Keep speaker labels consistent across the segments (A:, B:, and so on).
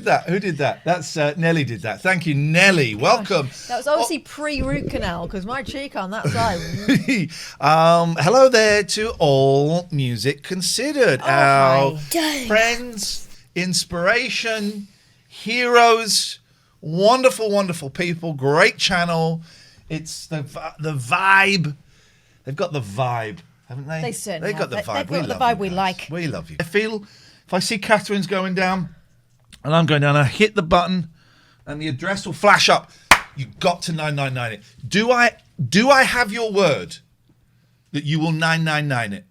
A: did that? Who did that? That's Nelly did that. Thank you, Nelly. Welcome.
B: That was obviously pre-root canal because my cheek on that side.
A: Hello there to All Music Considered. Our friends, inspiration, heroes, wonderful, wonderful people. Great channel. It's the vibe. They've got the vibe, haven't they?
B: They certainly
A: They've got the vibe.
B: They've got the vibe we like.
A: We love you. I feel if I see Catherine's going down and I'm going down, I hit the button and the address will flash up. You got to 999 it. Do I have your word that you will 999 it?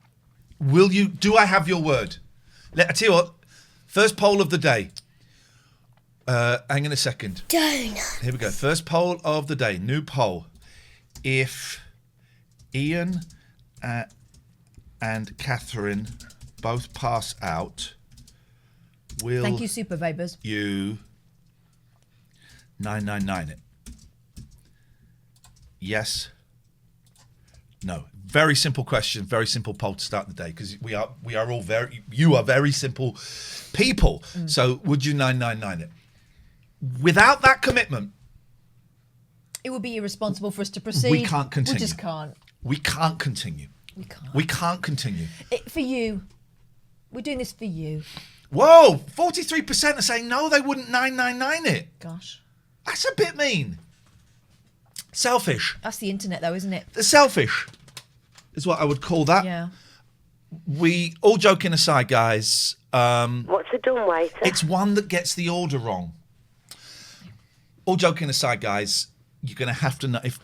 A: Will you? Do I have your word? I tell you what. First poll of the day. Hang on a second.
C: Donut.
A: Here we go. First poll of the day. New poll. If Iain and Katherine both pass out, will
B: Thank you, Super Vapors.
A: you 999 it? Yes. No. Very simple question. Very simple poll to start the day because we are all you are very simple people. So would you 999 it? Without that commitment,
B: It would be irresponsible for us to proceed.
A: we can't continue.
B: We just can't.
A: We can't continue.
B: We can't.
A: We can't continue.
B: For you. We're doing this for you.
A: Whoa! 43% are saying no, they wouldn't 999 it.
B: Gosh.
A: That's a bit mean. Selfish.
B: That's the internet, though, isn't it?
A: The selfish is what I would call that.
B: Yeah.
A: We, all joking aside, guys,
C: What's a dumb waiter?
A: it's one that gets the order wrong. All joking aside, guys, you're going to have to know if...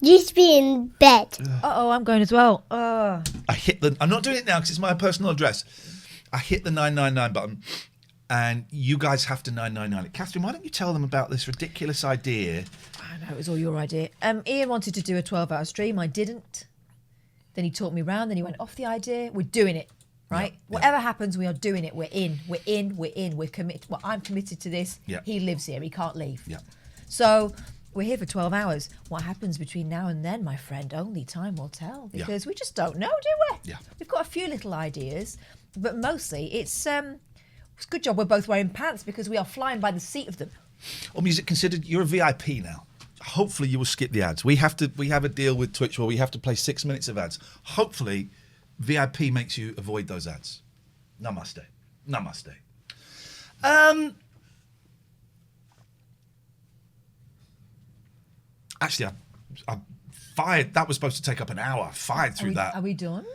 C: Used to be in bed.
B: Uh-oh, I'm going as well.
A: I hit the... I'm not doing it now because it's my personal address. I hit the 999 button and you guys have to 999 it. Catherine, why don't you tell them about this ridiculous idea?
B: I know, it was all your idea. Iain wanted to do a 12-hour stream. I didn't. Then he talked me round. Then he went off the idea. We're doing it, right?
A: Yeah,
B: Whatever happens, we are doing it. We're in. We're committed. Well, I'm committed to this.
A: Yeah.
B: He lives here. He can't leave.
A: Yeah.
B: So we're here for 12 hours. What happens between now and then, my friend, only time will tell. Because we just don't know, do we?
A: Yeah.
B: We've got a few little ideas, but mostly it's a good job we're both wearing pants because we are flying by the seat of them.
A: All Music Considered, you're a VIP now. Hopefully you will skip the ads. We have a deal with Twitch where we have to play 6 minutes of ads. Hopefully VIP makes you avoid those ads. Namaste. Namaste. Actually, I fired. That was supposed to take up an hour. I fired through that.
B: Are we done?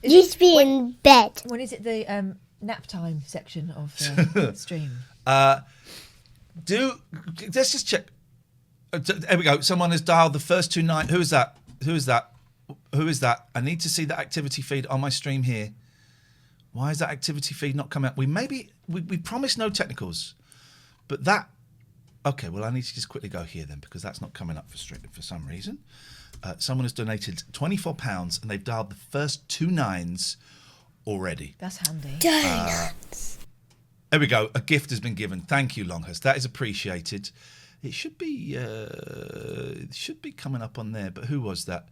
C: Used to be in bed.
B: When is it the nap time section of the stream?
A: Let's just check. There we go. Someone has dialed the first 29. Who is that? Who is that? Who is that? I need to see that activity feed on my stream here. Why is that activity feed not coming up? We promised no technicals, but that. Okay, well I need to just quickly go here then because that's not coming up for some reason. Someone has donated £24 and they've dialed the first 2 9s already.
B: That's handy.
C: Donuts.
A: There we go. A gift has been given. Thank you, Longhurst. That is appreciated. It should be coming up on there. But who was that?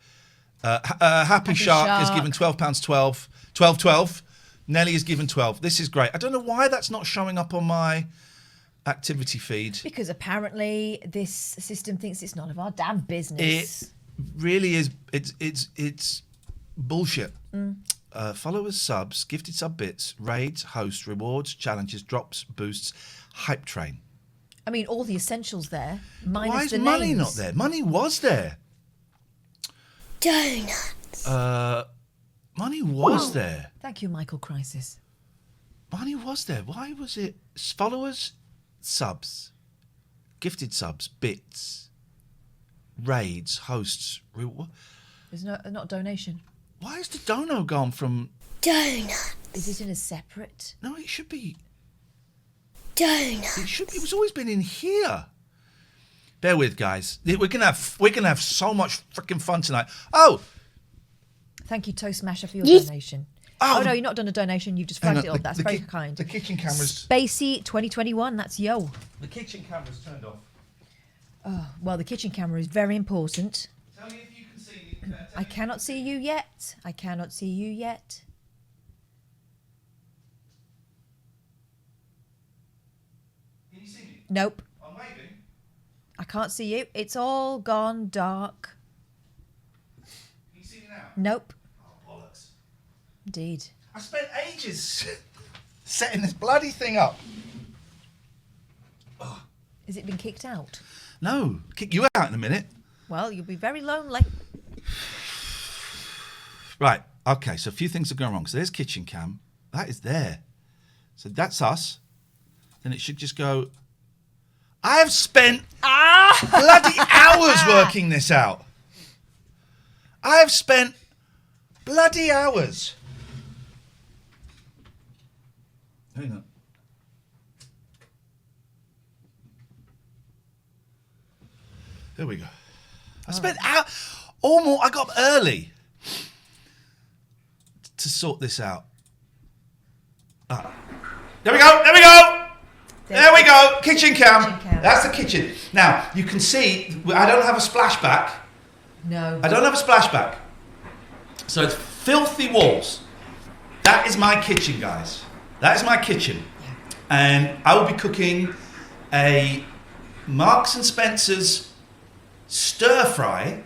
A: Happy Shark has given £12, 12. Nelly has given 12. This is great. I don't know why that's not showing up on my activity feed.
B: Because apparently this system thinks it's none of our damn business.
A: It really is. It's bullshit. Followers, subs, gifted sub bits, raids, hosts, rewards, challenges, drops, boosts, hype train.
B: I mean, all the essentials there, minus
A: Why is
B: the
A: money
B: names.
A: not there? Money was there.
C: Donuts.
A: Money was there.
B: Thank you, Michael Crisis.
A: Money was there. Why was it followers, subs, gifted subs, bits, raids, hosts?
B: There's not a donation.
A: Why is the dono gone from...
C: Donuts.
B: Is it in a separate?
A: No, it should be...
C: Donuts.
A: It should be. It's always been in here. Bear with, guys. We're gonna have so much freaking fun tonight. Oh,
B: Thank you, Toast Smasher, for your
C: Yes.
B: donation.
A: Oh,
B: Oh, no, you've not done a donation. You've just flagged it up. That's very kind.
A: The kitchen cameras.
B: Spacey 2021. That's yo.
A: The kitchen cameras turned off.
B: Well, the kitchen camera is very important.
A: Tell me if you can see me.
B: I cannot see you yet. I cannot see you yet. Nope.
A: I'm waving.
B: I can't see you. It's all gone dark.
A: Can you see me now?
B: Nope.
A: Oh, bollocks.
B: Indeed.
A: I spent ages setting this bloody thing up.
B: Has it been kicked out?
A: No, kick you out in a minute.
B: Well, you'll be very lonely.
A: Right, okay, so a few things are going wrong. So there's kitchen cam. That is there. So that's us. Then it should just go... I have spent bloody hours working this out. I have spent bloody hours. Hang on. There we go. I spent almost. I got up early to sort this out. There we go. There we go. There we go. Kitchen cam. That's the kitchen. Now you can see. I don't have a splashback.
B: No.
A: I don't have a splashback. So it's filthy walls. That is my kitchen, guys. That is my kitchen, and I will be cooking a Marks and Spencer's stir fry.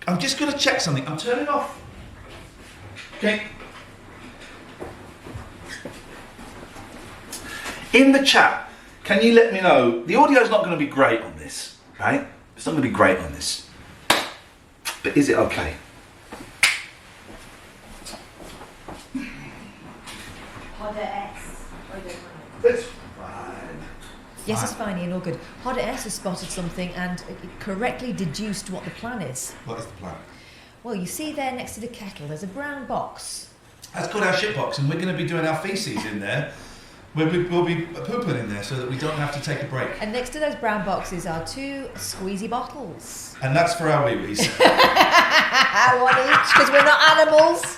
A: I'm just going to check something. I'm turning off. Okay. In the chat, can you let me know? The audio's not going to be great on this, right? It's not going to be great on this. But is it okay? It's fine.
B: Yes, it's fine, Ian, all good. Hod S has spotted something and correctly deduced what the plan is.
A: What is the plan?
B: Well, you see there next to the kettle, there's a brown box.
A: That's called our shit box, and we're going to be doing our feces in there. We'll be pooping in there so that we don't have to take a break.
B: And next to those brown boxes are 2 squeezy bottles.
A: And that's for our wee-wees.
B: One each, because we're not animals.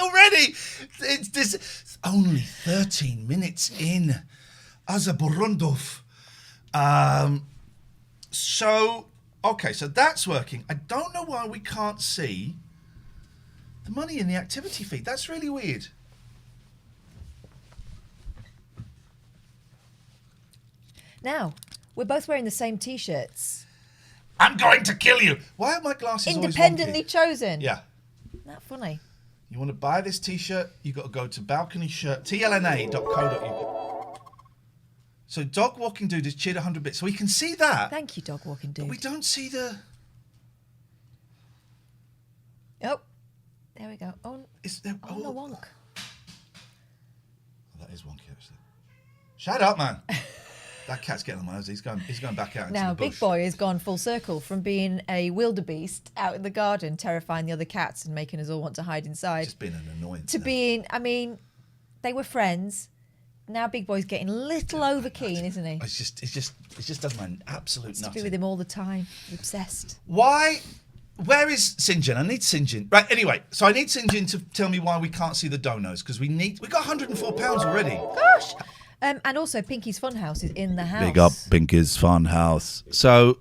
A: Already, it's only 13 minutes in. Azaborondov. So that's working. I don't know why we can't see the money in the activity feed. That's really weird.
B: Now, we're both wearing the same T-shirts.
A: I'm going to kill you. Why are my glasses
B: Independently
A: always wonky?
B: chosen.
A: Yeah.
B: Isn't that funny?
A: You want to buy this T-shirt? You got to go to tlna.co.uk. So Dog Walking Dude has cheered 100 bits, so we can see that.
B: Thank you, Dog Walking Dude.
A: But we don't see the.
B: Oh, there we go. Oh,
A: Is there?
B: oh no, wonk.
A: That is wonky, actually. Shut up, man. That cat's getting on my nerves. He's going back out into
B: Now,
A: the bush.
B: Big Boy has gone full circle from being a wildebeest out in the garden, terrifying the other cats and making us all want to hide inside,
A: Just being an annoyance.
B: to
A: now.
B: being, I mean, they were friends. Now Big Boy's getting a little over keen, isn't he?
A: It just does my absolute
B: To be
A: nothing.
B: with him all the time, obsessed.
A: Why? Where is St. John? I need St. John. Right, anyway, so I need St. John to tell me why we can't see the donos, because we got £104 already.
B: Gosh! And also, Pinky's Funhouse is in the house.
A: Big up Pinky's Funhouse. So,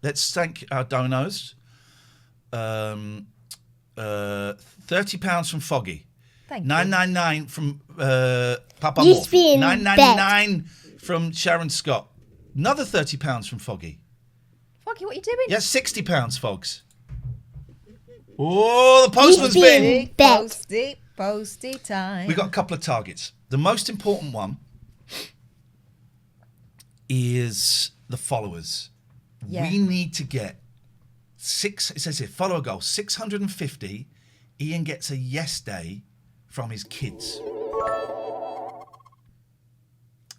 A: let's thank our donos. £30 from Foggy.
B: Thank you.
A: $9.99 from Papa
C: Used
A: Morph.
C: to be in
A: $9.99 from Sharon Scott. Another £30 from Foggy.
B: Foggy, what are you doing?
A: Yeah, £60, Fogs. Oh, the postman's
C: Used to be
A: been.
C: in bed.
B: Posty time.
A: We got a couple of targets. The most important one is the followers.
B: Yeah.
A: We need to get it says here, follower goal, 650. Ian gets a yes day from his kids.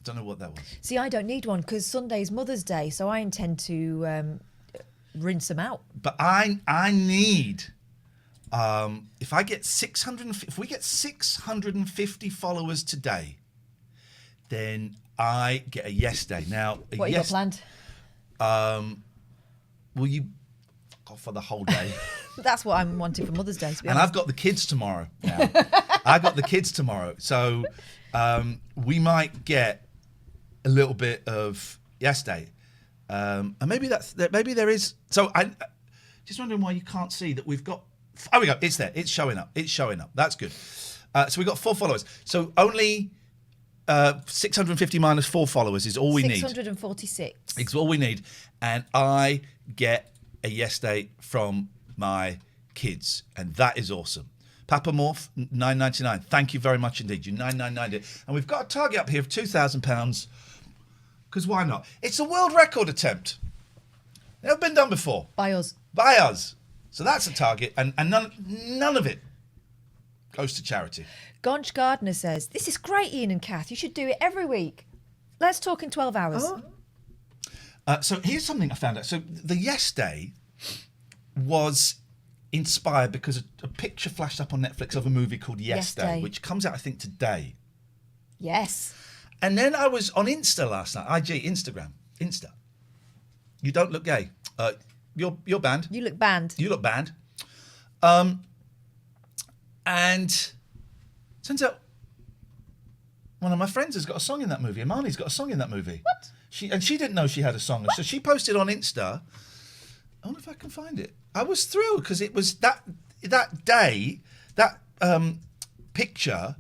A: Don't know what that was.
B: See, I don't need one because Sunday's Mother's Day, so I intend to rinse them out.
A: But I need, if we get 650 followers today, then I get a yes day. Now,
B: What you got planned?
A: Will you go for the whole day?
B: That's what I'm wanting for Mother's Day, to be
A: And
B: honest.
A: I've got the kids tomorrow now. I've got the kids tomorrow. So we might get a little bit of yes day. And maybe there is. So I just wondering why you can't see that we've got Oh, we go. It's there. It's showing up. It's showing up. That's good. So we got 4 followers. So only 650 minus 4 followers is all we need.
B: 646.
A: It's all we need. And I get a yes day from my kids. And that is awesome. Papa Morph, $9.99. Thank you very much indeed. You $9.99 it. And we've got a target up here of £2,000. Because why not? It's a world record attempt. Never been done before.
B: By us.
A: By us. So that's a target. And none of it goes to charity.
B: Gonch Gardner says, this is great, Iain and Kath. You should do it every week. Let's talk in 12 hours.
A: So here's something I found out. So the Yes Day was inspired because a picture flashed up on Netflix of a movie called Yes Day, which comes out, I think, today.
B: Yes.
A: And then I was on Insta last night. Instagram. You don't look gay. You're banned.
B: You look banned.
A: You look banned. And turns out one of my friends has got a song in that movie. Imani's got a song in that movie.
B: What?
A: She didn't know she had a song. So she posted on Insta. I wonder if I can find it. I was thrilled because it was that day, that picture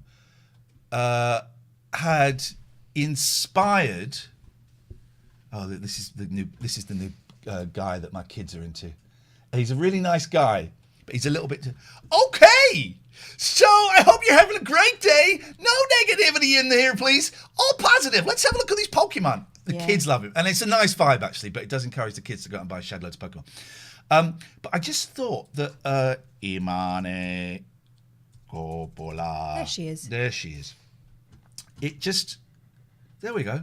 A: had inspired. Oh, this is the new guy that my kids are into. He's a really nice guy, but he's a little bit. Okay, so I hope you're having a great day. No negativity in here, please. All positive. Let's have a look at these Pokemon. The kids love him, and it's a nice vibe actually. But it does encourage the kids to go out and buy shed loads of Pokemon. But I just thought that Imane Coppola.
B: There she is.
A: There she is. It just. There we go.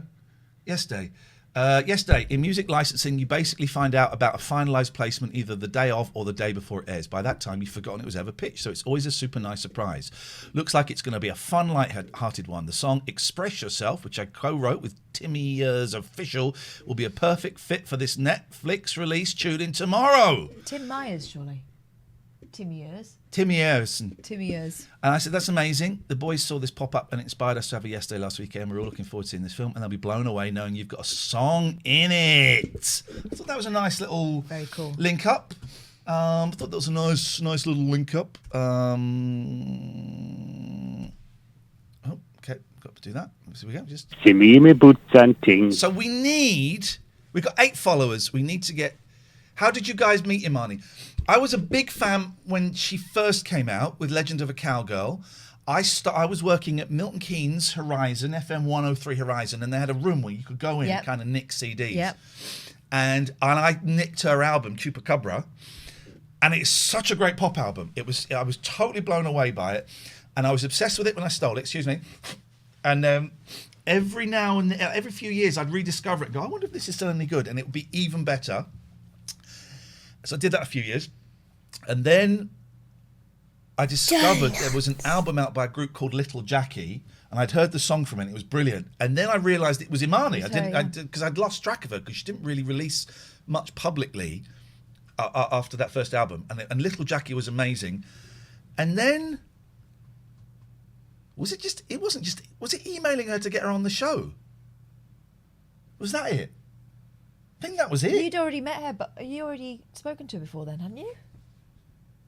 A: Yesterday. Yesterday, in music licensing, you basically find out about a finalised placement either the day of or the day before it airs. By that time, you've forgotten it was ever pitched, so it's always a super nice surprise. Looks like it's going to be a fun, light-hearted one. The song Express Yourself, which I co-wrote with Timmy Years Official, will be a perfect fit for this Netflix release. Tune in tomorrow.
B: Tim Myers, surely. Tim Years.
A: Timmy Years.
B: Timmy Years.
A: And I said, that's amazing. The boys saw this pop up and it inspired us to have a Yes Day last weekend. We're all looking forward to seeing this film and they'll be blown away knowing you've got a song in it. I thought that was a nice little
B: Very cool.
A: link up. I thought that was a nice little link up. Oh, okay, got to do that. So we go. Just. So we've got 8 followers. We need to get. How did you guys meet Imani? I was a big fan when she first came out with Legend of a Cowgirl. I was working at Milton Keynes Horizon, FM 103 Horizon, and they had a room where you could go in and kind of nick CDs.
B: Yep.
A: And I nicked her album, Chupacabra, and it's such a great pop album. I was totally blown away by it, and I was obsessed with it when I stole it. Excuse me. And every now and then, every few years, I'd rediscover it and go, I wonder if this is still any good, and it would be even better. So I did that a few years. And then I discovered there was an album out by a group called Little Jackie, and I'd heard the song from it, and it was brilliant. And then I realised it was Imani. Because I'd lost track of her because she didn't really release much publicly after that first album. And Little Jackie was amazing. And then was it emailing her to get her on the show? Was that it? I think that was it.
B: You'd already met her, but you already spoken to her before then, hadn't you?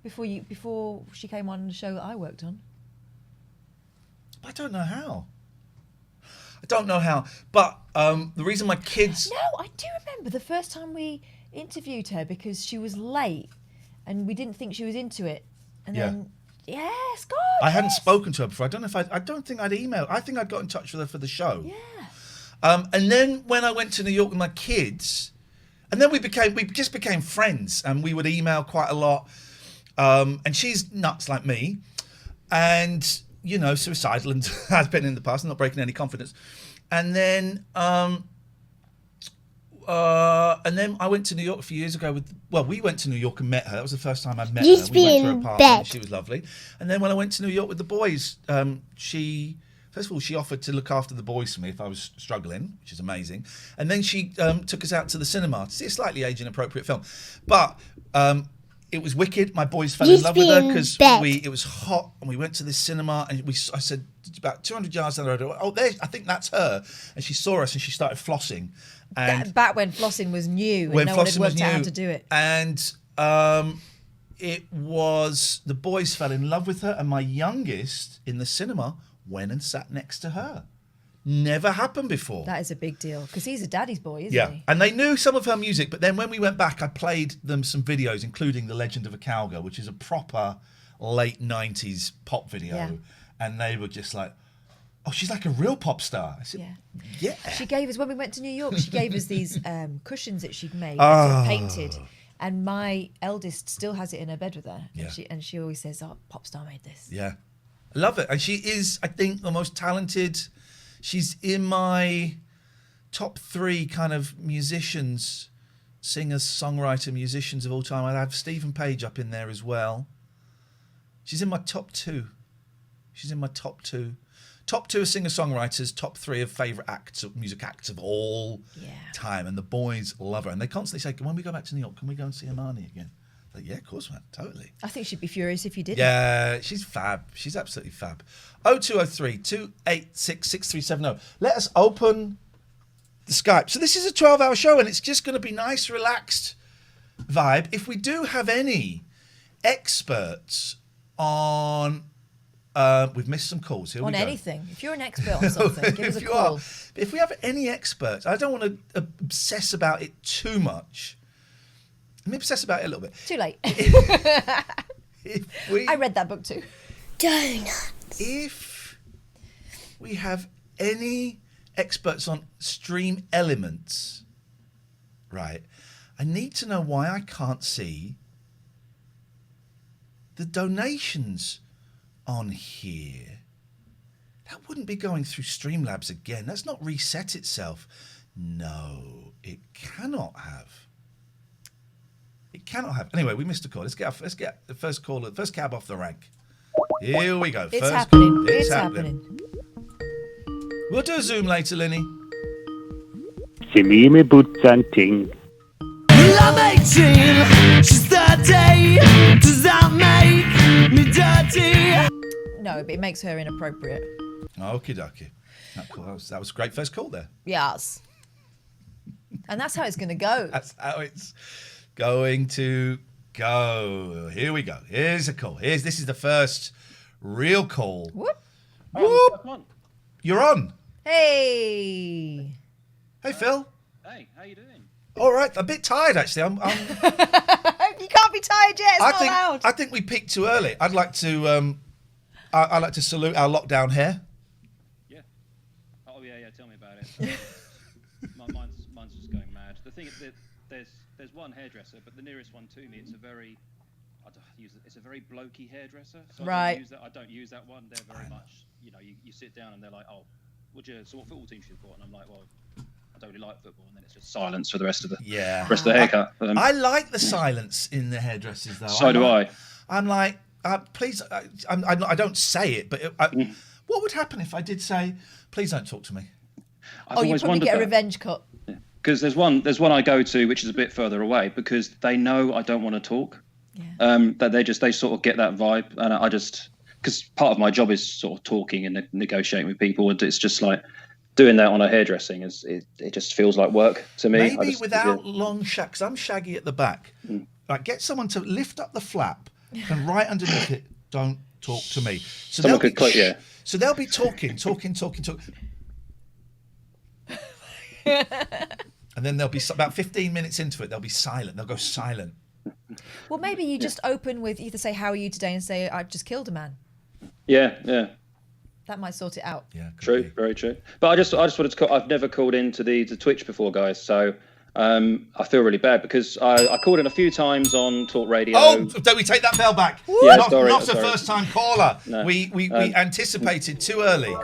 B: Before she came on the show that I worked on.
A: I don't know how. But the reason my kids...
B: No, I do remember the first time we interviewed her because she was late and we didn't think she was into it. And then, yes, God,
A: I hadn't spoken to her before. I don't think I'd emailed. I think I'd got in touch with her for the show.
B: Yeah.
A: And then when I went to New York with my kids, and then we just became friends, and we would email quite a lot. And she's nuts like me, and suicidal and has been in the past, not breaking any confidence. And then I went to New York a few years ago we went to New York and met her. That was the first time I met her. We went to her apartment. And she was lovely. And then when I went to New York with the boys, First of all, she offered to look after the boys for me if I was struggling, which is amazing. And then she took us out to the cinema to see a slightly age-inappropriate film. But it was wicked. My boys fell in love with her because it was hot, and we went to this cinema, and I said, about 200 yards down the road, oh, there, I think that's her. And she saw us, and she started flossing. And
B: back when flossing was new, and no one had worked out how to do it.
A: And it was the boys fell in love with her, and my youngest in the cinema went and sat next to her. Never happened before.
B: That is a big deal because he's a daddy's boy, isn't he?
A: And they knew some of her music, but then when we went back, I played them some videos, including The Legend of a Cowgirl, which is a proper late 90s pop video.
B: Yeah.
A: And they were just like, oh, she's like a real pop star. I said, yeah.
B: She gave us, when we went to New York, she gave us these cushions that she'd made,
A: Oh.
B: painted. And my eldest still has it in her bed with her.
A: Yeah.
B: And she always says, oh, pop star made this.
A: Yeah. I love it. And she is, I think, the most talented. She's in my top 3 kind of musicians, singers, songwriter, musicians of all time. I'd have Stephen Page up in there as well. She's in my top 2. Top 2 are singer-songwriters, top 3 of favourite acts, music acts of all time. And the boys love her. And they constantly say, when we go back to New York, can we go and see Imani again? Like, yeah, of course, man, totally.
B: I think she'd be furious if you didn't.
A: Yeah, she's fab. She's absolutely fab. 0203 286 6370. Let us open the Skype. So this is a 12-hour show, and it's just going to be nice, relaxed vibe. If we do have any experts on... we've missed some calls. Here we
B: on
A: go.
B: anything. If you're an expert on something, give us a call.
A: If we have any experts, I don't want to obsess about it too much. Let me obsess about it a little bit.
B: Too late.
A: If we,
B: I read that book too.
C: Donut.
A: If we have any experts on stream elements, right, I need to know why I can't see the donations on here. That wouldn't be going through Streamlabs again. That's not reset itself. No, it cannot have. It cannot have. Anyway, we missed a call. Let's get the first call, the first cab off the rank. Here we go.
B: It's
A: First
B: happening.
A: call.
B: It's happening.
A: We'll do a Zoom later, Linny.
D: Se me buttan ting.
E: I'm 18, she's 30. Does that make me dirty?
B: No, but it makes her inappropriate.
A: Okie dokie. That was a great first call there.
B: Yes. And that's how it's going to go.
A: That's how it's going to go. Here we go. Here's a call. This is the first real call.
B: Whoop.
A: Whoop. You're on.
B: Hey.
A: Hey, Phil.
F: Hey, how you doing?
A: All right. A bit tired, actually. I'm
B: You can't be tired yet. It's not allowed.
A: I think we peaked too early. I'd like to. I'd like to salute our lockdown hair.
F: Yeah. Oh yeah. Tell me about it. Mine's just going mad. The thing is that there's one hairdresser, but the nearest one to me, it's a very blokey hairdresser. So
B: Right.
F: I don't use that one. They're very much, you sit down and they're like, oh, what football team should you support? And I'm like, well, I don't really like football. And then it's just silence for the rest of the haircut.
A: I like the silence in the hairdressers, though.
F: So do I.
A: I'm like, please. I don't say it, but what would happen if I did say, please don't talk to me?
B: You probably get a revenge cut.
F: Because there's one I go to which is a bit further away because they know I don't want to talk.
B: Yeah.
F: That they sort of get that vibe, and I just, because part of my job is sort of talking and negotiating with people, and it's just like doing that on a hairdressing it just feels like work to me.
A: Maybe without long shag, because I'm shaggy at the back. Like, get someone to lift up the flap and right underneath it, don't talk to me. So
F: someone could click, yeah.
A: So they'll be talking. And then they'll be about 15 minutes into it, they'll be silent. They'll go silent.
B: Well, maybe you just open with either say, how are you today? And say, I've just killed a man.
F: Yeah.
B: That might sort it out.
A: Yeah,
F: true, very true. But I just wanted to call, I've never called into the Twitch before, guys. So I feel really bad because I called in a few times on Talk Radio.
A: Oh, don't we take that bell back?
F: Yeah,
A: not
F: sorry.
A: a first-time caller.
F: No.
A: We anticipated too early.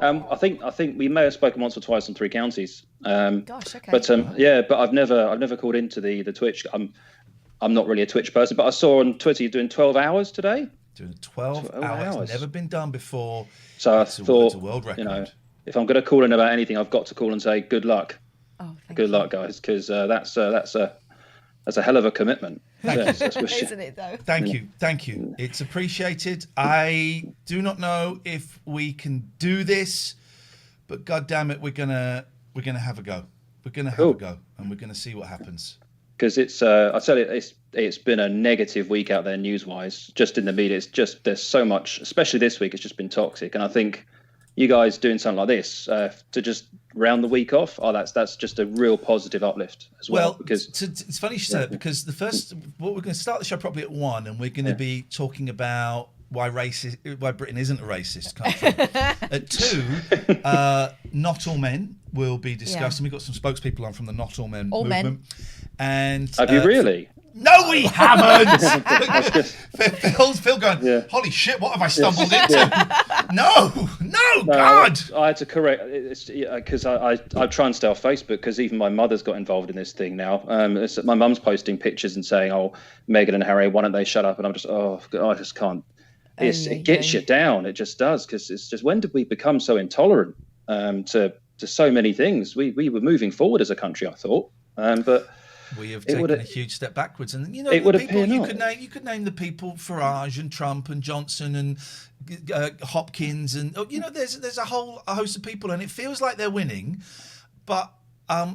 F: I think we may have spoken once or twice on 3 counties.
B: Gosh, okay.
F: But but I've never called into the Twitch. I'm not really a Twitch person, but I saw on Twitter you're doing 12 hours today.
A: Doing 12 hours. It's never been done before.
F: So
A: it's
F: I thought,
A: it's a world record.
F: If I'm going to call in about anything, I've got to call and say good luck.
B: Oh,
F: good luck, guys, because that's a hell of a commitment.
B: Isn't it though?
A: Thank you. It's appreciated. I do not know if we can do this, but God damn it, we're gonna have a go. We're gonna have a go, and we're gonna see what happens.
F: because I tell you, it's been a negative week out there news-wise, just in the media. It's just, there's so much, especially this week, it's just been toxic. And I think you guys doing something like this to just round the week off, that's just a real positive uplift as well. Because
A: it's funny you should say that, because we're going to start the show probably at 1, and we're going to be talking about why Britain isn't a racist country. At 2, not all men will be discussed, and we've got some spokespeople on from the Not All Men movement.
B: Men.
A: And
F: have you really?
A: No, we haven't. Phil going, holy shit, what have I stumbled into? No, God.
F: I had to correct it because I try and stay off Facebook, because even my mother's got involved in this thing now. My mum's posting pictures and saying, "Oh, Meghan and Harry, why don't they shut up?" And I'm just, I just can't. It gets you down. It just does, because it's just, when did we become so intolerant to so many things? We were moving forward as a country, I thought, but.
A: We have taken a huge step backwards, and you know,
F: it would
A: people
F: appear
A: you
F: not.
A: could name the people: Farage and Trump and Johnson and Hopkins, and there's a whole host of people, and it feels like they're winning, but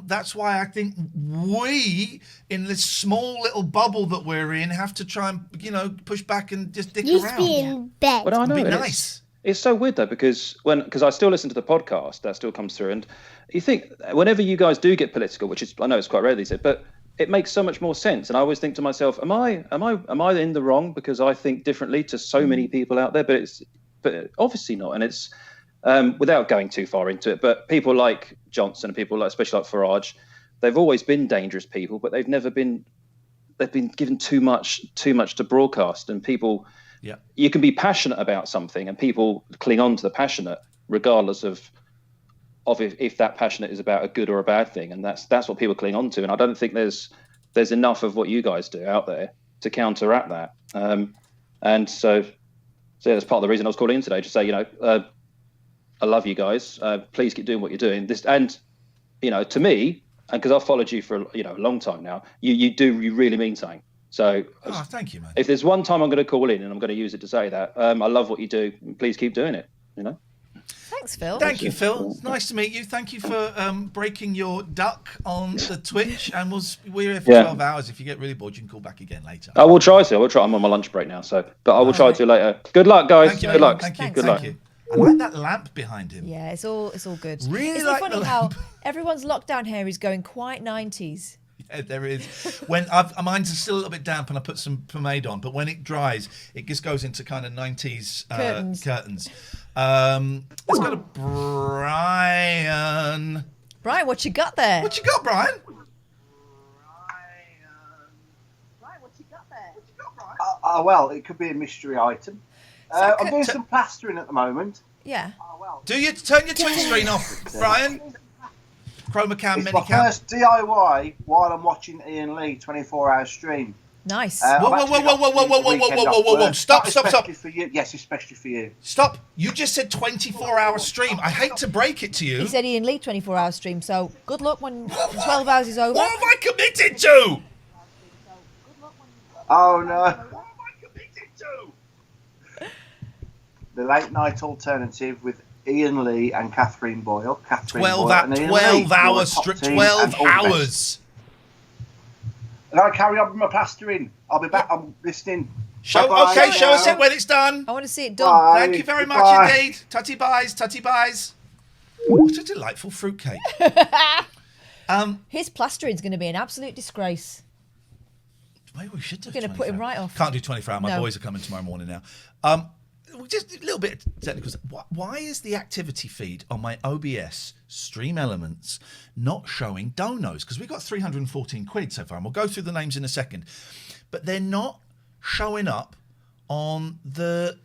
A: that's why I think we, in this small little bubble that we're in, have to try and push back and just dick
C: Used to
A: around.
C: be in bed.
F: But I know
A: Be
F: it's
A: nice.
F: It's so weird though, because I still listen to the podcast that still comes through, and you think whenever you guys do get political, which is, I know it's quite rare these days, but it makes so much more sense. And I always think to myself, am I in the wrong because I think differently to so many people out there? But obviously not. And it's without going too far into it, but people like Johnson and people like, especially like Farage, they've always been dangerous people, but they've been given too much to broadcast, and people. Yeah, you can be passionate about something, and people cling on to the passionate, regardless of if that passionate is about a good or a bad thing, and that's what people cling on to. And I don't think there's enough of what you guys do out there to counteract that. And so that's part of the reason I was calling in today, to say, I love you guys. Please keep doing what you're doing. This, and to me, and because I've followed you for a long time now, you really mean something. So
A: thank you, man.
F: If there's one time I'm going to call in, and I'm going to use it to say that, I love what you do. Please keep doing it.
B: Thanks, Phil.
A: Thank you, Phil. It's nice to meet you. Thank you for breaking your duck on the Twitch, and we're here for 12 hours. If you get really bored, you can call back again later.
F: I will try to. I'm on my lunch break now, but I will try to later. Good luck, guys.
A: Thank you,
F: good luck.
A: Thank you.
F: Good luck.
A: You. I like that lamp behind him.
B: Yeah, it's all good.
A: Really,
B: Isn't
A: like
B: it funny
A: the
B: how
A: lamp.
B: everyone's lockdown hair is going quite 90s?
A: Yeah, there is. When mine's still a little bit damp, and I put some pomade on, but when it dries, it just goes into kind of 90s curtains. Let's go to Brian.
B: Brian, what you got there?
A: What you got, Brian?
G: Well, it could be a mystery item. I'm doing some plastering at the moment.
B: Yeah.
A: Do you turn your Twitch screen off, Brian? Chroma cam,
G: It's my
A: minicam.
G: first DIY while I'm watching Iain Lee 24-hour stream.
B: Nice.
A: Whoa. Stop.
G: For you. Yes, especially for you.
A: Stop. You just said 24-hour stream. I hate to break it to you.
B: He said Iain Lee 24-hour stream, so good luck when 12 hours is over.
A: What have I committed to?
G: Oh, no. The late night alternative with Iain Lee and Catherine Boyle.
A: 12 hours.
G: I gotta carry on with my plastering. I'll be back. I'm listening.
A: Show us it when it's done.
B: I want to see it done.
G: Bye.
A: Thank you very much indeed. Tutty buys. What a delightful fruitcake.
B: His plastering's going to be an absolute disgrace.
A: Maybe we should do.
B: We're going to put him right off.
A: Can't do 24 hour. My
B: No.
A: boys are coming tomorrow morning now. Just a little bit of technical stuff. Why is the activity feed on my OBS Stream Elements not showing donos? Because we've got 314 quid so far, and we'll go through the names in a second. But they're not showing up on the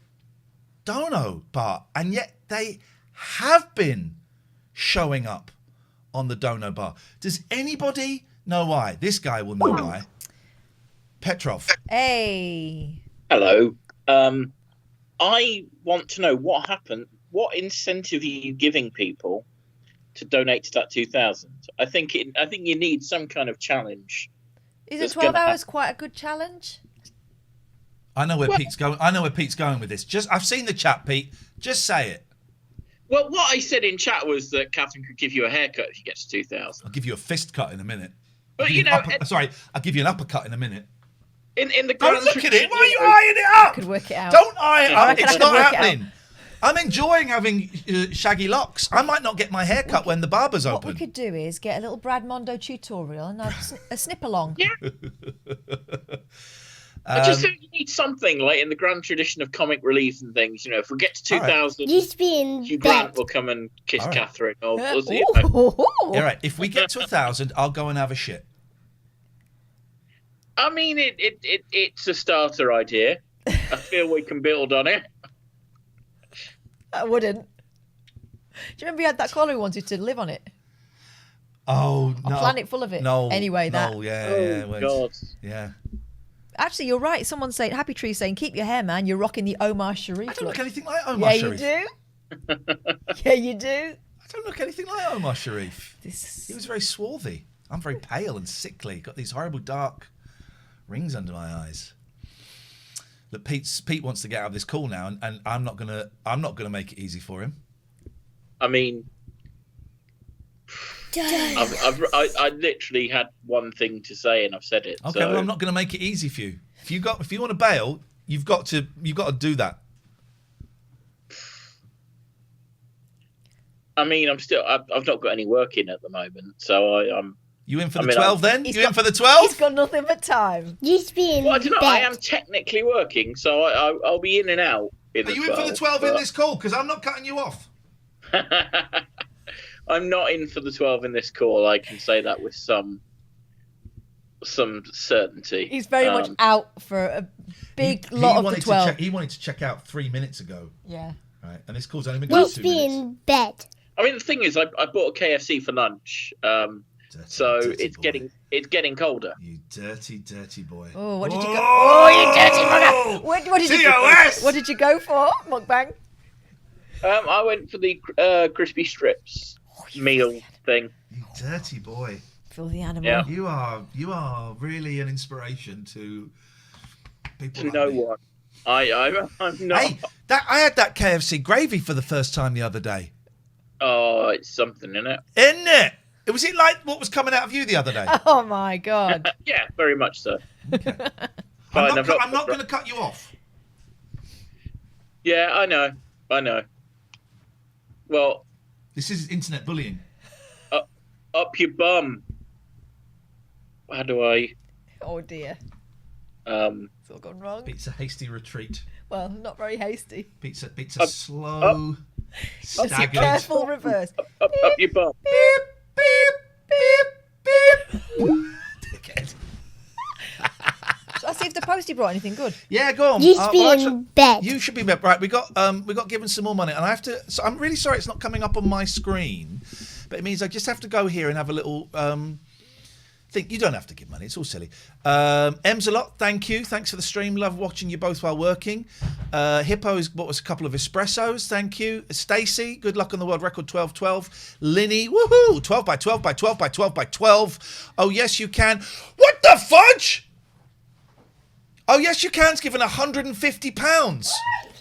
A: dono bar, and yet they have been showing up on the dono bar. Does anybody know why? This guy will know why. Petrov.
B: Hey.
H: Hello. I want to know what happened. What incentive are you giving people to donate to that 2,000? I think you need some kind of challenge.
B: Is it 12 hours quite a good challenge?
A: I know where Pete's going. I know where Pete's going with this. I've seen the chat, Pete. Just say it.
H: Well, what I said in chat was that Catherine could give you a haircut if you get to 2,000.
A: I'll give you a fist cut in a minute.
H: But you know,
A: sorry, I'll give you an uppercut in a minute.
H: in the
A: Don't
H: grand
A: look at it. Why are you
H: tradition,
A: eyeing it up?
B: I could work it out.
A: Don't eye it
B: I
A: up.
B: reckon I
A: It's
B: could
A: not
B: work it out.
A: happening. I'm enjoying having shaggy locks. I might not get my hair cut when the barber's
B: What
A: open.
B: we could do is get a little Brad Mondo tutorial and a snip along.
H: Yeah. I just think you need something like in the grand tradition of comic relief and things. You know, if we get to 2000,
C: Used to be in
H: Hugh
C: bed.
H: Grant will come and kiss
A: All right.
H: Catherine. Or,
A: All right, if we get to 1,000, I'll go and have a shit.
H: I mean, it's a starter idea. I feel we can build on it.
B: I wouldn't. Do you remember you had that caller who wanted to live on it?
A: Oh, no.
B: A planet full of it.
A: No.
B: Anyway, that.
A: No, yeah. Wait.
H: God.
A: Yeah.
B: Actually, you're right. Someone's saying, Happy Tree saying, keep your hair, man. You're rocking the Omar Sharif
A: I don't
B: look.
A: look anything like Omar
B: Yeah,
A: Sharif.
B: you do. Yeah, you do.
A: I don't look anything like Omar Sharif.
B: This...
A: He was very swarthy. I'm very pale and sickly. Got these horrible dark rings under my eyes. Look, Pete wants to get out of this call now, and I'm not gonna make it easy for him.
H: I mean, I literally had one thing to say, and I've said it.
A: Okay,
H: so.
A: well, I'm not going to make it easy for you. If you want to bail, you've got to do that.
H: I mean, I've not got any work in at the moment, so I'm.
A: You in for the 12 then?
B: He's
A: You in for the 12?
B: He's got nothing but time.
C: Used to be in
H: Well, I don't know.
C: bed.
H: I am technically working, so I'll be in and out.
A: Are you in for the 12 in this call? Because I'm not cutting you off.
H: I'm not in for the 12 in this call. I can say that with some certainty.
B: He's very much out for a big lot of the 12.
A: He wanted to check out 3 minutes ago.
B: Yeah.
A: Right, and this call's only been going
C: Used
A: 2
C: to be
A: minutes.
C: in bed.
H: I mean, the thing is, I bought a KFC for lunch, so
A: dirty
H: it's getting colder.
A: You dirty boy.
B: Oh, what did you go? Oh, you dirty mugger! What did you
A: TOS!
B: What did you go for, mukbang?
H: I went for the crispy strips meal thing.
A: You dirty boy.
B: Filthy animal.
H: Yeah.
A: You are really an inspiration to people.
H: To
A: like
H: no
A: me.
H: one. I'm not.
A: Hey, I had that KFC gravy for the first time the other day.
H: Oh, it's something, isn't it?
A: Isn't it? Was it like what was coming out of you the other day?
B: Oh my god.
H: Yeah, very much so.
A: Okay.
H: Fine,
A: I'm not going to cut you off.
H: Yeah, I know. Well,
A: This is internet bullying.
H: up your bum. How do I?
B: Oh dear. It's all gone wrong.
A: Beats a hasty retreat.
B: Well, not very hasty.
A: Beats a slow,
B: Just a
A: staggered.
B: careful reverse.
H: Up your bum.
A: Dickhead.
B: Shall I see if the postie brought anything good?
A: Yeah, go on.
C: Used to be
A: well,
C: in
A: actually,
C: bed.
A: You should be right. We got given some more money, and I have to. So I'm really sorry it's not coming up on my screen, but it means I just have to go here and have a little thing. You don't have to give money; it's all silly. Ems a lot, thank you. Thanks for the stream. Love watching you both while working. Hippo's bought us a couple of espressos. Thank you, Stacey. Good luck on the world record 12-12. Linny, woohoo! 12 by 12 by 12 by 12 by 12. Oh yes, you can. What the fudge? Oh yes, you can's given £150.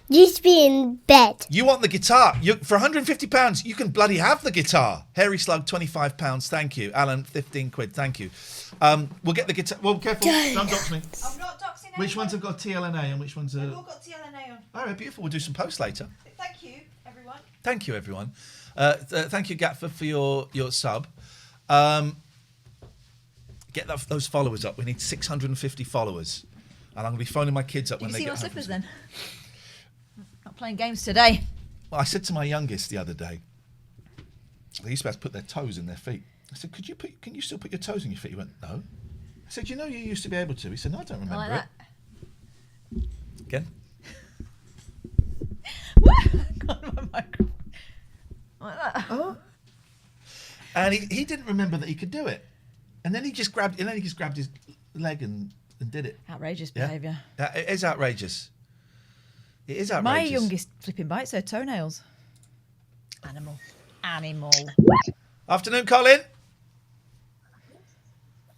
C: Used to be in bed.
A: You want the guitar? For £150, you can bloody have the guitar. Hairy Slug, £25. Thank you. Alan, 15 quid. Thank you. We'll get the guitar. Well, careful. Don't dox me.
B: I'm not doxing anyone.
A: Which ones have got TLNA and which ones are?
B: We've all got TLNA on.
A: All right, beautiful. We'll do some posts later.
B: Thank you, everyone.
A: Thank you, everyone. Thank you, Gatford, for your sub. Get those followers up. We need 650 followers. And I'm going to be phoning my kids up
B: Did
A: when
B: you
A: they
B: see
A: get
B: my
A: home.
B: slippers then? Not playing games today.
A: Well, I said to my youngest the other day, they used to have to put their toes in their feet. I said, can you still put your toes in your feet? He went, no. I said, you used to be able to. He said, no, I don't remember
B: I like
A: it. Again?
B: Got my microphone. Like that.
A: Oh. And he didn't remember that he could do it. And then he just grabbed his leg and did it.
B: Outrageous
A: Yeah.
B: behaviour.
A: It is outrageous. It is outrageous.
B: My youngest flipping bites her toenails. Animal.
A: Afternoon, Colin.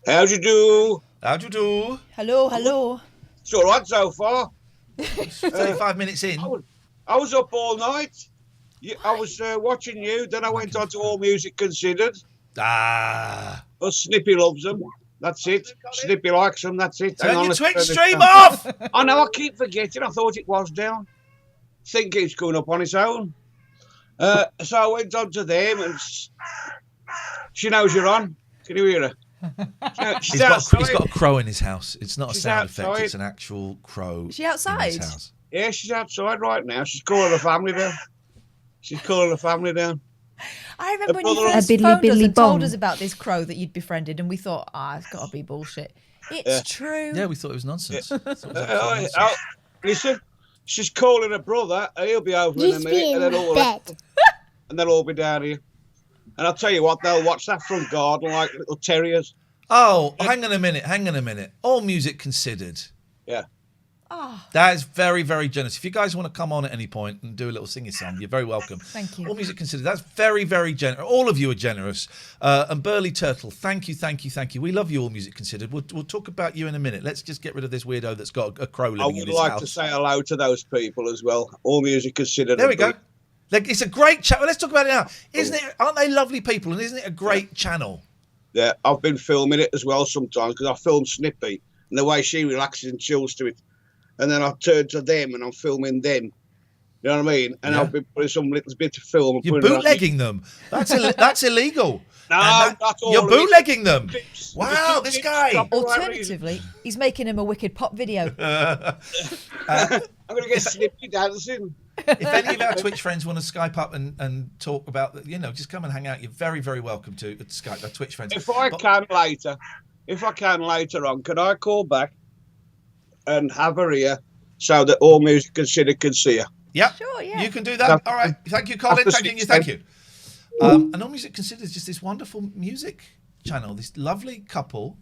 I: How'd you do?
A: How'd you do?
B: Hello.
I: It's all right so far.
A: 35 minutes in.
I: I was up all night. I was watching you. Then I went on to All Music Considered.
A: Ah.
I: Snippy loves them. That's it. Snippy likes them. That's it.
A: Turn your
I: let's
A: Twitch
I: turn this
A: stream
I: down.
A: off!
I: I know. I keep forgetting. I thought it was down. Think it's going up on its own. So I went on to them, and she knows you're on. Can you hear her?
A: He's got a crow in his house. It's not a
I: She's
A: sound effect.
I: outside.
A: It's an actual crow.
B: Is she outside?
A: In his house.
I: Yeah, she's outside right now. She's calling her family down.
B: I remember when you
I: brother-
B: first
J: A biddly
B: phoned us
J: biddly
B: and told
J: bong.
B: us about this crow that you'd befriended, and we thought, it's got to be bullshit. It's true.
A: Yeah, we thought it was nonsense. Thought it was absolute nonsense.
I: Listen, she's calling her brother, and he'll be over in a
C: Just
I: minute,
C: be
I: and
C: in bed.
I: they'll all be down here. And I'll tell you what, they'll watch that front garden like little terriers.
A: Oh, hang on a minute. All music considered.
I: Yeah.
A: That is very, very generous. If you guys want to come on at any point and do a little sing song, you're very welcome.
B: Thank you.
A: All music considered. That's very, very generous. All of you are generous. And Burley Turtle, thank you. We love you, All Music Considered. We'll talk about you in a minute. Let's just get rid of this weirdo that's got a crow
I: I
A: living in
I: would
A: his
I: like
A: house.
I: to say hello to those people as well. All music considered.
A: There we go. Like, it's a great channel. Let's talk about it now. Aren't they lovely people? And isn't it a great channel?
I: Yeah, I've been filming it as well sometimes because I film Snippy and the way she relaxes and chills to it. And then I turn to them and I'm filming them. You know what I mean? And
A: Yeah.
I: I've been putting some little bit of film. And
A: You're
I: putting it on-
A: bootlegging them. That's illegal.
I: No,
A: And
I: that's all.
A: you're
I: of it.
A: bootlegging them.
I: Clips.
A: Wow,
I: Just
A: this
I: clips,
A: guy.
I: copyright reason.
B: Alternatively, he's making him a wicked pop video.
I: I'm going to get Snippy dancing.
A: If any of our Twitch friends want to Skype up and talk about, just come and hang out. You're very, very welcome to Skype, our Twitch friends.
I: If I can later on, can I call back and have her here so that All Music Considered can see her?
A: Yeah,
B: Sure, yeah.
A: you can do that. All right, thank you, Colin.
I: After
A: Thank you. And All Music Considered is just this wonderful music channel. This lovely couple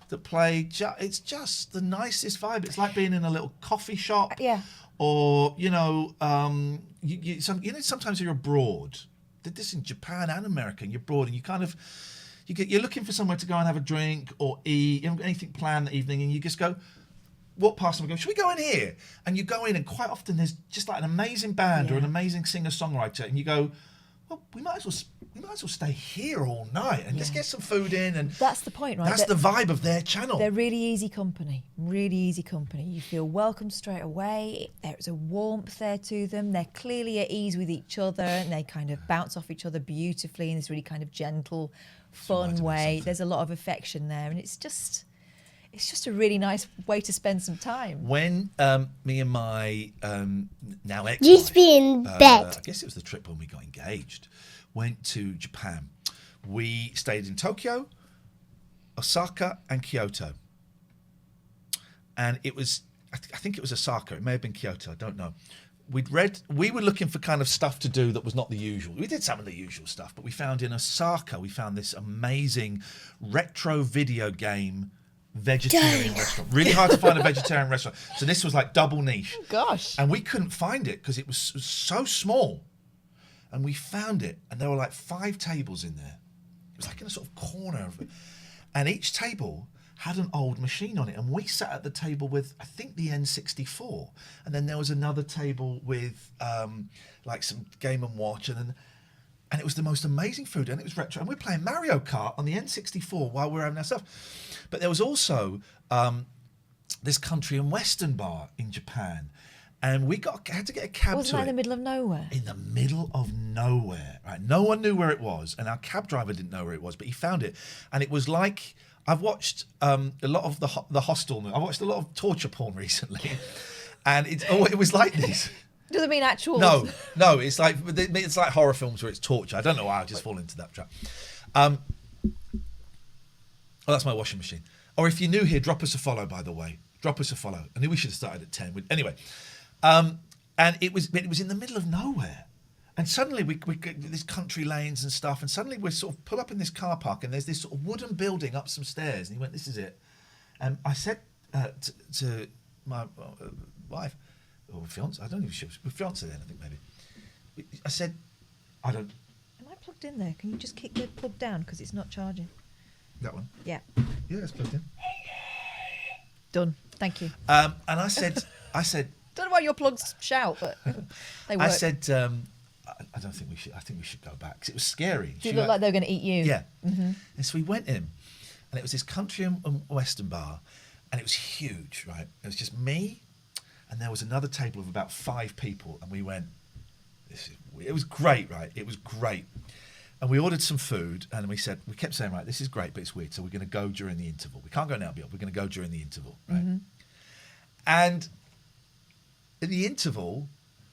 A: that play. It's just the nicest vibe. It's like being in a little coffee shop.
B: Yeah.
A: Or sometimes you're abroad. Did this in Japan and America. And you're abroad, and you're looking for somewhere to go and have a drink or eat. You haven't got anything planned that evening, and you just walk past them and go, should we go in here? And you go in, and quite often there's just like an amazing band or an amazing singer-songwriter, and you go, well, we might as well stay here all night and just get some food in. And
B: That's the point, right?
A: that's the vibe of their channel.
B: They're really easy company. You feel welcome straight away. There's a warmth there to them. They're clearly at ease with each other, and they kind of bounce off each other beautifully in this really kind of gentle, fun way. There's a lot of affection there, and it's just a really nice way to spend some time.
A: When me and my now ex,
C: Just be in bed.
A: I guess it was the trip when we got engaged, went to Japan. We stayed in Tokyo, Osaka, and Kyoto. And it was, I think it was Osaka. It may have been Kyoto. I don't know. We were looking for kind of stuff to do that was not the usual. We did some of the usual stuff, but we found in Osaka, this amazing retro video game vegetarian restaurant. Really hard to find a vegetarian restaurant. So this was like double niche.
B: Oh, gosh.
A: And we couldn't find it because it was so small. And we found it, and there were like 5 tables in there. It was like in a sort of corner of it. And each table had an old machine on it. And we sat at the table with, I think, the N64. And then there was another table with like some Game & Watch. And it was the most amazing food. And it was retro. And we're playing Mario Kart on the N64 while we're having our stuff. But there was also this country and western bar in Japan. And we had to get a cab
B: Wasn't
A: to
B: that
A: it.
B: in the middle of nowhere?
A: In the middle of nowhere, right? No one knew where it was, and our cab driver didn't know where it was, but he found it. And it was like, I've watched a lot of the Hostel. I watched a lot of torture porn recently, and it was like this.
B: Doesn't mean actual.
A: No, it's like horror films where it's torture. I don't know why I just fall into that trap. Oh, that's my washing machine. Or if you're new here, drop us a follow. By the way, drop us a follow. I knew we should have started at 10. Anyway. And it was in the middle of nowhere, and suddenly we these country lanes and stuff, and suddenly we sort of pull up in this car park, and there's this sort of wooden building up some stairs, and he went, "This is it." And I said to my wife or fiance, I don't know if she was fiance then, I think maybe. I said, "I don't."
B: Am I plugged in there? Can you just kick the plug down because it's not charging?
A: That one.
B: Yeah.
A: Yeah, it's plugged in.
B: Done. Thank you.
A: And I said.
B: Don't know why your plugs shout, but they work.
A: I said, I don't think we should. I think we should go back because it was scary.
B: Did it look like they were going to eat you?
A: Yeah. Mm-hmm. And so we went in, and it was this country and western bar, and it was huge, right? It was just me, and there was another table of about 5 people, and we went, this is weird. It was great, right? It was great. And we ordered some food, and we kept saying, right, this is great, but it's weird, so we're going to go during the interval. We can't go now, we're going to go during the interval, right? Mm-hmm. And in the interval,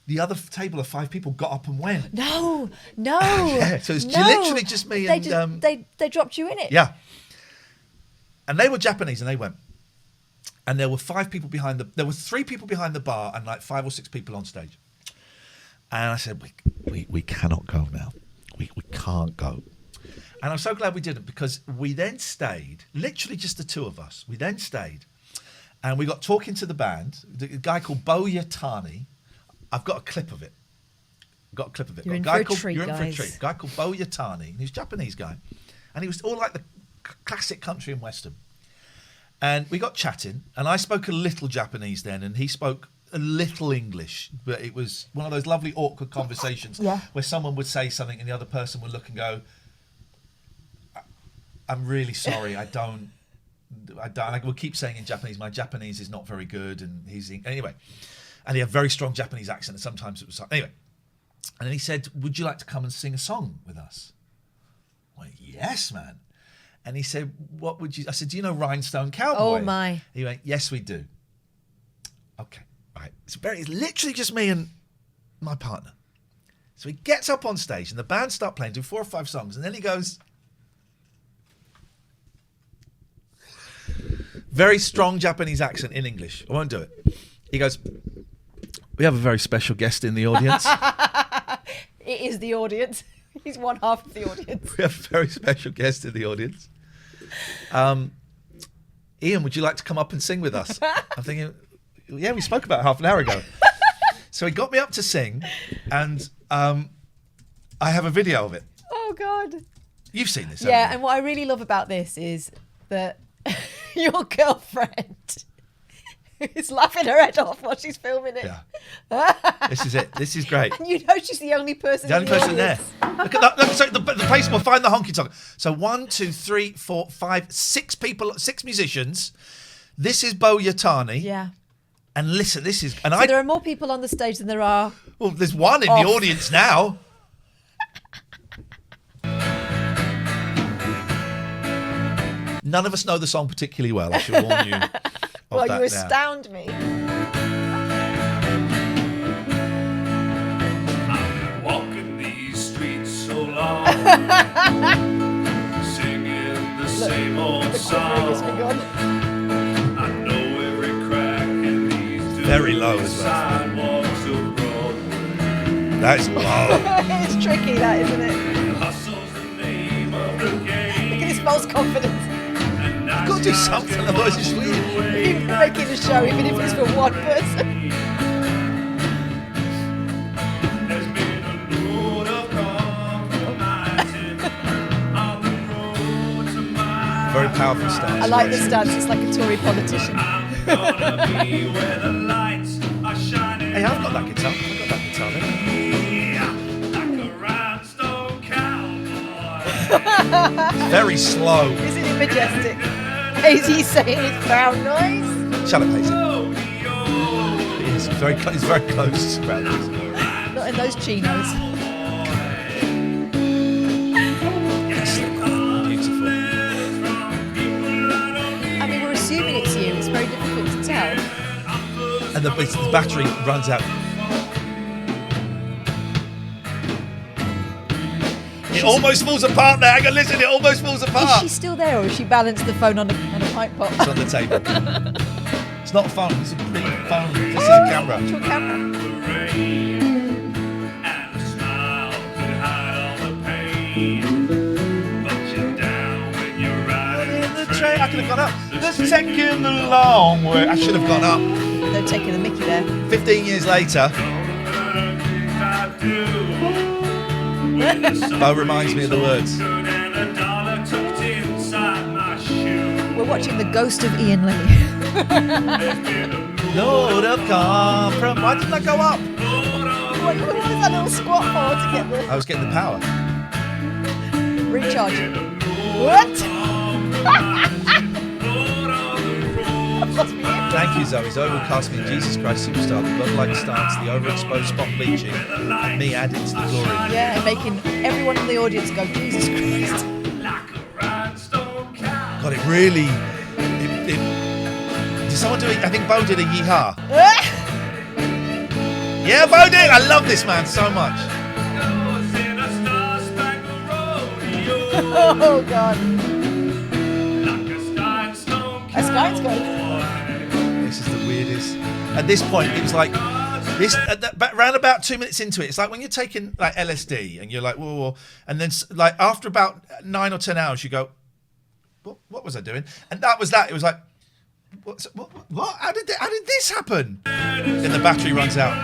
A: the other table of 5 people got up and went.
B: No.
A: Yeah, so it's literally just me and...
B: They dropped you in it.
A: Yeah. And they were Japanese, and they went. And there were 5 people behind there were 3 people behind the bar and like 5 or 6 people on stage. And I said, we cannot go now. We can't go. And I'm so glad we didn't, because we then stayed, literally just the 2 of us. We then stayed, and we got talking to the band, the guy called Boyle. I've got a clip of it.
B: You're in for a treat,
A: A guy called Boyle. He's a Japanese guy. And he was all like the classic country and western. And we got chatting, and I spoke a little Japanese then, and he spoke a little English, but it was one of those lovely awkward conversations where someone would say something and the other person would look and go, I'm really sorry, I will keep saying in Japanese, my Japanese is not very good, and anyway, and he had a very strong Japanese accent, and sometimes it was anyway. And then he said, would you like to come and sing a song with us? I went, yes, man. And he said, what would you... I said, do you know Rhinestone Cowboy?
B: Oh, my.
A: He went, yes, we do. Okay, right. It's literally just me and my partner. So he gets up on stage, and the band start playing, do 4 or 5 songs, and then he goes... Very strong Japanese accent in English. I won't do it. He goes, we have a very special guest in the audience.
B: It is the audience. He's one half of the audience.
A: We have a very special guest in the audience. Iain, would you like to come up and sing with us? I'm thinking, yeah, we spoke about half an hour ago. So he got me up to sing, and I have a video of it.
B: Oh, God.
A: You've seen this,
B: yeah,
A: haven't you?
B: and what I really love about this is that your girlfriend is laughing her head off while she's filming it.
A: Yeah. This is it. This is great.
B: And you know she's the only person.
A: The only person there. Look at that. Look, so the place will find the honky tonk. So 1, 2, 3, 4, 5, 6 people, 6 musicians. This is Bo Yatani.
B: Yeah.
A: And listen, this is...
B: And so there are more people on the stage than there are...
A: Well, there's one in the audience now. None of us know the song particularly well. I should warn you.
B: Well, you astound me.
E: I'm walking these streets so long, singing the same old song. I know every crack in these
A: very low as well.
E: Sidewalks of Broadway.
A: That is low.
B: It's tricky, that, isn't it?
E: Hustle's the name of the game.
B: Look at his false confidence.
A: You've got to do something, otherwise it's weird.
B: You're making a show, even if it's for one person.
E: There's been a load of compromising on the road to my
A: Very powerful stance.
B: I like this dance, it's like a Tory politician.
E: I'm gonna be where the lights are shining.
A: Hey, I've got that guitar. I've got that guitar there.
E: Like a rhinestone cowboy.
A: Very slow.
B: Isn't it majestic? Hazy's saying it's brown noise.
A: Shut up, Hazy. He's very close to brown noise.
B: Not in those chinos.
A: Beautiful.
B: I mean, we're assuming it's you. It's very difficult to tell.
A: And the battery runs out. It almost falls apart now. Hang on, listen, it almost falls apart.
B: Is she still there, or has she balanced the phone on a pipe pot?
A: It's on the table. It's not a phone, it's a big phone. This is a camera.
B: It's a camera.
A: I could have gone up. Let's taking the long way. I should have gone up.
B: They're taking the mickey there.
A: 15 years later. Bo reminds me of the words.
B: We're watching The Ghost of Iain Lee.
A: Lord of compromise. Why didn't I go up?
B: What was that little squat for to get the...
A: I was getting the power.
B: Recharge. What?
A: Thank you, Zoe. Zoe will cast me in Jesus Christ Superstar, the godlike stance, the overexposed spot bleaching, and me adding to the glory.
B: Yeah, and making everyone in the audience go, Jesus Christ.
A: God, it really... Did someone do it? I think Bo did a yeehaw. Yeah, Bo did. I love this man so much.
B: Oh, God. A Sky's going.
A: This is the weirdest. At this point, it was like this. Around about 2 minutes into it, it's like when you're taking like LSD and you're like, whoa, whoa, and then like after about 9 or 10 hours, you go, what was I doing? And that was that. It was like, what? How did this happen? Then the battery runs out.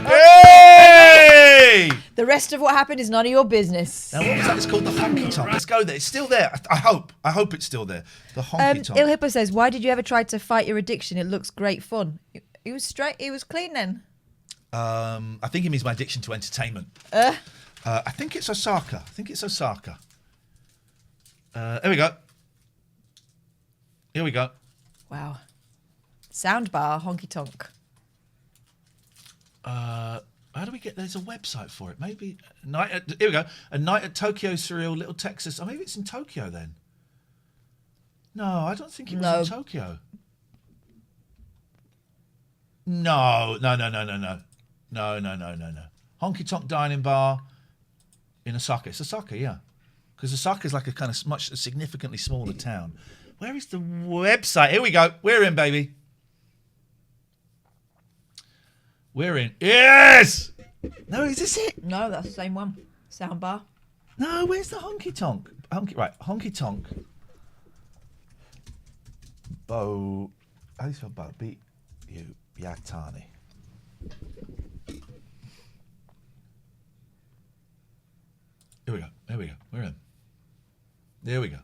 A: Hey!
B: The rest of what happened is none of your business.
A: Now, what was that? It's called the honky tonk. Let's go there. It's still there. I hope it's still there. The honky tonk.
B: Il Hippo says, "Why did you ever try to fight your addiction? It looks great fun." It was straight. It was clean then.
A: I think it means my addiction to entertainment. I think it's Osaka. Here we go. Here we go.
B: Wow. Soundbar honky tonk.
A: How do we get? There's a website for it. Maybe here we go. A night at Tokyo Surreal, Little Texas. Oh, maybe it's in Tokyo then. No, I don't think it was in Tokyo. No. Honky Tonk Dining Bar in Osaka. It's Osaka, yeah. Because Osaka is like a kind of much significantly smaller town. Where is the website? Here we go. We're in, baby. We're in. Yes! No, is this it?
B: No, that's the same one. Soundbar.
A: No, where's the honky tonk? Honky tonk. Bo. How do you spell Bo? Yatani. Here we go. We're in. There we go.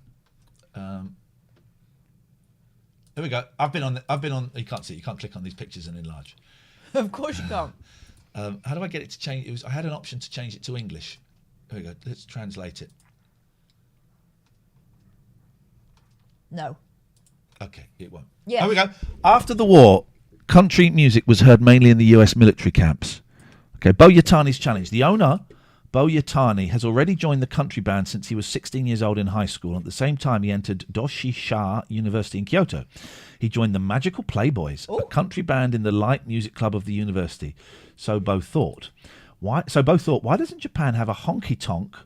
A: Here we go. I've been on. You can't see. You can't click on these pictures and enlarge.
B: Of course you can't.
A: How do I get it to change? I had an option to change it to English. Here we go. Let's translate it.
B: No.
A: Okay, it won't.
B: Yeah.
A: Here we go. After the war, country music was heard mainly in the US military camps. Okay, Bo Yatani's challenge. The owner, Bo Yatani, has already joined the country band since he was 16 years old in high school. And at the same time, he entered Doshisha University in Kyoto. He joined the Magical Playboys, a country band in the light music club of the university. So Bo thought, why doesn't Japan have a honky-tonk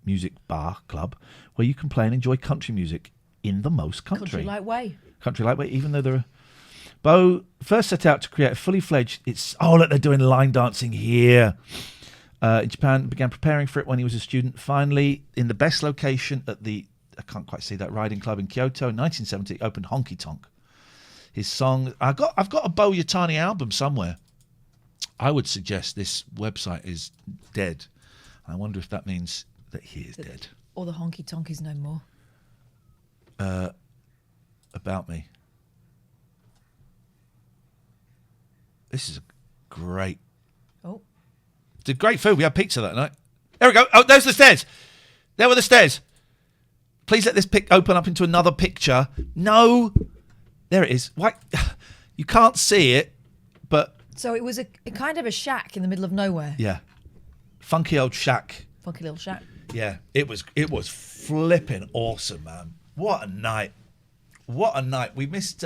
A: music bar club where you can play and enjoy country music in the most country?
B: Country-like way.
A: Country-like way, even though there are... Bo first set out to create a fully fledged... look, they're doing line dancing here. In Japan, began preparing for it when he was a student. Finally, in the best location at the... I can't quite see that riding club in Kyoto. In 1970, opened Honky Tonk. His song... I've got a Bo Yatani album somewhere. I would suggest this website is dead. I wonder if that means that he is dead.
B: Or the honky tonk is no more.
A: About me. This is great.
B: Oh.
A: It's great food. We had pizza that night. There we go. Oh, there's the stairs. There were the stairs. Please let this pic open up into another picture. No. There it is. Why? You can't see it, but...
B: So it was a kind of a shack in the middle of nowhere.
A: Yeah. Funky old shack.
B: Funky little shack.
A: Yeah. It was flipping awesome, man. What a night. What a night. We missed...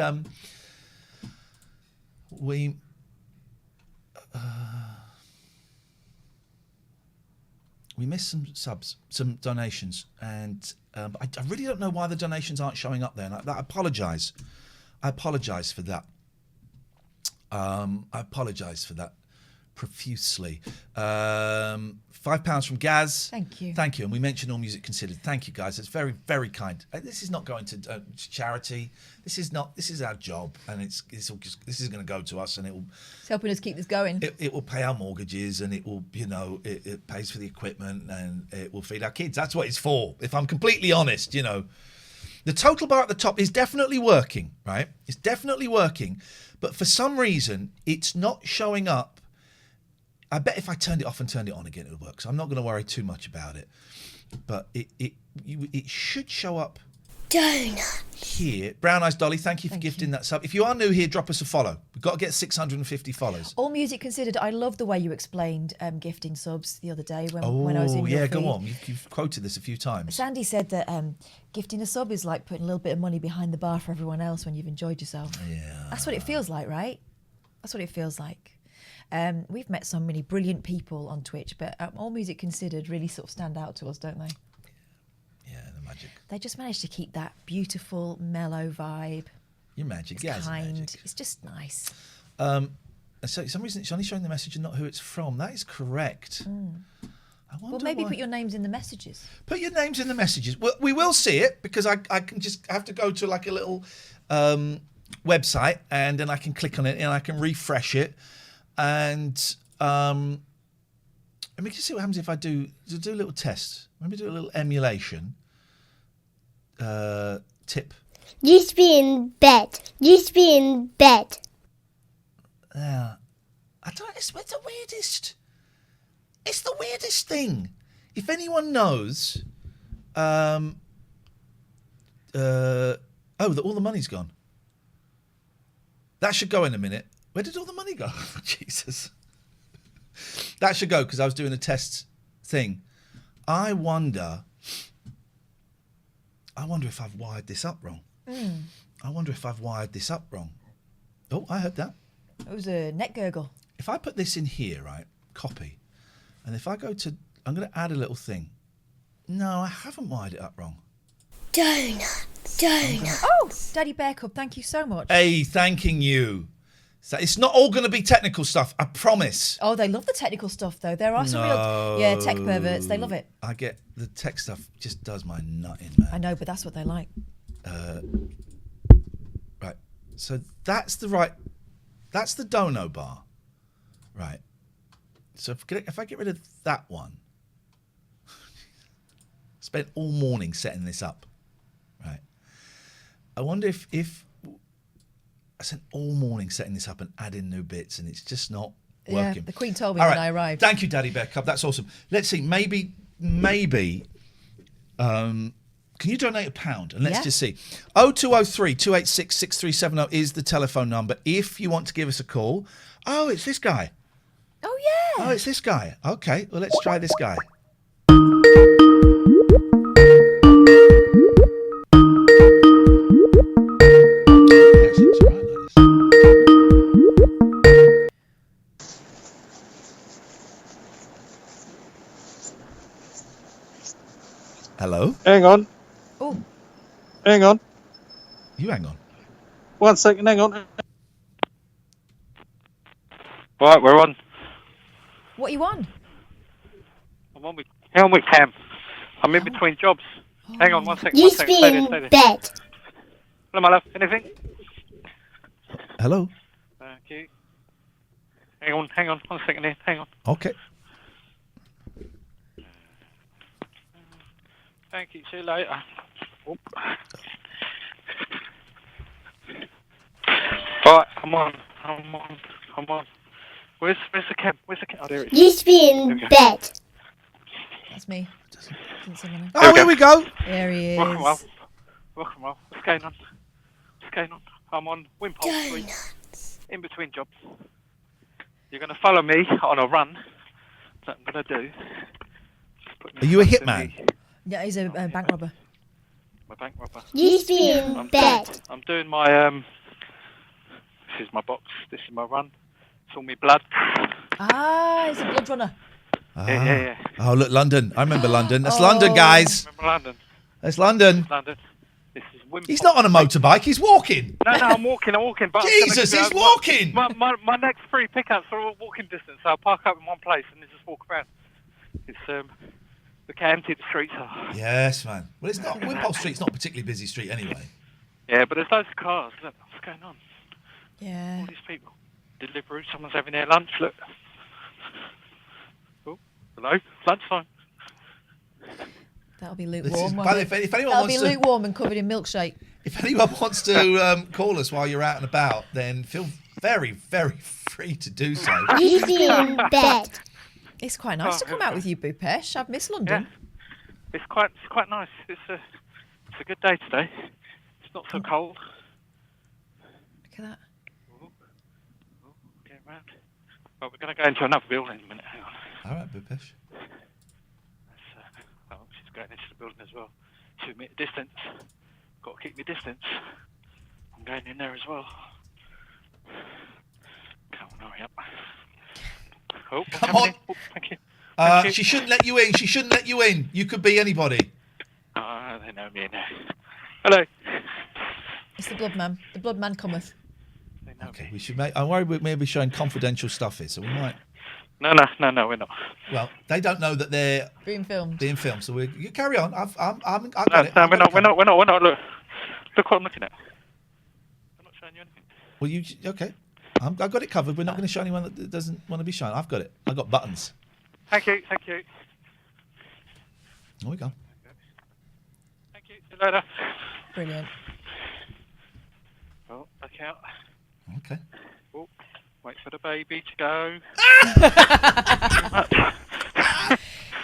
A: We missed some subs, some donations, and I really don't know why the donations aren't showing up there. And I apologise. I apologise for that. I apologise for that profusely. £5 from Gaz.
B: Thank you.
A: Thank you. And we mentioned All Music Considered. Thank you, guys. It's very, very kind. This is not going to charity. This is our job, and this is going to go to us, and it will.
B: It's helping us keep this going.
A: It will pay our mortgages, and it will, it pays for the equipment, and it will feed our kids. That's what it's for. If I'm completely honest, the total bar at the top is definitely working, right? It's definitely working, but for some reason, it's not showing up. I bet if I turned it off and turned it on again, it would work. So I'm not going to worry too much about it. But it should show up
C: Donut.
A: Here, Brown Eyes Dolly, thank you for gifting that sub. If you are new here, drop us a follow. We've got to get 650 follows.
B: All Music Considered, I love the way you explained gifting subs the other day when I was in your feed.
A: Go on. You've quoted this a few times.
B: Sandy said that gifting a sub is like putting a little bit of money behind the bar for everyone else when you've enjoyed yourself.
A: Yeah.
B: That's what it feels like, right? That's what it feels like. We've met so many brilliant people on Twitch, but All Music Considered really sort of stand out to us, don't they?
A: Yeah, the magic.
B: They just managed to keep that beautiful, mellow vibe.
A: Your magic,
B: It's
A: yeah.
B: kind.
A: Magic.
B: It's just nice.
A: So for some reason it's only showing the message and not who it's from. That is correct. I wonder
B: Well, maybe
A: why.
B: put your names in the messages.
A: Put your names in the messages. Well, we will see it because I can just have to go to like a little website and then I can click on it and I can refresh it. And let me just see what happens if I do a little test. Let me do a little emulation. Tip.
C: Used to be in bed. Used to be in bed.
A: Yeah. It's the weirdest. It's the weirdest thing. If anyone knows, all the money's gone. That should go in a minute. Where did all the money go? Jesus. That should go because I was doing a test thing. I wonder if I've wired this up wrong. Oh, I heard that.
B: It was a neck gurgle.
A: If I put this in here, right, copy, and if I go to, I'm going to add a little thing. No, I haven't wired it up wrong.
C: Donut.
B: Oh, Daddy Bear Cub, thank you so much.
A: Hey, thanking you. So it's not all going to be technical stuff, I promise.
B: Oh, they love the technical stuff, though. There are some real tech perverts. They love it.
A: I get the tech stuff just does my nut in, man.
B: I know, but that's what they like.
A: Right. So that's the dono bar. Right. So if I get rid of that one, spent all morning setting this up. Right. I wonder if I spent all morning setting this up and adding new bits and it's just not working.
B: Yeah, the Queen told me
A: All
B: when
A: right.
B: I arrived.
A: Thank you, Daddy Bear Cub. That's awesome. Let's see. Maybe. Can you donate £1? And let's just see. 0203 286 6370 is the telephone number if you want to give us a call. Oh, it's this guy.
B: Oh, yeah.
A: Oh, it's this guy. Okay, well, let's try this guy. Hello?
J: Hang on.
B: Oh.
J: Hang on.
A: You hang on.
J: 1 second, hang on. Right, we're on.
B: What are you on?
J: Hang on with Cam. I'm in between jobs. Hang on 1 second.
C: Used to be in bed.
J: Hello, my love. Anything?
A: Hello?
J: Thank you. Hang on 1 second here. Hang on.
A: Okay.
J: Thank you. See you later. Oop. Right, I'm on. Where's the cam? Oh, there it is.
C: Used to be in bed.
B: That's me.
A: Oh, here we go.
B: There he is.
J: Rock and roll. What's going on? I'm on Wimpole Street. In between jobs. You're going to follow me on a run. That's what I'm going to do.
A: Are you a hitman?
B: Yeah, he's a bank robber.
J: My bank robber.
C: Used to be in bed.
J: I'm doing my this is my box. This is my run. It's all me blood.
B: Ah, he's a blood runner.
J: Yeah.
A: Oh, look, London. I remember London. That's London, guys.
J: Remember London?
A: That's London.
J: This is Wimpole.
A: He's not on a motorbike. He's walking.
J: No, I'm walking. But
A: Jesus, he's walking.
J: My next 3 pickups are all walking distance. So I'll park up in one place and then just walk around. It's look how empty the streets are.
A: Yes, man. Well, it's not. Wimpole Street's not a particularly busy street anyway.
J: Yeah, but there's loads of cars. Look, what's going on?
B: Yeah.
J: All these people. Delivery. Someone's having their lunch. Look. Oh, hello. Lunchtime.
B: That'll be lukewarm.
A: If anyone
B: That'll
A: wants
B: be
A: to,
B: lukewarm and covered in milkshake.
A: if anyone wants to call us while you're out and about, then feel very, very free to do so.
C: Used to be in bed.
B: It's quite nice to come out with you, Bhupesh. I've missed London.
J: Yeah. It's quite nice. It's a good day today. It's not so cold.
B: Look at that.
J: Get round. Well, we're going to go into another building in a minute. Hang on.
A: All right, Bhupesh.
J: She's going into the building as well. 2 metre distance. Got to keep my distance. I'm going in there as well. Come on, hurry up. Oh,
A: Come on.
J: Oh, thank you. Thank you.
A: She shouldn't let you in. She shouldn't let you in. You could be anybody.
J: They know me in there. Hello.
B: It's the blood man. The blood man cometh.
A: Okay, we should make. I'm worried we may be showing confidential stuff here, so we might.
J: No, we're not.
A: Well, they don't know that they're
B: being filmed.
A: So you carry on. I've got it.
J: No, we're not. Look what I'm looking at. I'm not showing you anything.
A: Well, okay? I've got it covered. We're not going to show anyone that doesn't want to be shown. I've got it. I've got buttons.
J: Thank you.
A: Here we go.
J: Thank you. See you later.
B: Brilliant.
J: Oh, back out.
A: Okay.
J: Oh, wait for the baby to go.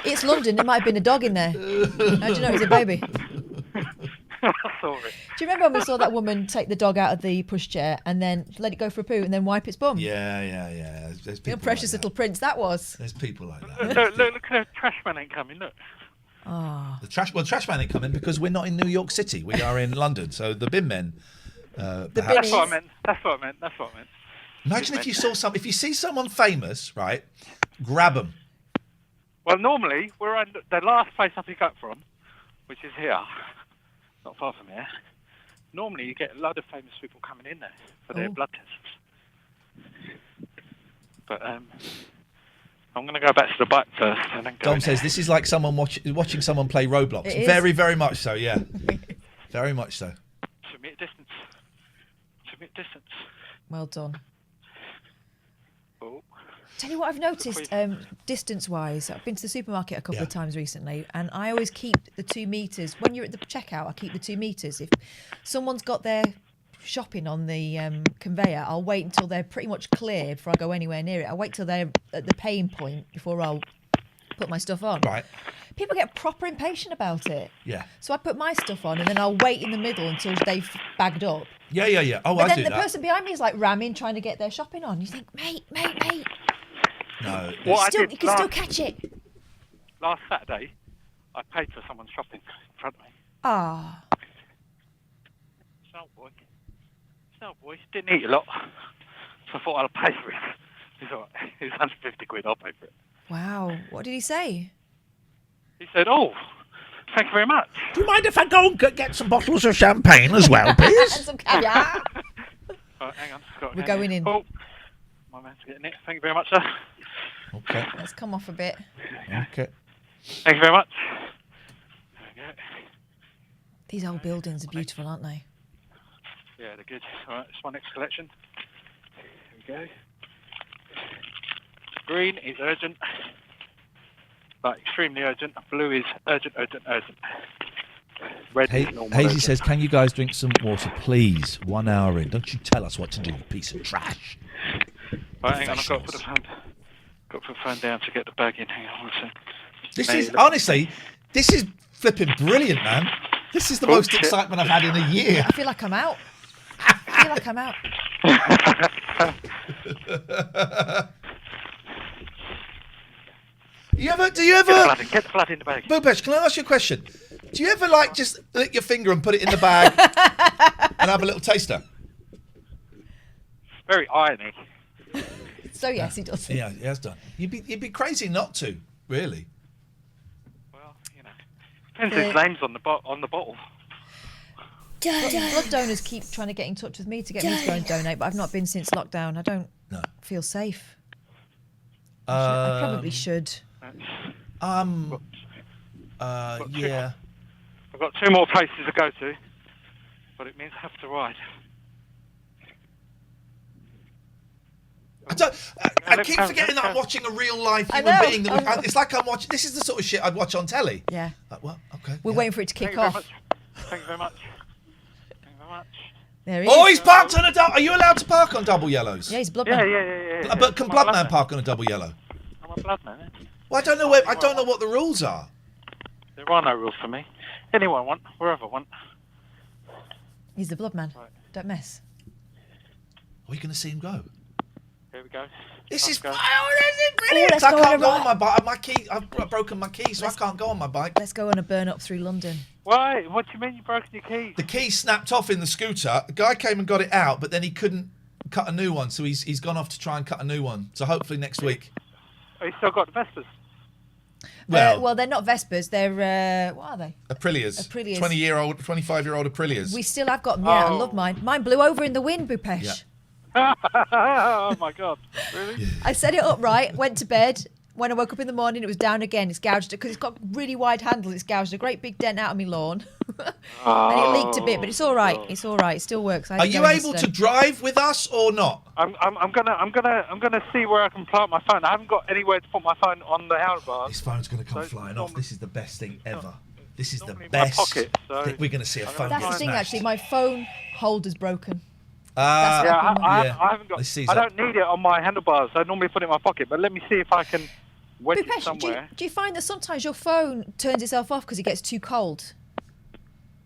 B: It's London. There might have been a dog in there. How do you know it was a baby?
J: Sorry.
B: Do you remember when we saw that woman take the dog out of the pushchair and then let it go for a poo and then wipe its bum?
A: Yeah. There's people
B: Precious
A: like
B: little prince that was.
A: There's people like that.
J: Look at the trash man ain't coming. Look.
B: Oh.
A: The trash man ain't coming because we're not in New York City. We are in London. So the bin men.
J: That's what I meant.
A: Imagine if you see someone famous, right? Grab them.
J: Well, normally we're at the last place I pick up from, which is here, not far from here. Normally you get a lot of famous people coming in there for their blood tests. But I'm going to go back to the bike first and then go.
A: Dom says this is like someone watching someone play Roblox.
B: It is.
A: Very, very much so. Yeah, very much so.
J: 2 metre distance. 2 metre distance.
B: Well done.
J: Oh.
B: Tell you what I've noticed, distance-wise, I've been to the supermarket a couple of times recently, and I always keep the 2 metres. When you're at the checkout, I keep the 2 metres. If someone's got their shopping on the conveyor, I'll wait until they're pretty much clear before I go anywhere near it. I'll wait till they're at the paying point before I'll put my stuff on.
A: Right.
B: People get proper impatient about it.
A: Yeah.
B: So I put my stuff on, and then I'll wait in the middle until they've bagged up.
A: Yeah. Oh,
B: but
A: I
B: then
A: do
B: the
A: that.
B: person behind me is like ramming, trying to get their shopping on. You think, mate.
A: No.
B: You can still catch it.
J: Last Saturday, I paid for someone's shopping in front of me.
B: Ah.
J: Snow boy. Didn't eat a lot. So I thought I'd pay for it. He's all right. It was 150 quid. I'll pay for it.
B: Wow. What did he say?
J: He said, "Oh, thank you very much.
A: Do you mind if I go and get some bottles of champagne as well, please?"
B: And some caviar.
J: Right, hang on.
B: We're going in.
J: Oh, my man's getting it. Thank you very much, sir.
A: Okay.
B: Let's come off a bit.
A: Okay.
J: Thank you very much. There we go.
B: These old buildings are beautiful, aren't they?
J: Yeah, they're good. All right, it's my next collection. Here we go. Green is urgent, but extremely urgent. Blue is urgent. Red is normal.
A: Hazy
J: urgent.
A: says, "Can you guys drink some water, please? 1 hour in. Don't you tell us what to do, you piece of trash."
J: Right, hang on. I've got to put the phone down to get the bag in. Hang on one second.
A: This is honestly, this is flipping brilliant, man. This is the most excitement I've had in a year.
B: I feel like I'm out.
A: Do you ever?
J: Get the blood in the bag.
A: Bhupesh, can I ask you a question? Do you ever just lick your finger and put it in the bag and have a little taster?
J: Very irony.
B: So yes, he does.
A: Yeah, he has done. You'd be crazy not to, really.
J: Well, depends his name's on the bottle.
B: Blood donors keep trying to get in touch with me to get me to go and donate, but I've not been since lockdown. I don't feel safe. I probably should.
A: Yeah.
J: I've got 2 more places to go to, but it means I have to ride.
A: I keep forgetting that I'm watching a real live human being. It's like I'm watching. This is the sort of shit I'd watch on telly.
B: Yeah.
A: Well, okay.
B: We're waiting for it to kick off.
J: Thank you very much.
B: There he
A: Oh,
B: is.
A: he's parked on a double. Are you allowed to park on double yellows?
B: Yeah, he's Bloodman.
J: Yeah.
A: But can Bloodman park on a double yellow?
J: I'm a Bloodman.
A: Well, I don't know what the rules are.
J: There are no rules for me. anyone want, wherever want.
B: He's the blood man.
J: Right.
B: Don't mess.
A: Are you going to see him go?
J: Here we go.
A: This is
J: Go.
A: this is brilliant.
B: let's
A: I
B: go on
A: can't
B: a
A: go on
B: ride.
A: my bike. My key, I've broken my key, so I can't go on my bike.
B: Let's go on a burn up through London.
J: Why? What do you mean you broken your keys?
A: The key snapped off in the scooter. The guy came and got it out, but then he couldn't cut a new one, so he's gone off to try and cut a new one. So hopefully next week.
J: Oh, you still got the Vespers?
B: Well, they're not Vespers. They're what are they?
A: Aprilias.
B: Aprilias.
A: 25-year-old Aprilias.
B: We still have got them. Yeah, I love mine. Mine blew over in the wind, Bhupesh.
A: Yeah.
J: Oh my God! Really?
B: I set it up right, went to bed. When I woke up in the morning, it was down again. It's gouged because it's got really wide handles. It's gouged a great big dent out of my lawn, and it leaked a bit. But it's all right. It's all right. It still works.
A: Are you able to drive with us or not?
J: I'm gonna see where I can plant my phone. I haven't got anywhere to put my phone on the handlebars.
A: This phone's going to come
J: So
A: flying off. This is the best thing ever. This is the
J: normally in my
A: best
J: pocket, so
A: thing. We're going to see a phone
B: That's
A: get
B: the thing,
A: smashed.
B: actually. My phone holder's broken.
A: Ah,
J: Yeah, I
A: yeah.
J: haven't got.
A: Let's see,
J: I don't need it on my handlebars. I normally put it in my pocket. But let me see if I can wedge it
B: Bhupesh,
J: somewhere.
B: do you find that sometimes your phone turns itself off because it gets too cold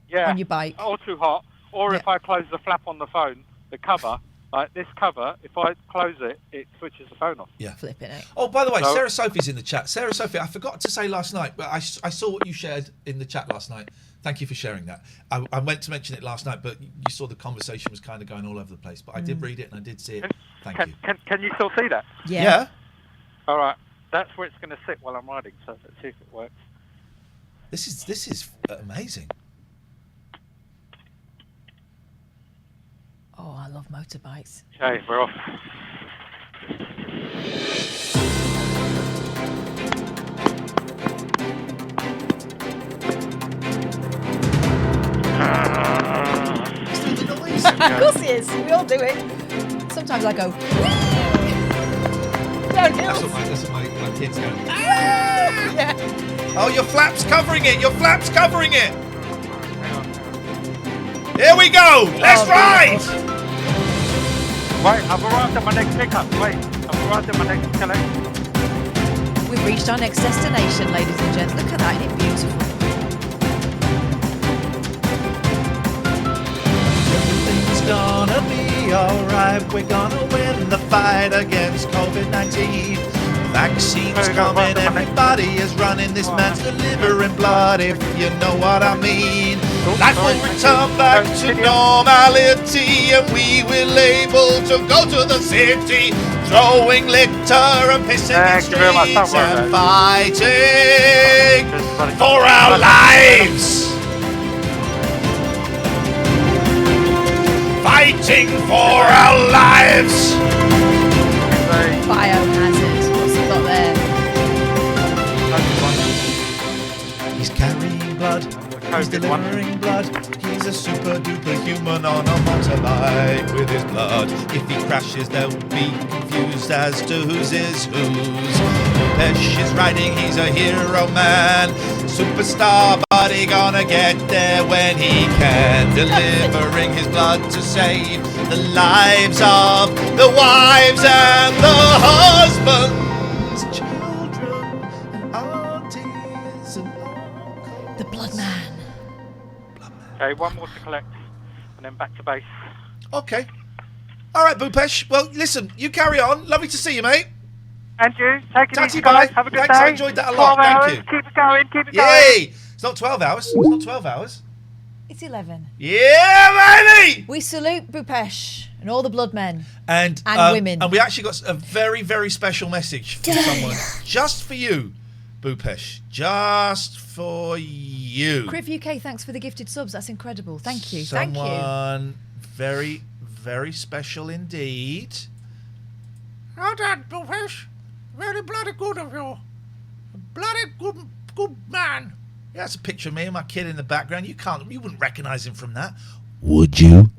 J: Yeah.
B: on your bike?
J: Or too hot. Or if I close the flap on the phone, the cover, like this cover, if I close it, it switches the phone off.
A: Yeah.
B: Flipping it.
A: Oh, by the way,
J: So-
A: Sarah Sophie's in the chat. Sarah Sophie, I forgot to say last night, but I saw what you shared in the chat last night. Thank you for sharing that. I meant to mention it last night, but you saw the conversation was kind of going all over the place. But I did read it and I did see it. Thank you.
J: Can you still see that?
A: Yeah.
J: All right. That's where it's going to sit while I'm riding. So let's see if it works.
A: This is amazing.
B: Oh, I love motorbikes.
J: Okay, we're off.
B: Of course he is. We all do it. Sometimes I go.
A: That's what my kids go.
B: Yeah.
A: Oh, your flap's covering it. Your flap's covering it. Here we go. Let's ride.
J: Wait, I've arrived at my next pickup. Wait, I've arrived at my next collection.
B: We've reached our next destination, ladies and gents. Look at that. Isn't it beautiful?
A: Everything's gonna be alright. We're gonna win the fight against COVID-19. Vaccines coming, everybody is running. This man's delivering blood, if you know what I mean. Life will return back to normality, and we will able to go to the city, throwing litter and pissing in streets and fighting for our lives. Fighting for our lives.
B: Biohazard. What's he got there?
A: He's carrying blood. He's delivering blood. He's a super duper human on a motorbike with his blood. If he crashes, they'll be confused as to whose is whose. Bhupesh is riding, he's a hero man. Superstar, but he gonna get there when he can. Delivering his blood to save the lives of the wives and the husbands, children, and aunties and uncles.
B: The Blood Man.
J: Okay, one more to collect, and then back to base.
A: Okay. All right, Bhupesh. Well, listen, you carry on. Lovely to see you, mate.
J: And you, take it
A: Tatty,
J: easy,
A: bye.
J: guys. Have a good
A: Thanks,
J: day.
A: I enjoyed that a lot.
J: 12
A: Thank
J: hours.
A: you.
J: Keep it going, keep it going.
A: Yay! It's not 12 hours. It's not 12 hours.
B: It's 11.
A: Yeah, baby!
B: We salute Bhupesh and all the blood men.
A: And
B: women.
A: And we actually got a very, very special message from someone. Just for you, Bhupesh. Just for you.
B: Criv UK, thanks for the gifted subs. That's incredible. Thank you. Thank you.
A: Someone very, very special indeed.
K: Well done, Bhupesh. Very bloody good of you. Bloody good man.
A: Yeah, that's a picture of me and my kid in the background. You wouldn't recognise him from that, would you?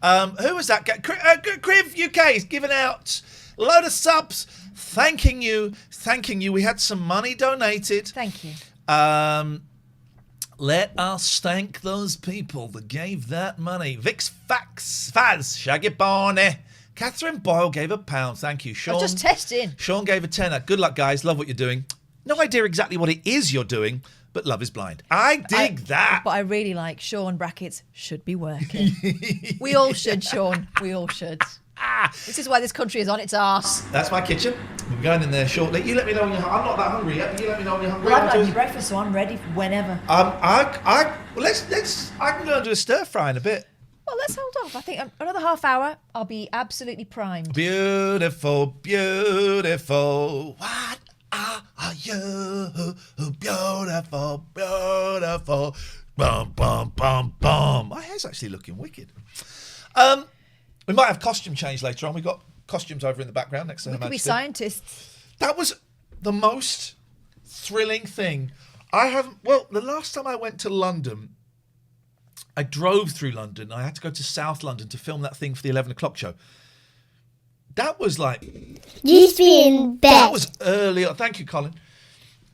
A: Who was that guy? Criv UK is giving out a load of subs, thanking you. We had some money donated.
B: Thank you.
A: Let us thank those people that gave that money. Vix Faz, Shaggy Barney. Catherine Boyle gave £1. Thank you. Sean,
B: just testing.
A: Sean gave a tenner. Good luck, guys. Love what you're doing. No idea exactly what it is you're doing, but Love is Blind. I dig that.
B: But I really like Sean brackets should be working. We all should, Sean. We all should. This is why this country is on its arse.
A: That's my kitchen. We're going in there shortly. You let me know when you're hungry. I'm not that hungry yet, but you let me know when you're hungry.
B: Well, I've had your breakfast, so I'm ready whenever.
A: I can go and do a stir fry in a bit.
B: Well, let's hold off. I think another half hour, I'll be absolutely primed.
A: Beautiful, beautiful. What are you? Beautiful, beautiful. Bum, bum, bum, bum. My hair's actually looking wicked. We might have costume change later on. We've got costumes over in the background next to Her
B: We could be
A: Majesty.
B: scientists.
A: That was the most thrilling thing. The last time I went to London, I drove through London. I had to go to South London to film that thing for the 11 o'clock show. That was like...
C: Just be in bed.
A: That was early. Thank you, Colin.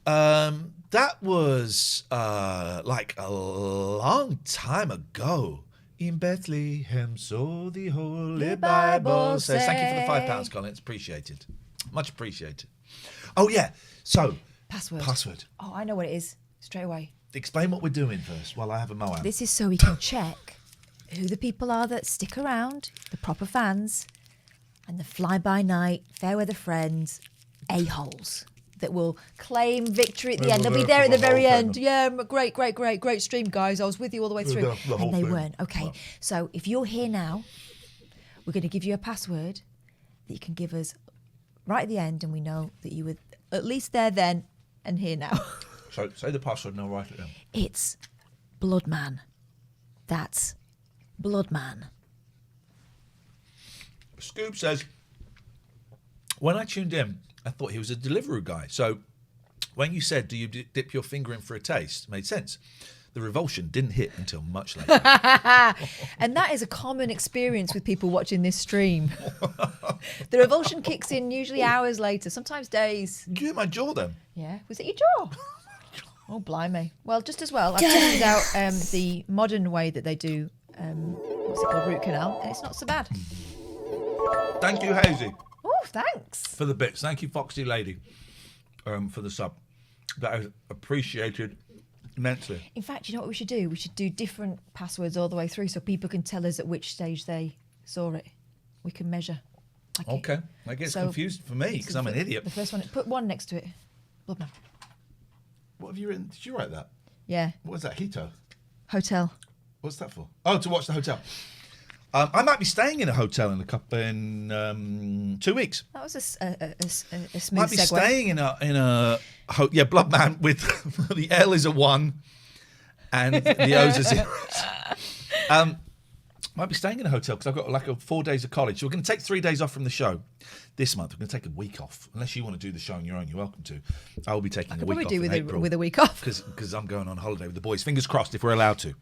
A: That was like a long time ago. In Bethlehem, so the Holy Bible says. Thank you for the £5, Colin. It's appreciated. Much appreciated. Oh, yeah. So, Password.
B: Oh, I know what it is. Straight away.
A: Explain what we're doing first while I have a Moab.
B: This is so we can check who the people are that stick around, the proper fans, and the fly-by-night, fair-weather friends, a-holes that will claim victory at the end. They'll be there at the very end. Yeah, great stream, guys. I was with you all the way through. And they weren't. Okay,
A: Well.
B: so if you're here now, we're going to give you a password that you can give us right at the end, and we know that you were at least there then and here now.
A: So say the password and I'll write it down.
B: It's Bloodman. That's Bloodman.
A: Scoob says, when I tuned in, I thought he was a Deliveroo guy. So when you said, do you dip your finger in for a taste, it made sense. The revulsion didn't hit until much later.
B: And that is a common experience with people watching this stream. The revulsion kicks in usually hours later, sometimes days.
A: Did you hit my jaw then?
B: Yeah. Was it your jaw? Oh, blimey. Well, just as well, I've tested out the modern way that they do, what's it called, root canal, and it's not so bad.
A: Thank you, Hazy.
B: Oh, thanks.
A: For the bits. Thank you, Foxy Lady, for the sub. That is appreciated immensely.
B: In fact, you know what we should do? We should do different passwords all the way through so people can tell us at which stage they saw it. We can measure.
A: Okay. That gets confused for me because I'm an idiot.
B: The first one, put one next to it. Bloodman.
A: What have you written? Did you write that?
B: Yeah.
A: What was that? Hito?
B: Hotel.
A: What's that for? Oh, to watch the hotel. I might be staying in a hotel in 2 weeks.
B: That was a smooth
A: Might be
B: segue.
A: staying in a Bloodman with the L is a 1 and the O's are 0. Might be staying in a hotel because I've got like 4 days of college. So we're going to take 3 days off from the show this month. We're going to take a week off. Unless you want to do the show on your own, you're welcome to. I will be taking a week off in April.
B: With a week off.
A: Because I'm going on holiday with the boys. Fingers crossed if we're allowed to.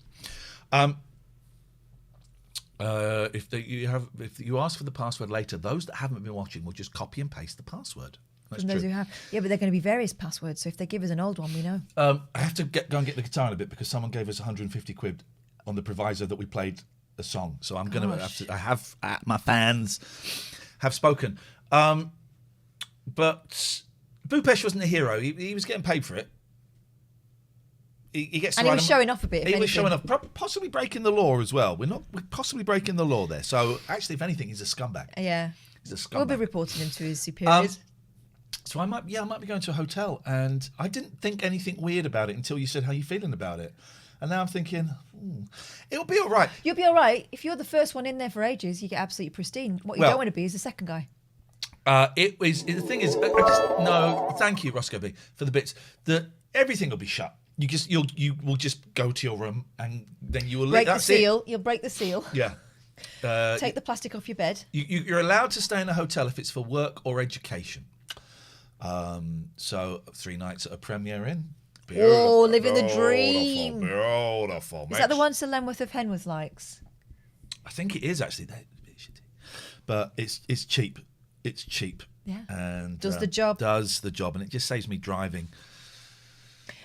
A: If you ask for the password later, those that haven't been watching will just copy and paste the password. That's
B: From
A: true.
B: those who have. Yeah, but they're going to be various passwords. So if they give us an old one, we know.
A: I have to go and get the guitar in a bit because someone gave us 150 quid on the proviso that we played a song. So I'm going to have to. I have my fans have spoken, but Bhupesh wasn't a hero. He was getting paid for it. He gets to
B: And he
A: write
B: was
A: a-
B: showing off a bit. if
A: He was
B: anything.
A: showing off, possibly breaking the law as well. We're possibly breaking the law there. So actually, if anything, he's a scumbag.
B: Yeah.
A: He's a scumbag.
B: We'll be reporting him to his superiors.
A: So I might be going to a hotel, and I didn't think anything weird about it until you said how you feeling about it, and now I'm thinking it'll be all right.
B: You'll be all right. If you're the first one in there for ages, you get absolutely pristine. What you
A: Well-
B: don't want to be is the second guy.
A: The thing is, I just no. Thank you, Roscoe B, for the bits. That everything will be shut. You will just go to your room, and then you will
B: Break the
A: that's it.
B: seal. You'll break the seal.
A: Yeah.
B: Take the plastic off your bed.
A: You're allowed to stay in a hotel if it's for work or education. So 3 nights at a Premier Inn.
B: Oh, living the dream.
A: Beautiful.
B: Is that the one Sir Lenworth of Henworth likes?
A: I think it is actually. They're a bit shitty. But it's cheap. It's cheap.
B: Yeah.
A: And
B: Does the job.
A: Does the job, and it just saves me driving.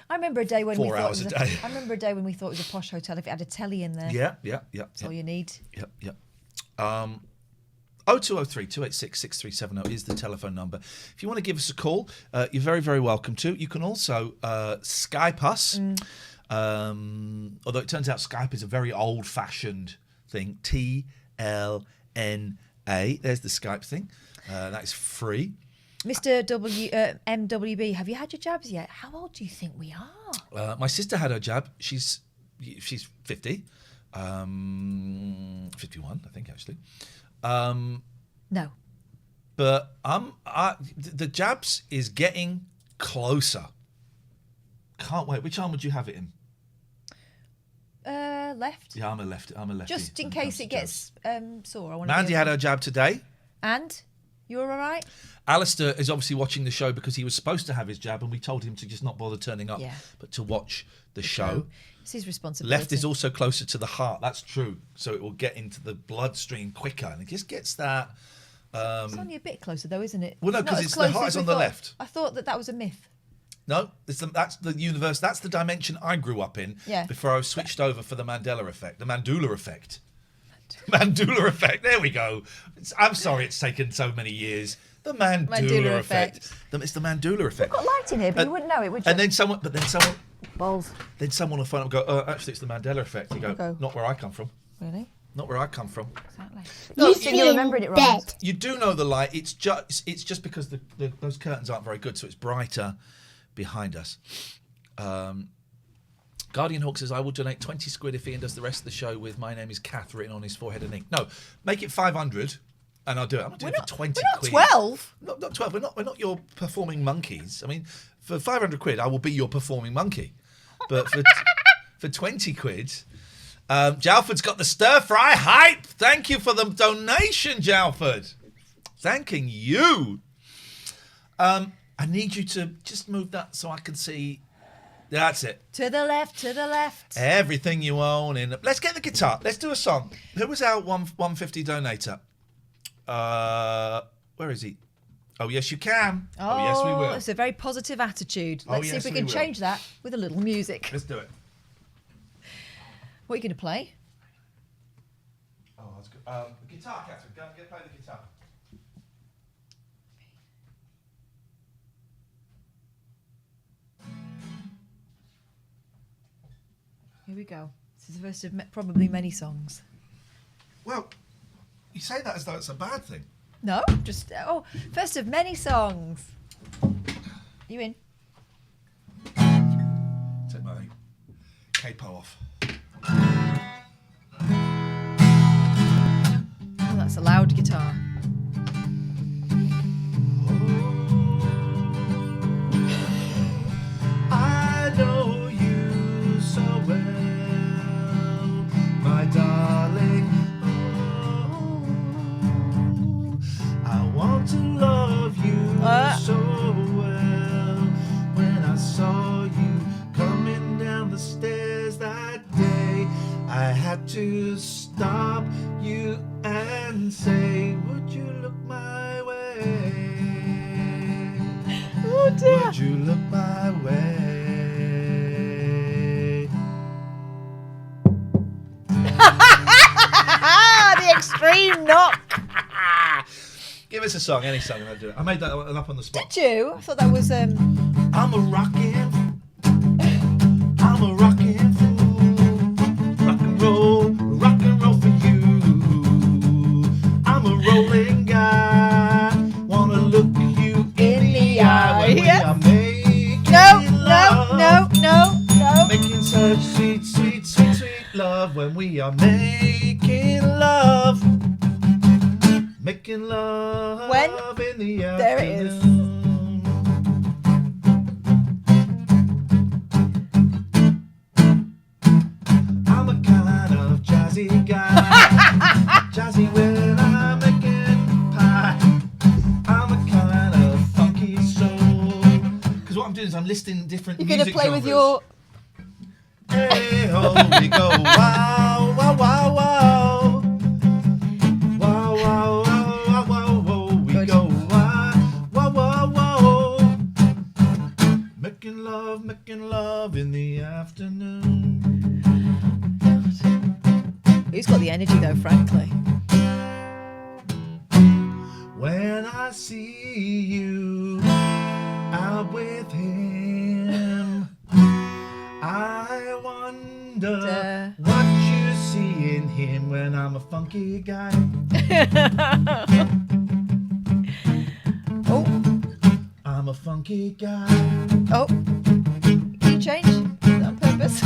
B: I remember a day when
A: 4
B: we thought
A: hours
B: it was
A: a day.
B: I remember a day when we thought it was a posh hotel if it had a telly in there.
A: Yeah.
B: That's all you need.
A: Yep. 0203 286 6370 is the telephone number. If you want to give us a call, you're very, very welcome to. You can also Skype us. Although it turns out Skype is a very old-fashioned thing. TLNA. There's the Skype thing. That is free.
B: Mr. MWB, have you had your jabs yet? How old do you think we are?
A: My sister had her jab. She's 50. 51, I think, actually.
B: No.
A: But the jabs is getting closer. Can't wait. Which arm would you have it in?
B: Left.
A: Yeah, I'm a lefty.
B: Just in case it gets sore.
A: Mandy had her jab today.
B: And? You're all right?
A: Alistair is obviously watching the show because he was supposed to have his jab and we told him to just not bother turning up, but to watch the show.
B: It's his responsibility.
A: Left is also closer to the heart. That's true. So it will get into the bloodstream quicker and it just gets that...
B: it's only a bit closer though, isn't it?
A: Well, no, because the heart is on the left.
B: I thought that was a myth.
A: No, that's the universe. That's the dimension I grew up in before I was switched over for the Mandela effect, the Mandula effect. Mandula effect. There we go. I'm sorry it's taken so many years. The Mandula effect. It's the Mandula effect.
B: We've got light in here, but you wouldn't know it, would you?
A: And then someone...
B: Balls.
A: Then someone will phone up and go, actually, it's the Mandela effect. You go, not where I come from.
B: Really?
A: Not where I come from.
B: Exactly.
C: You
B: think you're remembering it wrong.
A: You do know the light. It's just because those curtains aren't very good, so it's brighter behind us. Guardian Hawk says, I will donate 20 squid if Iain does the rest of the show with My Name is Katherine on his forehead and ink. No, make it 500 and I'll do it. I'm not doing it for 20 quid.
B: We're not 12.
A: Not 12. We're not your performing monkeys. I mean, for 500 quid, I will be your performing monkey. But for 20 quid, Jalford's got the stir-fry hype. Thank you for the donation, Jalford. Thanking you. I need you to just move that so I can see. That's it.
B: To the left, to the left.
A: Everything you own in. Let's get the guitar. Let's do a song. Who was our 150 donator? Where is he? Oh, yes, you can. Oh, yes, we will.
B: It's a very positive attitude. Let's see if we can change that with a little music.
A: Let's do it.
B: What are you going to play?
A: Oh, that's good. The guitar, Catherine. Go and play the guitar.
B: Here we go. This is the first of probably many songs.
A: Well, you say that as though it's a bad thing.
B: No, just first of many songs. You in?
A: Take my capo off.
B: Oh, that's a loud guitar.
A: I know you so well, my darling. I want to love you so well. When I saw you coming down the stairs that day, I had to stop you and say, would you look my way?
B: Oh dear.
A: Would you look my way?
B: The extreme knock.
A: Give us a song, any song, and I'll do it. I made that one up on the spot.
B: Did you? I thought that was.
A: I'm a rockin' fool. Rock and roll for you. I'm a rolling guy. Wanna look you in the eye when we are making love.
B: No.
A: Making such sweet love when we are making love. Making love in the afternoon.
B: There it is.
A: I'm a kind of jazzy guy. Jazzy when I'm making pie. I'm a kind of funky soul. Because what I'm doing is I'm listing different
B: You're
A: music
B: going to play
A: genres.
B: with your...
A: Hey ho, we go wow, wow, wow, wow. Wow, wow, wow, wow, wow. We go wow, wow, wow, wow. Making love in the afternoon.
B: Who's got the energy though, frankly?
A: I see you out with him, I wonder what you see in him when I'm a funky guy.
B: Oh,
A: I'm a funky guy.
B: oh, key change. Is that on purpose?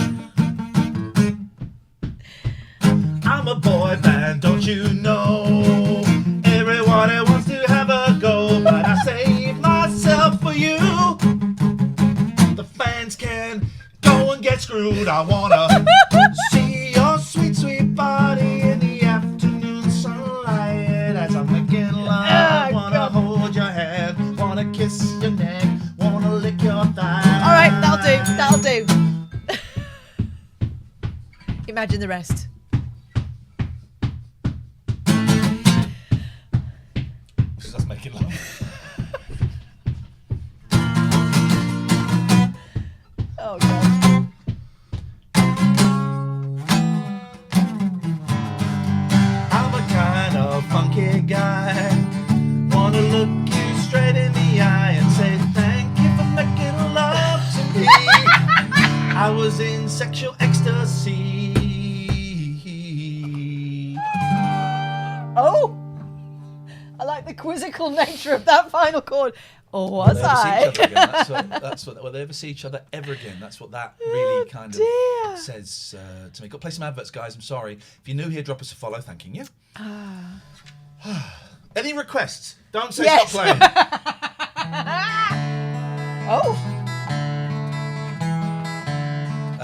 A: I'm a boy band, don't you know? Everyone wants to have a go, but I save myself for you. The fans can go and get screwed. I wanna see your sweet, sweet body in the afternoon sunlight as I'm making love. Wanna hold your hand, wanna kiss your neck, wanna lick your thigh.
B: All right, that'll do. Imagine the rest.
A: Just making love.
B: Oh god.
A: I'm a kind of funky guy. Wanna look you straight in the eye and say thank you for making love to me. I was in sexual ecstasy.
B: Oh, I like the quizzical nature of that final chord. Or was I?
A: Will they ever see each other ever again? That's what that really kind of says to me. Got to play some adverts, guys. I'm sorry. If you're new here, drop us a follow. Thanking you. Any requests? Don't say stop playing.
B: Oh.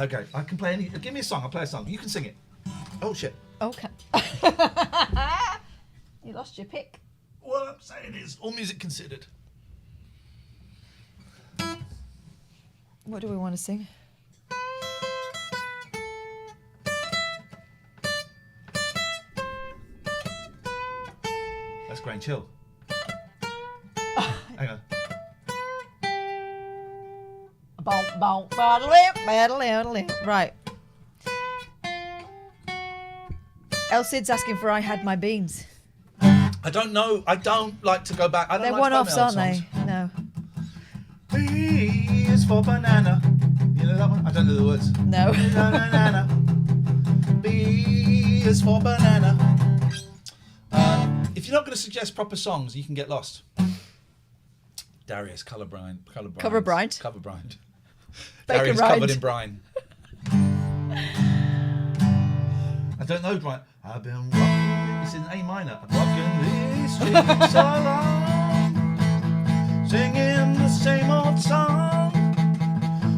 A: Okay, I can play any. Give me a song. I'll play a song. You can sing it. Oh shit.
B: Okay. You lost your pick.
A: What I'm saying is, all music considered.
B: What do we want to sing?
A: That's Grange Hill. Hang on.
B: Right. El Cid's asking for I Had My Beans.
A: I don't know. I don't like to go back. I don't
B: They're
A: like
B: one-offs,
A: to go
B: aren't
A: songs.
B: they? No.
A: B is for banana. You know that one? I don't know the words.
B: No.
A: Banana. B is for banana. If you're not going to suggest proper songs, you can get lost. Darius, colorblind.
B: Coverblind.
A: Darius
B: rind.
A: covered in brine. I don't know, Brian. I've been walking. It's in A minor. I'm walking these streets along, singing the same old song.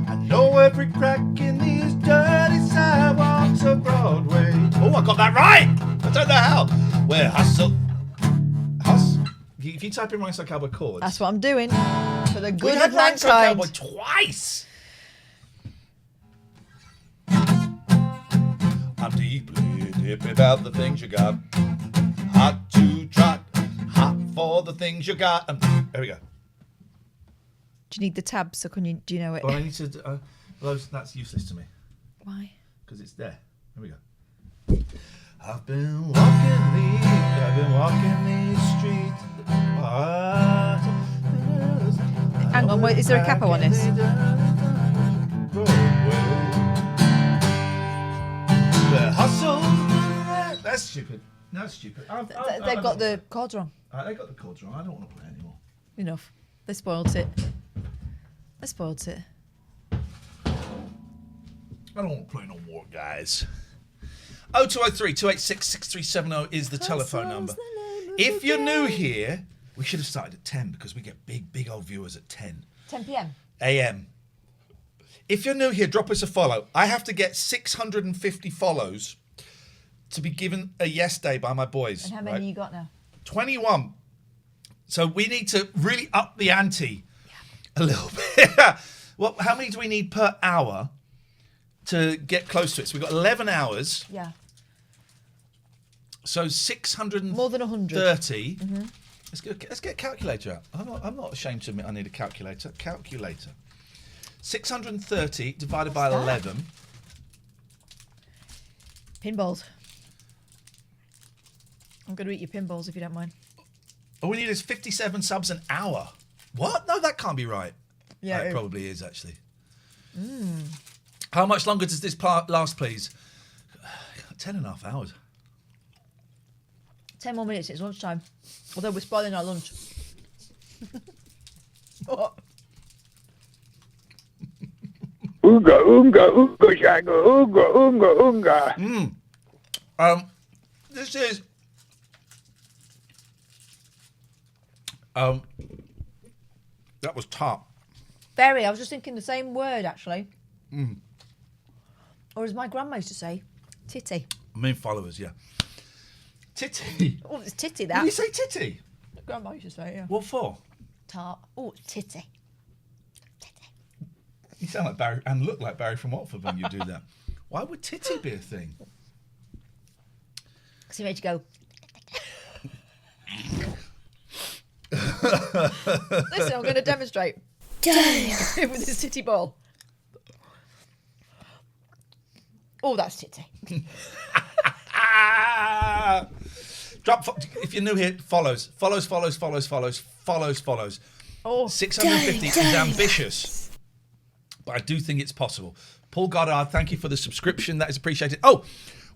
A: I know every crack in these dirty sidewalks of Broadway. Oh, I got that right. I don't know how. Where hustle. If you type in Rhinestone Cowboy chords.
B: That's what I'm doing. For the
A: We
B: good
A: had
B: of
A: Rhinestone
B: mankind.
A: Cowboy twice. I'm deeply deep about the things you got. Hot to trot, hot for the things you got. There we go.
B: Do you need the tabs? So can you? Do you know it?
A: Well, I need to. That's useless to me
B: Why?
A: because it's there. There we go. I've been walking these streets.
B: Hang on, wait, is there a capo on this?
A: That's stupid. No, that's stupid.
B: They've got the chords wrong.
A: They got the chords wrong. I don't want to play anymore.
B: Enough. They spoiled it.
A: I don't want to play no more, guys. 0203 286 6370 is the telephone number. If you're new here, we should have started at 10 because we get big old viewers at 10
B: p.m.
A: a.m. If you're new here, drop us a follow. I have to get 650 follows to be given a yes day by my boys.
B: And how many you got now?
A: 21. So we need to really up the ante a little bit. Well, how many do we need per hour to get close to it? So we've got 11 hours.
B: Yeah.
A: So 630.
B: More than 100. Mm-hmm.
A: Let's get a calculator out. I'm not ashamed to admit I need a calculator. 630 divided by 11.
B: Pinballs. I'm going to eat your pinballs if you don't mind.
A: All we need is 57 subs an hour. What? No, that can't be right.
B: Yeah,
A: it probably is, actually. How much longer does this part last, please? 10.5 hours.
B: 10 more minutes, it's lunchtime. Although we're spoiling our lunch. What?
D: Oonga, oonga, oonga, shanga, oonga, oonga, oonga.
A: This is... that was tart.
B: Very, I was just thinking the same word, actually. Or as my grandma used to say, titty.
A: I mean followers, yeah. Titty.
B: Oh, it's titty, that.
A: Did you say titty?
B: Grandma used to say, yeah.
A: What for?
B: Tart. Oh, titty.
A: You sound like Barry and look like Barry from Watford when you do that. Why would titty be a thing?
B: Because he made you go... Listen, I'm going to demonstrate. With this titty ball. Oh, that's titty.
A: If you're new here, follows. Oh, 650 is ambitious, but I do think it's possible. Paul Goddard, thank you for the subscription. That is appreciated. Oh,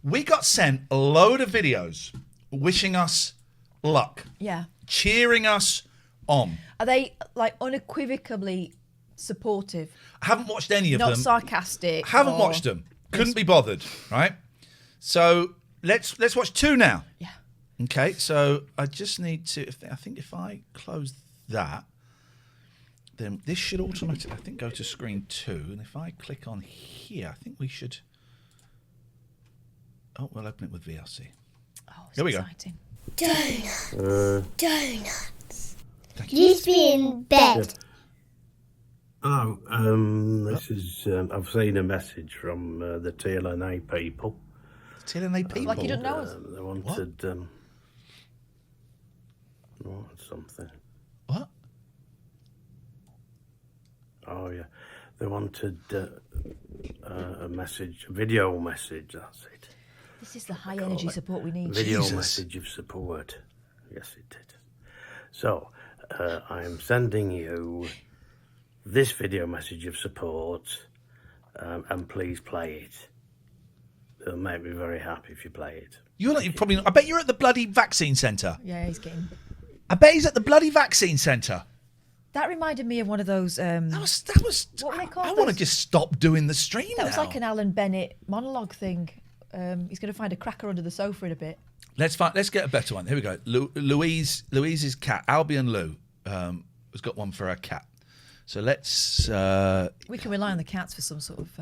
A: we got sent a load of videos wishing us luck.
B: Yeah.
A: Cheering us on.
B: Are they like unequivocally supportive?
A: I haven't watched any of them.
B: Not sarcastic.
A: Haven't watched them. Couldn't be bothered, right? So let's watch 2 now.
B: Yeah.
A: Okay, so I just need to, I think if I close that, then this should automatically, I think, go to screen 2. And if I click on here, I think we should, oh, we'll open it with VLC.
B: Oh, it's
A: here we
B: exciting.
C: Donuts. Donuts.
A: Thank you.
C: Used to be in bed.
L: Oh, this is, I've seen a message from the TLNA people.
A: TLNA people?
B: Like you don't know us.
L: They wanted, something.
A: What?
L: Oh, yeah. They wanted a message, a video message, that's it.
B: This is the high energy support we need.
L: Video
A: Jesus.
L: message of support. Yes, it did. So, I am sending you this video message of support, and please play it. It'll make me very happy if you play it.
A: You're not, you probably, I bet you're at the bloody vaccine centre.
B: Yeah, he's getting...
A: I bet he's at the bloody vaccine centre.
B: That reminded me of one of those...
A: That was.
B: What were they called?
A: I want to just stop doing the stream
B: That was
A: now.
B: like an Alan Bennett monologue thing. He's going to find a cracker under the sofa in a bit.
A: Let's get a better one. Here we go. Louise's cat, Albion Lou, has got one for her cat. So let's...
B: we can rely on the cats for some sort of...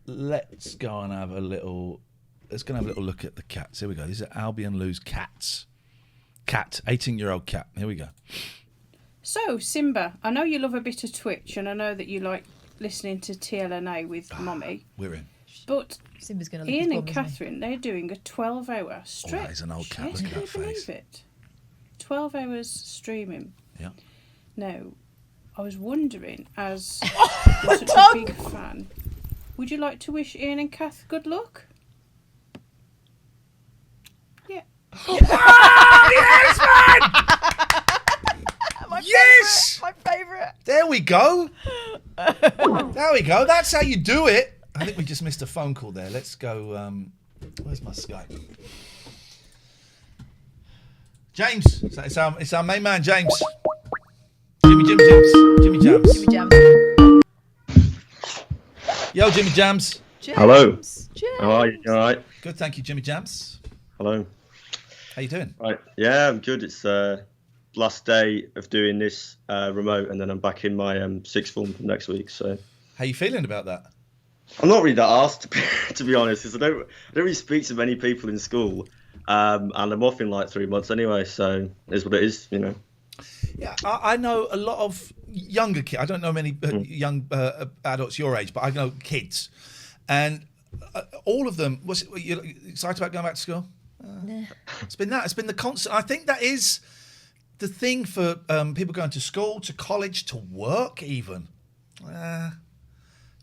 A: Let's go and have a little... Let's go and have a little look at the cats. Here we go. These are Albion Lou's cats. Cat, 18-year-old cat. Here we go.
M: So, Simba, I know you love a bit of Twitch, and I know that you like listening to TLNA with Mummy.
A: We're in.
M: But
B: Simba's gonna
M: Iain and Katherine, they're doing a 12-hour stretch.
A: Oh, that is an old cat.
M: Yes,
A: Look at
M: can
A: that
M: you believe
A: face.
M: it? 12 hours streaming.
A: Yeah.
M: Now, I was wondering, as
B: Oh,
M: you're such a big fan, would you like to wish Iain and Kath good luck? Yeah.
A: Yes, man! Yes!
B: My favourite.
A: There we go. There we go. That's how you do it. I think we just missed a phone call there. Let's go. Where's my Skype? James. It's our main man, James. Jimmy Jams.
B: Jimmy Jams.
A: Yo, Jimmy Jams.
N: Hello.
B: James.
N: How are you? All right.
A: Good, thank you, Jimmy Jams.
N: Hello.
A: How you doing?
N: Right. Yeah, I'm good. It's last day of doing this remote, and then I'm back in my sixth form next week. So.
A: How you feeling about that?
N: I'm not really that asked, to be honest, because I don't really speak to many people in school, and I'm off in like 3 months anyway. So it is what it is, you know.
A: Yeah, I know a lot of younger kids. I don't know many young adults your age, but I know kids, and all of them. Were you excited about going back to school? It's been that. It's been the constant. I think that is the thing for people going to school, to college, to work, even.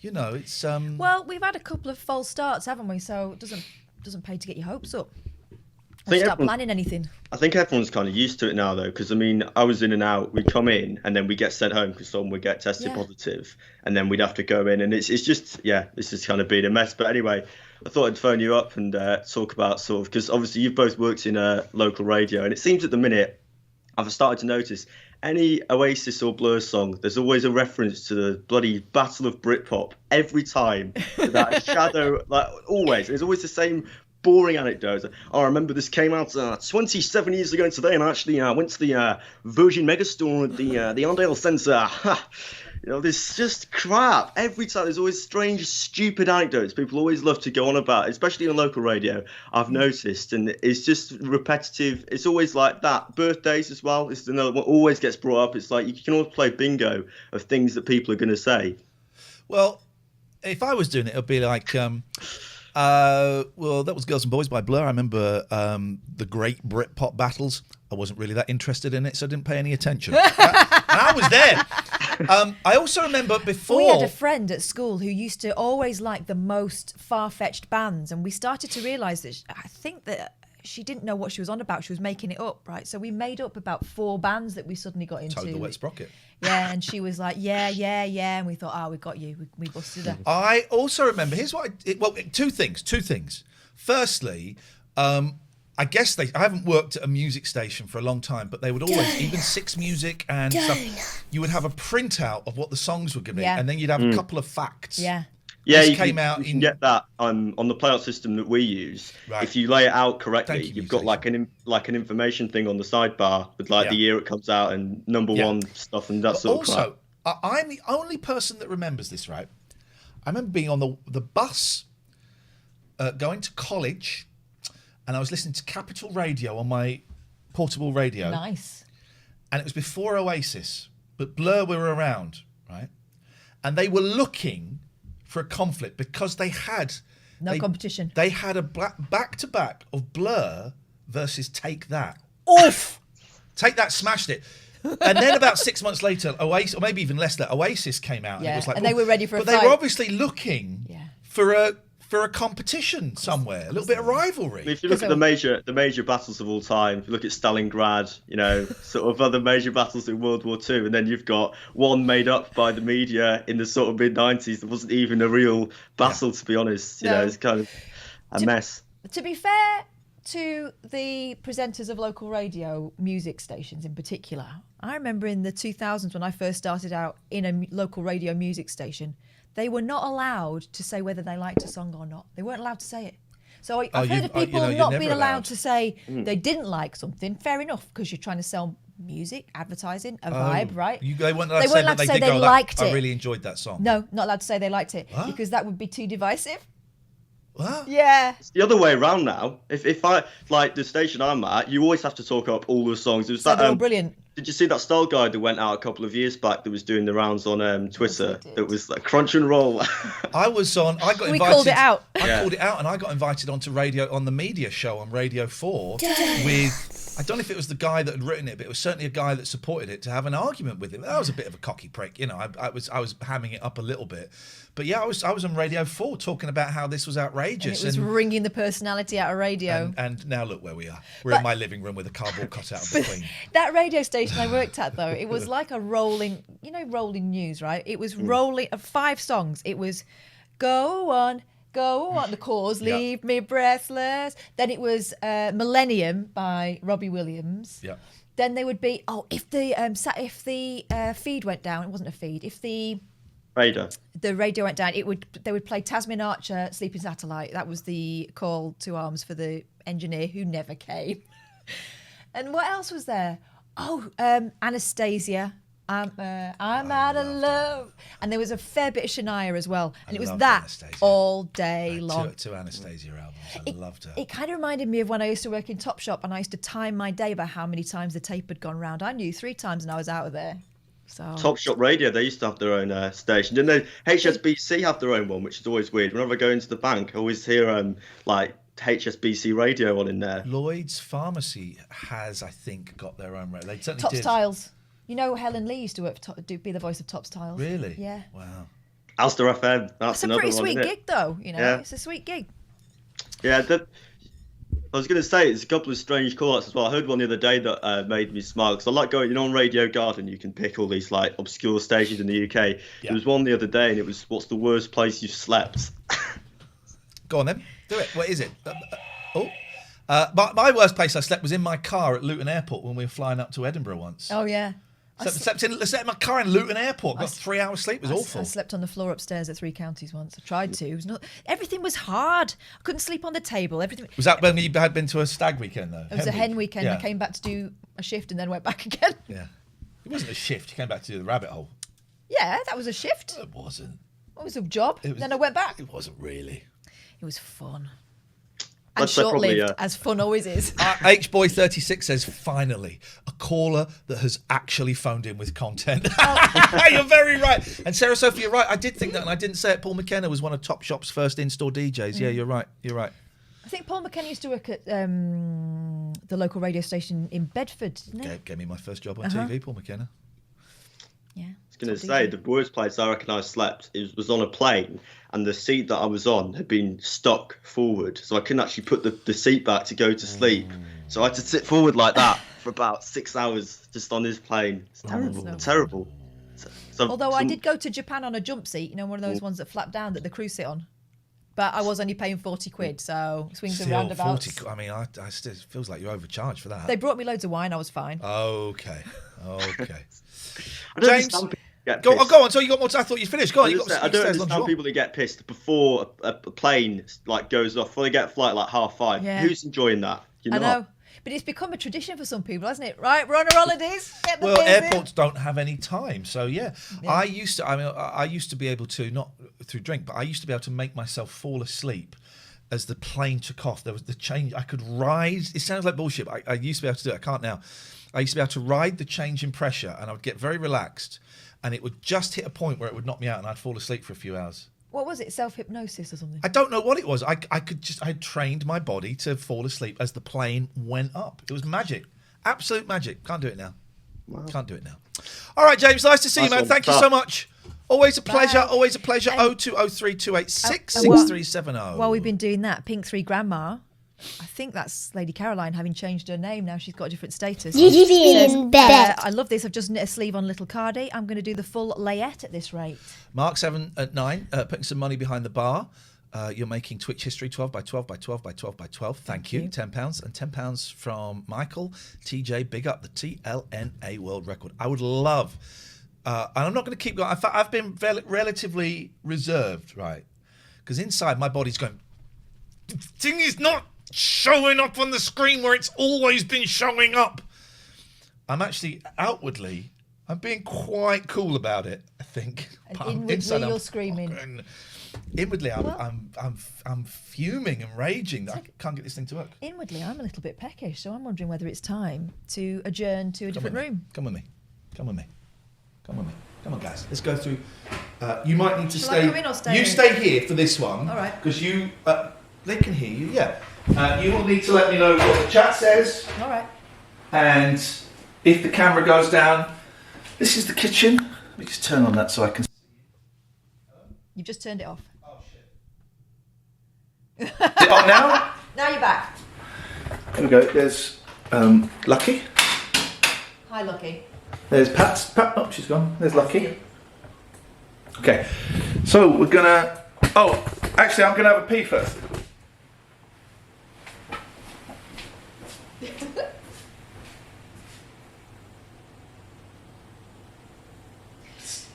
A: You know, it's.
B: Well, we've had a couple of false starts, haven't we? So it doesn't pay to get your hopes up. or start planning anything.
N: I think everyone's kind of used to it now, though, because I mean, I was in and out. We'd come in and then we get sent home because someone would get tested positive, and then we'd have to go in, and it's just it's just kind of been a mess. But anyway, I thought I'd phone you up and talk about sort of, because obviously you've both worked in local radio, and it seems at the minute I've started to notice any Oasis or Blur song, there's always a reference to the bloody Battle of Britpop every time. That shadow, like always. There's always the same boring anecdotes. Oh, I remember this came out 27 years ago today, and I actually went to the Virgin Megastore at the Arndale Centre. You know, there's just crap every time. There's always strange, stupid anecdotes people always love to go on about, especially on local radio. I've noticed, and it's just repetitive. It's always like that. Birthdays as well. It's another one always gets brought up. It's like you can always play bingo of things that people are going to say.
A: Well, if I was doing it, it'd be like, well, that was Girls and Boys by Blur. I remember the great Britpop battles. I wasn't really that interested in it, so I didn't pay any attention. And I was there. I also remember before...
B: We had a friend at school who used to always like the most far-fetched bands, and we started to realise that I think that she didn't know what she was on about. She was making it up, right? So we made up about 4 bands that we suddenly got into.
A: Toad the Wet Sprocket.
B: Yeah, and she was like, yeah. And we thought, we got you. We busted her.
A: I also remember, here's what two things. Firstly, I guess I haven't worked at a music station for a long time, but they would always, even Six Music and stuff, you would have a printout of what the songs were going to be, and then you'd have a couple of facts.
B: Yeah.
N: Yeah, you can get that on the playout system that we use.
A: Right.
N: If you lay it out correctly, you've got like an information thing on the sidebar with like the year it comes out and number one stuff and that sort of crap.
A: Also, I'm the only person that remembers this, right? I remember being on the bus going to college, and I was listening to Capital Radio on my portable radio.
B: Nice.
A: And it was before Oasis, but Blur were around, right? And they were looking for a conflict because they had
B: competition.
A: They had a back-to-back of Blur versus Take That.
B: Oof!
A: Take That smashed it. And then about 6 months later, Oasis, or maybe even less, that Oasis came out.
B: Yeah,
A: and it was like,
B: and they were ready for a
A: fight.
B: fight.
A: But they were obviously looking for a competition somewhere, a little bit of rivalry.
N: If you look at the major battles of all time, if you look at Stalingrad, you know, sort of other major battles in World War II, and then you've got one made up by the media in the sort of mid-90s that wasn't even a real battle, to be honest. You know, it's kind of a mess.
B: To be fair to the presenters of local radio music stations in particular, I remember in the 2000s when I first started out in a local radio music station, they were not allowed to say whether they liked a song or not. They weren't allowed to say it. So I've heard of people not being allowed to say they didn't like something. Fair enough, because you're trying to sell music, advertising, a vibe, right?
A: They weren't allowed to say
B: they liked it.
A: I really enjoyed that song.
B: No, not allowed to say they liked it, because that would be too divisive.
A: What?
B: Yeah.
N: It's the other way around now. If I, like the station I'm at, you always have to talk up all the songs. It was
B: they're all brilliant.
N: Did you see that style guide that went out a couple of years back that was doing the rounds on Twitter? That was like crunch and roll.
A: I got invited.
B: We called it out.
A: I called it out, and I got invited onto radio on the media show on Radio 4 with. I don't know if it was the guy that had written it, but it was certainly a guy that supported it, to have an argument with him. That was a bit of a cocky prick, you know. I was hamming it up a little bit, but yeah, I was on Radio 4 talking about how this was outrageous.
B: And it was wringing the personality out of radio.
A: And now look where we are. We're in my living room with a cardboard cutout of the Queen.
B: That radio station I worked at, though, it was like a rolling news, right? It was rolling 5 songs. It was Go On, the Cause, Leave Me Breathless. Then it was Millennium by Robbie Williams.
A: Yeah.
B: Then they would be, if the feed went down, it wasn't a feed. If the radio went down, they would play Tasmin Archer, Sleeping Satellite. That was the call to arms for the engineer who never came. And what else was there? Anastasia. I'm out of love. And there was a fair bit of Shania as well. And it was that Anastasia all day long.
A: Two Anastasia albums. I loved her.
B: It kind of reminded me of when I used to work in Topshop and I used to time my day by how many times the tape had gone round. I knew 3 times and I was out of there. So
N: Topshop Radio, they used to have their own station. Didn't they? HSBC have their own one, which is always weird. Whenever I go into the bank, I always hear like HSBC radio on in there.
A: Lloyd's Pharmacy has, I think, got their own radio. They certainly
B: Top
A: did.
B: Styles. You know, Helen Lee used to work be the voice of Top Styles.
A: Really?
B: Yeah.
A: Wow.
N: Alster FM. That's
B: a
N: another
B: pretty
N: one,
B: sweet
N: isn't it?
B: gig, though. You know, it's a sweet gig.
N: Yeah. I was going to say, it's a couple of strange call-outs as well. I heard one the other day that made me smile, because I like going, on Radio Garden, you can pick all these like obscure stations in the UK. Yeah. There was one the other day, and it was, what's the worst place you've slept?
A: Go on then, do it. What is it? My worst place I slept was in my car at Luton Airport when we were flying up to Edinburgh once.
B: Oh, yeah.
A: Slept in my car in Luton Airport. Got 3 hours sleep. It was awful.
B: I slept on the floor upstairs at Three Counties once. I tried to. It was not. Everything was hard. I couldn't sleep on the table. Everything.
A: Was that when you had been to a stag weekend though?
B: It was a hen weekend.
A: Yeah.
B: I came back to do a shift and then went back again.
A: Yeah. It wasn't a shift. You came back to do the rabbit hole.
B: Yeah, that was a shift.
A: It wasn't.
B: It was a job. Then I went back.
A: It wasn't really.
B: It was fun. And short-lived, as fun always is.
A: HBoy36 says, finally, a caller that has actually phoned in with content. You're very right. And Sarah Sophie, you're right. I did think that, and I didn't say it. Paul McKenna was one of Topshop's first in-store DJs. Yeah, you're right. You're right.
B: I think Paul McKenna used to work at the local radio station in Bedford, didn't he?
A: Gave me my first job on TV, Paul McKenna.
B: Yeah.
N: I was going to say, the worst place I reckon I slept was on a plane, and the seat that I was on had been stuck forward, so I couldn't actually put the seat back to go to sleep. So I had to sit forward like that for about 6 hours just on this plane. It's terrible. Terrible.
B: Although I did go to Japan on a jump seat, one of those ones that flap down that the crew sit on. But I was only paying 40 quid, so swings and roundabouts.
A: 40, I mean, it still feels like you're overcharged for that.
B: They brought me loads of wine, I was fine.
A: Okay.
N: James,
A: go on. So you got more? I thought you finished. Go on.
N: I don't understand people that get pissed before a plane goes off. Before they get flight 5:30.
B: Yeah.
N: Who's enjoying that?
B: I know, but it's become a tradition for some people, hasn't it? Right, we're on our holidays. Get the
A: well,
B: beers
A: airports don't have any time, so yeah. I used to be able to, not through drink, but I used to be able to make myself fall asleep as the plane took off. There was the change. I could ride. It sounds like bullshit. But I used to be able to do it. I can't now. I used to be able to ride the change in pressure, and I would get very relaxed, and it would just hit a point where it would knock me out, and I'd fall asleep for a few hours.
B: What was it? Self-hypnosis or something?
A: I don't know what it was. I had trained my body to fall asleep as the plane went up. It was magic. Absolute magic. Can't do it now. Wow. Can't do it now. All right, James. Nice to see you, man. Thank you so much. Always a pleasure.
B: Bye.
A: Always a pleasure. 0203 286 6370.
B: While we've been doing that, Pink 3 Grandma, I think that's Lady Caroline, having changed her name now. She's got a different status.
C: You've been in bed.
B: I love this. I've just knit a sleeve on little cardie. I'm going to do the full layette at this rate.
A: Mark 7 at 9, putting some money behind the bar. You're making Twitch history 12 by 12 by 12 by 12 by 12. Thank you. £10. And £10 from Michael. TJ, big up the TLNA world record. I would love, and I'm not going to keep going. I've been relatively reserved, right? Because inside my body's going, the thing is not showing up on the screen where it's always been showing up. I'm actually outwardly, I'm being quite cool about it, I think.
B: And inwardly you're screaming.
A: Inwardly, I'm fuming and raging that I can't get this thing to work.
B: Inwardly, I'm a little bit peckish, so I'm wondering whether it's time to adjourn to a different room.
A: Come with me. Come with me. Come with me. Come on, guys. Let's go through. You might need to
B: Shall
A: stay.
B: I come in or stay
A: You
B: in?
A: stay here for this one.
B: All right.
A: Because you, they can hear you. Yeah. You will need to let me know what the chat says.
B: All right.
A: And if the camera goes down, this is the kitchen. Let me just turn on that so I can.
B: You've just turned it off.
A: Oh shit. Is it on now?
B: Now you're back.
A: Here we go. There's Lucky.
B: Hi, Lucky.
A: There's Pat. Oh, she's gone. There's Lucky. Okay. So we're gonna. Oh, actually, I'm gonna have a pee first.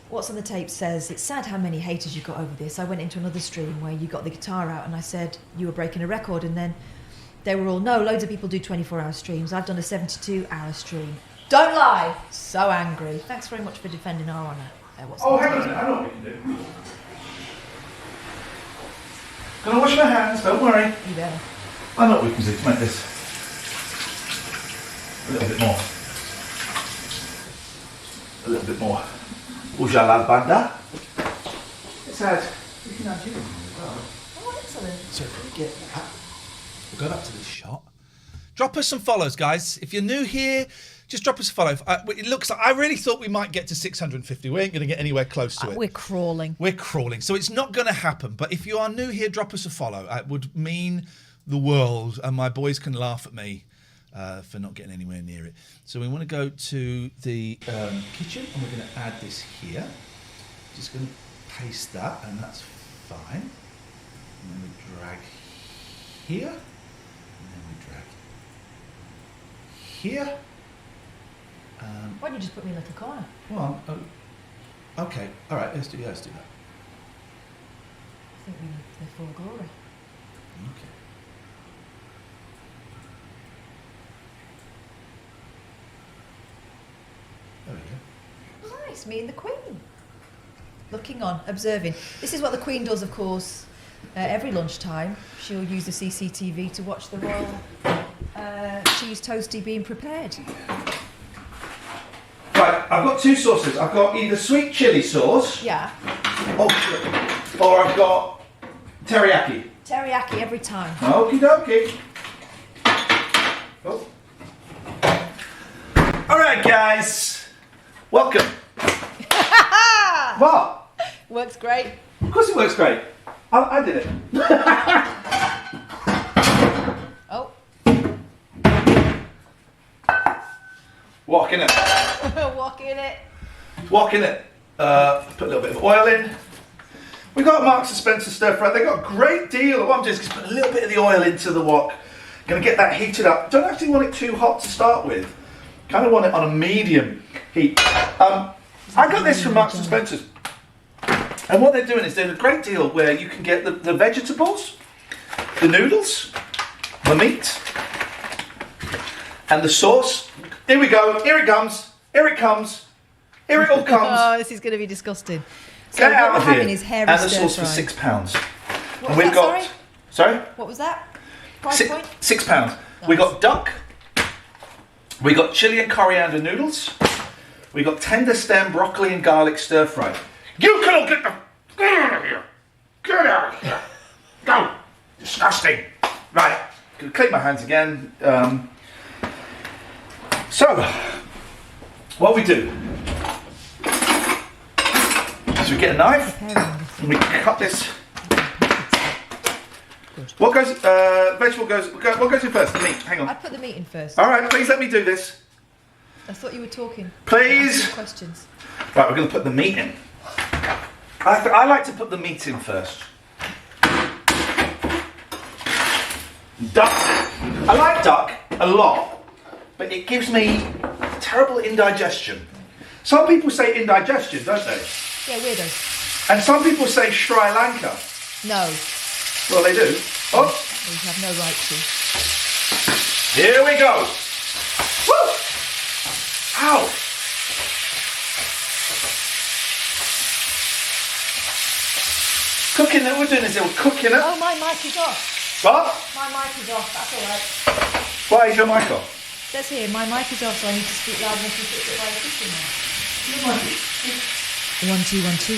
B: What's on the tape says, it's sad how many haters you got over this. I went into another stream where you got the guitar out and I said you were breaking a record, and then they were all, no, loads of people do 24-hour streams. I've done a 72-hour stream. Don't lie. So angry. Thanks very much for defending our honour.
A: Hang on a minute. I know what we can do. Gonna wash my hands, don't worry.
B: You better.
A: I know what we can do to make this a little bit more. A little bit more. Ujala banda. Let's add. We can add you as well.
B: Oh, excellent.
A: So if we get that, we'll go back to this shot. Drop us some follows, guys. If you're new here, just drop us a follow. It looks like I really thought we might get to 650. We ain't going to get anywhere close to it.
B: We're crawling.
A: We're crawling. So it's not going to happen. But if you are new here, drop us a follow. It would mean the world, and my boys can laugh at me for not getting anywhere near it. So we want to go to the kitchen, and we're going to add this here. Just going to paste that, and that's fine. And then we drag here, and then we drag here.
B: Why don't you just put me in a little corner?
A: Well, okay, all right, let's do that.
B: I think we need the full glory.
A: Okay. There we go.
B: Nice, me and the Queen. Looking on, observing. This is what the Queen does, of course. Every lunchtime, she'll use the CCTV to watch the royal cheese toastie being prepared.
A: Right, I've got two sauces. I've got either sweet chili sauce,
B: Yeah,
A: or I've got teriyaki.
B: teriyaki every time.
A: Okie dokie. Oh. All right, guys. Welcome. What?
B: Works great.
A: Of course it works great. I did it.
B: Oh.
A: Walk in it.
B: Walk in it.
A: Walk in it. Put a little bit of oil in. We got Marks and Spencer stir fry. They got a great deal. What I'm doing is put a little bit of the oil into the wok. Going to get that heated up. Don't actually want it too hot to start with. Kind of want it on a medium heat. I got this from Marks and Spencer's. And what they're doing is they're a great deal where you can get the vegetables, the noodles, the meat, and the sauce. Here we go. Here it comes. Here it comes. Here it all comes.
B: Oh, this is going to be disgusting. So
A: Get
B: what
A: out
B: we're
A: of
B: having
A: here.
B: is hairy
A: And the
B: stir
A: sauce for
B: fry.
A: £6.
B: What
A: And
B: was
A: we've
B: that,
A: got. Sorry?
B: What was that? Price point?
A: £6. We got duck. We got chili and coriander noodles. We got tender stem broccoli and garlic stir fry. You can all get the. Get out of here! Get out of here! Go! Disgusting! Right, gonna clean my hands again. So, what we do is we get a knife and we cut this. What goes? Vegetable goes. What goes in first? The meat. Hang on.
B: I put the meat in first.
A: All right, please let me do this.
B: I thought you were talking.
A: Please.
B: Asking questions.
A: Right, we're going to put the meat in. I like to put the meat in first. Duck. I like duck a lot, but it gives me terrible indigestion. Some people say indigestion, don't they?
B: Yeah, weirdos.
A: And some people say Sri Lanka.
B: No.
A: Well, they do. Oh,
B: You have no right to.
A: here we go. Woo! Ow! Cooking it, we're doing this, we're cooking it.
B: Oh, my mic is off.
A: What?
B: My mic is off. That's all right.
A: Why is your mic off?
B: It says here, my mic is off, so I need to speak loud enough to fit it by the kitchen now. 1, 2, 1, 2.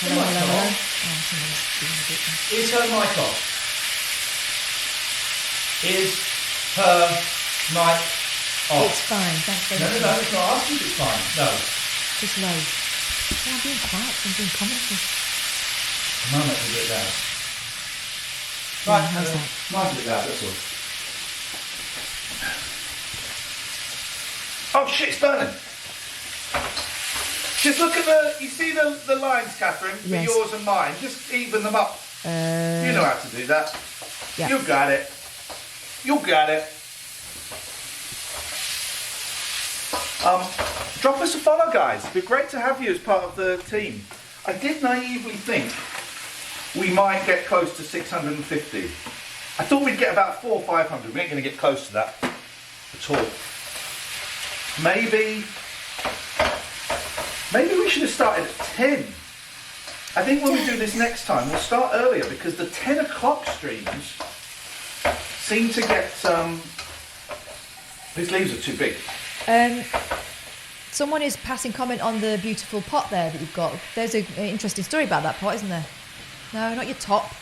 B: Hello,
A: Your mic
B: hello, hello.
A: off?
B: Oh, someone's doing a bit now.
A: Is her mic off? Is her mic off?
B: It's fine, thanks very
A: No,
B: much.
A: no, it's not asking if it's fine. No.
B: Just low. Oh, I'm being quiet, 'cause I'm doing commentary.
A: Mum, let me do it loud.
B: Yeah,
A: Right,
B: how's that?
A: mine's a bit loud, that's all. Oh shit, it's burning. Just look at you see the lines, Catherine, for
B: Yes.
A: yours and mine. Just even them up. You know how to do that.
B: Yeah.
A: You got it. You got it. Drop us a follow, guys. It'd be great to have you as part of the team. I did naively think we might get close to 650. I thought we'd get about 400 or 500. We ain't going to get close to that at all. Maybe we should have started at 10. I think when we do this next time, we'll start earlier because the 10 o'clock streams seem to get. These leaves are too big.
B: Someone is passing comment on the beautiful pot there that you've got. There's an interesting story about that pot, isn't there? No, not your top.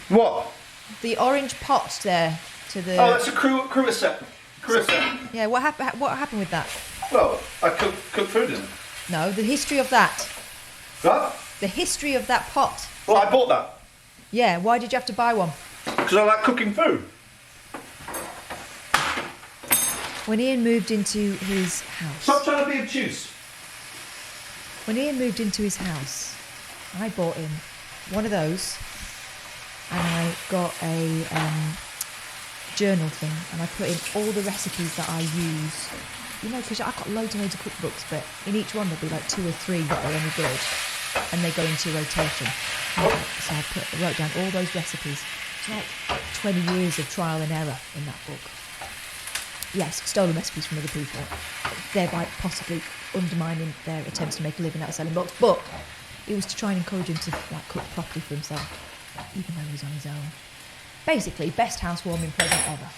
A: What?
B: The orange pot there to the.
A: Oh, that's a cruisette.
B: Yeah, what happened with that?
A: Well, I cook food in it.
B: No, the history of that.
A: What?
B: The history of that pot.
A: Well, I bought that.
B: Yeah, why did you have to buy one?
A: Because Because I like cooking food.
B: When Iain moved into his house...
A: Stop trying to be obtuse.
B: When Iain moved into his house, I bought him one of those, and I got a journal thing, and I put in all the recipes that I use. You know, because I've got loads and loads of cookbooks, but in each one there'll be like 2 or 3 that are any good, and they go into rotation. So I wrote down all those recipes. It's like 20 years of trial and error in that book. Yes, stolen recipes from other people, thereby possibly undermining their attempts to make a living out of selling books. But it was to try and encourage him to like cook properly for himself, even though he was on his own. Basically, best housewarming present ever.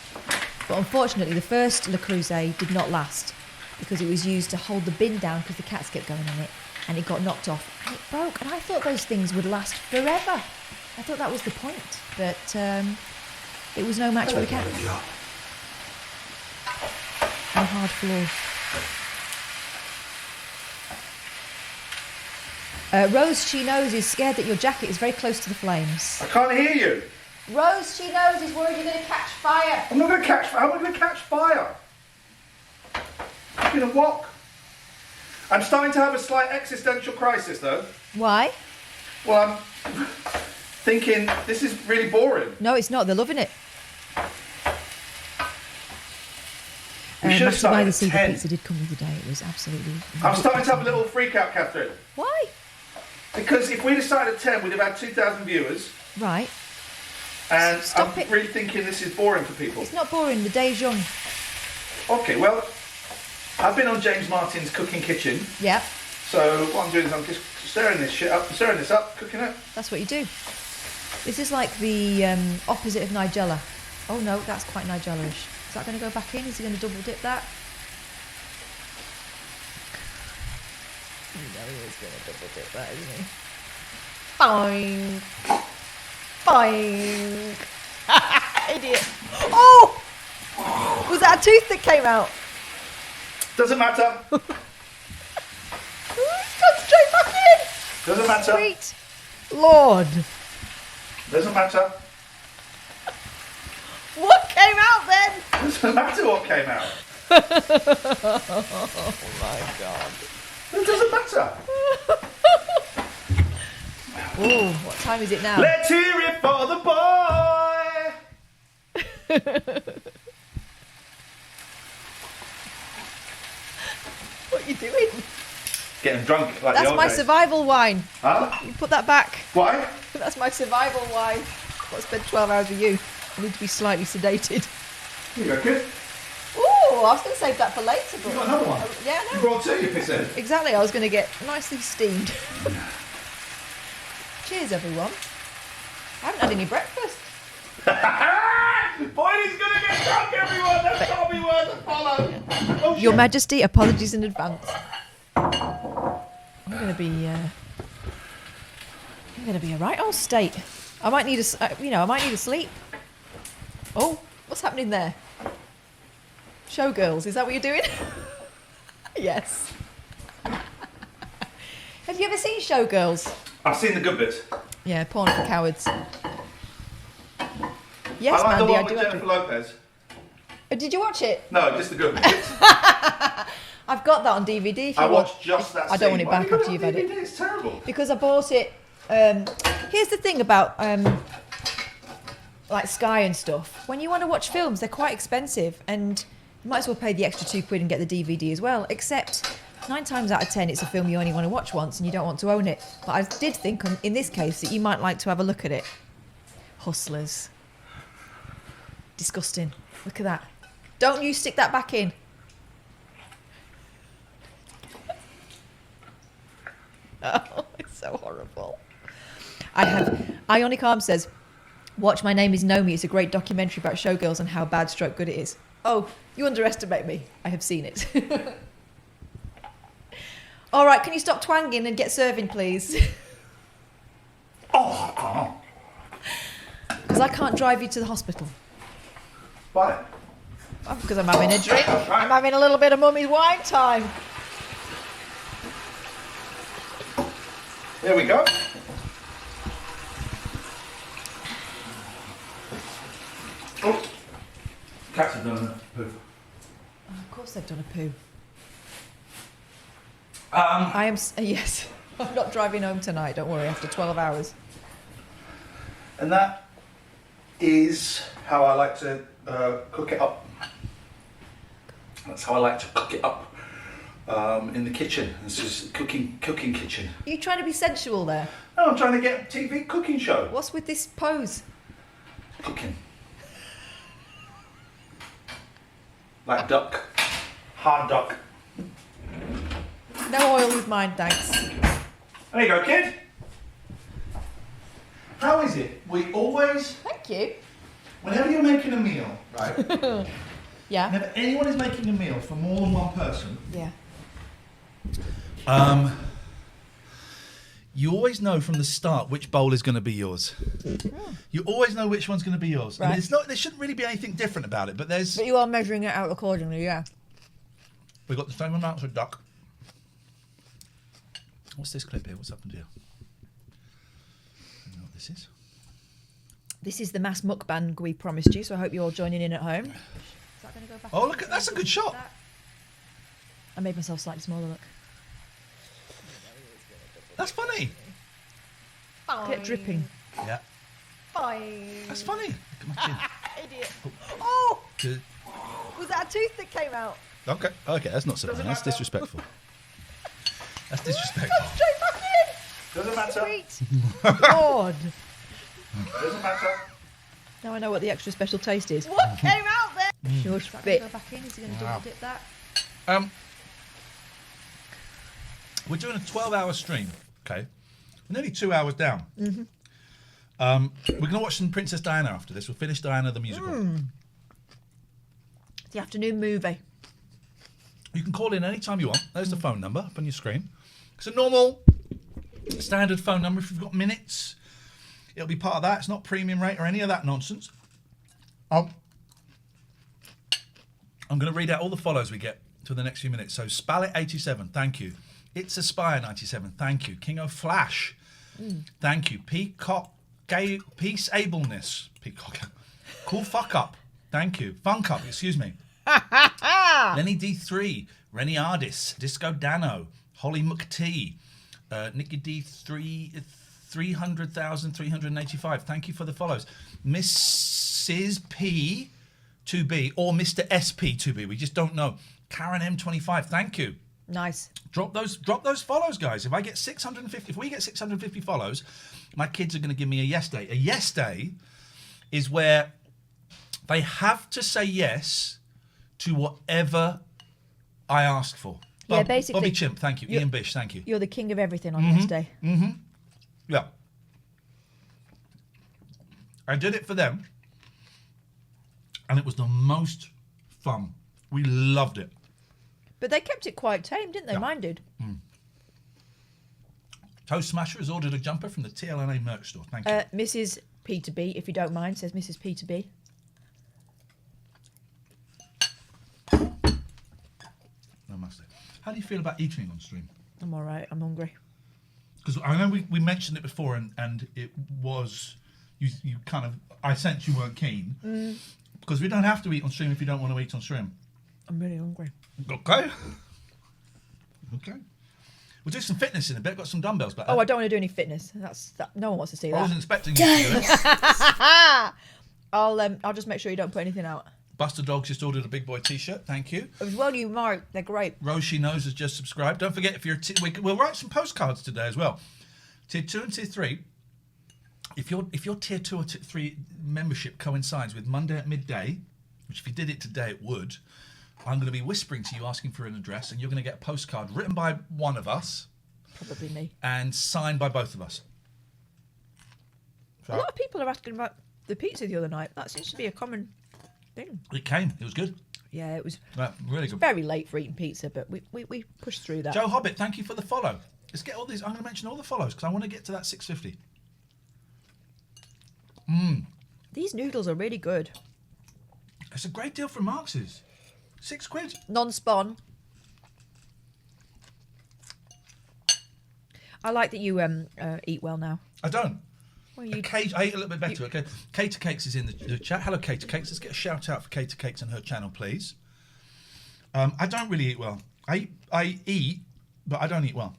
B: But unfortunately, the first Le Creuset did not last because it was used to hold the bin down because the cats kept going on it, and it got knocked off and it broke. And I thought those things would last forever. I thought that was the point, but it was no match for the cat. On hard floor. Rose, she knows, is scared that your jacket is very close to the flames.
A: I can't hear you.
B: Rose, she knows, is worried you're going to catch fire.
A: I'm not going to catch fire. How am I going to catch fire? I'm going to walk. I'm starting to have a slight existential crisis, though.
B: Why?
A: Well, I'm thinking this is really boring.
B: No, it's not. They're loving it.
A: Massive
B: by the sea, the pizza did come the other day. It was absolutely...
A: I'm starting to have a little freak out, Catherine.
B: Why?
A: Because if we decided at 10, we'd have had 2,000 viewers.
B: Right.
A: And I'm really thinking this is boring for people.
B: It's not boring. The day is young.
A: Okay, well, I've been on James Martin's Cooking Kitchen.
B: Yeah.
A: So what I'm doing is I'm just stirring this up, cooking it.
B: That's what you do. This is like the opposite of Nigella. Oh no, that's quite Nigella-ish. Is that going to go back in? Is he going to double dip that? You know he is going to double dip that, isn't he? Boing. Boing. Idiot. Oh! Was that a tooth that came out?
A: Doesn't matter.
B: It's gone straight back in.
A: Doesn't matter.
B: Sweet Lord.
A: Doesn't matter.
B: What came out then?
A: Doesn't matter what came out.
B: Oh my God.
A: It doesn't matter.
B: Oh, what time is it now?
A: Let's hear it for the boy.
B: What are you doing?
A: Getting drunk like
B: That's
A: the old
B: my
A: days.
B: survival wine.
A: Huh?
B: You put that back.
A: Why?
B: That's my survival wine. I've got to spend 12 hours with you. I need to be slightly sedated.
A: You reckon?
B: Oh, I was going to save that for later. But
A: You got another one?
B: Yeah, no.
A: You brought 2, you pisshead.
B: Exactly. I was going to get nicely steamed. Cheers, everyone. I haven't had any breakfast.
A: Boyle's going to get drunk, everyone. That's got to be worth a follow. Oh,
B: Your Majesty, apologies in advance. I'm going to be a right old state. I might need I might need a sleep. Oh, what's happening there? Showgirls, is that what you're doing? Yes. Have you ever seen Showgirls?
A: I've seen the good bits.
B: Yeah, porn for cowards. Yes,
A: I like
B: Mandy,
A: the one
B: I
A: with
B: do.
A: Jennifer Lopez.
B: Did you watch it?
A: No, just the good bits.
B: I've got that on DVD. If you
A: I watched just that
B: I don't want
A: scene.
B: it
A: Why
B: back
A: have you
B: after you've
A: got
B: had
A: it
B: it.
A: on DVD? It's terrible.
B: Because I bought it. Here's the thing about like Sky and stuff. When you want to watch films, they're quite expensive, and you might as well pay the extra £2 and get the DVD as well. Except 9 times out of 10, it's a film you only want to watch once, and you don't want to own it. But I did think, in this case, that you might like to have a look at it. Hustlers. Disgusting. Look at that. Don't you stick that back in. Oh, it's so horrible. I have Ionic Arm says, watch My Name Is Nomi. It's a great documentary about showgirls and how bad stroke good it is. Oh, you underestimate me. I have seen it. All right, can you stop twanging and get serving, please?
A: Oh,
B: Because I can't drive you to the hospital.
A: Why?
B: Oh, because I'm having a drink. I'm having a little bit of mummy's wine time.
A: There we go. Oh, cats have done a poo.
B: Oh, of course they've done a poo.
A: I
B: am. Yes. I'm not driving home tonight. Don't worry. After 12 hours.
A: And that is how I like to cook it up. That's how I like to cook it up in the kitchen. This is cooking kitchen.
B: Are you trying to be sensual there?
A: No, I'm trying to get a TV cooking show.
B: What's with this pose?
A: Cooking. Like duck. Hard duck.
B: No oil with mine, thanks.
A: There you go, kid. How is it? We always...
B: Thank you.
A: Whenever you're making a meal, right?
B: Yeah.
A: Whenever anyone is making a meal for more than one person...
B: Yeah.
A: You always know from the start which bowl is going to be yours.
B: Oh.
A: You always know which one's going to be yours.
B: Right.
A: And it's not. There shouldn't really be anything different about it, but there's...
B: But you are measuring it out accordingly, yeah.
A: We've got the same amount of duck. What's this clip here? What's happened here? I don't know what this is.
B: This is the mass mukbang we promised you, so I hope you're all joining in at home. Is that going to go back?
A: Oh, look, that's a good shot.
B: I made myself slightly smaller, look.
A: That's funny.
B: Get dripping.
A: Yeah.
B: Fine.
A: That's funny. Look at my chin.
B: Idiot. Oh!
A: Good.
B: Was that a tooth that came out?
A: Okay, that's not so bad. That's disrespectful. That's disrespectful.
B: Come straight back in!
A: Doesn't matter.
B: Sweet. God.
A: Doesn't matter.
B: Now I know what the extra special taste is.
C: What came out there?
B: Shush, bit. Go back in. Is he going to double dip that?
A: We're doing a 12-hour stream, okay? We're nearly 2 hours down.
B: Mm-hmm.
A: We're going to watch some Princess Diana after this. We'll finish Diana the musical.
B: The afternoon movie.
A: You can call in anytime you want. There's the phone number up on your screen. It's a normal, standard phone number. If you've got minutes, it'll be part of that. It's not premium rate or any of that nonsense. I'm going to read out all the follows we get for the next few minutes. So, Spallet87, thank you. It's Aspire 97, thank you. King of Flash, thank you. Peacock, Gay, Peaceableness, Peacock, Cool Fuck Up, thank you. Funk Up, excuse me. Lenny D3, Rennie Ardis, Disco Dano, Holly McT, Nicky D3, 300,385. Thank you for the follows. Mrs. P 2B or Mr. SP 2B. We just don't know. Karen M25. Thank you.
B: Nice.
A: Drop those follows, guys. If we get 650 follows, my kids are going to give me a yes day. A yes day is where they have to say yes to whatever I ask for.
B: Yeah, basically.
A: Bobby Chimp, thank you. Ian Bish, thank you.
B: You're the king of everything on this day.
A: Mm-hmm. Yeah. I did it for them, and it was the most fun. We loved it.
B: But they kept it quite tame, didn't they?
A: Yeah.
B: Mine did.
A: Toast Smasher has ordered a jumper from the TLNA merch store. Thank you.
B: Mrs. P2B, if you don't mind, says Mrs. P2B.
A: Namaste. How do you feel about eating on stream?
B: I'm all right. I'm hungry.
A: Because I know we mentioned it before, and it was you kind of, I sense you weren't keen because we don't have to eat on stream if you don't want to eat on stream.
B: I'm really hungry.
A: Okay. We'll do some fitness in a bit. Got some dumbbells back there.
B: Oh, I don't want to do any fitness. No one wants to see that.
A: I wasn't expecting you to do it.
B: I'll just make sure you don't put anything out.
A: Buster Dogs just ordered a Big Boy T-shirt. Thank you.
B: As well, you Mark. They're great.
A: Roshi Knows has just subscribed. Don't forget, if you're we'll write some postcards today as well. Tier 2 and Tier 3. If your Tier 2 or Tier 3 membership coincides with Monday at midday, which if you did it today it would, I'm going to be whispering to you, asking for an address, and you're going to get a postcard written by one of us.
B: Probably me.
A: And signed by both of us. So,
B: a lot of people are asking about the pizza the other night. That seems to be a common thing.
A: It came. It was good.
B: Yeah, it was
A: really good.
B: Very late for eating pizza, but we pushed through that.
A: Joe Hobbit, thank you for the follow. Let's get all these. I'm going to mention all the follows because I want to get to that 650.
B: These noodles are really good.
A: It's a great deal from Marx's. £6.
B: Non-spawn. I like that you eat well now.
A: I don't.
B: Well, you-
A: I ate a little bit better. Okay, Katie Cakes is in the chat. Hello, Katie Cakes. Let's get a shout out for Katie Cakes and her channel, please. I don't really eat well. I eat, but I don't eat well.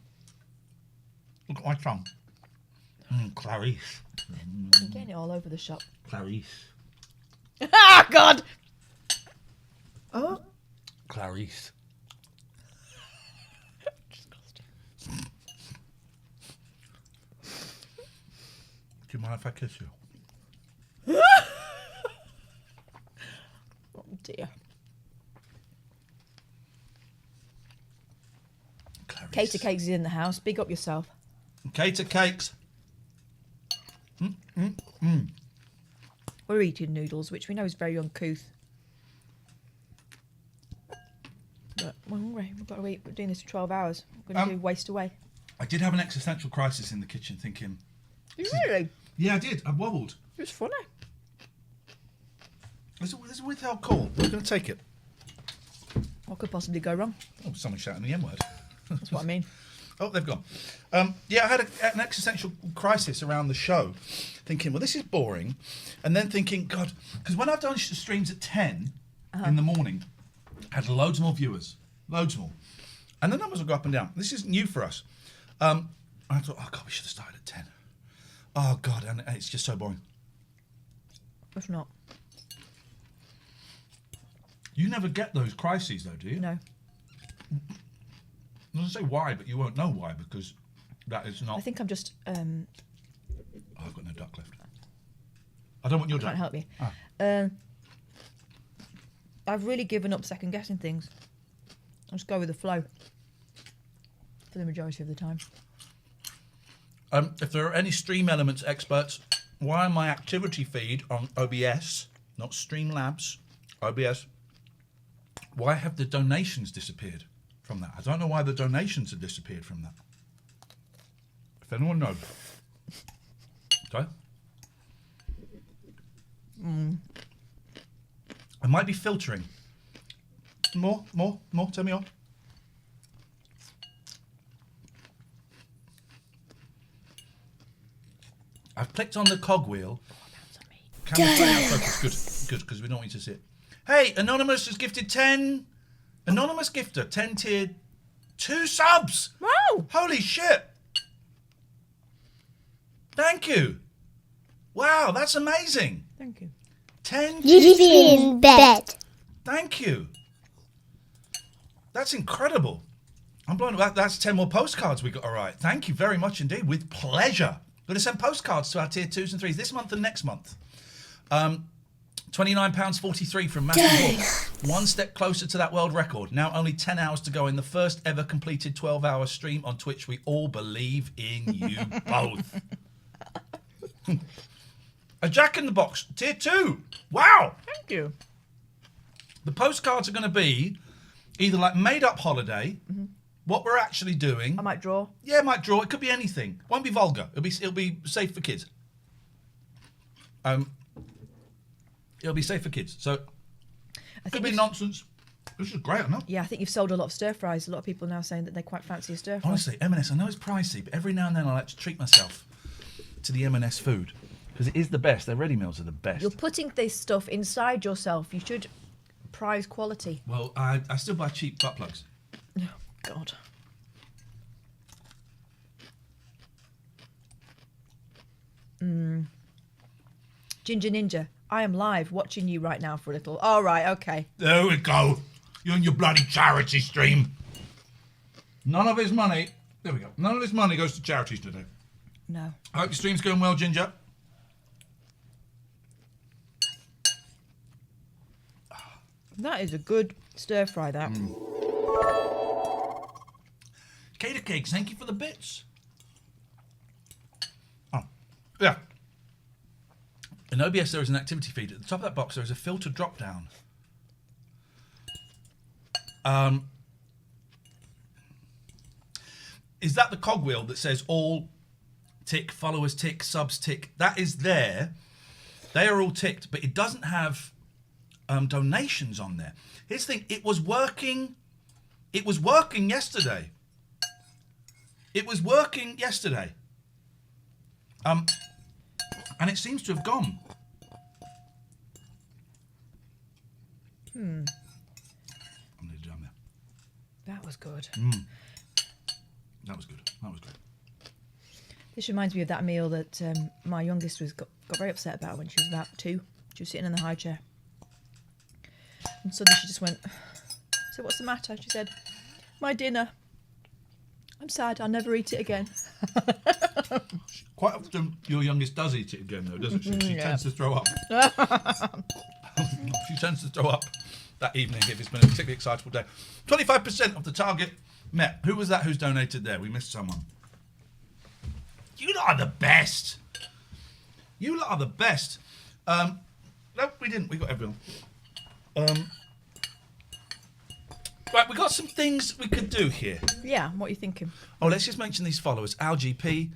A: Look at my tongue. Clarice.
B: You're getting it all over the shop.
A: Clarice.
B: Ah, God! Oh.
A: Clarice. Do you mind if I kiss you?
B: Oh, dear. Katie Cakes is in the house. Big up yourself.
A: Katie Cakes.
B: We're eating noodles, which we know is very uncouth. But we're hungry. We've got to eat. We're doing this for 12 hours. We're going to do waste away.
A: I did have an existential crisis in the kitchen thinking...
B: Really?
A: Yeah, I did. I wobbled.
B: It was funny.
A: This is withheld call. We're going to take it.
B: What could possibly go wrong?
A: Oh, someone shouting the N-word.
B: That's what I mean.
A: Oh, they've gone. Yeah, I had an existential crisis around the show, thinking, well, this is boring. And then thinking, God, because when I've done streams at 10 in the morning, I had loads more viewers. Loads more. And the numbers will go up and down. This is new for us. I thought, oh, God, we should have started at 10. Oh, God, and it's just so boring.
B: It's not.
A: You never get those crises, though, do you?
B: No.
A: I doesn't say why, but you won't know why, because that is not...
B: I think I'm just...
A: Oh, I've got no duck left. I don't want your duck.
B: Can't help you.
A: Ah.
B: I've really given up second guessing things. I'll just go with the flow for the majority of the time.
A: If there are any Stream Elements experts, why on my activity feed on OBS, not Streamlabs, OBS, why have the donations disappeared from that? I don't know why the donations have disappeared from that. If anyone knows. Okay. I might be filtering. More, tell me on. I've clicked on the cogwheel. Can we play out focus? Good, because we don't want you to see it. Hey, Anonymous has gifted 10. Anonymous gifter, 10 tiered, 2 subs.
B: Wow.
A: Holy shit. Thank you. Wow, that's amazing.
B: Thank you.
A: 10
C: You be in bed.
A: Thank you. That's incredible. I'm blown away. That's 10 more postcards we got. All right. Thank you very much indeed. With pleasure. Going to send postcards to our tier 2s and 3s this month and next month. £29.43 from Matthew Hawke. One step closer to that world record. Now only 10 hours to go in the first ever completed 12-hour stream on Twitch. We all believe in you both. A Jack in the Box, tier 2. Wow.
B: Thank you.
A: The postcards are going to be either like made-up holiday, what we're actually doing.
B: I might draw.
A: Yeah, I might draw. It could be anything. It won't be vulgar. It'll be safe for kids. It'll be safe for kids. So it could be nonsense. This is great, isn't it?
B: Yeah, I think you've sold a lot of stir fries. A lot of people now saying that they quite fancy a stir fry.
A: Honestly, M&S, I know it's pricey, but every now and then I like to treat myself to the M&S food because it is the best. Their ready meals are the best.
B: You're putting this stuff inside yourself. You should prize quality.
A: Well, I still buy cheap butt plugs.
B: Oh, God. Ginger Ninja, I am live watching you right now for a little. All right, okay.
A: There we go. You're on your bloody charity stream. None of his money. There we go. None of his money goes to charities today.
B: No.
A: I hope your stream's going well, Ginger.
B: That is a good stir fry, that.
A: Katie Cakes, thank you for the bits. Oh, yeah. In OBS, there is an activity feed. At the top of that box, there is a filter drop-down. Is that the cogwheel that says all tick, followers tick, subs tick? That is there. They are all ticked, but it doesn't have donations on there. Here's the thing. It was working. It was working yesterday. It was working yesterday. And it seems to have gone.
B: Hmm.
A: I'm nearly done there.
B: That was good.
A: That was good. That was good.
B: This reminds me of that meal that my youngest got very upset about when she was about 2. She was sitting in the high chair. And suddenly she just went, so what's the matter? She said, my dinner. I'm sad, I'll never eat it again.
A: Quite often your youngest does eat it again though, doesn't she? She tends to throw up. She tends to throw up that evening if it's been a particularly excitable day. 25% of the target met. Who was that who's donated there? We missed someone. You lot are the best. You lot are the best. No, we didn't. We got everyone. Right, we got some things we could do here.
B: Yeah, what are you thinking?
A: Oh, let's just mention these followers. Al GP,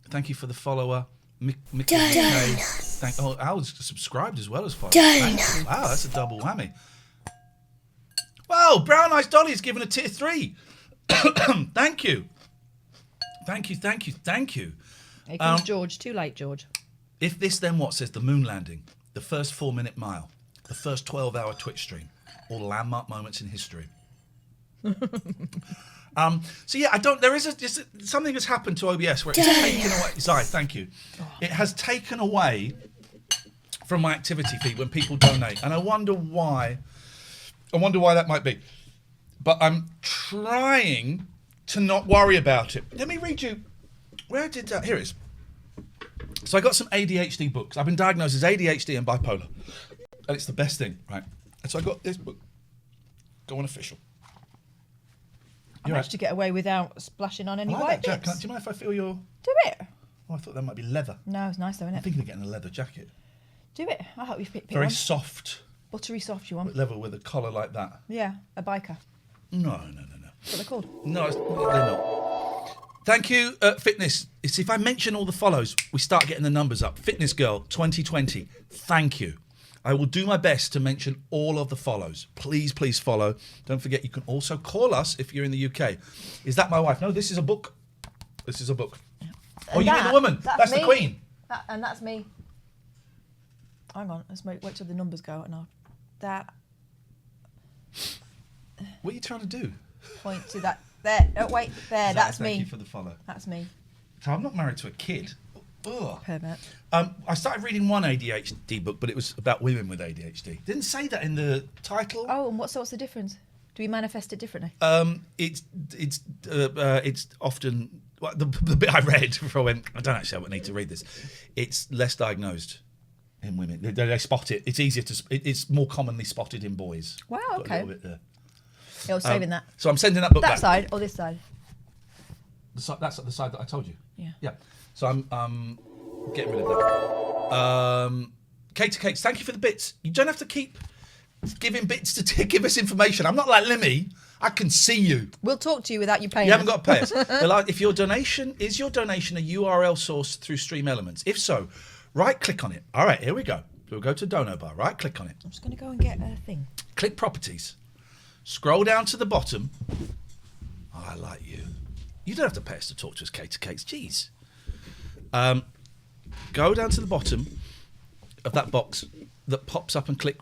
A: thank you for the follower. Mickey, Al's subscribed as well as followed. Wow, that's a double whammy. Wow, Brown Eyes Dolly's given a tier 3. Thank you. Thank you.
B: Here comes George. Too late, George.
A: If this then what says the moon landing, the first 4-minute mile, the first 12-hour Twitch stream, all landmark moments in history. So yeah, there is something has happened to OBS where it's taken away. Zai, thank you. It has taken away from my activity feed when people donate, and I wonder why. That might be. But I'm trying to not worry about it. Let me read you. Where did that? Here it is. So I got some ADHD books. I've been diagnosed as ADHD and bipolar, and it's the best thing, right? And so I got this book. Go on official.
B: I managed to get away without splashing on any white
A: Jack,
B: bits.
A: do you mind if I feel your...
B: Do it.
A: Oh, I thought that might be leather.
B: No, it's nice though, isn't it?
A: I'm thinking of getting a leather jacket.
B: Do it. I hope you've picked
A: Very
B: one.
A: soft.
B: Buttery soft you want.
A: Leather with a collar like that.
B: Yeah, a biker.
A: No.
B: That's what they're called.
A: No, they're not. Thank you, Fitness. It's if I mention all the follows, we start getting the numbers up. Fitness Girl 2020. Thank you. I will do my best to mention all of the follows. Please follow. Don't forget, you can also call us if you're in the UK. Is that my wife? No, this is a book. This is a book. Oh, you mean the woman? That's the Queen.
B: And that's me. Hang on, let's wait till the numbers go. And that.
A: What are you trying to do?
B: Point to that. There. Oh, wait. There. That's me.
A: Thank you for the follow.
B: That's me.
A: So I'm not married to a kid. Ugh.
B: Pervert.
A: I started reading one ADHD book, but it was about women with ADHD. Didn't say that in the title.
B: Oh, and what's the difference? Do we manifest it differently?
A: It's often the bit I read before I went. I don't actually need to read this. It's less diagnosed in women. They spot it. It's easier to. It's more commonly spotted in boys.
B: Wow.
A: Got
B: Okay.
A: a little bit there.
B: You're saving that.
A: So I'm sending that book
B: that
A: back.
B: side or this side?
A: That's the side that I told you.
B: Yeah.
A: Yeah. So I'm getting rid of that. Katie Cakes, thank you for the bits. You don't have to keep giving bits to give us information. I'm not like Limmy. I can see you.
B: We'll talk to you without you paying.
A: You haven't got to pay us. They're like, if your donation is a URL sourced through Stream Elements? If so, right click on it. All right, here we go. We'll go to Dono Bar. Right click on it.
B: I'm just going to go and get a thing.
A: Click Properties. Scroll down to the bottom. Oh, I like you. You don't have to pay us to talk to us, Katie Cakes. Jeez. Go down to the bottom of that box that pops up and click.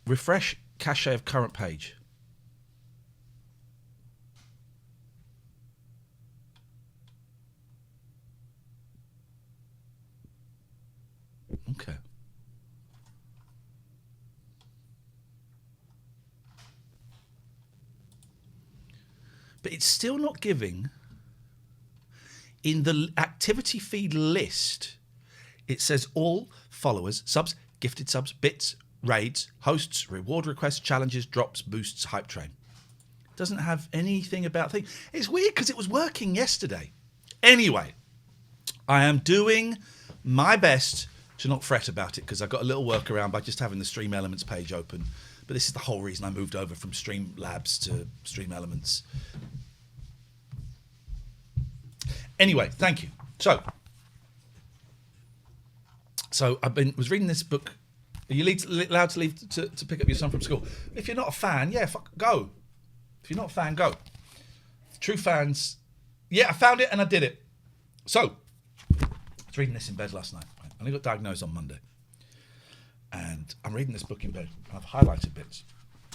A: Refresh cache of current page. Okay. But it's still not giving. In the activity feed list, it says all followers, subs, gifted subs, bits, raids, hosts, reward requests, challenges, drops, boosts, hype train. It doesn't have anything about things. It's weird because it was working yesterday. Anyway, I am doing my best to not fret about it because I got a little workaround by just having the Stream Elements page open. But this is the whole reason I moved over from Streamlabs to Stream Elements. Anyway, thank you. So I was reading this book. Are you allowed to leave to pick up your son from school? If you're not a fan, yeah, go. If you're not a fan, go. True fans, yeah, I found it and I did it. So I was reading this in bed last night. Right? I only got diagnosed on Monday. And I'm reading this book in bed. And I've highlighted bits.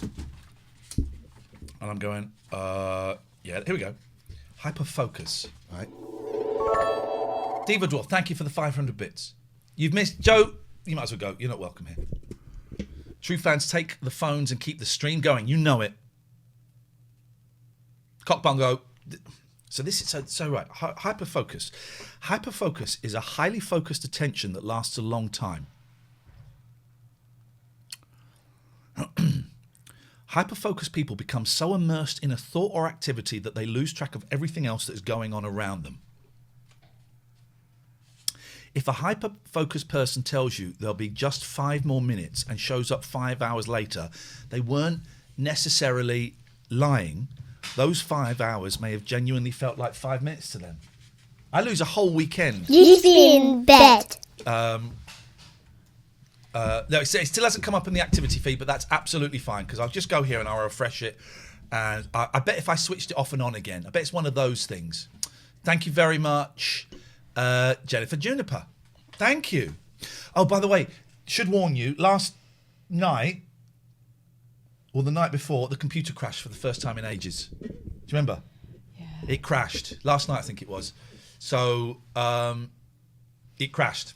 A: And I'm going, yeah, here we go. Hyperfocus, right? Diva Dwarf, thank you for the 500 bits. You've missed... Joe, you might as well go. You're not welcome here. True fans take the phones and keep the stream going. You know it. Cockbungo. So this is so right. Hyperfocus. Hyperfocus is a highly focused attention that lasts a long time. Hyperfocused people become so immersed in a thought or activity that they lose track of everything else that is going on around them. If a hyper-focused person tells you there'll be just 5 more minutes and shows up 5 hours later, they weren't necessarily lying. Those 5 hours may have genuinely felt like 5 minutes to them. I lose a whole weekend.
C: You be in bed.
A: No, it still hasn't come up in the activity feed, but that's absolutely fine because I'll just go here and I'll refresh it. And I bet if I switched it off and on again, I bet it's one of those things. Thank you very much, Jennifer Juniper. Thank you. Oh, by the way, should warn you, last night, or the night before, the computer crashed for the first time in ages. Do you remember? Yeah. It crashed. Last night, I think it was. So, it crashed.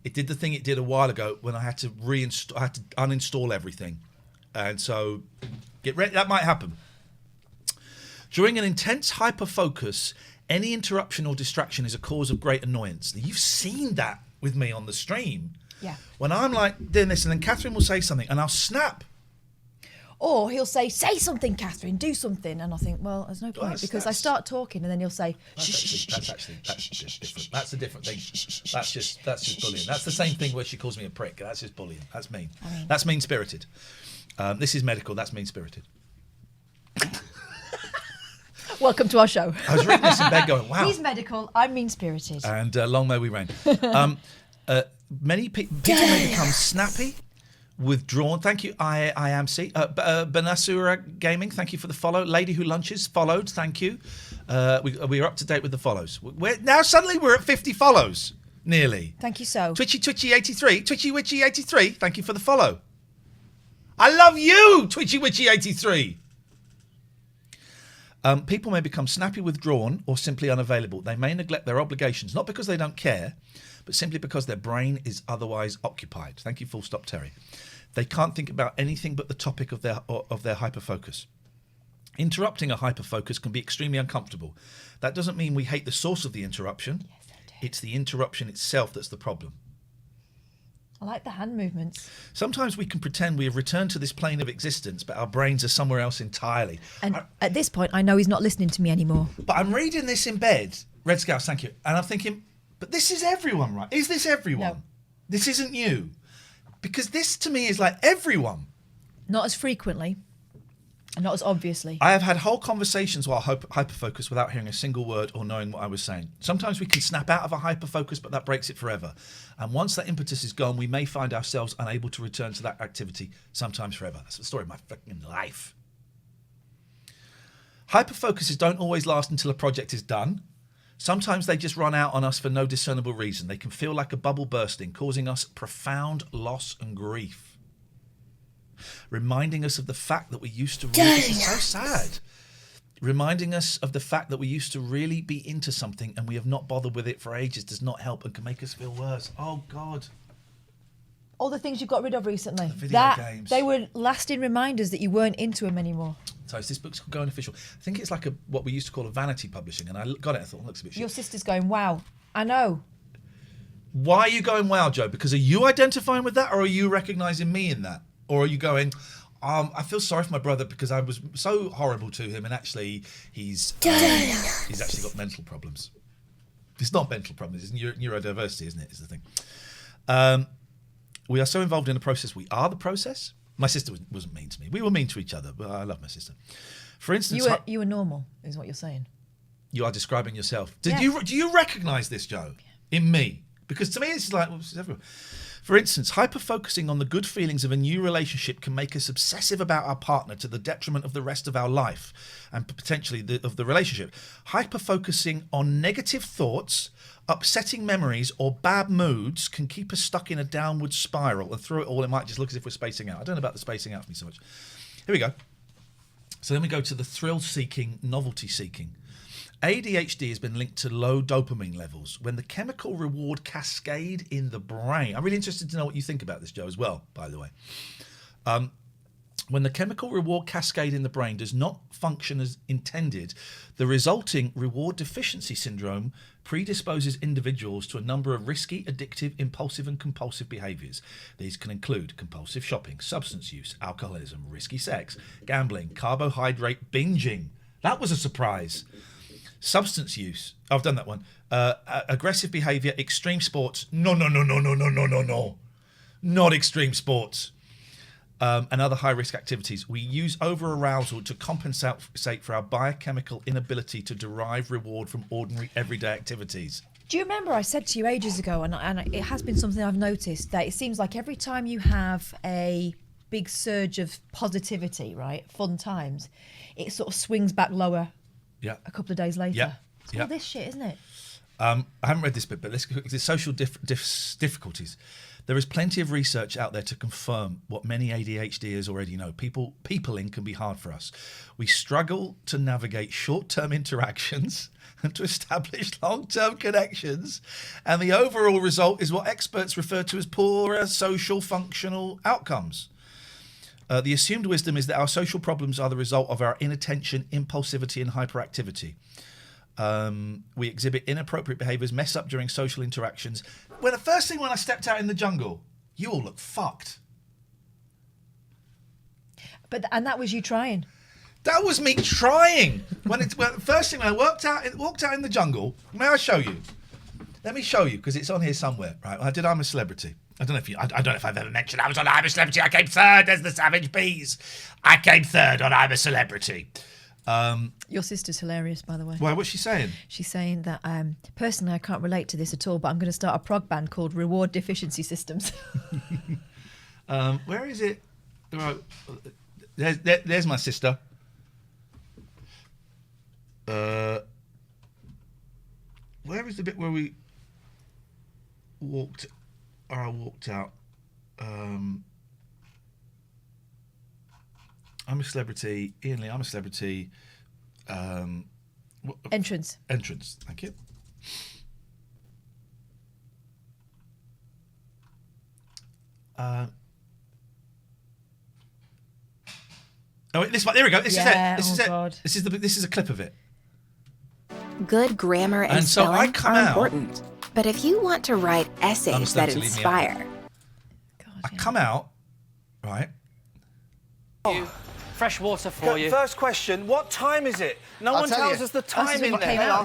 A: It did the thing it did a while ago when I had to uninstall everything. And so, get ready. That might happen. During an intense hyper-focus, any interruption or distraction is a cause of great annoyance. You've seen that with me on the stream.
B: Yeah.
A: When I'm like doing this and then Katherine will say something and I'll snap.
B: Or he'll say something, Katherine, do something. And I think, well, there's no point because I start talking and then he'll say, shh.
A: That's different. That's a different thing. That's just bullying. That's the same thing where she calls me a prick. That's just bullying. That's mean. That's mean-spirited. This is medical. That's mean-spirited.
B: Welcome to our show.
A: I was reading this in bed going, wow.
B: He's medical, I'm mean-spirited.
A: And long may we reign. Many people may become snappy, withdrawn. Thank you, IAMC. Banasura Gaming, thank you for the follow. Lady Who Lunches followed, thank you. We are up to date with the follows. Now suddenly we're at 50 follows, nearly.
B: Thank you so.
A: Twitchy83, Twitchy Witchy 83, thank you for the follow. I love you, Twitchy Witchy 83. People may become snappy, withdrawn, or simply unavailable. They may neglect their obligations, not because they don't care, but simply because their brain is otherwise occupied. Thank you, full stop, Terry. They can't think about anything but the topic of their hyperfocus. Interrupting a hyperfocus can be extremely uncomfortable. That doesn't mean we hate the source of the interruption. Yes, I do. It's the interruption itself that's the problem.
B: I like the hand movements.
A: Sometimes we can pretend we have returned to this plane of existence, but our brains are somewhere else entirely.
B: And at this point, I know he's not listening to me anymore.
A: But I'm reading this in bed, Red Scouts, thank you, and I'm thinking, but this is everyone, right? Is this everyone? No. This isn't you. Because this, to me, is like everyone.
B: Not as frequently. And not as obviously.
A: I have had whole conversations while hyperfocus without hearing a single word or knowing what I was saying. Sometimes we can snap out of a hyperfocus, but that breaks it forever. And once that impetus is gone, we may find ourselves unable to return to that activity, sometimes forever. That's the story of my fucking life. Hyperfocuses don't always last until a project is done. Sometimes they just run out on us for no discernible reason. They can feel like a bubble bursting, causing us profound loss and grief. Reminding us of the fact that we used to really... This is so sad. Reminding us of the fact that we used to really be into something and we have not bothered with it for ages does not help and can make us feel worse. Oh, God.
B: All the things you've got rid of recently.
A: The video games.
B: They were lasting reminders that you weren't into them anymore.
A: So this book's going official. I think it's like what we used to call a vanity publishing, and I got it. I thought, it looks a bit shit.
B: Your sister's going, wow. I know.
A: Why are you going, wow, Joe? Because are you identifying with that, or are you recognising me in that? Or are you going, I feel sorry for my brother because I was so horrible to him, and actually he's actually got mental problems. It's not mental problems, it's neurodiversity, isn't it, is the thing. We are so involved in the process, we are the process. My sister wasn't mean to me. We were mean to each other, but I love my sister. For instance...
B: You were normal, is what you're saying.
A: You are describing yourself. Do you recognise this, Joe, in me? Because to me, it's like, well, this is everyone. For instance, hyper-focusing on the good feelings of a new relationship can make us obsessive about our partner to the detriment of the rest of our life and potentially of the relationship. Hyper-focusing on negative thoughts, upsetting memories or bad moods can keep us stuck in a downward spiral, and through it all it might just look as if we're spacing out. I don't know about the spacing out for me so much. Here we go. So then we go to the thrill-seeking, novelty-seeking. ADHD has been linked to low dopamine levels when the chemical reward cascade in the brain. I'm really interested to know what you think about this, Joe, as well, by the way. When the chemical reward cascade in the brain does not function as intended, the resulting reward deficiency syndrome predisposes individuals to a number of risky, addictive, impulsive and compulsive behaviours. These can include compulsive shopping, substance use, alcoholism, risky sex, gambling, carbohydrate binging. That was a surprise. Substance use. I've done that one. Aggressive behaviour, extreme sports. No. Not extreme sports. And other high-risk activities. We use over-arousal to compensate for our biochemical inability to derive reward from ordinary everyday activities.
B: Do you remember I said to you ages ago, and it has been something I've noticed, that it seems like every time you have a big surge of positivity, right, fun times, it sort of swings back lower a couple of days later. It's all this shit, isn't it?
A: I haven't read this bit, but let's go to the social difficulties. There is plenty of research out there to confirm what many ADHDers already know. Peopling can be hard for us. We struggle to navigate short-term interactions and to establish long-term connections. And the overall result is what experts refer to as poorer social functional outcomes. The assumed wisdom is that our social problems are the result of our inattention, impulsivity, and hyperactivity. We exhibit inappropriate behaviours, mess up during social interactions. Well, the first thing when I stepped out in the jungle, you all look fucked.
B: And that was you trying.
A: That was me trying. First thing when I walked out in the jungle. May I show you? Let me show you because it's on here somewhere. Right? I did I'm a Celebrity. I don't know if I've ever mentioned I was on I'm a Celebrity. I came third as the Savage Bees. I came third on I'm a Celebrity.
B: Your sister's hilarious, by the way.
A: Why? What's she saying?
B: She's saying that personally I can't relate to this at all, but I'm going to start a prog band called Reward Deficiency Systems.
A: Where is it? Right. There's my sister. Where is the bit where we walked? Or I walked out. I'm a Celebrity. Iain Lee, I'm a Celebrity.
B: Entrance.
A: Thank you. There we go. This is it. This is a clip of it.
O: Good grammar and
A: so
O: spelling are important. But if you want to write essays that inspire...
A: I come out, right?
P: Fresh water for you. First question, what time is it? No one tells us the time in there. Oh,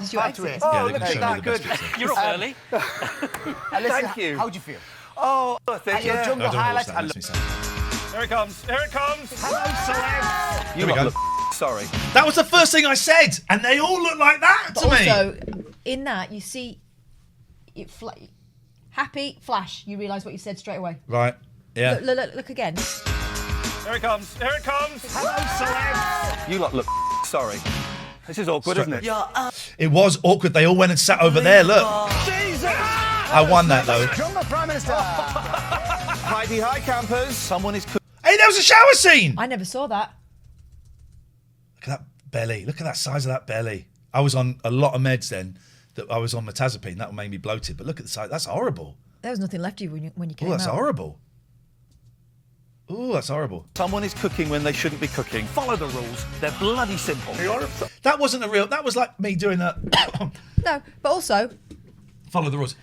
P: look at that, good.
Q: You're up early.
P: Thank you.
Q: How'd you feel?
P: Oh, your jungle highlights.
Q: Here it comes. Hello, celebs.
P: You look sorry.
A: That was the first thing I said, and they all look like that to me.
B: Also, in that, you see... happy, flash, you realise what you said straight away.
A: Right, yeah.
B: Look again.
Q: Here it comes. Hello, celebs.
P: You look sorry. This is awkward, isn't it?
A: It was awkward. They all went and sat over there, look.
P: Jesus!
A: I won that, though.
P: Jungle Prime Minister. Hi, campers. Someone is...
A: Hey, there was a shower scene!
B: I never saw that.
A: Look at that belly. Look at that size of that belly. I was on a lot of meds then. That I was on metazapine. That made me bloated. But look at the size. That's horrible.
B: There was nothing left of you when you came out.
A: Oh, that's horrible. Oh, that's horrible.
P: Someone is cooking when they shouldn't be cooking. Follow the rules. They're bloody simple.
A: That wasn't a real... That was like me doing a...
B: No, but also...
A: Follow the rules.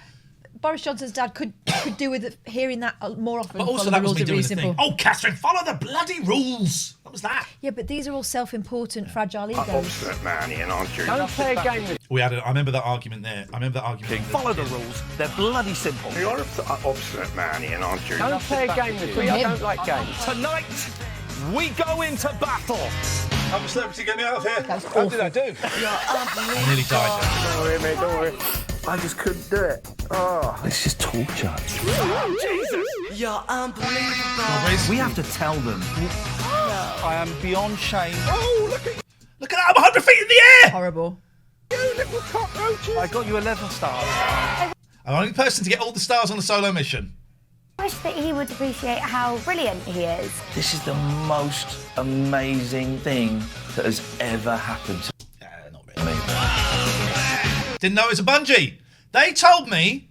B: Boris Johnson's dad could do with hearing that more often.
A: But also that was me doing the thing. Oh, Catherine, follow the bloody rules. What was that?
B: Yeah, but these are all self-important, fragile egos.
P: Obstinate man, Iain, aren't you? Don't play a game with...
A: I remember that argument there.
P: Follow the rules. They're bloody simple. You're an obstinate man, Iain, aren't you? Don't play a game with me. I don't like games. Tonight, we go into battle.
A: I'm a Celebrity, get me out of here.
B: How
P: did I do?
A: I nearly died.
P: Don't worry, mate, don't worry. I just couldn't do it. Oh.
A: It's just torture.
P: Jesus!
R: You're unbelievable.
A: We have to tell them. I am beyond shame. Oh, look at that! I'm 100 feet in the air!
B: Horrible.
P: You little cockroaches!
A: I got you 11 stars. I'm the only person to get all the stars on the solo mission.
S: I wish that he would appreciate how brilliant he is.
A: This is the most amazing thing that has ever happened to not really. Didn't know it was a bungee. They told me,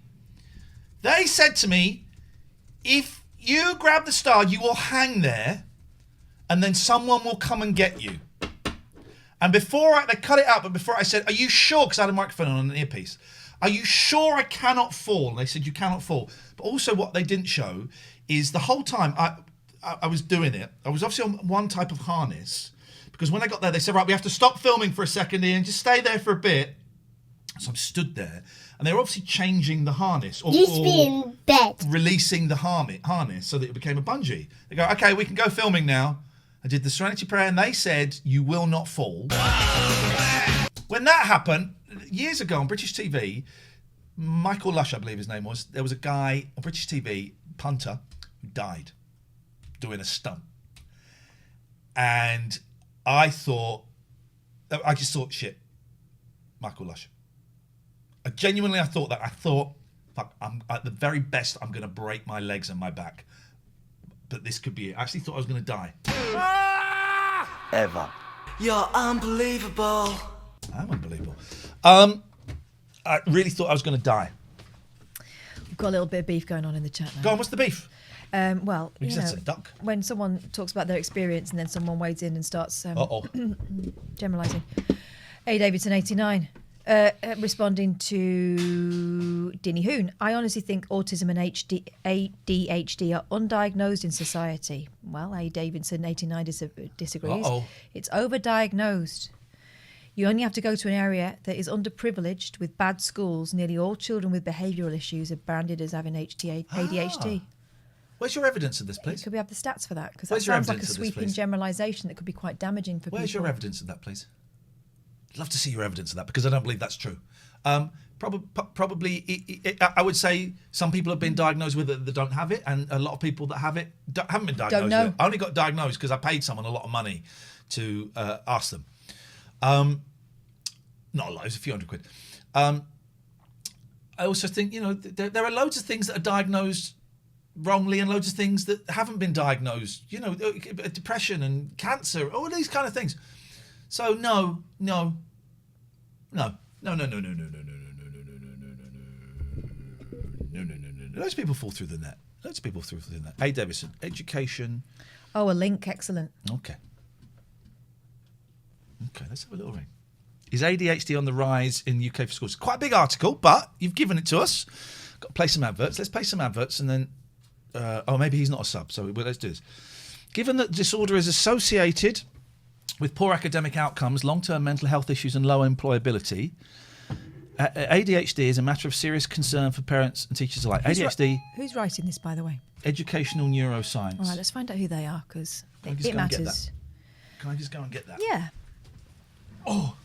A: they said to me, if you grab the star, you will hang there and then someone will come and get you. And they cut it out, but before I said, are you sure? Because I had a microphone on an earpiece. Are you sure I cannot fall? And they said, you cannot fall. But also what they didn't show is the whole time I was doing it, I was obviously on one type of harness, because when I got there, they said, right, we have to stop filming for a second, Ian, just stay there for a bit. So I'm stood there, and they were obviously changing the harness. Or
C: be in bed.
A: Releasing the harness so that it became a bungee. They go, okay, we can go filming now. I did the Serenity Prayer, and they said, you will not fall. When that happened, years ago on British TV, Michael Lush, I believe his name was, there was a guy on British TV, punter, who died doing a stunt. And I just thought, shit, Michael Lush. I thought that. I thought, fuck, I'm at the very best, I'm going to break my legs and my back. But this could be it. I actually thought I was going to die. Ever.
R: You're unbelievable.
A: I'm unbelievable. I really thought I was going to die.
B: We've got a little bit of beef going on in the chat now.
A: Go on, what's the beef?
B: Well,
A: You said it's a duck.
B: when someone talks about their experience and then someone wades in and starts generalising. A. Davidson, 89, responding to Dinny Hoon. I honestly think autism and ADHD are undiagnosed in society. Well, A. Davidson, 89, disagrees. It's overdiagnosed. You only have to go to an area that is underprivileged with bad schools. Nearly all children with behavioural issues are branded as having ADHD.
A: Where's your evidence of this, please?
B: Could we have the stats for that? Because that
A: Where's your
B: sounds like a
A: evidence of this,
B: sweeping
A: please?
B: generalisation that could be quite damaging for people.
A: Where's your evidence of that, please? I'd love to see your evidence of that, because I don't believe that's true. Probably, I would say some people have been diagnosed with it that don't have it, and a lot of people that have it haven't been diagnosed with it. I only got diagnosed because I paid someone a lot of money to ask them. Not a lot, it was a few $100. I also think, there are loads of things that are diagnosed wrongly and loads of things that haven't been diagnosed. Depression and cancer, all these kind of things. So no. Loads of people fall through the net. Hey, Davison, education.
B: Oh, a link, excellent.
A: Okay, let's have a little ring. Is ADHD on the rise in the UK for schools? Quite a big article, but you've given it to us. Got to play some adverts. Let's play some adverts and then... maybe he's not a sub, so let's do this. Given that disorder is associated with poor academic outcomes, long-term mental health issues and low employability, ADHD is a matter of serious concern for parents and teachers alike.
B: Who's writing this, by the way?
A: Educational neuroscience.
B: All right, let's find out who they are, because it matters.
A: Can I just go and get that?
B: Yeah.
A: Oh.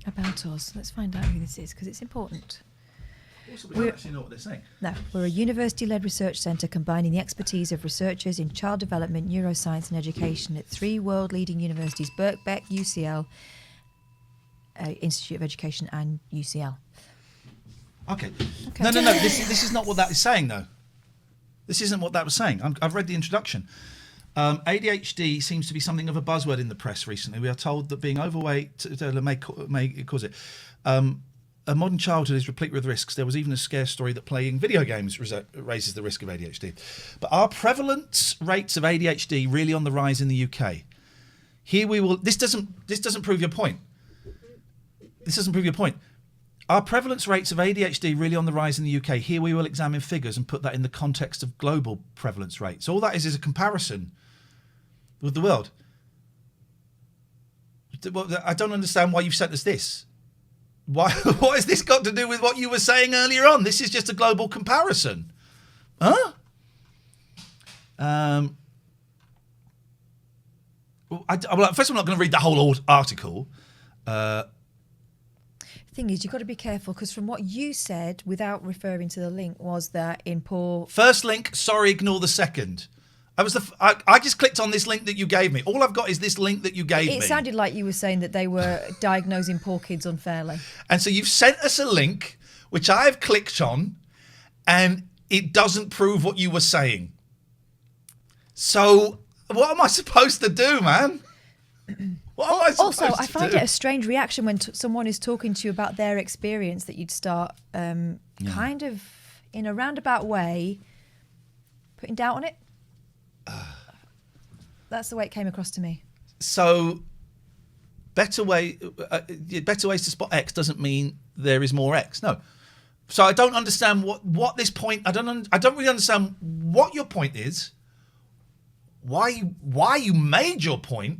B: About us. Let's find out who this is, because it's important.
A: Also, we don't actually know what they're saying.
B: No, we're a university-led research centre combining the expertise of researchers in child development, neuroscience and education at 3 world-leading universities, Birkbeck, UCL, Institute of Education and UCL.
A: Okay. No. This is not what that is saying, though. This isn't what that was saying. I've read the introduction. ADHD seems to be something of a buzzword in the press recently. We are told that being overweight may cause it. A modern childhood is replete with risks. There was even a scare story that playing video games raises the risk of ADHD. But are prevalence rates of ADHD really on the rise in the UK? Here we will. This doesn't prove your point. This doesn't prove your point. Are prevalence rates of ADHD really on the rise in the UK? Here we will examine figures and put that in the context of global prevalence rates. All that is a comparison with the world. I don't understand why you've sent us this. Why? What has this got to do with what you were saying earlier on? This is just a global comparison. Huh? First, I'm not going to read the whole article.
B: Thing is, you've got to be careful because from what you said, without referring to the link, was that in poor...
A: First link, sorry, ignore the second. I just clicked on this link that you gave me. All I've got is this link that you gave me.
B: It sounded like you were saying that they were diagnosing poor kids unfairly.
A: And so you've sent us a link, which I've clicked on, and it doesn't prove what you were saying. So what am I supposed to do, man? What am I supposed to do?
B: I find it a strange reaction when someone is talking to you about their experience that you'd start kind of, in a roundabout way, putting doubt on it. That's the way it came across to me.
A: So, better ways to spot X doesn't mean there is more X. No. So I don't understand what this point. I don't really understand what your point is. Why you made your point.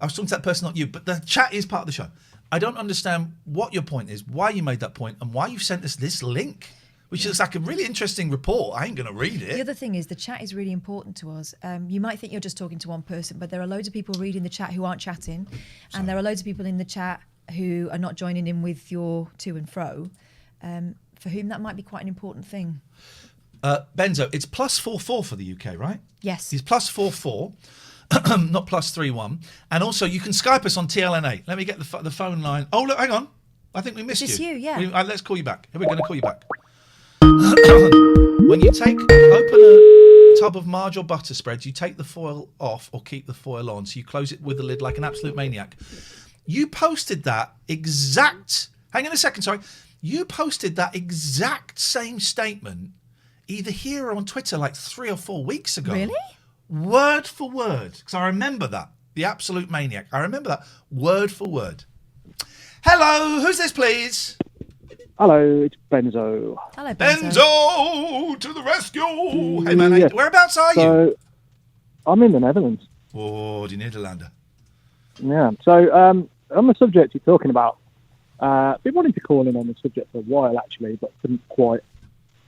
A: I was talking to that person, not you, but the chat is part of the show. I don't understand what your point is, why you made that point, and why you've sent us this link, which looks like a really interesting report. I ain't going to read it.
B: The other thing is the chat is really important to us. You might think you're just talking to one person, but there are loads of people reading the chat who aren't chatting, and there are loads of people in the chat who are not joining in with your to and fro, for whom that might be quite an important thing.
A: Benzo, it's +44 for the UK, right?
B: Yes.
A: It's +44. Not +31. And also, you can Skype us on TLNA. Let me get the phone line. Oh, look, hang on. I think we missed you.
B: It's you, yeah.
A: Let's call you back. We're going to call you back. When you open a tub of marge or butter spreads, you take the foil off or keep the foil on. So you close it with the lid like an absolute maniac. You posted that exact... Hang on a second, sorry. You posted that exact same statement either here or on Twitter like 3 or 4 weeks ago.
B: Really?
A: Word for word. Because I remember that. The absolute maniac. I remember that. Word for word. Hello, who's this, please?
T: Hello, it's Benzo.
B: Hello,
A: Benzo to the rescue. Hey, man,
T: Yes.
A: whereabouts are you?
T: So, I'm in the Netherlands.
A: Oh, die Nederlander.
T: Yeah. So, on the subject you're talking about, I've been wanting to call in on the subject for a while, actually, but couldn't quite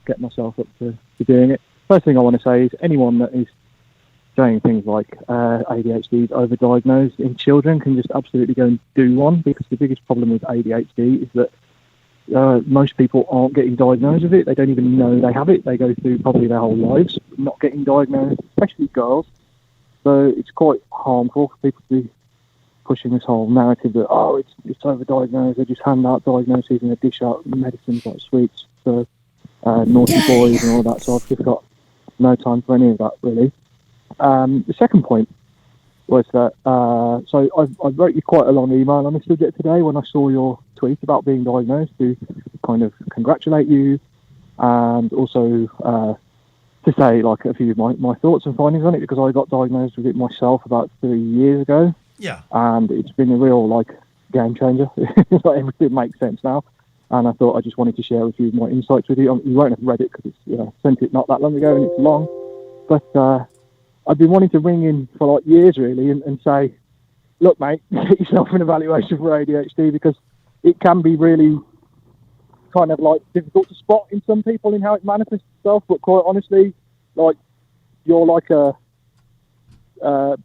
T: get myself up to doing it. First thing I want to say is anyone that is saying things like ADHD is overdiagnosed in children can just absolutely go and do one, because the biggest problem with ADHD is that most people aren't getting diagnosed with it. They don't even know they have it. They go through probably their whole lives not getting diagnosed, especially girls. So it's quite harmful for people to be pushing this whole narrative that, it's overdiagnosed. They just hand out diagnoses and they dish out medicines like sweets for naughty boys and all that. So I've just got no time for any of that, really. The second point was that, so I wrote you quite a long email on this subject today when I saw your tweet about being diagnosed, to kind of congratulate you and also to say like a few of my thoughts and findings on it, because I got diagnosed with it myself about 3 years ago.
A: Yeah.
T: And it's been a real like game changer. Like, everything makes sense now. And I thought I just wanted to share a few of my insights with you. You won't have read it because it's sent it not that long ago and it's long. But I've been wanting to ring in for like years really and say, look, mate, get yourself an evaluation for ADHD, because it can be really kind of like difficult to spot in some people in how it manifests itself. But quite honestly, like, you're like a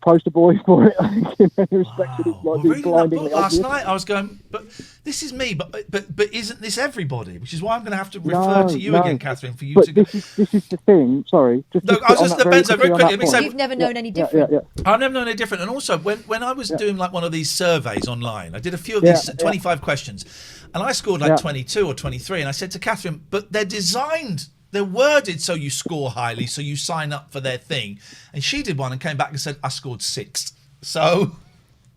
T: poster boy for it, I think, in many respects. It's like
A: Reading that
T: blindingly
A: book last
T: obvious.
A: night, I was going, but this is me, but isn't this everybody? Which is why I'm going to have to refer to you again, Catherine, for you
T: but
A: to go.
T: This is the thing. Sorry,
A: No, I was just Benzo, very quickly. Let me say,
B: You've never known any different.
A: I've never known any different. And also, when I was doing like one of these surveys online, I did a few of these 25 questions, and I scored like 22 or 23. And I said to Catherine, but they're worded so you score highly, so you sign up for their thing. And she did one and came back and said, I scored 6. So,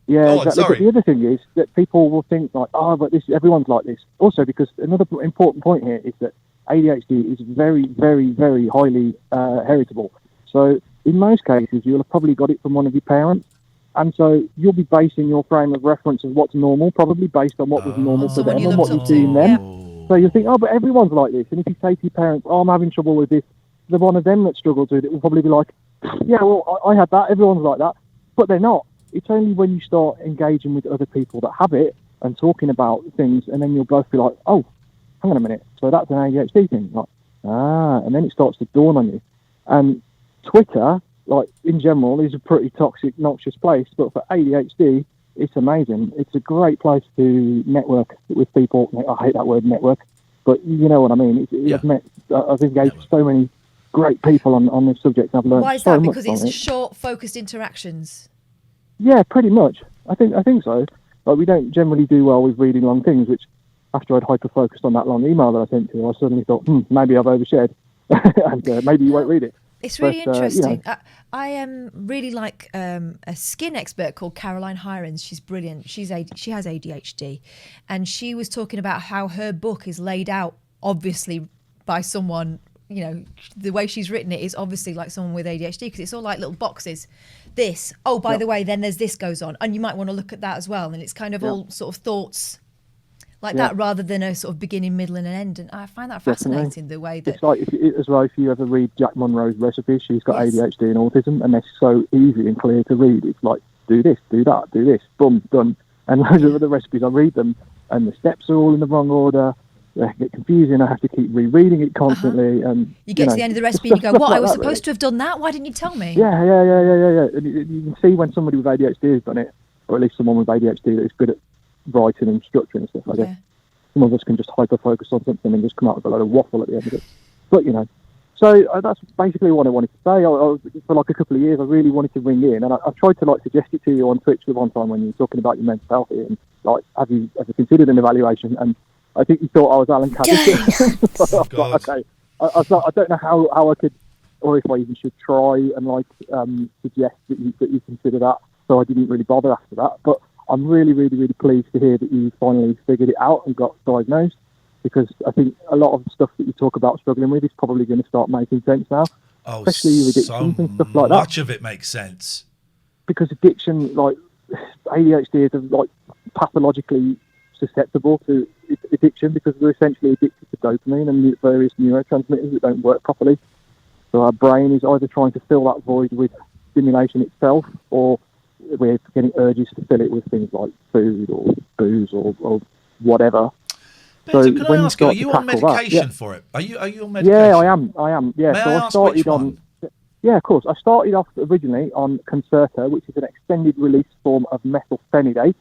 T: Yeah,
A: go on,
T: exactly.
A: sorry.
T: But the other thing is that people will think like, but everyone's like this. Also, because another important point here is that ADHD is very, very, very highly heritable. So in most cases, you'll have probably got it from one of your parents. And so you'll be basing your frame of reference of what's normal, probably based on what was normal for them and what you've seen them. So you think, but everyone's like this. And if you say to your parents, I'm having trouble with this, the one of them that struggles with it will probably be like, yeah, well, I had that. Everyone's like that. But they're not. It's only when you start engaging with other people that have it and talking about things, and then you'll both be like, oh, hang on a minute, so that's an ADHD thing. Like, and then it starts to dawn on you. And Twitter, like in general, is a pretty toxic, noxious place, but for ADHD, it's amazing. It's a great place to network with people. I hate that word, network, but you know what I mean. I've engaged so many great people on this subject, and I've learned
B: Why is
T: so
B: that?
T: much
B: Because
T: from
B: it's
T: it.
B: short, focused interactions.
T: Yeah, pretty much. I think so. Like, we don't generally do well with reading long things, which after I'd hyper-focused on that long email that I sent to you, I suddenly thought, maybe I've overshared, and maybe you won't read it.
B: It's really interesting.
T: You know.
B: I really like a skin expert called Caroline Hirons. She's brilliant. She has ADHD, and she was talking about how her book is laid out, obviously, by someone. You know, the way she's written it is obviously like someone with ADHD, because it's all like little boxes. This, oh, by the way, then there's this goes on, and you might want to look at that as well. And it's kind of all sort of thoughts like that, rather than a sort of beginning, middle, and an end. And I find that fascinating, the way that...
T: It's like, if you ever read Jack Monroe's recipes, she's got ADHD and autism, and they're so easy and clear to read. It's like, do this, do that, do this, boom, done. And loads of other recipes, I read them, and the steps are all in the wrong order. They get confusing. I have to keep rereading it constantly. And
B: you get to the end of the recipe and you go, what, I was supposed to have done that? Why didn't you tell me?
T: Yeah. And you can see when somebody with ADHD has done it, or at least someone with ADHD that is good at writing and structuring and stuff like that. Some of us can just hyper-focus on something and just come out with a load of waffle at the end of it. But, you know, so that's basically what I wanted to say. For like a couple of years, I really wanted to ring in, and I tried to like suggest it to you on Twitch one time when you were talking about your mental health here, and like, have you ever considered an evaluation? And I think you thought I was Alan Katherine. Okay, I don't know how I could, or if I even should try and like suggest that you consider that. So I didn't really bother after that. But I'm really, really, really pleased to hear that you finally figured it out and got diagnosed, because I think a lot of the stuff that you talk about struggling with is probably going to start making sense now.
A: Oh,
T: especially your addictions and stuff like that.
A: Much of it makes sense.
T: Because addiction, like ADHD, is like pathologically susceptible to addiction, because we're essentially addicted to dopamine and various neurotransmitters that don't work properly. So our brain is either trying to fill that void with stimulation itself, or we're getting urges to fill it with things like food or booze or whatever.
A: So can I ask you, are you on medication for it? Are you on medication?
T: Yeah, I am. Yeah,
A: May
T: so
A: I
T: I
A: ask
T: started
A: which
T: on.
A: one?
T: Yeah, of course. I started off originally on Concerta, which is an extended release form of methylphenidate,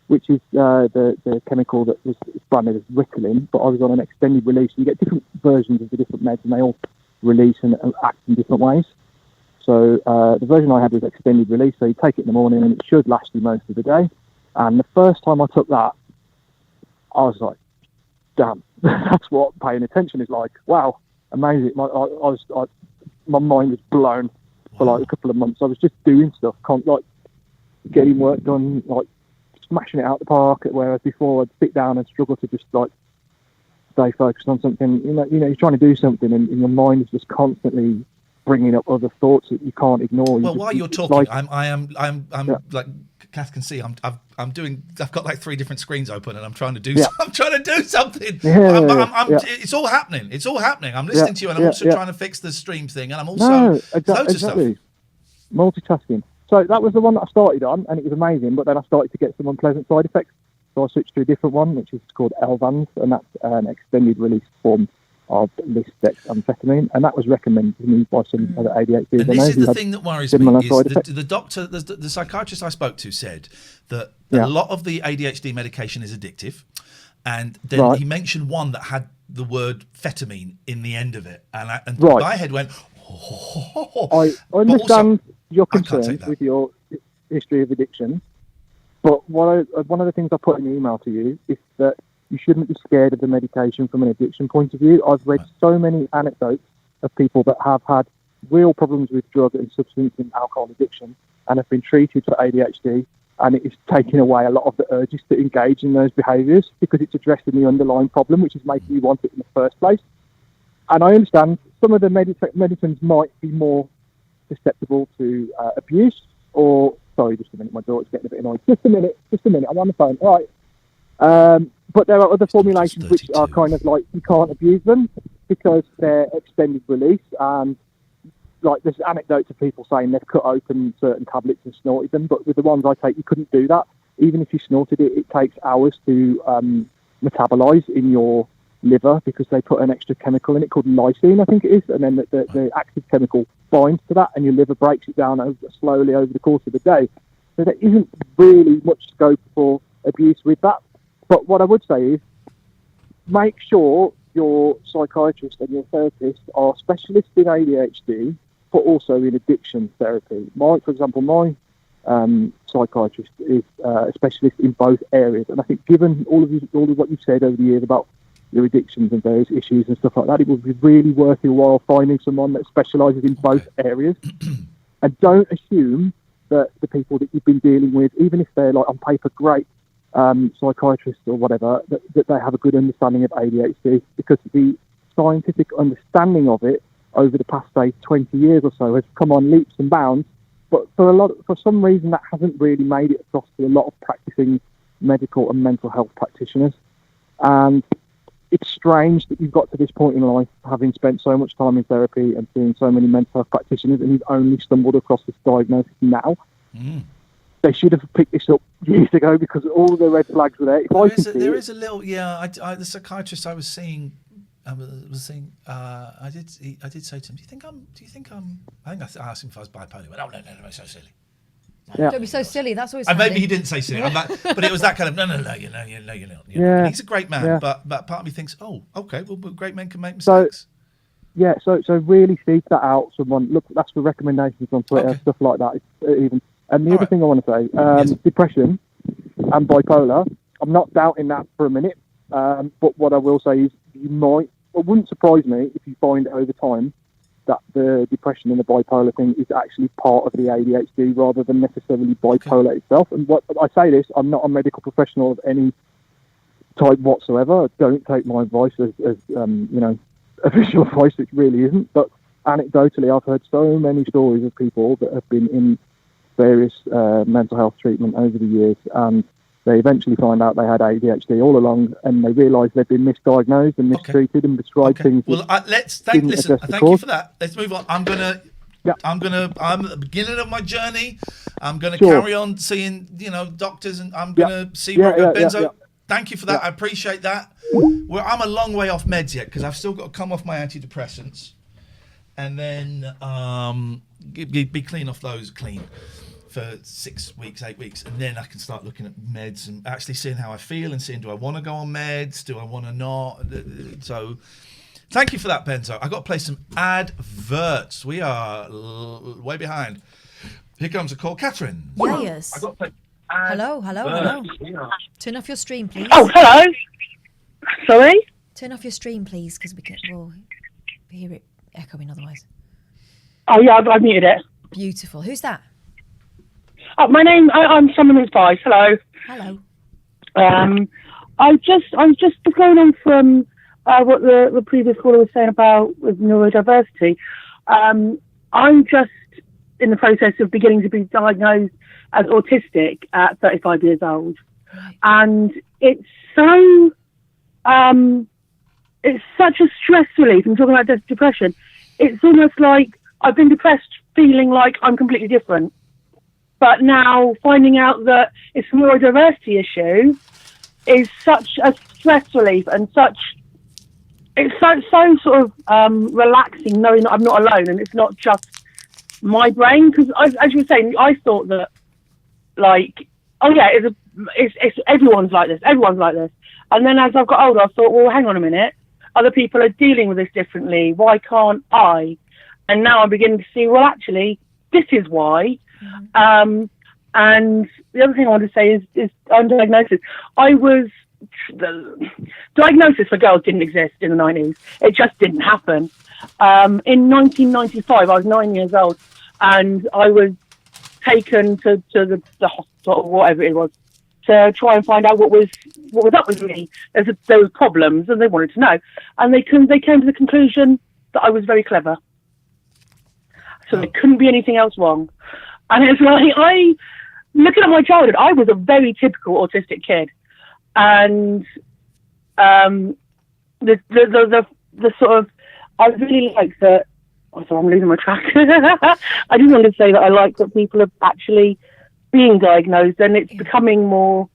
T: which is the chemical that was branded as Ritalin, but I was on an extended release. You get different versions of the different meds, and they all release and act in different ways. So the version I had was extended release, so you take it in the morning, and it should last you most of the day. And the first time I took that, I was like, damn, that's what paying attention is like. Wow, amazing. My mind was blown for like a couple of months. I was just doing stuff, like getting work done, like smashing it out the park, whereas before I'd sit down and struggle to just like stay focused on something. You know, you're trying to do something, and your mind is just constantly bringing up other thoughts that you can't ignore.
A: Well, while you're talking, I'm like Kath can see, I've got like 3 different screens open, and I'm trying to do something. It's all happening. I'm listening to you, and I'm also trying to fix the stream thing, and I'm also loads of stuff.
T: Multitasking. So that was the one that I started on, and it was amazing. But then I started to get some unpleasant side effects, so I switched to a different one, which is called Elvans, and that's an extended release form of lisdexamfetamine, and that was recommended to me by some other ADHD.
A: And this is the thing that worries me, is the doctor, the psychiatrist I spoke to said that a lot of the ADHD medication is addictive, and then he mentioned one that had the word phetamine in the end of it, and my head went,
T: I understand your concerns with your history of addiction, but one of the things I put in the email to you is that you shouldn't be scared of the medication from an addiction point of view. I've read so many anecdotes of people that have had real problems with drug and substance and alcohol addiction and have been treated for ADHD, and it is taking away a lot of the urges to engage in those behaviours because it's addressing the underlying problem, which is making you want it in the first place. And I understand some of the medicines might be more susceptible to abuse, or... Sorry, just a minute, my daughter's getting a bit annoyed. Just a minute, I'm on the phone. All right. But there are other formulations which are kind of like, you can't abuse them because they're extended release, and like there's anecdotes of people saying they've cut open certain tablets and snorted them, but with the ones I take, you couldn't do that. even if you snorted it, it takes hours to metabolize in your liver because they put an extra chemical in it called lysine, I think it is, and then the active chemical binds to that, and your liver breaks it down slowly over the course of the day. So there isn't really much scope for abuse with that. But what I would say is make sure your psychiatrist and your therapist are specialists in ADHD, but also in addiction therapy. For example, my psychiatrist is a specialist in both areas, and I think given all of what you've said over the years about your addictions and various issues and stuff like that, it would be really worth your while finding someone that specialises in both areas. And don't assume that the people that you've been dealing with, even if they're like on paper great psychiatrists or whatever, that they have a good understanding of ADHD, because the scientific understanding of it over the past, say, 20 years or so has come on leaps and bounds. But for some reason, that hasn't really made it across to a lot of practicing medical and mental health practitioners. And it's strange that you've got to this point in life, having spent so much time in therapy and seeing so many mental health practitioners, and you've only stumbled across this diagnosis now. They should have picked this up years ago because all the red flags were there.
A: There is a little, the psychiatrist I was seeing, I did say to him, do you think I'm, I think I asked him if I was bipolar. He went, no, so silly.
T: Yeah.
B: Don't be so silly. That's always.
A: And maybe he didn't say silly, but it was that kind of no, you're not.
T: Yeah.
A: And he's a great man,
T: Yeah.
A: but part of me thinks, oh, okay, well, great men can make
T: So,
A: mistakes.
T: so really seek that out. Someone look, that's for recommendations on Twitter, stuff like that. Even. And the other thing I want to say, depression and bipolar. I'm not doubting that for a minute, but what I will say is it wouldn't surprise me if you find over time that the depression and the bipolar thing is actually part of the ADHD rather than necessarily bipolar itself. And what I say this, I'm not a medical professional of any type whatsoever. Don't take my advice as official advice, which really isn't. But anecdotally, I've heard so many stories of people that have been in various mental health treatment over the years, and they eventually find out they had ADHD all along, and they realise they've been misdiagnosed and mistreated and prescribed things.
A: Well, thank you for that. Let's move on. I'm at the beginning of my journey. I'm gonna carry on seeing, doctors, and I'm gonna see where it goes. Benzo, thank you for that. I appreciate that. I'm a long way off meds yet because I've still got to come off my antidepressants, and then be clean off those for 6 weeks, 8 weeks, and then I can start looking at meds and actually seeing how I feel and seeing, do I want to go on meds? Do I want to not? So thank you for that, Benzo. I got to play some adverts. We are way behind. Here comes a call. Catherine.
B: Yes.
A: I got to play
B: Hello. Turn off your stream, please.
U: Oh, hello. Sorry?
B: Turn off your stream, please, because we'll hear it echoing otherwise.
U: Oh, yeah, I've muted it.
B: Beautiful. Who's that?
U: Oh, my name, I'm Summer Moose Vice. Hello.
B: Hello.
U: I'm just going on from what the previous caller was saying about with neurodiversity. I'm just in the process of beginning to be diagnosed as autistic at 35 years old. Right. And it's so, it's such a stress relief. I'm talking about depression. It's almost like I've been depressed feeling like I'm completely different. But now finding out that it's a neurodiversity issue is such a stress relief and it's so sort of relaxing knowing that I'm not alone and it's not just my brain. Because as you were saying, I thought that it's everyone's like this. And then as I've got older, I thought, well, hang on a minute, other people are dealing with this differently. Why can't I? And now I'm beginning to see, well, actually, this is why. And the other thing I want to say is diagnosis. Diagnosis for girls didn't exist in the 90s. It just didn't happen. In 1995, I was 9 years old, and I was taken to the hospital or whatever it was to try and find out what was up with me. There were problems, and they wanted to know. And they came to the conclusion that I was very clever. So there couldn't be anything else wrong. And it's like, looking at my childhood, I was a very typical autistic kid. And the sort of, I really like that. Oh, sorry, I'm losing my track. I just wanted to say that I like that people have actually being diagnosed, and it's becoming more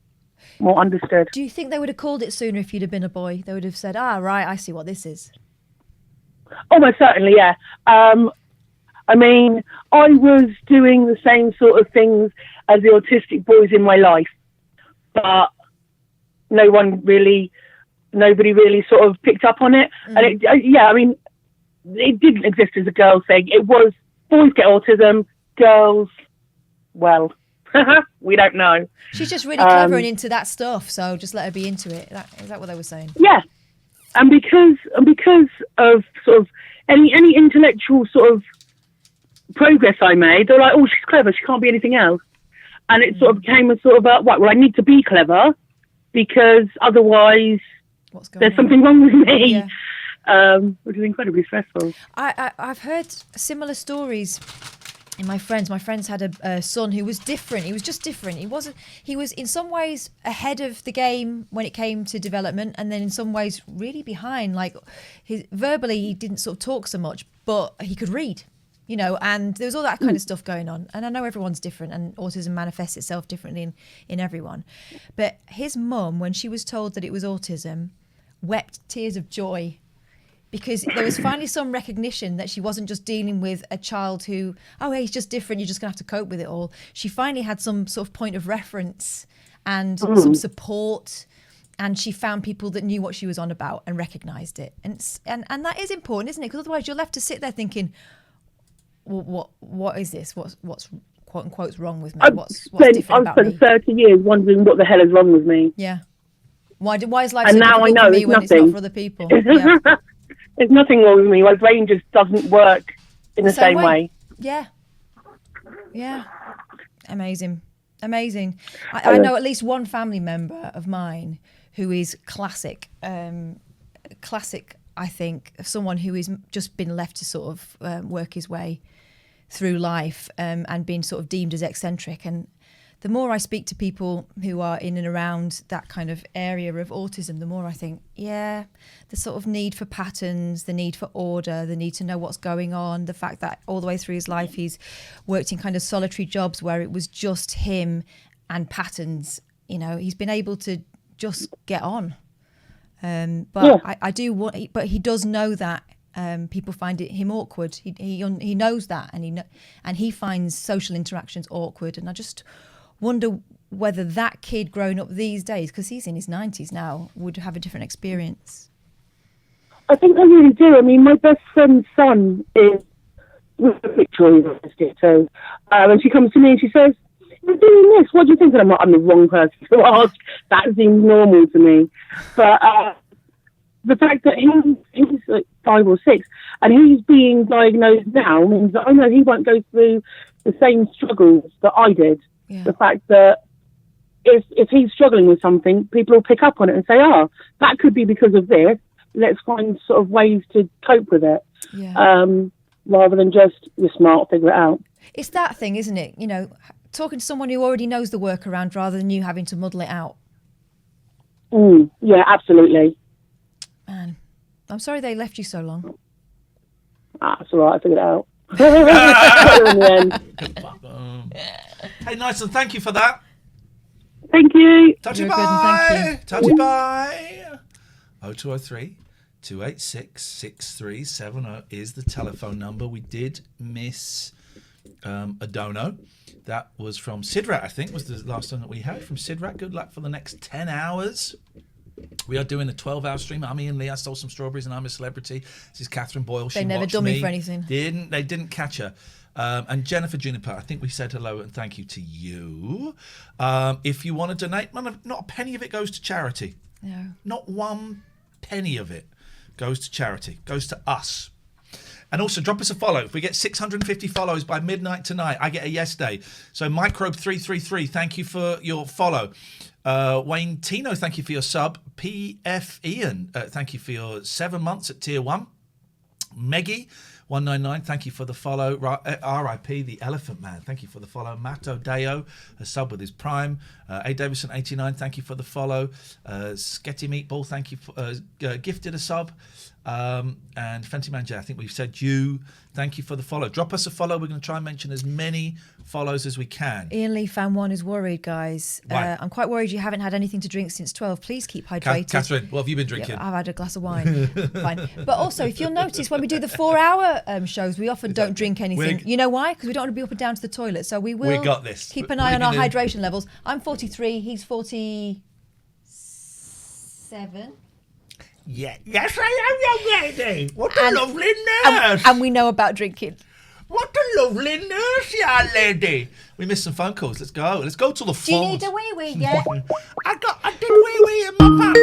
U: understood.
B: Do you think they would have called it sooner if you'd have been a boy? They would have said, right, I see what this is.
U: Almost certainly, yeah. I mean, I was doing the same sort of things as the autistic boys in my life, but nobody really sort of picked up on it. And I mean, it didn't exist as a girl thing. It was boys get autism, girls, well, we don't know.
B: She's just really clever and into that stuff, so just let her be into it. Is that what they were saying?
U: Yeah, and because of sort of any intellectual sort of progress I made, they're like, oh, she's clever, she can't be anything else. And it sort of became a sort of right, well, I need to be clever because otherwise there's something wrong with me. Yeah. Which is incredibly stressful.
B: I've heard similar stories in my friends. My friends had a son who was different. He was just different. He was in some ways ahead of the game when it came to development, and then in some ways really behind. Like verbally, he didn't sort of talk so much, but he could read. And there was all that kind of stuff going on. And I know everyone's different and autism manifests itself differently in everyone. But his mum, when she was told that it was autism, wept tears of joy because there was finally some recognition that she wasn't just dealing with a child who, hey, he's just different, you're just going to have to cope with it all. She finally had some sort of point of reference and some support. And she found people that knew what she was on about and recognised it. And that is important, isn't it? Because otherwise you're left to sit there thinking, what is this? What's quote unquote wrong with me? What's different about me? I've spent
U: 30 years wondering what the hell is wrong with me.
B: Yeah. Why is life so difficult for me when it's not for other people? Yeah.
U: There's nothing wrong with me. My brain just doesn't work in the same way.
B: Yeah. Yeah. Amazing. I know at least one family member of mine who is classic, I think, someone who has just been left to sort of work his way through life and been sort of deemed as eccentric. And the more I speak to people who are in and around that kind of area of autism, the more I think, the sort of need for patterns, the need for order, the need to know what's going on, the fact that all the way through his life he's worked in kind of solitary jobs where it was just him and patterns. He's been able to just get on. I do want, but he does know that people find him awkward. He knows that, and he finds social interactions awkward. And I just wonder whether that kid growing up these days, because he's in his 90s now, would have a different experience.
U: I think I really do. I mean, my best friend's son is with Victoria, so and she comes to me and she says, "You're doing this. What do you think?" And I'm the wrong person to ask. That seems normal to me. But the fact that he's like 5 or 6 and he's being diagnosed now means that I know he won't go through the same struggles that I did. Yeah. The fact that if he's struggling with something, people will pick up on it and say, that could be because of this. Let's find sort of ways to cope with it. Yeah. Rather than just, you're smart, figure it out.
B: It's that thing, isn't it? Talking to someone who already knows the workaround rather than you having to muddle it out.
U: Yeah, absolutely.
B: Man, I'm sorry they left you so long.
U: That's all right, I figured it out. In the end.
A: Hey, nice one. Thank you for that.
U: Thank you.
A: Touchy bye. Touchy bye. 0203 286 6370 is the telephone number. We did miss a dono. That was from Sidrat, I think, was the last one that we had from Sidrat. Good luck for the next 10 hours. We are doing a 12-hour stream. I'm Iain Lee. I stole some strawberries and I'm a celebrity. This is Katherine Boyle.
B: They never done me for anything.
A: They didn't catch her. And Jennifer Juniper, I think we said hello and thank you to you. If you want to donate, not a penny of it goes to charity.
B: No.
A: Not one penny of it goes to charity. Goes to us. And also drop us a follow. If we get 650 follows by midnight tonight, I get a yes day. So Microbe333, thank you for your follow. Wayne Tino, thank you for your sub. PF Ian, thank you for your 7 months at tier 1. Meggie 199, thank you for the follow. R.I.P. the Elephant Man, thank you for the follow. Mato Deo, a sub with his prime. A Davison 89, thank you for the follow. Sketty Meatball, thank you for gifted a sub. And Fenty Manager, I think we've said you. Thank you for the follow. Drop us a follow. We're going to try and mention as many follows as we can.
B: Ian Lee fan 1 is worried, guys. I'm quite worried you haven't had anything to drink since 12. Please keep hydrated.
A: Catherine, what have you been drinking?
B: Yeah, I've had a glass of wine. Fine. But also, if you'll notice, when we do the 4-hour shows, we often don't drink anything. You know why? Because we don't want to be up and down to the toilet. So we will
A: got this.
B: Keep an eye on our hydration levels. I'm 43. He's 47.
K: Yeah. Yes, I am, young lady. What a lovely nurse.
B: And we know about drinking.
K: What a lovely nurse, young lady.
A: We missed some phone calls. Let's go. Let's go to the
B: Do you
A: phone.
B: need a wee-wee yet?
K: I did wee-wee in my pants.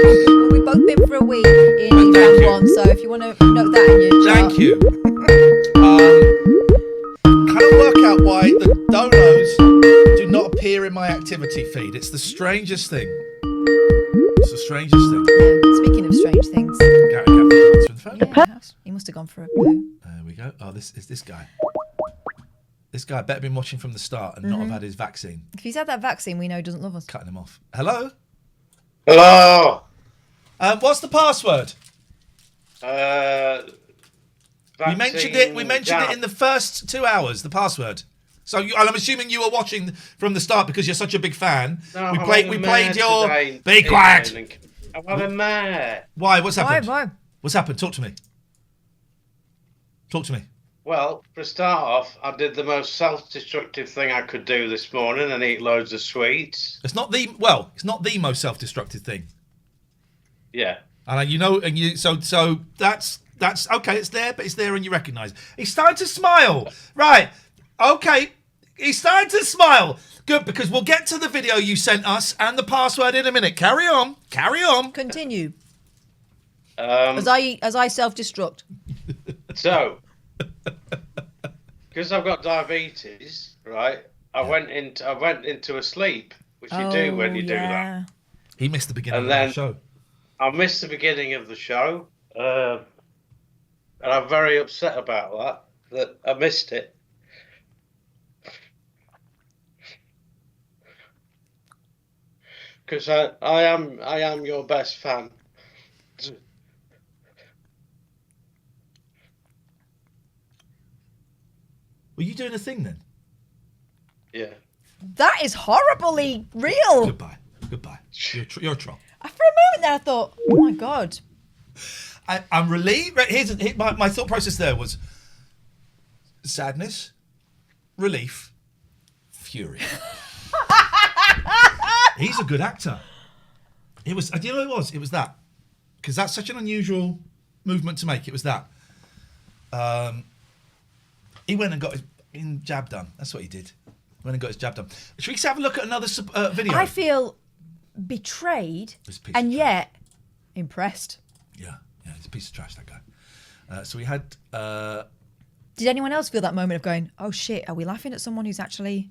B: We've both been for a wee in round 1, so if you want to note that in your chart.
A: Thank you. Cannot work out why the donos do not appear in my activity feed. It's the strangest thing. It's the strangest thing.
B: Yeah, speaking of strange things.
A: Gary Catherine's answering the phone.
B: Yeah, he must have gone for a poo.
A: There we go. Oh, this is this guy. This guy better been watching from the start and not have had his vaccine.
B: If he's had that vaccine, we know he doesn't love us.
A: Cutting him off. Hello?
F: Hello.
A: What's the password? We mentioned it. We mentioned it in the first 2 hours. The password. So I'm assuming you were watching from the start because you're such a big fan.
F: No,
A: we played your.
F: Today,
A: Be quiet.
F: I'm having mad.
A: Why? What's happened?
B: Why?
A: What's happened? Talk to me. Talk to me.
F: Well, for a start off, I did the most self-destructive thing I could do this morning and eat loads of sweets.
A: It's not the most self-destructive thing.
F: Yeah.
A: And so that's okay. It's there, but it's there, and you recognise. He's starting to smile. Right. Okay. He's starting to smile. Good, because we'll get to the video you sent us and the password in a minute. Carry on.
B: Continue. As I self-destruct.
F: So, because I've got diabetes, right? I went into a sleep, which you do when you do that.
A: He missed the beginning of the show.
F: I missed the beginning of the show, and I'm very upset about that I missed it. Because I am your best fan.
A: Were you doing a thing then?
F: Yeah.
B: That is horribly real.
A: Goodbye. You're a troll.
B: For a moment there, I thought, oh my God.
A: I'm relieved. Right, my thought process there was sadness, relief, fury. He's a good actor. It was. Do you know what it was? It was that. Because that's such an unusual movement to make. It was that. He went and got his jab done. That's what he did. Went and got his jab done. Should we have a look at another video?
B: I feel betrayed and yet impressed.
A: Yeah, he's a piece of trash, that guy. So we had...
B: Did anyone else feel that moment of going, oh shit, are we laughing at someone who's actually...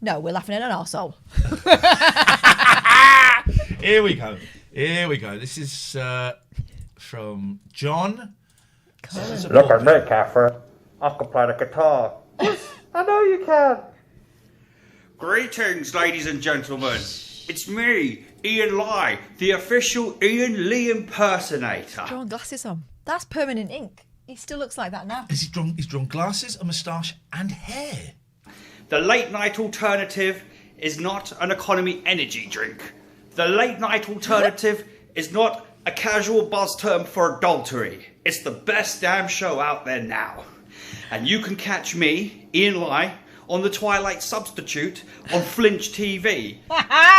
B: No, we're laughing at an arsehole.
A: Here we go. This is from John.
V: Look at me, Catherine. I can play the guitar. I know you can.
W: Greetings, ladies and gentlemen. It's me, Ian Lie, the official Ian Lee impersonator.
B: Drawn glasses on. That's permanent ink. He still looks like that now.
A: He's drawn glasses, a moustache, and hair.
W: The late night alternative is not an economy energy drink. The late night alternative is not a casual buzz term for adultery. It's the best damn show out there now. And you can catch me, Ian Lie, on the Twilight Substitute on Flinch TV.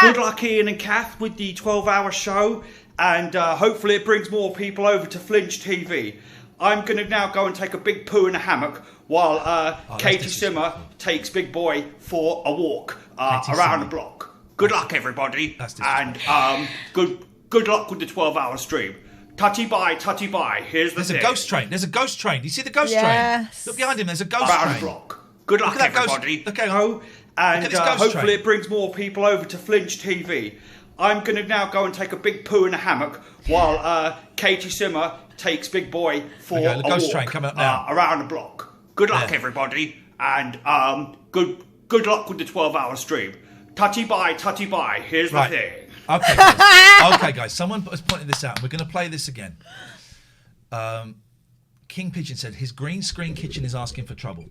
W: Good luck, Ian and Kath, with the 12-hour show, and hopefully it brings more people over to Flinch TV. I'm going to now go and take a big poo in a hammock while Katie Simmer takes Big Boy for a walk around the block. Good luck, everybody, and good luck with the 12-hour stream. Tutty bye. Here's the thing.
A: There's a ghost train. Do you see the ghost train? Look behind him. There's a ghost
W: around
A: train.
W: The block. Good luck, everybody. And hopefully it brings more people over to Flinch TV. I'm going to now go and take a big poo in a hammock while Katie Simmer takes Big Boy for a
A: ghost
W: walk
A: train coming up now.
W: Around the block. Good luck, everybody, and good luck with the 12-hour stream. Tutty bye. Here's the thing.
A: Okay, guys. Someone has pointed this out. We're going to play this again. King Pigeon said his green screen kitchen is asking for trouble.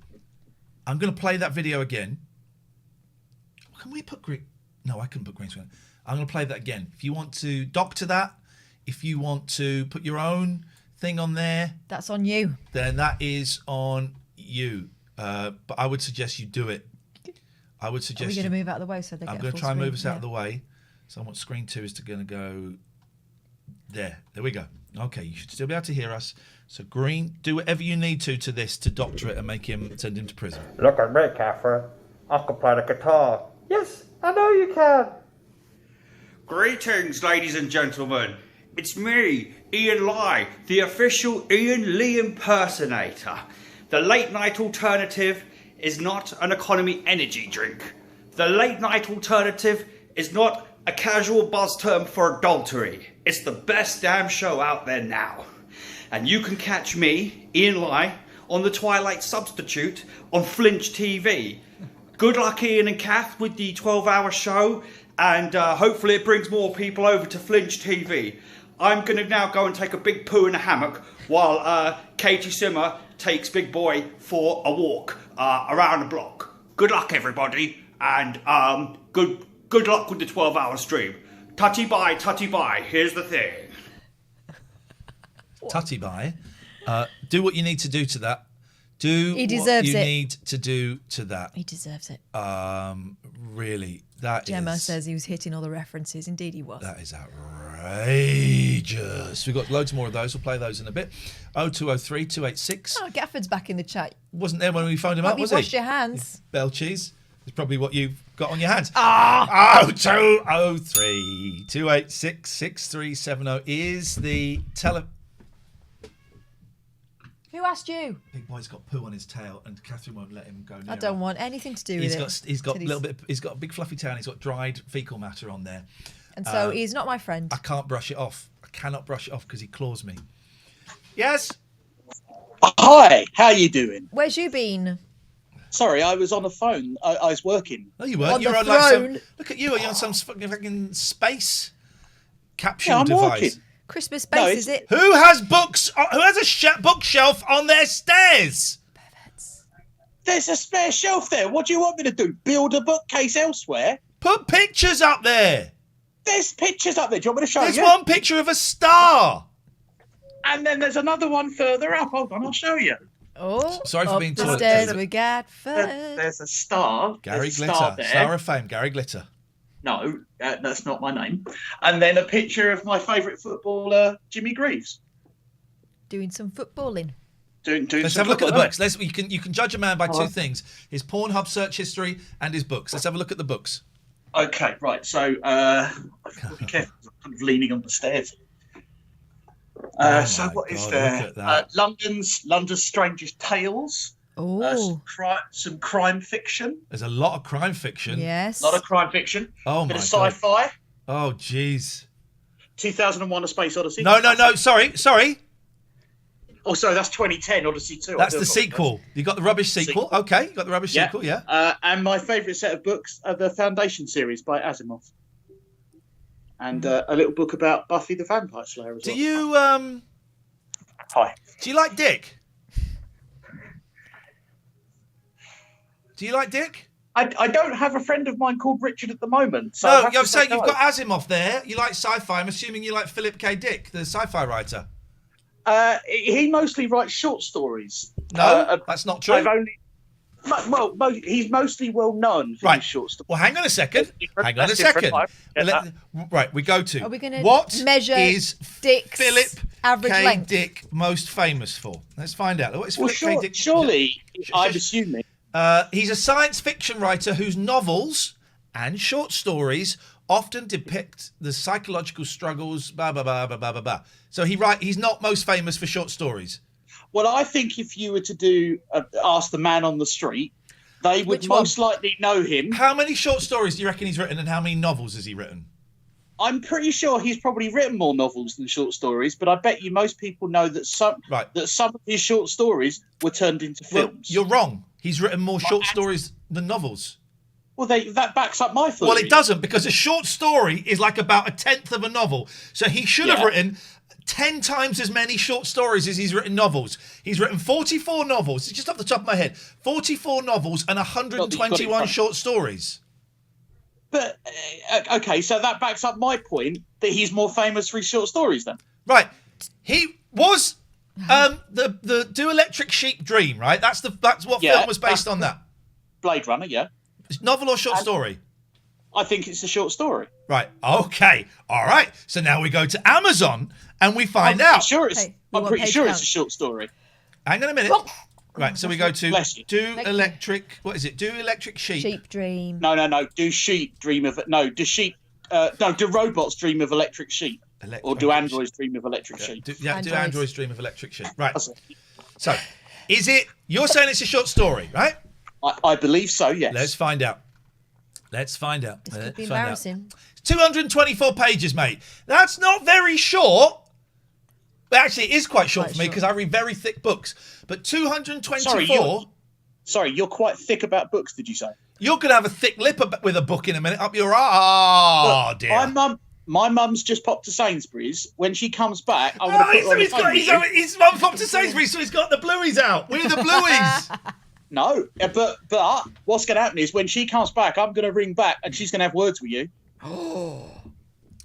A: I'm going to play that video again. Can we put green? No, I couldn't put green screen. I'm going to play that again. If you want to doctor that, if you want to put your own thing on there,
B: that's on you.
A: Then that is on you. But I would suggest you do it. I would suggest.
B: Are we going to move out of the way so they get
A: I'm going to try and move us out of the way. So I want screen 2 is going to go there. There we go. Okay, you should still be able to hear us. So green, do whatever you need to this to doctor it and send him to prison.
V: Look at me, Katherine. I can play the guitar. Yes, I know you can.
W: Greetings, ladies and gentlemen. It's me, Ian Lai, the official Ian Lee impersonator. The late night alternative is not an economy energy drink. The late night alternative is not a casual buzz term for adultery. It's the best damn show out there now. And you can catch me, Ian Lai, on the Twilight Substitute on Flinch TV. Good luck, Iain and Kath, with the 12-hour show, and hopefully it brings more people over to Flinch TV. I'm going to now go and take a big poo in a hammock while Katie Simmer takes Big Boy for a walk around the block. Good luck, everybody, and good luck with the 12-hour stream. Tutty bye, here's the thing.
A: Tutty bye. Do what you need to do to that. Do
B: he deserves
A: what you
B: it.
A: need to do to that.
B: He deserves it.
A: Really, that
B: Gemma
A: is...
B: says he was hitting all the references. Indeed he was.
A: That is outrageous. We've got loads more of those. We'll play those in a bit. 0203 286.
B: Oh, Gafford's back in the chat.
A: Wasn't there when we phoned him up, was he?
B: Washed your hands.
A: Bell cheese. It's probably what you've got on your hands. 0203 286 6370 is the
B: Who asked you?
A: Big Boy's got poo on his tail, and Katherine won't let him go near.
B: I don't want anything to do with it.
A: He's got a little bit. He's got a big fluffy tail. And he's got dried fecal matter on there,
B: and so he's not my friend.
A: I can't brush it off. I cannot brush it off because he claws me. Yes.
G: Hi. How you doing?
B: Where's you been?
G: Sorry, I was on the phone. I was working.
A: No, you weren't. You're on like some. Look at you. Are you on some fucking space capsule device?
G: Working.
B: Christmas space, is it?
A: Who has books? Who has a bookshelf on their stairs?
G: There's a spare shelf there. What do you want me to do? Build a bookcase elsewhere?
A: Put pictures up there.
G: There's pictures up there. Do you want me to show you?
A: There's one picture of a star.
G: And then there's another one further up. Hold on, I'll show you.
B: Oh,
A: sorry for being
B: the
A: toilet
B: stairs
A: paper.
B: we got first.
G: There's a star.
A: Gary
G: There's a
A: Glitter,
G: star there.
A: Star of Fame, Gary Glitter.
G: No, that's not my name. And then a picture of my favourite footballer, Jimmy Greaves.
B: Doing some footballing.
A: Let's have a look at the books. You can judge a man by two things: his Pornhub search history and his books. Let's have a look at the books.
G: Okay, right. So I've got to be careful. I'm kind of leaning on the stairs. So what is there? London's Strangest Tales.
B: Oh,
G: some crime fiction.
A: There's a lot of crime fiction.
B: Yes.
G: A lot of crime fiction.
A: Oh
G: Bit
A: my
G: of sci-fi.
A: God. Oh jeez.
G: 2001: A Space Odyssey.
A: No. Sorry.
G: Oh, sorry. That's 2010 Odyssey 2.
A: That's the sequel. You got the rubbish sequel. Okay, you got the rubbish sequel. Yeah.
G: And my favourite set of books are the Foundation series by Asimov. And a little book about Buffy the Vampire Slayer as well.
A: Do you
G: Hi.
A: Do you like Dick? Do you like Dick?
G: I don't have a friend of mine called Richard at the moment. So
A: No, you're saying you've got Asimov there. You like sci-fi. I'm assuming you like Philip K. Dick, the sci-fi writer.
G: He mostly writes short stories.
A: No, that's not true.
G: He's mostly well known for his short stories.
A: Well, hang on a second. Right, we go to.
B: Are we gonna
A: what
B: measure
A: is
B: Dick's
A: Philip
B: average
A: K.
B: length?
A: Dick most famous for? Let's find out. What is
G: Well,
A: Philip K. Dick?
G: surely, I'm assuming.
A: He's a science fiction writer whose novels and short stories often depict the psychological struggles. Blah blah blah blah blah blah blah. So he's not most famous for short stories.
G: Well, I think if you were to do ask the man on the street, they would most likely know him.
A: How many short stories do you reckon he's written, and how many novels has he written?
G: I'm pretty sure he's probably written more novels than short stories, but I bet you most people know that some of his short stories were turned into films.
A: You're wrong. He's written more short stories than novels.
G: Well, that backs up my theory.
A: Well, it doesn't, because a short story is like about a tenth of a novel. So he should have written 10 times as many short stories as he's written novels. He's written 44 novels, just off the top of my head, 44 novels and 121 short stories.
G: But, okay, so that backs up my point that he's more famous for his short stories then.
A: Right. He was the Do Electric Sheep Dream, right? That's what film was based on that.
G: Blade Runner, yeah.
A: Novel or short story?
G: I think it's a short story.
A: Right. Okay. All right. So now we go to Amazon and we find out.
G: I'm pretty sure it's a short story.
A: Hang on a minute. Right. So we go to Do Electric. What is it? Do Electric Sheep.
B: Sheep Dream.
G: No. Do sheep dream of it? No. Do sheep? No. Do robots dream of electric sheep? Or do androids dream of electric sheep?
A: Do androids dream of electric sheep? Right. So, is it? You're saying it's a short story, right?
G: I believe so. Yes.
A: Let's find out.
B: This could be embarrassing.
A: 224 pages, mate. That's not very short. But actually, it is quite short for me because I read very thick books. But 224.
G: Sorry, you're quite thick about books, did you say?
A: You're going to have a thick lip with a book in a minute up your arse. Oh, dear.
G: My mum's just popped to Sainsbury's. When she comes back, I'm going to put her on the phone.
A: His mum popped to Sainsbury's, so he's got the blueies out. We're the blueies.
G: No, but what's going to happen is when she comes back, I'm going to ring back and she's going to have words with you.
A: Oh.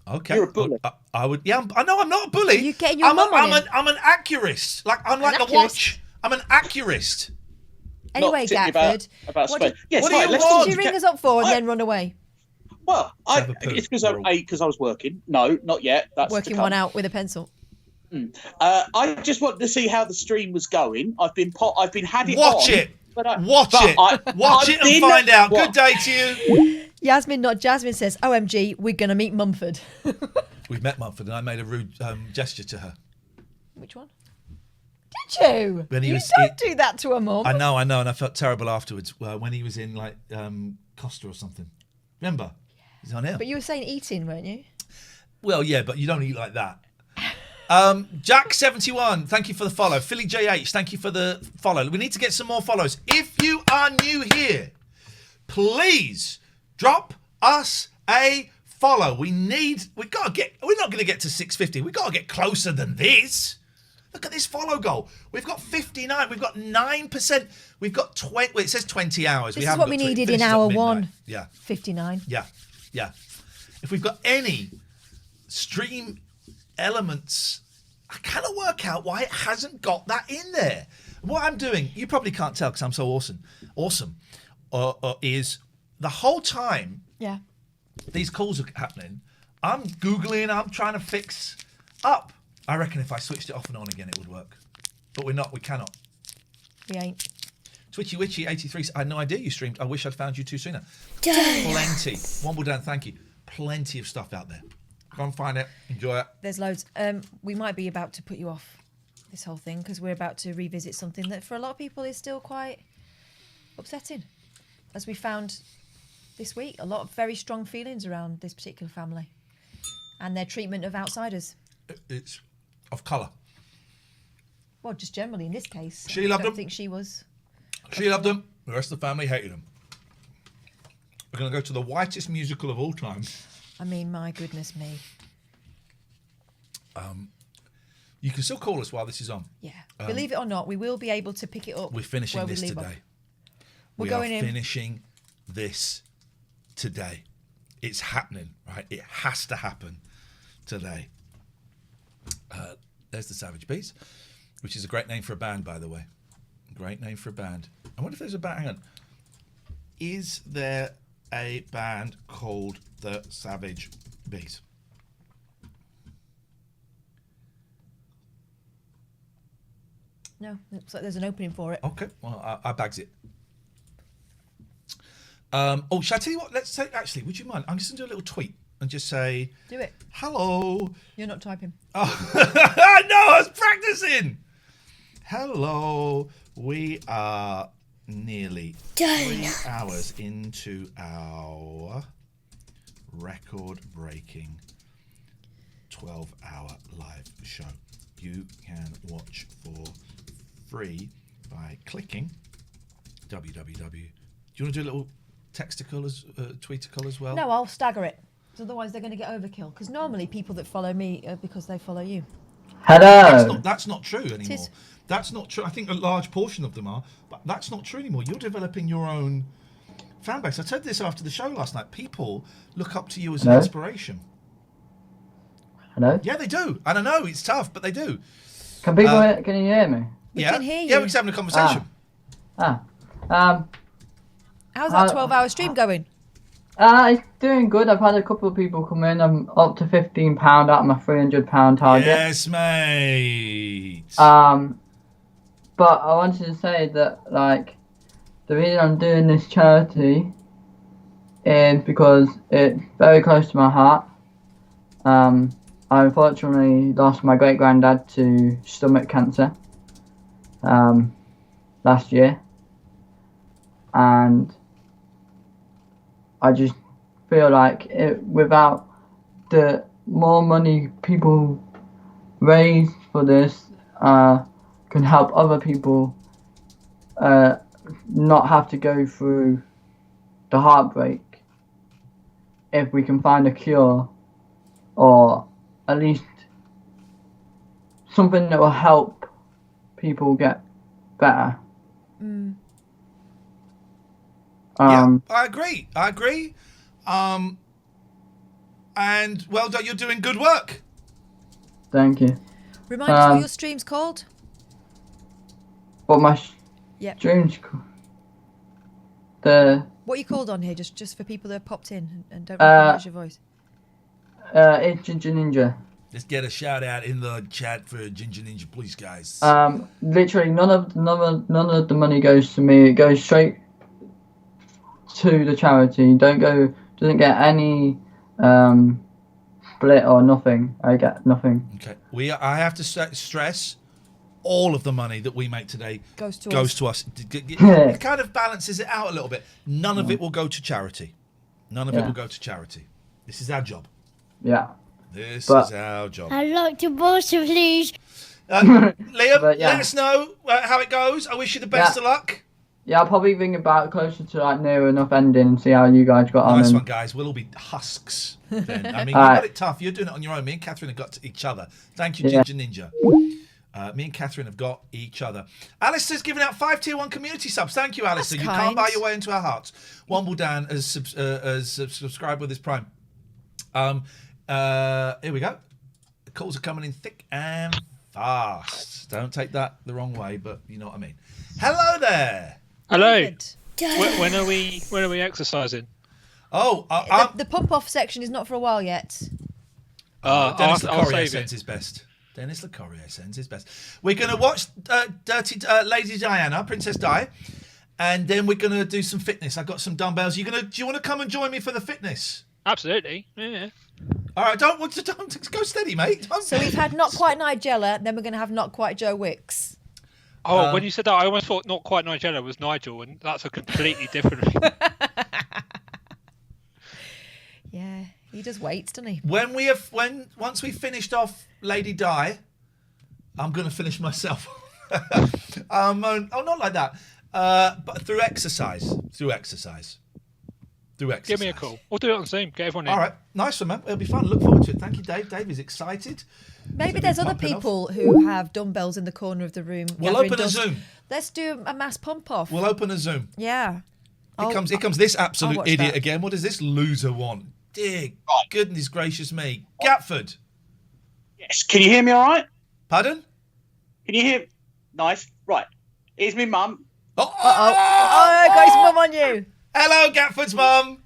A: Okay.
G: You're a bully.
A: I would. Yeah, I know I'm not a bully.
B: You getting your mum on him?
A: I'm an accurist. I'm like a watch. I'm an accurist.
B: Anyway, Gatford,
G: what
B: did you ring us up for and then run away?
G: Well, it's because I was working. No, not yet. That's
B: working one out with a pencil.
G: I just wanted to see how the stream was going. I've been had it
A: Watch
G: on.
A: It. Watch it and find out. Good day to you.
B: Yasmin, not Jasmine, says, OMG, we're going to meet Mumford.
A: We've met Mumford and I made a rude gesture to her.
B: Which one? Did you?
A: When
B: you don't do that to a mum.
A: I know, and I felt terrible afterwards when he was in Costa or something. Remember? He's on here.
B: But you were saying eating, weren't you?
A: Well, yeah, but you don't eat like that. Jack71, thank you for the follow. Philly JH, thank you for the follow. We need to get some more follows. If you are new here, please drop us a follow. We're not going to get to 650. We've got to get closer than this. Look at this follow goal. We've got 59. We've got 9%. We've got 20. Well, it says 20 hours.
B: This is what we needed in hour one.
A: Yeah.
B: 59.
A: Yeah. If we've got any stream elements, I cannot work out why it hasn't got that in there. What I'm doing, you probably can't tell because I'm so awesome, is the whole time these calls are happening, I'm Googling, I'm trying to fix up. I reckon if I switched it off and on again, it would work. But we're not, we cannot.
B: We ain't.
A: Twitchy Witchy 83, I had no idea you streamed. I wish I'd found you too sooner.
B: Damn.
A: Plenty. Womble down, thank you. Plenty of stuff out there. Go and find it. Enjoy it.
B: There's loads. We might be about to put you off this whole thing because we're about to revisit something that for a lot of people is still quite upsetting. As we found this week, a lot of very strong feelings around this particular family and their treatment of outsiders.
A: It's of colour.
B: Well, just generally in this case.
A: She loved them.
B: I think she was.
A: She loved them. The rest of the family hated them. We're going to go to the whitest musical of all time.
B: I mean, my goodness me.
A: You can still call us while this is on.
B: Yeah. Believe it or not, we will be able to pick it up.
A: We're finishing this today. We are finishing this today. It's happening, right? It has to happen today. There's the Savage Beats, which is a great name for a band, by the way. Great name for a band. I wonder if there's a band. Hang on. Is there a band called the Savage Beats?
B: No, looks like there's an opening for it.
A: Okay, well, I bags it. Shall I tell you what? Let's say, actually, would you mind? I'm just going to do a little tweet and just say...
B: Do it.
A: Hello.
B: You're not typing.
A: Oh, no, I was practicing. Hello. We are nearly 3 hours into our record-breaking 12-hour live show. You can watch for free by clicking www. Do you want to do a little texticle tweeticle as well?
B: No, I'll stagger it. Because otherwise they're going to get overkill. Because normally people that follow me are because they follow you.
E: Hello.
A: That's not true anymore. That's not true. I think a large portion of them are, but that's not true anymore. You're developing your own fan base. I said this after the show last night. People look up to you as an inspiration.
E: Hello?
A: Yeah, they do. And I know it's tough, but they do.
E: Can you hear me?
A: We can hear you. Yeah, we're just having a conversation.
B: How's that 12-hour stream going?
E: It's doing good. I've had a couple of people come in. I'm up to £15 out of my £300 target.
A: Yes, mate.
E: But I wanted to say that, like, the reason I'm doing this charity is because it's very close to my heart. I unfortunately lost my great-granddad to stomach cancer last year. And I just feel like without the more money people raise for this can help other people not have to go through the heartbreak if we can find a cure or at least something that will help people get better.
A: Yeah, I agree. And well done, you're doing good work.
E: Thank you.
B: Remind us what your stream's called.
E: What my stream's called?
B: What you called on here, just for people that have popped in and don't recognise your voice.
E: It's Ginger Ninja.
A: Let's get a shout out in the chat for Ginger Ninja, please, guys.
E: Literally none of the money goes to me. It goes straight to the charity. Doesn't get any split or nothing. I get nothing.
A: Okay. I have to stress, all of the money that we make today goes to us. It kind of balances it out a little bit. None of it will go to charity. None of it will go to charity. This is our job.
E: Yeah.
A: This is our job.
C: I'd like to boss, please.
A: Liam, let us know how it goes. I wish you the best of luck.
E: Yeah, I'll probably ring about closer to like near enough ending and see how you guys got on.
A: Nice one, guys. We'll all be husks then. I mean, you got it tough. You're doing it on your own. Me and Katherine have got to each other. Thank you, Ginger Ninja. Me and Katherine have got each other. Alistair's giving out 5 tier 1 community subs. Thank you, Alistair. You can't buy your way into our hearts. Womble Dan has subscribed with his Prime. Here we go. The calls are coming in thick and fast. Don't take that the wrong way, but you know what I mean. Hello there.
H: Hello. When are we exercising?
A: Oh,
B: the pump off section is not for a while yet.
A: Dennis LeCorrier sends his best. Dennis LeCorrier sends his best. We're going to watch Dirty Lady Diana, Princess Di, and then we're going to do some fitness. I've got some dumbbells. Do you want to come and join me for the fitness?
H: Absolutely. Yeah.
A: All right, don't go steady, mate.
B: So we've had Not Quite Nigella, then we're going to have Not Quite Joe Wicks.
H: Oh, when you said that, I almost thought Not Quite Nigella was Nigel, and that's a completely different thing.
B: Yeah, he does weights, doesn't he?
A: Once we finished off Lady Di, I'm going to finish myself. Not like that, but through exercise.
H: Give me a call. We'll do it on Zoom. Get everyone in.
A: All right, nice one, man. It'll be fun. Look forward to it. Thank you, Dave. Dave is excited.
B: Maybe there's other people who have dumbbells in the corner of the room.
A: We'll open a Zoom.
B: Let's do a mass pump off.
A: We'll open a Zoom.
B: Yeah.
A: Here comes this absolute idiot again. What does this loser want? Dear goodness gracious me. Gatford.
G: Yes. Can you hear me all right?
A: Pardon?
G: Can you hear? Nice. Right. Here's me mum.
B: Oh, I got his mum on you.
A: Hello, Gatford's mum.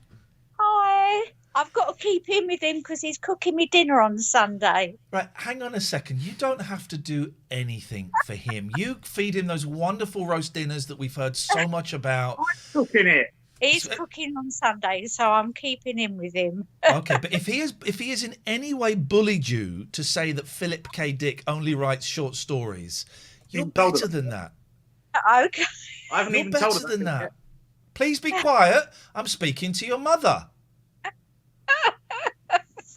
I: Hi. I've got to keep in with him because he's cooking me dinner on Sunday.
A: Right, hang on a second. You don't have to do anything for him. You feed him those wonderful roast dinners that we've heard so much about.
G: I'm cooking it.
I: He's cooking on Sunday, so I'm keeping in with him.
A: Okay, but if he is in any way bullied you to say that Philip K. Dick only writes short stories, you're better than that.
I: Okay.
G: I haven't even told him
A: that. Please be quiet. I'm speaking to your mother.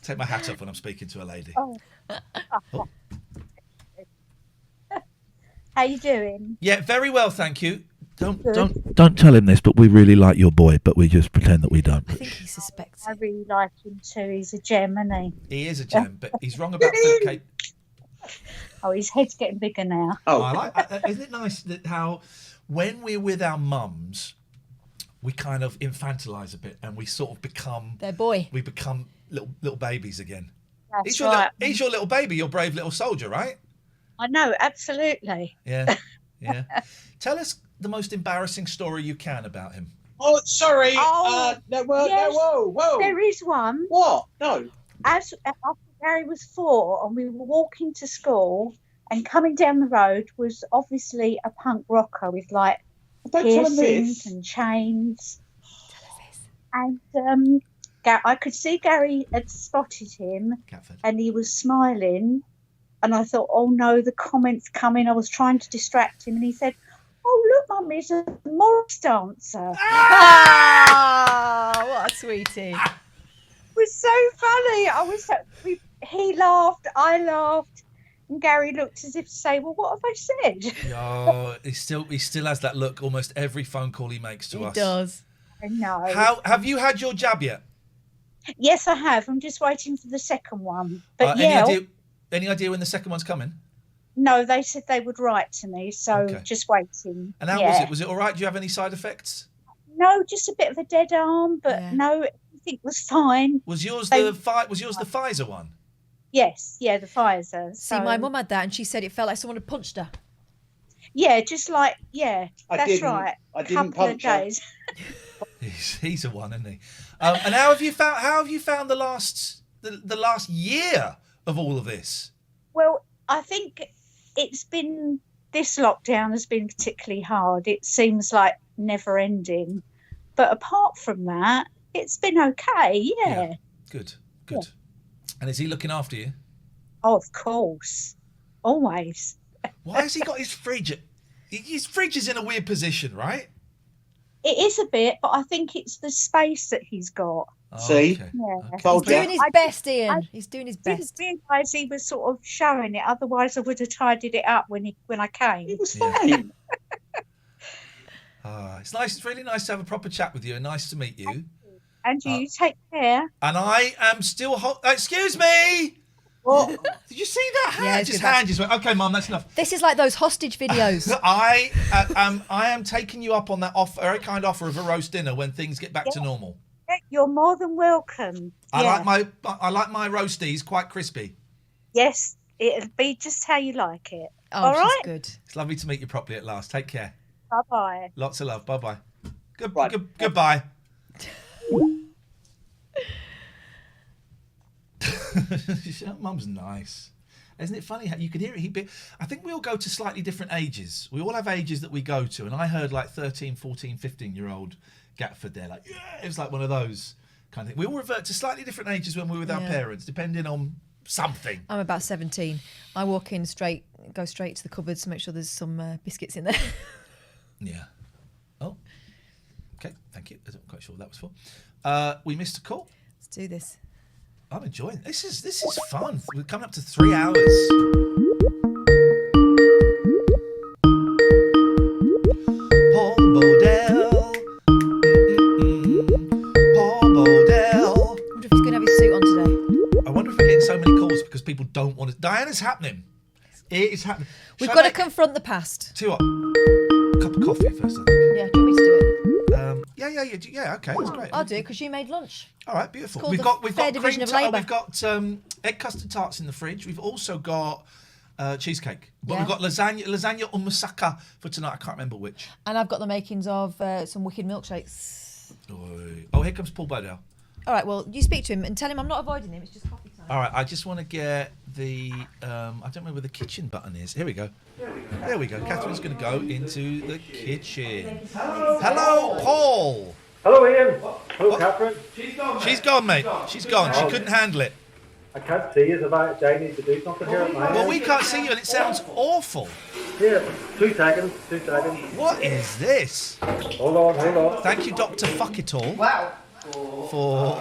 A: Take my hat off when I'm speaking to a lady.
I: Oh. How you doing?
A: Yeah, very well, thank you. Don't tell him this, but we really like your boy, but we just pretend that we don't.
B: I think he suspects.
I: I really like him too. He's a gem, isn't he?
A: He is a gem, but he's wrong about Philip K.
I: Oh, his head's getting bigger now.
A: Oh, I like. Isn't it nice that how when we're with our mums, we kind of infantilise a bit, and we sort of become
B: their boy.
A: We become little babies again.
I: That's
A: He's
I: right.
A: your little baby, your brave little soldier, right?
I: I know, absolutely.
A: Yeah, yeah. Tell us the most embarrassing story you can about him.
G: Oh, sorry.
I: Oh,
G: no,
I: yes,
G: whoa.
I: There is one.
G: What? No.
I: After Gary was 4 and we were walking to school, and coming down the road was obviously a punk rocker with like piercings and chains. And I could see Gary had spotted him, and he was smiling. And I thought, oh no, the comments coming. I was trying to distract him, and he said, "Oh look, Mum, he's a Morris dancer."
B: Ah, what a sweetie!
I: It was so funny. He laughed, I laughed, and Gary looked as if to say, "Well, what have I said?"
A: Oh, he still has that look almost every phone call he makes to us.
B: He does.
I: I know.
A: How have you had your jab yet?
I: Yes, I have. I'm just waiting for the second one. But
A: any idea when the second one's coming?
I: No, they said they would write to me, so just waiting.
A: And how was it? Was it all right? Do you have any side effects?
I: No, just a bit of a dead arm, but no, everything was fine.
A: Was yours the Pfizer one?
I: Yes, the Pfizer.
B: See, my mum had that, and she said it felt like someone had punched her.
I: Yeah, just like that's right.
G: I didn't punch her.
I: Days.
A: He's a one, isn't he? And how have you found the last year of all of this?
I: Well, I think this lockdown has been particularly hard. It seems like never ending, but apart from that, it's been okay. Yeah.
A: Good. Yeah. And is he looking after you?
I: Oh, of course, always.
A: Why has he got his fridge? His fridge is in a weird position, right?
I: It is a bit, but I think it's the space that he's got.
G: See?
A: Okay.
I: Yeah.
B: He's doing his best, Ian. He's doing his best.
I: I didn't realise he was sort of showing it. Otherwise, I would have tidied it up when I came.
G: It was fine.
A: It's nice. It's really nice to have a proper chat with you, and nice to meet you.
I: And you take care.
A: And I am still. Excuse me.
I: What?
A: Did you see that hand? Hand just went. Okay, Mum, that's enough.
B: This is like those hostage videos.
A: I am taking you up on that very kind offer of a roast dinner when things get back to normal.
I: You're more than welcome.
A: I like my roasties quite crispy.
I: Yes, it'll be just how you like it.
B: Oh,
I: all right.
B: Good.
A: It's lovely to meet you properly at last. Take care.
I: Bye bye.
A: Lots of love. Bye bye. Goodbye. Mum's nice. Isn't it funny how you can hear it? I think we all go to slightly different ages. We all have ages that we go to. And I heard like 13, 14, 15-year-old Gatford there. Like, it was like one of those kind of things. We all revert to slightly different ages when we're with our parents, depending on something.
B: I'm about 17. I go straight to the cupboards to make sure there's some biscuits in there.
A: Yeah. Oh. Okay, thank you. I'm not quite sure what that was for. We missed a call.
B: Let's do this.
A: I'm enjoying it. This is fun. We're coming up to 3 hours. Paul Bodell. Paul Bodell.
B: I wonder if he's going to have his suit on today.
A: I wonder if we're getting so many calls because people don't want it. Diana's happening. It is happening.
B: We've got to confront the past.
A: Tell you what. A cup of coffee first, I think.
B: Yeah, do you want me to do it?
A: Yeah, okay, that's great.
B: I'll do it because you made lunch.
A: All right, beautiful.
B: We've got division of labour.
A: We've got egg custard tarts in the fridge. We've also got cheesecake. But we've got lasagna or moussaka for tonight. I can't remember which.
B: And I've got the makings of some wicked milkshakes.
A: Oh, here comes Paul Bodell.
B: All right, well, you speak to him and tell him I'm not avoiding him. It's just coffee time.
A: All right, I just want to get the... I don't know where the kitchen button is. Here we go. There we go. Catherine's going to go into the kitchen. Hello, Paul.
V: Hello, Ian. Hello, Catherine.
A: She's gone, mate. She's gone. She couldn't handle it.
V: I can't see you. I need to do something here at my
A: Well, we can't see you and it sounds awful.
V: Yeah, 2 seconds.
A: What is this?
V: Hold on.
A: Thank you, Dr. Fuck It All.
V: Wow.
A: For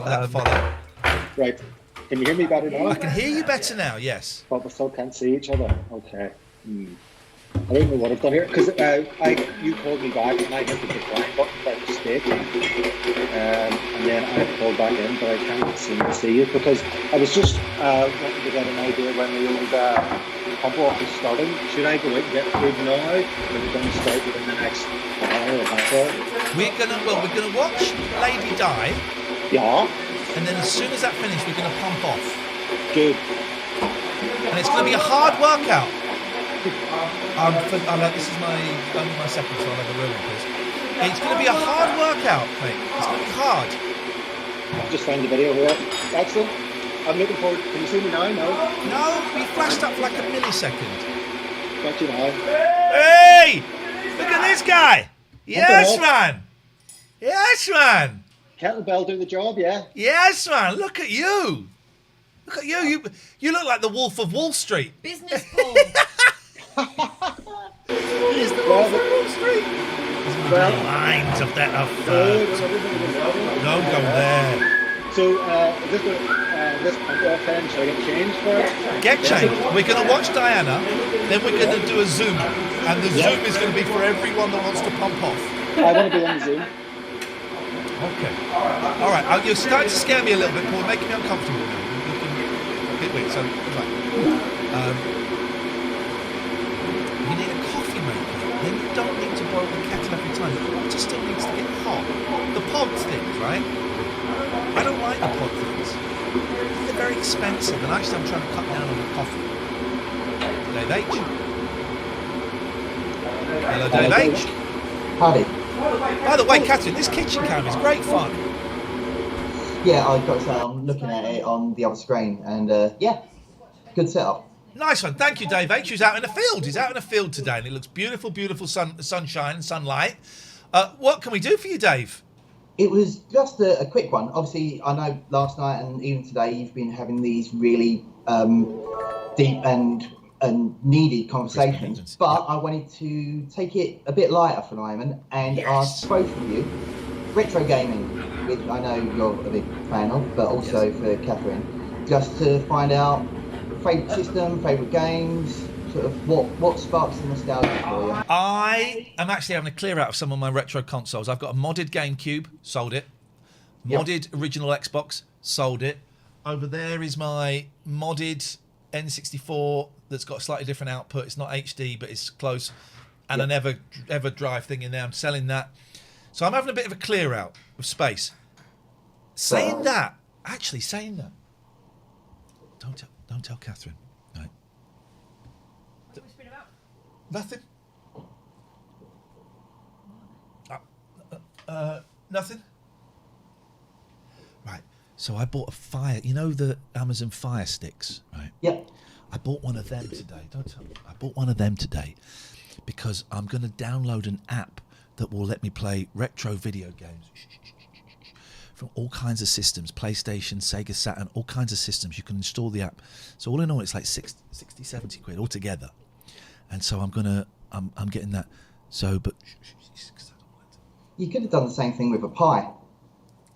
A: that follow.
V: Right. Can you hear me better now?
A: I can hear you better now, yes.
V: But we still can't see each other. Okay. I don't know what I've done here because you called me back and I hit the decline button by mistake. and then I pulled back in, but I can't seem to see it because I was just wanting to get an idea when the old pump off is starting. Should I go out and get food now, or are we going to start within the next hour or half hour?
A: We're gonna watch Lady die.
V: Yeah.
A: And then as soon as that finishes, we're gonna pump off.
V: Good.
A: And it's gonna be a hard workout. This is only my second, so I'll have a real one, please. It's going to be a hard workout, mate. It's going to be hard.
V: I've just found the video here. Excellent. I'm looking forward. Can you see me now?
A: No, we flashed up for like a millisecond.
V: Got you now.
A: Hey! Look at this guy! Yes, man! Yes, man!
V: Kettlebell do the job, yeah?
A: Yes, man! Look at you! Look at you! You look like the Wolf of Wall Street.
B: Business Paul.
A: He's the Wolf of Wall Street. Lines of that. Don't go there.
V: So, this pump off then, should I get changed for it?
A: Get changed. We're going to watch Diana, then we're going to do a Zoom. And the Zoom is going to be for everyone that wants to pump off.
V: I want to be on the Zoom.
A: Okay. All right. You're starting to scare me a little bit, Paul. Making me uncomfortable now. Wait, so, right. You need a coffee maker. Then you don't need to boil the kettle every time. The water still needs to get hot. The pod things, right? I don't like the pod things. They're very expensive, and actually I'm trying to cut down on the coffee. Dave H. Hello, Dave H.
D: Howdy.
A: By the way, Katherine, this kitchen cam is great fun.
D: Yeah, I've got to say, I'm looking at it on the other screen, and yeah, good setup.
A: Nice one. Thank you, Dave H. He's out in the field. He's out in the field today, and it looks beautiful, beautiful sunshine and sunlight. What can we do for you, Dave?
D: It was just a quick one. Obviously, I know last night and even today you've been having these really deep and needed conversations, but I wanted to take it a bit lighter for the moment and ask both of you, retro gaming, which I know you're a big fan of, but also for Katherine, just to find out favourite system, favourite games, sort of what sparks the nostalgia for you.
A: I am actually having a clear out of some of my retro consoles. I've got a modded GameCube, sold it. Modded original Xbox, sold it. Over there is my modded N64 that's got a slightly different output. It's not HD, but it's close. And an ever drive thing in there. I'm selling that. So I'm having a bit of a clear out of space. Saying that, don't tell Katherine. Right.
B: What are we speaking about?
A: Nothing. Nothing. Right. So I bought a Fire. You know the Amazon Fire Sticks, right?
D: Yep.
A: I bought one of them today. Don't tell me. I bought one of them today because I'm going to download an app that will let me play retro video games from all kinds of systems, PlayStation, Sega Saturn, all kinds of systems. You can install the app. So all in all, it's like 60, 70 quid altogether. And so I'm getting that. So, but
D: you could have done the same thing with a Pi.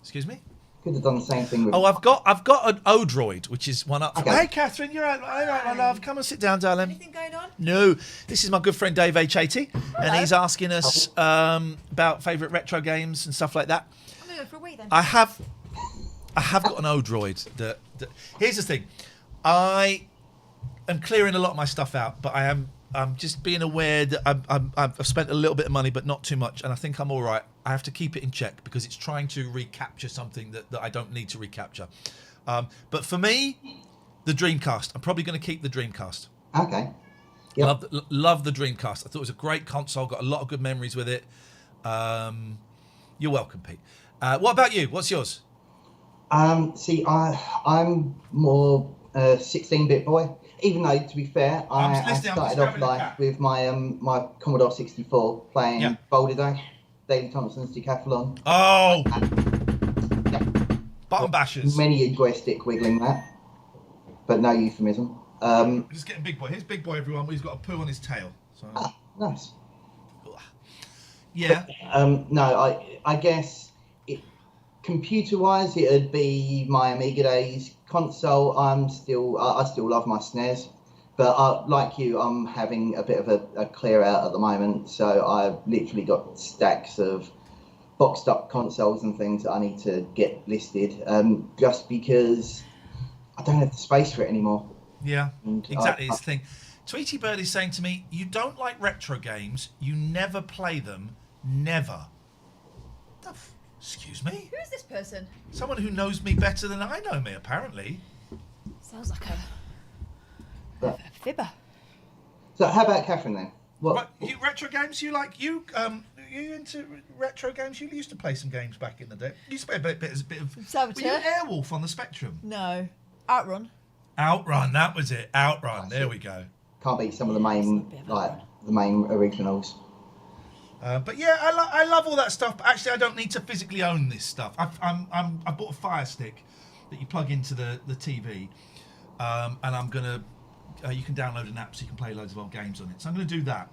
A: Excuse me?
D: Could have done the same thing with.
A: Oh, I've got an Odroid, which is one up.
D: Okay.
A: Hey, Katherine, you're right, my love. Come and sit down, darling.
B: Anything going on?
A: No, this is my good friend Dave H80, and he's asking us about favourite retro games and stuff like that.
B: I'm gonna go for a wee then.
A: I have got an Odroid. That here's the thing, I am clearing a lot of my stuff out, but I'm just being aware that I've spent a little bit of money, but not too much, and I think I'm all right. I have to keep it in check because it's trying to recapture something that I don't need to recapture. But for me, the Dreamcast. I'm probably going to keep the Dreamcast.
D: Okay. Yep.
A: Love the Dreamcast. I thought it was a great console. Got a lot of good memories with it. You're welcome, Pete. What about you? What's yours?
D: See, I'm more 16-bit boy. Even though, to be fair, I started off life with my my Commodore 64 playing Boulder Dash, David Thompson's Decathlon.
A: Oh! Button bashers.
D: Many a joystick wiggling that, but no euphemism.
A: Just getting Big Boy. Here's Big Boy, everyone. He's got a poo on his tail. So.
D: Nice.
A: Yeah.
D: No, I guess computer-wise, it'd be my Amiga days. Console, I still love my SNES, but like you, I'm having a bit of a clear out at the moment. So I've literally got stacks of boxed up consoles and things that I need to get listed, just because I don't have the space for it anymore.
A: Yeah,
D: And
A: exactly. It's the thing. Tweety Bird is saying to me, you don't like retro games, you never play them, never. Excuse me?
B: Who is this person?
A: Someone who knows me better than I know me, apparently.
B: Sounds like a fibber.
D: So how about Katherine then?
A: What? You retro games? You like you into retro games? You used to play some games back in the day. You used to play a bit of.
B: Saboteur?
A: Were you Airwolf on the Spectrum?
B: No. Outrun.
A: Outrun, that was it. Outrun. There we go.
D: Can't beat some of the main originals.
A: But yeah, I love all that stuff. But actually, I don't need to physically own this stuff. I bought a Fire Stick that you plug into the TV, and I'm gonna. You can download an app so you can play loads of old games on it. So I'm going to do that,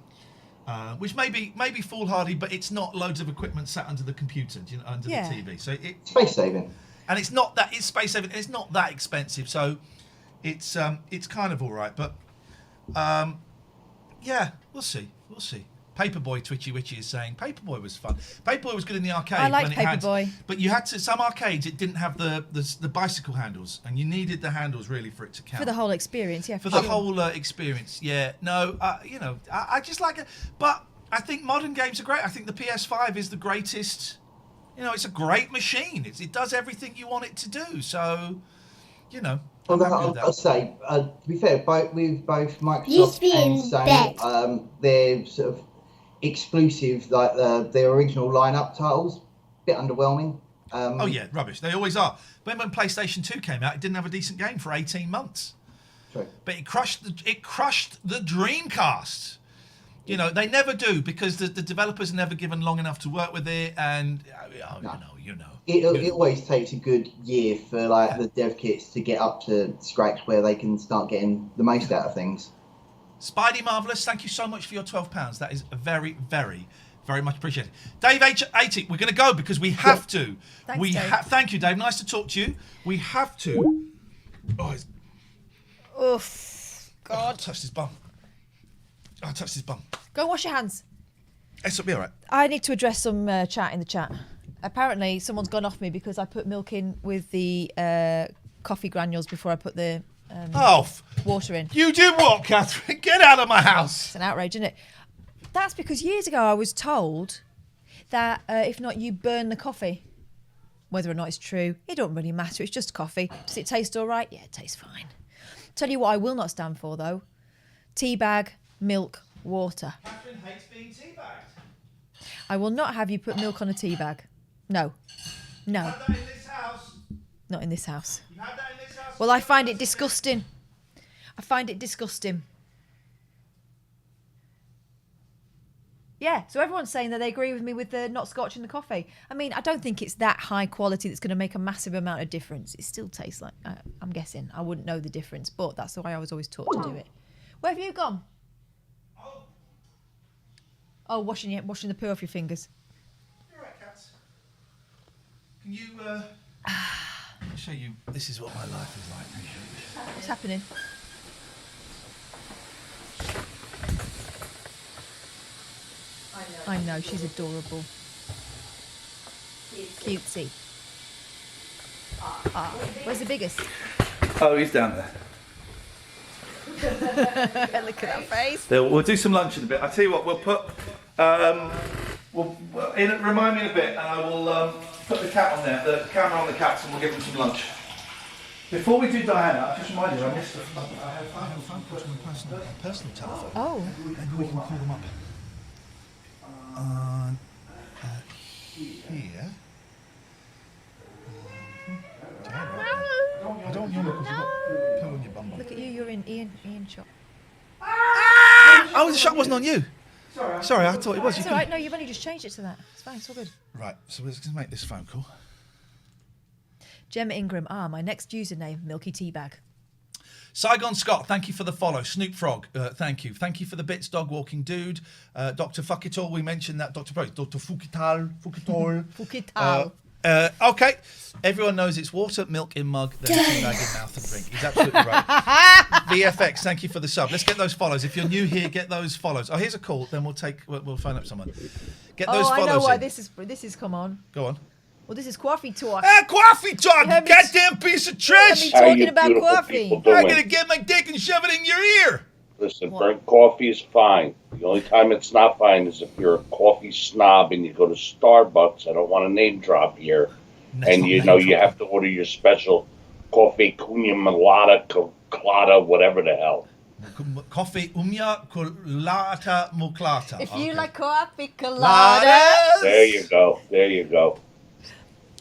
A: which may be foolhardy, but it's not loads of equipment sat under the computer, under the TV. So it's
D: space saving,
A: and it's not that it's space saving. And it's not that expensive, so it's kind of all right. But yeah, we'll see. Paperboy Twitchy Witchy is saying Paperboy was fun. Paperboy was good in the arcade.
B: I liked Paperboy.
A: But you had to, some arcades, it didn't have the bicycle handles, and you needed the handles really for it to count.
B: For the whole experience, yeah.
A: For the whole experience, yeah. No, I just like it. But I think modern games are great. I think the PS5 is the greatest. It's a great machine. It does everything you want it to do. So,
D: Well, I'll say, to be fair, with both Microsoft and Sony, they're sort of exclusive, like their original lineup titles, bit underwhelming.
A: Oh yeah, rubbish. They always are. But when PlayStation 2 came out, it didn't have a decent game for 18 months.
D: True.
A: But it crushed the Dreamcast. They never do, because the developers are never given long enough to work with it, and
D: It always takes a good year for the dev kits to get up to scratch where they can start getting the most out of things.
A: Spidey Marvellous, thank you so much for your £12. That is very, very, very much appreciated. Dave H80, we're going to go because we have to.
B: Thanks, Dave.
A: Thank you, Dave. Nice to talk to you. We have to.
B: Oof. God.
A: I touched his bum.
B: Go and wash your hands.
A: It'll be all right.
B: I need to address some chat in the chat. Apparently, someone's gone off me because I put milk in with the coffee granules before I put the water in.
A: You did what, Catherine? Get out of my house.
B: It's an outrage, isn't it? That's because years ago I was told that if not, you burn the coffee. Whether or not it's true, it don't really matter. It's just coffee. Does it taste all right? Yeah, it tastes fine. Tell you what I will not stand for, though. Tea bag, milk, water.
A: Catherine hates being teabagged.
B: I will not have you put milk on a tea bag. No.
A: You had that in this house.
B: Not in this house.
A: You had that in this house.
B: Well, I find it disgusting. Yeah, so everyone's saying that they agree with me with the not scotch in the coffee. I mean, I don't think it's that high quality that's going to make a massive amount of difference. It still tastes like, I'm guessing, I wouldn't know the difference, but that's the way I was always taught to do it. Where have you gone? Oh, washing the poo off your fingers.
A: You're right, cats. Can you, I'll show you, this is what my life is like.
B: What's happening? I know, she's adorable. Cutesy. Where's the biggest?
A: Oh, he's down there.
B: Look at that face.
A: We'll do some lunch in a bit. I tell you what, we'll put, remind me in a bit, and I will put the cat on there, the camera on the cats, and we'll give them some lunch. Before we do Diana, I just remind you, I missed I have a phone call to my personal telephone.
B: Oh.
A: Maybe we can call them up. Here. I don't want you because you've got pill on your bum.
B: Look at you, you're in Ian shot.
A: Oh, the shot wasn't on you. Sorry, I thought it was.
B: It's all right, no, you've only just changed it to that. It's fine, it's all good.
A: Right, so we're just going to make this phone call.
B: Gemma Ingram, my next username, Milky Teabag.
A: Saigon Scott, thank you for the follow. Snoop Frog, thank you. Thank you for the bits, Dog Walking Dude. Dr. Fuck It All, we mentioned that. Dr. Fukital. Okay. Everyone knows it's water, milk in mug, then tea bag in mouth and drink. He's absolutely right. VFX, thank you for the sub. Let's get those follows. If you're new here, get those follows. Oh, here's a call. Then we'll phone up someone. Get those follows.
B: I know why
A: in.
B: this is. Come on.
A: Go on.
B: Well, this is coffee talk.
A: Coffee talk, you goddamn piece of trash!
B: Talking about coffee.
A: I'm gonna get my dick and shove it in your ear.
J: Listen, burnt coffee is fine. The only time it's not fine is if you're a coffee snob and you go to Starbucks. I don't want to name drop here. And you have to order your special coffee cunha malata colada, whatever the hell.
A: Coffee umia colata muclata.
B: If you like coffee colada.
J: There you go. There you go.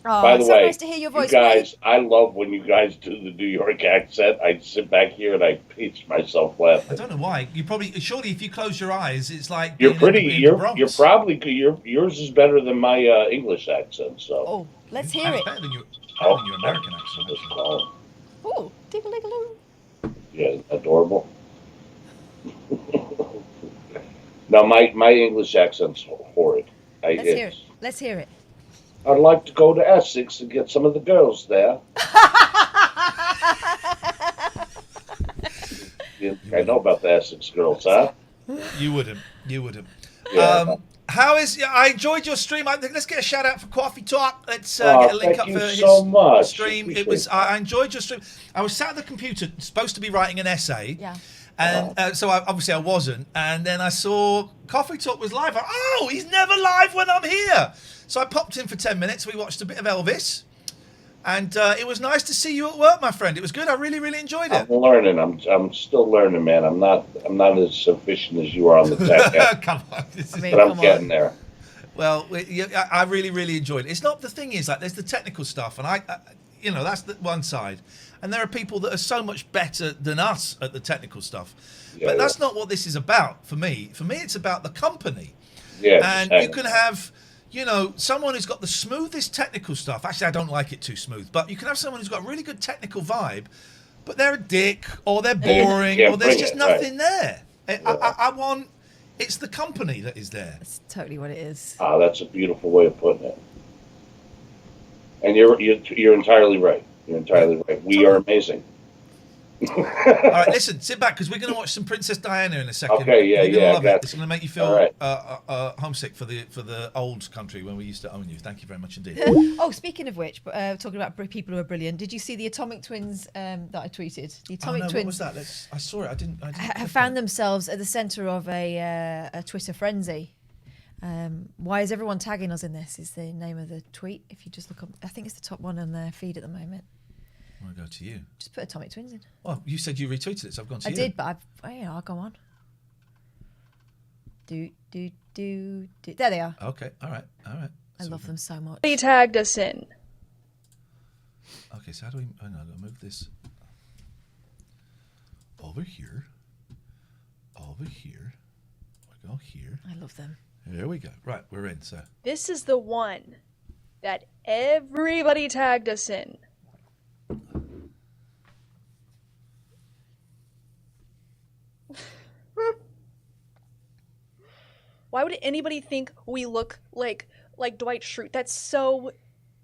B: Oh,
J: by the way,
B: nice to hear your voice,
J: you guys, I love when you guys do the New York accent. I sit back here and I pinch myself laughing.
A: I don't know why. You surely if you close your eyes, it's like
J: yours is better than my English accent. So.
B: Oh, let's hear it.
A: Better than your American accent.
B: Oh, diggle-diggle-oo.
J: Yeah, adorable. No, my English accent's horrid.
B: Let's hear it. Let's hear it.
J: I'd like to go to Essex and get some of the girls there. I know about the Essex girls, huh?
A: You wouldn't.
J: Yeah.
A: I enjoyed your stream. Let's get a shout out for Coffee Talk. Let's get a link up for his stream. I enjoyed your stream. I was sat at the computer, supposed to be writing an essay.
B: Yeah.
A: And so obviously I wasn't. And then I saw Coffee Talk was live. He's never live when I'm here. So I popped in for 10 minutes. We watched a bit of Elvis. And it was nice to see you at work, my friend. It was good. I really, really enjoyed it.
J: I'm learning. I'm still learning, man. I'm not as efficient as you are on the tech.
A: Come on.
J: But I'm getting there.
A: Well, I really, really enjoyed it. It's not the thing is like there's the technical stuff, and I that's the one side, and there are people that are so much better than us at the technical stuff. But that's not what this is about for me. For me, it's about the company.
J: Yeah.
A: And you can have. Someone who's got the smoothest technical stuff. Actually, I don't like it too smooth, but you can have someone who's got a really good technical vibe, but they're a dick, or they're boring, or there's just nothing there. I want, it's the company that is there.
B: That's totally what it is.
J: That's a beautiful way of putting it. And you're entirely right. You're entirely right. We are amazing.
A: All right, listen, sit back because we're going to watch some Princess Diana in a second.
J: Okay, yeah.
A: Love it. It's going to make you feel homesick for the old country when we used to own you. Thank you very much indeed.
B: Speaking of which, talking about people who are brilliant, did you see the Atomic Twins that I tweeted? The Atomic Twins.
A: What was that? I saw it. I didn't
B: have found themselves at the centre of a Twitter frenzy. Why is everyone tagging us in this? Is the name of the tweet. If you just look up, I think it's the top one on their feed at the moment.
A: I want to go to you.
B: Just put Atomic Twins in.
A: Well, you said you retweeted it, so I've gone to you.
B: I did, but I'll go on. There they are.
A: Okay, all right.
B: I love them so much.
L: He tagged us in.
A: Okay, so how do we? Oh no, I'll move this over here. Over here. We go here.
B: I love them.
A: There we go. Right, we're in. So
L: This is the one that everybody tagged us in. Why would anybody think we look like Dwight Schrute? That's so...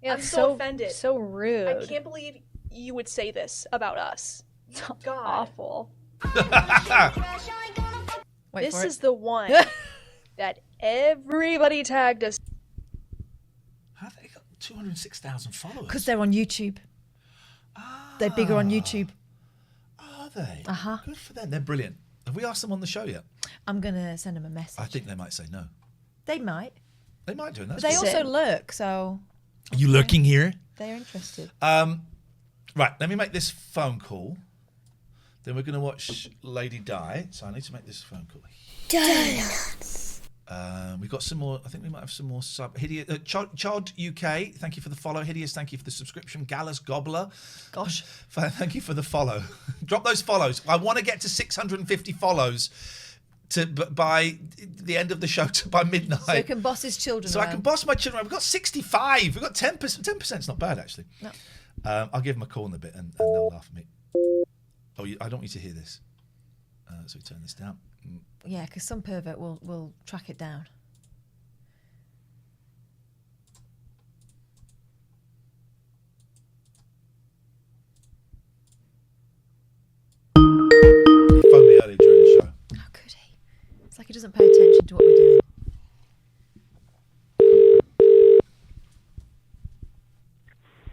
S: Yeah,
L: I'm so offended.
S: So rude.
L: I can't believe you would say this about us. God.
S: Awful.
L: This is the one that everybody tagged us.
A: How have they got 206,000 followers?
B: Because they're on YouTube. They're bigger on YouTube.
A: Are they?
B: Uh-huh.
A: Good for them. They're brilliant. Have we asked them on the show yet?
B: I'm going to send them a message.
A: I think they might say no.
B: They might.
A: They might do.
B: But they also lurk, so...
A: Are you lurking here?
B: They're interested.
A: Right, let me make this phone call. Then we're going to watch Lady Di. So I need to make this phone call. We've got some more. I think we might have some more sub. Hideous, Chod UK, thank you for the follow. Hideous, thank you for the subscription. Gallus Gobbler,
B: gosh,
A: thank you for the follow. Drop those follows. I want to get to 650 follows by the end of the show, by midnight. So
B: you can boss his children.
A: So I can boss my children around. We've got 65. We've got 10%. 10%'s not bad actually.
B: No.
A: I'll give them a call in a bit, and they'll laugh at me. Oh, I don't want you to hear this. So we turn this down.
B: Yeah, because some pervert will track it down.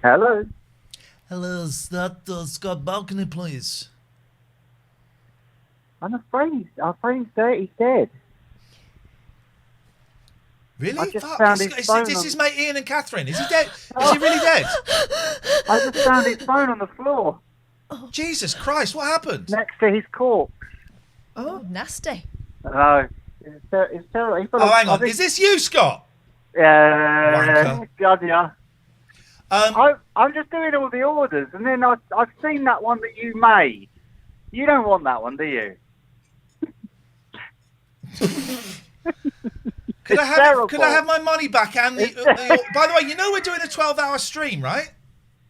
M: Hello.
A: Hello, is that Scott Balcony, please?
M: I'm afraid he's dead.
A: Really?
M: I just
A: Fuck,
M: found his phone
A: this
M: on-
A: is mate Iain and Katherine. Is he dead? Is he really dead?
M: I just found his phone on the floor.
A: Jesus Christ, what happened?
M: Next to his corpse.
B: Oh, nasty.
M: No. It's terrible. He fell
A: Oh,
M: off-
A: hang
M: I
A: on.
M: think-
A: Is this you, Scott?
M: Yeah. God, yeah.
A: Um,
M: I'm just doing all the orders, and then I've seen that one that you made. You don't want that one, do you?
A: Could I have my money back and the by the way, you know we're doing a 12-hour stream, right?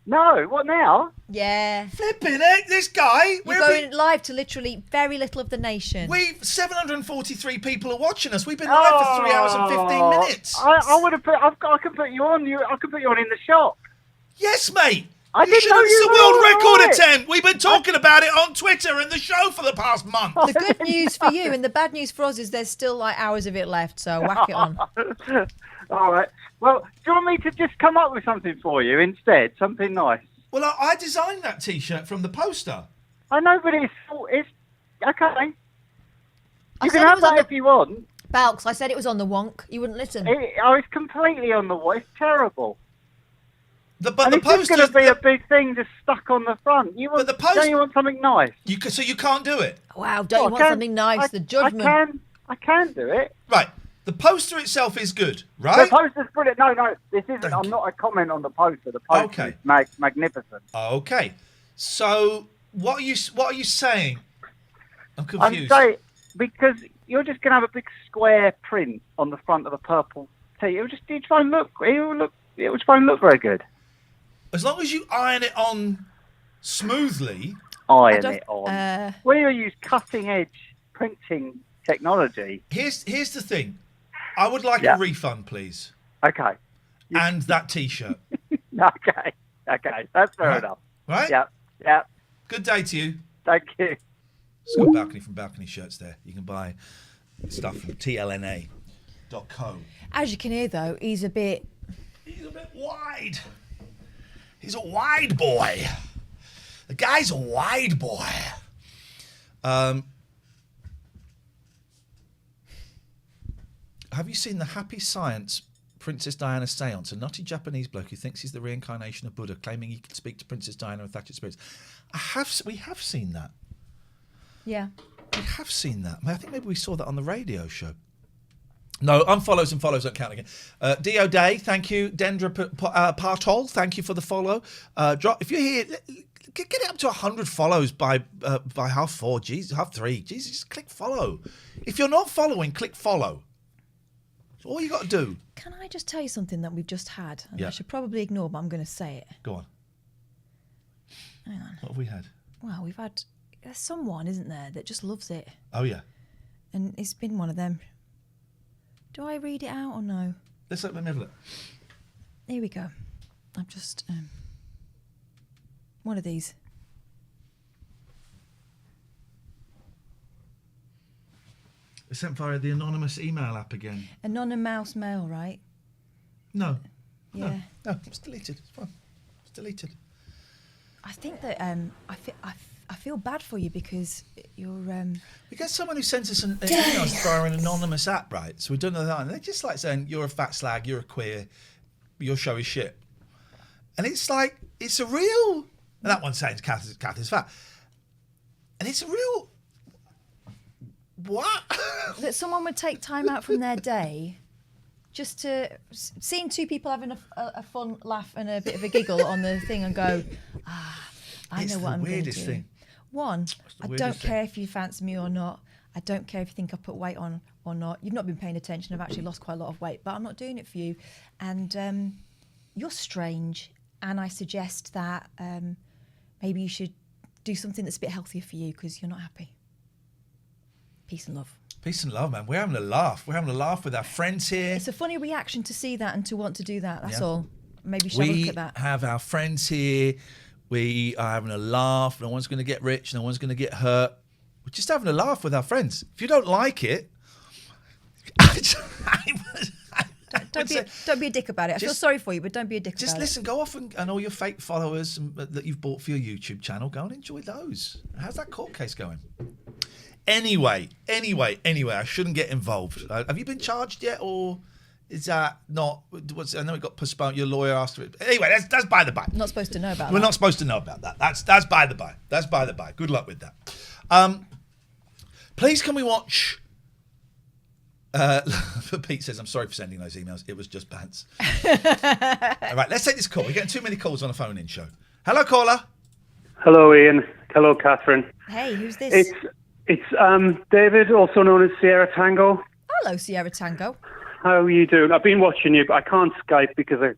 M: No, what now?
B: Yeah.
A: Flipping it, this guy.
B: We're going live to literally very little of the nation.
A: 743 people are watching us. We've been live for 3 hours and 15 minutes.
M: I would have put. I can put you on. I can put you on in the shop.
A: Yes, mate.
M: I
A: You
M: didn't
A: should
M: know
A: have
M: you
A: the
M: were
A: world
M: all
A: record
M: right.
A: attempt. We've been talking about it on Twitter and the show for the past month.
B: The good news for you and the bad news for us is there's still like hours of it left, so whack it on.
M: All right. Well, do you want me to just come up with something for you instead? Something nice.
A: Well, I designed that T-shirt from the poster.
M: I know, but it's okay.
B: I
M: You
B: said
M: can
B: it
M: have
B: was on
M: that
B: the-
M: if you want.
B: Balks, I said it was on the wonk. You wouldn't listen.
M: It's completely on the wall. It's terrible.
A: But
M: and
A: the
M: it's just going
A: poster's-
M: to be a big thing just stuck on the front. Don't you want something nice?
A: So you can't do it.
B: Wow, don't you
M: I
B: want
M: can-
B: something nice? The judgment.
M: I can do it.
A: Right. The poster itself is good, right?
M: The poster's brilliant. No, this isn't. I'm not a comment on the poster. The poster is magnificent.
A: Okay. So what are you saying? I'm
M: I'm
A: confused.
M: saying because you're just going to have a big square print on the front of a purple tee. It won't look very good.
A: As long as you iron it on smoothly.
M: Iron it on. We use cutting edge printing technology.
A: Here's the thing. I would like a refund, please.
M: Okay.
A: And that T-shirt.
M: Okay. That's fair enough.
A: Right?
M: Yeah.
A: Good day to you.
M: Thank you.
A: Scott Balcony from Balcony Shirts there. You can buy stuff from tlna.co.
B: As you can hear, though, he's a bit
A: wide. He's a wide boy. The guy's a wide boy. Have you seen the Happy Science Princess Diana seance? A nutty Japanese bloke who thinks he's the reincarnation of Buddha, claiming he can speak to Princess Diana and Thatcher spirits. We have seen that.
B: Yeah.
A: We have seen that. I think maybe we saw that on the radio show. No, unfollows and follows don't count again. Dio Day, thank you. Dendra Partol, thank you for the follow. If you're here, get it up to 100 follows by 3:30. Jesus, just click follow. If you're not following, click follow. That's all you got to do.
B: Can I just tell you something that we've just had? And
A: Yeah.
B: I should probably ignore, but I'm going to say it.
A: Go on.
B: Hang on.
A: What have we had?
B: Well, we've had... There's someone, isn't there, that just loves it.
A: Oh, yeah.
B: And it's been one of them. Do I read it out or no?
A: Let me have a look.
B: Here we go. I'm just... one of these.
A: It's sent via the Anonymous email app again.
B: Anonymous mail, right?
A: No.
B: Yeah.
A: No, it's deleted. It's fine. It's deleted.
B: I think that I feel bad for you because you're.
A: We get someone who sends us an email via an anonymous app, right? So we don't know that, and they're just like saying, "You're a fat slag. You're a queer. Your show is shit." And it's like it's a real. And that one's saying Kath is fat, and it's a real. What?
B: That someone would take time out from their day just to seeing two people having a fun laugh and a bit of a giggle on the thing and go, I know what I'm going to do.
A: It's the weirdest thing.
B: One, I don't
A: weirdest
B: care if you fancy me or not. I don't care if you think I put weight on or not. You've not been paying attention. I've actually lost quite a lot of weight, but I'm not doing it for you. And you're strange, and I suggest that maybe you should do something that's a bit healthier for you because you're not happy. Peace and love.
A: Peace and love, man. We're having a laugh. We're having a laugh with our friends here.
B: It's a funny reaction to see that and to want to do that. That's
A: Yeah.
B: all. Maybe you should have a look at that.
A: We have our friends here. We are having a laugh. No one's going to get rich. No one's going to get hurt. We're just having a laugh with our friends. If you don't like it,
B: Don't Don't be a dick about it. I feel sorry for you, but don't be a dick about it.
A: Just listen, go off and all your fake followers that you've bought for your YouTube channel, go and enjoy those. How's that court case going? Anyway, I shouldn't get involved. Have you been charged yet, or is that not? I know it got postponed. Your lawyer asked for it. Anyway, that's by the by.
B: Not supposed to know about that.
A: We're not supposed to know about that. That's by the by. That's by the by. Good luck with that. Please, can we watch? Pete says, I'm sorry for sending those emails. It was just pants. All right, let's take this call. We're getting too many calls on a phone-in show. Hello, caller.
N: Hello, Ian. Hello, Katherine.
B: Hey, who's this?
N: It's David, also known as Sierra Tango.
B: Hello, Sierra Tango.
N: How are you doing? I've been watching you, but I can't Skype because I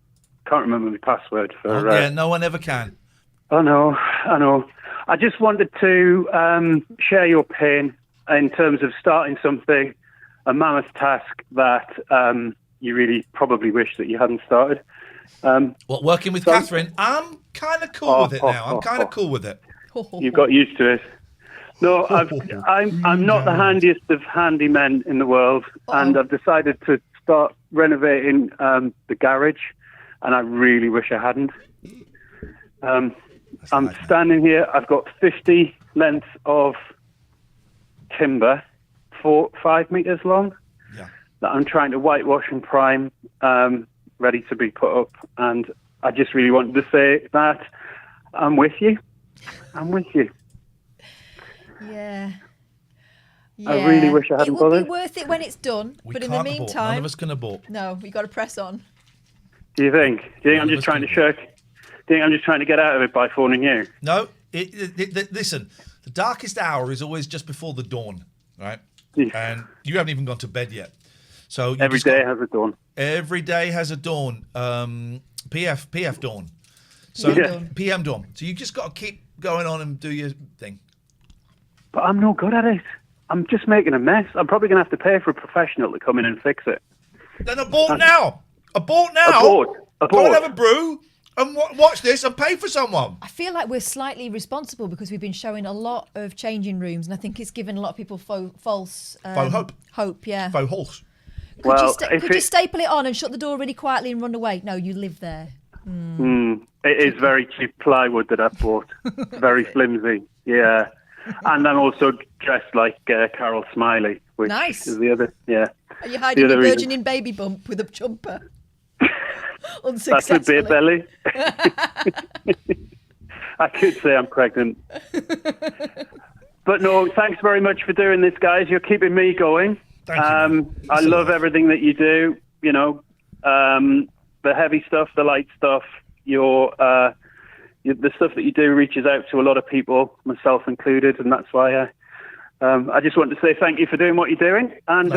N: can't remember my password for.
A: Yeah, no one ever can.
N: I know. I just wanted to share your pain in terms of starting something, a mammoth task that you really probably wish that you hadn't started.
A: Working with Katherine? I'm kind of cool with it now. I'm kind of cool with it.
N: You've got used to it. No, I'm not the handiest of handymen in the world, and I've decided to start renovating the garage, and I really wish I hadn't. I'm standing here. I've got 50 lengths of timber, 5 meters long, that I'm trying to whitewash and prime, ready to be put up. And I just really wanted to say that I'm with you.
B: Yeah.
N: I really wish I hadn't
B: It will
N: bothered.
B: be worth it when it's done, but in the meantime...
A: None of us can abort.
B: No, we got to press on.
N: Do you think I'm just trying to shirk? Do you think I'm just trying to get out of it by phoning you?
A: No. Listen, the darkest hour is always just before the dawn, right? And you haven't even gone to bed yet. So
N: every day has a dawn.
A: Every day has a dawn. PF dawn. So PM dawn. So you just got to keep going on and do your thing.
N: But I'm no good at it. I'm just making a mess. I'm probably going to have to pay for a professional to come in and fix it.
A: Then abort now. Abort now.
N: Abort.
A: Go and have a brew and watch this and pay for someone.
B: I feel like we're slightly responsible because we've been showing a lot of changing rooms, and I think it's given a lot of people false
A: hope.
B: Hope, yeah.
A: Faux horse.
B: Could you staple it on and shut the door really quietly and run away? No, you live there.
N: It is very cheap plywood that I've bought. Very flimsy. Yeah. And I'm also dressed like Carol Smiley, which
B: nice.
N: Is the other, yeah.
B: Are you hiding your burgeoning baby bump with a jumper?
N: That's a beer belly. I could say I'm pregnant. But no, thanks very much for doing this, guys. You're keeping me going.
A: Thank you.
N: I love everything that you do. You know, the heavy stuff, the light stuff, the stuff that you do reaches out to a lot of people, myself included, and that's why I just want to say thank you for doing what you're doing. And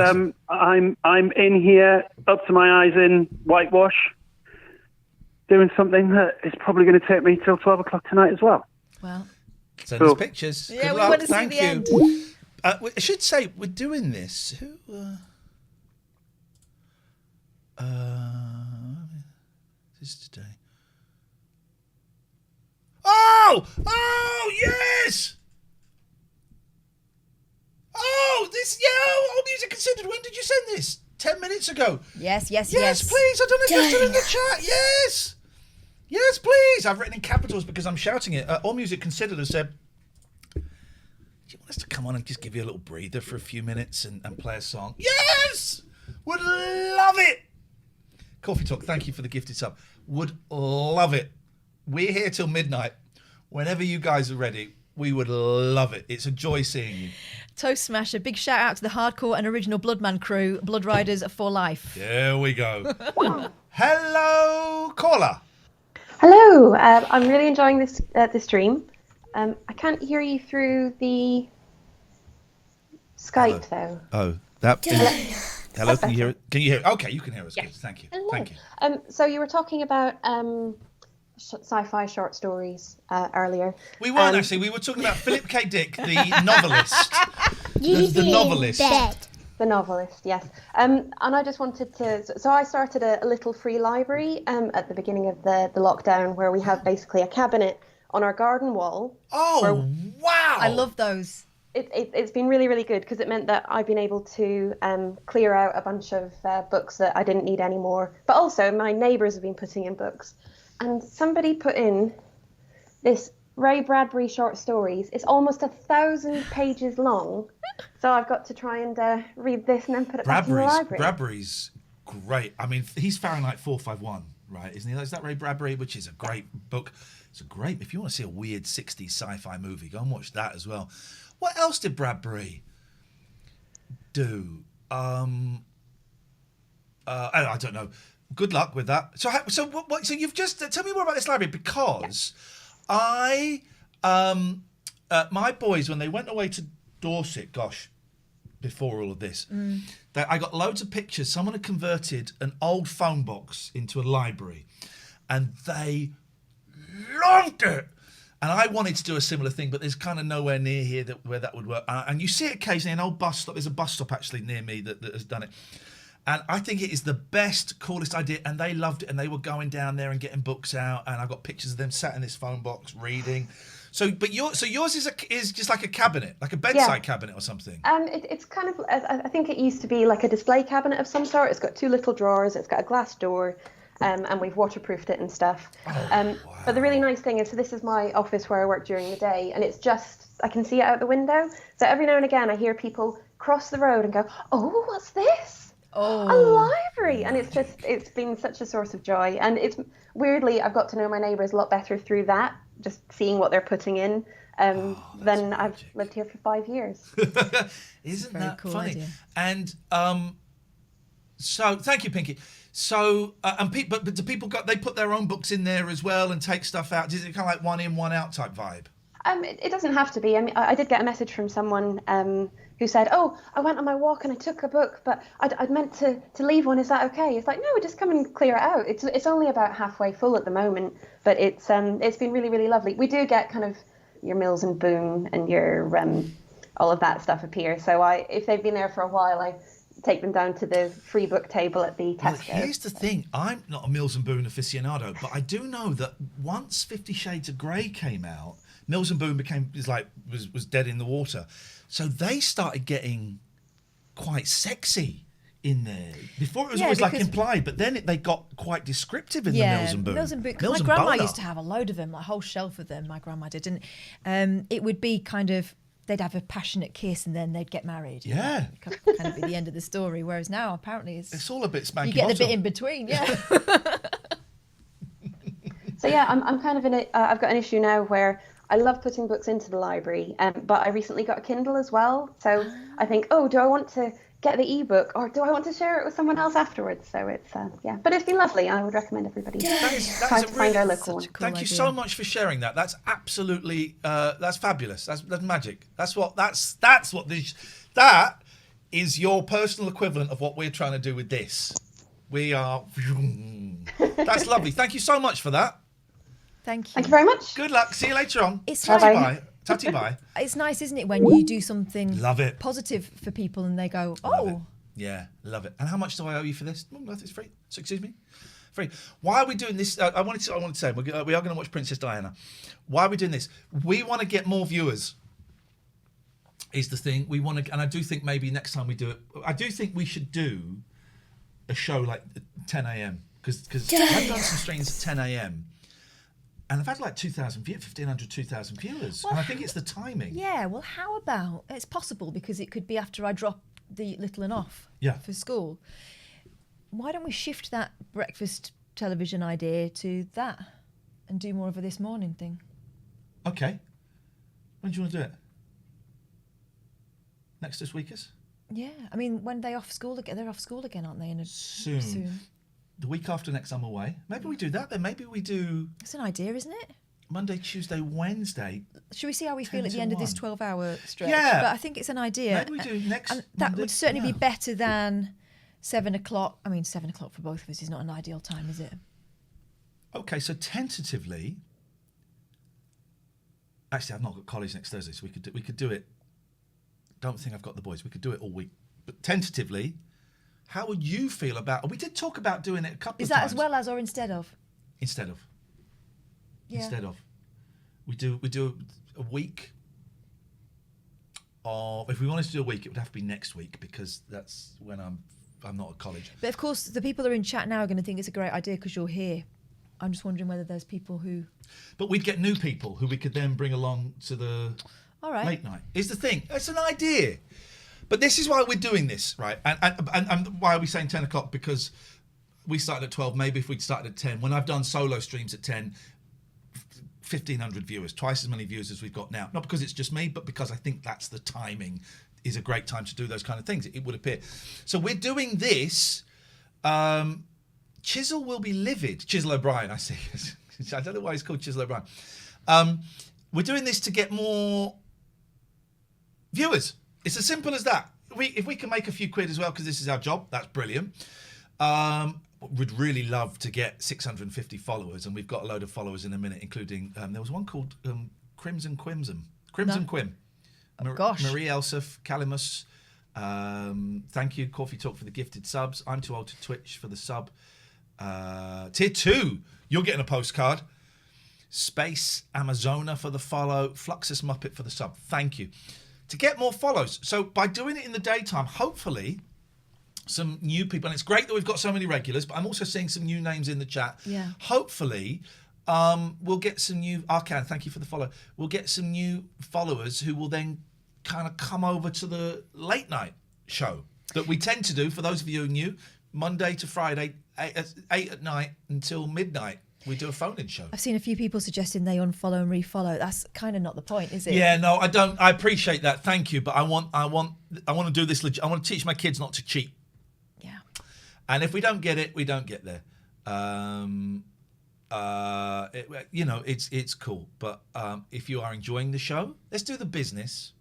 N: I'm in here up to my eyes in whitewash, doing something that is probably going to take me till 12 o'clock tonight as well.
B: Well,
A: send us pictures.
B: Yeah,
A: Good
B: we
A: luck.
B: want to see
A: Thank
B: the
A: you.
B: end.
A: I should say we're doing this. Who? This is today. Oh yes. Oh, this. Yeah. AllMusic Considered. When did you send this? 10 minutes ago.
B: Yes.
A: Yes, please. I don't know if you're still in the chat. Yes. Yes, please. I've written in capitals because I'm shouting it. AllMusic Considered has said, do you want us to come on and just give you a little breather for a few minutes and play a song? Yes! Would love it. Coffee Talk, thank you for the gifted sub. Would love it. We're here till midnight. Whenever you guys are ready, we would love it. It's a joy seeing you.
B: Toast Smasher, big shout out to the hardcore and original Bloodman crew, Blood Riders for life.
A: There we go. Hello, caller.
O: Hello, I'm really enjoying this stream. I can't hear you through the Skype though.
A: Oh, that. Hello, can you hear it? Can you hear it? Okay, you can hear us. Yes. Good. Thank you.
O: Hello.
A: Thank you.
O: So you were talking about sci-fi short stories earlier.
A: We weren't actually. We were talking about Philip K. Dick, the novelist. the novelist.
O: The novelist, yes. And I just wanted to... So I started a little free library at the beginning of the lockdown where we have basically a cabinet on our garden wall.
A: Oh, wow!
B: I love those.
O: it's been really, really good because it meant that I've been able to clear out a bunch of books that I didn't need anymore. But also my neighbours have been putting in books. And somebody put in this Ray Bradbury short stories. It's almost 1,000 pages long. So I've got to try and read this and then put it back in the library.
A: Bradbury's great. I mean, he's Fahrenheit 451, right? Isn't he? Is that Ray Bradbury? Which is a great book. It's a great, if you want to see a weird 60s sci-fi movie, go and watch that as well. What else did Bradbury do? I don't know. Good luck with that. So you've just tell me more about this library, because my boys, when they went away to Dorset, before all of this, I got loads of pictures. Someone had converted an old phone box into a library, and they loved it. And I wanted to do a similar thing, but there's kind of nowhere near here where that would work. And you see it occasionally in an old bus stop. There's a bus stop actually near me that has done it. And I think it is the best, coolest idea. And they loved it. And they were going down there and getting books out. And I got pictures of them sat in this phone box reading. So yours is just like a cabinet, like a bedside cabinet or something.
O: It's kind of, I think it used to be like a display cabinet of some sort. It's got 2 little drawers. It's got a glass door. And we've waterproofed it and stuff. But the really nice thing is, so this is my office where I work during the day, and it's just, I can see it out the window. So every now and again I hear people cross the road and go, oh, what's this? Oh, a library. And it's been such a source of joy. And it's weirdly, I've got to know my neighbours a lot better through that, just seeing what they're putting in. Then I've lived here for 5 years.
A: Isn't that cool funny? Idea. And so thank you, Pinky. So but do people they put their own books in there as well and take stuff out? Is it kind of like one in, one out type vibe?
O: It doesn't have to be. I mean, I did get a message from someone who said, "Oh, I went on my walk and I took a book, but I'd meant to leave one. Is that okay?" It's like, no, just come and clear it out. It's only about halfway full at the moment, but it's been really, really lovely. We do get kind of your Mills and Boon and your all of that stuff appear. So if they've been there for a while, I take them down to the free book table at the Tesco.
A: Well, here's the thing. I'm not a Mills and Boon aficionado, but I do know that once 50 Shades of Grey came out, Mills and Boon was dead in the water. So they started getting quite sexy in there. Before it was always like implied, but then they got quite descriptive in the Mills and Boon.
B: Mills and Boon. My grandma used to have a load of them, like a whole shelf of them. My grandma did, and it would be kind of, they'd have a passionate kiss and then they'd get married.
A: Yeah.
B: Kind of be the end of the story. Whereas now, apparently, it's
A: all a bit smanky.
B: You get the bit in between, yeah.
O: So yeah, I'm kind of in it. I've got an issue now where I love putting books into the library, but I recently got a Kindle as well. So I think, do I want to get the ebook or do I want to share it with someone else afterwards? So it's but it's been lovely. I would recommend everybody try to find our local one.
A: Thank you so much for sharing that. That's absolutely that's fabulous. That's magic. That is your personal equivalent of what we're trying to do with this. We are. That's lovely. Thank you so much for that.
B: Thank you.
O: Thank you very much.
A: Good luck. See you later on.
B: It's
A: bye. Tatty bye.
B: It's nice, isn't it, when you do something
A: love it
B: positive for people and they go,
A: yeah, love it. And how much do I owe you for this? It's free. So, excuse me, free. Why are we doing this? I wanted to say we are going to watch Princess Diana. Why are we doing this? We want to get more viewers. Is the thing we want to, and I do think maybe next time we do it, I do think we should do a show like 10 a.m. because I've done some streams at 10 a.m. And I've had like 2,000 viewers, 1,500, 2,000 viewers. Well, and I think it's the timing.
B: Yeah, well, how about, it's possible because it could be after I drop the little and off for school. Why don't we shift that breakfast television idea to that and do more of a This Morning thing?
A: Okay. When do you want to do it? Next this weekers?
B: Yeah, I mean, when they're off school again, aren't they?
A: Soon. The week after next, I'm away. Maybe we do that then. Maybe we do...
B: It's an idea, isn't it?
A: Monday, Tuesday, Wednesday.
B: Should we see how we feel at the end of this 12-hour stretch?
A: Yeah.
B: But I think it's an idea.
A: Maybe we do next
B: and that
A: Monday.
B: Would certainly be better than 7 o'clock. I mean, 7 o'clock for both of us is not an ideal time, is it?
A: Okay, so tentatively... Actually, I've not got college next Thursday, so we could do it... Don't think I've got the boys. We could do it all week. But tentatively... How would you feel about... We did talk about doing it a couple of times.
B: Is that as well as or instead of?
A: Instead of.
B: Yeah.
A: Instead of. We do a week. if we wanted to do a week, it would have to be next week because that's when I'm not at college.
B: But of course, the people that are in chat now are going to think it's a great idea because you're here. I'm just wondering whether there's people who...
A: But we'd get new people who we could then bring along to the late night. Is the thing. It's an idea. But this is why we're doing this, right? And why are we saying 10 o'clock? Because we started at 12. Maybe if we'd started at 10. When I've done solo streams at 10, 1,500 viewers, twice as many viewers as we've got now. Not because it's just me, but because I think that's the timing is a great time to do those kind of things, it would appear. So we're doing this. Chisel will be livid. Chisel O'Brien, I see. I don't know why he's called Chisel O'Brien. We're doing this to get more viewers. It's as simple as that. If we can make a few quid as well, because this is our job, that's brilliant. We'd really love to get 650 followers, and we've got a load of followers in a minute, including there was one called Crimson Quim.
B: Oh, gosh.
A: Marie Elsif, Calimus. Thank you, Coffee Talk, for the gifted subs. I'm too old to Twitch for the sub. Tier 2, you're getting a postcard. Space Amazona for the follow. Fluxus Muppet for the sub. Thank you. To get more follows. So by doing it in the daytime, hopefully some new people, and it's great that we've got so many regulars, but I'm also seeing some new names in the chat.
B: Yeah.
A: Hopefully we'll get some new, Arcan, thank you for the follow. We'll get some new followers who will then kind of come over to the late night show that we tend to do, for those of you who are new, Monday to Friday, 8 at night until midnight. We do a phone-in show.
B: I've seen a few people suggesting they unfollow and refollow. That's kind of not the point, is it?
A: Yeah, no, I don't. I appreciate that. Thank you, but I want to do this. I want to teach my kids not to cheat.
B: Yeah.
A: And if we don't get it, we don't get there. It's cool. But if you are enjoying the show, let's do the business.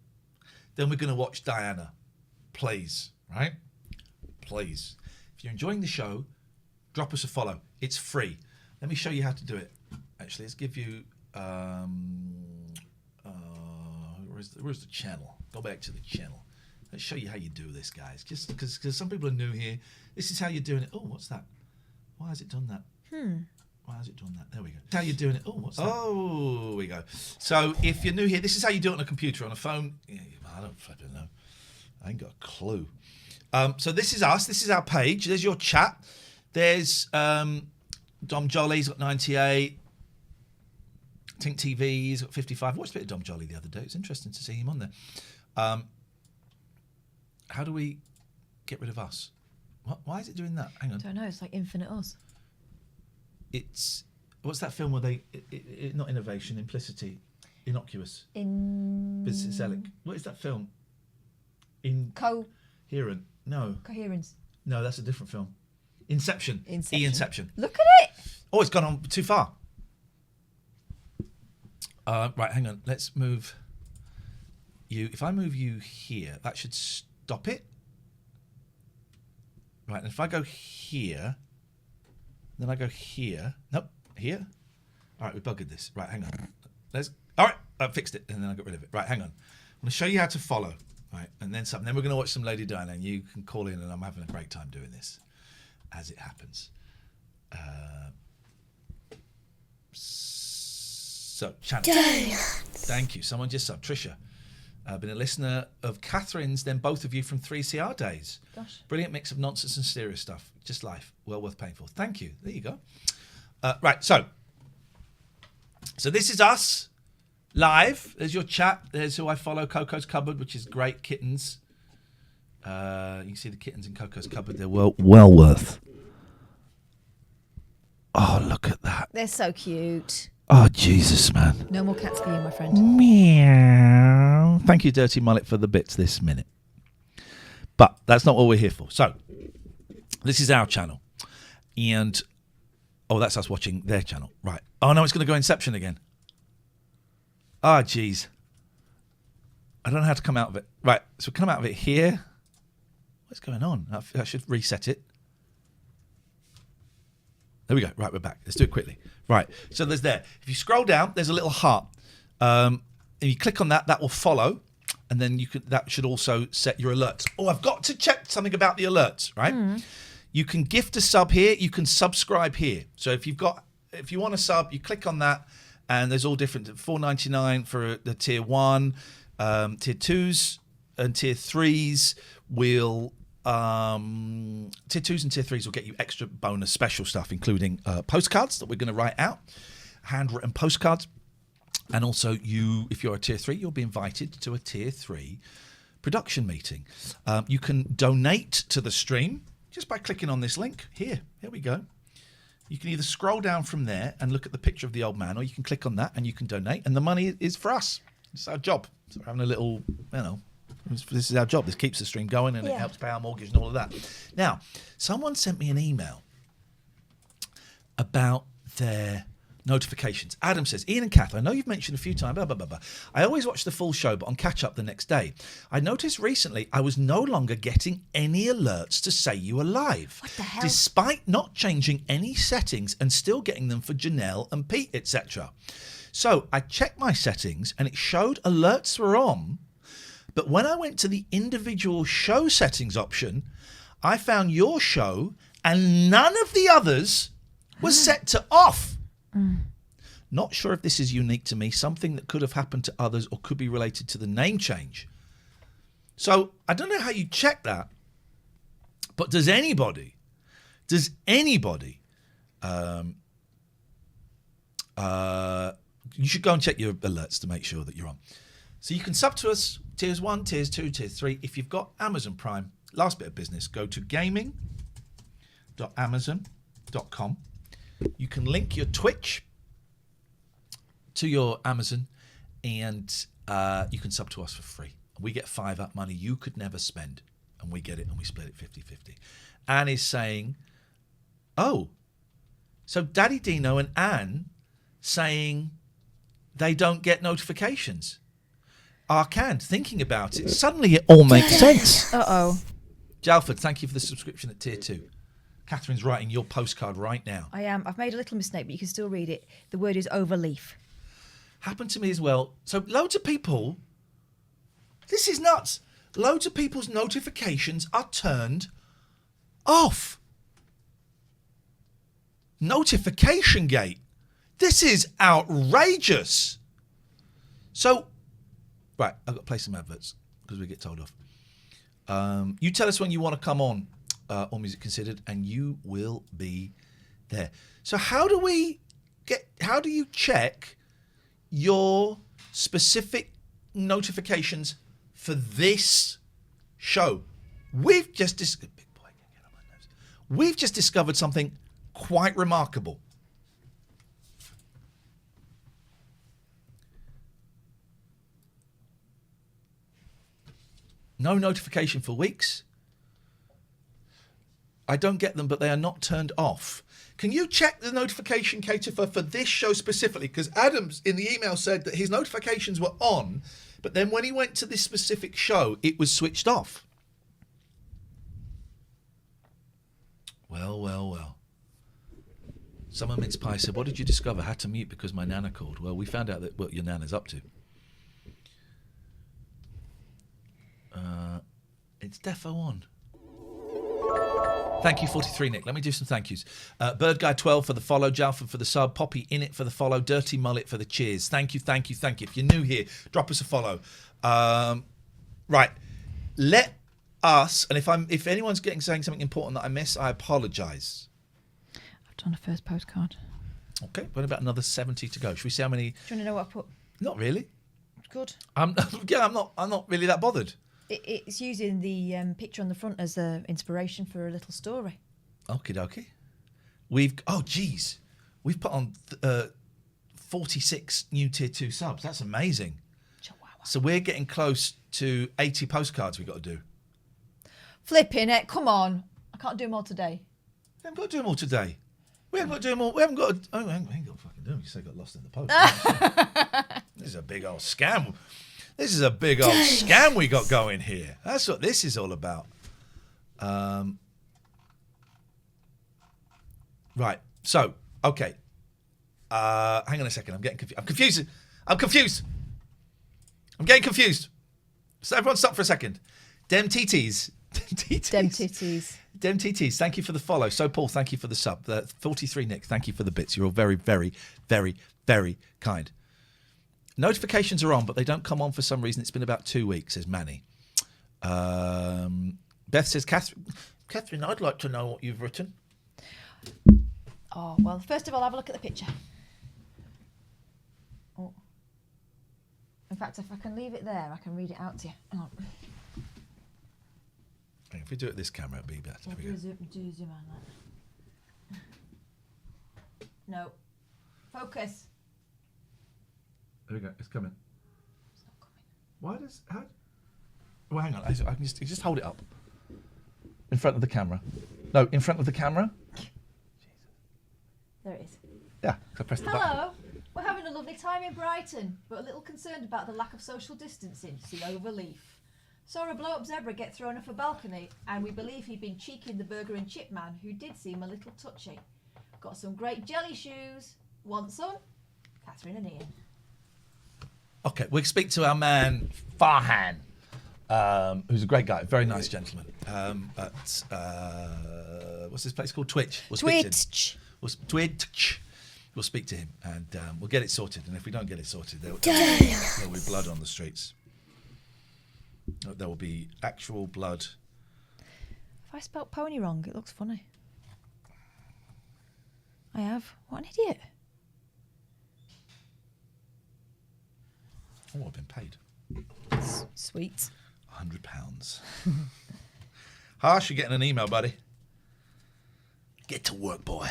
A: Then we're going to watch Diana, please. Right? Please. If you're enjoying the show, drop us a follow. It's free. Let me show you how to do it. Actually, let's give you. Where's the channel? Go back to the channel. Let's show you how you do this, guys. Just because some people are new here. This is how you're doing it. Oh, what's that? Why has it done that? Why has it done that? There we go. How you're doing it? Oh, what's that? Oh, we go. So if you're new here, this is how you do it on a computer. On a phone, I don't fucking know. I ain't got a clue. So this is us. This is our page. There's your chat. There's Dom Jolly's got 98. Tink TV's got 55. I watched a bit of Dom Jolly the other day. It's interesting to see him on there. How do we get rid of us? Why is it doing that? Hang on.
B: I don't know. It's like Infinite Us.
A: It's what's that film where they not innovation, implicity, innocuous. Bizelic. What is that film? Coherent. No.
B: Coherence.
A: No, that's a different film. Inception. Inception.
B: Look at it.
A: Oh, it's gone on too far. Right, hang on. Let's move you. If I move you here, that should stop it. Right, and if I go here, then I go here. Nope, here. All right, we buggered this. Right, hang on. All right, I fixed it, and then I got rid of it. Right, hang on. I'm going to show you how to follow. Right, and then something. Then we're going to watch some Lady Diana, and you can call in, and I'm having a great time doing this as it happens. So, channel. Thank you. Someone just subbed. Trisha. Been a listener of Catherine's, then both of you from 3CR days.
B: Gosh.
A: Brilliant mix of nonsense and serious stuff. Just life. Well worth paying for. Thank you. There you go. Right, so this is us live. There's your chat. There's who I follow. Coco's Cupboard, which is great. Kittens. You can see the kittens in Coco's Cupboard. They're well worth. Oh, look at that.
B: They're so cute.
A: Oh, Jesus, man.
B: No more cats for you, my friend.
A: Meow. Thank you, Dirty Mullet, for the bits this minute. But that's not what we're here for. So, this is our channel. And, that's us watching their channel. Right. Oh, no, it's going to go Inception again. Ah, jeez. I don't know how to come out of it. Right, so we come out of it here. What's going on? I should reset it. There we go. Right, we're back. Let's do it quickly. Right, so there's there. If you scroll down, there's a little heart. And you click on that, that will follow. And then that should also set your alerts. Oh, I've got to check something about the alerts, right? You can gift a sub here. You can subscribe here. So if you want a sub, you click on that. And there's all different. $4.99 for the tier 1. Tier 2's and tier 3s will tier 2s and tier 3s will get you extra bonus special stuff, including postcards that we're going to write out, handwritten postcards, and also if you're a tier 3, you'll be invited to a tier 3 production meeting. You can donate to the stream just by clicking on this link here. Here we go. You can either scroll down from there and look at the picture of the old man, or you can click on that and you can donate, and the money is for us. It's our job. So we're having a little, this is our job. This keeps the stream going, and it helps pay our mortgage and all of that. Now, someone sent me an email about their notifications. Adam says, Iain and Katherine, I know you've mentioned a few times, blah, blah, blah, blah. I always watch the full show, but on catch-up the next day. I noticed recently I was no longer getting any alerts to say you were live.
B: What the hell?
A: Despite not changing any settings and still getting them for Janelle and Pete, etc. So I checked my settings and it showed alerts were on, but when I went to the individual show settings option, I found your show and none of the others was set to off. Not sure if this is unique to me, something that could have happened to others or could be related to the name change. So I don't know how you check that, but does anybody you should go and check your alerts to make sure that you're on. So you can sub to us, tiers 1, tiers 2, tier 3. If you've got Amazon Prime, last bit of business, go to gaming.amazon.com. You can link your Twitch to your Amazon, and you can sub to us for free. We get $5 money you could never spend, and we get it, and we split it 50-50. Anne is saying, oh, so Daddy Dino and Anne saying they don't get notifications. Arcand, thinking about it, suddenly it all makes sense.
B: Uh-oh.
A: Jalford, thank you for the subscription at tier 2. Catherine's writing your postcard right now.
B: I am. I've made a little mistake, but you can still read it. The word is overleaf.
A: Happened to me as well. So loads of people, this is nuts. Loads of people's notifications are turned off. Notification gate. This is outrageous. So, right, I've got to play some adverts because we get told off. You tell us when you want to come on All Music Considered, and you will be there. So how do you check your specific notifications for this show? We've just discovered something quite remarkable. No notification for weeks. I don't get them, but they are not turned off. Can you check the notification, Katia, for this show specifically? Because Adams in the email said that his notifications were on, but then when he went to this specific show, it was switched off. Well. Summer Mince Pie said, what did you discover? Had to mute because my nana called. Well, we found out what your nana's up to. It's defo on. Thank you, 43 Nick. Let me do some thank yous. Bird Guy 12 for the follow, Jalford for the sub, Poppy In It for the follow, Dirty Mullet for the cheers. Thank you. If you're new here, drop us a follow. Right, let us. And if anyone's saying something important that I miss, I apologise.
B: I've done a first postcard.
A: Okay, we've got about another 70 to go. Should we see how many?
B: Do you want to know what I put?
A: Not really.
B: Good.
A: I'm not really that bothered.
B: It's using the picture on the front as the inspiration for a little story.
A: Okie dokie. We've put on 46 new tier 2 subs. That's amazing. Chihuahua. So we're getting close to 80 postcards we've got to do.
B: Flipping it, come on. I can't do them all today.
A: We haven't got to do them all today. We haven't got to do them all. We haven't got to. Oh, we ain't got to fucking do them. You say got lost in the post. This is a big old scam. This is a big old scam we got going here. That's what this is all about. Right. So, okay. Hang on a second. I'm getting confused. I'm confused. I'm getting confused. So everyone stop for a second. Dem TTs.
B: Dem titties.
A: Dem TTs. Thank you for the follow. So Paul, thank you for the sub. 43 Nick, thank you for the bits. You're all very, very, very, very kind. Notifications are on, but they don't come on for some reason. It's been about 2 weeks, says Manny. Beth says, Catherine, I'd like to know what you've written.
B: Oh, well, first of all, have a look at the picture. Oh. In fact, if I can leave it there, I can read it out to you. Hang on.
A: If we do it this camera, it'd be better.
B: Yeah, do zoom on that. No. Focus.
A: There we go. It's coming. It's not coming. Why does... How? Well, hang on. I can just hold it up. In front of the camera. No, in front of the camera.
B: There it is.
A: Yeah, so press the button.
B: Hello. We're having a lovely time in Brighton, but a little concerned about the lack of social distancing. See overleaf. Saw a blow-up zebra get thrown off a balcony, and we believe he'd been cheeking the burger and chip man, who did seem a little touchy. Got some great jelly shoes. Want some? Catherine and Iain.
A: Okay, we'll speak to our man, Farhan, who's a great guy, very nice gentleman. At, what's this place called? Twitch.
B: Twitch.
A: We'll speak to him, and we'll get it sorted. And if we don't get it sorted, there will be blood on the streets. There will be actual blood.
B: Have I spelt pony wrong? It looks funny. I have. What an idiot.
A: Oh, I've been paid.
B: Sweet.
A: £100. Harsh, you're getting an email, buddy. Get to work, boy.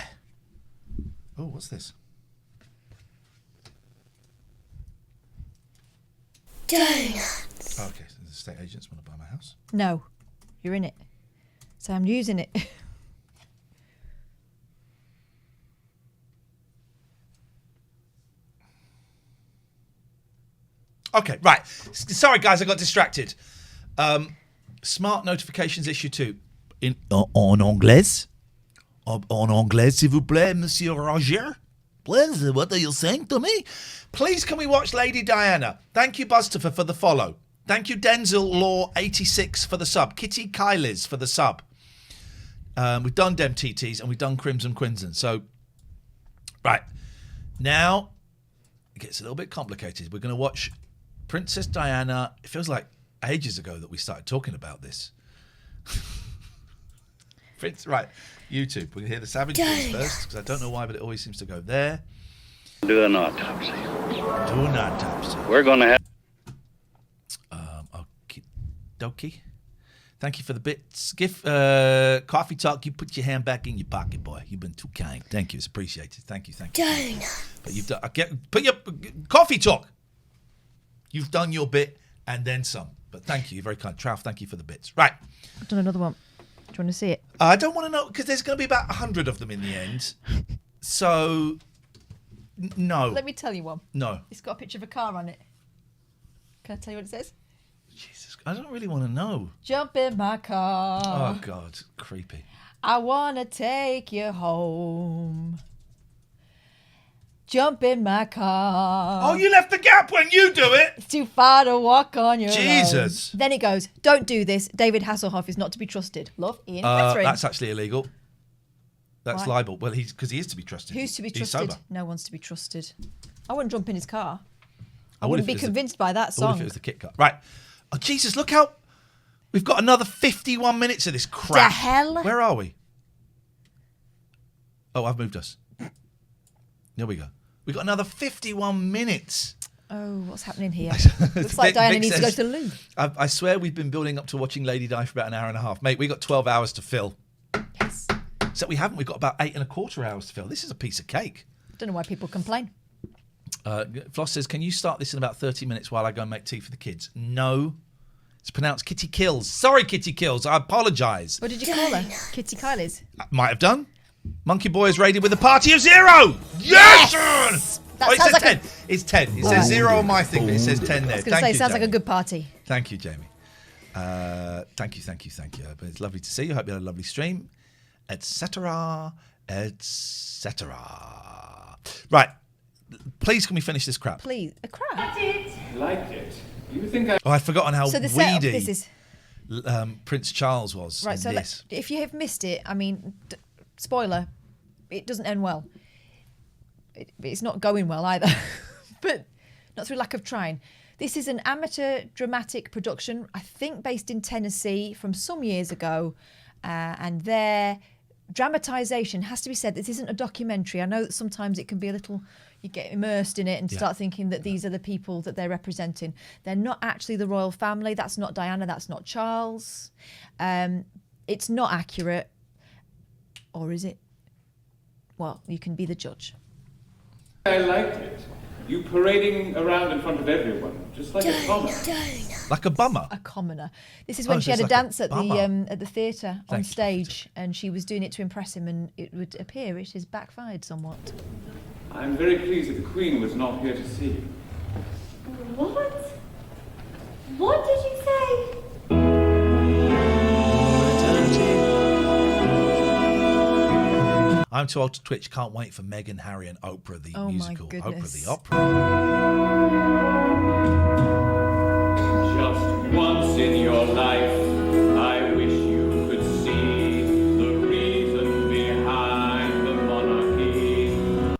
A: Oh, what's this?
C: Donuts.
A: Oh, okay, so the estate agents want to buy my house.
B: No, you're in it. So I'm using it.
A: Okay, right. Sorry, guys, I got distracted. Smart notifications issue 2. En anglais? En anglais, s'il vous plaît, Monsieur Roger? Please, what are you saying to me? Please, can we watch Lady Diana? Thank you, Buzstopher, for the follow. Thank you, Denzel Law 86 for the sub. Kitty Kylies for the sub. We've done Dem TTs and we've done Crimson Quinzen. So, right. Now, it gets a little bit complicated. We're going to watch Princess Diana. It feels like ages ago that we started talking about this. Right, YouTube. We're going to hear the Savage Beast first, because I don't know why, but it always seems to go there.
P: Do an autopsy.
A: Do an autopsy.
P: We're going to have...
A: Okie dokie. Thank you for the bits. Coffee Talk, you put your hand back in your pocket, boy. You've been too kind. Thank you. It's appreciated. Thank you. But you've done... Put your... Coffee Talk! You've done your bit and then some. But thank you. You're very kind. Trout, thank you for the bits. Right.
B: I've done another one. Do you want to see it?
A: I don't want to know, because there's going to be about 100 of them in the end. So, no.
B: Let me tell you one.
A: No.
B: It's got a picture of a car on it. Can I tell you what it says?
A: Jesus, I don't really want to know.
B: Jump in my car.
A: Oh, God. Creepy.
B: I want to take you home. Jump in my car.
A: Oh, you left the gap when you do it.
B: It's too far to walk on your
A: Jesus.
B: own. Then it goes, don't do this. David Hasselhoff is not to be trusted. Love, Iain Katherine.
A: That's actually illegal. That's
B: Why?
A: libel. Well, because he is to be trusted.
B: Who's to be
A: He's
B: trusted?
A: sober.
B: No one's to be trusted. I wouldn't jump in his car. I
A: would
B: wouldn't
A: if
B: be
A: it was
B: convinced by that
A: I would
B: song.
A: if it was the Kit Kat. Right. Oh, Jesus, look how... We've got another 51 minutes of this crap.
B: The hell?
A: Where are we? Oh, I've moved us. There we go. We've got another 51 minutes.
B: Oh, what's happening here? Looks like Diana needs to go to the loo.
A: I swear we've been building up to watching Lady Di for about an hour and a half. Mate, we got 12 hours to fill.
B: Yes.
A: Except we haven't. We've got about 8.25 hours to fill. This is a piece of cake.
B: Don't know why people complain.
A: Floss says, can you start this in about 30 minutes while I go and make tea for the kids? No. It's pronounced Kitty Kills. Sorry, Kitty Kills. I apologise.
B: What did you call her? Kitty Kylie's?
A: Might have done. Monkey Boy is rated with a party of 0. Yes!
B: That
A: it
B: sounds
A: says
B: like
A: 10. It's 10. It says 0 on my thing, but it says 10 there.
B: I was going to say, it sounds like a good party.
A: Thank you, Jamie. Thank you. But it's lovely to see you. Hope you had a lovely stream, etc., etc. Right. Please, can we finish this crap?
B: Please. A crap?
P: I liked it. You think I...
A: Oh, I'd forgotten how
B: So the setup of
A: weedy
B: this is...
A: Prince Charles was
B: Right,
A: in
B: so
A: this.
B: if you have missed it, I mean, spoiler, it doesn't end well. It's not going well either, but not through lack of trying. This is an amateur dramatic production, I think based in Tennessee from some years ago. And their dramatisation has to be said, this isn't a documentary. I know that sometimes it can be a little, you get immersed in it and start thinking that these are the people that they're representing. They're not actually the royal family. That's not Diana, that's not Charles. It's not accurate. Or is it? Well, you can be the judge.
P: I liked it. You parading around in front of everyone, just like a commoner.
A: Like a bummer?
B: A commoner. This is when she had a dance at the theatre on stage, and she was doing it to impress him, and it would appear it has backfired somewhat.
P: I'm very pleased that the Queen was not here to see you.
Q: What? What did you say?
A: I'm too old to twitch. Can't wait for Meghan, Harry, and Oprah the musical.
B: My goodness.
A: Oprah the opera.
P: Just once in your life, I wish you could see the reason behind the monarchy.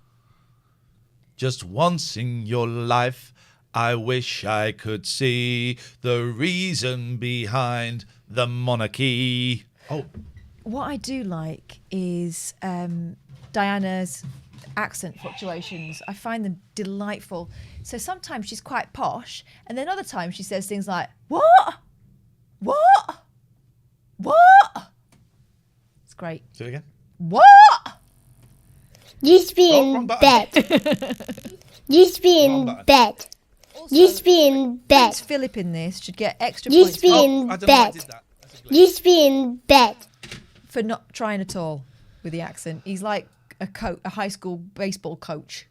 A: Just once in your life, I wish I could see the reason behind the monarchy. Oh.
B: What I do like is Diana's accent fluctuations. I find them delightful. So sometimes she's quite posh, and then other times she says things like, "What? What? What?" It's great.
A: Do it again.
B: What?
C: Used to be in bed. Used to be in bed. Used to be in bed.
B: Prince Philip in this should get extra
C: Used
B: points.
C: to be in bed. Used to be in bed.
B: For not trying at all with the accent. He's like a high school baseball coach.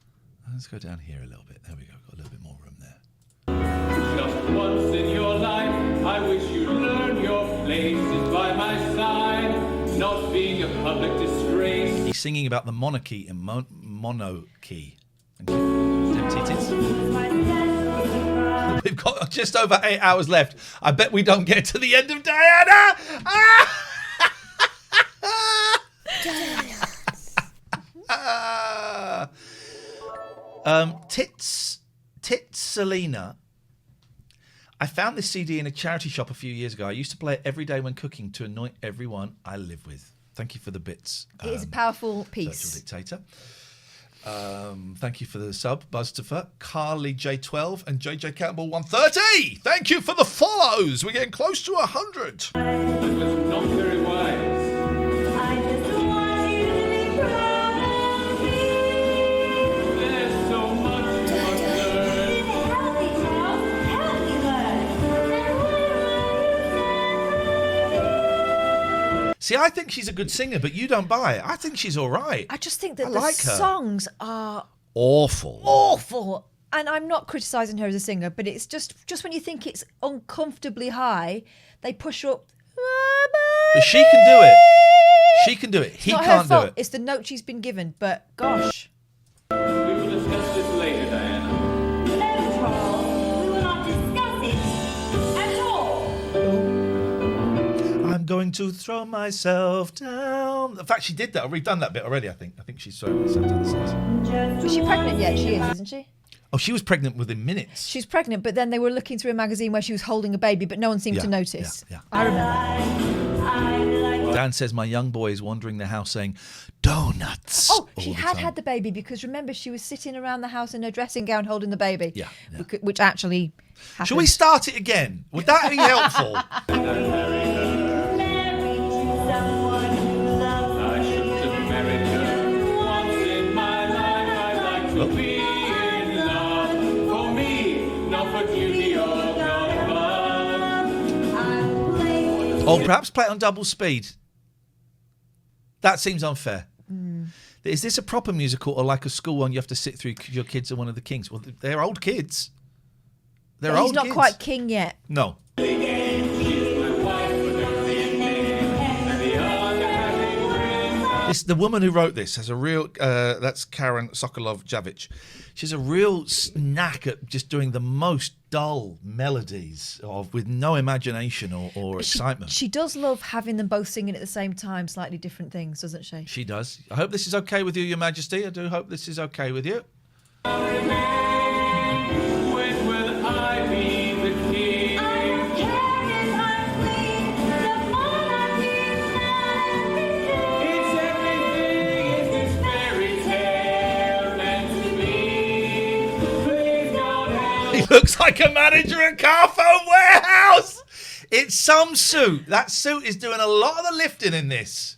A: Let's go down here a little bit. There we go. Got a little bit more room there.
P: Just once in your life, I wish you'd learn your places by my side, not being a public disgrace.
A: He's singing about the monarchy in mono key. Thank you. Them titties. We've got just over 8 hours left. I bet we don't get to the end of Diana. Tits Selena. I found this CD in a charity shop a few years ago. I used to play it every day when cooking to anoint everyone I live with. Thank you for the bits.
B: It is a powerful piece.
A: Virtual Dictator. Thank you for the sub, Buzztifer, Carly J12 and JJ Campbell 130. Thank you for the follows. We're getting close to 100.
P: It was not very wise.
A: See, I think she's a good singer, but you don't buy it. I think she's all right.
B: I just think that
A: I
B: the
A: like her.
B: songs are
A: Awful.
B: awful. And I'm not criticising her as a singer, but it's just when you think it's uncomfortably high, they push up.
A: But she can do it. She can do it. He
B: Not her
A: can't do
B: fault.
A: it.
B: It's the note she's been given, but gosh.
P: We will discuss this later, Diana.
Q: No, Charles. We will not discuss it at all.
A: I'm going to throw myself down. In fact, she did that. We've done that bit already, I think. I think she's thrown herself down the stairs.
B: Is she pregnant yet? She is, isn't she?
A: Oh, she was pregnant within minutes.
B: She's pregnant, but then they were looking through a magazine where she was holding a baby, but no one seemed to notice.
A: Yeah.
B: I remember.
A: Dan says, my young boy is wandering the house saying, donuts.
B: Oh,
A: all
B: she
A: the
B: had
A: time.
B: had the baby because remember she was sitting around the house in her dressing gown holding the baby.
A: Yeah.
B: Which actually happened.
A: Shall we start it again? Would that be helpful?
P: I should have married her once in my life. I'd like to be in love for me, not for duty or love.
A: Or perhaps play it on double speed. That seems unfair. Is this a proper musical or like a school one you have to sit through because your kids are one of the kings? Well, they're old kids. They're
B: He's
A: old
B: not
A: kids.
B: quite king yet.
A: No. The woman who wrote this has a real, that's Karen Sokolov-Javich. She has a real knack at just doing the most dull melodies with no imagination or excitement.
B: She does love having them both singing at the same time, slightly different things, doesn't she?
A: She does. I hope this is okay with you, Your Majesty. I do hope this is okay with you.
P: When will I be
A: She looks like a manager at Carphone Warehouse. It's some suit. That suit is doing a lot of the lifting in this.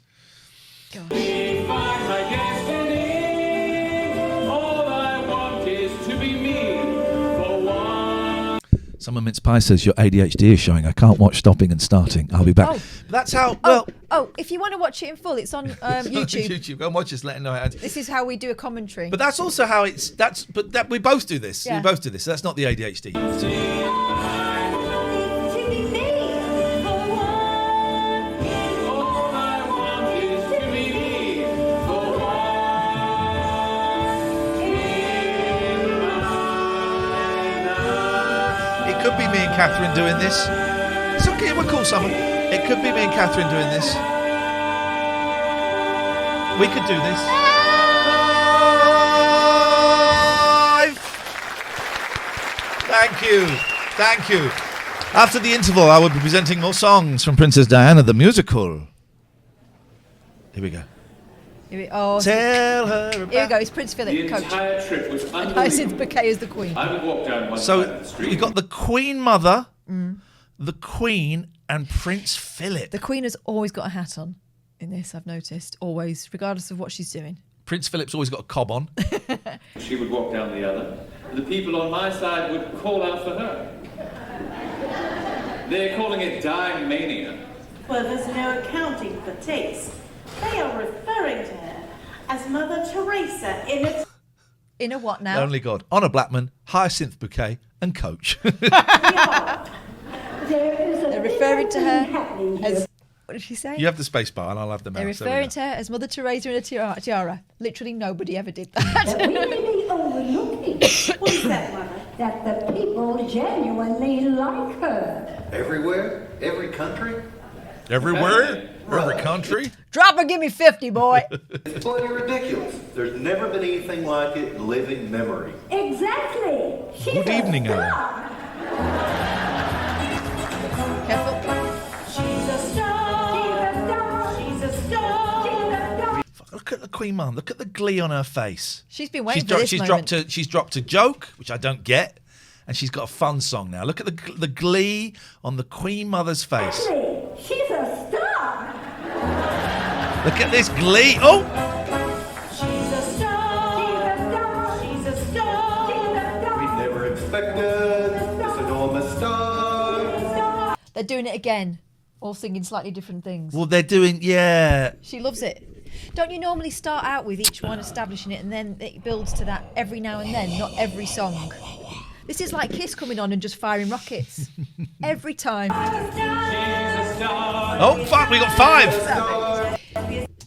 A: Summer Mince Pie says your ADHD is showing. I can't watch stopping and starting. I'll be back.
B: Oh.
A: That's how. Well,
B: if you want to watch it in full, it's on YouTube.
A: YouTube. Go and watch this. Let it know how.
B: This is how we do a commentary.
A: But that's also how it's. But we both do this.
B: Yeah.
A: We both do this. So that's not the ADHD. It could be me and Catherine doing this. It's okay, we'll call someone. It could be me and Catherine doing this. We could do this. Live. Thank you. Thank you. After the interval, I will be presenting more songs from Princess Diana, the musical. Here we go.
B: Tell
A: her
B: about... Here we go, it's Prince Philip, coach.
W: entire trip was
B: And Hyacinth Bouquet is the Queen.
W: I would walk down one side
A: So
W: of the street.
A: you've got the Queen Mother, the Queen, and Prince Philip.
B: The Queen has always got a hat on in this, I've noticed. Always, regardless of what she's doing.
A: Prince Philip's always got a cob on.
W: She would walk down the other. The people on my side would call out for her. They're calling it dying mania.
R: Well, there's no accounting for taste. They are referring to her as Mother Teresa in a...
B: In a what now?
A: Only God. Honor Blackman, Hyacinth Bouquet, and Coach.
B: They're referring to her as... What did she say?
A: You have the space bar and I'll have the mouse.
B: They're referring to her as Mother Teresa in a tiara. Literally nobody ever did that.
Q: Really overlooking was that the people genuinely like her.
T: Everywhere? Every country?
A: Everywhere? Every country?
B: Drop or give me 50, boy.
T: It's bloody ridiculous. There's never been anything like it in living memory.
Q: Exactly. She's
A: Good evening,
Q: a
A: Alan.
B: Careful.
R: She's a star. She's a star.
A: Look at the Queen Mum. Look at the glee on her face.
B: She's been waiting for this moment.
A: She's dropped a joke, which I don't get, and she's got a fun song now. Look at the glee on the Queen Mother's face.
Q: She's a star.
A: Look at this glee. Oh!
R: She's a star. She's a star.
T: We never expected this enormous star.
B: They're doing it again. All singing slightly different things.
A: Well, they're doing, yeah.
B: She loves it. Don't you normally start out with each one establishing it and then it builds to that every now and then, not every song? This is like Kiss coming on and just firing rockets. Every time.
A: Oh, fuck, we got 5.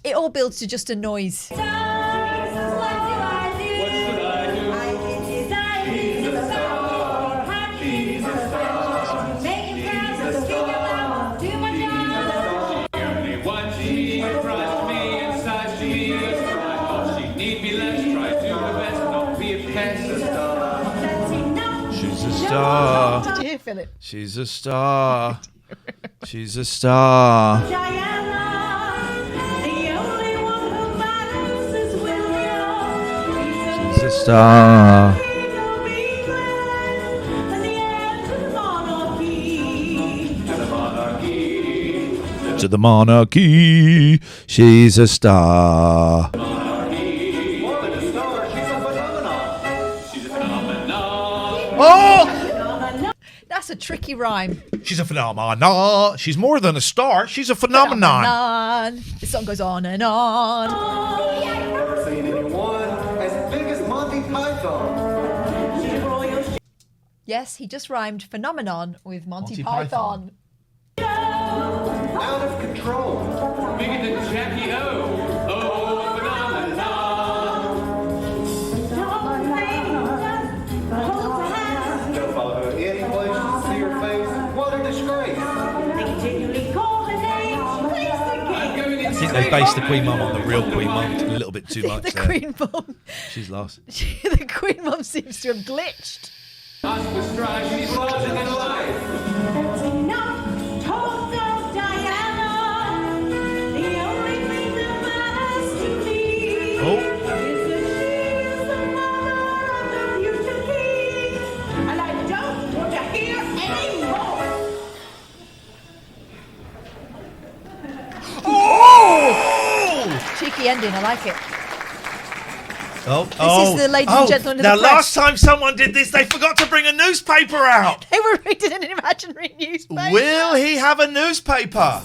B: It all builds to just a noise.
A: Star.
B: Did you hear Philip?
A: She's a star. She's a star. She's a star. To the monarchy, she's a star. Oh!
B: That's a tricky rhyme.
A: She's a phenomenon. She's more than a star. She's a phenomenon.
B: The song goes on and on.
T: I've never seen anyone as big as Monty Python.
B: Yes, he just rhymed phenomenon with Monty
A: Python.
T: Out of control.
W: Bigger than Jackie O. Oh, phenomenon.
T: Don't follow her any place, see her face. What a disgrace.
A: I think they based the Queen Mum on the real Queen Mum a little bit too much.
B: The
A: there.
B: Queen Mum.
A: She's lost.
B: The Queen Mum seems to have glitched.
A: Oh.
B: happy ending. I like it.
A: This
B: is the ladies and gentlemen of the
A: now,
B: press.
A: last time someone did this, they forgot to bring a newspaper out.
B: They were reading an imaginary newspaper.
A: Will he have a newspaper?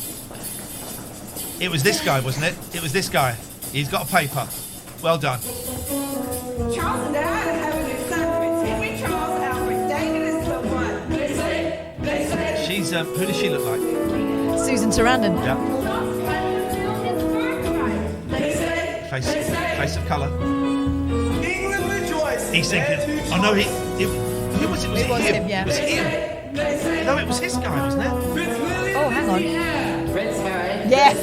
A: It was this guy, wasn't it? It was this guy. He's got a paper. Well done.
R: Charles and Diana have an excitement. Henry Charles Albert dated his little one. They say.
A: She's who does she look like?
B: Susan Sarandon.
A: Yeah. Face of colour. He's thinking, oh no, who was it? Was it him?
B: Yeah.
A: Was it him? No, it was his guy, wasn't it?
B: Oh, hang on. Yes.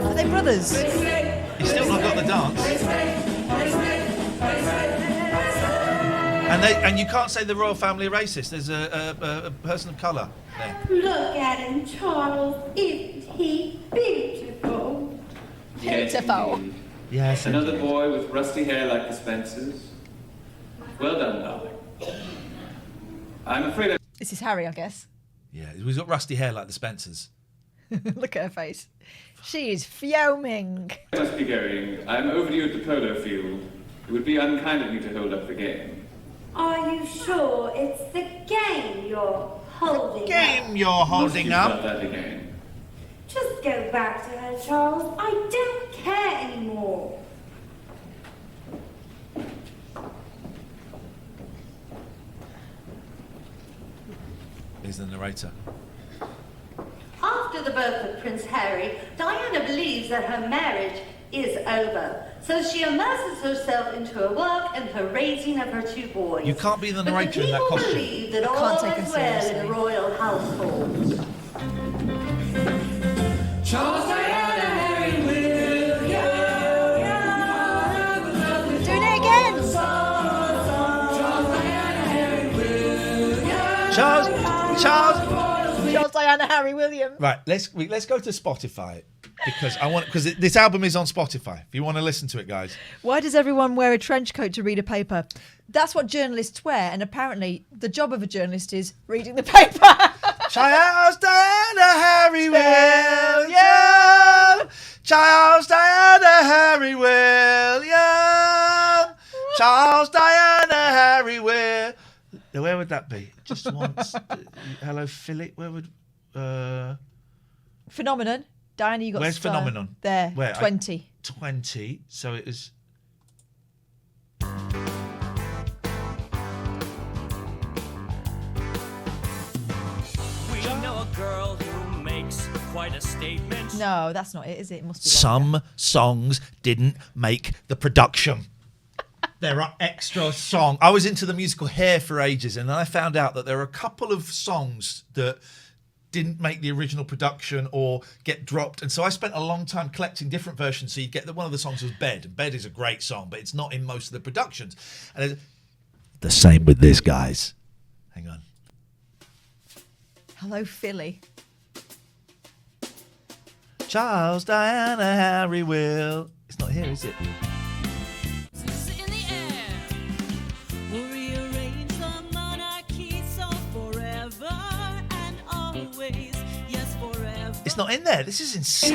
B: Are they brothers?
A: He's still not got the dance. And you can't say the royal family are racist. There's a person of colour there.
Q: Look at him, Charles. Isn't he beautiful?
B: Beautiful.
A: Yes.
P: Another boy with rusty hair like the Spencers. Well done, darling. I'm afraid
B: This is Harry, I guess.
A: Yeah, he's got rusty hair like the Spencers.
B: Look at her face. She is fuming.
P: I must be going. I'm overdue at the polo field. It would be unkind of you to hold up the game.
Q: Are you sure it's the game you're holding up?
A: You're holding
P: Must
A: up.
P: you start that again?
Q: Just go back to her, Charles. I don't care anymore.
A: Here's the narrator.
Q: After the birth of Prince Harry, Diana believes that her marriage is over. So she immerses herself into her work and her raising of her two boys.
A: You can't be the
Q: But
A: narrator in that costume.
Q: believe that
B: I
Q: all
B: can't take
Q: is
B: him
Q: well
B: seriously.
Q: in the royal household.
R: Charles, Diana, Harry, William.
B: Doing it again.
A: Charles,
B: Diana, Harry, William.
A: Right, let's go to Spotify because this album is on Spotify. If you want to listen to it, guys.
B: Why does everyone wear a trench coat to read a paper? That's what journalists wear, and apparently the job of a journalist is reading the paper.
A: Charles, Diana, Harry, William. Charles, Diana, Harry, William. Charles, Diana, Harry, William. Where would that be? Just once. Hello, Philip. Where would...
B: Phenomenon. Diana, you got
A: Where's
B: star.
A: Phenomenon?
B: There.
A: Where?
B: 20.
A: 20. So it is...
F: We know a girl who makes quite a statement.
B: No, that's not it, is it? It must be
A: Some songs didn't make the production. There are extra songs. I was into the musical Hair for ages, and then I found out that there are a couple of songs that didn't make the original production or get dropped. And so I spent a long time collecting different versions. So you get that one of the songs was Bed. And Bed is a great song, but it's not in most of the productions. And the same with this, guys. Hang on.
B: Hello, Philly.
A: Charles, Diana, Harry, Will. It's not here, is it? It's not in there. This is insane.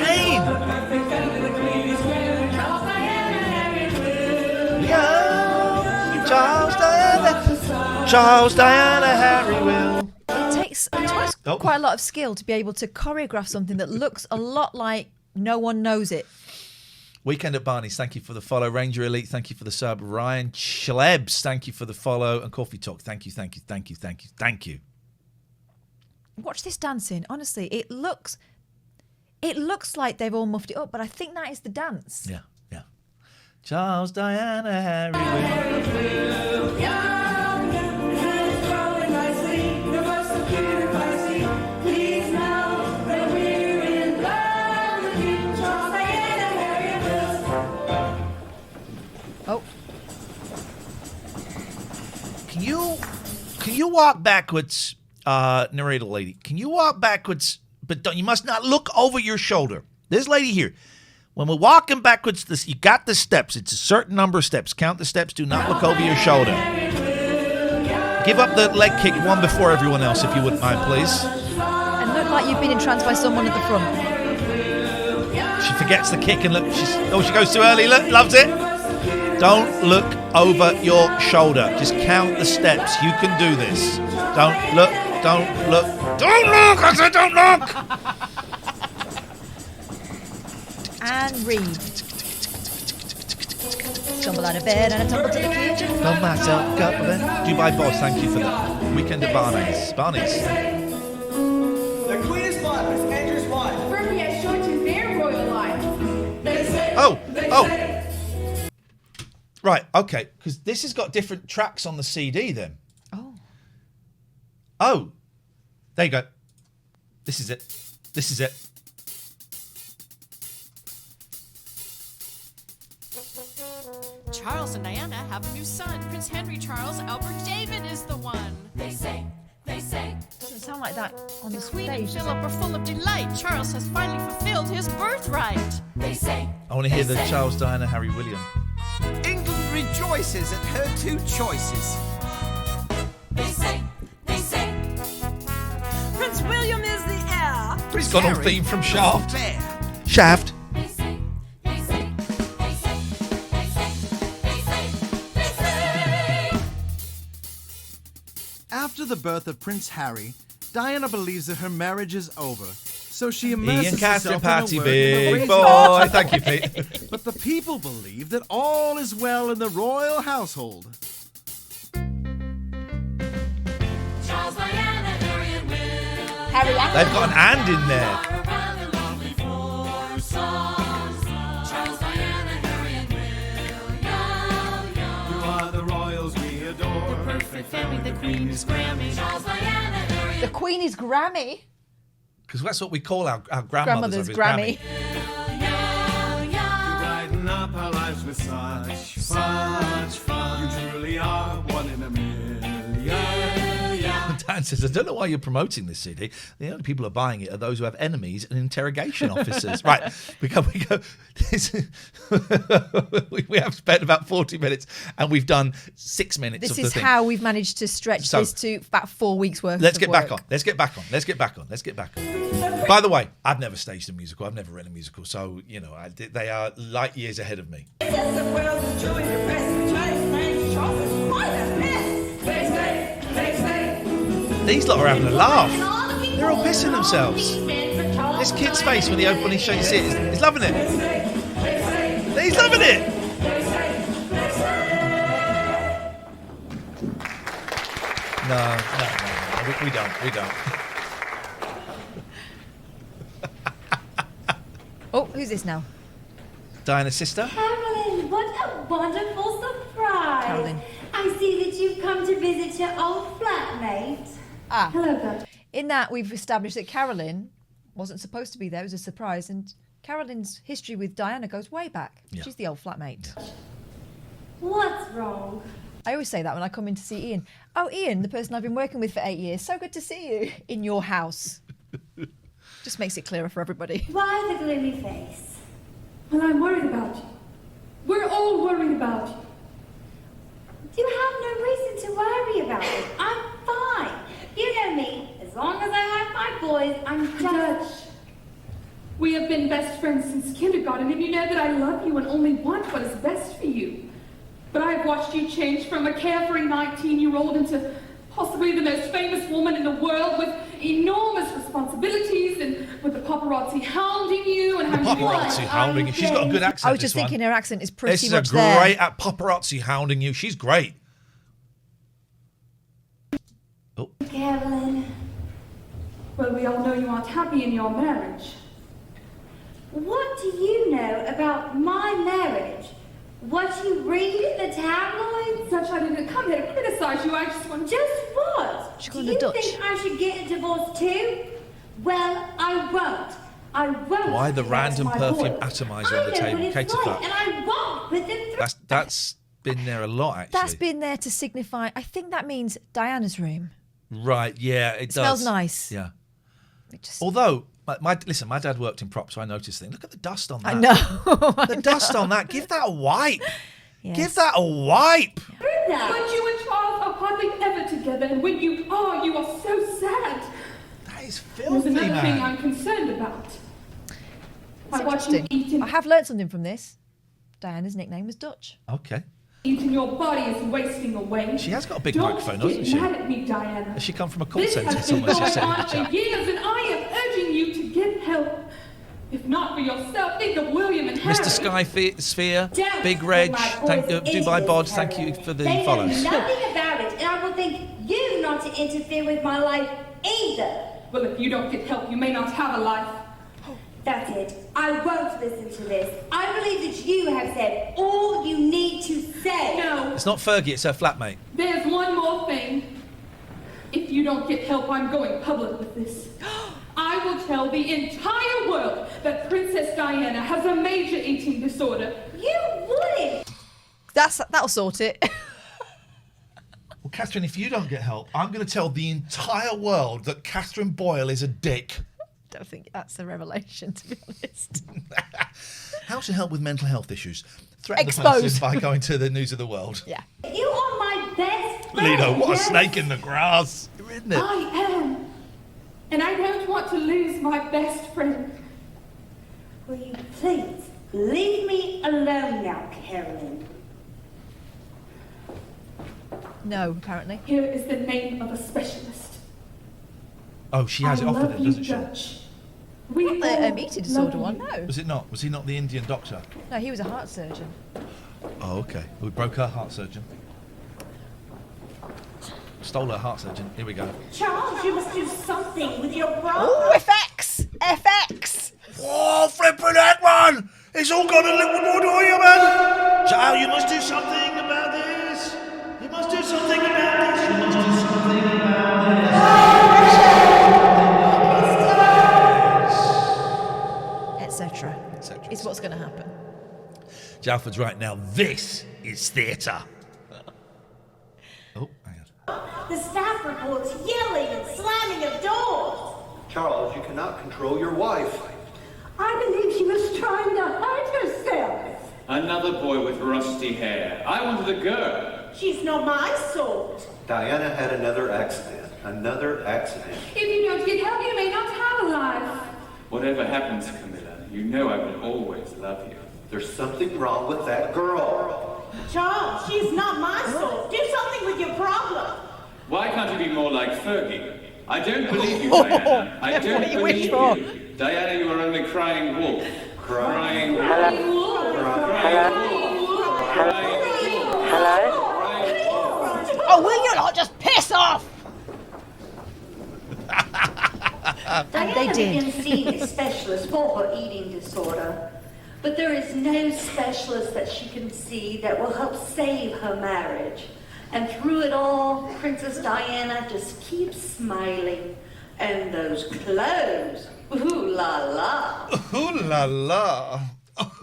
A: Charles, Diana, Harry, Will.
B: It takes quite a lot of skill to be able to choreograph something that looks a lot like no one knows it.
A: Weekend at Barney's, thank you for the follow. Ranger Elite, thank you for the sub. Ryan Schlebs, thank you for the follow. And Coffee Talk, thank you.
B: Watch this dancing. Honestly, it looks like they've all muffed it up, but I think that is the dance.
A: Yeah. Charles, Diana, Harry, Will.
B: Oh.
A: Can you walk backwards, narrator lady? Can you walk backwards, but you must not look over your shoulder. This lady here. When we're walking backwards, you got the steps. It's a certain number of steps. Count the steps. Do not look over your shoulder. Give up the leg kick one before everyone else, if you wouldn't mind, please.
B: And look like you've been entranced by someone at the front.
A: she forgets the kick and look. She goes too early. Look, loves it. Don't look over your shoulder. Just count the steps. You can do this. Don't look. Don't look. Don't look. I said don't look.
B: And read. Tumble out of bed and a tumble to the kitchen.
A: Got myself a cup of it. Dubai Boss, thank you for that. Weekend at Barney's. Barney's.
R: The Queen is blind, Prince Andrew's wife. Fergie has short to their royal life. They say.
A: Oh. Right, okay, because this has got different tracks on the CD then. Oh. There you go. This is it.
E: Charles and Diana have a new son. Prince Henry Charles Albert David is the one. They say.
B: Doesn't sound like that on the
E: Queen and
B: stage.
E: Philip are full of delight. Charles has finally fulfilled his birthright. They say.
A: I want to hear the Charles, Diana, Harry, William.
R: England rejoices at her two choices.
E: They say. Prince William is the heir.
A: He's gone on theme from Shaft. Shaft.
K: After the birth of Prince Harry, Diana believes that her marriage is over, so she
A: Iain
K: immerses
A: and Katherine,
K: herself
A: Patty,
K: in her work in
A: big
K: raising
A: boy.
K: children.
A: Thank you, Pete.
K: But the people believe that all is well in the royal household.
R: Charles, Diana, Harry, and Will.
B: Harry and
A: They've got an and in there.
R: Charles, Diana, Harry, and Will. You are the royals we adore. The perfect family, the Queen is Grammy. Charles, Diana, Harry,
B: The Queen is Grammy.
A: Because that's what we call our
B: Grandmother's
A: grandmothers.
B: Grammy.
R: brighten up our lives with such fun. You truly are one in a million.
A: Dan says, I don't know why you're promoting this CD. The only people who are buying it are those who have enemies and interrogation officers. Right, we go. We have spent about 40 minutes and we've done 6 minutes
B: This
A: of the
B: is
A: thing.
B: how we've managed to stretch this to about 4 weeks worth
A: Let's
B: of
A: get
B: work.
A: back on. Let's get back on. By the way, I've never staged a musical. I've never written a musical. So, you know, they are light years ahead of me. These lot are having a laugh. They're all pissing themselves. This kid's face when he shakes it, he's loving it. He's loving it. No. We don't.
B: Oh, who's this now?
A: Diana's sister.
Q: Carolyn, what a wonderful surprise.
B: Carolyn.
Q: I see that you've come to visit your old flatmate. Hello, Dr.
B: In that, we've established that Carolyn wasn't supposed to be there. It was a surprise. And Carolyn's history with Diana goes way back.
A: Yeah.
B: She's the old flatmate.
Q: What's wrong?
B: I always say that when I come in to see Iain. Oh, Iain, the person I've been working with for 8 years. So good to see you in your house. Just makes it clearer for everybody.
Q: Why the gloomy face?
U: Well, I'm worried about you. We're all worried about you.
Q: You have no reason to worry about it. I'm fine. You know me. As long as I have my boys, I'm just...
U: We have been best friends since kindergarten, and you know that I love you and only want what is best for you. But I have watched you change from a carefree 19-year-old into possibly the most famous woman in the world with enormous responsibilities and with the paparazzi hounding you and having
A: Paparazzi hounding you. She's got a good accent.
B: I was just thinking her accent is pretty
A: This is
B: much
A: a
B: there.
A: great at paparazzi hounding you. She's great.
Q: Carolyn.
U: Well, we all know you aren't happy in your marriage.
Q: What do you know about my marriage? What you read in the tabloids?
U: Such I didn't come here to criticize you. I just want...
Q: Just what?
B: She's
Q: Do
B: going
Q: you
B: to Dutch.
Q: think I should get a divorce too? Well, I won't. I won't.
A: Why the
Q: That's
A: random
Q: my
A: perfume
Q: boys.
A: atomizer
Q: I
A: on the
Q: know
A: table?
Q: what it's
A: Katie
Q: like,
A: Clark.
Q: and I won't put them through.
A: That's been there a lot, actually.
B: That's been there to signify, I think that means Diana's room.
A: Right, yeah, it does.
B: Smells nice.
A: Yeah. Although, my dad worked in props, so I noticed things. Look at the dust on that.
B: I know.
A: The dust on that. Give that a wipe.
B: Yes.
A: Give that a wipe.
U: But you and Charles are hardly ever together, and when you are so sad.
A: That is
U: There's
A: filthy,
U: another thing
A: man.
U: I'm concerned about. I watch you eating.
B: I have learnt something from this. Diana's nickname was Dutch.
A: Okay.
U: Eating your body is wasting away.
A: She has got a big
U: Don't
A: microphone, hasn't she?
U: get mad at me, Diana.
A: Has she come from a call
U: This
A: centre?
U: has been
A: Someone just
U: going
A: said in the
U: on
A: chat.
U: for years, and I am urging you to get help. If not for yourself, think of William and Harry.
A: Mr. Sky Sphere,
Q: Don't
A: Big Reg,
Q: put my
A: thank
Q: voice into
A: Dubai
Q: this,
A: Bod, thank you for the
Q: They
A: follows.
Q: know nothing about it, and I will think you not to interfere with my life either.
U: Well, if you don't get help, you may not have a life.
Q: That's it. I won't listen to this. I believe that you have said all you need to say.
U: No.
A: It's not Fergie, it's her flatmate.
U: There's one more thing. If you don't get help, I'm going public with this. I will tell the entire world that Princess Diana has a major eating disorder.
Q: You wouldn't.
B: That'll sort it.
A: Well, Catherine, if you don't get help, I'm going to tell the entire world that Catherine Boyle is a dick.
B: I don't think that's a revelation, to be honest.
A: How to help with mental health issues? Threaten the
B: Expose.
A: person by going to the News of the World.
B: Yeah.
Q: You are my best friend.
A: Lido, what
Q: yes?
A: a snake in the grass. Isn't it?
U: I am. And I don't want to lose my best friend.
Q: Will you please leave me alone now, Carolyn?
B: No, apparently.
U: Here is the name of a specialist.
A: Oh, she has it offered it, doesn't she?
U: Dutch.
B: Not the eating disorder one, no.
A: Was it not? Was he not the Indian doctor?
B: No, he was a heart surgeon.
A: Oh, okay. We broke her heart surgeon. Stole her heart surgeon. Here we go.
Q: Charles, you must do something with your brother.
B: Oh, FX! FX!
A: Oh, flippin' heck, man! It's all gone a little more to you, man! Charles, you must do something about this! You must do something about this! You must do something about
B: Etc. It's what's going to happen.
A: Jalford's right now. This is theatre. Oh, hang on.
Q: The staff reports yelling and slamming of doors.
T: Charles, you cannot control your wife.
Q: I believe she was trying to hurt herself.
P: Another boy with rusty hair. I wanted a girl.
Q: She's not my sort.
T: Diana had another accident. Another accident.
U: If you don't get help, you may not have a life.
P: Whatever happens, Camilla, you know I will always love you.
T: There's something wrong with that girl.
Q: Charles, she's not my sort. Do something with your problem.
P: Why can't you be more like Fergie? I don't believe you, Diana. I don't
B: What do you
P: believe
B: wish for?
P: you. Diana, you are only crying wolf. Crying wolf.
B: Oh, will you not just piss off? And they did.
Q: Diana has been seen a specialist for her eating disorder, but there is no specialist that she can see that will help save her marriage. And through it all, Princess Diana just keeps smiling. And those clothes, ooh la la.
A: Ooh la la.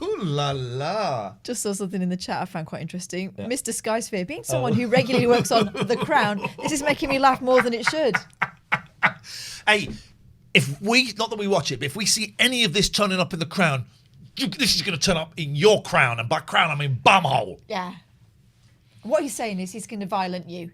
A: Ooh la la.
B: Just saw something in the chat I found quite interesting. Mr. Skysphere, being someone who regularly works on The Crown, this is making me laugh more than it should.
A: Hey, if we, not that we watch it, but if we see any of this turning up in The Crown, this is going to turn up in your crown. And by crown, I mean bumhole.
B: Yeah. What he's saying is he's going to violent you.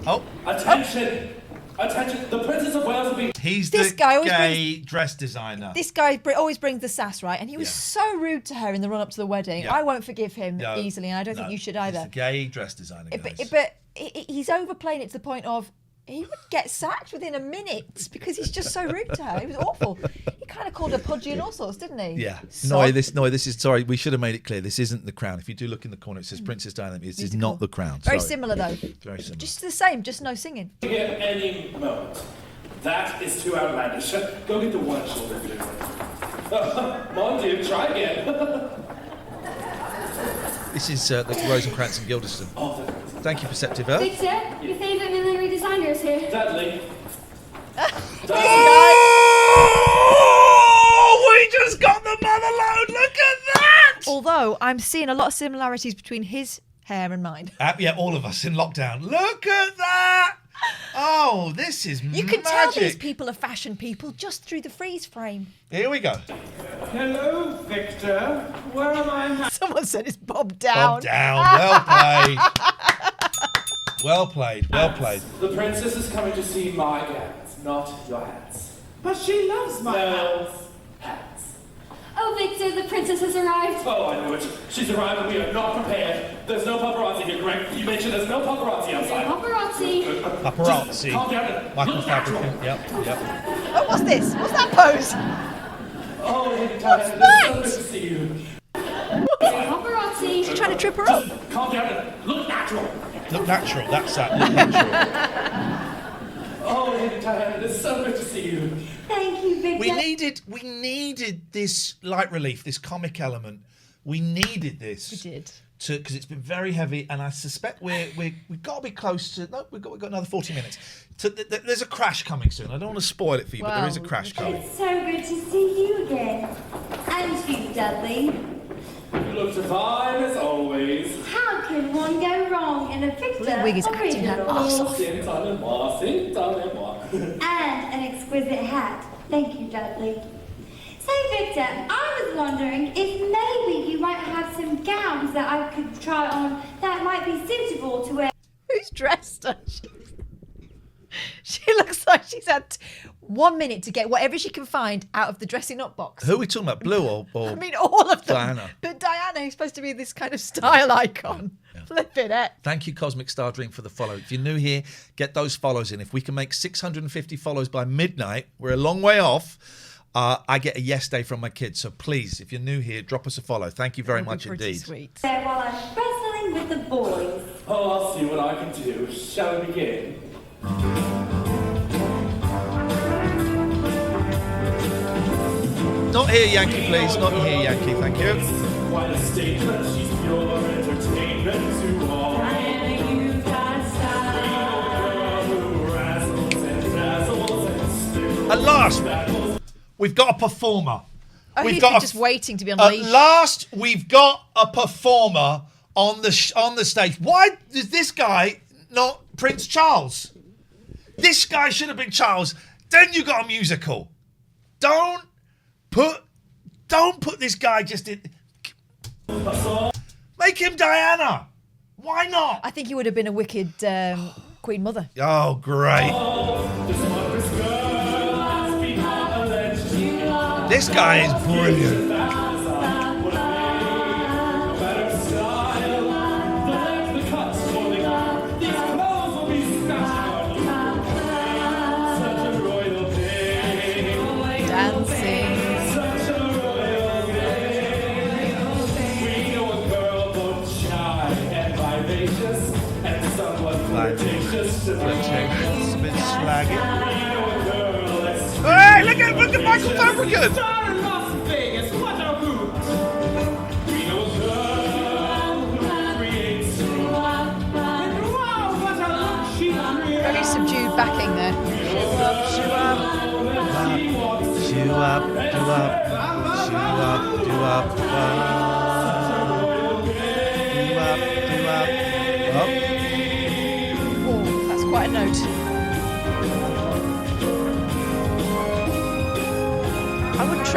A: Oh.
P: Attention! Attention! The Princess of Wales will be...
A: He's
B: This
A: the
B: guy always
A: gay dress designer.
B: This guy always brings the sass, right? And he was so rude to her in the run-up to the wedding.
A: Yeah.
B: I won't forgive him
A: No,
B: easily, and I don't think you should either.
A: He's the gay dress designer, guys.
B: But he's overplaying it to the point of he would get sacked within a minute because he's just so rude to her. It was awful. He kind of called her pudgy and all sorts, didn't he?
A: Yeah.
B: Sod.
A: This is, sorry, we should have made it clear. This isn't The Crown. If you do look in the corner, it says Princess Diana. This is not The Crown.
B: Very
A: Sorry.
B: similar, though.
A: Very similar.
B: Just the same, just no singing.
P: Here any moment. That is too outlandish. Go get the one shoulder blue. Mon Dieu, try again.
A: This is the Rosencrantz and Guildenstern. Thank you, Perceptive Earth.
U: Victor, your favourite millinery designer is here.
P: Dudley.
A: Oh, we just got the mother load. Look at that.
B: Although I'm seeing a lot of similarities between his hair and mine.
A: Yeah, all of us in lockdown. Look at that. Oh, this is
B: You can
A: magic.
B: tell these people are fashion people just through the freeze frame.
A: Here we go.
P: Hello, Victor. Where am I?
B: Someone said it's Bob Down.
A: Bob Down. Well played. Well played. Well played.
P: The princess is coming to see my gowns, not your hats.
R: But she loves my
P: hats.
U: Oh, Victor, the princess has arrived.
P: Oh, I know it. She's arrived and we are not prepared. There's no paparazzi here, correct? You mentioned there's no paparazzi outside.
U: Paparazzi.
A: Paparazzi.
P: Calm down.
A: Michael
P: Look
A: Fabricant. Yep.
B: Oh, what's this? What's that pose?
P: Oh, Lady
B: What's
P: Diana,
B: that?
P: it's so good to see you.
U: Paparazzi.
B: She's trying to trip her up.
P: Calm down. Look natural.
A: Look natural. That's that. Look natural.
P: Oh, Lady Diana, it's so good to see you.
Q: Thank you, Victor.
A: We needed this light relief, this comic element. We needed this.
B: We did.
A: Because it's been very heavy, and I suspect we've got to be close to. No, we've got another 40 minutes. There's a crash coming soon. I don't want to spoil it for you, but there is a crash coming.
Q: It's so good to see you again. And you, Dudley.
P: You look divine as always.
Q: How can one go wrong in a Victor
B: Little Wig is acting her arse off.
Q: And an exquisite hat. Thank you, Dudley. So, Victor, I was wondering if maybe you might have some gowns that I could try on that might be suitable to wear.
B: Who's dressed her? She looks like she's had 1 minute to get whatever she can find out of the dressing up box.
A: Who are we talking about? Blue or
B: I mean, all of them.
A: Diana.
B: But Diana, who's supposed to be this kind of style icon. Flipping it.
A: Thank you, Cosmic Star Dream, for the follow. If you're new here, get those follows in. If we can make 650 follows by midnight, we're a long way off. I get a yes day from my kids. So please, if you're new here, drop us a follow. Thank you very much indeed.
Q: Sweet. While I'm wrestling with the boys.
P: Oh, I'll see what I can do. Shall we begin?
A: Not here, Yankee, please. Not here, Yankee. Thank you.
P: Quite a statement. She's pure entertainment to all.
A: At last, we've got a performer.
B: Oh,
A: We've
B: he's
A: got
B: been
A: a-
B: just waiting to be
A: At
B: unleashed.
A: last, we've got a performer on the stage. Why is this guy not Prince Charles? This guy should have been Charles. Then you got a musical. Don't put this guy just in. Make him Diana. Why not?
B: I think he would have been a wicked Queen Mother.
A: Oh, great. This guy is brilliant. Hey, look at Michael Fabricant!
B: Very subdued backing there.
A: Shoe up, do up,
B: Oh, that's quite a note.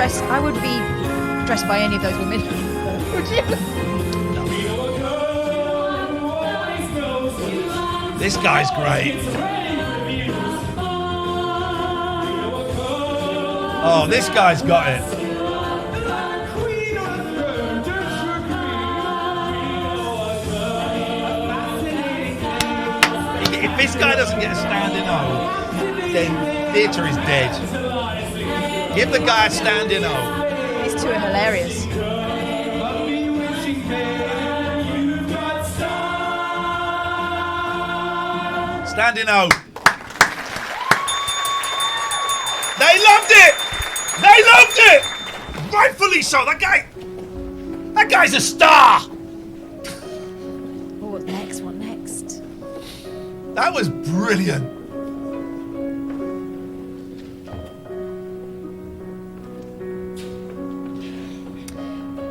B: I wouldn't be dressed by any of those women. Would you?
A: This guy's great. Oh, this guy's got it. If this guy doesn't get a standing O, then theatre is dead. Give the guy a standing O.
B: These two are hilarious.
A: Standing O. They loved it. They loved it. Rightfully so. That guy's a star.
B: Oh, what next? What next?
A: That was brilliant.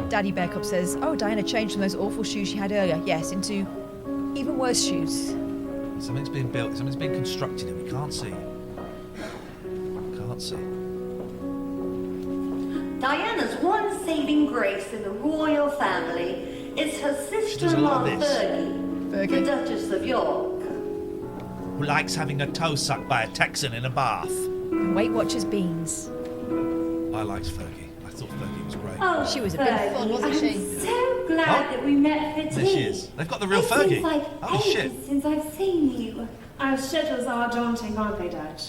B: Daddy Bearcup says, "Oh, Diana changed from those awful shoes she had earlier. Yes, into even worse shoes."
A: Something's being built. Something's being constructed, and we can't see. Can't see.
Q: Diana's one saving grace in the royal family is her
A: does a
Q: sister-in-law
A: lot of this.
Q: Fergie, the Duchess of York.
A: who likes having her toe sucked by a Texan in a bath.
B: And Weight Watchers beans.
A: I liked Fergie. I thought Fergie was great.
Q: Oh,
B: She was a bit of fun, wasn't she?
Q: I'm so glad that we met for tea.
A: There she is. They've got the real
Q: It
A: Fergie.
Q: seems like
A: Oh, shit.
Q: ages since I've seen you.
E: Our schedules are daunting, aren't they, Dad?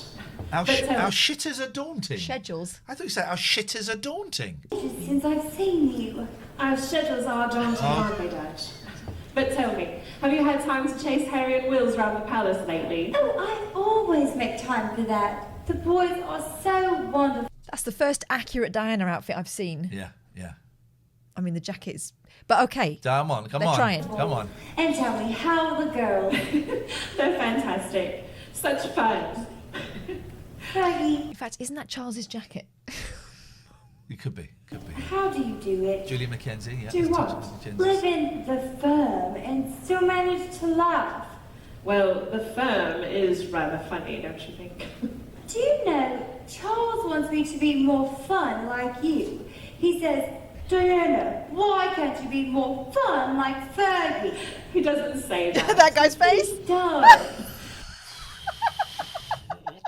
A: Our
E: But,
A: shitters are daunting.
B: Schedules.
A: I thought you said our shitters are daunting.
Q: Ages since I've seen you.
E: Our schedules are daunting, aren't they, Dad? But tell me, have you had time to chase Harriet Wills round the palace lately?
Q: Oh, I always make time for that. The boys are so wonderful.
B: That's the first accurate Diana outfit I've seen.
A: Yeah, yeah.
B: I mean, the jacket's... But okay.
A: Come on,
B: They're trying.
A: Come on.
Q: And tell me, how are the girls?
E: They're fantastic. Such fun.
Q: Fergie,
B: In fact, isn't that Charles's jacket?
A: It could be.
Q: how do you do it?
A: Julie Mackenzie, yeah.
E: Do
A: it's
E: what?
A: Julie Mackenzie.
Q: Live in the firm and still manage to laugh.
E: Well, the firm is rather funny, don't you think?
Q: Do you know, Charles wants me to be more fun like you. He says, Diana, why can't you be more fun like Fergie?
E: He doesn't say that.
B: That guy's face?
Q: He does.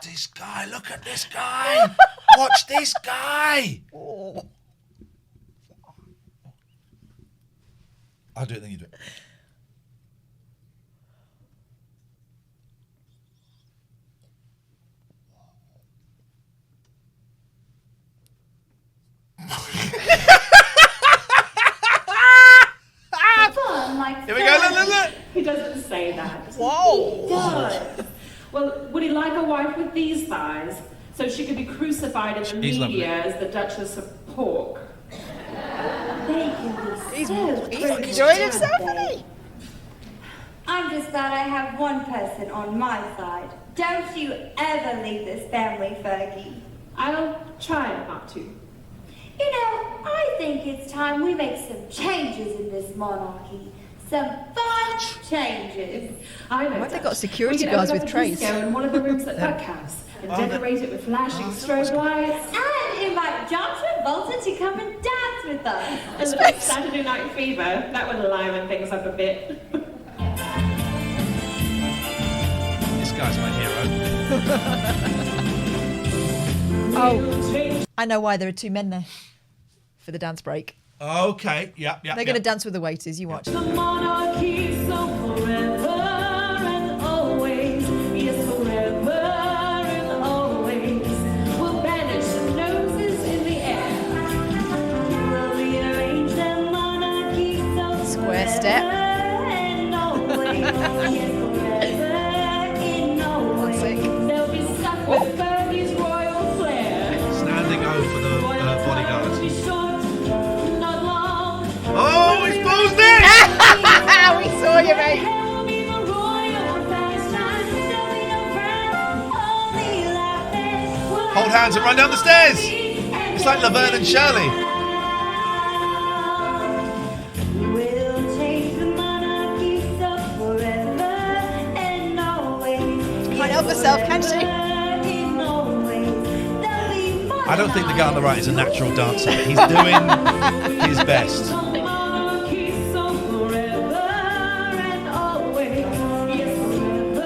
A: This guy, look at this guy. Watch this guy. I'll do it, then you do it.
Q: Fun like
A: Here we go, look.
E: He doesn't say that.
B: Whoa.
Q: He does.
E: Well, would he like a wife with these thighs so she could be crucified in the
A: He's
E: media
A: lovely.
E: as the Duchess of Pork?
Q: They can be so
B: He's
Q: pretty,
B: enjoying
Q: can't
B: himself,
Q: they?
B: isn't he?
Q: I'm just glad I have one person on my side. Don't you ever leave this family, Fergie.
E: I'll try not to.
Q: You know, I think it's time we make some changes in this monarchy. Some fun changes.
E: I know.
B: Why have they
E: Dad.
B: got security
E: We can
B: guards
E: open
B: with
E: up a
B: trays?
E: disco in one of the rooms at Buckhouse and decorate it with flashing strobe lights.
Q: And invite John Travolta to come and dance with us.
E: A little Saturday Night Fever. That would liven things up a bit.
A: This guy's my hero.
B: Oh, I know why there are two men there for the dance break.
A: Okay, yeah.
B: They're going to dance with the waiters. You watch.
E: The monarchy so forever and always, yes, forever and always. We'll banish the noses in the air. We'll rearrange the monarchy so
B: Square step.
Q: And always, yes, forever in always.
B: Classic.
E: They'll be stuck with Fergie's royal flair.
A: Standing O for the bodyguards.
E: Be short, not long.
A: Oh, he's posed it!
B: We saw you, mate.
E: There'll be the royal Palestine. There'll be no friends, only laughing. We'll
A: Hold hands and run down the stairs. It's like Laverne and Shirley.
Q: We'll change the monarchy so forever and always.
B: Can't help herself, can she?
A: I don't think the guy on the right is a natural dancer. He's doing his best.
E: monarchy so forever and always. Yes, forever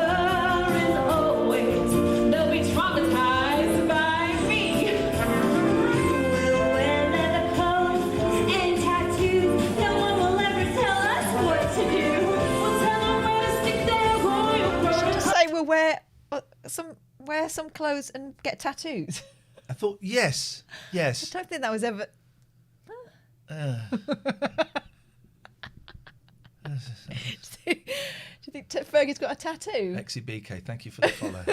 E: and always. They'll be traumatized by me.
Q: We'll wear leather clothes and tattoos. No one will ever tell us what to do.
E: We'll tell them where to stick their royal
B: Just say we'll wear some clothes and get tattoos.
A: I thought, yes.
B: I don't think that was ever. Do you think Fergie's got a tattoo?
A: Lexi BK, thank you for the follow.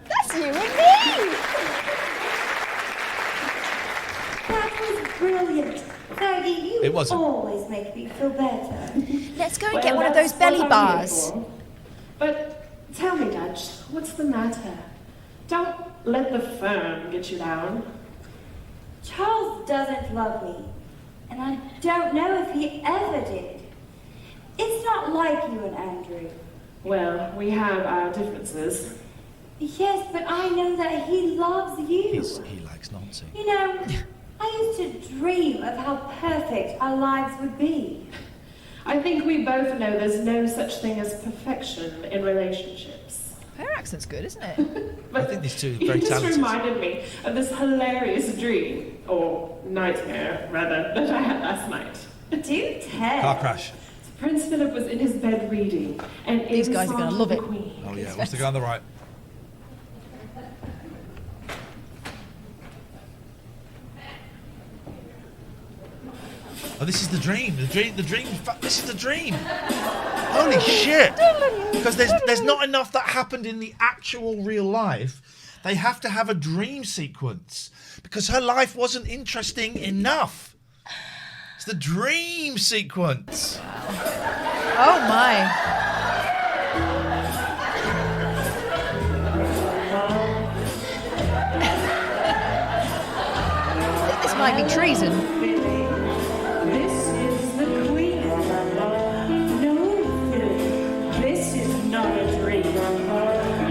B: That's you and me.
Q: That was brilliant. Fergie, you
A: It wasn't.
Q: always make me feel better.
B: Let's go and
E: Well,
B: get one of
E: that's
B: those belly
E: what I'm here
B: bars.
E: for. But tell me, Dutch, what's the matter? Don't let the firm get you down.
Q: Charles doesn't love me, and I don't know if he ever did. It's not like you and Andrew.
U: Well, we have our differences.
Q: Yes, but I know that he loves you.
A: He likes Nancy.
Q: You know, I used to dream of how perfect our lives would be.
U: I think we both know there's no such thing as perfection in relationships.
B: Her accent's good, isn't it?
A: I think these two are
U: You
A: very
U: just
A: talented.
U: reminded me of this hilarious dream, or nightmare, rather, that I had last night.
Q: Do tell.
A: Car crash.
U: Prince Philip was in his bed reading, and
B: These guys are going to love it.
A: Oh yeah, what's the guy on the right? Oh, this is the dream. The dream. This is the dream. Holy shit! Because there's not enough that happened in the actual real life. They have to have a dream sequence because her life wasn't interesting enough. It's the dream sequence.
B: Oh my. This might be treason.
U: This is the Queen. No, Philip, this is not a dream.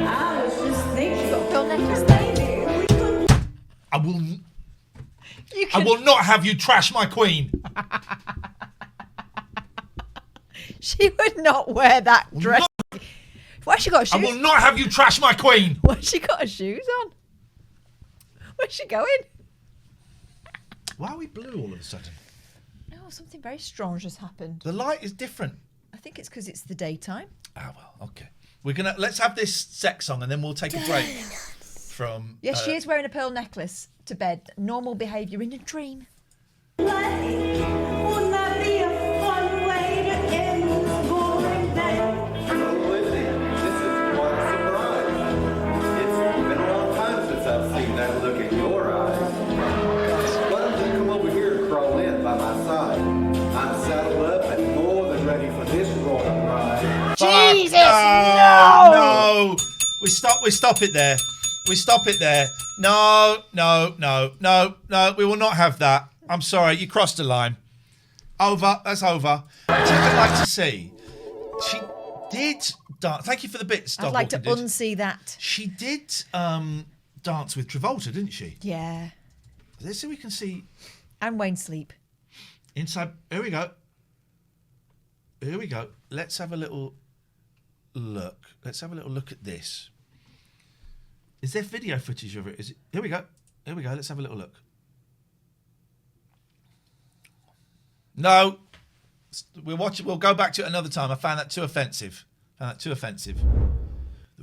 U: I was just thinking.
A: I will not have you trash my queen.
B: She would not wear that dress. Where's she got her shoes?
A: I will not have you trash my queen.
B: Where's she got her shoes on? Where's she going?
A: Why are we blue all of a sudden?
B: No, something very strange has happened.
A: The light is different.
B: I think it's because it's the daytime.
A: Ah well, okay. Let's have this sex song and then we'll take a break from.
B: Yes, she is wearing a pearl necklace to bed. Normal behaviour in a dream.
Q: Wouldn't that be a fun way to end this boring day?
T: Oh, Lizzie, this is quite a surprise. It's been a long time since I've seen that look in your eyes. Why don't you come over here and crawl in by my side? I'm saddled up and more than ready for this royal ride.
A: Jesus, no! We stop it there. We stop it there. No. We will not have that. I'm sorry, you crossed the line. Over. That's over. I'd like to see. She did dance. Thank you for the bits.
B: I'd like to unsee that.
A: She did dance with Travolta, didn't she?
B: Yeah.
A: Let's see if we can see.
B: And Wayne Sleep.
A: Inside. Here we go. Let's have a little look. Let's have a little look at this. Is there video footage of it? Here we go. Let's have a little look. No. We'll go back to it another time. I found that too offensive. The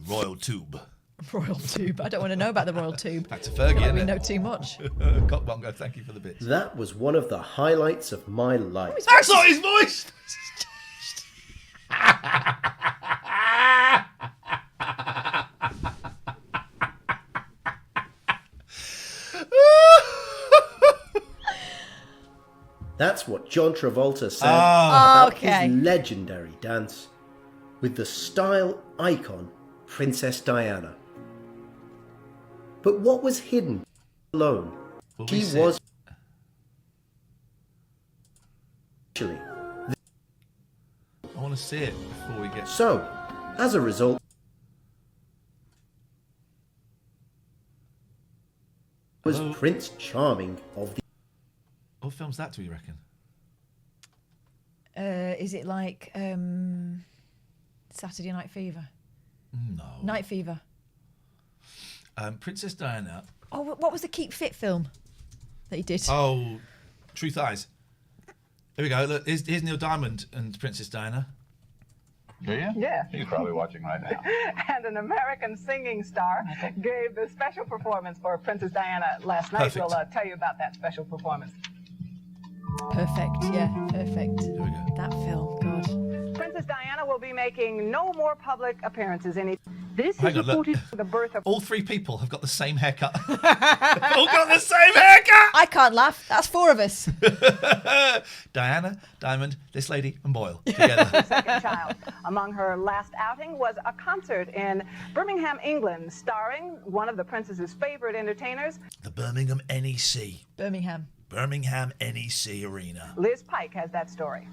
A: Royal Tube.
B: Royal Tube. I don't want to know about the Royal Tube.
A: Back to Fergie,
B: Like
A: isn't
B: we
A: it?
B: know too much.
A: Cockbongo, thank you for the bits.
G: That was one of the highlights of my life.
A: That's not his voice!
G: That's what John Travolta said
B: Oh,
G: about
B: okay.
G: his legendary dance with the style icon Princess Diana. But what was hidden alone? She was actually.
A: I want to see it before we get.
G: So, as a result, was Prince Charming of the.
A: What film's that, do you reckon?
B: Is it like Saturday Night Fever?
A: No.
B: Night Fever.
A: Princess Diana.
B: Oh, what was the Keep Fit film that he did?
A: Oh, Truth Eyes. Here we go. Look, here's Neil Diamond and Princess Diana.
H: Do you?
I: Yeah.
H: He's probably watching right now.
I: And an American singing star gave the special performance for Princess Diana last night.
A: Perfect.
I: We'll tell you about that special performance.
B: Perfect, yeah, perfect.
A: Here we go.
B: That film, God.
I: Princess Diana will be making no more public appearances This
A: Hang
I: is
A: on, look.
I: reported the birth of
A: All three people have got the same haircut. They've all got the same haircut.
B: I can't laugh. That's 4 of us.
A: Diana, Diamond, this lady, and Boyle together.
I: second child. Among her last outing was a concert in Birmingham, England, starring one of the princess's favorite entertainers,
A: The Birmingham NEC.
B: Birmingham
A: NEC Arena.
I: Liz Pike has that story.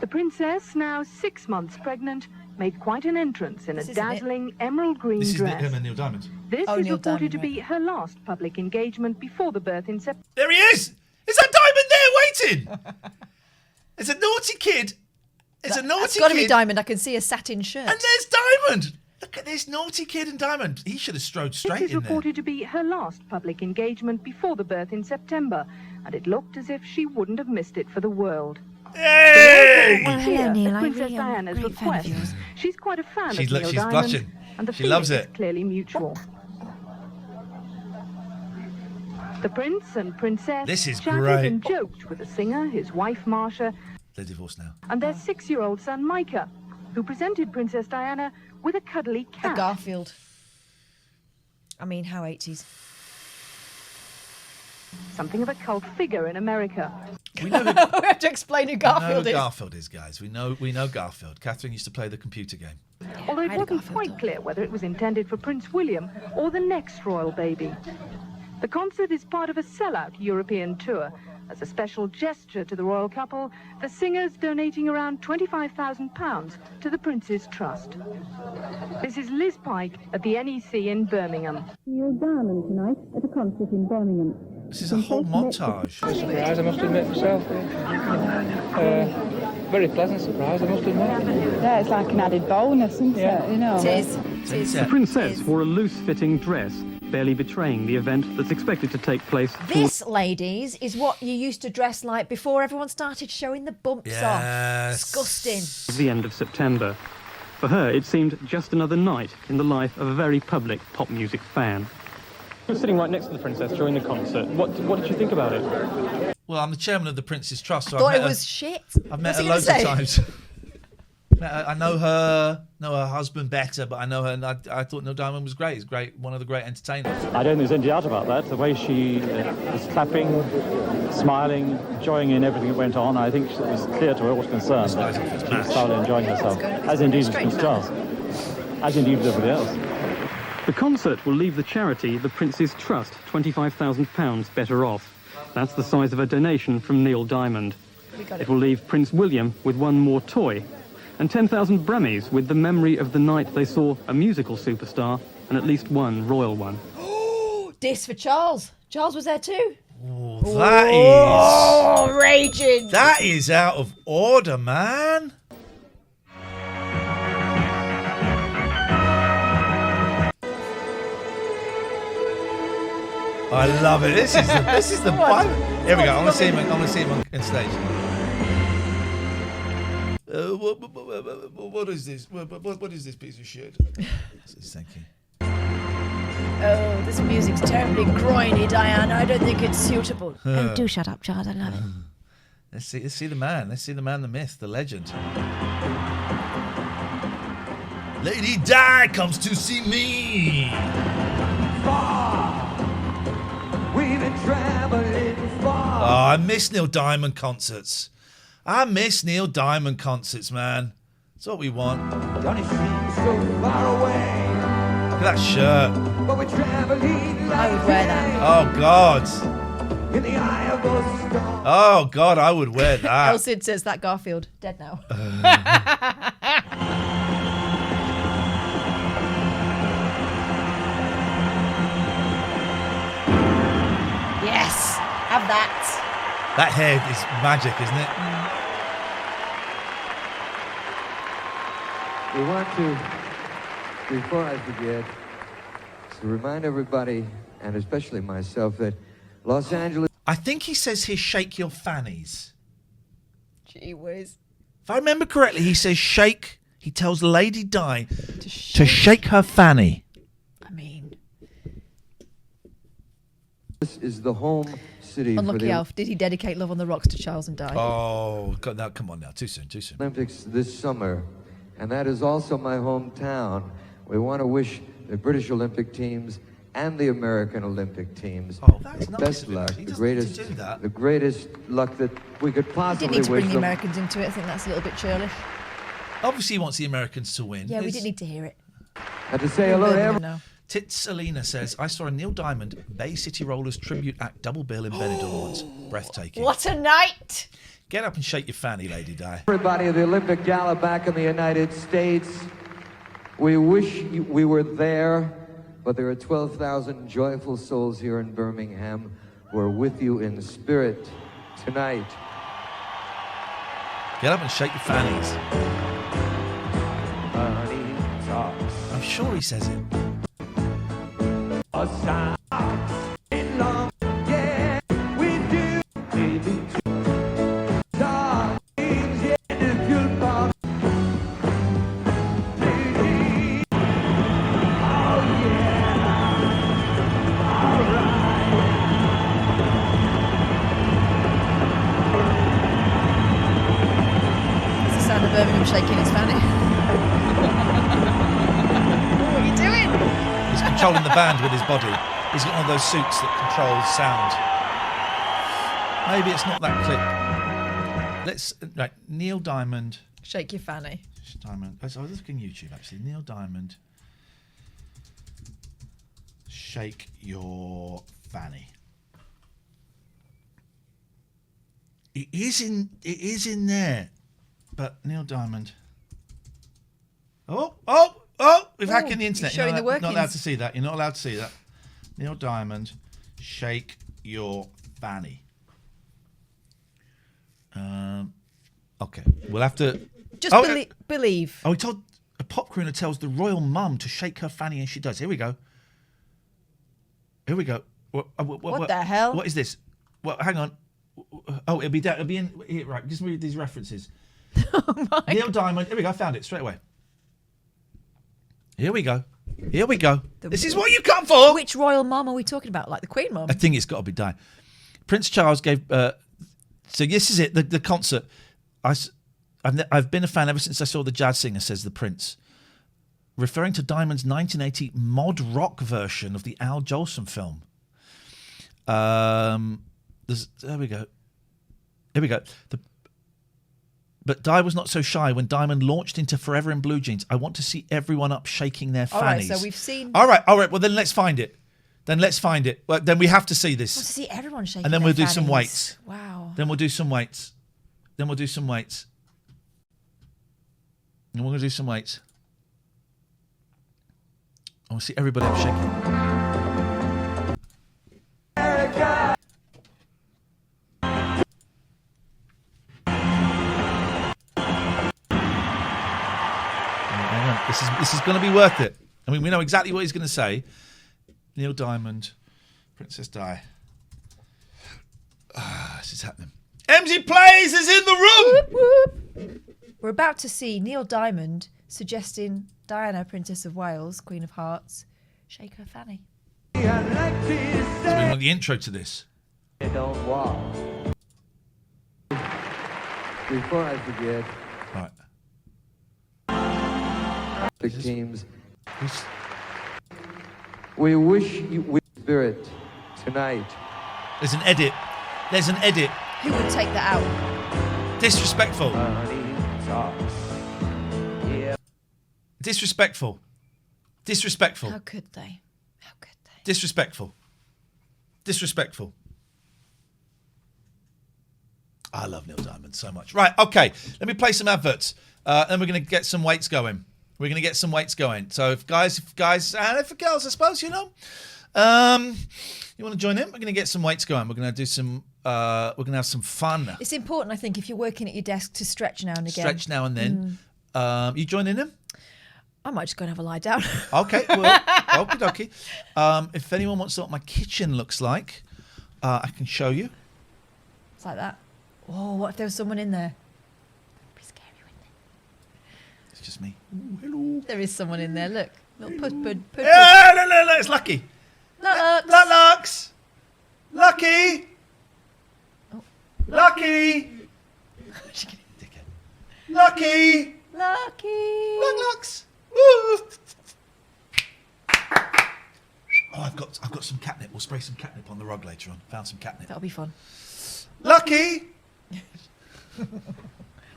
D: The princess, now 6 months pregnant, made quite an entrance in
B: This
D: a
B: isn't it.
D: dazzling emerald green
A: This is
D: dress.
A: him and Neil Diamond.
D: This
B: Oh,
D: is
B: Neil
D: reported
B: Diamond,
D: to be her last public engagement before the birth in September.
A: There he is! Is that Diamond there waiting? It's a naughty kid. It's a naughty
B: It's got to
A: kid.
B: be Diamond. I can see a satin shirt.
A: And there's Diamond. Look at this naughty kid and Diamond. He should have strode straight
D: This is
A: in there.
D: reported to be her last public engagement before the birth in September, and it looked as if she wouldn't have missed it for the world.
A: Hey!
S: Well, hello, Neil. I
D: Princess
S: really am a
D: Diana's
S: great fan of
D: request.
S: yours.
D: She's quite a fan
A: She's
D: of Neil
A: she's
D: Diamond,
A: blushing.
D: and the
A: She
D: feeling
A: loves
D: is
A: it.
D: clearly mutual. The prince and princess
A: This is
D: chatted
A: great.
D: and joked with the singer, his wife Marcia,
A: They're divorced now.
D: and their 6-year-old son Micah, who presented Princess Diana with a cuddly
B: A
D: cat.
B: Garfield. I mean, how 80s.
D: Something of a cult figure in America.
A: We know who,
B: We have to explain who
A: we know
B: Garfield
A: who
B: is.
A: Garfield is, guys. We know Garfield. Catherine used to play the computer game.
D: Although it
B: I had a
D: wasn't
B: Garfield
D: quite
B: doll.
D: clear whether it was intended for Prince William or the next royal baby. The concert is part of a sellout European tour. As a special gesture to the royal couple, the singer's donating around £25,000 to the Prince's Trust. This is Liz Pike at the NEC in Birmingham.
J: Neil Diamond tonight at a concert in Birmingham.
A: This is a whole montage.
V: Surprise, I must admit myself. Very pleasant surprise, I must admit.
J: Yeah, it's like an added bonus, isn't it? You know.
B: It is. It is.
V: The princess wore a loose-fitting dress, barely betraying the event that's expected to take place.
B: This, ladies, is what you used to dress like before everyone started showing the bumps off. Disgusting.
V: At the end of September. For her, it seemed just another night in the life of a very public pop music fan. You were sitting right next to the princess during the concert. What did you think about it?
A: Well, I'm the chairman of the Prince's Trust. So
B: Thought
A: I've
B: it
A: met
B: was shit.
A: I've met
B: What's
A: her
B: he
A: loads
B: gonna
A: of
B: say?
A: times. I know her husband better, but I know her, and I thought Neil Diamond was great. He's great, one of the great entertainers.
V: I don't think there's any doubt about that. The way she was clapping, smiling, joining in everything that went on, I think it was clear to all concerned that she was thoroughly enjoying herself, as indeed was Prince Charles, as indeed was everybody else. The concert will leave the charity, the Prince's Trust, £25,000 better off. That's the size of a donation from Neil Diamond. It will leave Prince William with one more toy, and 10,000 Brummies with the memory of the night they saw a musical superstar and at least one royal one.
B: This for Charles. Charles was there too.
A: That
B: Oh, raging.
A: That is out of order, man. I love it. This is the fun. Here we go. I want to see him on stage. What is this? What is this piece of shit? Thank you.
B: Oh, this music's terribly groiny, Diana. I don't think it's suitable.
S: Oh, do shut up, Charles. I love it.
A: Let's see the man. Let's see the man, the myth, the legend. Lady Di comes to see me.
E: We've been traveling far.
A: Oh, I miss Neil Diamond concerts. Man. That's what we want.
E: Don't it seem so far away?
A: Look at that shirt.
E: But we're traveling
B: I would wear that.
A: Oh, God.
E: in the eye of a storm.
A: Oh, God, I would wear that.
B: Elsid says that Garfield. Dead now. Yes. Have that.
A: That hair is magic, isn't it?
X: We want to, before I forget, to remind everybody, and especially myself, that Los Angeles...
A: I think he says here, shake your fannies.
B: Gee whiz.
A: If I remember correctly, he says shake. He tells Lady Di to shake her fanny.
B: I mean,
X: This is the home city
B: unlucky
X: for the
B: Alf. Did he dedicate Love on the Rocks to Charles and Di?
A: Oh, God, now, come on now. Too soon.
X: Olympics this summer. and that is also my hometown. We want to wish the British Olympic teams and the American Olympic teams the best luck, the greatest luck that we could
B: You
X: possibly
B: didn't need to
X: wish
B: bring the
X: them.
B: Americans into it. I think that's a little bit churlish.
A: Obviously, he wants the Americans to win.
B: Yeah, we didn't need to hear it.
X: And to say hello to everyone.
B: No.
A: Tits Alina says, I saw a Neil Diamond Bay City Rollers tribute act double bill in Benidorm once. Breathtaking.
B: What a night!
A: Get up and shake your fanny, Lady Di.
X: Everybody of the Olympic Gala back in the United States, we wish we were there, but there are 12,000 joyful souls here in Birmingham who are with you in spirit tonight.
A: Get up and shake your fannies. I'm sure he says it.
B: It's the sound of Birmingham shaking his fanny. What are you doing?
A: He's controlling the band with his body. He's got one of those suits that controls sound. Maybe it's not that clip. Let's right. Neil Diamond.
B: Shake your fanny.
A: Diamond. I was looking YouTube actually. Neil Diamond. Shake your fanny. It is in there. But Neil Diamond. Oh! We've hacked the internet.
B: Showing the workings.
A: Not allowed to see that. You're not allowed to see that. Neil Diamond, shake your fanny. Okay, we'll have to
B: Just believe.
A: Oh, he told a pop crooner tells the royal mum to shake her fanny, and she does. Here we go. What
B: the hell?
A: What is this? Well, hang on. Oh, it'll be down. It'll be in here. Right, just read these references. Neil Diamond. Here we go. I found it straight away. Here we go. This is what you come for.
B: Which royal mum are we talking about? Like the Queen mum?
A: I think it's got to be Di. Prince Charles gave. So this is it. The concert. I've been a fan ever since I saw the jazz singer, says the Prince, referring to Diamond's 1980 mod rock version of the Al Jolson film. There we go. Here we go. But Di was not so shy when Diamond launched into Forever in Blue Jeans. I want to see everyone up shaking their fannies.
B: All right, so we've seen...
A: All right. Well, then let's find it. Well, then we have to see this.
B: I want to see everyone shaking
A: and then
B: their
A: we'll do
B: fannies.
A: some weights.
B: Wow.
A: Then we'll do some weights. And we're going to do some weights. I want to see everybody up shaking. This is going to be worth it. I mean, we know exactly what he's going to say. Neil Diamond, Princess Di. This is happening. MG Plays is in the room.
B: Whoop, whoop. We're about to see Neil Diamond suggesting Diana, Princess of Wales, Queen of Hearts, shake her fanny.
A: So we want the intro to this.
X: Don't walk. Before I forget.
A: Right.
X: Big teams. We wish you with spirit tonight.
A: There's an edit.
B: Who would take that out?
A: Disrespectful. Disrespectful.
B: How could they?
A: Disrespectful. I love Neil Diamond so much. Right, okay. Let me play some adverts. Then we're going to get some weights going. So if guys, and for girls, I suppose, you know, you want to join in? We're going to get some weights going. We're going to do some. We're going to have some fun.
B: It's important, I think, if you're working at your desk, to stretch now and again.
A: Stretch now and then. You joining in?
B: I might just go and have a lie down.
A: Okay, well, okie dokie. If anyone wants to know what my kitchen looks like, I can show you.
B: It's like that. Oh, what if there was someone in there?
A: It's just me. Ooh, hello.
B: There is someone in there. Look. Little pud.
A: Yeah, no, it's Lucky.
B: Lux.
A: Lucky.
B: Oh.
A: Lucky. Lucky.
B: Lucky.
A: Lux. Woo. Oh, I've got some catnip. We'll spray some catnip on the rug later on. Found some catnip.
B: That'll be fun.
A: Lucky.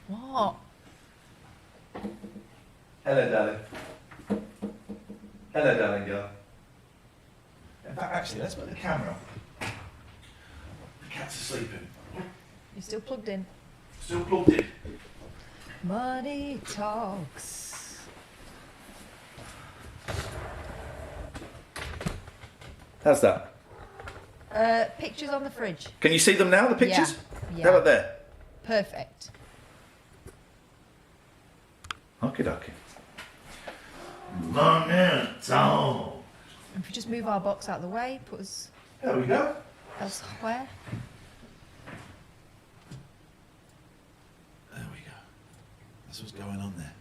B: What?
A: Hello, darling. Hello, darling girl. In fact, actually, let's put the camera. The cat's sleeping.
B: You're still plugged in.
A: Still plugged in.
B: Money talks.
A: How's that?
B: Pictures on the fridge.
A: Can you see them now, the pictures?
B: Yeah.
A: How about there?
B: Perfect.
A: Okie dokie. Money talks.
B: If we just move our box out of the way, put us
A: There we go.
B: elsewhere.
A: There we go. That's what's going on there.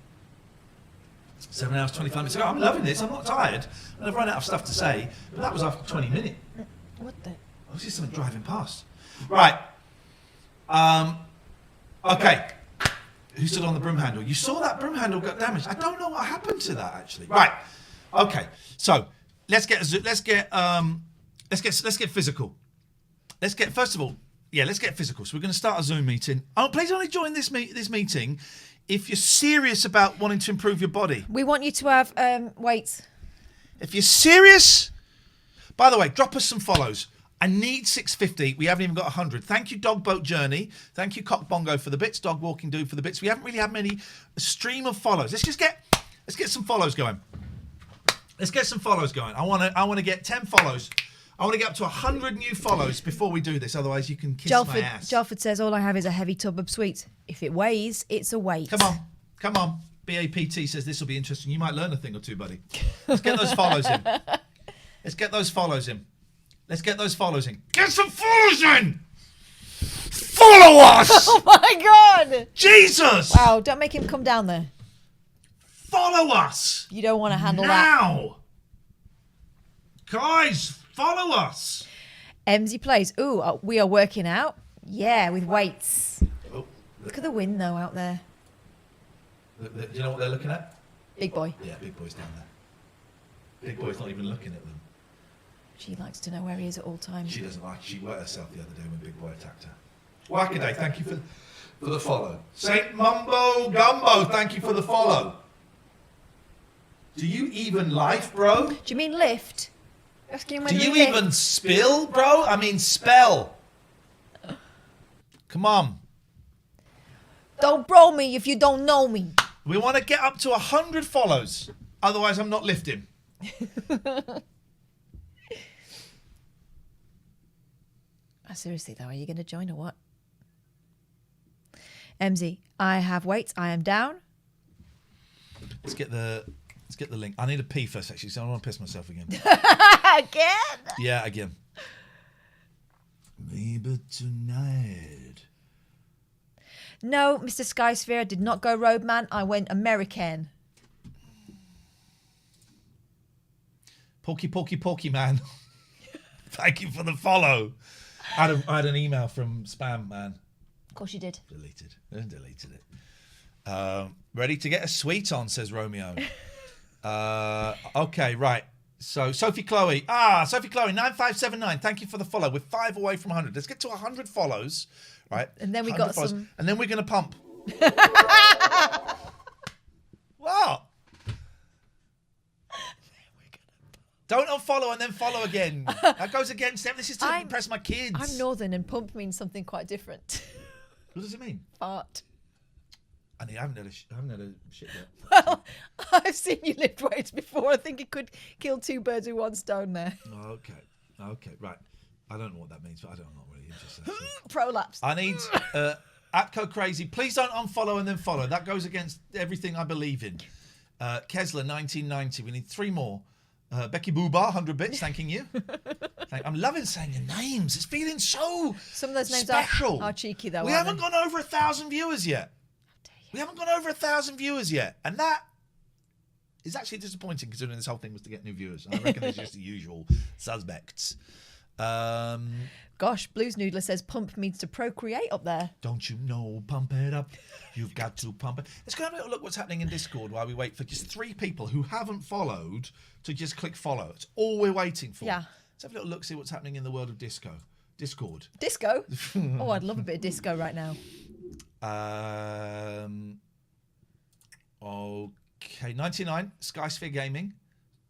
A: 7 hours, 25 minutes ago. I'm loving this. I'm not tired. And I've run out of stuff to say, but that was after 20 minutes.
B: What the?
A: I was just something driving past. Right. Okay. Who stood on the broom handle? You saw that broom handle got damaged. I don't know what happened to that actually. Right. Okay. So let's get physical. Let's get physical. So we're going to start a Zoom meeting. Oh, please only join this meeting if you're serious about wanting to improve your body.
B: We want you to have weights.
A: If you're serious, by the way, drop us some follows. I need 650. We haven't even got 100. Thank you, Dog Boat Journey. Thank you, Cock Bongo for the bits. Dog Walking Dude for the bits. We haven't really had many stream of follows. Let's get some follows going. Let's get some follows going. I want to get 10 follows. I want to get up to 100 new follows before we do this. Otherwise, you can kiss my ass.
B: Jelford says, all I have is a heavy tub of sweets. If it weighs, it's a weight.
A: Come on. BAPT says this will be interesting. You might learn a thing or two, buddy. Let's get those follows in. Get some follows in! Follow us!
B: Oh my God!
A: Jesus!
B: Wow, don't make him come down there.
A: Follow us!
B: You don't want to handle
A: now. Guys, follow us!
B: Emsy plays. Ooh, we are working out. Yeah, with weights.
A: Oh,
B: look at the wind though out there.
A: Do you know what they're looking at?
B: Big boy.
A: Yeah, Big Boy's down there. Big Boy's not even looking at them.
B: She likes to know where he is at all times.
A: She doesn't like. She wet herself the other day when Big Boy attacked her. Wackaday, thank you for the follow. Saint Mumbo Gumbo, thank you for the follow. Do you even life, bro?
B: Do you mean lift? Asking
A: Do you even spill, bro? I mean spell. Come on.
B: Don't bro me if you don't know me.
A: We want to get up to 100 follows. Otherwise, I'm not lifting.
B: Seriously though, are you going to join or what? MZ, I have weights. I am down.
A: Let's get the link. I need a pee first, actually, so I don't want to piss myself again.
B: Again?
A: Yeah, again. Maybe tonight.
B: No, Mr. Skysphere, I did not go Roadman. I went American.
A: Porky man. Thank you for the follow. I had an email from Spam Man.
B: Of course you did.
A: Deleted it. Ready to get a sweet on, says Romeo. Okay, right. So Sophie Chloe 9579. Thank you for the follow. We're 5 away from 100. Let's get to 100 follows, right?
B: And then we got
A: follows,
B: some.
A: And then we're going to pump. What? Don't unfollow and then follow again. That goes against them. This is to impress my kids.
B: I'm northern and pump means something quite different.
A: What does it mean?
B: Fart.
A: I haven't had a shit yet.
B: Well, I've seen you lift weights before. I think it could kill 2 birds with 1 stone there.
A: Okay, right. I don't know what that means, but I'm not really interested.
B: Prolapse.
A: I need Atco Crazy. Please don't unfollow and then follow. That goes against everything I believe in. Kesler 1990. We need 3 more. Becky Boobar, 100 bits, thanking you. I'm loving saying your names. It's feeling so
B: Some of those names
A: special.
B: are cheeky, though.
A: We haven't gone over 1,000 viewers yet. And that is actually disappointing considering this whole thing was to get new viewers. And I reckon it's just the usual suspects.
B: Gosh, Blues Noodler says pump means to procreate up there.
A: Don't you know? Pump it up. You've got to pump it. Let's go have a little look what's happening in Discord while we wait for just 3 people who haven't followed to just click follow. It's all we're waiting for.
B: Yeah.
A: Let's have a little look, see what's happening in the world of Discord.
B: Disco? Oh, I'd love a bit of disco right now.
A: Okay, 99, Skysphere Gaming,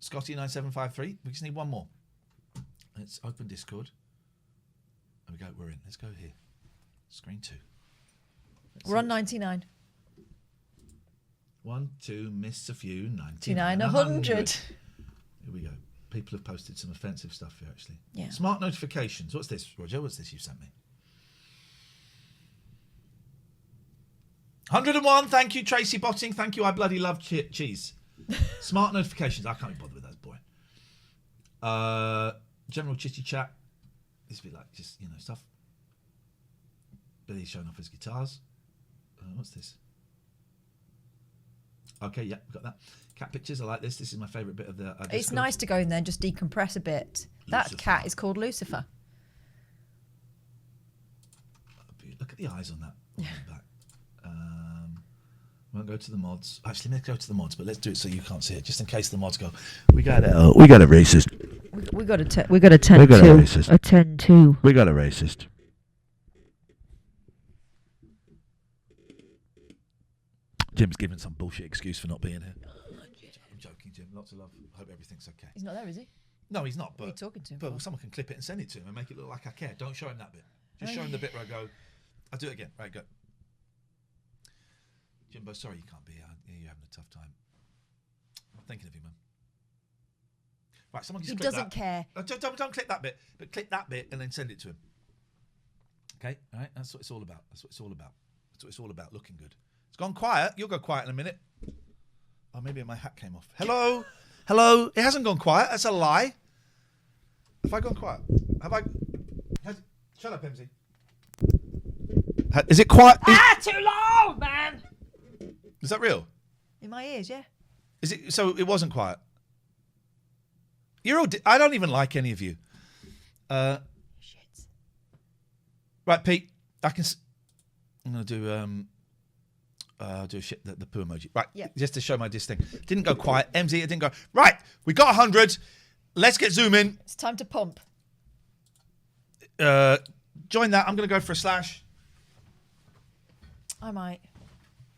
A: Scotty9753. We just need one more. Let's open Discord. There we go, we're in. Let's go here. Screen 2.
B: We're on 99.
A: 1, 2, miss a few, 99,
B: 100.
A: Here we go. People have posted some offensive stuff here, actually.
B: Yeah.
A: Smart notifications. What's this, Roger? What's this you sent me? 101. Thank you, Tracy Botting. Thank you. I bloody love cheese. Smart notifications. I can't be bothered with those, boy. General chitty chat. This would be like just, stuff. Billy's showing off his guitars. What's this? Okay, yeah, we've got that. Cat pictures. I like this. This is my favourite bit of the.
B: It's nice to go in there and just decompress a bit. That cat is called Lucifer.
A: Look at the eyes on that. Back. Won't go to the mods. Actually, let's go to the mods, but let's do it so you can't see it, just in case the mods go. We got a racist.
B: We got a 10-2. A 10-2.
A: We got a racist. Jim's giving some bullshit excuse for not being here. I'm joking, Jim. Lots of love. Hope everything's okay.
B: He's not there, is he?
A: No, he's not. But
B: what are you talking to him
A: But
B: for?
A: someone can clip it and send it to him and make it look like I care. Don't show him that bit. Just show him the bit where I go. I'll do it again. Right, go. Jimbo, sorry you can't be here. You're having a tough time. I'm thinking of you, man. Right, someone just
B: He
A: click
B: doesn't
A: that.
B: care.
A: Don't click that bit, but click that bit and then send it to him. Okay, all right. That's what it's all about. That's what it's all about. That's what it's all about. Looking good. It's gone quiet. You'll go quiet in a minute. Oh, maybe my hat came off. Hello, hello. It hasn't gone quiet. That's a lie. Have I gone quiet? Have I? Shut up, MZ. Is it quiet?
B: Too loud, man.
A: Is that real?
B: In my ears, yeah.
A: Is it? So it wasn't quiet. You're all. I don't even like any of you. Right, Pete. I'm gonna do the poo emoji. Right.
B: Yep.
A: Just to show my diss thing. Didn't go quiet. MZ. It didn't go. Right. We got 100. Let's get zoom in.
B: It's time to pump.
A: Join that. I'm gonna go for a slash.
B: I might.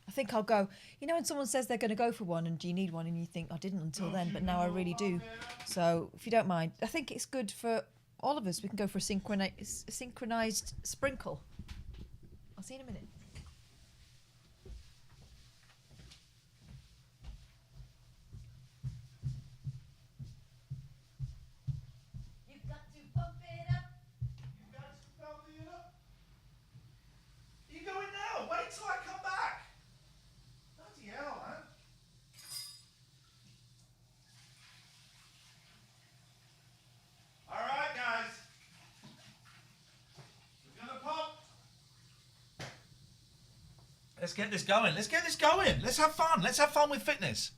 B: I think I'll go. You know when someone says they're going to go for one and do you need one and you think, I didn't until then, but now I really do. So if you don't mind, I think it's good for all of us. We can go for a synchronized sprinkle. I'll see you in a minute. You've got to pump it up.
A: You've got to pump it up. Are you going now? Wait till I come back. Bloody hell, man. All right, guys. We're gonna pump. Let's get this going. Let's get this going. Let's have fun. Let's have fun with fitness.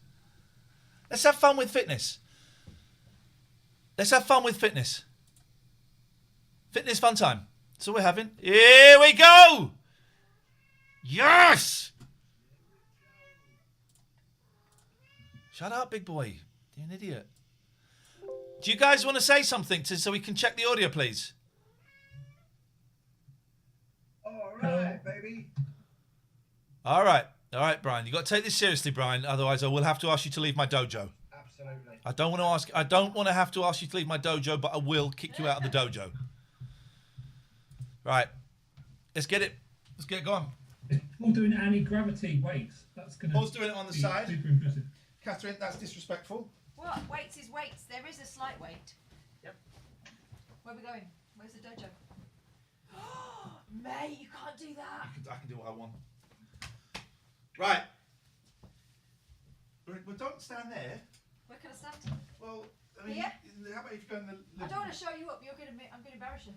A: Let's have fun with fitness. Let's have fun with fitness. Fitness fun time. That's all we're having. Here we go. Yes. Shut up, big boy. You're an idiot. Do you guys want to say something so we can check the audio, please?
T: All right, baby.
A: All right, Brian. You got to take this seriously, Brian. Otherwise, I will have to ask you to leave my dojo.
T: Absolutely.
A: I don't want to have to ask you to leave my dojo, but I will kick you out of the dojo. Right. Let's get it going.
P: Paul doing anti-gravity weights. That's gonna.
A: Paul's doing it on the side.
P: Super impressive.
A: Catherine, that's disrespectful.
B: What? Weights is weights. There is a slight weight.
A: Yep.
B: Where are we going? Where's the dojo? Mate, you can't do that.
A: I can do what I want. Right. Well, don't stand there.
B: Where can I stand?
A: Well, I mean,
B: Here?
A: how about if you go in the...
B: I don't want to show you up. I'm going to embarrass you.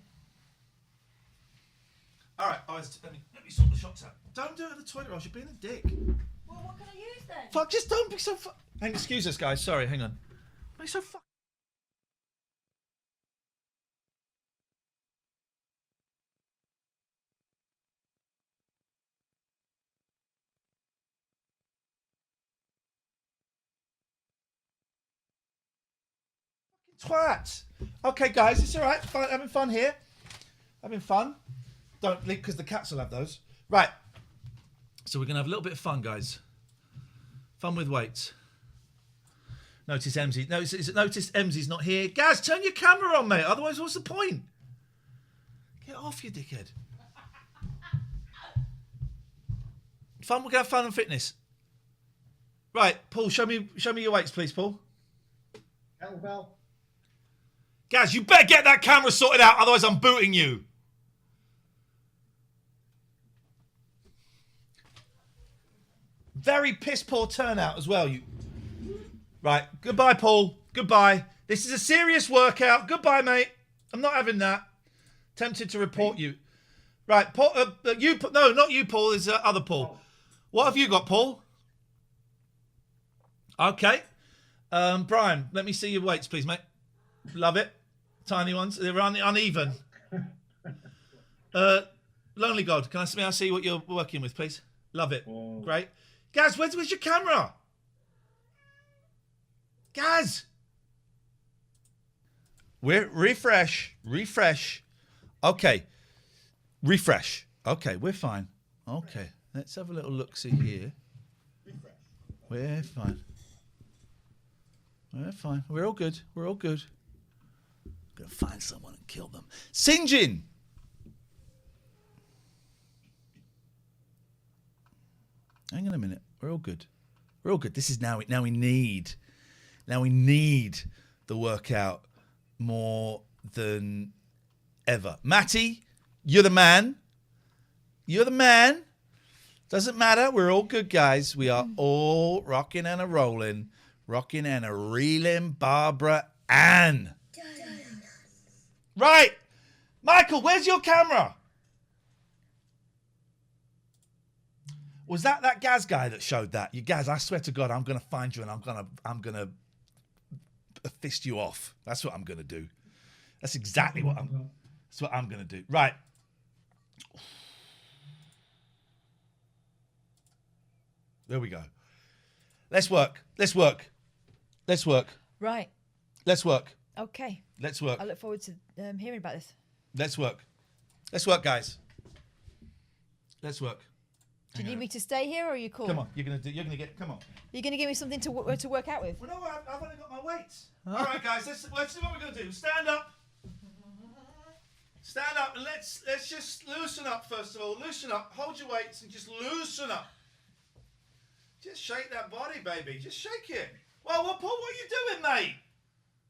A: All right, let me sort the shots out. Don't do it at the toilet, or else you're being a dick.
B: Well, what can I use then?
A: Fuck, just don't be so... Excuse us, guys. Sorry, hang on. Why are you so fuck... Twat. Okay, guys, it's all right. Fun, having fun here. Having fun. Don't leave, because the cats will have those. Right. So we're going to have a little bit of fun, guys. Fun with weights. Notice Emsy's not here. Gaz, turn your camera on, mate. Otherwise, what's the point? Get off, you dickhead. Fun. We're going to have fun and fitness. Right, Paul, show me your weights, please, Paul.
L: Kettlebell.
A: Gaz, you better get that camera sorted out, otherwise I'm booting you. Very piss poor turnout as well. You. Right, goodbye, Paul. Goodbye. This is a serious workout. Goodbye, mate. I'm not having that. Tempted to report you. Right, Paul. No, not you, Paul. There's other Paul. What have you got, Paul? Okay. Brian, let me see your weights, please, mate. Love it. Tiny ones. They're uneven. Lonely God, may I see what you're working with, please? Love it. Great. Gaz, where's your camera? Gaz! We're refresh. Okay. Refresh. Okay, we're fine. Okay. Let's have a little look-see here. We're fine. We're fine. We're all good. We're all good. I'm going to find someone and kill them. Sinjin! Hang on a minute. We're all good. We're all good. This is now we need the workout more than ever. Matty, you're the man. You're the man. Doesn't matter. We're all good, guys. We are all rocking and a rolling, rocking and a reeling. Barbara Ann. Right. Michael, where's your camera? Was that Gaz guy that showed that? You Gaz, I swear to God, I'm gonna find you and I'm gonna fist you off. That's what I'm gonna do. That's exactly what I'm gonna do. Right. There we go. Let's work.
B: Right.
A: Let's work.
B: Okay.
A: Let's work.
B: I look forward to hearing about this.
A: Let's work, guys. Let's work.
B: Do you need me to stay here, or are you cool?
A: Come on, come on.
B: You're gonna give me something to work out with.
A: Well, no, I've only got my weights. All right, guys, let's see what we're gonna do. Stand up, and let's just loosen up first of all. Loosen up. Hold your weights and just loosen up. Just shake that body, baby. Just shake it. Well, Paul, what are you doing, mate?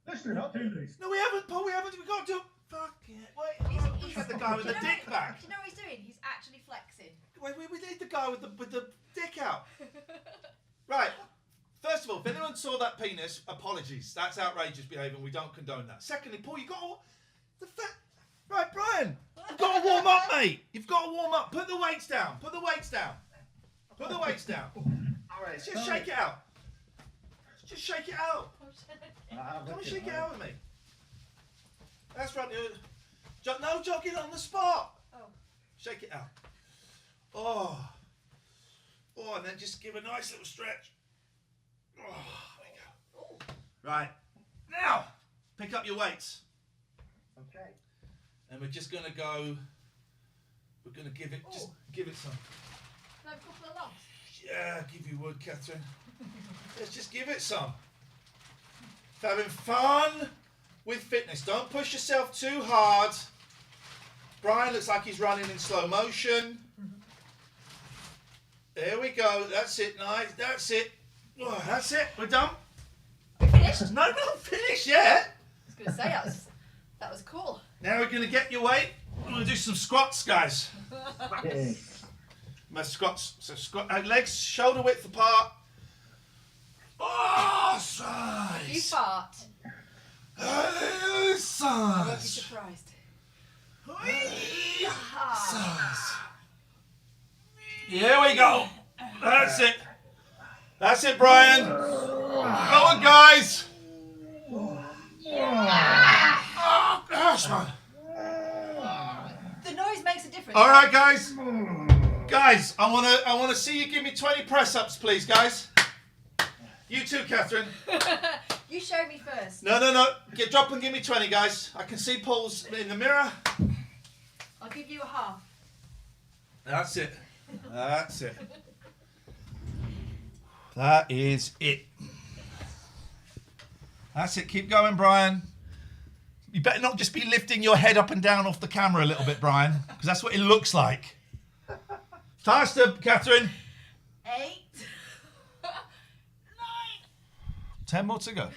L: Let's do not do this.
A: No, we haven't, Paul. We haven't. We got to do. Fuck it. Wait, he's got the guy with the dick back.
B: Do you know what he's doing? He's actually flexing.
A: Wait, we need the guy with the dick out. Right. First of all, if anyone saw that penis, apologies. That's outrageous behaviour. We don't condone that. Secondly, Paul, you got the fat. Right, Brian. You've got to warm up, mate. You've got to warm up. Put the weights down. Put the weights down. All right. Just shake it out. Just shake it out. Come and shake it out with me. That's right. No jogging on the spot. Oh. Shake it out. Oh, and then just give a nice little stretch. Oh, there we go. Right. Now, pick up your weights.
L: Okay.
A: And we're just going to go, we're going to give it, just give it some.
B: Can I have a couple of lumps?
A: Yeah, give you wood, Catherine. Let's just give it some. Having fun with fitness. Don't push yourself too hard. Brian looks like he's running in slow motion. There we go. That's it. Nice. That's it. Oh, that's it. We're done.
B: We finished?
A: No, not finished yet.
B: I was going to say that was cool.
A: Now we're going to get your weight. I'm going to do some squats, guys. My squats. So legs shoulder width apart. Oh, size.
B: You fart.
A: Size.
B: I won't be surprised.
A: Size. Here we go. That's it. That's it, Brian. Go on, guys. Oh, gosh, man.
B: The noise makes a difference.
A: All right, guys. Guys, I wanna see you give me 20 press-ups, please, guys. You too, Catherine.
B: You show me first.
A: No. Drop and give me 20, guys. I can see Paul's in the mirror.
B: I'll give you a half.
A: That's it. That's it. That is it. That's it. Keep going, Brian. You better not just be lifting your head up and down off the camera a little bit, Brian, because that's what it looks like. Faster, Katherine.
B: 8, 9.
A: 10 more to go.
B: 11.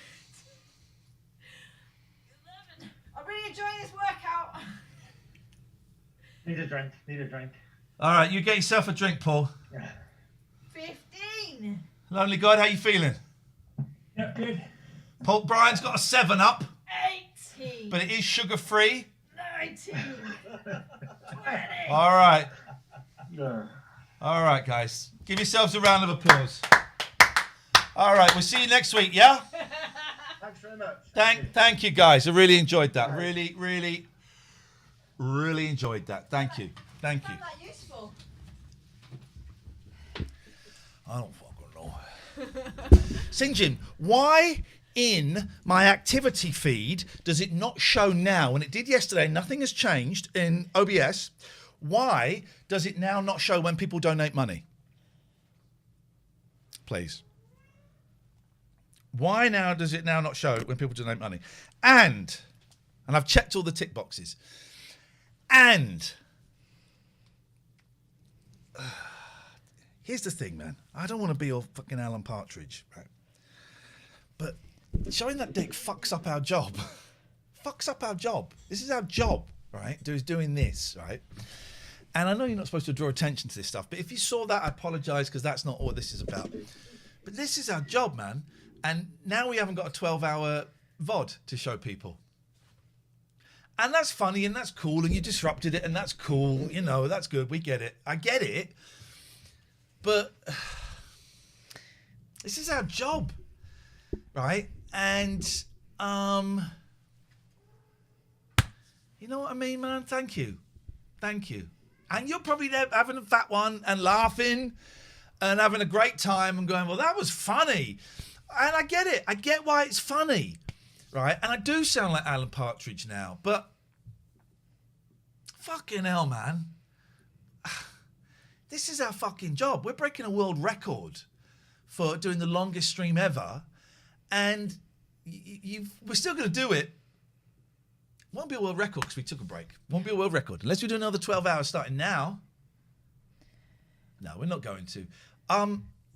B: I'm really enjoying this workout.
L: Need a drink.
A: All right, you get yourself a drink, Paul.
B: 15.
A: Lonely God, how you feeling?
L: Yeah, good.
A: Paul, Brian's got a 7-Up,
B: 18.
A: but it is sugar-free.
B: 19. 20.
A: All right.
L: Yeah.
A: All right, guys. Give yourselves a round of applause. All right, we'll see you next week, yeah?
L: Thanks very much.
A: Thank you, guys. I really enjoyed that. Really enjoyed that. Thank you. Thank you.
B: Isn't that useful?
A: I don't fucking know. St. Jim, why in my activity feed does it not show now? When it did yesterday, nothing has changed in OBS. Why does it now not show when people donate money? Please. Why now does it now not show when people donate money? And I've checked all the tick boxes. And here's the thing, man. I don't want to be all fucking Alan Partridge, right? But showing that dick fucks up our job. Fucks up our job. This is our job, right? Doing this, right? And I know you're not supposed to draw attention to this stuff, but if you saw that, I apologise because that's not what this is about. But this is our job, man. And now we haven't got a 12-hour VOD to show people. And that's funny and that's cool and you disrupted it and that's cool. You know, that's good. We get it. I get it. But this is our job, right? And you know what I mean, man? Thank you. And you're probably there having a fat one and laughing and having a great time and going, well, that was funny. And I get it. I get why it's funny, right? And I do sound like Alan Partridge now, but fucking hell, man. This is our fucking job. We're breaking a world record for doing the longest stream ever. And we're still going to do it. Won't be a world record because we took a break. Won't be a world record. Unless we do another 12 hours starting now. No, we're not going to.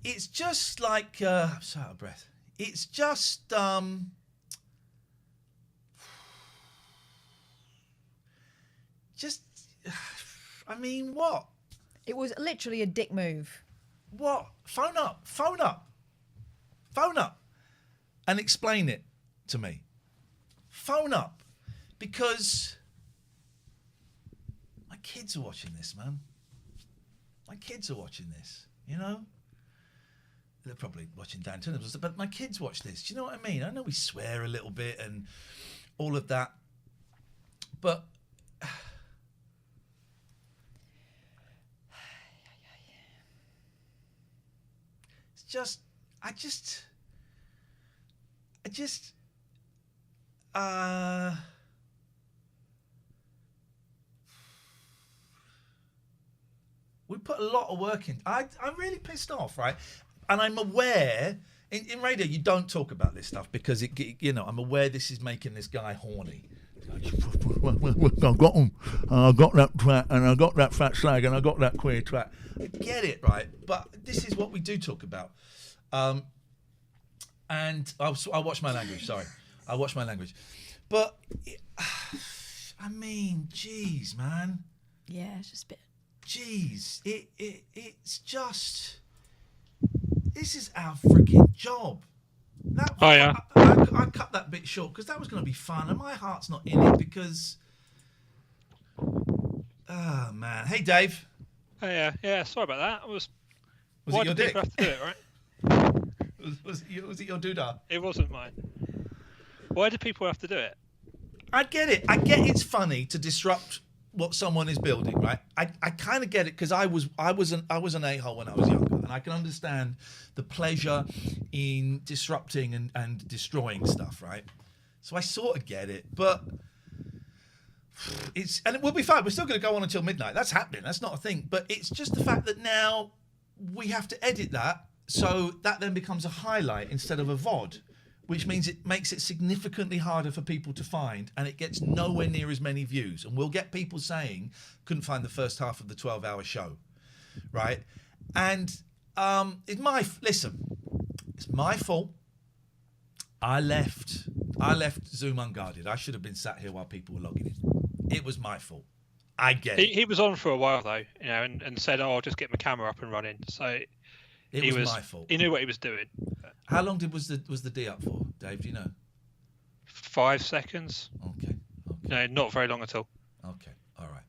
A: It's just like... I'm so out of breath. It's just... I mean, what?
B: It was literally a dick move.
A: What? Phone up. And explain it to me. Phone up. Because my kids are watching this, man. My kids are watching this, you know? They're probably watching Dan Turner's, but my kids watch this. Do you know what I mean? I know we swear a little bit and all of that, but it's just, we put a lot of work in. I'm really pissed off, right? And I'm aware, in radio, you don't talk about this stuff because, I'm aware this is making this guy horny. I got him. I got that twat, and I got that fat slag, and I got that queer twat. I get it, right? But this is what we do talk about. And I'll watch my language, sorry. I'll watch my language. But, I mean, geez, man.
B: Yeah, it's just a bit...
A: Jeez, it's just... This is our freaking job. I cut that bit short because that was going to be fun, and my heart's not in it because... Oh, man. Hey, Dave.
C: Oh, yeah, sorry about that.
A: Was
C: Why
A: it your
C: did
A: dick?
C: people have to do it, right?
A: Was it your doodah?
C: It wasn't mine. Why do people have to do it?
A: I get it. I get it's funny to disrupt what someone is building, right? I kind of get it because I was an a-hole when I was younger. and I can understand the pleasure in disrupting and destroying stuff, right? So I sort of get it, but and it will be fine. We're still going to go on until midnight. That's happening. That's not a thing. But it's just the fact that now we have to edit that, so that then becomes a highlight instead of a VOD, which means it makes it significantly harder for people to find, and it gets nowhere near as many views. And we'll get people saying, couldn't find the first half of the 12-hour show, right? And it's my fault. I left Zoom unguarded. I should have been sat here while people were logging in. It was my fault. I get it.
C: He was on for a while though, and said, "Oh, I'll just get my camera up and running." So
A: it was my fault.
C: He knew what he was doing.
A: How long was the D up for, Dave? Do you know?
C: 5 seconds.
A: Okay.
C: No, not very long at all.
A: Okay. All right.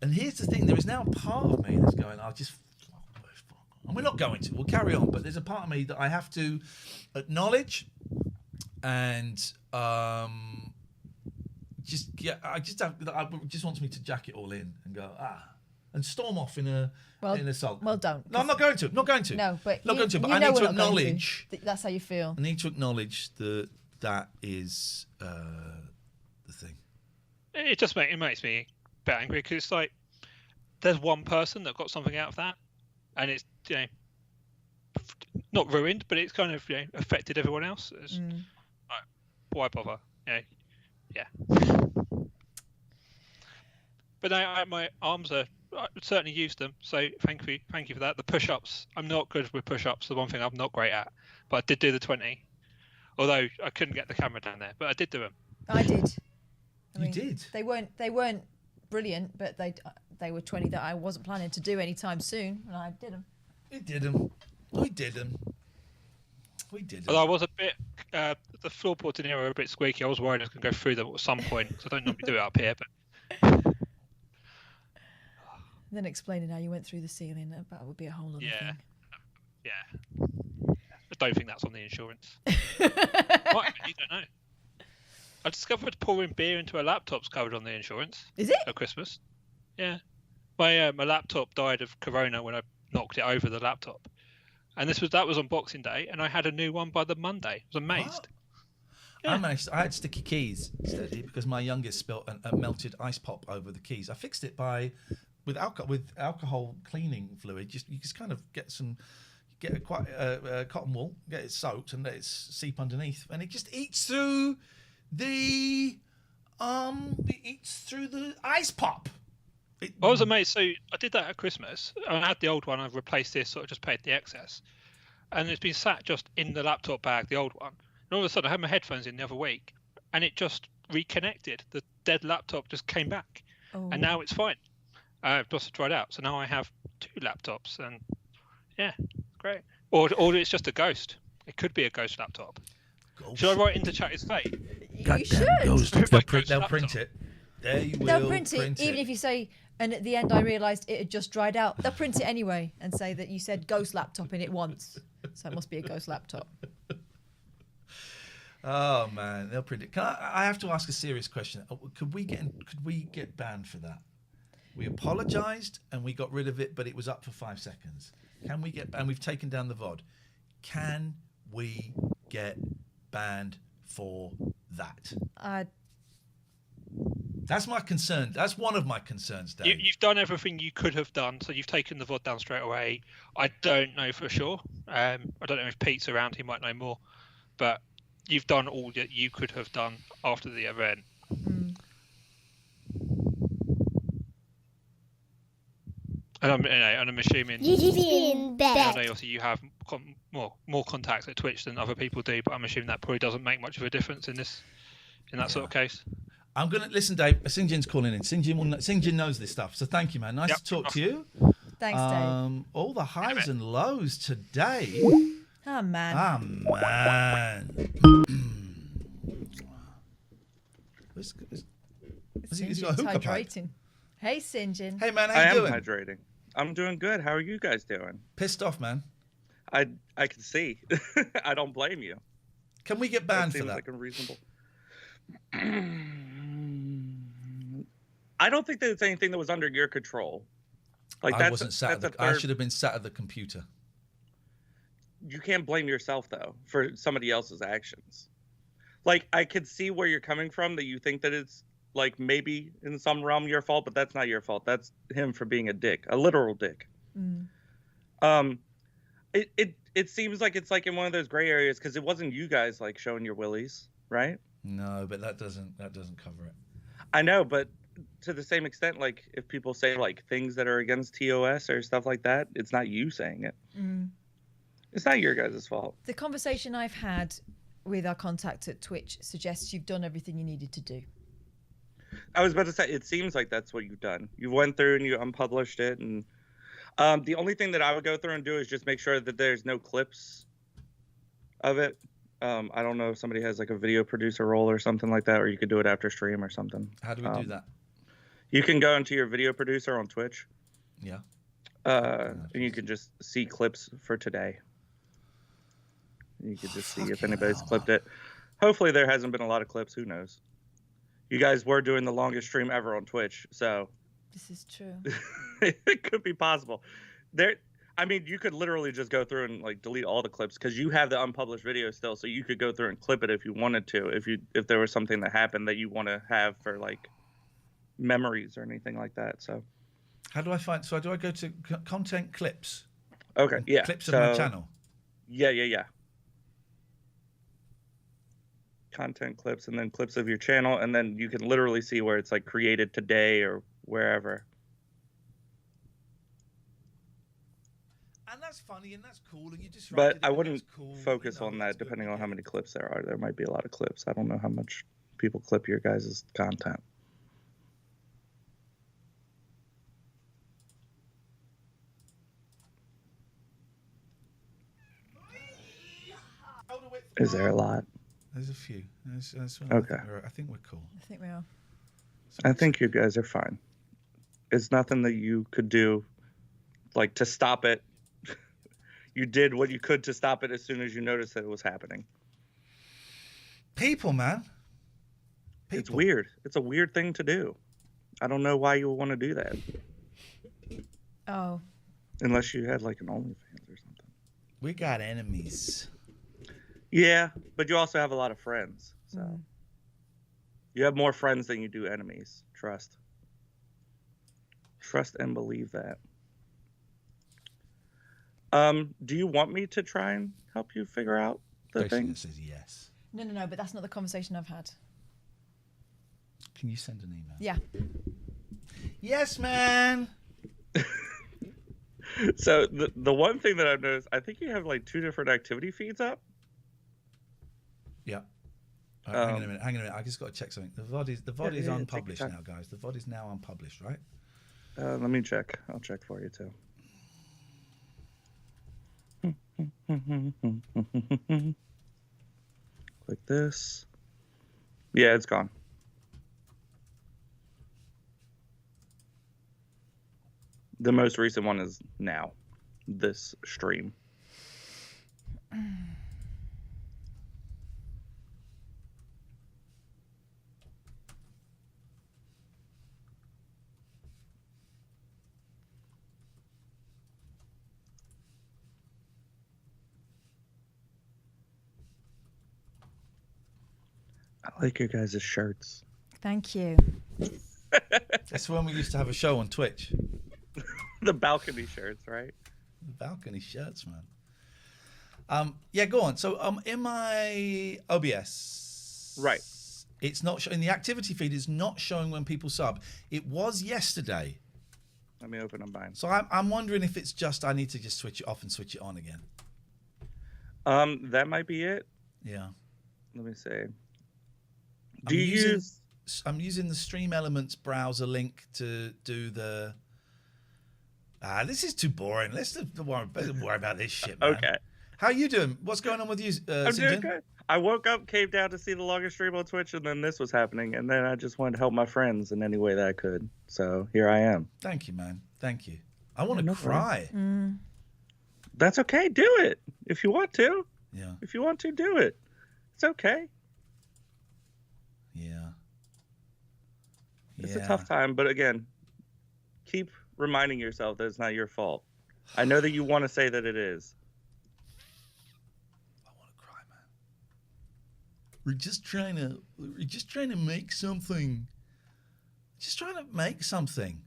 A: And here's the thing: there is now a part of me that's going, and we're not going to. We'll carry on, but there's a part of me that I have to acknowledge and I just wants me to jack it all in and go and storm off in a sulk.
B: Well, don't.
A: No, I'm not going to. Not going to.
B: No, but
A: not going to. But
B: you
A: I
B: know
A: need to
B: we're not going
A: acknowledge.
B: That's how you feel.
A: I need to acknowledge that is the thing.
C: It just makes me a bit angry because it's like there's one person that got something out of that, and it's not ruined, but it's kind of affected everyone else. Like, why bother? Yeah. But no, my arms I certainly used them, so thank you for that. The push-ups, I'm not good with push-ups. The one thing I'm not great at, but I did do the 20. Although I couldn't get the camera down there, but I did do them.
B: I did.
A: You did.
B: They weren't brilliant, but they were 20 that I wasn't planning to do anytime soon, and I did them.
A: We did them.
C: Although I was a bit, the floorboards in here were a bit squeaky. I was worried I was going to go through them at some point because I don't normally do it up here. But
B: then explaining how you went through the ceiling, that would be a whole other thing.
C: Yeah. I don't think that's on the insurance. You don't know. I discovered pouring beer into a laptop's covered on the insurance.
B: Is it?
C: At Christmas. Yeah. My laptop died of corona when I knocked it over the laptop. And that was on Boxing Day, and I had a new one by the Monday. I was amazed.
A: Yeah. I had sticky keys steady because my youngest spilled a melted ice pop over the keys. I fixed it with alcohol cleaning fluid. You just kind of get a cotton wool, get it soaked, and let it seep underneath, and it just eats through the ice pop.
C: I was amazed. So I did that at Christmas. I had the old one. I've replaced this, sort of just paid the excess. And it's been sat just in the laptop bag, the old one. And all of a sudden, I had my headphones in the other week, and it just reconnected. The dead laptop just came back, and now it's fine. I've just tried out. So now I have 2 laptops, and yeah, great. Or it's just a ghost. It could be a ghost laptop. Should I write into chat his fate?
B: You should.
A: They'll print it.
B: They'll print it, even if you say, and at the end I realised it had just dried out. They'll print it anyway and say that you said ghost laptop in it once. So it must be a ghost laptop.
A: Oh man, they'll print it. I have to ask a serious question. Could we get banned for that? We apologised and we got rid of it, but it was up for 5 seconds. Can we get banned? We've taken down the VOD. Can we get banned for that? That's my concern. That's one of my concerns, Dave.
C: You've done everything you could have done, so you've taken the VOD down straight away. I don't know for sure. I don't know if Pete's around. He might know more. But you've done all that you could have done after the event. And I'm assuming. I know obviously you have more contacts at Twitch than other people do, but I'm assuming that probably doesn't make much of a difference in that sort of case.
A: I'm gonna listen, Dave. Sinjin's calling in. Sinjin knows this stuff, so thank you, man. Nice to talk to you.
B: Thanks, Dave.
A: All the highs and lows today.
B: Oh man.
A: He's got a hookah pipe.
B: Hydrating. Hey, Sinjin.
A: Hey, man, how you doing?
M: I am hydrating. I'm doing good. How are you guys doing?
A: Pissed off, man.
M: I can see. I don't blame you.
A: Can we get banned for that?
M: Seems like unreasonable. I don't think there's anything that was under your control. Like
A: I wasn't sat. I should have been sat at the computer.
M: You can't blame yourself though for somebody else's actions. Like I could see where you're coming from, that you think that it's like maybe in some realm your fault, but that's not your fault. That's him for being a dick, a literal dick. It seems like it's like in one of those gray areas because it wasn't you guys like showing your willies, right?
A: No, but that doesn't cover it.
M: I know, but to the same extent, like if people say like things that are against TOS or stuff like that, it's not you saying it. It's not your guys' fault.
B: The conversation I've had with our contact at Twitch suggests you've done everything you needed to do.
M: I was about to say, it seems like that's what you've done. You went through and you unpublished it, and the only thing that I would go through and do is just make sure that there's no clips of it. I don't know if somebody has like a video producer role or something like that, or you could do it after stream or something.
A: How do we do that?
M: You can go into your video producer on Twitch.
A: Yeah.
M: And you can just see clips for today. You could just see if anybody's clipped it. Hopefully there hasn't been a lot of clips. Who knows? You guys were doing the longest stream ever on Twitch, so
B: this is true.
M: it could be possible. I mean, you could literally just go through and like delete all the clips because you have the unpublished video still, so you could go through and clip it if you wanted to. If there was something that happened that you want to have for like memories or anything like that. So
A: how do I find? So do I go to content clips?
M: Okay, yeah.
A: Clips of my channel.
M: Yeah. Content clips, and then clips of your channel, and then you can literally see where it's like created today or wherever.
A: And that's funny and that's cool, and you just.
M: But I wouldn't focus on that. Depending on how many clips there are, there might be a lot of clips. I don't know how much people clip your guys' content. Is there a lot?
A: There's a few.
M: Okay.
A: I think we're cool.
B: I think we are.
M: I think you guys are fine. It's nothing that you could do, like, to stop it. You did what you could to stop it as soon as you noticed that it was happening.
A: People, man.
M: It's weird. It's a weird thing to do. I don't know why you would want to do that.
B: Oh.
M: Unless you had, like, an OnlyFans or something.
A: We got enemies.
M: Yeah, but you also have a lot of friends, so you have more friends than you do enemies. Trust and believe that. Do you want me to try and help you figure out the thing?
A: Says yes.
B: No, but that's not the conversation I've had.
A: Can you send an email?
B: Yeah.
A: Yes, man.
M: So the one thing that I've noticed, I think you have like 2 different activity feeds up.
A: Yeah. Hang on a minute. I just got to check something. The VOD is unpublished now, guys. The VOD is now unpublished, right?
M: Let me check. I'll check for you too. Click this. Yeah, it's gone. The most recent one is now. This stream. I like your guys' shirts.
B: Thank you.
A: That's when we used to have a show on Twitch.
M: The balcony shirts, right?
A: The balcony shirts, man. Yeah, go on. So in my OBS,
M: right,
A: it's not showing. The activity feed is not showing when people sub. It was yesterday.
M: Let me open unban.
A: So I'm wondering if it's just I need to just switch it off and switch it on again.
M: That might be it.
A: Yeah.
M: Let me see.
A: I'm using the Stream Elements browser link to do the. This is too boring. Let's worry about this shit, man.
M: Okay.
A: How you doing? What's going on with you,
M: I'm
A: St.
M: doing
A: John?
M: good. I woke up, came down to see the longest stream on Twitch, and then this was happening. And then I just wanted to help my friends in any way that I could. So here I am.
A: Thank you, man. Thank you. I want to cry.
M: That's okay. Do it if you want to.
A: Yeah.
M: If you want to, do it. It's okay.
A: Yeah.
M: It's a tough time, but again, keep reminding yourself that it's not your fault. I know that you want to say that it is.
A: I want to cry, man. We're just trying to make something. Just trying to make something.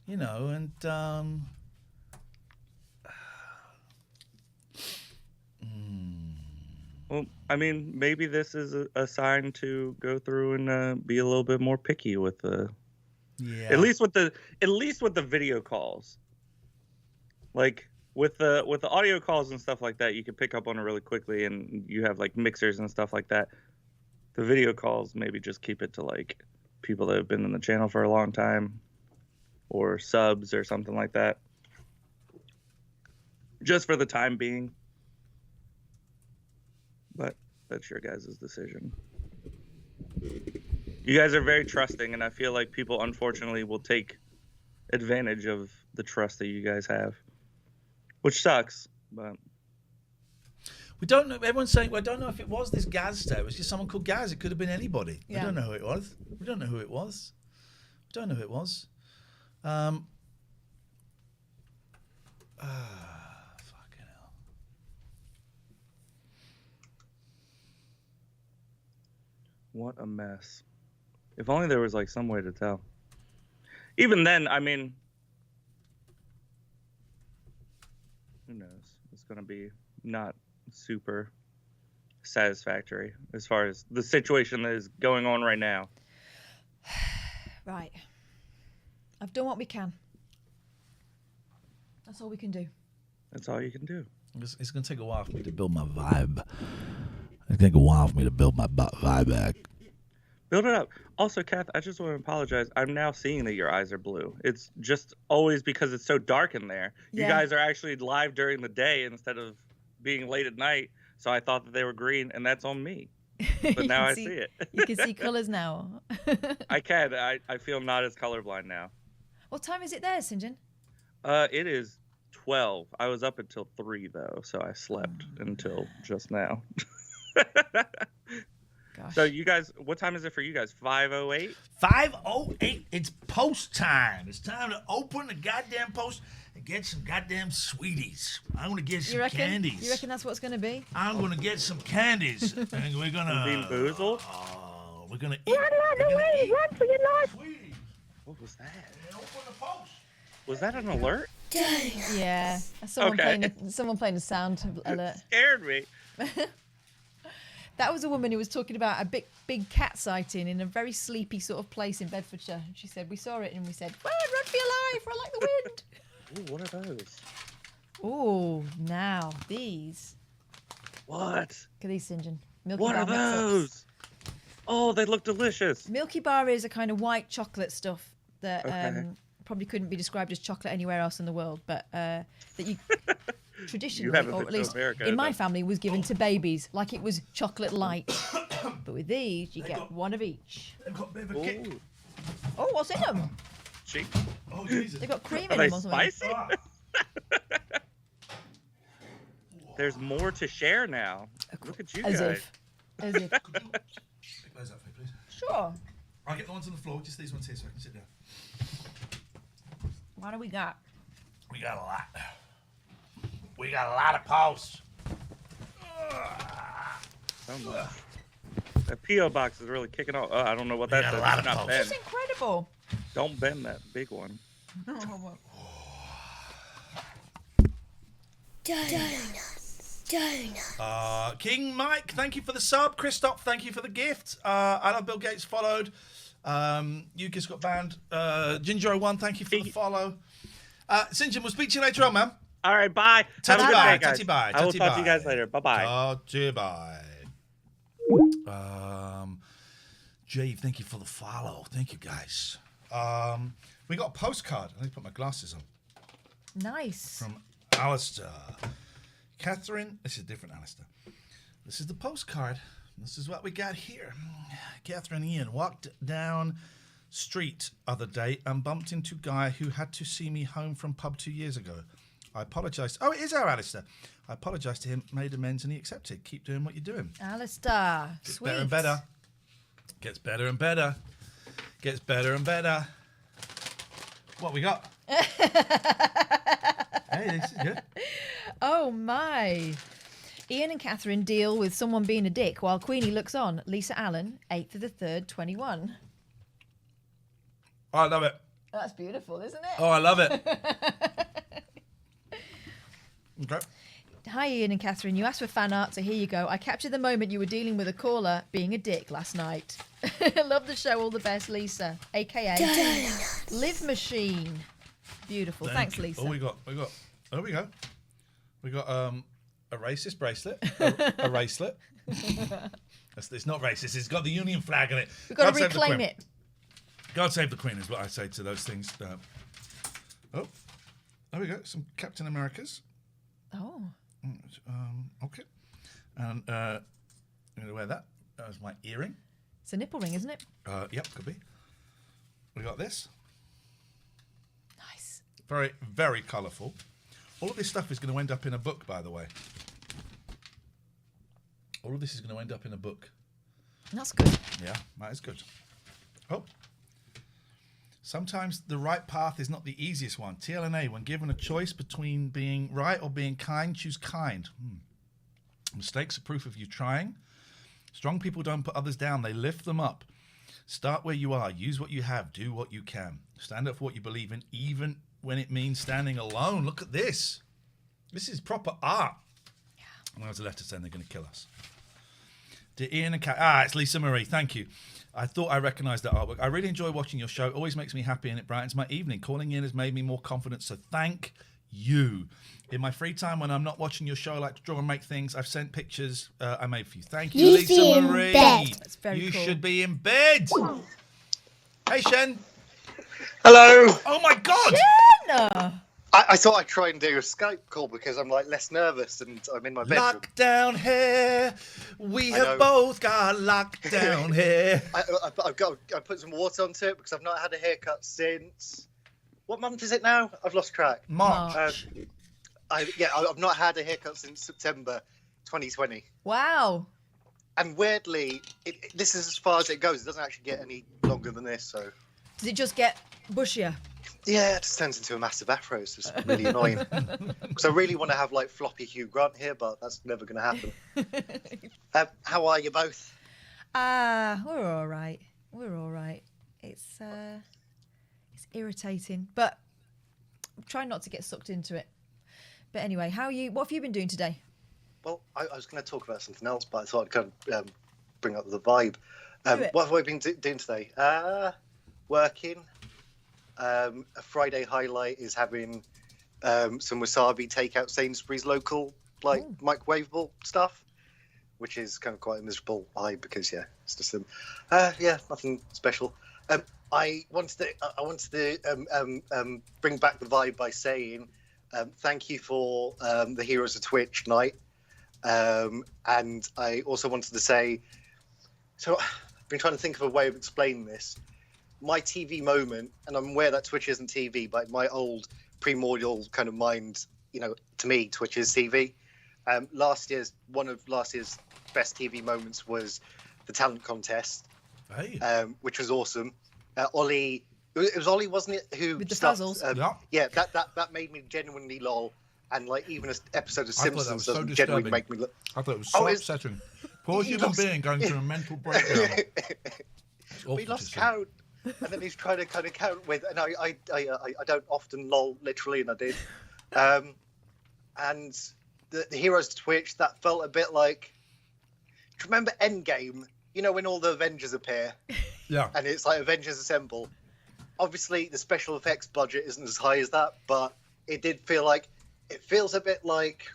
A: You know, and
M: Well, I mean, maybe this is a sign to go through and be a little bit more picky with the.
A: Yeah.
M: At least with the video calls. Like with the audio calls and stuff like that, you can pick up on it really quickly, and you have like mixers and stuff like that. The video calls, maybe just keep it to like people that have been in the channel for a long time, or subs or something like that. Just for the time being. But that's your guys' decision. You guys are very trusting, and I feel like people, unfortunately, will take advantage of the trust that you guys have, which sucks. But
A: we don't know. Everyone's saying, well, I don't know if it was this Gazster. It was just someone called Gaz. It could have been anybody.
B: Yeah.
A: We don't know who it was. We don't know who it was. Fucking hell.
M: what a mess. If only there was like some way to tell. Even then, I mean, who knows? It's going to be not super satisfactory as far as the situation that is going on right now.
B: Right. I've done what we can. That's all we can do.
M: That's all you can do.
A: It's going to take a while for me to build my vibe. It's going to take a while for me to build my vibe back.
M: Build it up. Also, Kath, I just want to apologize. I'm now seeing that your eyes are blue. It's just always because it's so dark in there.
B: Yeah.
M: You guys are actually live during the day instead of being late at night. So I thought that they were green, and that's on me. But now I see it.
B: You can see colours now.
M: I can. I feel not as colorblind now.
B: What time is it there, St. John?
M: It is 12. I was up until 3, though, so I slept until just now.
B: Gosh.
M: So you guys, what time is it for you guys? 5:08?
A: 5:08. It's post time. It's time to open the goddamn post and get some goddamn sweeties. I'm going to get some candies.
B: You reckon that's what it's going to be?
A: I'm going to get some candies. And we're going to...
M: Being boozled?
A: We're going to eat.
R: Run for your life.
M: What was that? Was that an alert?
B: Yeah. Someone playing a sound alert.
M: Scared me.
B: That was a woman who was talking about a big cat sighting in a very sleepy sort of place in Bedfordshire. She said, we saw it and we said, run for your life, run like the wind.
M: Ooh, what are those?
B: Oh, now these.
M: What?
B: Look at these, St. John. Milky
M: What
B: Bar
M: are
B: mix-ups.
M: those? Oh, they look delicious.
B: Milky Bar is a kind of white chocolate stuff that
M: Okay.
B: probably couldn't be described as chocolate anywhere else in the world, but that you traditionally,
M: haven't
B: or
M: been
B: at
M: to
B: least
M: America,
B: in my
M: but-
B: family, was given to babies like it was chocolate light. But with these, you get one of each.
A: They've got a bit of a kick.
M: Ooh,
B: Oh, what's in them?
M: cheap.
A: Oh, Jesus.
B: They've got cream
M: Are
B: in
M: they
B: them or something.
M: spicy? There's more to share now. Look at you
B: As
M: guys.
B: if.
A: Pick those up for me, please.
B: Sure.
A: I'll get the ones on the floor. Just these ones here so I can sit down.
B: What do we got?
A: We got a lot. We got a lot of posts.
M: So much. That P.O. box is really kicking off. I don't know what that
A: got a
M: says.
A: lot
M: It's
A: of
M: not
A: posts.
M: bend.
B: It's incredible.
M: Don't bend that big one.
A: King Mike, thank you for the sub. Christoph, thank you for the gift. I love Bill Gates followed. You just got banned. Ginger01, thank you for the follow. St. John, we'll speak to you later on, man.
M: All right, bye. Have a good day, guys.
A: Bye.
M: I will talk to you guys later. Bye-bye.
A: Bye. Jave, thank you for the follow. Thank you, guys. We got a postcard. Let me put my glasses on.
B: Nice.
A: From Alistair. Katherine, this is different, Alistair. This is the postcard. This is what we got here. Katherine and Iain walked down street other day and bumped into guy who had to see me home from pub 2 years ago. I apologised. Oh, it is our Alistair. I apologised to him, made amends, and he accepted. Keep doing what you're doing.
B: Alistair.
A: Gets
B: Sweet.
A: better and better. Gets better and better. Gets better and better. What we got? Hey, this is good.
B: Oh my. Iain and Katherine deal with someone being a dick while Queenie looks on. Lisa Allen, 8th of the 3rd, 21.
A: Oh, I love it.
B: That's beautiful, isn't it?
A: Oh, I love it. Okay.
B: Hi, Iain and Katherine. You asked for fan art, so here you go. I captured the moment you were dealing with a caller being a dick last night. Love the show. All the best, Lisa, a.k.a. Live Machine. Beautiful. Thanks, Lisa.
A: Oh, we got. There we go. We got a racist bracelet. A bracelet. It's not racist. It's got the Union flag on it.
B: We've got to reclaim it.
A: God save the Queen is what I say to those things. Oh, there we go. Some Captain Americas.
B: Oh.
A: Okay. And I'm going to wear that as my earring.
B: It's a nipple ring, isn't it?
A: Yep, could be. We got this.
B: Nice.
A: Very, very colourful. All of this stuff is going to end up in a book, by the way. All of this is going to end up in a book.
B: That's good.
A: Yeah, that is good. Oh. Sometimes the right path is not the easiest one. TLNA, when given a choice between being right or being kind, choose kind. Mistakes are proof of you trying. Strong people don't put others down, they lift them up. Start where you are, use what you have, do what you can. Stand up for what you believe in, even when it means standing alone. Look at this. This is proper art. Yeah. And there's a letter saying they're going to kill us. Dear Iain and Kat, it's Lisa Marie, thank you. I thought I recognised that artwork. I really enjoy watching your show. It always makes me happy and it brightens my evening. Calling in has made me more confident, so thank you. In my free time when I'm not watching your show, I like to draw and make things. I've sent pictures I made for you. Thank you, Lisa Marie.
B: That's very
A: you
B: cool.
A: should be in bed. Hey, Shen.
F: Hello.
A: Oh, my God.
B: Shen!
F: I thought I'd try and do a Skype call because I'm like less nervous and I'm in my bedroom.
A: Lockdown hair. We have both got lockdown hair.
F: I put some water onto it because I've not had a haircut since... What month is it now? I've lost track.
A: March.
F: I've not had a haircut since September 2020.
B: Wow.
F: And weirdly, this is as far as it goes. It doesn't actually get any longer than this, so...
B: Does it just get bushier?
F: Yeah, it just turns into a massive afro, so it's really annoying. Because I really want to have, like, floppy Hugh Grant here, but that's never going to happen. How are you both?
B: We're all right. We're all right. It's irritating, but I'm trying not to get sucked into it. But anyway, what have you been doing today?
F: Well, I was going to talk about something else, but I thought I'd kind of bring up the vibe. What have I been doing today? Working. A Friday highlight is having some wasabi takeout Sainsbury's local, like microwavable stuff, which is kind of quite a miserable vibe because it's just nothing special. I wanted to bring back the vibe by saying thank you for the Heroes of Twitch night, and I also wanted to say, so I've been trying to think of a way of explaining this. My TV moment, and I'm aware that Twitch isn't TV, but my old primordial kind of mind, to me, Twitch is TV. One of last year's best TV moments was the talent contest, which was awesome. Ollie, it was Ollie, wasn't it? Who
B: with the
F: stuffed,
B: puzzles?
F: Yeah, that made me genuinely lol, and like even an episode of Simpsons
A: so
F: doesn't genuinely make me look.
A: I thought it was so upsetting. Poor human being going through a mental breakdown.
F: We lost count. And then he's trying to kind of count with, and I don't often lol literally, and I did. And the Heroes of Twitch, that felt a bit like. Do you remember Endgame? You know when all the Avengers appear?
A: Yeah.
F: And it's like Avengers Assemble. Obviously, the special effects budget isn't as high as that, but it did feel like it feels a bit like.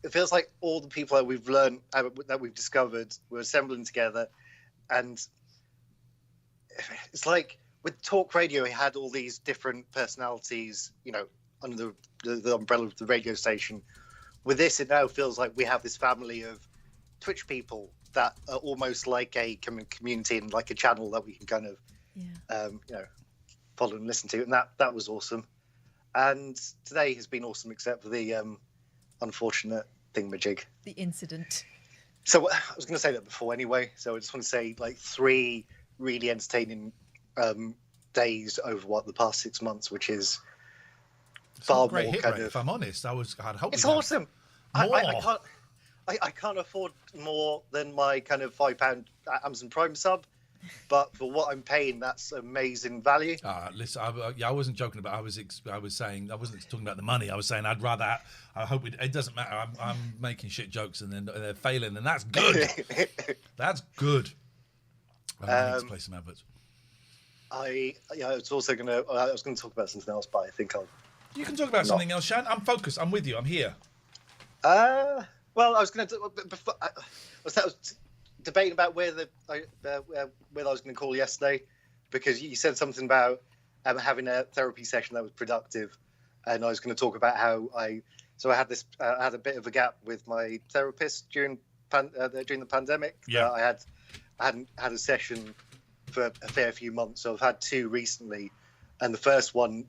F: It feels like all the people that we've learned, that we've discovered, we're assembling together, and. It's like with talk radio, he had all these different personalities, under the umbrella of the radio station. With this, it now feels like we have this family of Twitch people that are almost like a community and like a channel that we can kind of, follow and listen to. And that was awesome. And today has been awesome, except for the unfortunate thingamajig.
B: The incident.
F: So I was going to say that before anyway. So I just want to say like 3 really entertaining days over the past 6 months, which is
A: It's
F: far
A: not a great
F: more
A: hit
F: kind
A: rate,
F: of.
A: if I'm honest. I'd hope
F: It's
A: we'd have
F: awesome.
A: more.
F: I can't afford more than my kind of £5 Amazon Prime sub, but for what I'm paying, that's amazing value.
A: Listen, I wasn't joking about. I was saying I wasn't talking about the money. I was saying I'd rather. I hope it doesn't matter. I'm making shit jokes and then they're failing, and that's good. That's good. I need to play some adverts.
F: I was also gonna. I was going to talk about something else, but I think I'll.
A: You can talk about something else, Shan. I'm focused. I'm with you. I'm here.
F: Well, I was going to. Before, I was debating about whether I was going to call yesterday, because you said something about having a therapy session that was productive, and I was going to talk about how I had a bit of a gap with my therapist during the pandemic.
A: Yeah,
F: I hadn't had a session for a fair few months, so I've had two recently, and the first one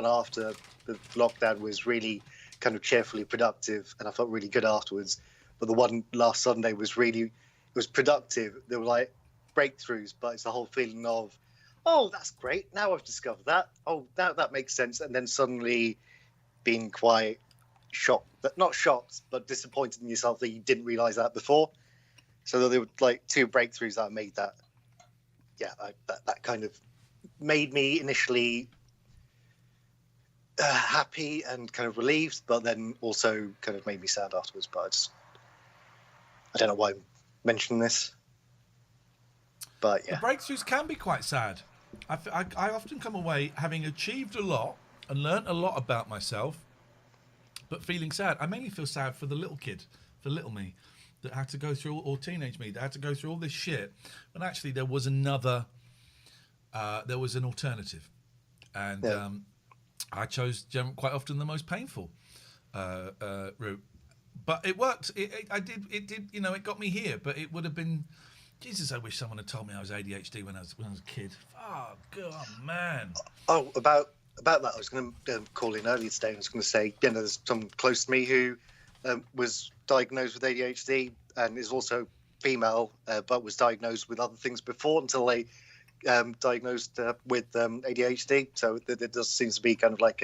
F: after the lockdown was really kind of cheerfully productive, and I felt really good afterwards. But the one last Sunday was productive. There were like breakthroughs, but it's the whole feeling of, oh, that's great. Now I've discovered that. Oh, that makes sense. And then suddenly being quite shocked, not shocked, but disappointed in yourself that you didn't realize that before. So there were like two breakthroughs that made that. Yeah, that kind of made me initially happy and kind of relieved, but then also kind of made me sad afterwards. But I don't know why I'm mentioning this. But yeah,
A: the breakthroughs can be quite sad. I often come away having achieved a lot and learnt a lot about myself, but feeling sad. I mainly feel sad for the little kid, for little me, that had to go through, or teenage me, that had to go through all this shit. When actually there was an alternative. And I chose quite often the most painful route. But it worked. It did. You know, it got me here. But it would have been, Jesus, I wish someone had told me I was ADHD when I was a kid. Oh, God, man.
F: Oh, about that, I was going to call in earlier today. I was going to say, there's someone close to me who was diagnosed with ADHD and is also female, but was diagnosed with other things before until they diagnosed with ADHD. So it does seems to be kind of like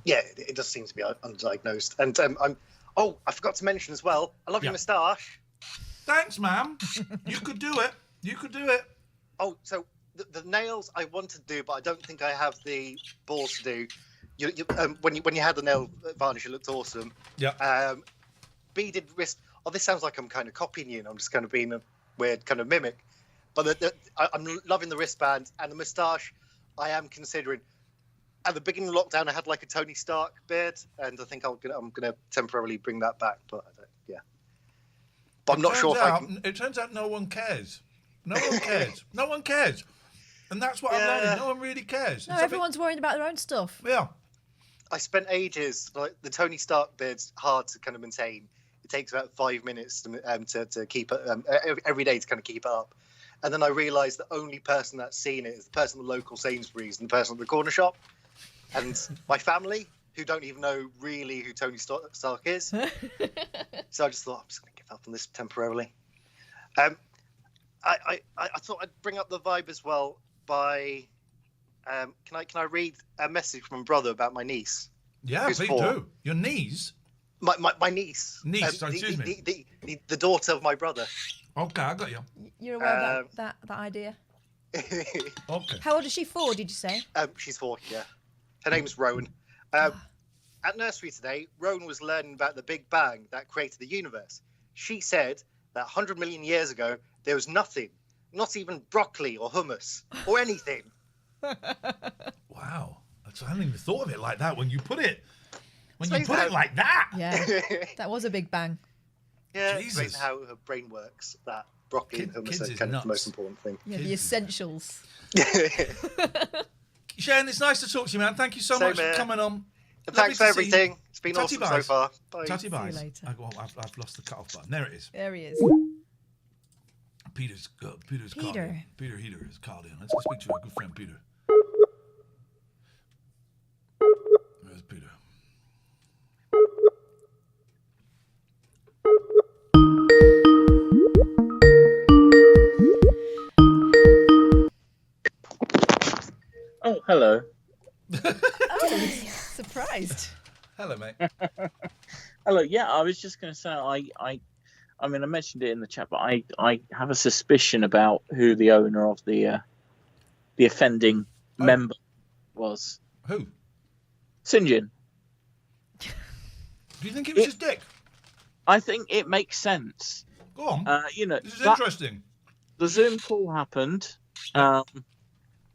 F: it does seem to be undiagnosed. And I forgot to mention as well, I love your moustache.
A: Thanks, ma'am. You could do it. You could do it.
F: Oh, so the nails I want to do, but I don't think I have the balls to do. When you had the nail varnish, it looked awesome.
A: Yeah.
F: Beaded wrist. Oh, this sounds like I'm kind of copying you, and I'm just kind of being a weird kind of mimic. But I'm loving the wristband and the moustache. I am considering. At the beginning of lockdown, I had like a Tony Stark beard, and I think I'm gonna temporarily bring that back. But But I'm not sure if I can.
A: It turns out no one cares. No one cares. No one cares. And that's what I'm learning. No one really cares.
B: No, everyone's worried about their own stuff.
A: Yeah.
F: I spent ages, like the Tony Stark beard's hard to kind of maintain. It takes about 5 minutes to keep it, every day to kind of keep it up. And then I realised the only person that's seen it is the person at the local Sainsbury's and the person at the corner shop. And my family, who don't even know really who Tony Stark is. So I just thought, I'm just going to give up on this temporarily. I thought I'd bring up the vibe as well by... Can I read a message from my brother about my niece?
A: Yeah, please do. Your niece?
F: My niece.
A: Niece, excuse me.
F: The daughter of my brother.
A: Okay, I got you.
B: You're aware of that idea?
A: Okay.
B: How old is she? 4, did you say?
F: She's 4, yeah. Her name's Rowan. At nursery today, Rowan was learning about the Big Bang that created the universe. She said that 100 million years ago, there was nothing, not even broccoli or hummus or anything.
A: Wow. I hadn't even thought of it like that when you put it. When you put it like that.
B: Yeah, that was a big bang.
F: Yeah,
A: Jesus.
F: it's how her brain works, that broccoli and hummus are kind of the most important thing.
B: Yeah, the essentials.
A: Sharon, it's nice to talk to you, man. Thank you so much for coming on.
F: Thanks for everything. It's been awesome so far. Bye.
A: Tatty
B: See you
A: buys.
B: later.
A: I've lost the cut-off button. There it is.
B: There he is.
A: Peter's called
B: Peter.
A: in. Peter Heater has called in. Let's go speak to our good friend Peter. Where's Peter?
K: hello.
B: Oh, surprised.
A: Hello, mate.
K: Hello. Yeah, I was just going to say, I mean, I mentioned it in the chat, but I have a suspicion about who the owner of the offending member was.
A: Who?
K: Sinjin.
A: Do you think it was his dick?
K: I think it makes sense.
A: Go on. This is interesting.
K: The Zoom call happened, and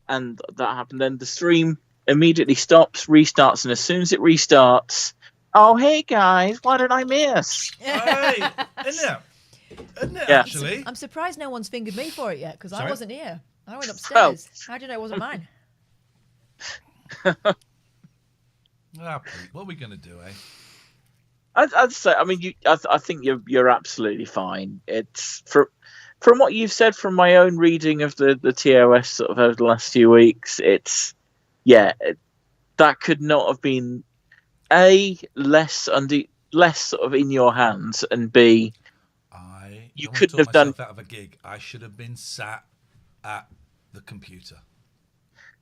K: that happened. Then the stream immediately stops, restarts, and as soon as it restarts, oh hey guys, what did I miss?
A: Hey, isn't it?
K: Yeah.
A: Actually?
B: I'm surprised no one's fingered me for it yet because I
A: Sorry?
B: wasn't here. I went upstairs. How do you know it wasn't mine?
A: Pete, what are we going to do, eh?
K: I'd say, I mean, I think you're absolutely fine. It's from what you've said, from my own reading of the TOS sort of over the last few weeks, that could not have been less sort of in your hands, and B, you couldn't have done.
A: Out of a gig, I should have been sat at the computer.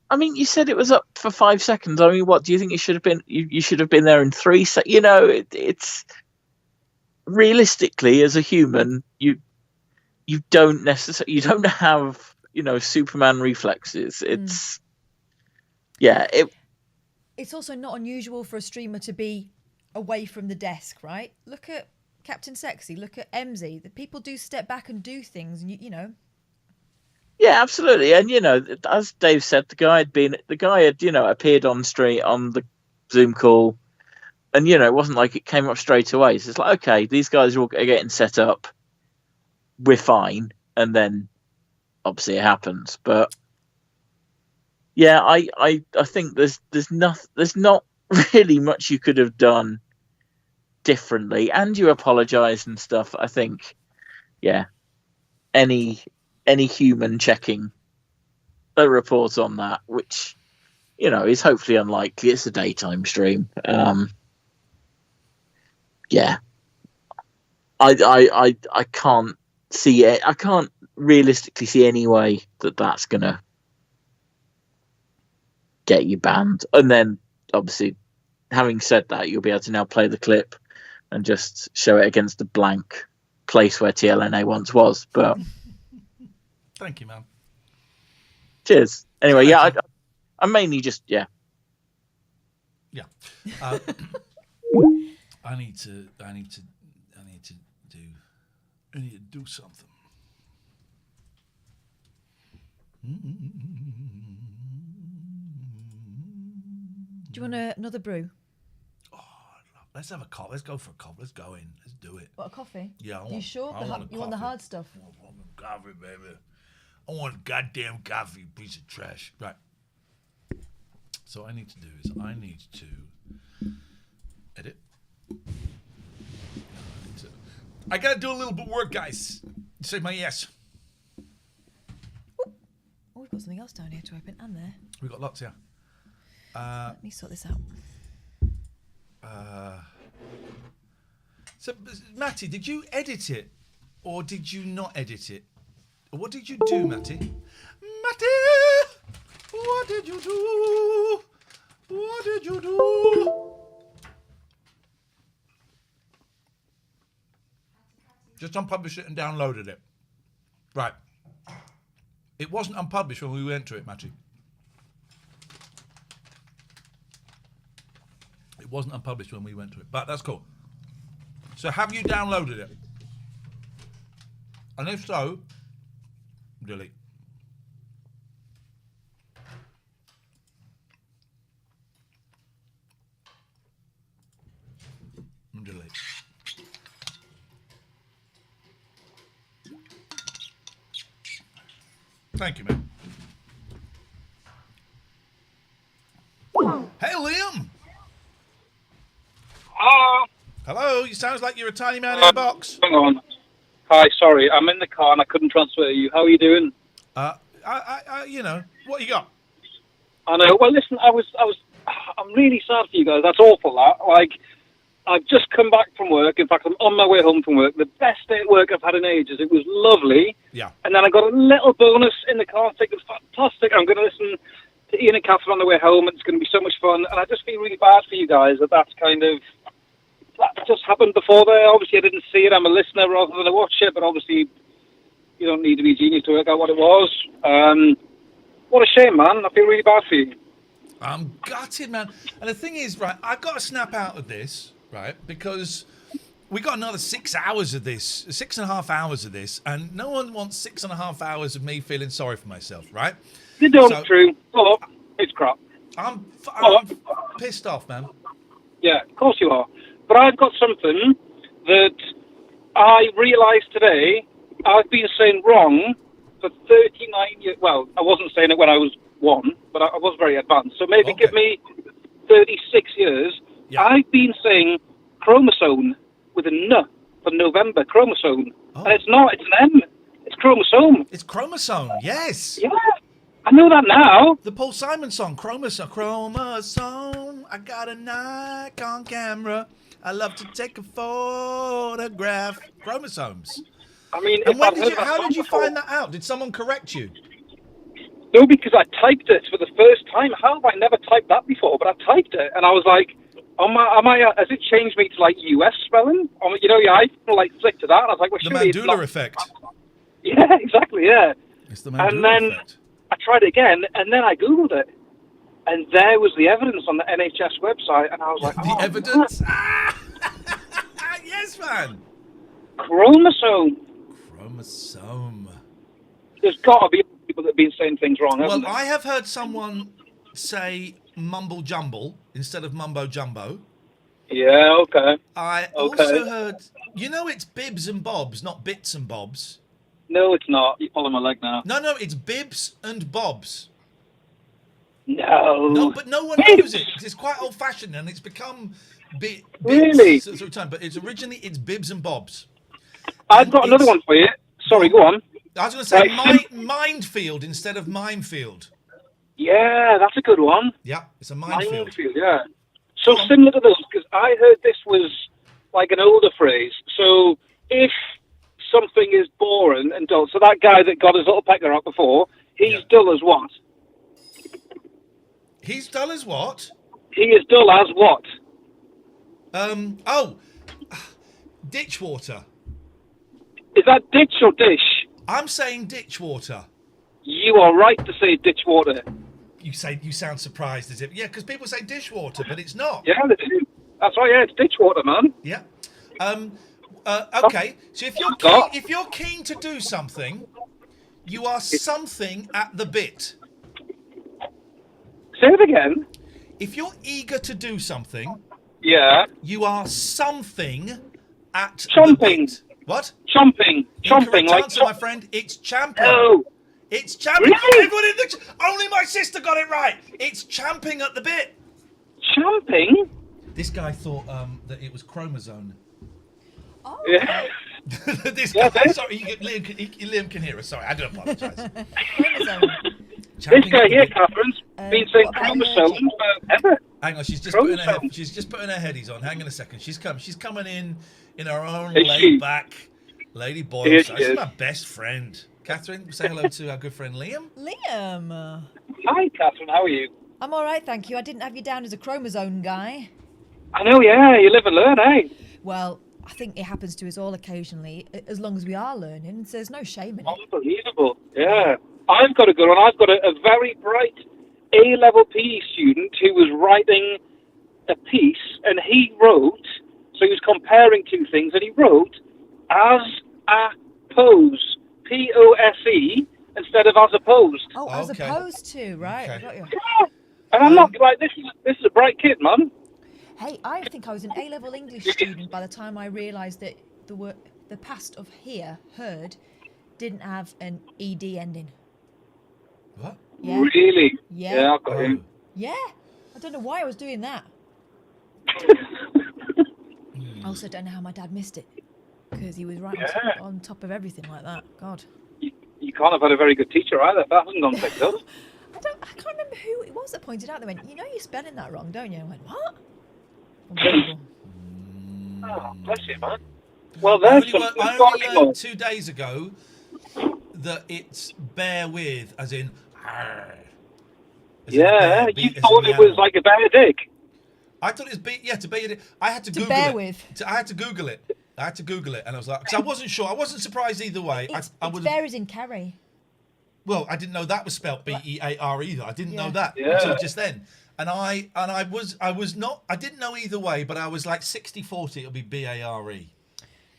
K: I mean, you said it was up for 5 seconds. I mean, what do you think it should have been? You should have been there in 3 seconds. You know, it's realistically, as a human, you don't necessarily, you don't have, Superman reflexes. It's
B: It's also not unusual for a streamer to be away from the desk, right? Look at Captain Sexy. Look at MZ. The people do step back and do things, and you know.
K: Yeah, absolutely. And, as Dave said, the guy had, appeared on the Zoom call, and, it wasn't like it came up straight away. So it's like, okay, these guys are all getting set up. We're fine. And then obviously it happens. But yeah, I think there's not really much you could have done differently. And you apologize and stuff. I think, yeah, any human checking a report on that, which is hopefully unlikely. It's a daytime stream. Yeah, I can't see it. I can't realistically see any way that's gonna get you banned. And then obviously, having said that, you'll be able to now play the clip and just show it against the blank place where TLNA once was. But
A: thank you, man.
K: Cheers. Anyway, yeah, I'm mainly just
A: Yeah. I need to do something.
B: Do you want another brew?
A: Let's have a coffee. Let's go for a coffee. Let's go in. Let's do it.
B: What, a coffee?
A: Yeah.
B: You sure? You want the hard stuff?
A: I want coffee, baby. I want goddamn coffee, piece of trash. Right. So what I need to do is I need to edit. I gotta do a little bit of work, guys. Save my ass.
B: Oh, we've got something else down here to open, and there.
A: We've got lots, yeah.
B: Let me sort this out.
A: So, Matty, did you edit it, or did you not edit it? What did you do, Matty? Matty, what did you do? What did you do? Just unpublished it and downloaded it. Right. It wasn't unpublished when we went to it, Matty. It wasn't unpublished when we went to it, but that's cool. So have you downloaded it? And if so, delete. Delete. Thank you, man. Hey, Liam.
N: Hello.
A: Hello. You sounds like you're a tiny man in a box.
N: Hang on. Hi, sorry, I'm in the car and I couldn't transfer you. How are you doing?
A: What you got?
N: I know. Well, listen, I'm really sad for you guys. That's awful. I've just come back from work. In fact, I'm on my way home from work. The best day at work I've had in ages. It was lovely.
A: Yeah.
N: And then I got a little bonus in the car. It was fantastic. I'm going to listen to Iain and Katherine on the way home, and it's going to be so much fun. And I just feel really bad for you guys that just happened before there. Obviously, I didn't see it. I'm a listener rather than a watcher, but obviously, you don't need to be a genius to work out what it was. What a shame, man. I feel really bad for you.
A: I'm gutted, man. And the thing is, right, I've got to snap out of this, right, because we got another 6 hours of this, 6.5 hours of this, and no one wants 6.5 hours of me feeling sorry for myself, right?
N: You don't, true. Oh, it's crap.
A: I'm pissed off, man.
N: Yeah, of course you are. But I've got something that I realised today I've been saying wrong for 39 years. Well, I wasn't saying it when I was 1, but I was very advanced. So maybe give me 36 years. Yeah. I've been saying chromosome with a N for November, chromosome. And it's not, it's an M. It's chromosome.
A: It's chromosome, yes.
N: Yeah, I know that now.
A: The Paul Simon song, Chromosome. Chromosome, I got a Nikon camera. I love to take a photograph. Chromosomes.
N: I mean,
A: and how did you find that out? Did someone correct you?
N: No, because I typed it for the first time. How have I never typed that before? But I typed it, and I was like, has it changed me to, like, US spelling? You know, I flicked to that, and I was like, well,
A: the
N: surely
A: Mandela effect.
N: Yeah, exactly, yeah.
A: It's the Mandela
N: and then
A: effect.
N: I tried it again, and then I Googled it. And there was the evidence on the NHS website, and I was like,
A: the evidence? Yes, man.
N: Chromosome. There's got to be people that have been saying things wrong, haven't
A: I have heard someone say mumble jumble instead of mumbo jumbo.
N: Yeah, okay.
A: I also heard, it's bibs and bobs, not bits and bobs.
N: No, it's not. You're pulling my leg now.
A: No, it's bibs and bobs.
N: No,
A: but no one knows it. It's quite old-fashioned, and it's become bits.
N: Really?
A: But it's bibs and bobs.
N: I've got another one for you. Sorry, go on.
A: I was going to say minefield instead of minefield.
N: Yeah, that's a good one.
A: Yeah, it's a minefield.
N: Yeah. So similar to this, because I heard this was like an older phrase. So if something is boring and dull, so that guy that got his little pecker up before, he's dull as what?
A: He's dull as what?
N: He is dull as what?
A: Ditch water.
N: Is that ditch or dish?
A: I'm saying ditch water.
N: You are right to say ditch water.
A: You sound surprised as if because people say dishwater, but it's not.
N: Yeah, they do. That's right. Yeah, it's ditch water, man.
A: Yeah. Okay. So if you're keen to do something, you are something at the bit.
N: Say it again.
A: If you're eager to do something, you are something at the bit. What?
N: Chomping.
A: Chomping.
N: Like
A: answer, my friend. It's champing.
N: No.
A: It's champing.
N: Really?
A: Only my sister got it right. It's champing at the bit.
N: Champing?
A: This guy thought that it was chromosome.
B: Oh.
N: Yeah.
A: This guy. Sorry, Liam can hear us. Sorry, I do apologise.
N: This guy here, Catherine's been saying chromosome forever.
A: Hang on, she's just putting her headies on. Hang on a second. She's coming in her own laid back lady Boyle. She's my best friend. Catherine, say hello to our good friend Liam.
B: Liam.
N: Hi, Catherine. How are you?
B: I'm all right, thank you. I didn't have you down as a chromosome guy.
N: I know, yeah. You live and learn, eh?
B: Well, I think it happens to us all occasionally, as long as we are learning. So there's no shame in it.
N: Unbelievable. Yeah. I've got a good one. I've got a very bright A-level PE student who was writing a piece, and he wrote, so he was comparing two things, and he wrote as opposed, P-O-S-E, instead of as opposed.
B: Oh, as opposed to, right.
A: Okay.
B: Got you.
N: Yeah. And I'm not, like, this is a bright kid, man.
B: Hey, I think I was an A-level English student by the time I realised that the past of heard, didn't have an ED ending.
A: What?
B: Yeah.
N: Really?
B: Yeah.
N: Yeah, I've got him.
B: Yeah. I don't know why I was doing that. I also don't know how my dad missed it. Because he was right on top of everything like that. God.
N: You can't have had a very good teacher either. That hasn't gone picked up.
B: I can't remember who it was that pointed out. They went, you're spelling that wrong, don't you? I went, what?
N: Oh, bless you, man. Well, there's
A: I only learned 2 days ago that it's bear with, as in
N: Yeah, you thought it was like a bear dick.
A: I thought it was to be. I had to Google
B: bear
A: it.
B: with.
A: I had to Google it. And I was like, because I wasn't sure. I wasn't surprised either way.
B: It's
A: would
B: berries in Kerry.
A: Well, I didn't know that was spelt B-E-A-R either. I didn't know that
N: Yeah.
A: until just then. And I was not. I didn't know either way, but I was like 60-40. It'll be B-A-R-E.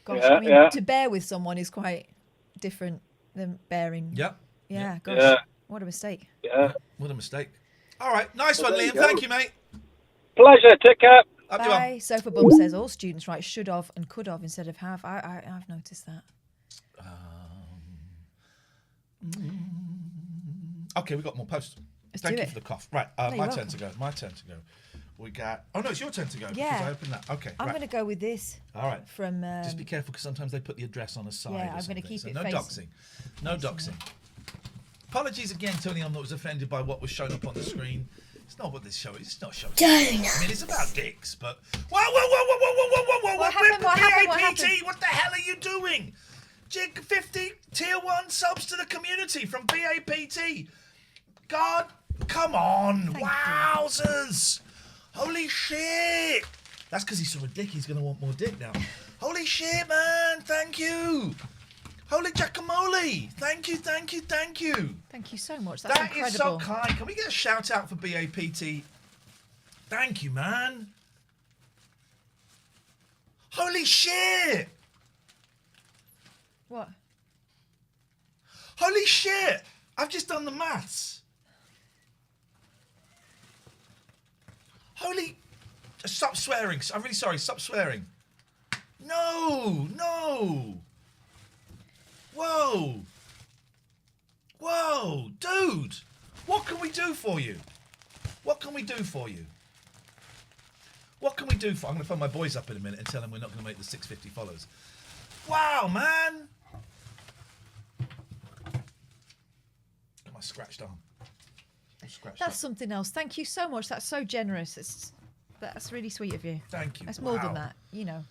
B: Gosh, I mean, to bear with someone is quite different than bearing.
A: Yep.
B: Yeah. Gosh,
A: Yeah.
B: what a mistake.
N: Yeah.
A: What a mistake. All right, nice
N: Well,
A: one,
N: there you
A: Liam.
N: go.
A: Thank you, mate.
N: Pleasure. Take care.
A: Up you on.
B: Bye. Sofa Bum says all students write should have and could have instead of have. I've noticed that.
A: Okay, we got more posts.
B: Let's
A: Thank
B: do
A: you
B: it.
A: for the cough. Right,
B: No,
A: my
B: you're
A: turn to go. My turn to go. We got. Oh no, it's your turn to go.
B: Yeah.
A: Because I opened that. Okay.
B: I'm
A: right.
B: going to go with this.
A: All right.
B: From.
A: Just be careful because sometimes they put the address on a side.
B: Yeah,
A: or
B: I'm gonna
A: something.
B: keep
A: So
B: it
A: no
B: facing-
A: doxing. No doxing. Apologies again to anyone that was offended by what was shown up on the screen. It's not what this show is. It's not showing. I mean, it's about dicks, but whoa!
B: What happened? What happened? What
A: BAPT,
B: happened?
A: what the hell are you doing? Jig 50 tier 1 subs to the community from BAPT. God, come on. Wowzers. Holy shit. That's because he saw a dick. He's going to want more dick now. Holy shit, man. Thank you. Holy guacamole. Thank you.
B: Thank you so much. That's
A: That is
B: incredible.
A: so kind. Can we get a shout out for BAPT? Thank you, man. Holy shit.
B: What?
A: Holy shit. I've just done the maths. Holy... Stop swearing. I'm really sorry. Stop swearing. No. Whoa. Dude. What can we do for you? I'm going to phone my boys up in a minute and tell them we're not going to make the 650 follows. Wow, man. My scratched arm.
B: That's something else. Thank you so much. That's so generous. That's really sweet of you.
A: Thank you.
B: That's more than that, you know.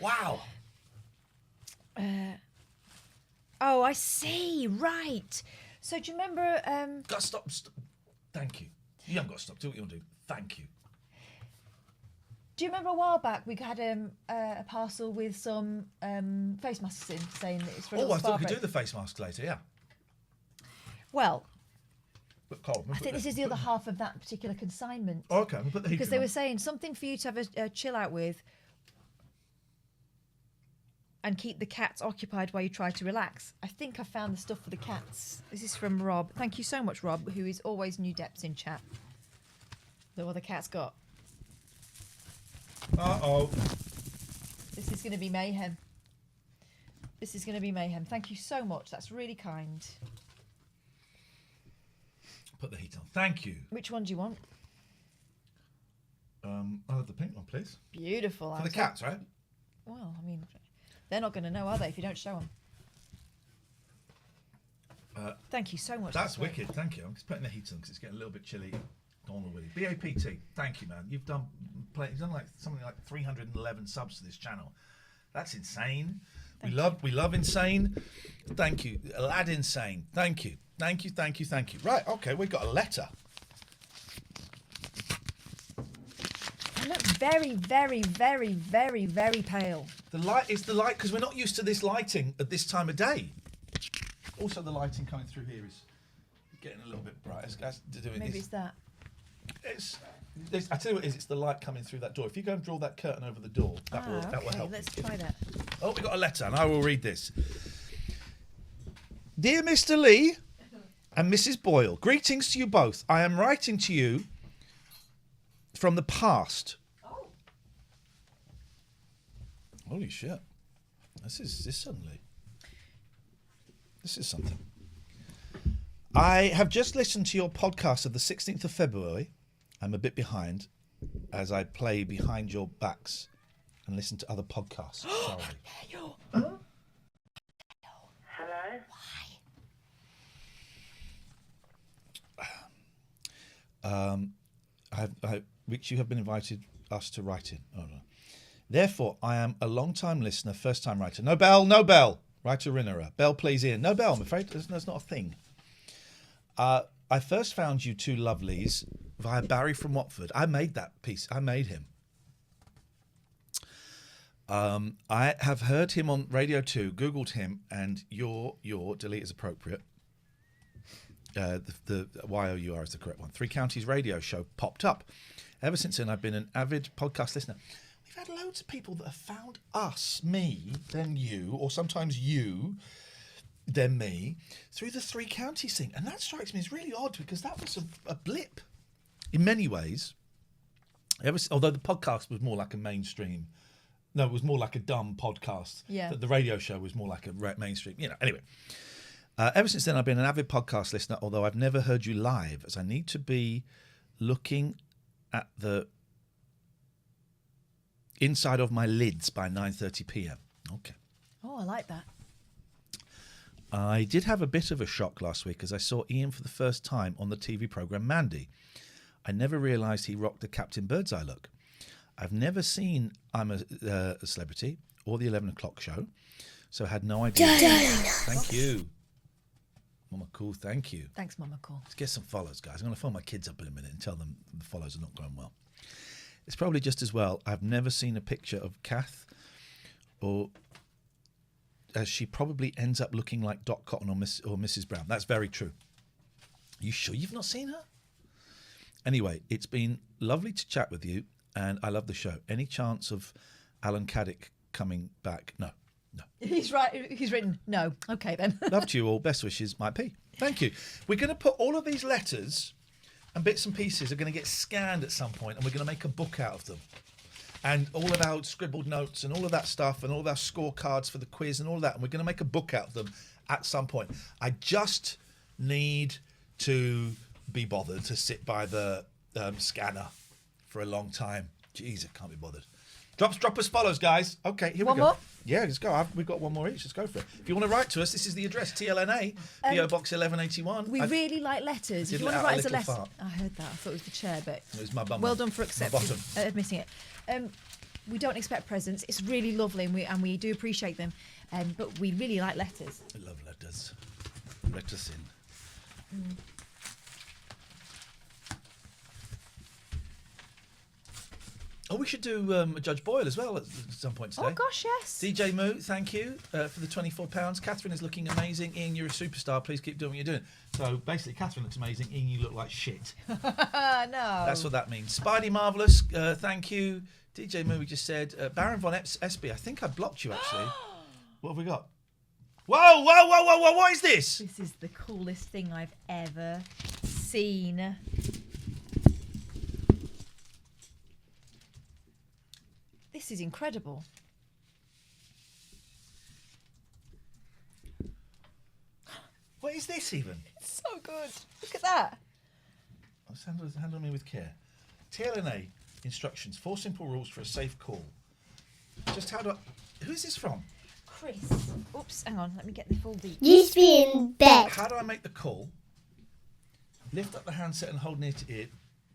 A: Wow.
B: Oh, I see. Right. So do you remember?
A: Got to stop. Thank you. You haven't got to stop. Do what you want to do. Thank you.
B: Do you remember a while back we had a parcel with some face masks in, saying that it's for a
A: Oh,
B: little
A: I thought we could
B: break?
A: do the face masks later. Yeah.
B: Well,
A: But Carl,
B: I think this is the other half of that particular consignment.
A: Oh, okay, we'll put the heating
B: because they
A: on.
B: were saying something for you to have a chill out with and keep the cats occupied while you try to relax. I think I found the stuff for the cats. This is from Rob. Thank you so much, Rob, who is always new depths in chat. Look what the cat's got.
A: Uh-oh.
B: This is going to be mayhem. Thank you so much. That's really kind.
A: Put the heat on. Thank you.
B: Which one do you want?
A: I'll have the pink one, please.
B: Beautiful.
A: For the cats, right?
B: Well, I mean, they're not going to know, are they, if you don't show them? Thank you so much.
A: That's
B: great.
A: wicked. Thank you. I'm just putting the heat on because it's getting a little bit chilly. Donald Willie. BAPT. Thank you, man. You've done like something like 311 subs to this channel. That's insane. We love insane. Thank you. Lad insane. Thank you. Right, okay, we've got a letter.
B: I look very, very, very, very, very pale.
A: It's the light because we're not used to this lighting at this time of day. Also, the lighting coming through here is getting a little bit bright.
B: Maybe it's that.
A: I tell you what it is. It's the light coming through that door. If you go and draw that curtain over the door, that will help.
B: Let's try that.
A: Oh, we got a letter, and I will read this. Dear Mr. Lee and Mrs. Boyle, greetings to you both. I am writing to you from the past.
B: Oh.
A: Holy shit! This is something. I have just listened to your podcast of the 16th of February. I'm a bit behind as I play behind your backs and listen to other podcasts. Sorry.
R: Hello?
A: Which you have been invited us to write in. Oh, no. Therefore, I am a long-time listener, first-time writer. No bell. Writer Rinnerer. Bell, please, Ian. No bell, I'm afraid. That's not a thing. I I first found you two lovelies via Barry from Watford. I made that piece. I made him. I have heard him on Radio 2, Googled him, and your delete is appropriate. The YOUR is the correct one. Three Counties radio show popped up. Ever since then, I've been an avid podcast listener. We've had loads of people that have found us, me, then you, or sometimes you, then me, through the Three Counties thing. And that strikes me as really odd because that was a blip in many ways. Although the podcast was more like a mainstream. No, it was more like a dumb podcast.
B: Yeah.
A: The radio show was more like a mainstream. Anyway. Ever since then, I've been an avid podcast listener, although I've never heard you live, as I need to be looking at the inside of my lids by 9:30 p.m. Okay.
B: Oh, I like that.
A: I did have a bit of a shock last week as I saw Iain for the first time on the TV programme Mandy. I never realised he rocked the Captain Birdseye look. I've never seen I'm a Celebrity or the 11 o'clock show, so I had no idea. Thank you. Mama Cool, thank you.
B: Thanks, Mama Cool.
A: Let's get some follows, guys. I'm going to phone my kids up in a minute and tell them the follows are not going well. It's probably just as well. I've never seen a picture of Kath, or as she probably ends up looking like Dot Cotton or Mrs. Brown. That's very true. You sure you've not seen her? Anyway, it's been lovely to chat with you, and I love the show. Any chance of Alan Caddick coming back? No.
B: He's right. He's written no. Okay then.
A: Love to you all. Best wishes, Mike P. Thank you. We're going to put all of these letters and bits and pieces are going to get scanned at some point, and we're going to make a book out of them. And all of our scribbled notes and all of that stuff and all of our scorecards for the quiz and all of that. And we're going to make a book out of them at some point. I just need to be bothered to sit by the scanner for a long time. Jeez, I can't be bothered. Drop us follows, guys. Okay, here we go.
B: One more?
A: Yeah, let's go. We've got one more each. Let's go for it. If you want to write to us, this is the address, TLNA, PO Box 1181.
B: We really like letters. If you want to write us a letter, I heard that. I thought it was the chair, but
A: it was my bum.
B: Well done for admitting it. We don't expect presents. It's really lovely, and we do appreciate them. But we really like letters.
A: I love letters. Let us in. Oh, we should do Judge Boyle as well at some point today.
B: Oh, gosh, yes.
A: DJ Moo, thank you for the £24. Catherine is looking amazing. Iain, you're a superstar. Please keep doing what you're doing. So, basically, Catherine looks amazing. Iain, you look like shit.
B: No.
A: That's what that means. Spidey Marvellous, thank you. DJ Moo, we just said. Baron Von Espy, I think I blocked you, actually. What have we got? Whoa, what is this?
B: This is the coolest thing I've ever seen. This is incredible.
A: What is this even?
B: It's so good. Look at that.
A: Handle me with care. TLNA instructions. 4 simple rules for a safe call. Just how do I... Who is this from?
B: Chris. Oops, hang on. Let me get the full details.
O: Used to be in bed.
A: How do I make the call? Lift up the handset and hold near to ear.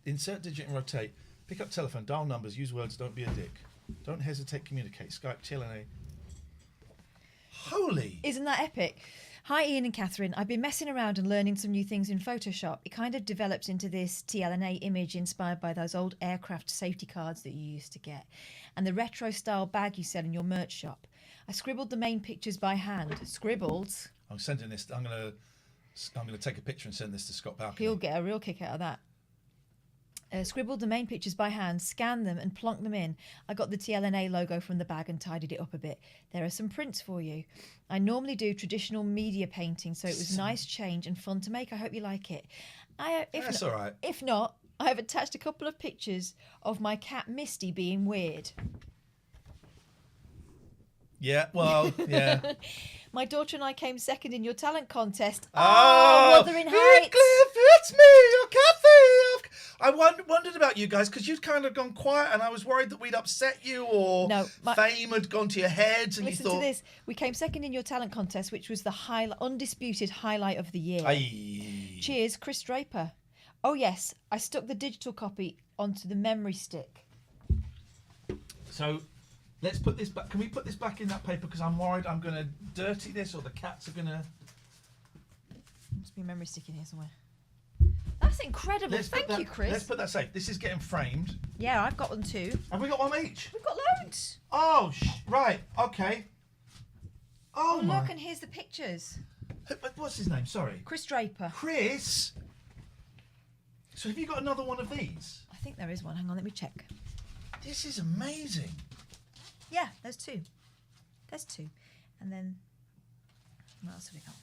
A: Insert digit and rotate. Pick up telephone. Dial numbers. Use words. Don't be a dick. Don't hesitate. Communicate. Skype. TLNA. Holy.
B: Isn't that epic? Hi, Iain and Katherine. I've been messing around and learning some new things in Photoshop. It kind of developed into this TLNA image inspired by those old aircraft safety cards that you used to get and the retro-style bag you sell in your merch shop. I scribbled the main pictures by hand. Scribbled?
A: I'm sending this. I'm gonna take a picture and send this to Scott Balcony.
B: He'll get a real kick out of that. Scribbled the main pictures by hand, scanned them and plonked them in. I got the TLNA logo from the bag and tidied it up a bit. There are some prints for you. I normally do traditional media painting, so it was nice change and fun to make. I hope you like it.
A: That's all right.
B: If not, I have attached a couple of pictures of my cat Misty being weird.
A: Yeah, well, yeah.
B: My daughter and I came second in your talent contest.
A: Oh,
B: Wuthering Heights.
A: Cliff, it's me, you're Kathy. I wondered about you guys because you'd kind of gone quiet and I was worried that we'd upset you or fame had gone to your head. And
B: Listen
A: you thought...
B: to this. We came second in your talent contest, which was the undisputed highlight of the year.
A: Aye.
B: Cheers, Chris Draper. Oh, yes, I stuck the digital copy onto the memory stick.
A: So... let's put this back. Can we put this back in that paper? Because I'm worried I'm going to dirty this or the cats are going to...
B: Must be a memory stick in here somewhere. That's incredible. Thank you, Chris.
A: Let's put that safe. This is getting framed.
B: Yeah, I've got one too.
A: Have we got one each?
B: We've got loads.
A: Oh, right. Okay. Oh, my.
B: Look, and here's the pictures.
A: What's his name? Sorry.
B: Chris Draper.
A: Chris? So have you got another one of these?
B: I think there is one. Hang on, let me check.
A: This is amazing.
B: Yeah, there's two. There's two. And then, what else have we got?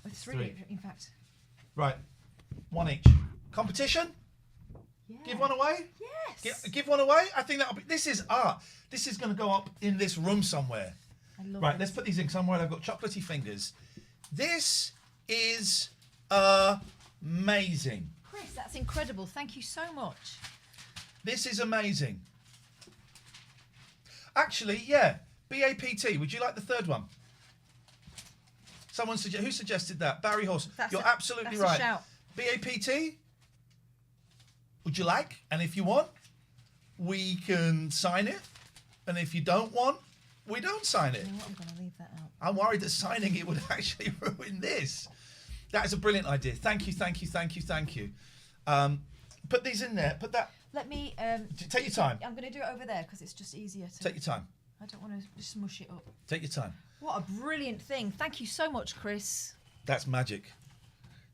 B: Oh, three, in fact.
A: Right. One each. Competition?
B: Yeah.
A: Give one away?
B: Yes.
A: Give one away? I think that'll be... This is art. This is going to go up in this room somewhere.
B: I love
A: Right,
B: it.
A: let's put these in somewhere. I've got chocolatey fingers. This is amazing.
B: Chris, that's incredible. Thank you so much.
A: This is amazing. Actually, yeah. BAPT. Would you like the third one? Someone who suggested that? Barry Horse. You're absolutely
B: that's
A: right.
B: A shout.
A: BAPT. Would you like? And if you want, we can sign it. And if you don't want, we don't sign it.
B: You know what? I'm going to leave that out.
A: I'm worried that signing it would actually ruin this. That is a brilliant idea. Thank you, thank you, thank you, thank you. Put these in there. Put that.
B: Let me...
A: Take your time.
B: I'm going to do it over there because it's just easier to...
A: Take your time.
B: I don't want to smush it up.
A: Take your time.
B: What a brilliant thing. Thank you so much, Chris.
A: That's magic.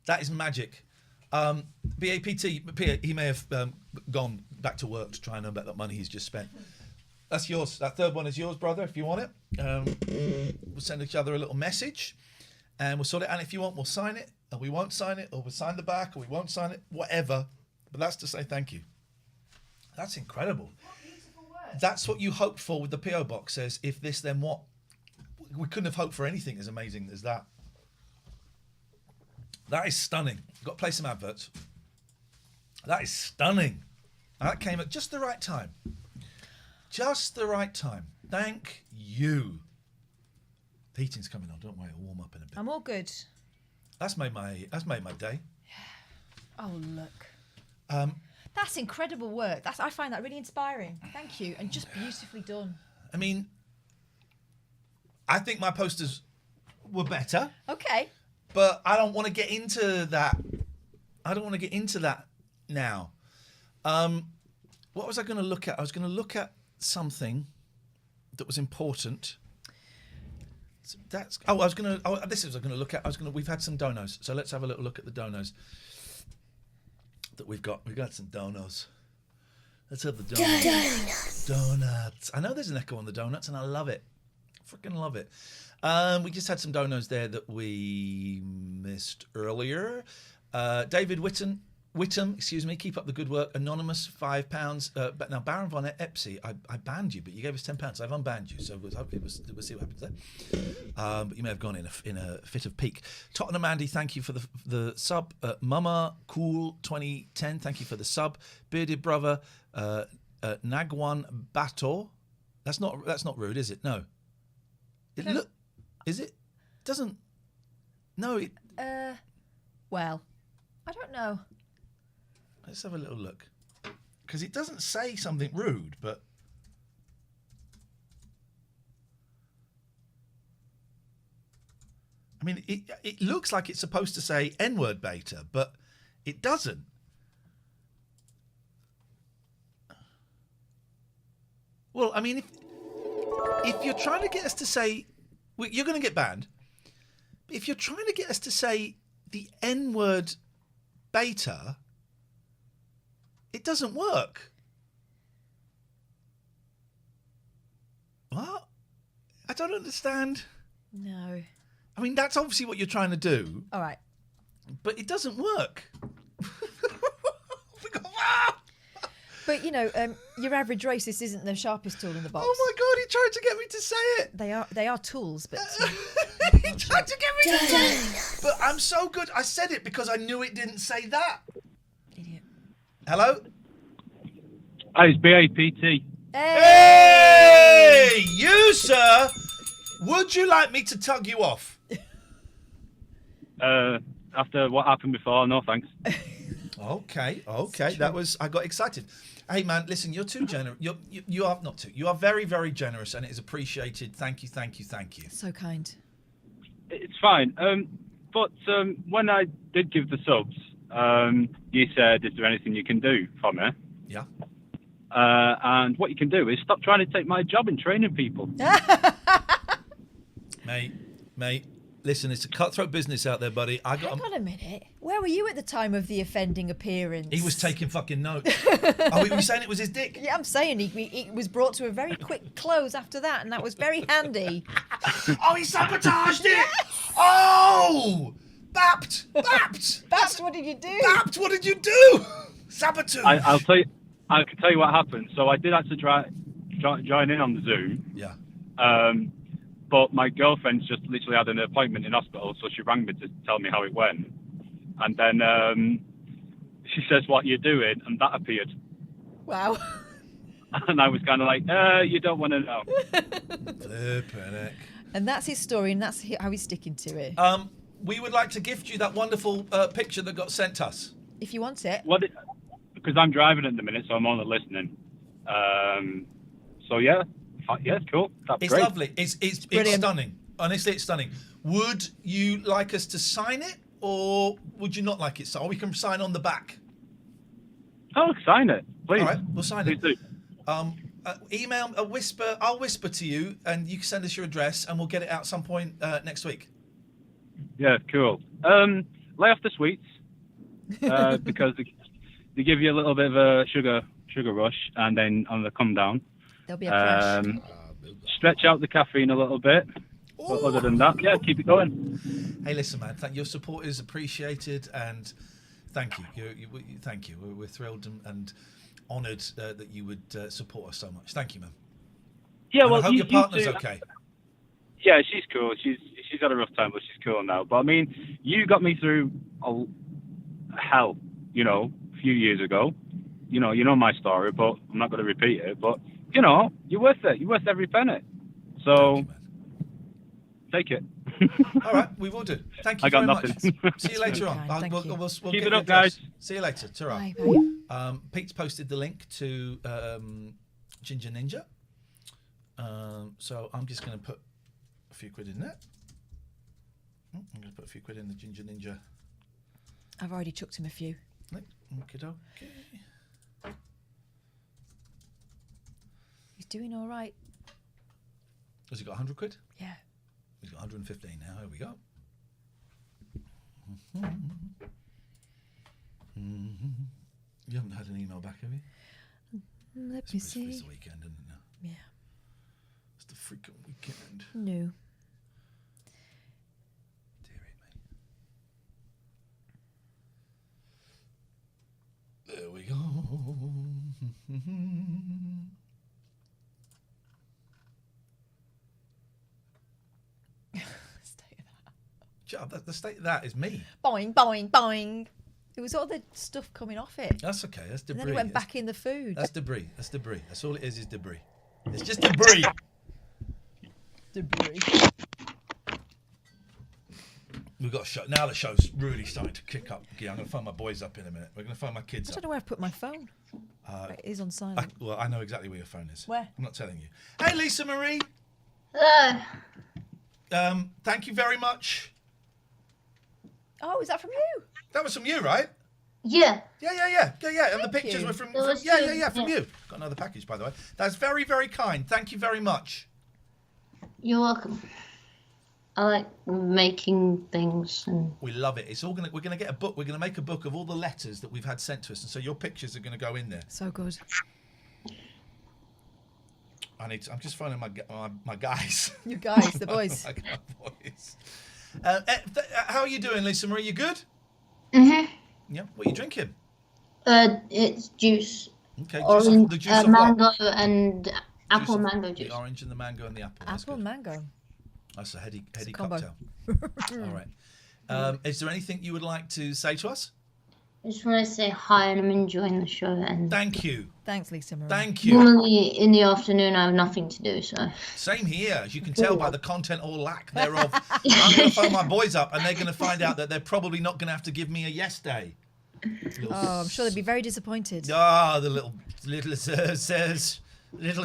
A: That is magic. BAPT, he may have gone back to work to try and earn back that money he's just spent. That's yours. That third one is yours, brother, if you want it. We'll send each other a little message and we'll sort it. And if you want, we'll sign it, or we won't sign it, or we'll sign the back, or we won't sign it, whatever. But that's to say thank you. That's incredible. That's what you hoped for with the P.O. box. Says, if this, then what? We couldn't have hoped for anything as amazing as that. That is stunning. Got to play some adverts. That is stunning. And that came at just the right time. Just the right time. Thank you. The heating's coming on. Don't worry, it'll warm up in a bit.
B: I'm all good.
A: That's made my day.
B: Oh, look. That's incredible work. I find that really inspiring. Thank you. And just beautifully done.
A: I mean, I think my posters were better.
B: Okay.
A: But I don't want to get into that. I don't want to get into that now. What was I going to look at? I was going to look at something that was important. So that's. Oh, I was going to. Oh, this is. I'm going to look at. We've had some donos, so let's have a little look at the donos that we've got. We've got some donos. Let's have the donuts. Donuts. I know there's an echo on the donuts, and I love it. Freaking love it. We just had some donos there that we missed earlier. David Whittam, excuse me, keep up the good work. Anonymous, £5. But now Baron von Epsy, I banned you, but you gave us £10, so I've unbanned you. So we'll see what happens there. But you may have gone in a fit of pique. Tottenham Andy, thank you for the sub. Mama Cool 2010, thank you for the sub. Bearded Brother, Nagwan Bato. That's not rude, is it? No. Is it? Doesn't. No.
B: Well, I don't know.
A: Let's have a little look. Because it doesn't say something rude, but. I mean, it looks like it's supposed to say N-word beta, but it doesn't. Well, I mean, if you're trying to get us to say, well, you're going to get banned. But if you're trying to get us to say the N-word beta, it doesn't work. What? I don't understand.
B: No.
A: I mean, that's obviously what you're trying to do.
B: All right.
A: But it doesn't work.
B: But, you know, your average racist isn't the sharpest tool in the box.
A: Oh, my God, he tried to get me to say it.
B: They are tools, but...
A: He tried to get me to say it. But I'm so good. I said it because I knew it didn't say that.
B: Idiot.
A: Hello?
N: Hi, it's BAPT.
A: Hey, you, sir. Would you like me to tug you off?
N: After what happened before, no thanks.
A: Okay. That was. I got excited. Hey, man, listen. You're too generous. You are not too. You are very, very generous, and it is appreciated. Thank you.
B: So kind.
N: It's fine.
O: but when I did give the subs, you said, "Is there anything you can do for me?"
A: Yeah.
O: And what you can do is stop trying to take my job in training people.
A: Mate, listen, it's a cutthroat business out there, buddy.
B: Hang on a minute. Where were you at the time of the offending appearance?
A: He was taking fucking notes. Were you saying it was his dick?
B: Yeah, I'm saying he was brought to a very quick close after that, and that was very handy.
A: Oh, he sabotaged it! Oh! Bapt!
B: Bapt, what did you do?
A: Bapt, what did you do? Sabotage!
O: I'll tell you. I can tell you what happened. So I did actually join in on the Zoom.
A: Yeah.
O: But my girlfriend's just literally had an appointment in hospital, so she rang me to tell me how it went. And then she says, "What you're doing?" And that appeared.
B: Wow.
O: And I was kind of like, you don't want to know.
B: And that's his story, and that's how he's sticking to it.
A: We would like to gift you that wonderful picture that got sent us.
B: If you want it.
O: Because I'm driving at the minute, so I'm only listening. So yeah, it's cool. That's
A: It's
O: great.
A: lovely. It's stunning. Honestly, it's stunning. Would you like us to sign it, or would you not like it? Or we can sign on the back.
O: Oh, sign it, please.
A: All right, we'll sign it.
O: Please
A: Email a whisper. I'll whisper to you, and you can send us your address, and we'll get it out some point next week.
O: Yeah, cool. Lay off the sweets because they give you a little bit of a sugar rush, and then on the come down.
B: There'll be a crash.
O: Stretch out the caffeine a little bit. But other than that, yeah, keep it going.
A: Hey, listen, man. Your support is appreciated, and thank you. Thank you. We're thrilled and honoured that you would support us so much. Thank you, man.
O: Yeah,
A: and
O: well,
A: I hope your partner's
O: too.
A: okay.
O: Yeah, she's cool. She's had a rough time, but she's cool now. But I mean, you got me through hell, a few years ago. You know my story, but I'm not going to repeat it. But you're worth it. You're worth every penny. So take it.
A: All right, we will do. Thank you
O: I got
A: very
O: nothing.
A: much. See you later on. We'll
O: Keep
A: get
O: it
A: your
O: up, guys.
A: address. See you later. Ta-ra.
B: Bye.
A: Pete's posted the link to Ginger Ninja. So I'm just going to put a few quid in there. I'm going to put a few quid in the Ginger Ninja.
B: I've already chucked him a few.
A: Okay.
B: He's doing all right.
A: Has he got 100 quid?
B: Yeah.
A: He's got 115 now. Here we go. You haven't had an email back, have you?
B: Let me see.
A: It's the weekend, isn't it now?
B: Yeah.
A: It's the freaking weekend.
B: No.
A: There we go. The state of that is me.
B: Boing, boing, boing. It was all the stuff coming off it.
A: That's okay. That's debris.
B: And then it went back in the food.
A: That's debris. That's all it is debris. It's just debris.
B: Debris.
A: We've got a show. Now the show's really starting to kick up. Yeah, I'm going to phone my boys up in a minute. We're going to phone my kids
B: I
A: up.
B: don't know where I've put my phone. It is on silent.
A: I know exactly where your phone is.
B: Where?
A: I'm not telling you. Hey, Lisa Marie.
Q: Hello.
A: Thank you very much.
B: Oh, is that from you?
A: That was from you, right?
Q: Yeah.
A: Yeah. And the pictures
Q: you.
A: were from
Q: That was
A: from
Q: good,
A: you. Got another package, by the way. That's very, very kind. Thank you very much.
Q: You're welcome. I like making things and
A: We love it. We're gonna get a book. We're gonna make a book of all the letters that we've had sent to us, and so your pictures are gonna go in there.
B: So good.
A: I'm just phoning my guys.
B: You guys, the boys.
A: My boys. How are you doing, Lisa Marie? You good?
Q: Mhm.
A: Yeah. What are you drinking?
Q: It's juice.
A: Okay.
Q: Orange,
A: The juice of what?
Q: mango and apple mango juice.
A: The orange and the mango and the apple. That's
B: Apple
A: good.
B: mango.
A: That's a heady
B: combo.
A: cocktail. All right. Is there anything you would like to say to us?
Q: I just want to say hi and I'm enjoying the show. And
A: Thank you.
B: Thanks, Lisa Marie.
A: Thank you.
Q: normally in the afternoon I have nothing to do, so.
A: Same here, as you can tell by the content or lack thereof. I'm going to phone my boys up, and they're going to find out that they're probably not going to have to give me a yes day.
B: Oh, I'm sure they'd be very disappointed.
A: Ah, the little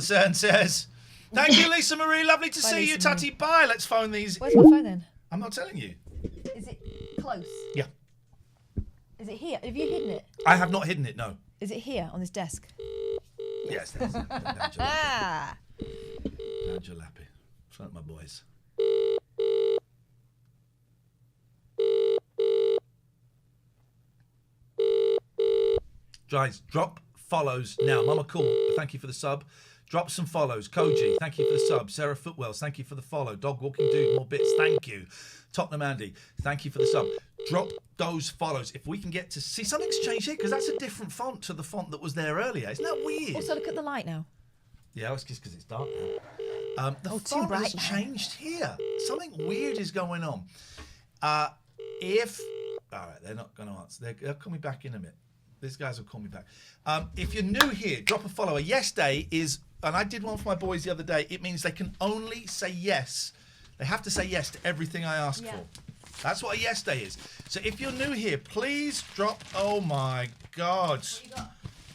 A: son says. Thank you, Lisa Marie. Lovely to
B: Bye,
A: see you,
B: Lisa Marie.
A: Tatty. Bye. Let's phone these.
B: Where's my phone then?
A: I'm not telling you.
B: Is it close?
A: Yeah.
B: Is it here? Have you hidden it?
A: I have not hidden it, no.
B: Is it here on this desk?
A: Yes, there's it.
B: Ah.
A: Down your lappy. Front of my boys. Guys, drop follows now. Mama Cool, thank you for the sub. Drop some follows. Koji, thank you for the sub. Sarah Footwells, thank you for the follow. Dog Walking Dude, more bits, thank you. Tottenham Andy, thank you for the sub. Drop those follows. If we can get to see something's changed here, because that's a different font to the font that was there earlier. Isn't that weird?
B: Also, look at the light now.
A: Yeah, it's just because it's dark now. The
B: too
A: font
B: bright
A: has
B: now.
A: changed here. Something weird is going on. All right, they're not going to answer. They'll call me back in a minute. These guys will call me back. If you're new here, drop a follow. A yes day is, and I did one for my boys the other day, it means they can only say yes. They have to say yes to everything I ask for. That's what a yes day is. So if you're new here, please drop, oh my God.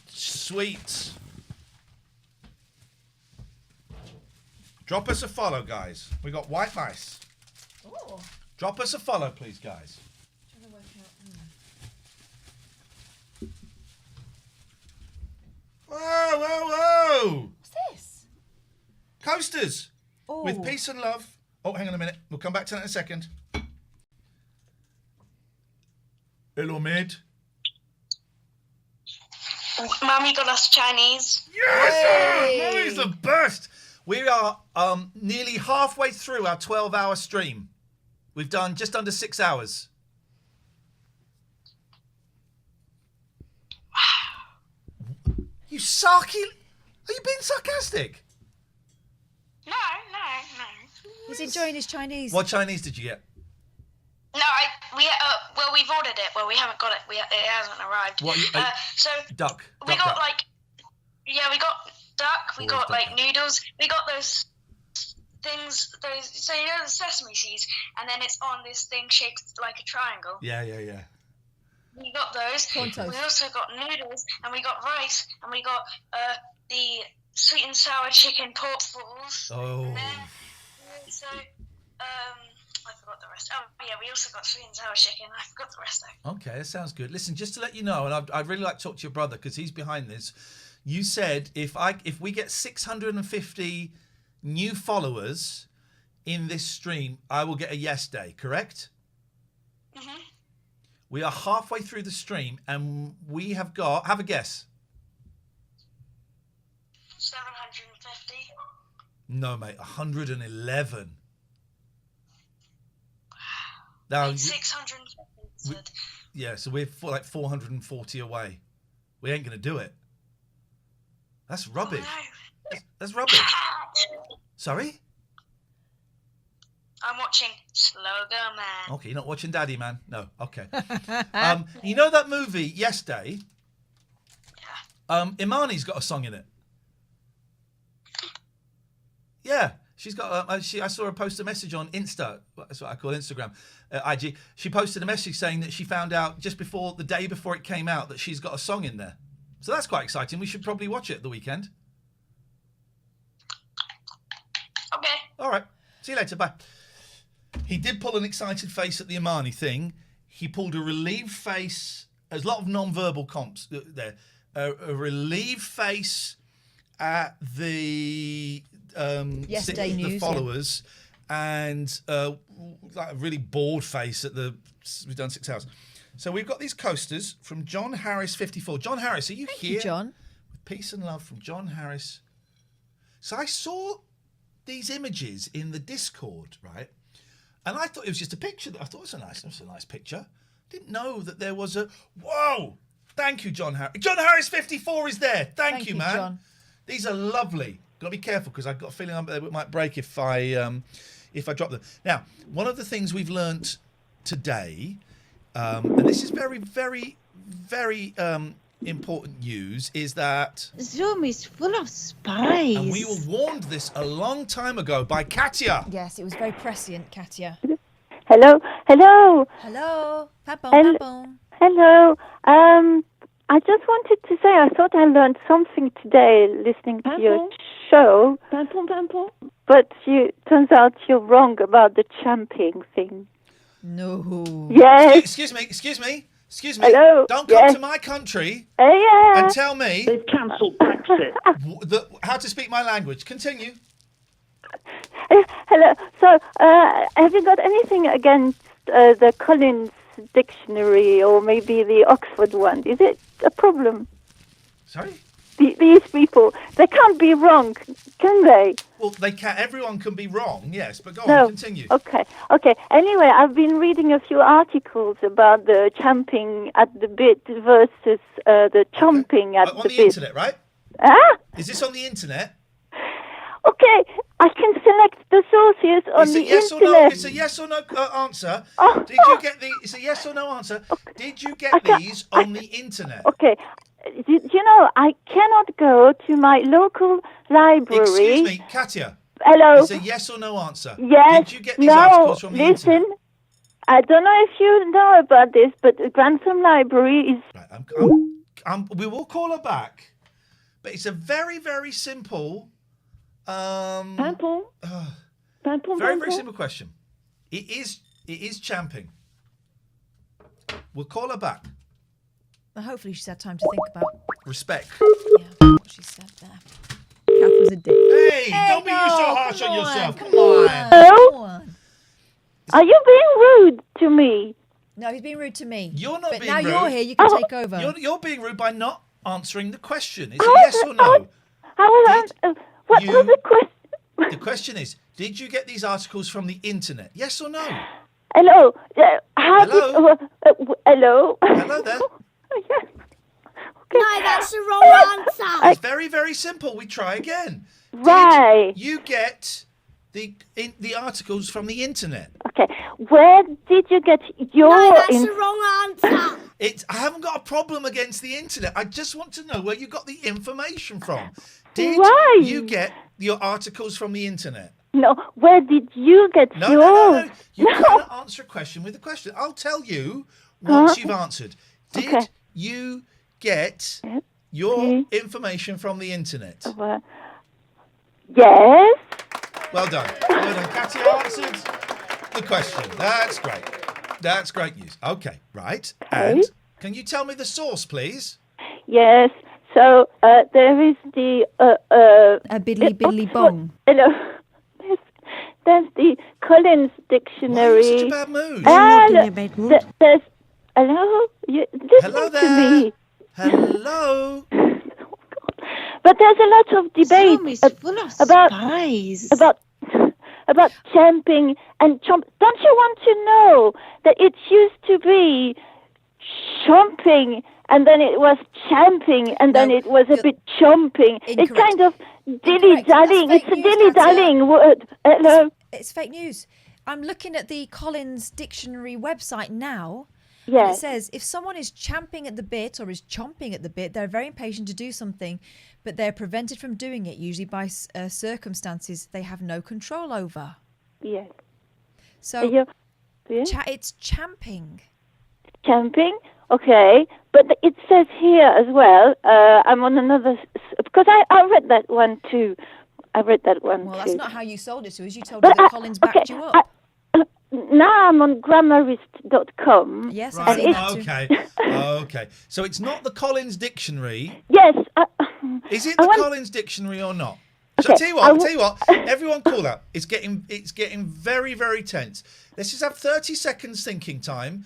A: Sweet. Drop us a follow, guys. We got white mice.
B: Oh.
A: Drop us a follow, please, guys. Whoa, whoa, whoa!
B: What's this?
A: Coasters
B: Oh.
A: with peace and love. Oh, hang on a minute. We'll come back to that in a second. Hello, mate.
G: Mummy got us Chinese.
A: Yes! Mummy's the best! We are nearly halfway through our 12-hour stream. We've done just under 6 hours. You sarky... Are you being sarcastic?
G: No.
B: He's enjoying his Chinese.
A: What Chinese did you get?
G: No, we've ordered it. Well, we haven't got it. It hasn't arrived.
A: What,
G: so
A: duck.
G: we
A: Duck,
G: got
A: duck.
G: we got duck. We
A: Always
G: got
A: duck,
G: like noodles. We got those things. So you know the sesame seeds, and then it's on this thing shaped like a triangle.
A: Yeah.
G: We got those.
B: Corn toast.
G: We also got noodles, and we got rice, and we got the sweet and sour chicken pork balls.
A: Oh.
G: And then we also I forgot the rest. Oh yeah, we also got sweet and sour chicken. I forgot the rest though.
A: Okay, that sounds good. Listen, just to let you know, and I'd really like to talk to your brother because he's behind this. You said if we get 650 new followers in this stream, I will get a yes day, correct?
G: Mhm.
A: We are halfway through the stream and we have got, have a guess.
G: 750.
A: No, mate, 111. Now,
G: 650.
A: yeah, so we're like 440 away. We ain't going to do it. That's rubbish.
G: Oh, no.
A: That's rubbish. Sorry?
G: I'm watching Slow Go Man.
A: Okay, you're not watching Daddy Man? No, okay. You know that movie, Yesterday? Yeah. Imani's got a song in it. Yeah, she's got. I saw her post a message on Insta. That's what I call Instagram, IG. She posted a message saying that she found out just before the day before it came out that she's got a song in there. So that's quite exciting. We should probably watch it the weekend.
G: Okay.
A: All right. See you later. Bye. He did pull an excited face at the Imani thing. He pulled a relieved face. There's a lot of non-verbal comps there. A relieved face at the
B: Yesterday
A: the
B: news,
A: followers, and like a really bored face at the. We've done 6 hours. So we've got these coasters from John Harris 54. John Harris, are you
B: Thank
A: here?
B: you, John.
A: With peace and love from John Harris. So I saw these images in the Discord, right? And I thought it was just a picture. I thought it was a nice picture. Didn't know that there was a. Whoa! Thank you, John Harris. John Harris 54 is there. Thank you, man.
B: John.
A: These are lovely. Got to be careful because I've got a feeling it might break if I drop them. Now, one of the things we've learnt today, and this is very, very, very important news, is that
H: Zoom is full of spies.
A: and we were warned this a long time ago by Katia.
B: Yes, it was very prescient, Katia.
J: Hello.
B: Hello. Pam-pom,
J: Hel-
B: pam-pom.
J: Hello. I just wanted to say I thought I learned something today listening to your show. But turns out you're wrong about the chomping thing.
B: No.
J: Yes.
A: Excuse me.
J: Hello.
A: Don't come to my country
J: Yeah.
A: and tell me
J: They've cancelled Brexit.
A: How to speak my language. Continue.
J: Hello. So, have you got anything against the Collins Dictionary or maybe the Oxford one? Is it a problem?
A: Sorry?
J: These people, they can't be wrong, can they?
A: Well, they can. Everyone can be wrong, yes, but go
J: No.
A: on, continue.
J: Okay. Anyway, I've been reading a few articles about the champing at the bit versus the chomping at
A: On
J: the
A: the
J: bit.
A: internet, right?
J: Ah?
A: Is this on the internet?
J: Okay, I can select the sources on
A: It's
J: the
A: a yes or
J: internet.
A: no. It's a yes or no answer. Did you get the? It's a yes or no answer. Did you get these on the internet?
J: Okay. You know, I cannot go to my local library.
A: Excuse me, Katia.
J: Hello.
A: It's a yes or no answer.
J: Yes.
A: Did you get these articles from the internet?
J: Listen. I don't know if you know about this, but the Grantham Library is.
A: We will call her back, but it's a very, very simple. Very simple question. It is champing. We'll call her back.
B: Well, hopefully she's had time to think about
A: Respect.
B: what she said there. Kath was a dick.
A: Hey, don't be so harsh on yourself. Come on.
J: Hello? Are you being rude to me?
B: No, he's being rude to me.
A: You're not
B: but
A: being
B: now
A: rude.
B: you're here, you can take over.
A: You're being rude by not answering the question. It's a yes or no.
J: What was the question?
A: The question is, did you get these articles from the internet? Yes or no?
J: Hello.
A: Hello?
J: Hello.
A: Hello there.
S: No, that's the wrong answer.
A: It's very, very simple. We try again.
J: Right.
A: Did you get the articles from the internet?
J: Okay. Where did you get your?
S: No, that's the wrong answer.
A: I haven't got a problem against the internet. I just want to know where you got the information from. Did you get your articles from the internet?
J: No. Where did you get
A: No,
J: yours?
A: no. You cannot answer a question with a question. I'll tell you once you've answered. Did you get your information from the internet?
J: Yes.
A: Well done. Well done. Katia answered the question. That's great. That's great news. Okay, right. And can you tell me the source, please?
J: Yes. So there is the
B: a biddly bong.
J: Hello. There's the Collins Dictionary.
A: Why are you in such a bad mood?
J: There's hello. Listen to me.
A: Hello.
J: But there's a lot of debate about champing and chomp. Don't you want to know that it used to be chomping and then it was champing and then it was a bit chomping? It's kind of dilly-dallying. It's a dilly-dallying word. Hello.
B: It's fake news. I'm looking at the Collins Dictionary website now.
J: Yeah.
B: And it says, if someone is champing at the bit or is chomping at the bit, they're very impatient to do something, but they're prevented from doing it, usually by circumstances they have no control over.
J: Yes.
B: So it's champing.
J: Champing? Okay. But it says here as well, I'm on another... Because I read that one too.
B: Well, that's not how you sold it to us. You told us that Collins backed you up.
J: Now I'm on grammarist.com.
B: Yes,
A: right. Okay. So it's not the Collins Dictionary.
J: Yes.
A: Is it the Collins Dictionary or not? So I tell you what. Everyone call out. It's getting very, very tense. Let's just have 30 seconds thinking time.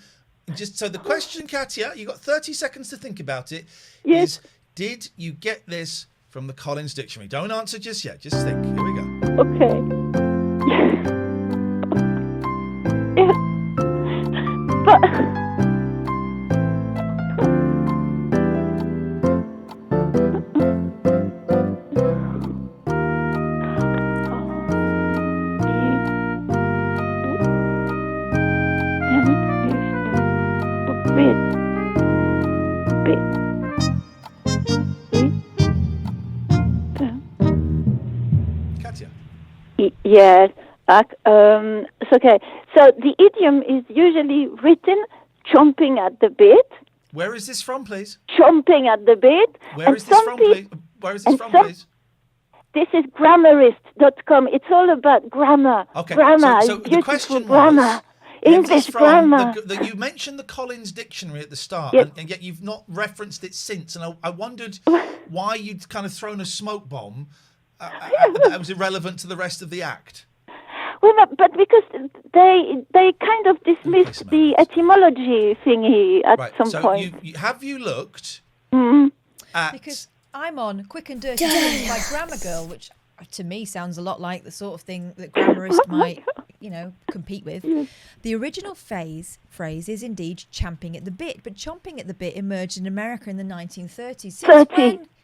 A: Just so the question, Katia, you got 30 seconds to think about it.
J: Yes.
A: Is did you get this from the Collins Dictionary? Don't answer just yet. Just think. Here we go.
J: Okay. But
A: Katia.
J: yes. Okay. So the idiom is usually written chomping at the bit.
A: Where is this from, please?
J: Chomping at the bit.
A: Where is this from, please? Where is this from, please?
J: This is grammarist.com. It's all about grammar.
A: Okay.
J: Grammar.
A: So the
J: beautiful
A: question
J: grammar.
A: was,
J: English grammar.
A: You mentioned the Collins Dictionary at the start,
J: Yes.
A: and yet you've not referenced it since. And I wondered why you'd kind of thrown a smoke bomb that was irrelevant to the rest of the act.
J: Well, no, but because they kind of dismissed the etymology thingy at some point.
A: Have you looked at...
B: Because I'm on Quick and Dirty Things by Grammar Girl, which to me sounds a lot like the sort of thing that grammarists might, compete with. The original phrase is indeed champing at the bit, but chomping at the bit emerged in America in the 1930s.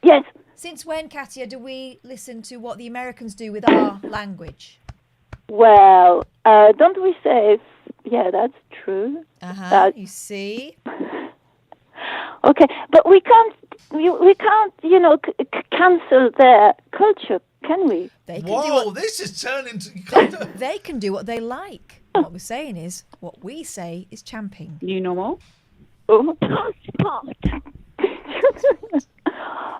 J: Yes.
B: Since when, Katia, do we listen to what the Americans do with our language?
J: Well, don't we say? Yeah, that's true.
B: You see.
J: Okay, but we can't, cancel their culture, can we?
A: This is turning to...
B: They can do what they like. What we're saying is, what we say is champing.
H: New normal?
J: Oh.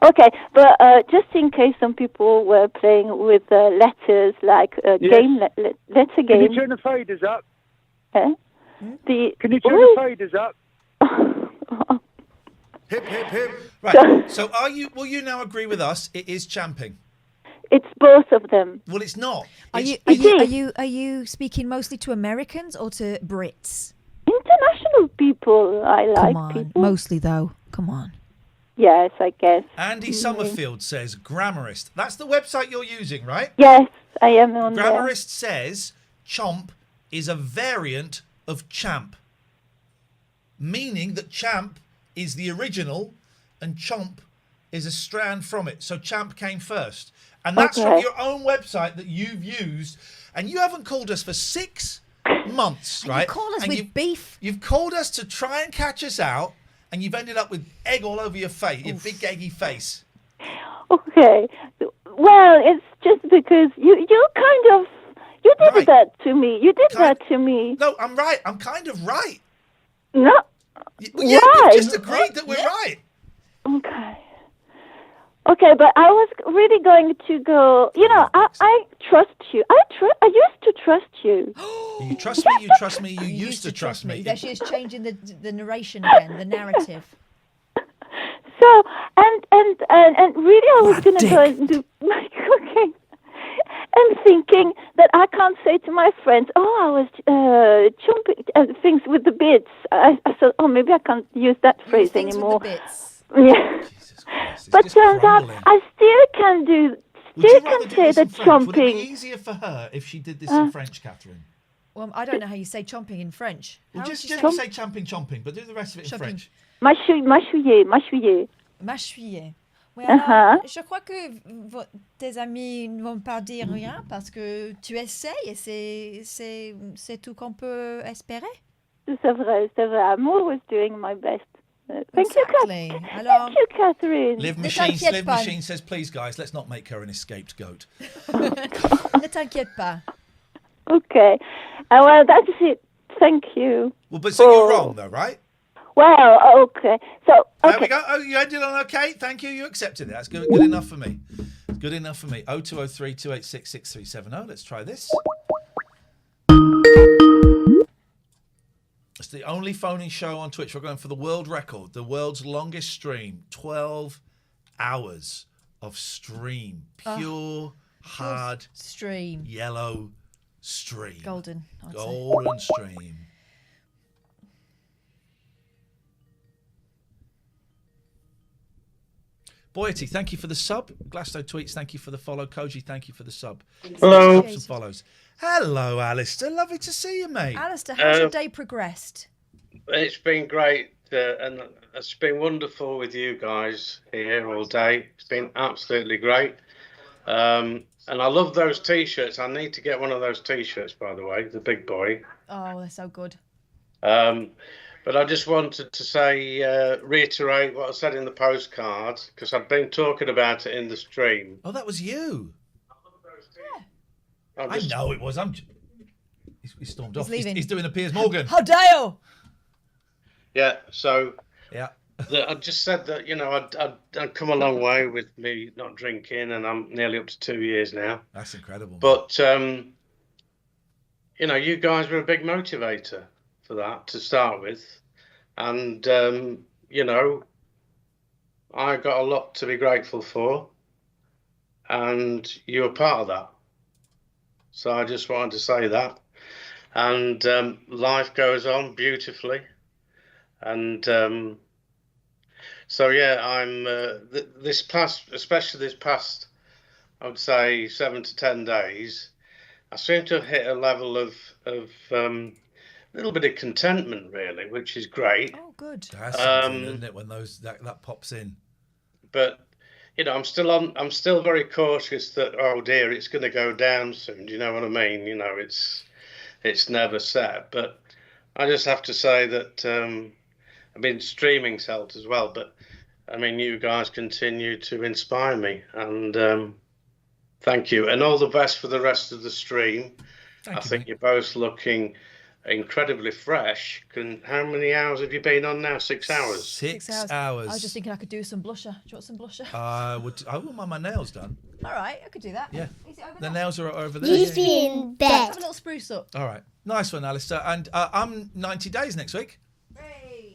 J: Okay, but just in case some people were playing with letters, like game, letter game.
L: Can you turn the faders up?
J: Can
L: you turn the faders up?
A: Hip, hip, hip. Right, so will you now agree with us? It is champing.
J: It's both of them.
A: Well, it's not.
B: Are you speaking mostly to Americans or to Brits?
J: International people, I like.
B: Come on,
J: people.
B: mostly though. Come on.
J: Yes, I guess.
A: Andy Summerfield says Grammarist. That's the website you're using, right?
J: Yes, I am on there.
A: Grammarist says chomp is a variant of champ, meaning that champ is the original and chomp is a strand from it. So champ came first. And that's from your own website that you've used. And you haven't called us for 6 months, right?
B: You call us with beef.
A: You've called us to try and catch us out. And you've ended up with egg all over your face, your big eggy face.
J: Okay. Well, it's just because you did that to me. You did that to me.
A: No, I'm right. I'm kind of right.
J: No.
A: Yeah,
J: Why?
A: we've just agreed that we're right.
J: Okay. Okay, but I was really going to go. I trust you. I used to trust you.
A: You trust me. You trust me. You used to trust me.
B: There she is changing the narration again, the narrative.
J: So and really, I was going to go and do my cooking, and thinking that I can't say to my friends, "Oh, I was chomping things with the bits." I thought, "Oh, maybe I can't use that phrase anymore."
B: With the bits.
J: Yeah. But turns out I still can say the chomping.
A: Would it be easier for her if she did this in French, Catherine?
B: Well, I don't know how you say chomping in French.
A: Well, just say champing, chomping, but do the rest of it in French.
J: Mâchouiller.
B: Mâchouiller. Oui, alors, je crois que tes amis ne vont pas dire rien parce que tu essayes et c'est tout qu'on peut espérer.
J: C'est vrai. I'm always doing my best. Thank you, Catherine.
A: Live Machine says, please, guys, let's not make her an escaped goat.
B: Ne t'inquiète pas.
J: Okay. Well, that's it. Thank you.
A: Well, but so you're wrong, though, right?
J: Well, okay. So,
A: There we go. Oh, you ended on okay. Thank you. You accepted it. That's good enough for me. Good enough for me. 0203 286 6370. Let's try this. It's the only phone-in show on Twitch. We're going for the world record, the world's longest stream. 12 hours of stream. Pure, hard,
B: stream.
A: Yellow stream.
B: Golden.
A: Golden stream. Boyety, thank you for the sub. Glasto tweets, thank you for the follow. Koji, thank you for the sub.
D: Hello.
A: Some follows. Hello, Alistair. Lovely to see you, mate.
B: Alistair, how's your day progressed?
D: It's been great, and it's been wonderful with you guys here all day. It's been absolutely great. And I love those T-shirts. I need to get one of those T-shirts, by the way, the big boy.
B: Oh, they're so good.
D: But I just wanted to say, reiterate what I said in the postcard, because I've been talking about it in the stream.
A: Oh, that was you.
D: Yeah.
A: I know it was. He stormed off. He's doing a Piers Morgan.
B: How dare you?
D: Yeah, so
A: yeah,
D: I just said that, I'd come a long way with me not drinking, and I'm nearly up to 2 years now.
A: That's incredible.
D: But you know, you guys were a big motivator for that to start with. And, you know, I got a lot to be grateful for. And you were part of that. So I just wanted to say that. And life goes on beautifully. And so, yeah, I'm especially this past, I would say 7 to 10 days, I seem to have hit a level of a little bit of contentment, really, which is great.
B: Oh, good.
A: That's something, isn't it, when that pops in?
D: But you know, I'm still very cautious that, oh dear, it's going to go down soon. Do you know what I mean? You know, it's never set. But I just have to say that I mean, streaming's helped as well. But I mean, you guys continue to inspire me, and thank you, and all the best for the rest of the stream. I think you're both looking incredibly fresh. How many hours have you been on now? 6 hours.
A: 6 hours.
B: I was just thinking I could do some blusher. Do you want some blusher?
A: I wouldn't mind my nails done.
B: All right, I could do that.
A: Yeah.
B: Is it over
A: The
B: there?
A: nails are over there.
B: He's
A: in
B: bed. Have a little spruce up.
A: All right. Nice one, Alistair. And I'm 90 days next week.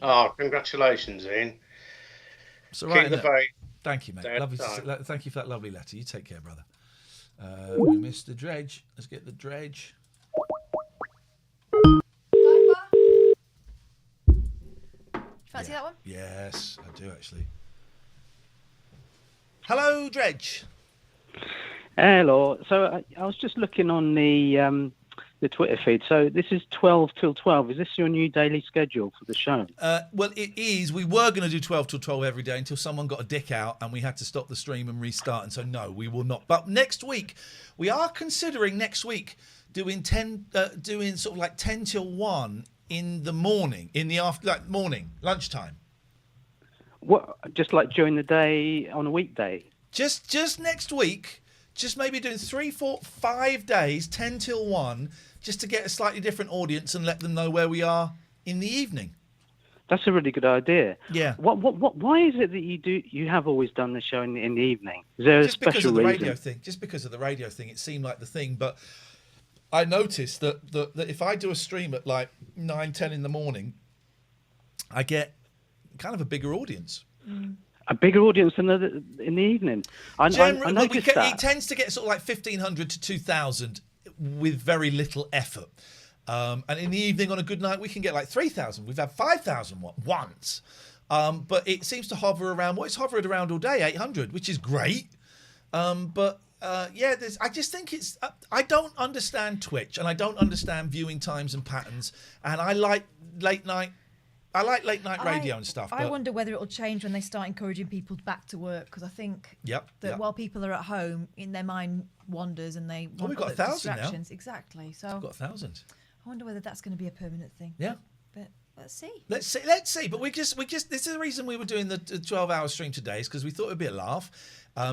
D: Oh, congratulations, Ian.
A: It's all right.
D: Keep the
A: isn't it?
D: faith.
A: Thank you, mate.
D: Day at
A: Lovely.
D: a time.
A: Thank you for that lovely letter. You take care, brother. We missed the dredge. Let's get the dredge.
B: Fancy that one?
A: Yes, I do actually. Hello, dredge.
I: Hello. So I was just looking on the Twitter feed. So this is 12 till 12. Is this your new daily schedule for the show?
A: Well, it is. We were going to do 12 till 12 every day until someone got a dick out and we had to stop the stream and restart. And so, no, we will not. But next week, we are considering doing sort of like 10 till 1 in the morning, morning, lunchtime.
I: What? Just like during the day on a weekday?
A: Just next week, just maybe doing 3, 4, 5 days, 10 till 1, just to get a slightly different audience and let them know where we are in the evening.
I: That's a really good idea.
A: Yeah.
I: Why is it that you have always done the show in the evening? Is there a
A: Just because
I: special
A: of the
I: reason?
A: radio thing. Just because of the radio thing, it seemed like the thing. But I noticed that if I do a stream at like 9, 10 in the morning, I get kind of a bigger audience.
I: A bigger audience than in the evening. I noticed that.
A: It tends to get sort of like 1,500 to 2,000 with very little effort. And in the evening on a good night, we can get like 3,000. We've had 5,000 once. But it seems to hover around, it's hovered around all day, 800, which is great. I just think it's, I don't understand Twitch and I don't understand viewing times and patterns. And I like late night radio and stuff.
B: I wonder whether it'll change when they start encouraging people back to work, because I think that while people are at home, in their mind wanders and they want
A: we've got
B: other
A: 1,000 now.
B: distractions. Exactly. So
A: We've got 1,000.
B: I wonder whether that's going to be a permanent thing.
A: Yeah.
B: But let's see.
A: Let's see. But we just this is the reason we were doing the 12-hour stream today, is because we thought it'd be a laugh.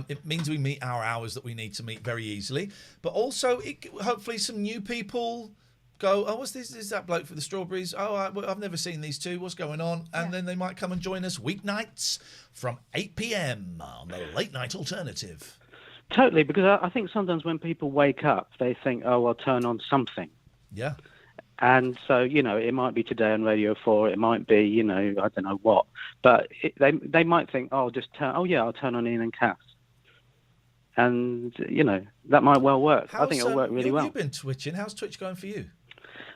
A: It means we meet our hours that we need to meet very easily. But also, hopefully some new people go, oh, what's this? Is that bloke for the strawberries? Oh, I've never seen these two. What's going on? And then they might come and join us weeknights from 8 p.m. on the Late Night Alternative.
I: Totally, because I think sometimes when people wake up, they think, oh, I'll turn on something.
A: Yeah.
I: And so, it might be today on Radio 4, it might be, I don't know what. But they might think, oh, I'll turn on Iain and Kath. And, that might well work. I think it'll work really well.
A: You've been twitching. How's Twitch going for you?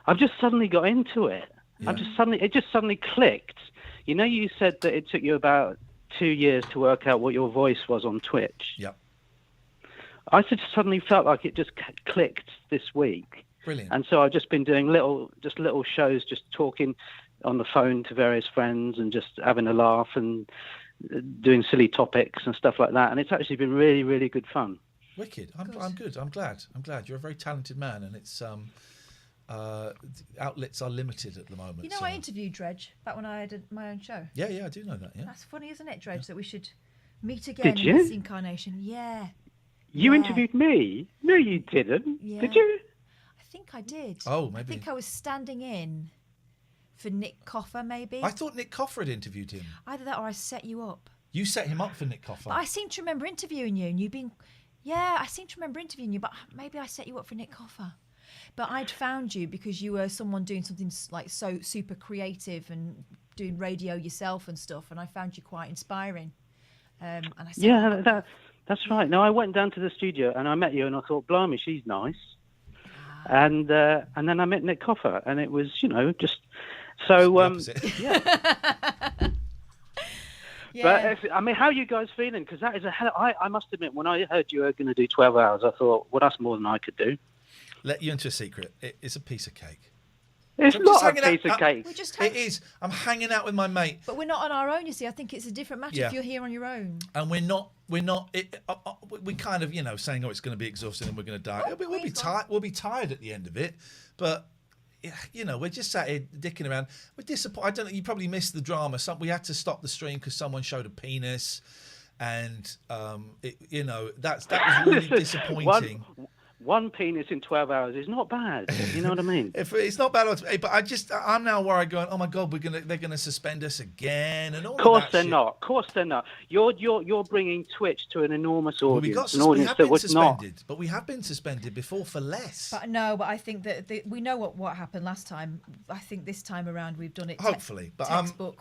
I: I've just suddenly got into it.
A: Yeah.
I: It just suddenly clicked. You said that it took you about 2 years to work out what your voice was on Twitch.
A: Yep.
I: I just suddenly felt like it just clicked this week.
A: Brilliant.
I: And so I've just been doing little shows, just talking on the phone to various friends and just having a laugh and doing silly topics and stuff like that. And it's actually been really, really good fun.
A: Wicked. I'm good. I'm glad. You're a very talented man, and it's outlets are limited at the moment.
B: I interviewed Dredge back when I did my own show.
A: Yeah, I do know that. Yeah.
B: That's funny, isn't it, Dredge? That we should meet again
I: Did
B: in
I: you?
B: this incarnation. Yeah.
I: You interviewed me? No, you didn't.
B: Yeah.
I: Did you?
B: I think I did.
A: Oh, maybe.
B: I think I was standing in for Nick Coffer, maybe.
A: I thought Nick Coffer had interviewed him.
B: Either that or I set you up.
A: You set him up for Nick Coffer.
B: But I seem to remember interviewing you, and you've been... Yeah, I seem to remember interviewing you, but maybe I set you up for Nick Coffer. But I'd found you because you were someone doing something like so super creative and doing radio yourself and stuff, and I found you quite inspiring. And I said,
I: Yeah, that's right. No, I went down to the studio and I met you, and I thought, blimey, she's nice. And then I met Nick Coffer, and it was, just so. Yeah.
B: Yeah.
I: But I mean, how are you guys feeling? Because that is I must admit, when I heard you were going to do 12 hours, I thought, well, that's more than I could do.
A: Let you into a secret. It's a piece of cake.
I: It's
A: I'm
I: not
A: just
I: a
A: hanging
I: piece of cake.
B: We're just
A: It is. I'm hanging out with my mate,
B: But we're not on our own, you see. I think it's a different matter
A: Yeah.
B: if you're here on your own.
A: and we're not. We kind of, saying, it's going to be exhausting and we're going to die. We'll be tired. We'll be tired at the end of it, but. We're just sat here dicking around. We're disappointed. I don't know. You probably missed the drama. We had to stop the stream because someone showed a penis, and that was really disappointing.
I: One penis in 12 hours is not bad. You know what I mean?
A: It's not bad, but I'm now worried, going, oh my God, they're gonna suspend us again, and all.
I: Of course
A: that
I: they're
A: shit.
I: not. Of course they're not. You're bringing Twitch to an enormous audience.
A: We have been suspended, but we have been suspended before for less.
B: But I think that we know what happened last time. I think this time around we've done it.
A: Hopefully, but
B: textbook.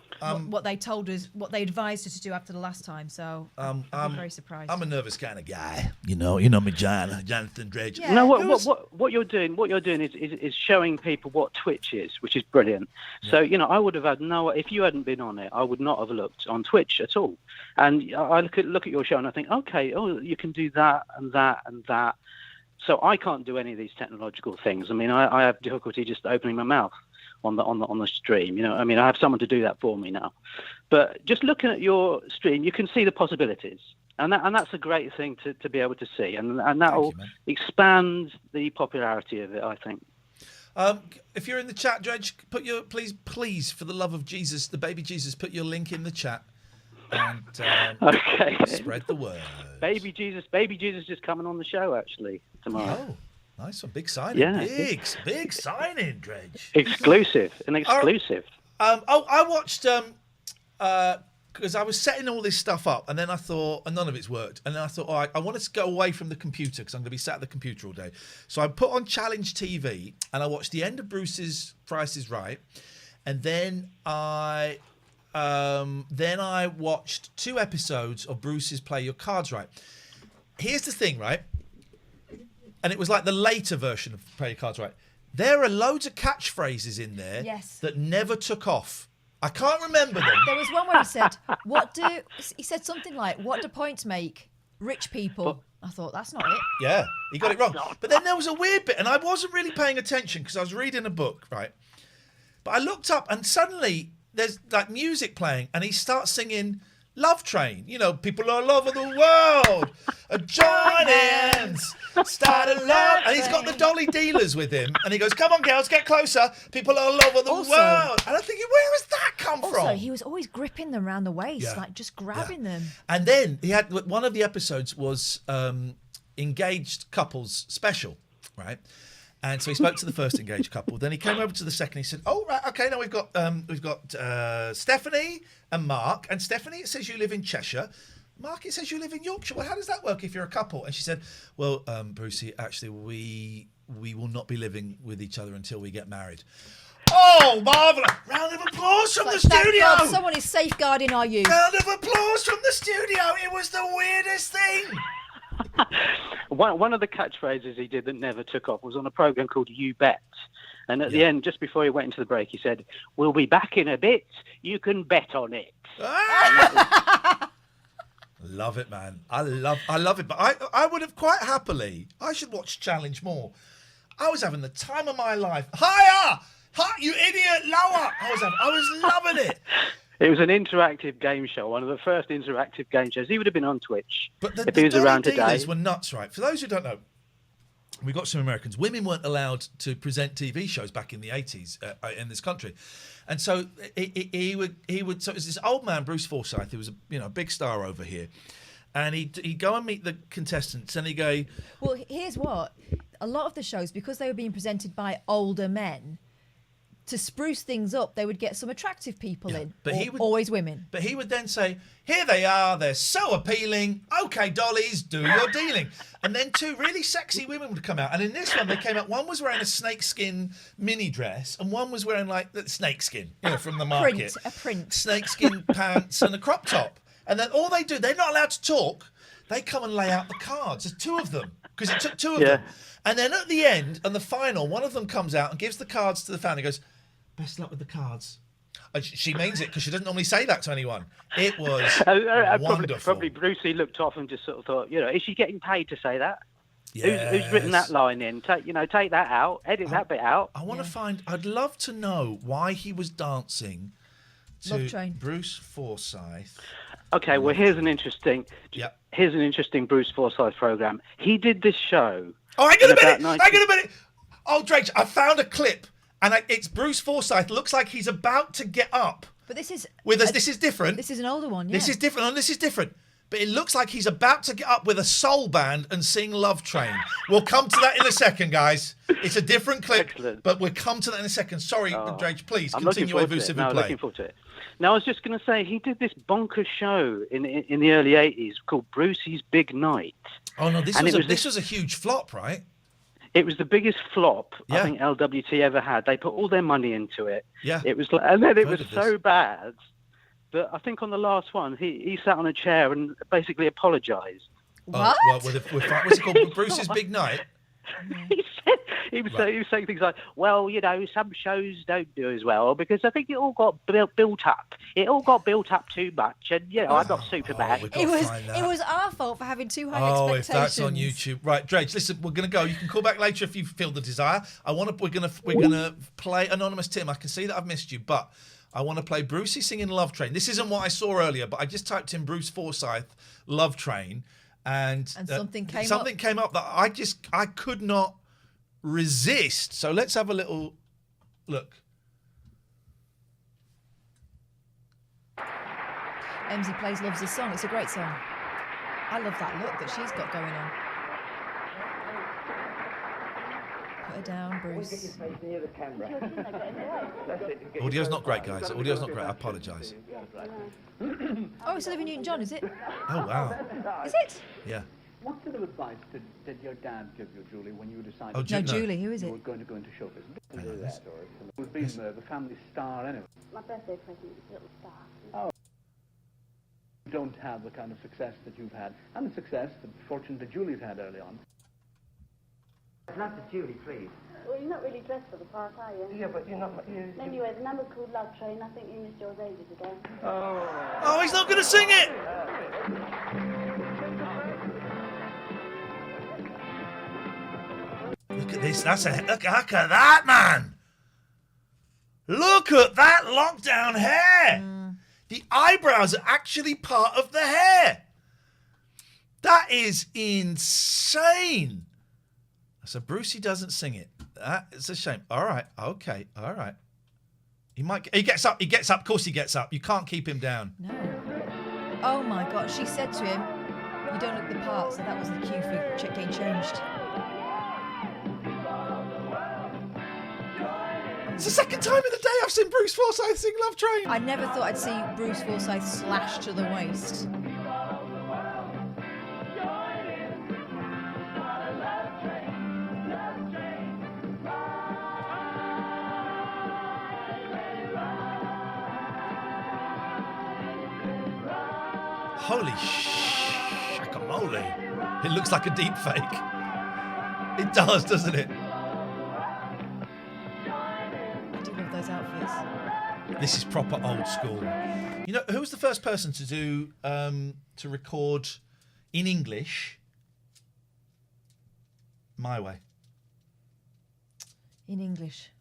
B: What they told us, what they advised us to do after the last time. So I'm very surprised.
A: I'm a nervous kind of guy. You know me, Jonathan Dredge.
B: Yeah.
I: No, what you're doing is showing people what Twitch is, which is brilliant. So I would have had if you hadn't been on it, I would not have looked on Twitch at all. And I look at your show and I think, okay, you can do that and that and that. So I can't do any of these technological things. I mean, I have difficulty just opening my mouth on the stream. I mean, I have someone to do that for me now. But just looking at your stream, you can see the possibilities. And that's a great thing to be able to see, and that will expand the popularity of it, I think.
A: If you're in the chat, Dredge, put your please, for the love of Jesus, the baby Jesus, put your link in the chat, and
I: okay,
A: spread the word.
I: Baby Jesus is coming on the show actually tomorrow.
A: Oh, nice one, big signing,
I: Yeah.
A: big signing, Dredge.
I: Exclusive.
A: I watched because I was setting all this stuff up, and then I thought, and none of it's worked. And then I thought, all right, I wanted to go away from the computer because I'm going to be sat at the computer all day. So I put on Challenge TV, and I watched the end of Bruce's Price is Right, and then I watched 2 episodes of Bruce's Play Your Cards Right. Here's the thing, right? And it was like the later version of Play Your Cards Right. There are loads of catchphrases in there that never took off. I can't remember them.
B: There was one where he said, he said something like, what do points make? Rich people. I thought, that's not it.
A: Yeah, he got it wrong. But then there was a weird bit, and I wasn't really paying attention because I was reading a book, right? But I looked up, and suddenly there's like music playing, and he starts singing Love Train. People all over the world are joining, start a love. And he's got the dolly dealers with him, and he goes, come on, girls, get closer. People all over the world. And I'm thinking, where has that come from?
B: Also, he was always gripping them around the waist, like just grabbing them.
A: And then he had one of the episodes was engaged couples special, right? And so he spoke to the first engaged couple. Then he came over to the second. He said, "Oh, right, okay. Now we've got Stephanie and Mark. And Stephanie, it says you live in Cheshire. Mark, it says you live in Yorkshire. Well, how does that work if you're a couple?" And she said, "Well, Brucey, actually, we will not be living with each other until we get married." Oh, marvellous! Round of applause from the studio.
B: God, someone is safeguarding our youth.
A: Round of applause from the studio. It was the weirdest thing.
I: One of the catchphrases he did that never took off was on a program called You Bet. And at the end, just before he went into the break, he said, "We'll be back in a bit. You can bet on it."
A: Love it, man. I love it. But I would have quite happily. I should watch Challenge more. I was having the time of my life. Higher! You idiot! Lower! I was loving it.
I: It was an interactive game show, one of the first interactive game shows. He would have been on Twitch if he was
A: dolly
I: around today.
A: Dealers were nuts, right? For those who don't know, we got some Americans. Women weren't allowed to present TV shows back in the 80s in this country, and so he would. So it was this old man, Bruce Forsyth, who was a big star over here, and he'd go and meet the contestants, and he'd go,
B: Well, here's what: a lot of the shows, because they were being presented by older men, to spruce things up, they would get some attractive people in.
A: But he would
B: always women.
A: But he would then say, "Here they are. They're so appealing. Okay, dollies, do your dealing." And then 2 really sexy women would come out. And in this one, they came out. One was wearing a snakeskin mini dress, and one was wearing like the snakeskin, from the market.
B: A print.
A: Snakeskin pants and a crop top. And then all they do, they're not allowed to talk. They come and lay out the cards. There's 2 of them because it took 2 of them. And then at the end and the final, one of them comes out and gives the cards to the fan and goes, "Best luck with the cards." And she means it because she doesn't normally say that to anyone. It was wonderful.
I: Probably Brucey looked off and just sort of thought, is she getting paid to say that?
A: Yes.
I: Who's written that line in? Take that out, edit that bit out.
A: I want to find. I'd love to know why he was dancing to
B: Love Train.
A: Bruce Forsyth.
I: Okay, well here's an interesting Bruce Forsyth program. He did this show.
A: Oh, hang on a minute. Oh, Drake, I found a clip, and it's Bruce Forsyth. Looks like he's about to get up.
B: But this is
A: this is different.
B: This is an older one. Yeah.
A: This is different. And this is different. But it looks like he's about to get up with a soul band and sing Love Train. We'll come to that in a second, guys. It's a different clip, but we'll come to that in a second. Sorry, Drake, please continue.
I: I'm looking forward to it. Now, I was just going to say, he did this bonkers show in the early 80s called Brucey's Big Night.
A: Oh, no, this was a huge flop, right?
I: It was the biggest flop I think LWT ever had. They put all their money into it.
A: Yeah.
I: It was, and then it was so bad that I think on the last one, he sat on a chair and basically apologised.
B: What?
A: What's it called? Bruce's Big Night?
I: He was saying things like, well, some shows don't do as well because I think it all got built up. It all got built up too much, and I'm not super bad.
B: It was our fault for having too high expectations.
A: If that's on YouTube, right, Drake? Listen, we're gonna go. You can call back later if you feel the desire. We're gonna play Anonymous Tim. I can see that I've missed you, but I want to play Brucey singing Love Train. This isn't what I saw earlier, but I just typed in Bruce Forsyth Love Train, and
B: something
A: came up that I could not resist. So let's have a little look.
B: Emsy plays Loves This Song. It's a great song. I love that look that she's got going on. Put her down, Bruce.
A: Audio's not great, guys. Audio's not great. I apologise.
B: Oh, it's Olivia Newton-John, is it?
A: Oh, wow.
B: Is it?
A: Yeah.
E: What sort of advice did your dad give you, Julie, when you decided
B: Julie, who is it?
E: you were going to go into show business? Who's been the family star anyway?
J: My birthday present is a little star.
E: Oh. You don't have the kind of success that you've had, and the success, the fortune that Julie's had early on.
U: Not to Julie, please.
J: Well, you're not really dressed for the part, are you?
U: Yeah, but you're not...
J: Anyway, the number's called Love Train. I think you missed yours ages ago.
A: Oh, he's not going to sing it! Look at this. Look at that, man! Look at that lockdown hair! The eyebrows are actually part of the hair! That is insane! So Brucey doesn't sing it. It's a shame. All right. Okay. All right. He gets up. Of course he gets up. You can't keep him down.
B: No. Oh my God. She said to him, "You don't look the part," so that was the cue for getting changed.
A: It's the second time in the day I've seen Bruce Forsyth sing Love Train.
B: I never thought I'd see Bruce Forsyth slashed to the waist.
A: Holy shakamole. It looks like a deep fake. It does, doesn't it?
B: I do love those outfits.
A: This is proper old school. You know, who was the first person to do to record in English My Way?
B: In English.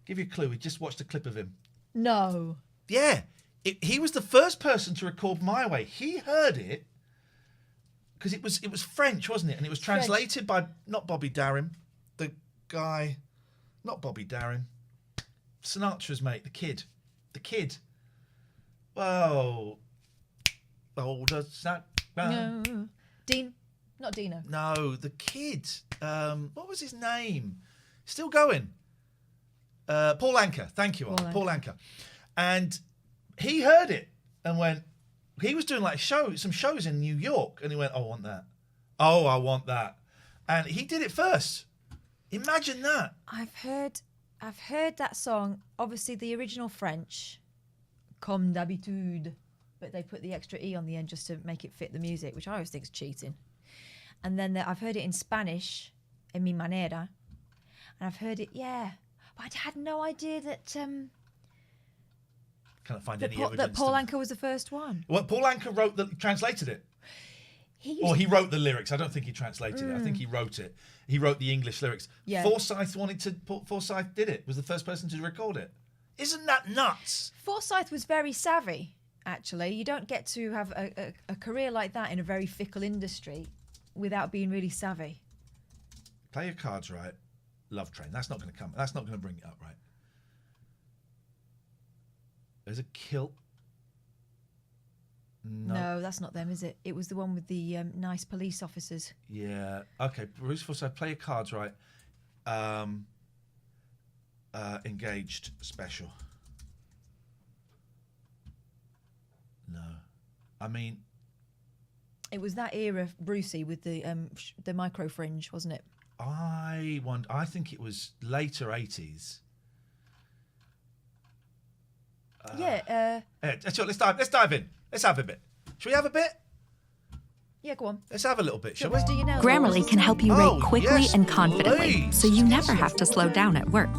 A: Give you a clue. We just watched a clip of him.
B: No.
A: Yeah. He was the first person to record My Way. He heard it because it was French, wasn't it? And it was translated by not Bobby Darin, the guy, not Bobby Darin, Sinatra's mate, the kid. Whoa. Oh, does that?
B: No. Dean, not Dino.
A: No, the kid. What was his name? Still going. Paul Anka. Thank you, Paul Anka. And he heard it and went, he was doing like some shows in New York, and he went, I want that. Oh, I want that. And he did it first. Imagine that.
B: I've heard that song, obviously the original French, comme d'habitude, but they put the extra E on the end just to make it fit the music, which I always think is cheating. And then I've heard it in Spanish, en mi manera, and I've heard it, but I had no idea that
A: Can't find any evidence.
B: that Paul Anka was the first one.
A: Well, Paul Anka translated it. He wrote the lyrics. I don't think he translated it. I think he wrote it. He wrote the English lyrics.
B: Yeah.
A: Forsyth did it. Was the first person to record it. Isn't that nuts?
B: Forsyth was very savvy, actually. You don't get to have a career like that in a very fickle industry without being really savvy.
A: Play your cards right. Love Train. That's not going to come. That's not going to bring it up, right? There's a kilt.
B: No, that's not them, is it? It was the one with the nice police officers.
A: Yeah. Okay. Bruce Forsyth, play your cards right. Engaged special. No. I mean,
B: it was that era, Brucey, with the micro fringe, wasn't it?
A: I think it was later 80s. Let's dive in. Let's have a bit. Shall we have a bit?
B: Yeah, go on.
A: Let's have a little bit, shall we?
T: Grammarly can help you write quickly and confidently, so you never have to slow down at work.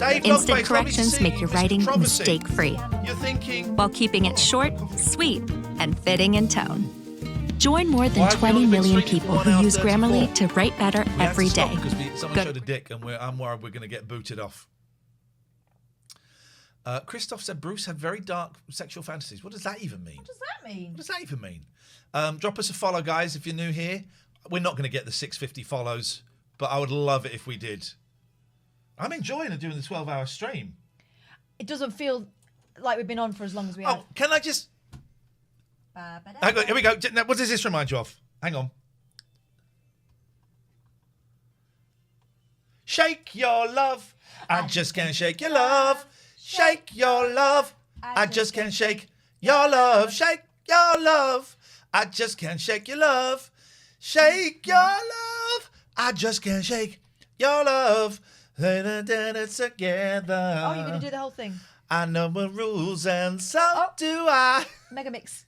T: Instant corrections make your writing mistake-free,
A: You're thinking,
T: while keeping it short, sweet, and fitting in tone. Join more than 20 million people who use Grammarly to write better every day.
A: Because someone showed a dick, and I'm worried we're going to get booted off. Christoph said Bruce had very dark sexual fantasies. What does that even mean?
B: What does that mean?
A: What does that even mean? Drop us a follow, guys, if you're new here. We're not going to get the 650 follows, but I would love it if we did. I'm enjoying doing the 12-hour stream.
B: It doesn't feel like we've been on for as long as we have.
A: Oh, can I just... Hang on, here we go. What does this remind you of? Hang on. Shake your love. I just can't shake your love. Shake your love. I just can't shake your love. Shake your love. I just can't shake your love. Shake your love. I just can't shake your love. Together.
B: Oh, you're going to do the whole thing?
A: I know my rules and so do I.
B: Mega mix.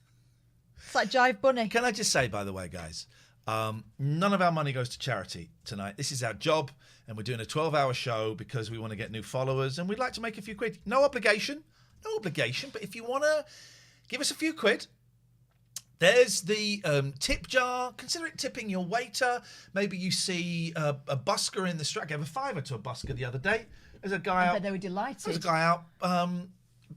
B: It's like Jive Bunny.
A: Can I just say, by the way, guys, none of our money goes to charity tonight. This is our job, and we're doing a 12-hour show because we want to get new followers, and we'd like to make a few quid. No obligation, but if you want to give us a few quid, there's the tip jar. Consider it tipping your waiter. Maybe you see a busker in the street. I gave a $5 to a busker the other day. There's a guy
B: I
A: out.
B: bet they were delighted.
A: There's a guy out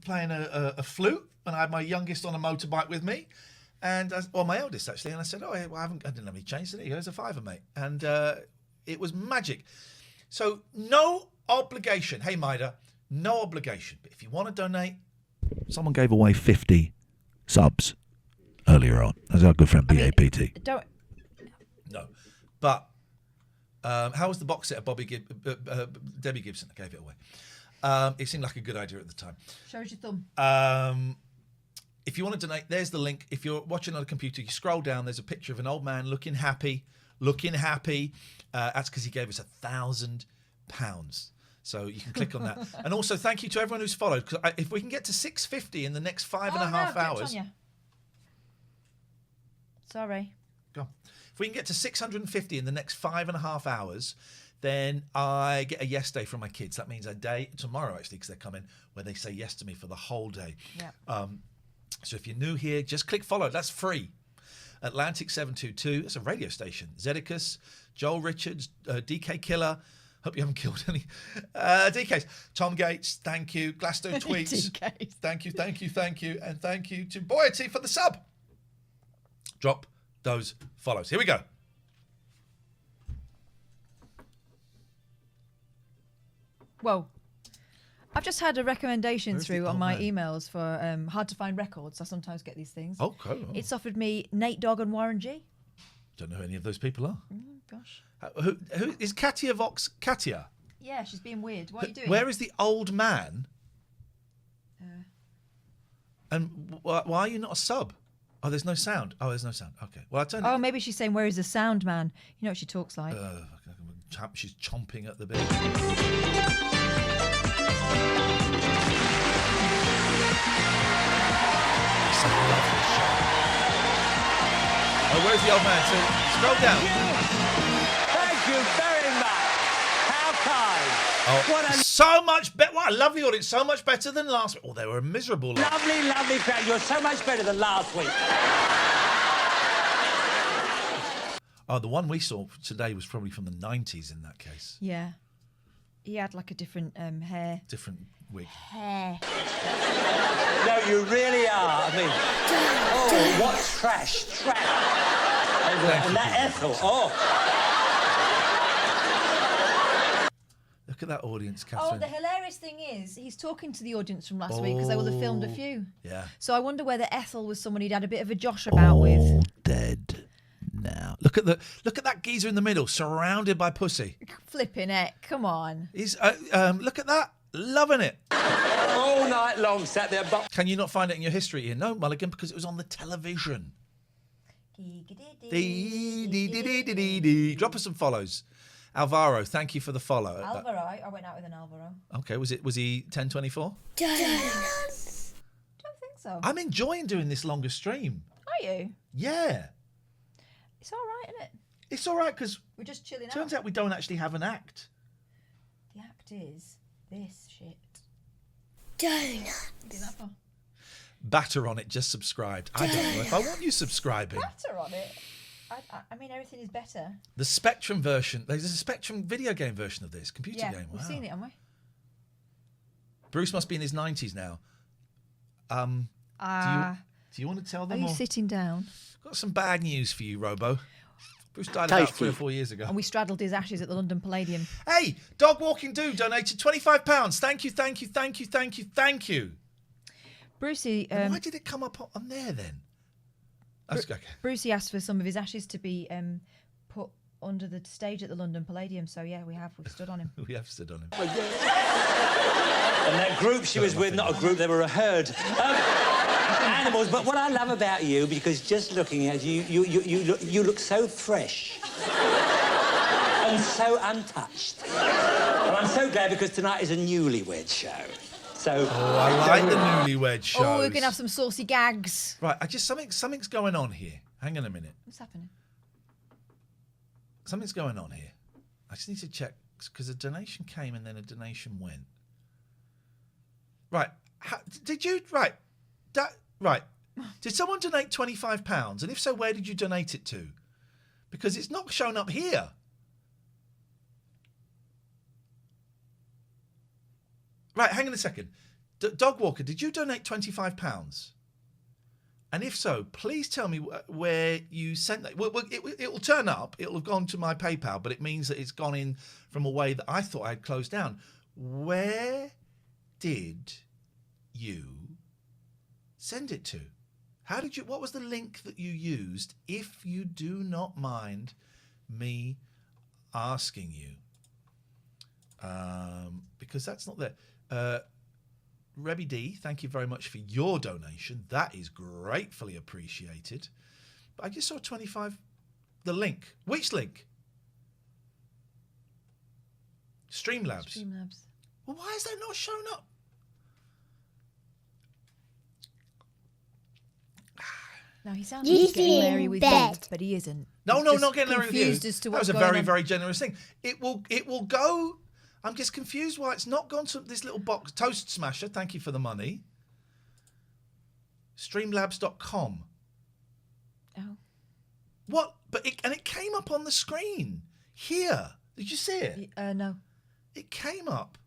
A: playing a flute, and I had my youngest on a motorbike with me. And my eldest actually, and I said, I didn't have any change today. Here's a $5, mate, and it was magic. So no obligation. Hey, Maida, no obligation. But if you want to donate, someone gave away 50 subs earlier on. That's our good friend BAPT.
B: Don't.
A: No, but how was the box set of Debbie Gibson? I gave it away. It seemed like a good idea at the time.
B: Show us your thumb.
A: If you want to donate, there's the link. If you're watching on a computer, you scroll down. There's a picture of an old man looking happy. That's because he gave us £1,000. So you can click on that. And also, thank you to everyone who's followed. Because if we can get to 650 in the next 5.5 hours.
B: Sorry.
A: Go on. If we can get to 650 in the next 5.5 hours, then I get a yes day from my kids. That means a day tomorrow, actually, because they're coming, where they say yes to me for the whole day.
B: Yeah.
A: So if you're new here, just click follow. That's free. Atlantic 722. That's a radio station. Zedicus, Joel Richards, DK Killer. Hope you haven't killed any. DKs. Tom Gates, thank you. Glasto Tweets.
B: DKs.
A: Thank you. And thank you to Boyety for the sub. Drop those follows. Here we go.
B: Whoa. I've just had a recommendation through on my emails for hard to find records. I sometimes get these things.
A: Oh, cool.
B: It's offered me Nate Dogg and Warren G.
A: Don't know who any of those people are.
B: Gosh.
A: Who is Katia Vox? Katia?
B: Yeah, she's being weird. What are you doing?
A: Where is the old man? And why are you not a sub? Oh, there's no sound. Oh, there's no sound. Okay. Well, I turned
B: Oh, maybe she's saying, where is the sound man? You know what she talks like.
A: She's chomping at the bit. It's a lovely shot. Oh, where's the old man? So scroll down.
P: Thank you very much. How kind.
A: Oh, so much better. What a lovely audience. So much better than last week. Oh, they were miserable.
P: Lovely, lovely crowd. You're so much better than last week.
A: Oh, the one we saw today was probably from the 90s in that case.
B: Yeah. He had like a different hair.
A: Different wig.
B: Hair.
P: No, you really are. I mean, oh, what trash. And that Ethel. Oh.
A: Look at that audience,
B: Oh,
A: Catherine.
B: the hilarious thing is, he's talking to the audience from last week because they would have filmed a few.
A: Yeah.
B: So I wonder whether Ethel was someone he'd had a bit of a josh about with.
A: Dead now. Look at that geezer in the middle, surrounded by pussy.
B: Flipping heck, come on.
A: He's look at that, loving it.
P: All night long, sat there. But
A: Can you not find it in your history, Ian? No, Mulligan, because it was on the television. Drop us some follows. Alvaro, thank you for the follow.
B: Alvaro, I went out with an Alvaro.
A: Okay, was he 1024?
B: Don't think so.
A: I'm enjoying doing this longer stream.
B: Are you?
A: Yeah.
B: It's all right, isn't it?
A: It's all right because
B: We're just chilling
A: turns
B: out.
A: out we don't actually have an act.
B: The act is this shit.
R: Donut.
B: You did that for?
A: Batter on it, just subscribed. I don't know if I want you subscribing.
B: Batter on it. I mean, everything is better.
A: The Spectrum version. There's a Spectrum video game version of this computer
B: Yeah,
A: game. Wow.
B: we've seen it, haven't we?
A: Bruce must be in his 90s now. Do you want to tell
B: Are
A: them?
B: you
A: or-
B: sitting down?
A: Got some bad news for you, Robo. Bruce died about 3 or 4 years ago.
B: And we straddled his ashes at the London Palladium.
A: Hey, Dog Walking Dude donated £25. Thank you, thank you, thank you, thank you, thank you.
B: Brucey.
A: Why did it come up on there then? That's okay.
B: Brucey asked for some of his ashes to be put under the stage at the London Palladium. So yeah, we've stood on him.
A: We have stood on him.
P: And that group she was with, not a group, they were a herd. Animals, but what I love about you, because just looking at you, you look so fresh and so untouched. And I'm so glad because tonight is a newlywed show. So
A: I like the newlywed shows.
B: Oh, we're gonna have some saucy gags.
A: Right, something's going on here. Hang on a minute.
B: What's happening?
A: Something's going on here. I just need to check because a donation came and then a donation went. Right. Did you right? Right. Did someone donate £25? And if so, where did you donate it to? Because it's not shown up here. Right, hang on a second. Dog Walker, did you donate £25? And if so, please tell me where you sent that. Well, it will turn up. It will have gone to my PayPal, but it means that it's gone in from a way that I thought I'd closed down. Where did you send it to? What was the link that you used, if you do not mind me asking you? Because that's not there. Rebby D, thank you very much for your donation. That is gratefully appreciated. But I just saw 25. The link. Which link? Streamlabs.
B: Streamlabs.
A: Well, why is that not shown up?
B: No, he sounds like he's getting Larry with you, but he isn't.
A: No,
B: He's
A: no,
B: just
A: not getting Larry with you.
B: confused as to
A: That
B: what's
A: was a
B: going
A: very,
B: on.
A: very generous thing. It will go. I'm just confused why it's not gone to this little box. Toast Smasher, thank you for the money. Streamlabs.com.
B: Oh.
A: What? But it came up on the screen here. Did you see it?
B: No.
A: It came up.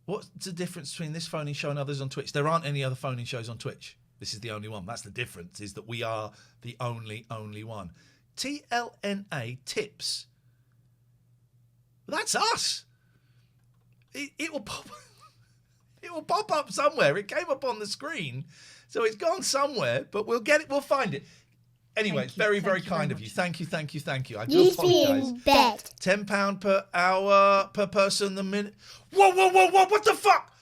A: What's the difference between this phone-in show and others on Twitch? There aren't any other phone-in shows on Twitch. This is the only one. That's the difference, is that we are the only one. TLNA Tips. That's us. It will pop. It will pop up somewhere. It came up on the screen, so it's gone somewhere. But we'll get it. We'll find it. Anyway, it's very, very kind of you. Thank you. I do
C: You
A: apologise.
C: in bed.
A: £10 per hour per person the minute. Whoa! What the fuck?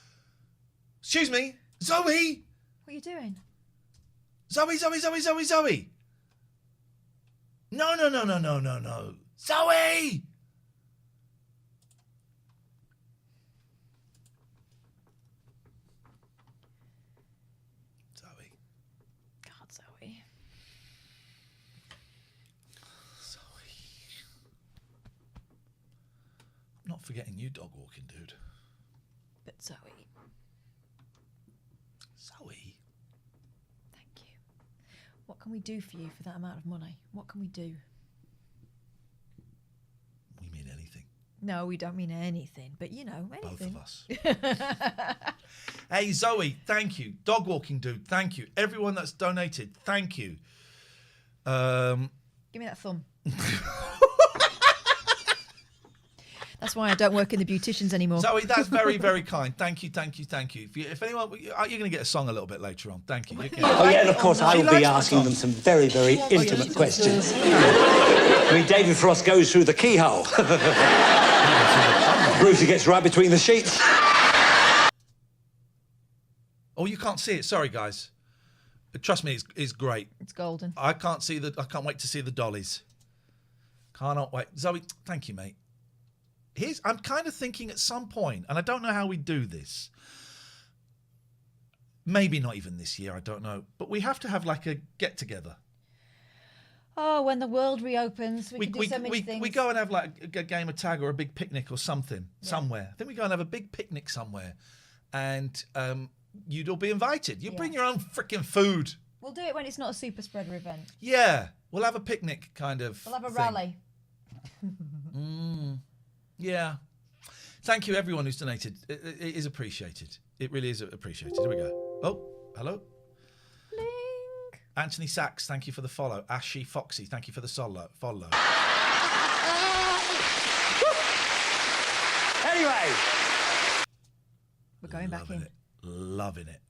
A: Excuse me, Zoe.
B: What are you doing?
A: Zoe. No. Zoe.
B: God, Zoe.
A: I'm not forgetting you, dog walking dude.
B: But Zoe. What can we do for you for that amount of money? What can we do?
A: We mean anything.
B: No, we don't mean anything, but anything.
A: Both of us. Hey, Zoe, thank you. Dog walking dude, thank you. Everyone that's donated, thank you.
B: Give me that thumb. That's why I don't work in the beauticians anymore.
A: Zoe, that's very, very kind. Thank you. If anyone, you're going to get a song a little bit later on. Thank you.
P: Oh, yeah, and of course, I will be asking them some very, very intimate questions. I mean, David Frost goes through the keyhole. Brucey gets right between the sheets.
A: Oh, you can't see it. Sorry, guys. Trust me, it's great.
B: It's golden.
A: I can't wait to see the dollies. Cannot wait. Zoe, thank you, mate. I'm kind of thinking at some point, and I don't know how we do this. Maybe not even this year, I don't know. But we have to have like a get-together.
B: Oh, when the world reopens, we can do so many things.
A: We go and have like a game of tag or a big picnic or something, somewhere. I think we go and have a big picnic somewhere. And you'd all be invited. You bring your own freaking food.
B: We'll do it when it's not a super spreader event.
A: Yeah, we'll have a picnic kind of
B: We'll have a
A: thing.
B: rally.
A: Yeah. Thank you, everyone who's donated. It is appreciated. It really is appreciated. Here we go. Oh, hello.
B: Link.
A: Anthony Sachs, thank you for the follow. Ashy Foxy, thank you for the follow.
P: Anyway.
B: We're going back in.
A: Loving it.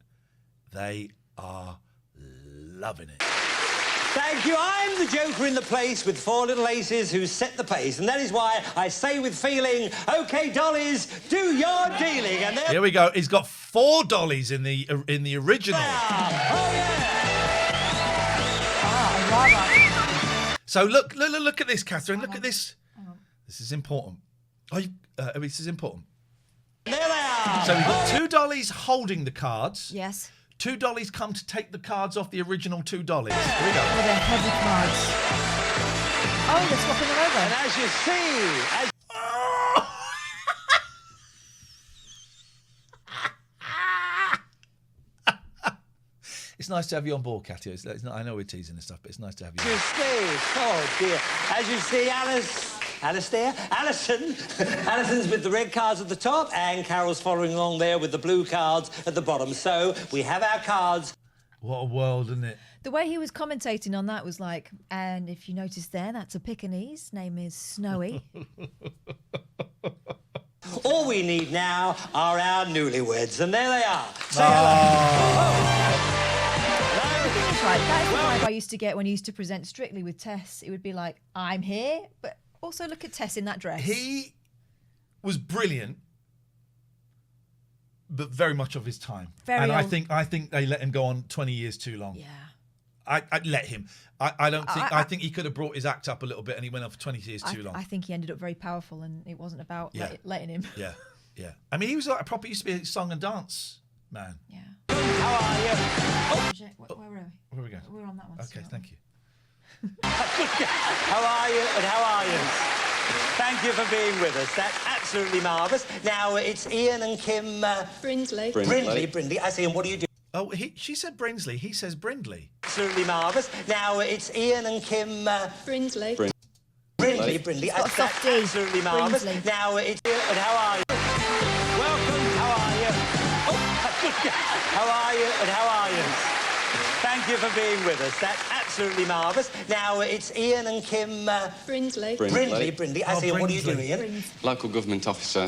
A: They are loving it.
P: Thank you. I'm the joker in the place with 4 little aces who set the pace. And that is why I say with feeling, OK, dollies, do your dealing. And
A: Here we go. He's got 4 dollies in the original. So look at this, Catherine. Look at this. This is important. This is important.
P: There they are.
A: So we've got 2 dollies holding the cards.
B: Yes.
A: 2 dollies come to take the cards off the original 2 dollies. Here we go.
B: Oh, they're heavy cards. Oh, they're swapping them over.
P: And as you see...
A: It's nice to have you on board, Katia. It's not, I know we're teasing and stuff, but it's nice to have you.
P: Oh, dear. As you see, Alison's with the red cards at the top, and Carol's following along there with the blue cards at the bottom. So we have our cards.
A: What a world, isn't it?
B: The way he was commentating on that was like, and if you notice there, that's a Pekingese. Name is Snowy.
P: All we need now are our newlyweds, and there they are. Say hello.
B: That's right. That is the vibe I used to get when he used to present Strictly with Tess. It would be like, I'm here, but also look at Tess in that dress.
A: He was brilliant, but very much of his time. I think they let him go on 20 years too long.
B: Yeah.
A: I'd let him. I think he could have brought his act up a little bit, and he went on for 20 years too long.
B: I think he ended up very powerful, and it wasn't about letting him.
A: Yeah. I mean, he was like he used to be a song and dance man.
B: Yeah.
P: How are you?
B: Where were we?
A: Where we go?
B: We're on that one.
A: Okay, thank you.
P: How are you and how are you? Thank you for being with us. That's absolutely marvellous. Now, it's Iain and Kim...
V: Brindley.
P: Brindley. I see, and what do you do?
A: Oh, she said Brinsley. He says Brindley.
P: Absolutely marvellous. Now, it's Iain and Kim...
V: Brindley.
P: Brindley. That's absolutely marvellous. Now, it's Iain and how are you? Welcome. How are you? How are you and how are you? Thank you for being with us. That's absolutely marvellous. Now, it's Iain and Kim...
V: Brindley.
P: Brindley. I see, and what do you do, Iain?
W: Local government officer.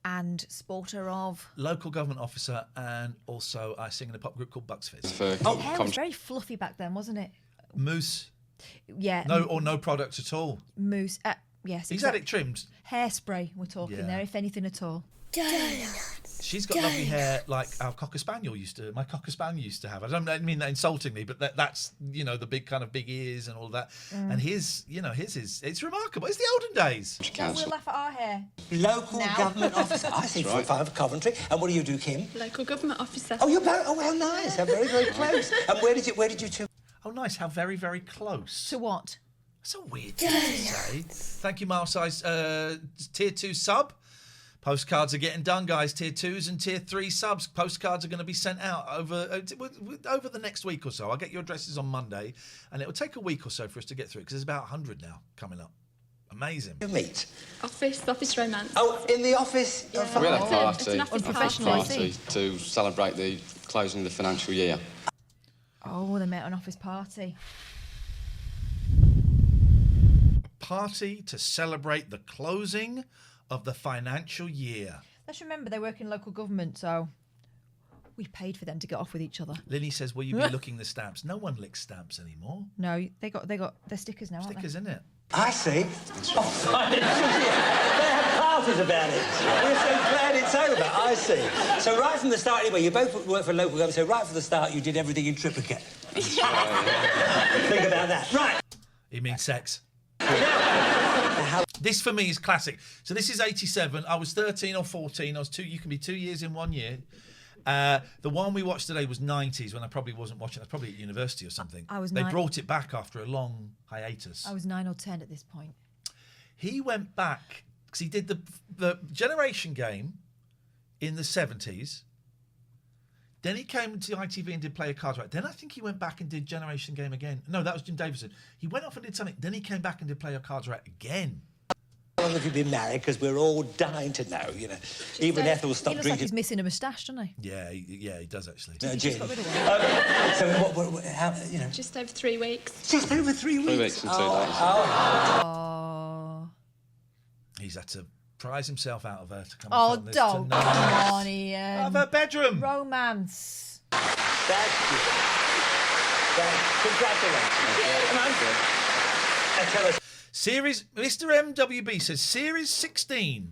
B: And sporter of...
A: Local government officer, and also I sing in a pop group called Bucks Fizz.
B: Hair was very fluffy back then, wasn't it?
A: Mousse.
B: Yeah.
A: No product at all.
B: Mousse. Yes.
A: He's had it trimmed.
B: Hairspray, we're talking there, if anything at all.
A: She's got lovely hair like our Cocker Spaniel my Cocker Spaniel used to have. I don't mean that insultingly, but that's, the big ears and all that. And his is, it's remarkable. It's the olden days.
B: We'll laugh at our hair.
P: Local government officer. I see, right. For Coventry. And what do you do, Kim?
V: Local government officer.
P: Oh, you're both. Oh, well, nice. How very, very close. And where did you two?
A: Oh, nice. How very, very close.
B: To what?
A: That's a weird thing to say. Thank you, Mile Size. Tier 2 sub. Postcards are getting done, guys. Tier 2s and Tier 3 subs. Postcards are going to be sent out over the next week or so. I'll get your addresses on Monday, and it will take a week or so for us to get through, because there's about 100 now coming up. Amazing.
P: You meet?
V: Office romance.
P: Oh, in the office?
V: Yeah.
C: We had a party,
V: It's an office
C: party to celebrate the closing of the financial year.
B: Oh, they met an office party.
A: Party to celebrate the closing of the financial year.
B: Let's remember they work in local government, so we paid for them to get off with each other.
A: Linny says, will you be looking the stamps? No one licks stamps anymore.
B: No, they got their stickers now,
A: Stickers, isn't it?
P: I see. Oh, they have parties about it. We're so glad it's over. I see. So right from the start, anyway, you both work for local government, so right from the start you did everything in triplicate. Think about that. Right.
A: You mean sex? This for me is classic. So this is 87. I was 13 or 14. You can be 2 years in 1 year. The one we watched today was 90s, when I probably wasn't watching. I was probably at university or something. They brought it back after a long hiatus.
B: I was 9 or 10 at this point.
A: He went back because he did the Generation Game in the 70s. Then he came to ITV and did Play a Card Right. Then I think he went back and did Generation Game again. No, that was Jim Davison. He went off and did something. Then he came back and did Play a Card Right again.
P: How long have you been married? Because we're all dying to know, Even Ethel stopped
B: He looks
P: drinking.
B: like he's missing a moustache, doesn't he?
A: Yeah, he does actually.
P: No,
B: He's
P: Jim.
B: got rid of one.
P: So how,
V: Just over 3 weeks.
P: Just over 3 weeks?
C: 3 weeks and 2 days.
B: Oh.
A: He's had to prize himself out of her to come
B: Oh,
A: and film this
B: don't.
A: tonight.
B: Come on, Ian.
A: Out of her bedroom.
B: Romance.
P: That's good. Congratulations. Tell us.
A: Series, Mr. MWB says, Series 16,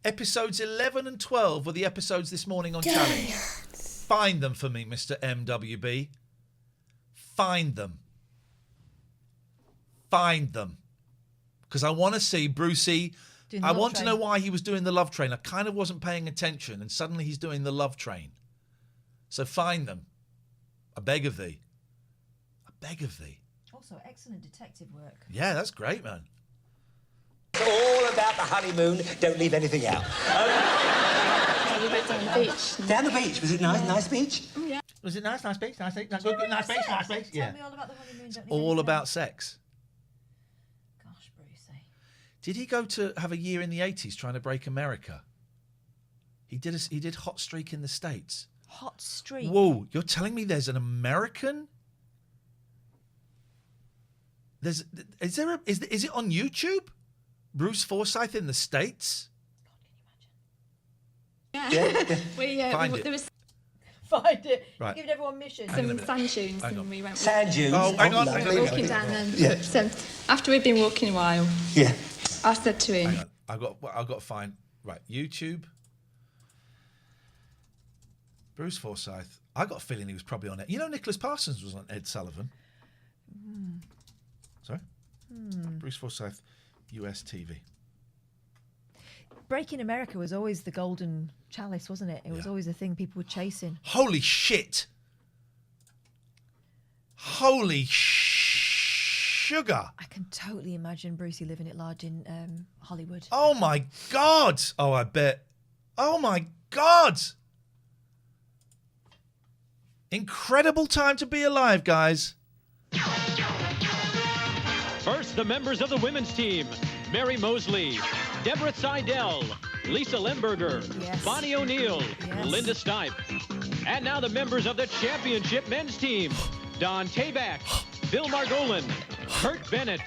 A: episodes 11 and 12 were the episodes this morning on Challenge. Find them for me, Mr. MWB. Find them. Find them. Because I want to see Brucey. I want to know why he was doing the Love Train. I kind of wasn't paying attention, and suddenly he's doing the Love Train. So find them. I beg of thee. I beg of thee.
B: Also, excellent detective work.
A: Yeah, that's great, man.
P: It's all about the honeymoon. Don't leave anything out.
V: We went down the beach.
P: Down the beach. Was it nice? Nice beach?
V: Oh, yeah.
A: Was it nice? Nice beach? Nice beach? Nice beach? Nice beach? Yeah.
B: Tell me all about the honeymoon. Don't
A: All about sex.
B: Gosh, Brucey.
A: Did he go to have a year in the 80s trying to break America? He did Hot Streak in the States.
B: Hot Streak?
A: Whoa, you're telling me there's an American? Is it on YouTube? Bruce Forsyth in the States?
V: Yeah.
A: Find it.
V: There was
B: Find it.
A: Right.
B: Giving everyone missions.
V: some sand dunes and we went
P: Sand dunes?
A: Oh, hang on.
V: walking down them.
P: Yeah.
V: So after we'd been walking a while,
P: Yeah.
V: I said to him,
A: Hang on. I've got to find. Right, YouTube. Bruce Forsyth. I got a feeling he was probably on it. Nicholas Parsons was on Ed Sullivan. Sorry? Bruce Forsyth, US TV.
B: Breaking America was always the golden chalice, wasn't it? It was always the thing people were chasing.
A: Holy shit. Holy sugar.
B: I can totally imagine Brucey living at large in Hollywood.
A: Oh my God. Oh, I bet. Oh my God. Incredible time to be alive, guys.
M: First, the members of the women's team. Mary Mosley, Deborah Seidel, Lisa Limburger, Bonnie O'Neill, Linda Stipe. And now the members of the championship men's team. Don Tabak, Bill Margolin, Kurt Bennett,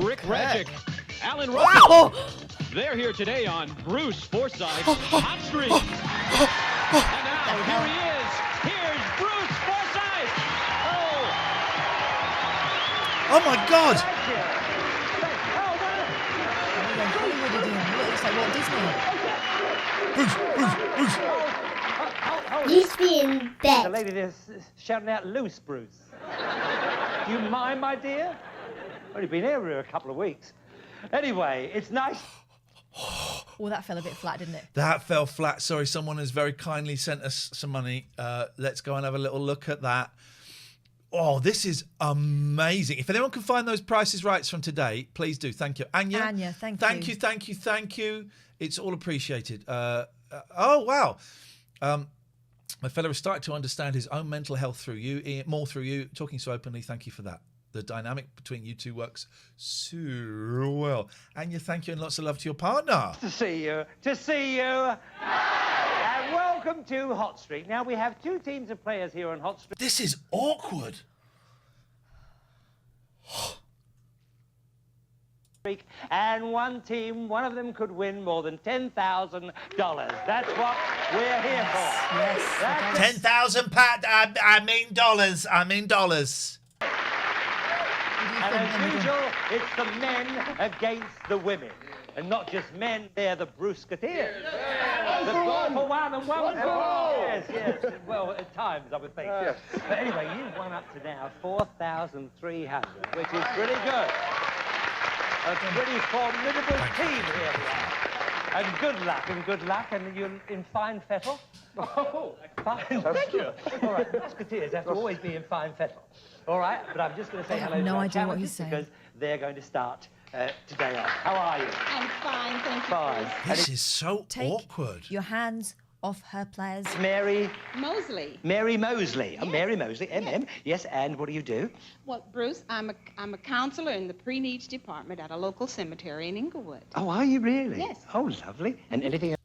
M: Rick Radjic, Alan Russell. They're here today on Bruce Forsyth's Hot Streak. And now, here he is. Here's Bruce Forsyth.
A: Oh my God!
B: Looks like Walt Disney.
F: You be in bed.
U: The lady there's shouting out loose, Bruce. Do you mind, my dear? Only been here for a couple of weeks. Anyway, it's nice.
B: Well, that fell a bit flat, didn't it?
A: That fell flat. Sorry, someone has very kindly sent us some money. Let's go and have a little look at that. Oh, this is amazing. If anyone can find those Prices Rights from today, please do. Thank you. Anya,
B: thank you.
A: Thank you. It's all appreciated. Oh, wow. My fellow has started to understand his own mental health through you, Iain, more through you, talking so openly. Thank you for that. The dynamic between you two works so well. Anya, thank you, and lots of love to your partner.
U: To see you. And welcome to Hot Streak. Now, we have two teams of players here on Hot Streak.
A: This is awkward.
U: And one team, one of them could win more than $10,000. That's what we're here for.
B: Yes.
A: 10,000 I mean dollars.
U: And as usual, it's the men against the women. And not just men, they're the Brusketeers. The goal for one and one for all. Yes. Well, at times, I would think. Yes. But anyway, you've won up to now 4,300, which is pretty good. A pretty formidable team here we are. And good luck, and you're in fine fettle. Oh, fine fettle. All right, Musketeers have to always be in fine fettle. All right, but I'm just going to say hello to our challengers because they're going to start today off. How are you?
V: I'm fine, thank you.
U: Fine.
A: This is so awkward.
B: Your hands off her players.
U: Mary
V: Mosley.
U: Mosley. Oh, Mary Mosley, MM. Yes, and what do you do?
V: Well, Bruce, I'm a counselor in the pre-needs department at a local cemetery in Inglewood.
U: Oh, are you really?
V: Yes.
U: Oh, lovely. And anything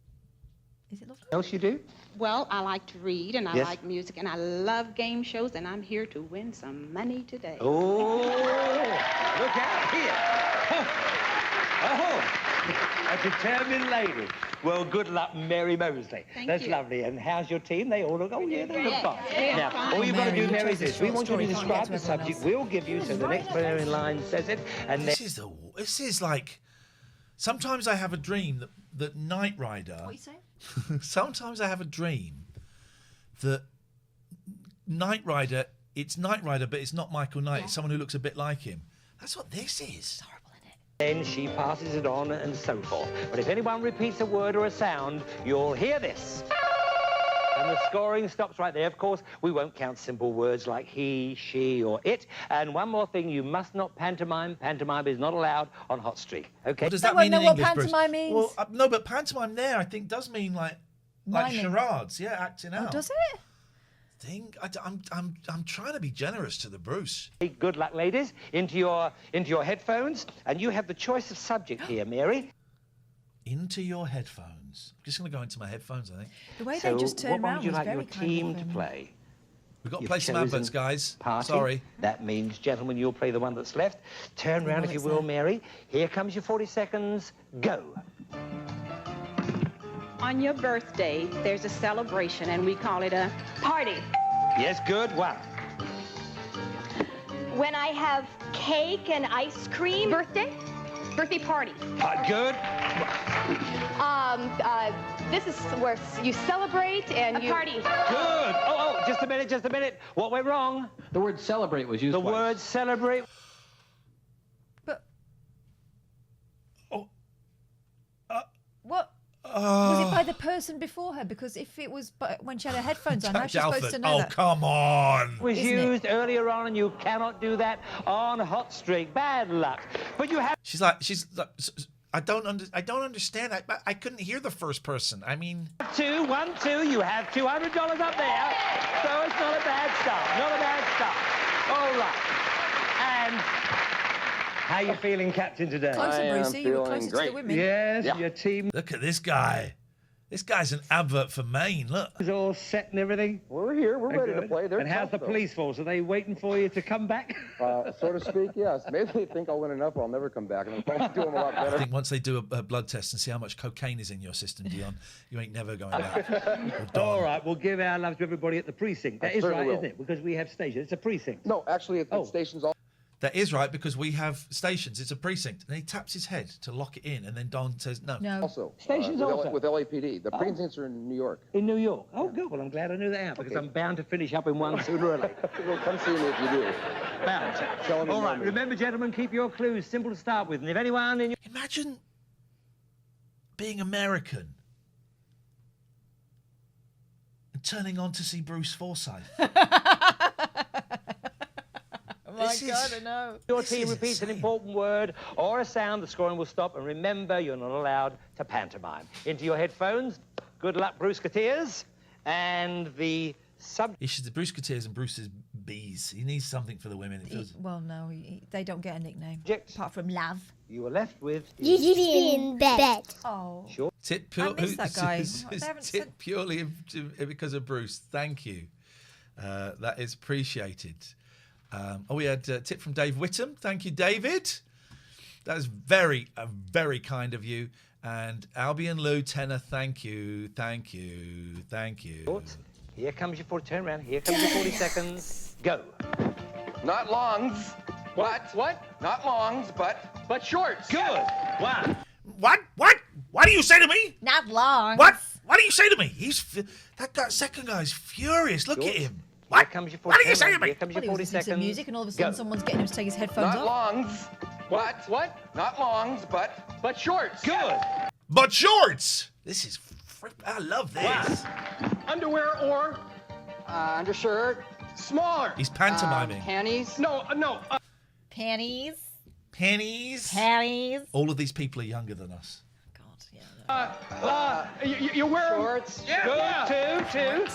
U: else you do?
V: Well, I like to read, and I
U: Yes.
V: like music, and I love game shows, and I'm here to win some money today.
U: Oh, look out here. Oh, a determined lady. Well, good luck, Mary Mosley.
V: Thank
U: That's
V: you.
U: lovely. And how's your team? They all look, oh, yeah, they look
V: Yes,
U: fine.
V: they're
U: Now,
V: fine.
U: all you've got to
B: Mary,
U: do,
B: you
U: Mary,
B: chose
U: is
B: a
U: this. We
B: short
U: want you to
B: story, can't
U: describe
B: get to
U: the
B: everyone
U: subject.
B: else.
U: We'll give you, so the next player in line says it. And then...
A: This is like, sometimes I have a dream that Knight Rider.
B: What are you saying?
A: Sometimes I have a dream that Knight Rider, it's Knight Rider, but it's not Michael Knight. It's someone who looks a bit like him. That's what this is.
U: Then she passes it on and so forth. But if anyone repeats a word or a sound, you'll hear this. And the scoring stops right there. Of course, we won't count simple words like he, she, or it. And one more thing, you must not pantomime. Pantomime is not allowed on Hot Streak. Okay?
A: What does that mean in English, Bruce? Well, no, but pantomime there, I think, does mean like
B: Miming.
A: charades. Yeah, acting out.
B: Oh, does it?
A: I'm trying to be generous to the Bruce.
U: Good luck, ladies. Into your headphones. And you have the choice of subject here, Mary.
A: Into your headphones. I'm just going to go into my headphones, I think.
B: The way
U: So
B: they just
U: what
B: turn
U: would
B: around
U: you
B: was
U: like
B: very
U: your
B: kind
U: team
B: of,
U: to play?
A: We've got to
U: You've
A: play some
U: chosen
A: adverts, guys.
U: Party.
A: Sorry.
U: That means, gentlemen, you'll play the one that's left. Turn round, if you will, Mary. Here comes your 40 seconds. Go.
V: On your birthday, there's a celebration, and we call it a party.
U: Yes, good. One.
K: When I have cake and ice cream. Birthday party.
U: Good.
K: This is where you celebrate and you party.
U: Good. Oh, just a minute. What went wrong?
W: The word celebrate was used
U: The
W: twice.
U: word celebrate.
B: What? Was it by the person before her? Because if it was when she had her headphones on, how's she supposed to know that?
A: Come on.
U: Was
B: Isn't
U: used earlier on, and you cannot do that on Hot Streak. Bad luck. But you have.
A: She's like, I don't understand. I couldn't hear the first person. I mean,
U: 2, 1, 2. You have $200 up there. So it's not a bad start. Not a bad start. All right. And how you feeling, Captain, today?
B: Closer, Brucey. You were closer to the women.
U: Yes, your team
A: look at this guy. This guy's an advert for Maine. Look.
U: is all set and everything.
L: We're here. We're ready to play. They're
U: And how's the
L: tough, though.
U: police force? Are they waiting for you to come back?
L: So to speak, yes. Maybe they think I'll win enough, but I'll never come back. And I'm supposed to do them a lot
A: I
L: better.
A: think once they do a blood test and see how much cocaine is in your system, Dion, you ain't never going back.
U: All right, we'll give our love to everybody at the precinct. That
L: I
U: is
L: certainly
U: right,
L: will.
U: isn't it? Because we have stations. It's a precinct.
L: No, actually, it's stations all.
A: That is right, because we have stations. It's a precinct. And he taps his head to lock it in, and then Don says no.
B: No.
L: Also,
E: Stations also?
L: with LAPD. The precincts are in New York.
E: In New York? Oh, good. Well, I'm glad I knew that, because I'm bound to finish up in one sooner or later.
L: Well, come see me if you do.
E: Bound.
L: Tell them you
E: All
L: know
E: right,
L: me.
E: remember, gentlemen, keep your clues simple to start with. And if anyone in your...
A: Imagine being American and turning on to see Bruce Forsyth.
B: Oh my God, I know.
E: Your team repeats an important word or a sound, the scoring will stop. And remember, you're not allowed to pantomime. Into your headphones. Good luck, Brusketeers. And the
A: It's just the Brusketeers and Bruce's bees. He needs something for the women. It feels...
B: Well, no, they don't get a nickname. Apart from Lav.
E: You were left with...
S: You should be in bed.
B: Oh.
E: Sure.
A: Tip
B: I miss that guy.
A: Tip purely because of Bruce. Thank you. That is appreciated. We had a tip from Dave Whittam. Thank you, David. That is very kind of you. And Albion Lou Tenor, thank you.
E: Here comes your 40, turn around. Here comes your 40 seconds. Go.
L: Not longs, but... What? Not longs, but shorts.
E: Good. One.
A: What do you say to me?
B: Not long.
A: What do you say to me? That second guy's furious. Look at him.
E: Here comes your 40
A: What do you say to me?
E: Here comes your 40 seconds.
B: To music, and all of a sudden someone's getting him to take his headphones
L: Not
B: off.
L: longs, what? Not longs, but shorts.
E: Good.
A: But shorts. This is... I love this.
E: Wow.
L: Underwear or undershirt. Smaller.
A: He's pantomiming.
L: Panties. No.
B: Panties.
A: Panties. All of these people are younger than us.
L: You wear
F: shorts.
E: Yeah. Two.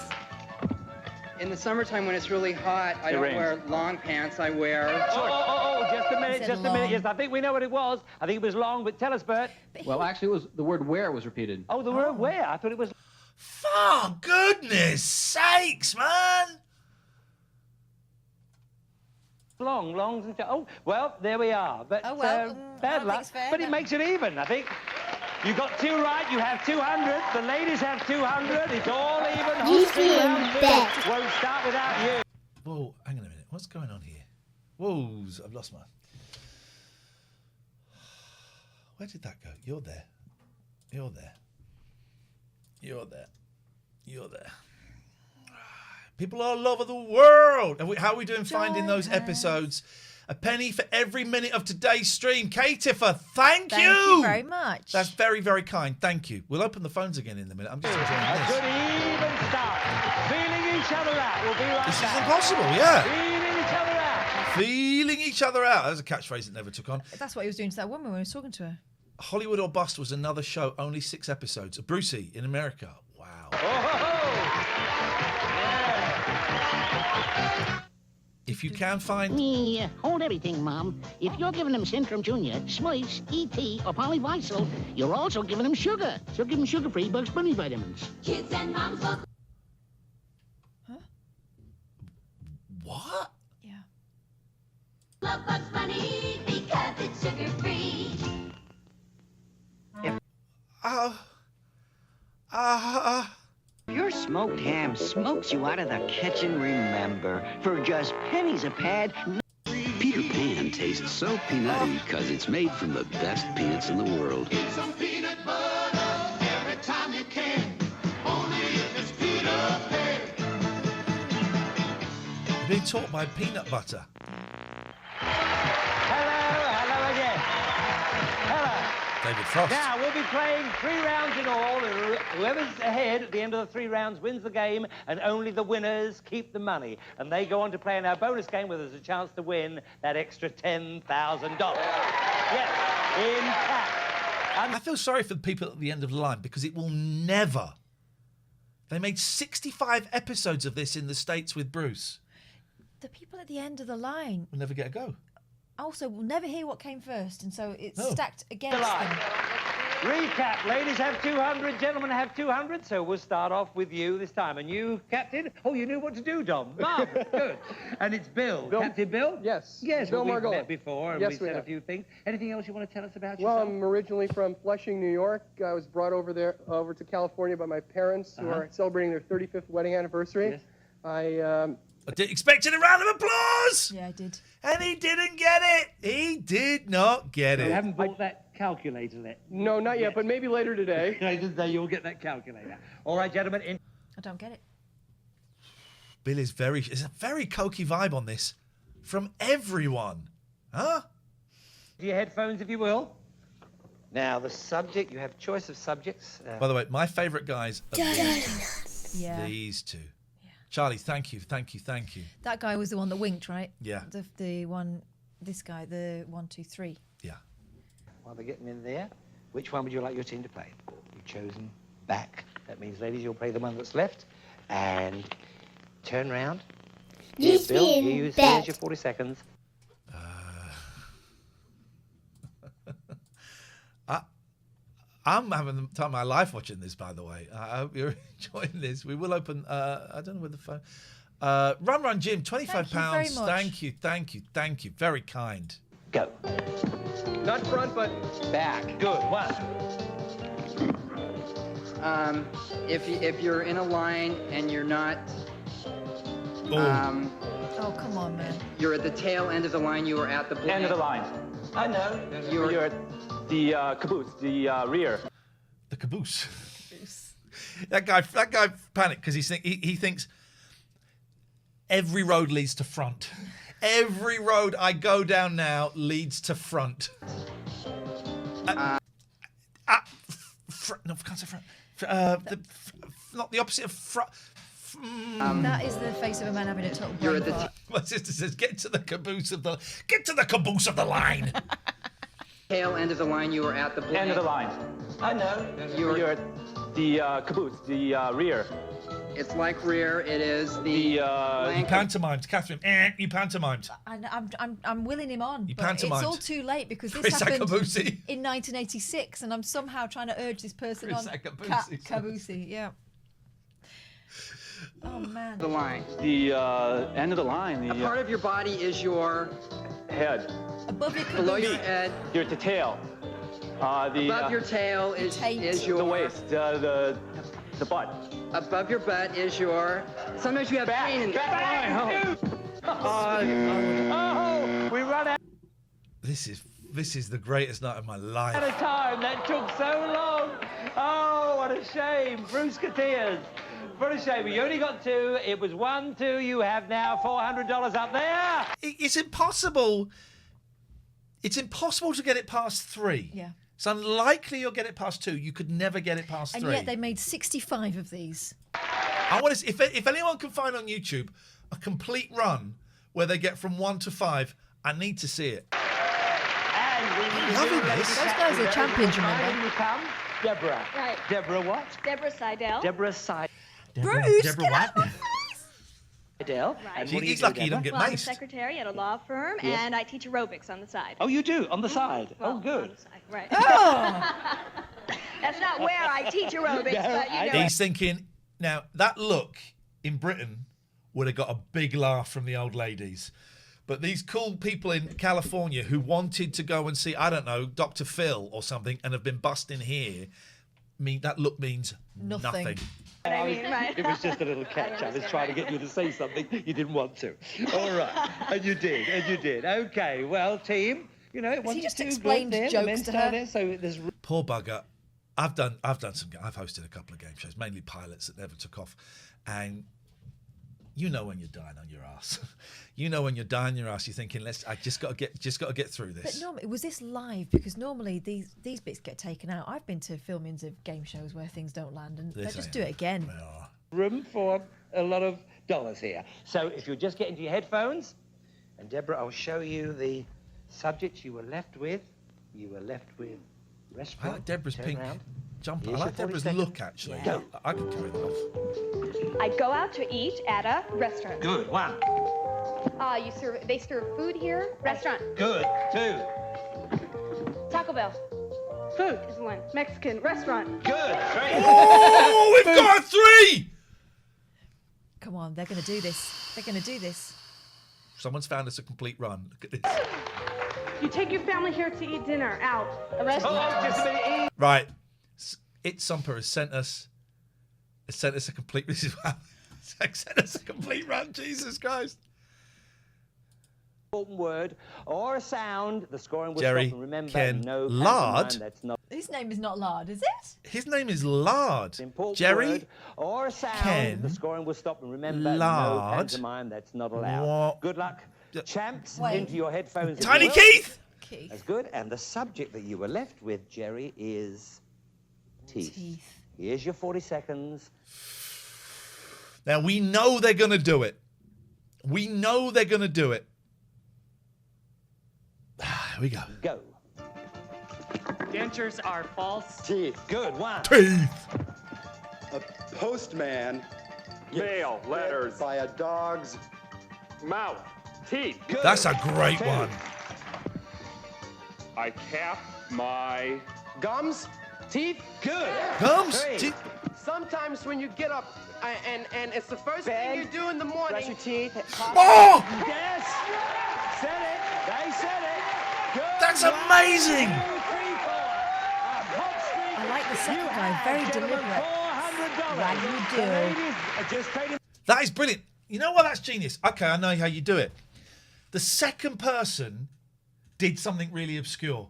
F: In the summertime when it's really hot, I don't wear long pants. I wear shorts.
E: Oh, just a minute. Yes, I think we know what it was. I think it was long, but tell us, Bert.
F: Well, actually, it was the word wear was repeated.
E: Oh, the word wear. I thought it was...
A: For goodness sakes, man.
E: Longs and... Oh, well, there we are. But bad luck. But it makes it even, I think. You got two right, you have 200. The ladies have 200. It's all even. Won't start without you.
A: Whoa, hang on a minute. What's going on here? Whoa, I've lost mine. Where did that go? You're there. People all over the world. How are we doing finding those episodes? A penny for every minute of today's stream. Katia, thank you.
B: Thank you very much.
A: That's very, very kind. Thank you. We'll open the phones again in a minute. I'm just enjoying
E: A
A: this.
E: good even start. Feeling each other out. We'll be right
A: This
E: back.
A: is impossible, yeah.
E: Feeling each other out.
A: Feeling each other out. That was a catchphrase that never took on.
B: That's what he was doing to that woman when he was talking to her.
A: Hollywood or Bust was another show, only 6 episodes. Brucey in America. Wow. If you can find...
N: Hold everything, Mom. If you're giving them Centrum Junior, Smurfs, E.T. or Polyvisal, you're also giving them sugar. So give them sugar-free Bugs Bunny vitamins.
R: Kids and moms look.
A: What?
B: Yeah.
R: Love Bugs Bunny because it's sugar-free.
N: Your smoked ham smokes you out of the kitchen, remember. For just pennies a pad...
W: Peter Pan tastes so peanutty because it's made from the best peanuts in the world.
R: Get some peanut butter every time you can. Only if it's Peter Pan.
A: You're being taught by peanut butter.
E: Hello again. Hello.
A: David Frost.
E: Now, we'll be playing 3 rounds in all. Whoever's ahead at the end of the 3 rounds wins the game, and only the winners keep the money. And they go on to play in our bonus game where there's a chance to win that extra $10,000. Yes, in cash.
A: I feel sorry for the people at the end of the line because it will never... They made 65 episodes of this in the States with Bruce.
B: The people at the end of the line
A: We'll never get a go.
B: also will never hear what came first, and so it's
A: Oh.
B: stacked against them.
E: Recap. Ladies have 200, gentlemen have 200, so we'll start off with you this time. And you, Captain? Oh, you knew what to do, Dom. Marvellous, good. And it's Bill. Captain Bill?
L: Yes.
E: Yes,
L: Bill
E: we've
L: Margolis.
E: met before, and
L: Yes,
E: we've
L: we
E: said
L: have.
E: a few things. Anything else you want to tell us about
L: Well,
E: yourself?
L: I'm originally from Flushing, New York. I was brought over to California by my parents who are celebrating their 35th wedding anniversary.
E: Yes.
L: I
A: I expected a round of applause.
B: Yeah, I did.
A: And he didn't get it. He did not get it.
E: You haven't bought that calculator yet?
L: No, not yet, but maybe later today.
E: Later today, you'll get that calculator. All right, gentlemen.
B: I don't get it.
A: Bill is there's a very cokey vibe on this from everyone. Huh?
E: Your headphones, if you will. Now, the subject, you have choice of subjects.
A: By the way, my favourite guys are
B: Yeah.
A: these two. Charlie, thank you.
B: That guy was the one that winked, right?
A: Yeah.
B: The one, this guy, the 1, 2, 3.
A: Yeah.
E: While they're getting in there, which one would you like your team to play? You've chosen back. That means, ladies, you'll play the one that's left. And turn round.
S: Yes,
E: Bill,
S: Bill,
E: here you
S: bet.
E: your 40 seconds.
A: I'm having the time of my life watching this, by the way. I hope you're enjoying this. We will open, I don't know where the phone. Run Jim, £25.
B: Thank you very much.
A: Thank you. Very kind.
E: Go.
L: Not front, but
E: back. Good. One.
F: If you're in a line and you're not,
B: Oh, come on, man.
F: you're at the tail end of the line. You are at the
P: End of the line.
E: I know.
P: You're at the caboose, the rear.
A: The caboose. that guy panicked because he thinks every road leads to front. Every road I go down now leads to front. No, I can't say front. Not the opposite of front.
B: That is the face of a man having a total brain fart.
A: My sister says, "Get to the caboose of the line."
F: tail end of the line. You are at the
P: End of the line.
E: I know.
P: You're at the caboose, the rear.
F: It's like rear. It is the.
A: You pantomimed, Catherine. You pantomimed.
B: I'm willing him on.
A: You
B: But it's
A: pantomimed.
B: all too late because this
A: Chris
B: happened
A: Akabusi.
B: in 1986, and I'm somehow trying to urge this person
A: Chris
B: on.
A: Akabusi.
B: Kabusi, yeah. Oh man.
F: The line.
P: The end of the line.
F: A part of your body is your
P: head.
B: Above your
F: below your head.
P: You're at the tail.
F: Above your tail is your
P: the waist. The butt.
F: Above your butt is your. Sometimes you have pain in
E: Oh, we run out
A: This is the greatest night of my life.
E: of time. That took so long. Oh, what a shame. Bruce Katias. What a shame. You only got 2. It was 1, 2. You have now $400 up there.
A: It's impossible. It's impossible to get it past 3.
B: Yeah.
A: It's unlikely you'll get it past 2. You could never get it past 3.
B: And yet they made 65 of these.
A: I want to see if anyone can find on YouTube a complete run where they get from 1 to 5. I need to see it. Loving this.
B: Those guys are champions, remember?
E: Here you come. Deborah.
K: Right.
E: Deborah what?
K: Deborah Seidel.
E: Deborah Seidel.
B: Bruce,
A: Deborah
B: get
A: what?
B: out of my face!
E: Seidel.
K: Right.
E: And
A: He's
E: what do you do,
A: lucky he
E: Deborah?
A: doesn't get
K: Well, I'm a
A: maced.
K: secretary at a law firm,
E: Yes.
K: and I teach aerobics on the side.
E: Oh, you do? On the side?
K: Well,
E: Oh, good.
K: on the side, right.
B: Oh!
K: That's not where I teach aerobics,
E: No,
K: but you know.
A: He's thinking, now, that look in Britain would have got a big laugh from the old ladies. But these cool people in California who wanted to go and see, I don't know, Dr. Phil or something and have been busting here, that look means nothing.
K: I mean, right.
E: It was just a little catch. I was trying to get you to say something you didn't want to. All right. And you did. Okay, well, team, you know, it wasn't
B: just
E: too
B: explained
E: good there.
B: jokes
E: The men's
B: to
E: down
B: her?
E: there, so there's
A: Poor bugger. I've hosted a couple of game shows, mainly pilots that never took off. And you know when you're dying on your ass. You're thinking, I just got to get through this.
B: But normally, was this live? Because normally these bits get taken out. I've been to filmings of game shows where things don't land, and they just do it again.
E: room for a lot of dollars here. So if you'll just get into your headphones, and Deborah, I'll show you the subjects you were left with. You were left with
A: I
E: restaurant.
A: like Deborah's
E: Turn
A: pink
E: round.
A: jumper.
E: Here's
A: I
E: your
A: like
E: 40
A: Deborah's
E: seconds.
A: look, actually.
E: Go.
A: I could carry that off.
K: I go out to eat at a restaurant.
E: Good. 1.
K: They serve food here. Restaurant.
E: Good. 2.
K: Taco Bell. Food is 1. Mexican restaurant.
E: Good. 3.
A: Oh, we've got 3!
B: Come on, they're going to do this.
A: Someone's found us a complete run. Look at this.
R: You take your family here to eat dinner out. A restaurant.
E: Oh, just a minute.
A: Right. It's Sumper has sent us a complete. This is Send us a complete rant, Jesus Christ.
E: Important word or a sound, the scoring will
A: Jerry,
E: stop. And remember,
A: Ken,
E: no
A: lard?
E: pantomime, that's not
B: His name is not Lard, is it?
A: His name is Lard.
E: important
A: Jerry,
E: word or a sound,
A: Ken,
E: the scoring will stop. And remember, no
A: lard?
E: pantomime, that's not allowed.
A: What?
E: Good luck. Champs,
B: Wait.
E: into your headphones. if
A: Tiny
E: you will.
A: Keith!
E: That's good. And the subject that you were left with, Jerry, is teeth. Here's your 40 seconds.
A: Now, we know they're going to do it. We know they're going to do it. Here we go.
E: Go.
G: Dentures are false.
L: Teeth.
E: Good one.
A: Teeth.
L: A postman.
G: Mail, letters.
L: By a dog's
G: Mouth. Teeth.
E: Good.
A: That's a great
E: Two.
A: one.
G: I cap my...
L: gums. Teeth.
E: Good.
A: Gums.
E: Three.
A: Teeth.
L: Sometimes when you get up and it's the first thing you do in the morning.
E: Brush your teeth.
A: Oh!
E: Yes. Said it. They said it. Good.
A: That's amazing.
E: 1, 2, 3, 4. Hot streak.
B: I like the second guy. Very deliberate.
E: $400.
B: Like you do.
E: The ladies are just trading.
A: That is brilliant. You know what? That's genius. Okay, I know how you do it. The second person did something really obscure.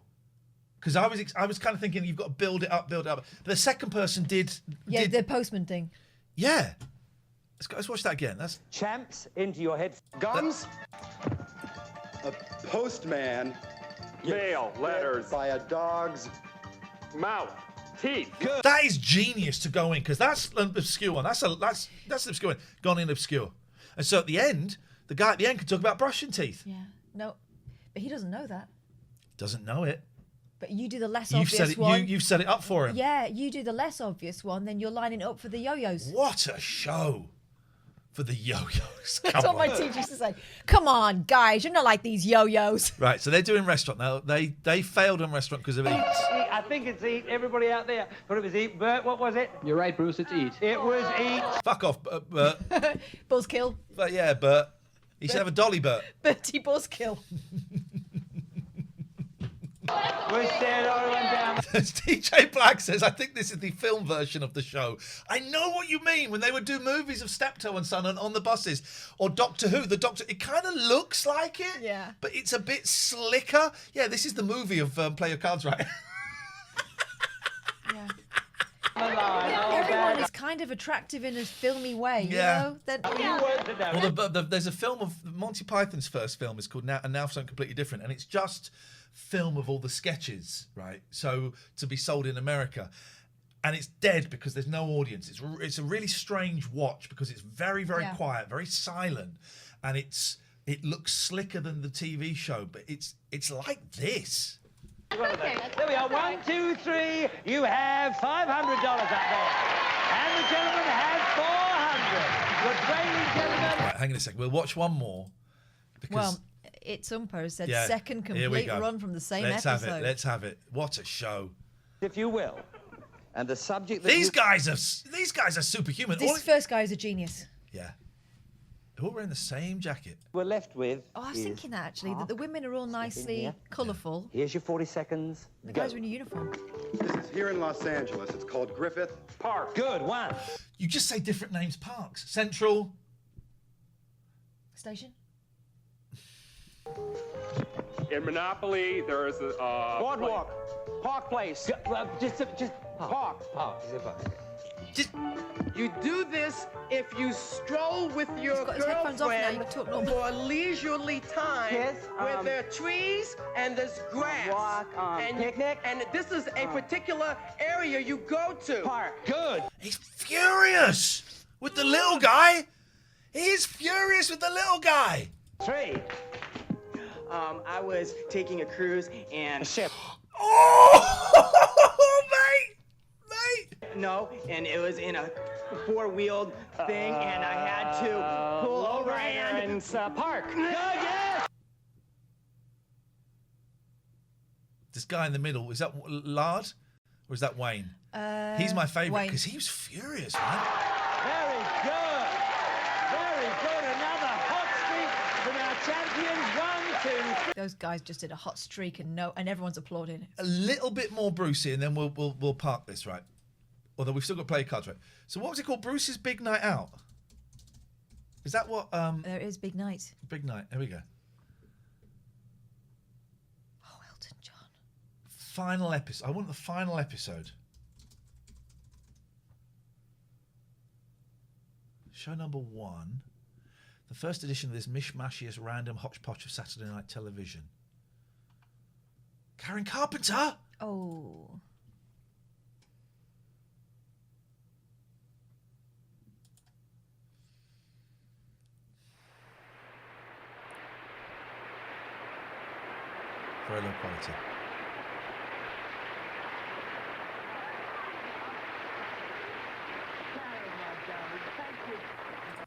A: Because I was kind of thinking you've got to build it up. But the second person did.
B: Yeah, the postman thing.
A: Yeah. Let's watch that again. That's
E: Champs, into your head.
L: Gums. A postman.
G: Mail, letters.
L: By a dog's
G: Mouth. Teeth.
E: Good.
A: That is genius to go in because that's an obscure one. That's an obscure one. Gone in obscure. And so at the end, the guy at the end can talk about brushing teeth.
B: Yeah. No, but he doesn't know that.
A: Doesn't know it.
B: But you do the less
A: You've
B: obvious
A: set it.
B: one.
A: You've set it up for him.
B: Yeah, you do the less obvious one, then you're lining up for the yo-yos.
A: What a show for the yo-yos.
B: That's what my teacher used to say. Come on, guys, you're not like these yo-yos.
A: Right, so they're doing restaurant now. They failed on restaurant because of
E: Eat.
A: eat.
E: I think it's eat. Everybody out there thought it was eat. Bert, what was it?
O: You're right, Bruce. It's eat.
E: It was eat.
A: Fuck off, Bert.
B: Buzzkill.
A: But yeah, Bert. You should have a dolly, Bert.
B: Bertie Buzzkill.
E: We're staring everyone down.
A: DJ Black says, I think this is the film version of the show. I know what you mean. When they would do movies of Steptoe and Son on the buses, or Doctor Who, it kind of looks like it.
B: Yeah.
A: But it's a bit slicker. Yeah, this is the movie of Play Your Cards Right.
B: Yeah. Everyone is kind of attractive in a filmy way,
A: Yeah.
B: you know?
A: Well, there's a film of Monty Python's first film is called Now Something Completely Different, and it's just film of all the sketches, right? So to be sold in America, and it's dead because there's no audience. It's a really strange watch because it's very, very quiet, very silent, and it looks slicker than the TV show, but it's like this.
E: Okay, there we are. 1, 2, 3. You have $500 up there. And the gentleman had 400. Your training gentleman.
A: Right, hang on a second. We'll watch one more. Because,
B: Well, It's Umpo said
A: yeah,
B: second
A: here we
B: complete
A: go.
B: run from the same
A: Let's
B: episode.
A: Let's have it. What a show.
E: If you will. And the subject that
A: These guys are superhuman.
B: This first guy is a genius.
A: Yeah. They're all wearing the same jacket.
E: we're left with.
B: Oh, I was thinking that actually, that the women are all nicely
E: here.
B: colourful.
E: Here's your 40 seconds.
B: The guys are in a uniform.
L: This is here in Los Angeles. It's called Griffith
E: Park. Good one.
A: You just say different names. Parks. Central.
B: Station.
G: In Monopoly, there is a...
L: Boardwalk. Park Place.
E: Just
L: Park. You do this if you stroll with your
B: got his headphones off now, you
L: girlfriend
B: talk normal.
L: for a leisurely time where there are trees and there's grass.
E: Walk, picnic.
L: And this is a particular area you go to.
E: Park. Good.
A: He's furious with the little guy. He's furious with the little guy.
E: 3.
Q: I was taking a cruise and...
E: A ship.
A: Oh, mate!
Q: No, and it was in a four-wheeled thing, and I had to pull over and...
E: Park. Good, yes!
A: This guy in the middle, is that Lard or is that Wayne? He's my favourite
B: Wayne.
A: because he was furious, man.
E: Very good. Very good. Another hot streak from our champions. 1, 2, 3.
B: Those guys just did a hot streak and everyone's applauding.
A: A little bit more Brucey, and then we'll park this, right? Although we've still got to play cards, right? So what was it called? Bruce's Big Night Out. Is that what?
B: There is Big Night.
A: Big Night. Here we go.
B: Oh, Elton John.
A: Final episode. I want the final episode. Show number 1. The first edition of this mishmashiest random hodgepodge of Saturday night television. Karen Carpenter?
B: Oh.
A: Very low quality.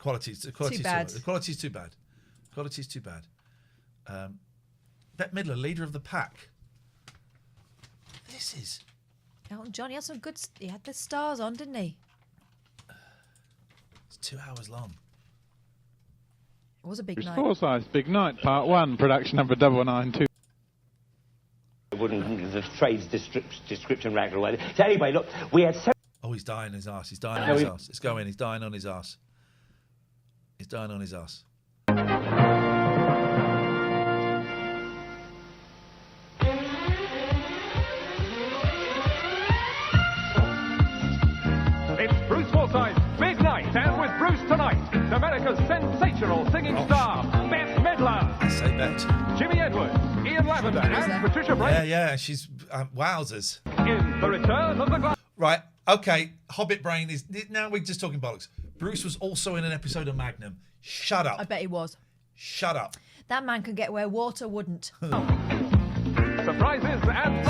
A: Quality's
B: Too bad.
A: The quality's too bad. Quality's too bad. Bette Midler, leader of the pack. This is.
B: Elton John, he had some good. He had the stars on, didn't he?
A: It's 2 hours long.
B: It was a big
D: Bruce
B: night.
D: Forsyth, Big Night, Part 1, production number 992.
E: The phrase description rag or whatever. So anyway, look, we had so.
A: Oh, he's dying on his arse. He's dying on his arse. It's going. He's dying on his arse. He's dying on his arse.
G: It's Bruce Forsyth's Big Night, and with Bruce tonight, America's sensational singing star, Bette Midler.
A: I say Bet.
G: Jimmy Edwards, Ian Lavender, and Patricia Bray.
A: Yeah. She's wowzers.
G: In The Return of the Glass.
A: Right. Okay. Hobbit brain is now. We're just talking bollocks. Bruce was also in an episode of Magnum. Shut up.
B: I bet he was.
A: Shut up.
B: That man could get where water wouldn't.
G: Surprises and.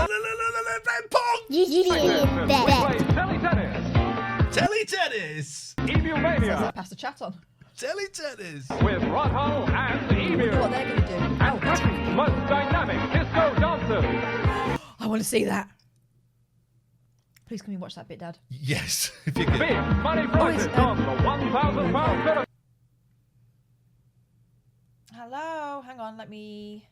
G: Telly Tennis.
A: Telly Tennis.
G: Emu Mania.
B: Pass the chat on.
A: Telly Tennis.
G: With Rod Hull and Emu.
B: What they're going to do.
G: And Britain's most dynamic disco dancers.
B: I want to see that. Please can we watch that bit, Dad?
A: Yes. If you can.
G: Big money prizes on the £1,000 bid.
B: Hello. Hang on. Let me.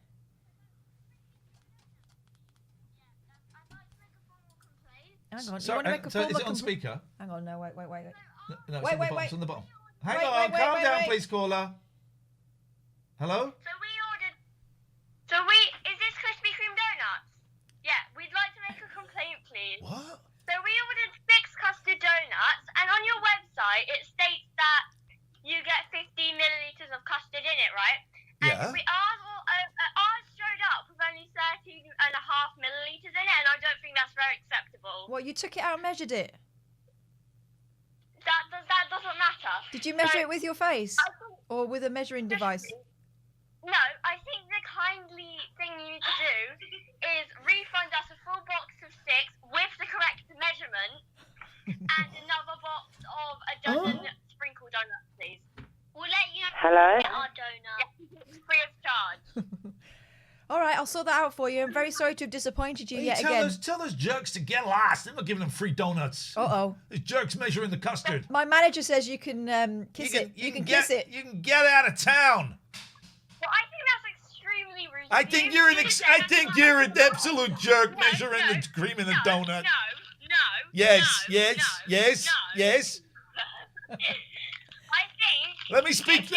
B: Hang on.
A: Sorry,
B: you want to make a
A: so is
B: formal
A: it on speaker?
B: Hang on. No, wait.
A: No,
B: Wait,
A: it's on the bottom. Hang
B: Wait,
A: on.
B: wait,
A: Calm
B: wait,
A: down,
B: wait.
A: please, caller. Hello?
K: Is this Krispy Kreme donuts? Yeah, we'd like to make a complaint, please.
A: What?
K: So we ordered 6 custard donuts, and on your website it states that you get 50 millilitres of custard in it, right?
A: Yeah.
K: And ours showed up with only 13.5 millilitres in it, and I don't think that's very acceptable.
B: Well, you took it out and measured it.
K: That doesn't matter.
B: Did you measure
K: So,
B: it with your face or with a measuring device?
K: No, I think the kindly thing you need to do is refund us a full box of 6 with the correct measurement and another box of a dozen sprinkle donuts, please. We'll let you know
J: Hello?
K: get our donuts. Yeah, it's free of charge.
B: All right, I'll sort that out for you. I'm very sorry to have disappointed you yet again.
A: Tell those jerks to get lost. They're not giving them free donuts.
B: Uh-oh.
A: These jerks measuring the custard.
B: My manager says you can kiss it. You can kiss it.
A: You can get out of town.
K: Well, I think that's extremely rude.
A: I think you're an absolute jerk measuring the cream in the donut. Yes.
K: I think.
A: Let me speak to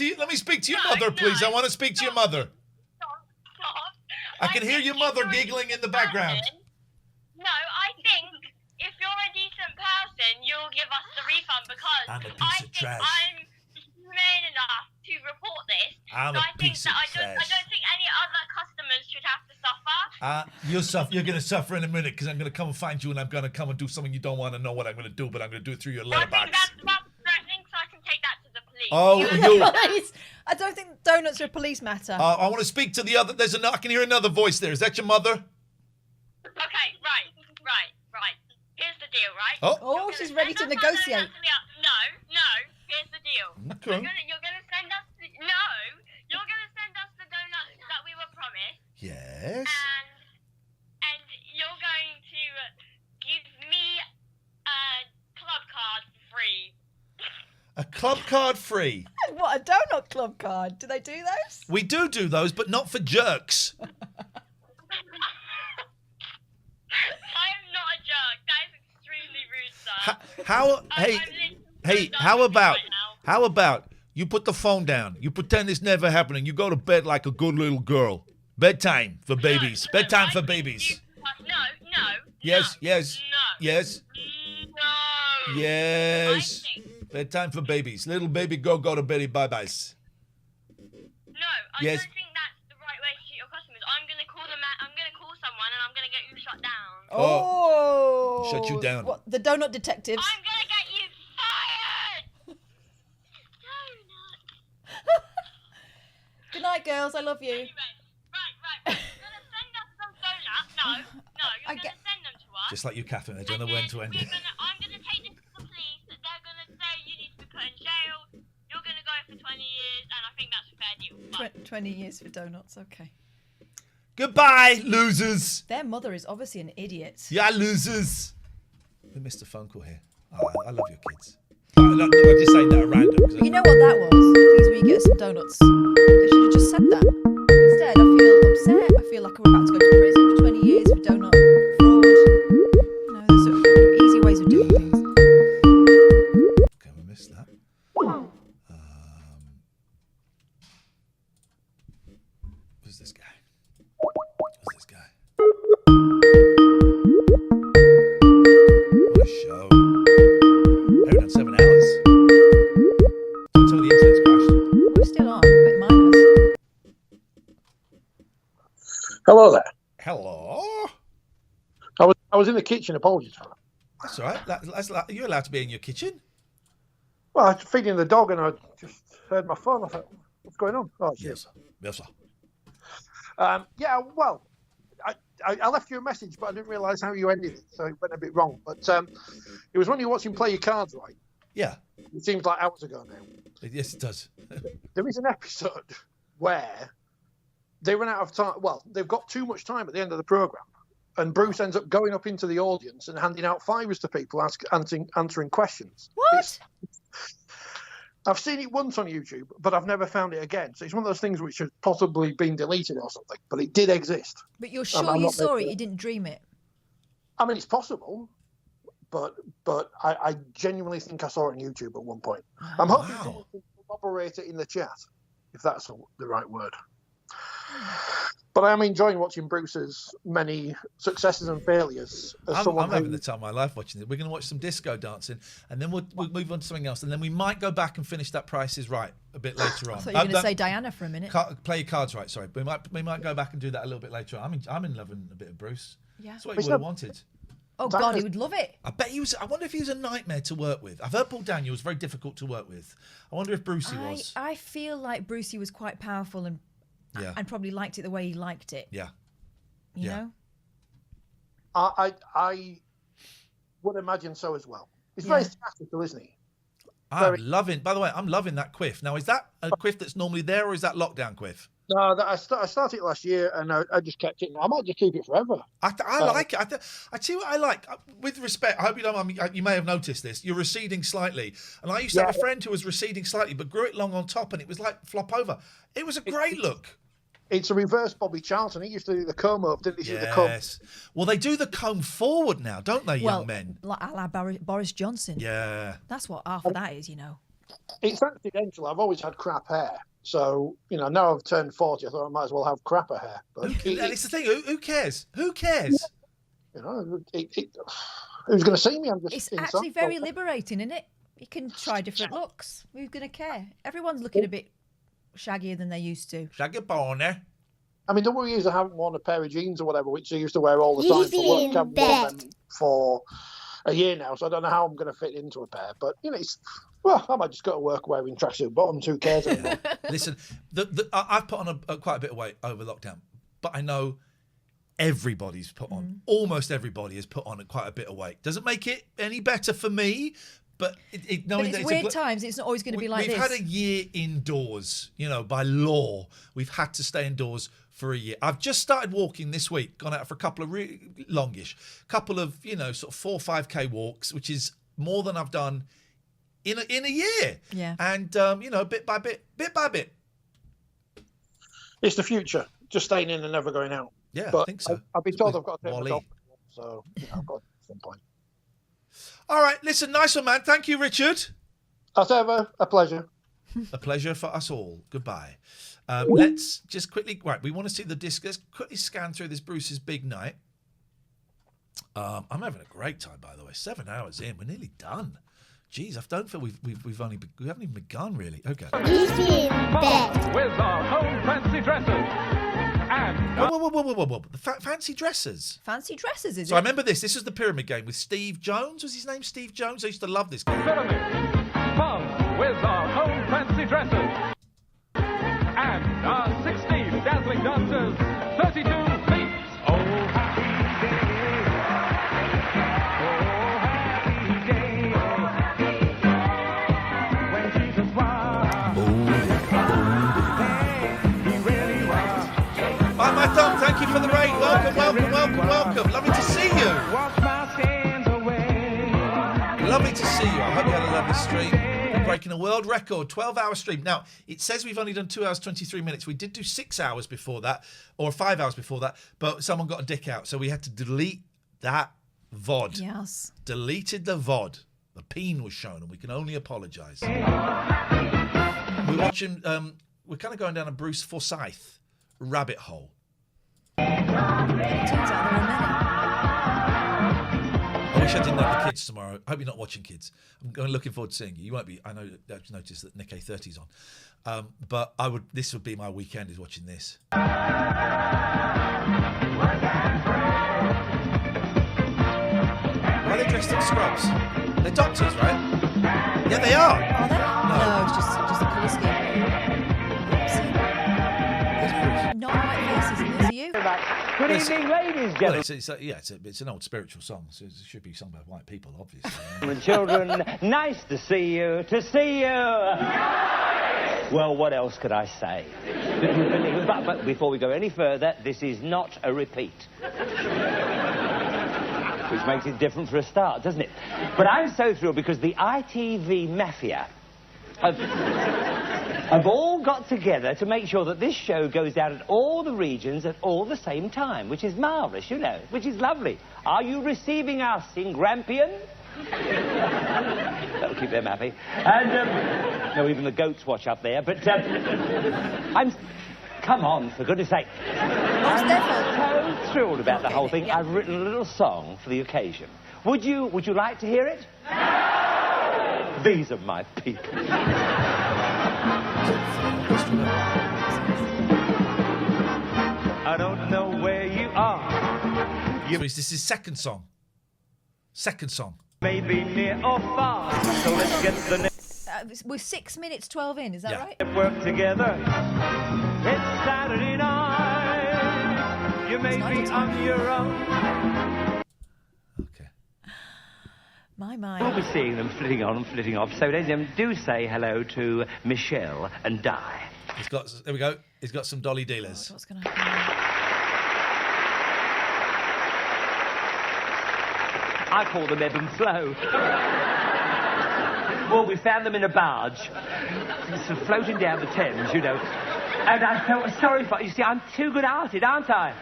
A: you. Let me speak to your mother, please. I want to speak to your mother.
K: Stop.
A: I can hear your mother giggling in the background.
K: No, I think if you're a decent person, you'll give us the refund because
A: I'm a piece
K: I
A: of
K: think
A: trash.
K: I'm humane enough to report this.
A: I'm
K: so
A: a
K: I think
A: piece
K: that
A: of
K: I don't think any other customers should have to suffer.
A: You'll suffer. You're going to suffer in a minute because I'm going to come and find you and I'm going to come and do something you don't want to know what I'm going to do, but I'm going to do it through your letterbox.
K: I think so I can take that to the police.
A: Oh, you.
B: I don't think donuts are a police matter.
A: I want to speak to the other. I can hear another voice there. Is that your mother?
K: Okay, right. Here's the deal, right?
B: Oh, she's ready to negotiate.
K: No, here's the deal.
A: Okay.
K: You're gonna send us the donuts that we were promised.
A: Yes.
K: And you're going to give me a club card for free.
A: A club card free.
B: What, a donut club card? Do they do those?
A: We do those, but not for jerks.
K: I am not a jerk. That is extremely rude, sir.
A: How about You put the phone down. You pretend it's never happening. You go to bed like a good little girl. Bedtime for babies. Bedtime for babies.
K: No.
A: Yes. Yes. Bedtime for babies. Little baby girl, go to bed. Bye-byes.
K: No, I don't think that's the right way to treat your customers. I'm going to call someone and I'm going to get you shut down.
B: Oh.
A: Shut you down.
B: What, the donut detectives?
K: I'm going to get you fired!
B: Good night, girls. I love you.
K: Anyway, right. You're going to send us some donuts. No, you're going to send them to us.
A: Just like you, Catherine. They don't know when to end it.
K: I'm going to take this to the police. They're going to say you need to be put in jail. You're going to go for 20 years, and I think that's a fair deal.
B: 20 years for donuts. Okay.
A: Goodbye, losers.
B: Their mother is obviously an idiot.
A: Yeah, losers. We missed a phone call here. Oh, I love your kids. I'm just saying that at random.
B: You know what that was? Please, will you get us some donuts? They should have just said that. Instead, I feel upset. I feel like I'm about to go to prison for 20 years for donut fraud. You know, there's easy ways of doing things.
A: Okay, we missed that. Who's this guy? What a show. They've done 7 hours. Until the internet's crashed.
B: We're still on, but mine is.
H: Hello there.
A: Hello.
H: I was in the kitchen. Apologies for that.
A: That's all right. You're allowed to be in your kitchen.
H: Well, I was feeding the dog and I just heard my phone. I thought, what's going on? Oh,
A: yes, sir.
H: Yeah, well, I left you a message, but I didn't realise how you ended it, so it went a bit wrong. But it was when you were watching Play Your Cards Right.
A: Yeah.
H: It seems like hours ago now.
A: Yes, it does.
H: There is an episode where they run out of time. Well, they've got too much time at the end of the programme. And Bruce ends up going up into the audience and handing out fivers to people answering questions.
B: What?
H: I've seen it once on YouTube, but I've never found it again. So it's one of those things which has possibly been deleted or something, but it did exist.
B: But you're sure you saw it? You didn't dream it?
H: I mean, it's possible, but I genuinely think I saw it on YouTube at one point. I'm hoping someone can corroborate it in the chat, if that's the right word. But I am enjoying watching Bruce's many successes and failures.
A: I'm having the time of my life watching it. We're going to watch some disco dancing, and then we'll move on to something else, and then we might go back and finish that Price is Right a bit later on.
B: I thought you were going to say Diana for a minute.
A: Play Your Cards Right. Sorry, we might go back and do that a little bit later on. I'm in love with a bit of Bruce.
B: Yeah,
A: that's what he would have wanted.
B: Oh God, he would love it.
A: I bet he was. I wonder if he was a nightmare to work with. I've heard Paul Daniel was very difficult to work with. I wonder if Brucey was.
B: I feel like Brucey was quite powerful and probably liked it the way he liked it.
A: Yeah.
B: You know?
H: I would imagine so as well. He's very theatrical, isn't he?
A: By the way, I'm loving that quiff. Now, is that a quiff that's normally there, or is that lockdown quiff?
H: No, I started it last year, and I just kept it. I might just keep it forever.
A: I like it. I tell you what I like. With respect, I hope you don't. You may have noticed this. You're receding slightly, and I used to have a friend who was receding slightly, but grew it long on top, and it was like flop over. It was a great look.
H: It's a reverse Bobby Charlton. He used to do the comb up, didn't he?
A: Yes. Well, they do the comb forward now, don't they, young men?
B: Like a la Boris Johnson.
A: Yeah.
B: That's what half of that is, you know.
H: It's accidental. I've always had crap hair. So, now I've turned 40, I thought I might as well have crapper hair. But
A: it's the thing. Who cares? Who cares?
H: Who's going to see me?
B: It's actually very liberating, isn't it? You can try different looks. Who's going to care? Everyone's looking a bit shaggier than they used to.
A: Shaggy Barney.
H: I mean, the worry is I haven't worn a pair of jeans or whatever, which I used to wear all the time for work. I've worn them for a year now, so I don't know how I'm going to fit into a pair. But, I might just go to work wearing tracksuit bottoms. Who cares anymore?
A: Listen, I've put on quite a bit of weight over lockdown, but I know everybody's put on, almost everybody has put on quite a bit of weight. Doesn't make it any better for me, but knowing
B: it's
A: that
B: weird times. It's not always going to be like this.
A: We've had a year indoors, by law. We've had to stay indoors for a year. I've just started walking this week, gone out for a couple of longish, couple of, sort of 4 or 5K walks, which is more than I've done in a year.
B: Yeah.
A: And, bit by bit.
H: It's the future, just staying in and never going out.
A: Yeah,
H: but
A: I think so.
H: I've been told I've got to take my dog, so I've got at some point.
A: All right, listen, nice one, man. Thank you, Richard.
H: As ever, a pleasure.
A: A pleasure for us all. Goodbye. Let's just quickly... Right, we want to see the disc. Let's quickly scan through this Bruce's Big Night. I'm having a great time, by the way. 7 hours in. We're nearly done. Jeez, I don't feel we haven't even begun, really. Okay.
G: With our home fancy dresses. And...
A: Whoa. The fancy dressers.
B: Fancy dressers, is
A: So
B: it?
A: I remember this. This was the pyramid game with Steve Jones. Was his name Steve Jones? I used to love this game.
G: Fun with our home fancy dresses. And our 16 dazzling dancers, 32 feet. Oh, happy day. Oh, happy day. When Jesus was. He really was.
A: Hi, my Tom. Thank you for the raid. Welcome. Lovely to see you.
G: Wash my sins away.
A: Lovely to see you. I hope you had a lovely stream. We're breaking a world record, 12-hour stream. Now, it says we've only done 2 hours, 23 minutes. We did do 6 hours before that, or 5 hours before that, but someone got a dick out, so we had to delete that VOD.
B: Yes.
A: Deleted the VOD. The peen was shown, and we can only apologise. We're watching, we're kind of going down a Bruce Forsyth rabbit hole. I wish I didn't have the kids tomorrow. I hope you're not watching kids. I'm looking forward to seeing you. You won't be. I know. I've noticed that Nick A30's on, but I would. This would be my weekend. Is watching this. Why are they dressed in scrubs? They're doctors, right? Yeah, they are.
B: Are they? No, it's just a colour scheme. Not white faces in this, are you?
U: Good evening, ladies,
A: Well,
U: gentlemen.
A: it's an old spiritual song, so it should be sung by white people, obviously.
U: And children, nice to see you, Well, what else could I say? But before we go any further, this is not a repeat. Which makes it different for a start, doesn't it? But I'm so thrilled because the ITV Mafia have all got together to make sure that this show goes out at all the regions at all the same time, which is marvellous, you know, which is lovely. Are you receiving us in Grampian? That'll keep them happy. And, no, even the goats watch up there, but, come on, for goodness sake. I'm so thrilled about the whole thing. I've written a little song for the occasion. Would you like to hear it? These are my people. I don't know where you are.
A: So this is his second song.
U: Maybe near or far. So let's get the
B: We're 6 minutes 12 in, is that right?
U: work together. It's Saturday night. You may be on your own.
B: My.
U: We'll be seeing them flitting on and flitting off. So, ladies and gentlemen, do say hello to Michelle and Di.
A: There we go. He's got some dolly dealers.
B: What's going to happen?
U: I call them ebb and flow. Well, we found them in a barge, sort of floating down the Thames, you know. And I felt sorry for... You see, I'm too good-hearted, aren't I?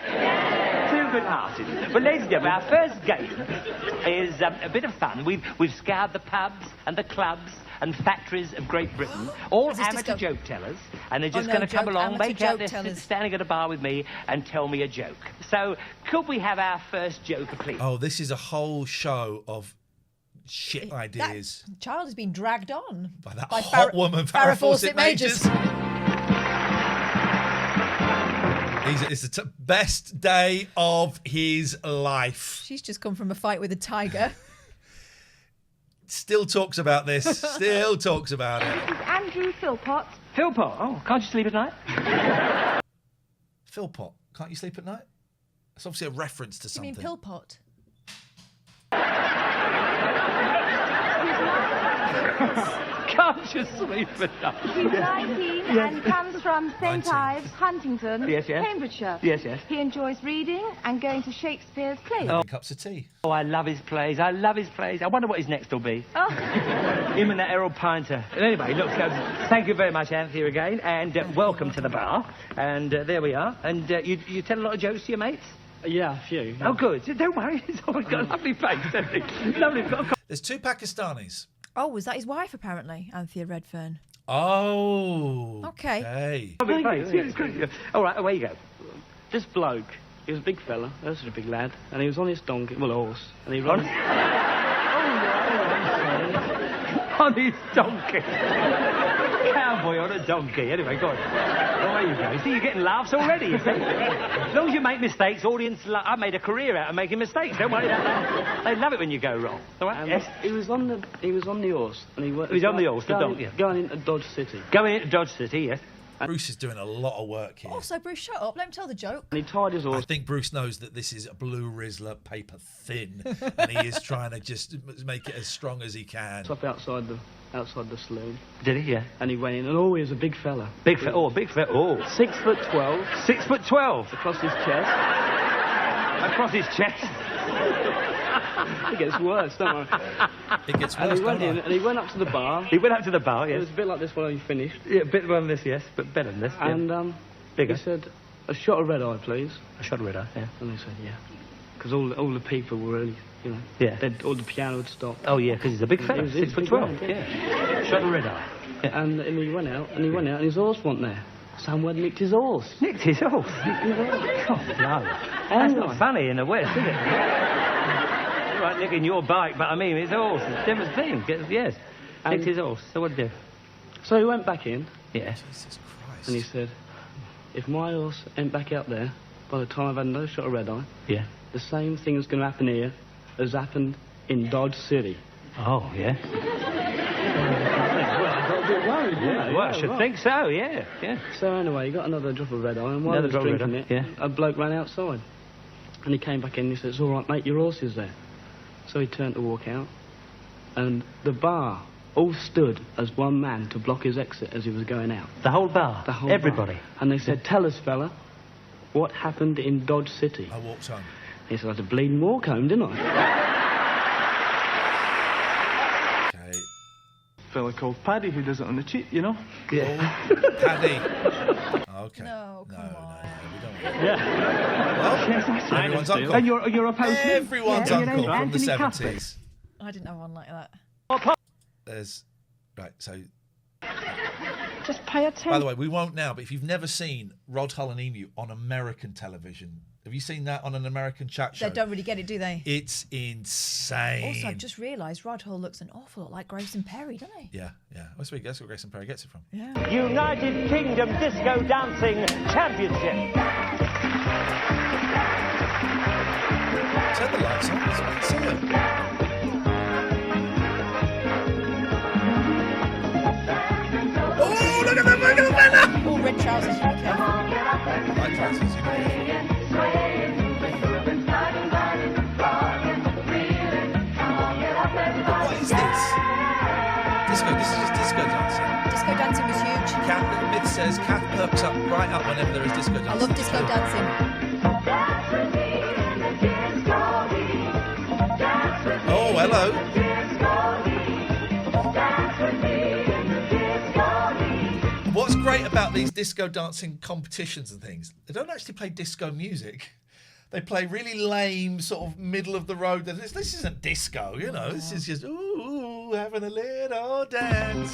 U: Too good-hearted. But, ladies and gentlemen, our first game is a bit of fun. We've scoured the pubs and the clubs and factories of Great Britain, all amateur joke tellers, and they're just going to come along, make out they're standing at a bar with me and tell me a joke. So, could we have our first joker, please?
A: Oh, this is a whole show of shit ideas.
B: That child has been dragged on
A: by that hot woman, Farrah Fawcett Majors. It's the best day of his life.
B: She's just come from a fight with a tiger.
A: Still talks about this. Still talks about it.
K: This is Andrew Philpott.
U: Philpott? Oh, can't you sleep at night?
A: Philpott, can't you sleep at night? It's obviously a reference to something.
B: You mean Philpott?
U: Can't you sleep at night?
K: He's 19 and comes from St. Ives, Huntingdon,
U: Yes.
K: Cambridgeshire.
U: Yes.
K: He enjoys reading and going to Shakespeare's plays.
A: Cups of tea.
U: Oh, I love his plays. I wonder what his next will be.
K: Oh.
U: Him and that Errol Pinter. Anyway, look, thank you very much, Anthea, again, and welcome to the bar. And there we are. And you tell a lot of jokes to your mates?
I: Yeah, a few.
U: Oh, good. Don't worry. He's always got a lovely face, hasn't he? Lovely.
A: There's two Pakistanis.
B: Oh, was that his wife, apparently, Anthea Redfern?
A: Oh.
B: Okay.
A: Hey.
I: Lovely place. All right, away you go. This bloke, he was a big fella, this was a big lad, and he was on his donkey, well, a horse, and he rode...
U: On his donkey. Cowboy on a donkey. Anyway, go on. Away you go. You see, you're getting laughs already, you see. As long as you make mistakes, audience... I made a career out of making mistakes. Don't worry about that. They love it when you go wrong. All right? Yes.
I: He was on the horse, and he was
U: on the horse, the donkey. Yeah.
I: Going into Dodge City.
U: Going into Dodge City, yes.
A: Bruce is doing a lot of work here.
B: Also, Bruce, shut up. Let him tell the joke.
I: And he tied his horse.
A: I think Bruce knows that this is a Blue Rizzler paper thin, and he is trying to just make it as strong as he can.
I: Up outside the saloon.
U: Did he? Yeah.
I: And he went in, and he was a big fella.
U: Big fella. Oh, big fella. Oh.
I: 6'12".
U: 6'12".
I: Across his chest.
U: Across his chest.
I: It gets worse, don't worry.
A: It gets worse,
I: And he went in, and he went up to the bar.
U: He went up to the bar, yes.
I: It was a bit like this when he finished.
U: Yeah, a bit like this, yes, but better than this. Yeah.
I: And
U: bigger.
I: He said, "A shot of red eye, please."
U: A shot of red eye, yeah.
I: And they said, "Yeah," because all the people were really, you know,
U: yeah.
I: all the piano had stopped.
U: Oh yeah, because he's a big fella, 6'12".
I: Yeah.
U: Shot of red eye.
I: Yeah. And he went out, and his horse wasn't there. Someone nicked his horse.
U: Nicked his horse? God, no. That's not funny in the West, is it? Right, nicking your bike, but I mean, it's a horse. It's a different thing. Yes. Nicked his horse. So what did he do?
I: So he went back in.
U: Yeah.
A: Jesus Christ.
I: And he said, "If my horse ain't back out there by the time I've had no shot of red eye,
U: yeah,
I: the same thing is going to happen here as happened in Dodge City."
U: Oh, yeah.
I: Well, I got a bit worried,
U: yeah. Well, I should think so, yeah.
I: So anyway, he got another drop of red eye, and while he was drinking it, a bloke ran outside. And he came back in and he said, "It's all right, mate, your horse is there." So he turned to walk out, and the bar all stood as one man to block his exit as he was going out.
U: The whole bar?
I: The whole
U: Everybody?
I: Bar. And they said, "Tell us, fella, what happened in Dodge City?"
A: I walked home.
I: He said, "I had to bleeding walk home, didn't I?"
A: Okay.
O: Fella called Paddy who does it on the cheap, you know?
A: Yeah. Paddy. Okay.
B: No, come on.
A: We don't want
O: Yeah.
A: Well, everyone's uncle.
O: And you're a postman?
A: Everyone's
O: Yeah.
A: uncle from the
O: Anthony
A: 70s.
B: I didn't know one like that.
A: There's... Right, so...
O: Just pay attention.
A: By the way, we won't now, but if you've never seen Rod Hull and Emu on American television, have you seen that on an American chat show?
B: They don't really get it, do they?
A: It's insane.
B: Also, I've just realised Rod Hull looks an awful lot like Grayson Perry, doesn't he?
A: Yeah. That's where Grayson Perry gets it from.
B: Yeah.
U: United Kingdom Disco Dancing Championship.
A: Turn the lights on. Let's see it. Oh, look at the fella!
B: All red trousers, you be careful.
A: White trousers, you be careful. What is this? Disco. This is just disco dancing.
B: Disco dancing was huge.
A: Myth says Kath perks up right up whenever there is disco dancing.
B: I love disco dancing.
A: Oh, hello. What's great about these disco dancing competitions and things, they don't actually play disco music. They play really lame, sort of middle of the road. This isn't disco, you know. This is just, ooh, having a little dance.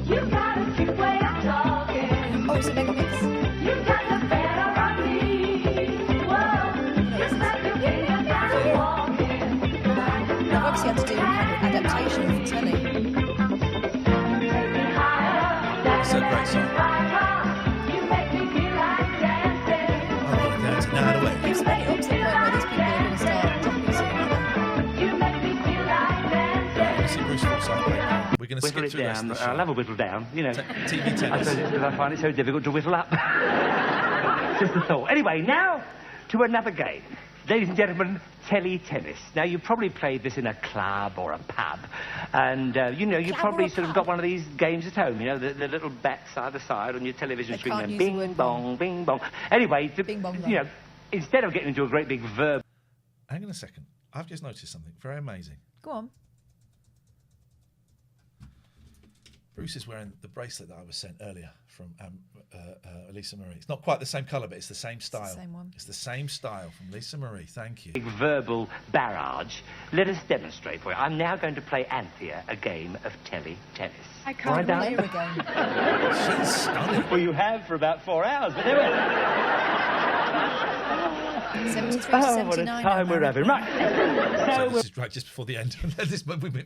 R: You got a cute way of talking.
B: Oh, it's a mega mix.
R: You got the better on me. Whoa, it's like you're getting a guy walking.
B: They've obviously had to do kind of adaptation for telly.
A: It's a great song.
B: They've sped it up to the point where these people are going to start dropping something.
A: See Bruce Forsyth. We're going to skip
U: Whittle
A: through
U: it
A: the rest
U: down.
A: of the show.
U: I'll have a whittle down, you know.
A: TV
U: I
A: tennis.
U: suppose it's because I find it so difficult to whittle up. Just a thought. Anyway, now to another game. Ladies and gentlemen, telly-tennis. Now, you probably played this in a club or a pub, and, you know, you probably sort of got one of these games at home, you know, the little bats either side on your television screen, and bing, bong, bing, bong. Anyway, you know, instead of getting into a great big verb...
A: Hang on a second. I've just noticed something very amazing.
B: Go on.
A: Bruce is wearing the bracelet that I was sent earlier from Lisa Marie. It's not quite the same colour, but it's the same style.
B: It's the same one.
A: It's the same style from Lisa Marie. Thank you.
E: Big verbal barrage. Let us demonstrate for you. I'm now going to play Anthea a game of tennis.
B: I can't play her again.
A: She's stunning.
E: Well, you have for about 4 hours, but there we are.
B: 73 to
E: Oh,
B: 79.
E: what a time we're having. Right.
A: So this is right just before the end.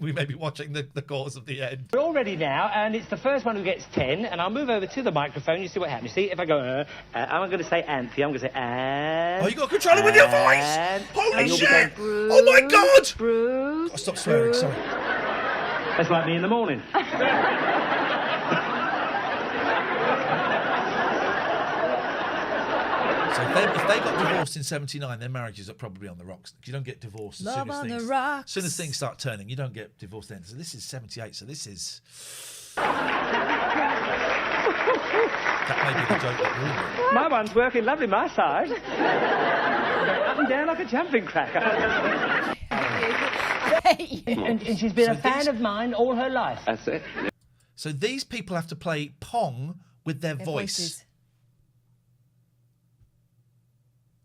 A: we may be watching the course of the end.
E: We're all ready now, and it's the first one who gets 10, and I'll move over to the microphone. You see what happens. See, if I go, I'm going to say Anthea. I'm going to say, and...
A: Oh, you got to control it with your voice! Holy shit! Oh, my God!
B: Bruce.
A: Oh, stop swearing, sorry.
E: That's like me in the morning.
A: So if they got divorced in 79, their marriages are probably on the rocks. You don't get divorced as
B: Love
A: soon as
B: on
A: things...
B: the rocks.
A: As soon as things start turning, you don't get divorced then. So this is 78, so this is... That may be the joke that ruined it.
E: My one's working lovely, my side. Up and down like a jumping cracker. And she's been a fan of mine all her life.
W: That's it.
A: So these people have to play Pong with their voice.
B: Voices.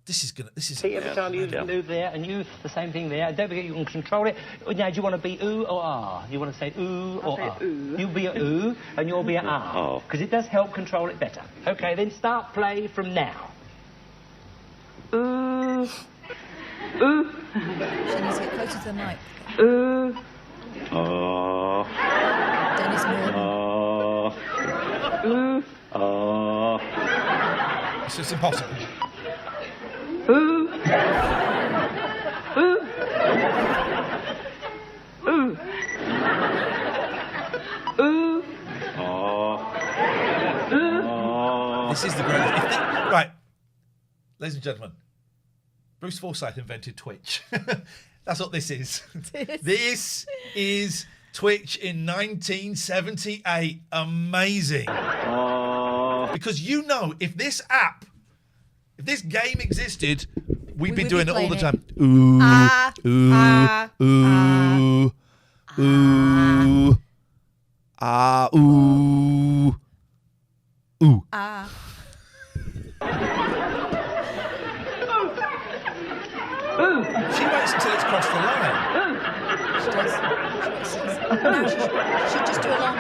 A: This is
E: See, every time you move there, and you, the same thing there. Don't forget you can control it. Now, do you want to be ooh or ah? You want to say ooh or ah? You'll be a ooh, and you'll be a ah. Because it does help control it better. Okay, then start play from now.
B: Ooh. Ooh. She needs to get closer to the mic.
E: Ooh.
W: Oh.
B: Dennis Norton.
W: Oh.
E: Ooh.
W: Oh.
A: It's just impossible.
E: Ooh. Ooh. Ooh. Ooh.
W: Oh.
E: Ooh.
A: This is the greatest. Right, ladies and gentlemen, Bruce Forsyth invented Twitch. That's what this is. This is Twitch in 1978. Amazing. Because you know, if this game existed, we'd be doing it all the time. Ooh, ooh, ooh, ooh, ooh. She waits until it's crossed the line.
B: She does. No, she just do a long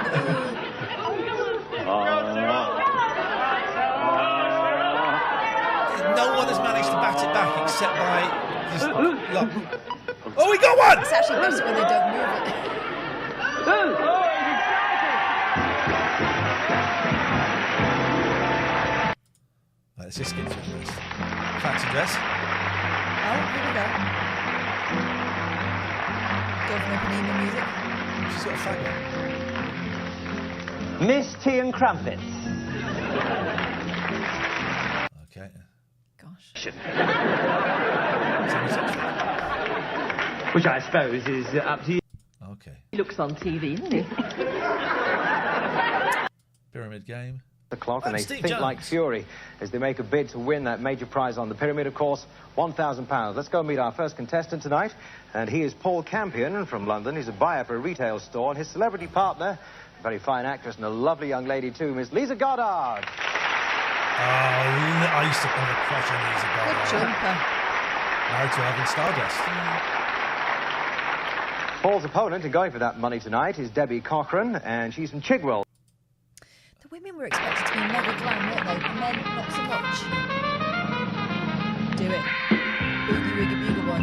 A: No one has managed to bat it back except by just look. Oh, we got one!
B: It's actually best when they don't move it.
A: Right, let's just skip through this. Fancy dress.
B: Oh, here we go. Go from the Panini music.
A: She's got a fag on.
E: Miss Tea and Crumpets.
A: Okay.
B: Gosh.
E: Which I suppose is up to you.
A: Okay.
C: He looks on TV, doesn't he?
A: Pyramid game.
M: The clock, and they
A: Steve
M: think
A: Jones.
M: like fury as they make a bid to win that major prize on the pyramid, of course, £1,000. Let's go meet our first contestant tonight, and he is Paul Campion from London. He's a buyer for a retail store, and his celebrity partner, a very fine actress and a lovely young lady too, Miss Lisa Goddard.
A: I used to have a crush on Lisa Goddard.
B: Good jumper.
A: Married to Elvin Stardust.
M: Paul's opponent in going for that money tonight is Debbie Cochran, and she's from Chigwell.
B: The women were expected to be mega glam, weren't they? The men, not so much. Do it. Boogie wiggy boogie boy.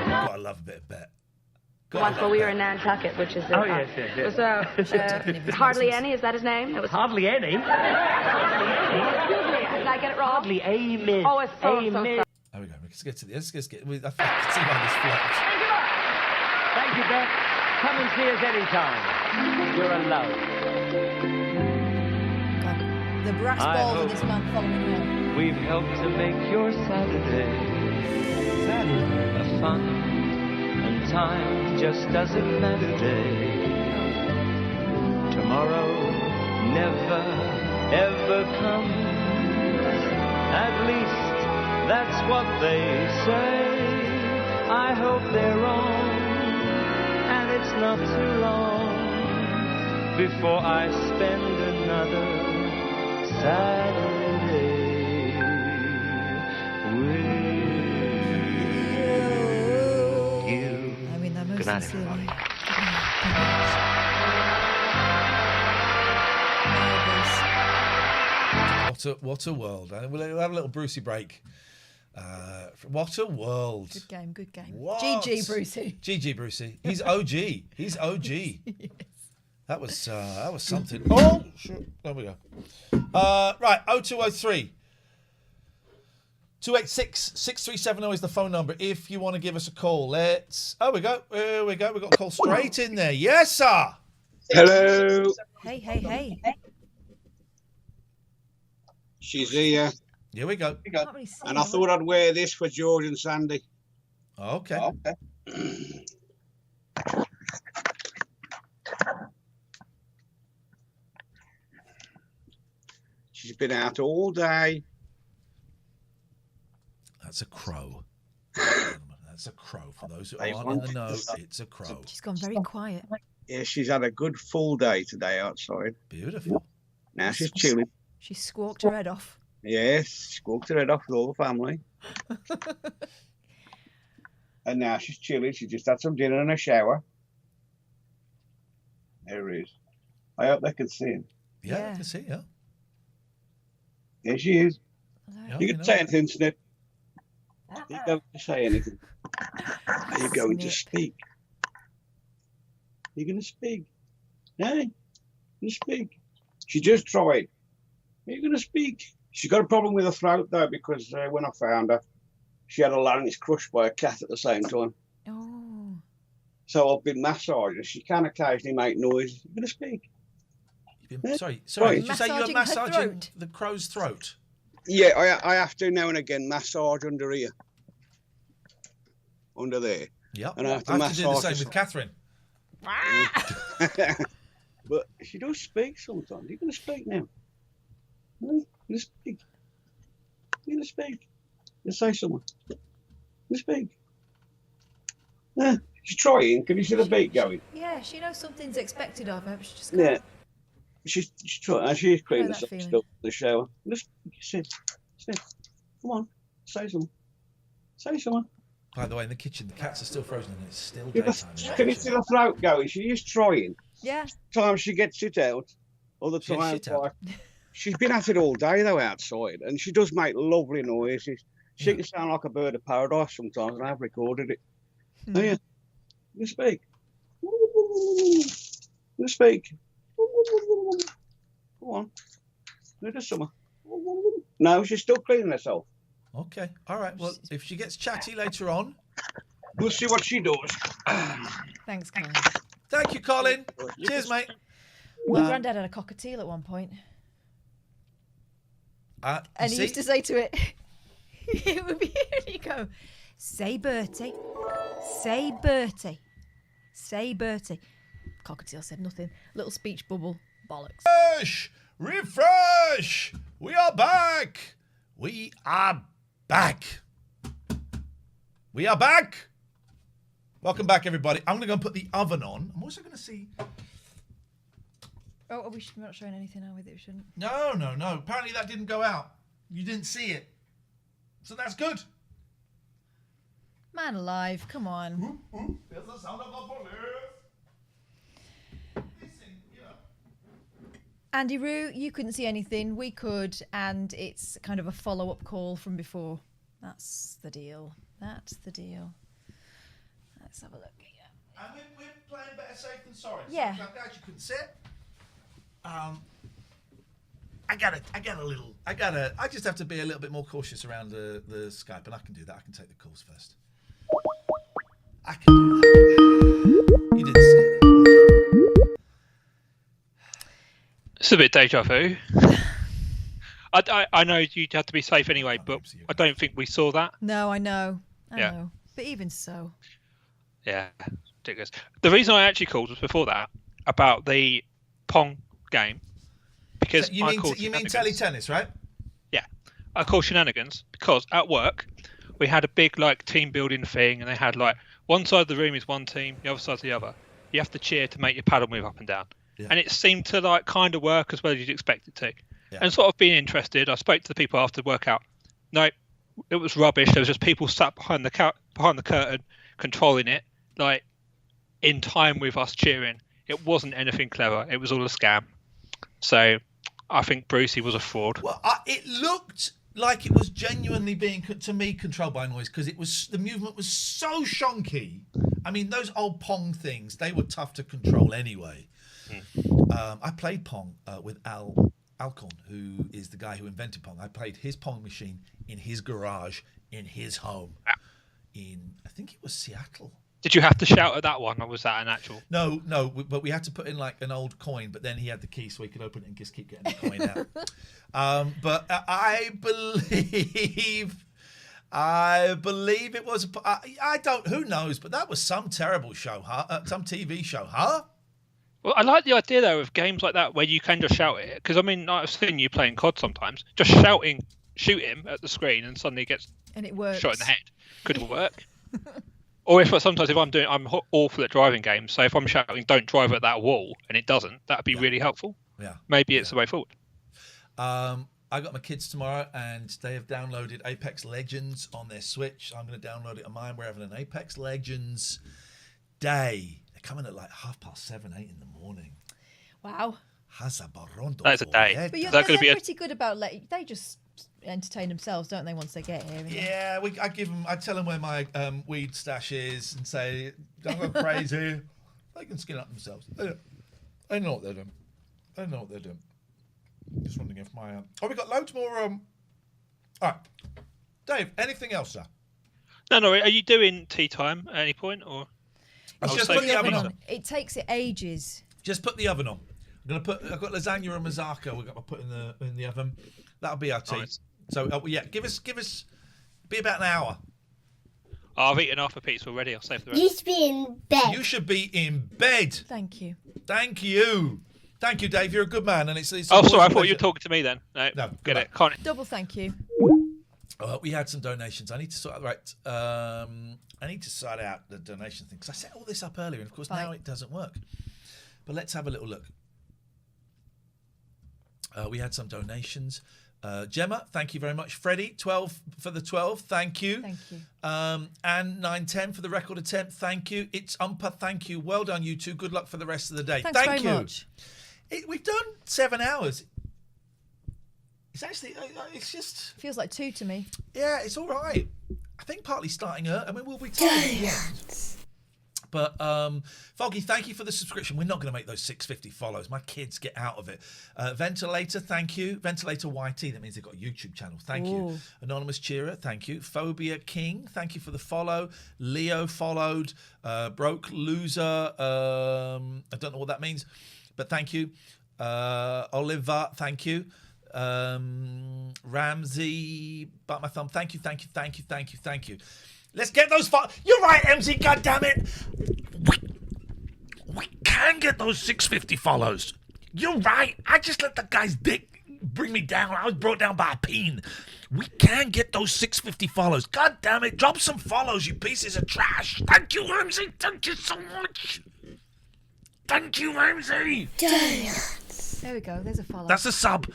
A: Gotta love a bit of Bet.
T: Once when we were in Nantucket, which is...
E: Oh, yes.
T: It was Hardly Any, is that his name? It was
E: Hardly Any?
T: Did I get it wrong?
E: Hardly Amen.
T: Oh, it's so
E: Amen.
T: sorry.
A: There we go. Let's get to the. Let's get. I can see why this flops.
E: Thank you, Beth. Come and see us anytime. You're alone.
B: The brass
E: I
B: ball
E: hope
B: with this man following her.
E: We've helped to make your Saturday a fun and time just doesn't matter day. Tomorrow never ever comes. At least
C: That's what they say. I hope they're wrong, and it's not too long before I spend another Saturday with you.
B: I mean, that most
C: Good night,
B: sincerely.
A: What a world. We'll have a little Brucey break. What a world.
B: Good game, good game.
A: What?
B: GG, Brucey.
A: GG, Brucey. He's OG. He's OG. Yes. That was something. Oh, shit. There we go. Right, 0203 286 6370 is the phone number if you want to give us a call. Oh, we go. Here we go. We've got a call straight in there. Yes, sir.
N: Hello.
B: Hey.
N: She's here.
A: Here we go.
N: And I thought I'd wear this for George and Sandy.
A: Okay.
N: She's been out all day.
A: That's a crow. That's a crow. For those who aren't in the know, it's a crow.
B: She's gone very quiet.
N: Yeah, she's had a good full day today outside.
A: Beautiful.
N: Now she's chilling.
B: She squawked her head off.
N: Yes, squawked her head off with all the family. And now she's chilling. She just had some dinner and a shower. There it is. I hope they can see him.
A: Yeah, I can see her.
N: There she is.
A: Hello.
N: You can say anything, Snip. You don't have to say anything. Are you going to speak? You're going to speak? No, you're going to speak. She just tried. Are you going to speak? She's got a problem with her throat, though, because when I found her, she had a larynx crushed by a cat at the same time.
B: Oh.
N: So I've been massaging. She can occasionally make noise. You're going to speak?
A: Sorry. Did you say you were massaging the crow's throat?
N: Yeah, I have to now and again massage under here. Under there.
A: Yep.
N: And I have to
A: do
N: massage
A: the same with Catherine.
N: But she does speak sometimes. You're going to speak now. You're going to speak. You're going to speak. Let's say something. You're going to speak. Yeah, she's trying. Can you see the beat going?
B: Yeah, she knows something's expected of her. But she just
N: Yeah. She's trying. She's cleaning
B: that feeling.
N: stuff in the shower. Let's sit. Come on. Say something. Say something.
A: By the way, in the kitchen, the cats are still frozen and it's still
N: Yeah,
A: daytime.
N: can you see the throat going? She is trying.
B: Yeah.
N: Sometimes she gets it out. Other
A: She gets
N: times,
A: shit out.
N: like, she's been at it all day though outside, and she does make lovely noises. She can sound like a bird of paradise sometimes, and I've recorded it. Oh yeah, you speak. You speak. Go on. Do the summer. No, she's still cleaning herself.
A: Okay. All right. Well, if she gets chatty later on,
N: we'll see what she does.
B: Thanks, Colin.
A: Thank you, Colin. Cheers, mate.
B: My granddad had a cockatiel at one point. And he used to say to it, it would be, here you go, say Bertie, say Bertie, say Bertie. Cockatiel said nothing. Little speech bubble, bollocks.
A: Refresh! We are back! We are back! We are back! Welcome back, everybody. I'm going to go and put the oven on. I'm also going to see...
B: Oh, we're not showing anything, are we, that we shouldn't?
A: No. Apparently that didn't go out. You didn't see it. So that's good.
B: Man alive, come on.
A: There's the sound of the police.
B: Andy Roo, you couldn't see anything. We could, and it's kind of a follow-up call from before. That's the deal. That's the deal. Let's have a look here.
A: And we're playing better safe than sorry.
B: Yeah.
A: So I'm glad you couldn't sit. I just have to be a little bit more cautious around the Skype, and I can do that. I can take the calls first. I can do that. You didn't see it.
V: It's a bit deja vu. I know you'd have to be safe anyway, but I don't think we saw that.
B: No, I know. I
V: Yeah.
B: know. But even so.
V: Yeah, ridiculous. The reason I actually called was before that about the Pong game. Because
A: You
V: I
A: mean
V: called
A: you mean
V: because-
A: teletennis, right?
V: Yeah. I call shenanigans because at work we had a big like team building thing, and they had like one side of the room is one team, the other side's the other. You have to cheer to make your paddle move up and down, and it seemed to like kind of work as well as you'd expect it to. And sort of being interested, I spoke to the people after the workout. No, it was rubbish. There was just people sat behind the curtain controlling it, like in time with us cheering. It wasn't anything clever. It was all a scam. So I think Brucey was a fraud.
A: Well, it looked like it was genuinely being, to me, controlled by noise, because the movement was so shonky. I mean, those old Pong things, they were tough to control anyway. I played Pong with Alcorn, who is the guy who invented Pong. I played his Pong machine in his garage, in his home, in, I think it was Seattle.
V: Did you have to shout at that one, or was that an actual?
A: No, but we had to put in like an old coin, but then he had the key so he could open it and just keep getting the coin out. But I believe it was, I don't, who knows, but that was some terrible show, some TV show, huh?
V: Well, I like the idea though of games like that where you can just shout it, because I mean I've seen you playing COD sometimes, just shouting, shoot him at the screen, and suddenly he gets shot in the head. Could work. Or sometimes if I'm awful at driving games, so if I'm shouting "Don't drive at that wall" and it doesn't, that'd be really helpful.
A: Yeah.
V: Maybe it's the way forward.
A: I got my kids tomorrow, and they have downloaded Apex Legends on their Switch. I'm going to download it on mine. We're having an Apex Legends day. They're coming at like 7:30, 8 in the morning.
B: Wow.
V: That's a day.
B: But they're pretty good about they just entertain themselves, don't they? Once they get here.
A: Yeah, I tell them where my weed stash is and say, "Don't go crazy." They can skin up themselves. They know what they're doing. Just wondering if my we got loads more. All right, Dave. Anything else, sir?
V: No. Are you doing tea time at any point, or?
A: Just put the oven on.
B: It takes it ages.
A: Just put the oven on. I've got lasagna and mazzarca. We've got to put in the oven. That'll be our tea. Nice. So give us. Be about an hour.
V: I've eaten half a pizza already. I'll save the rest.
J: You should be in bed.
A: You should be in bed.
B: Thank you.
A: Thank you, Dave. You're a good man, and it's
V: sorry. I thought you were talking to me then. No, get it. Can't.
B: Double thank you.
A: We had some donations. I need to sort out the donation thing, because I set all this up earlier, and of course now it doesn't work. But let's have a little look. We had some donations. Gemma, thank you very much. Freddie, 12 for the 12, thank you.
B: Thank you.
A: And 910 for the record attempt, thank you. It's Umpa, thank you. Well done, you two. Good luck for the rest of the day.
B: Thanks
A: thank
B: very
A: you.
B: Much.
A: We've done 7 hours. It's actually, it's just...
B: Feels like 2 to me.
A: Yeah, it's all right. I think partly starting early. I mean, we'll be tired at the end. But Foggy, thank you for the subscription. We're not going to make those 650 follows. My kids get out of it. Ventilator, thank you. Ventilator YT, that means they've got a YouTube channel. Thank you. Anonymous Cheerer, thank you. Phobia King, thank you for the follow. Leo followed. Broke Loser, I don't know what that means, but thank you. Oliver, thank you. Ramsey, but my thumb, thank you. Let's get those You're right, MC, goddammit. We can get those 650 follows. You're right. I just let the guy's dick bring me down. I was brought down by a peen. We can get those 650 follows. God damn it. Drop some follows, you pieces of trash. Thank you, MC. Thank you so much. Thank you, MC.
B: There we go. There's a follow.
A: That's a sub.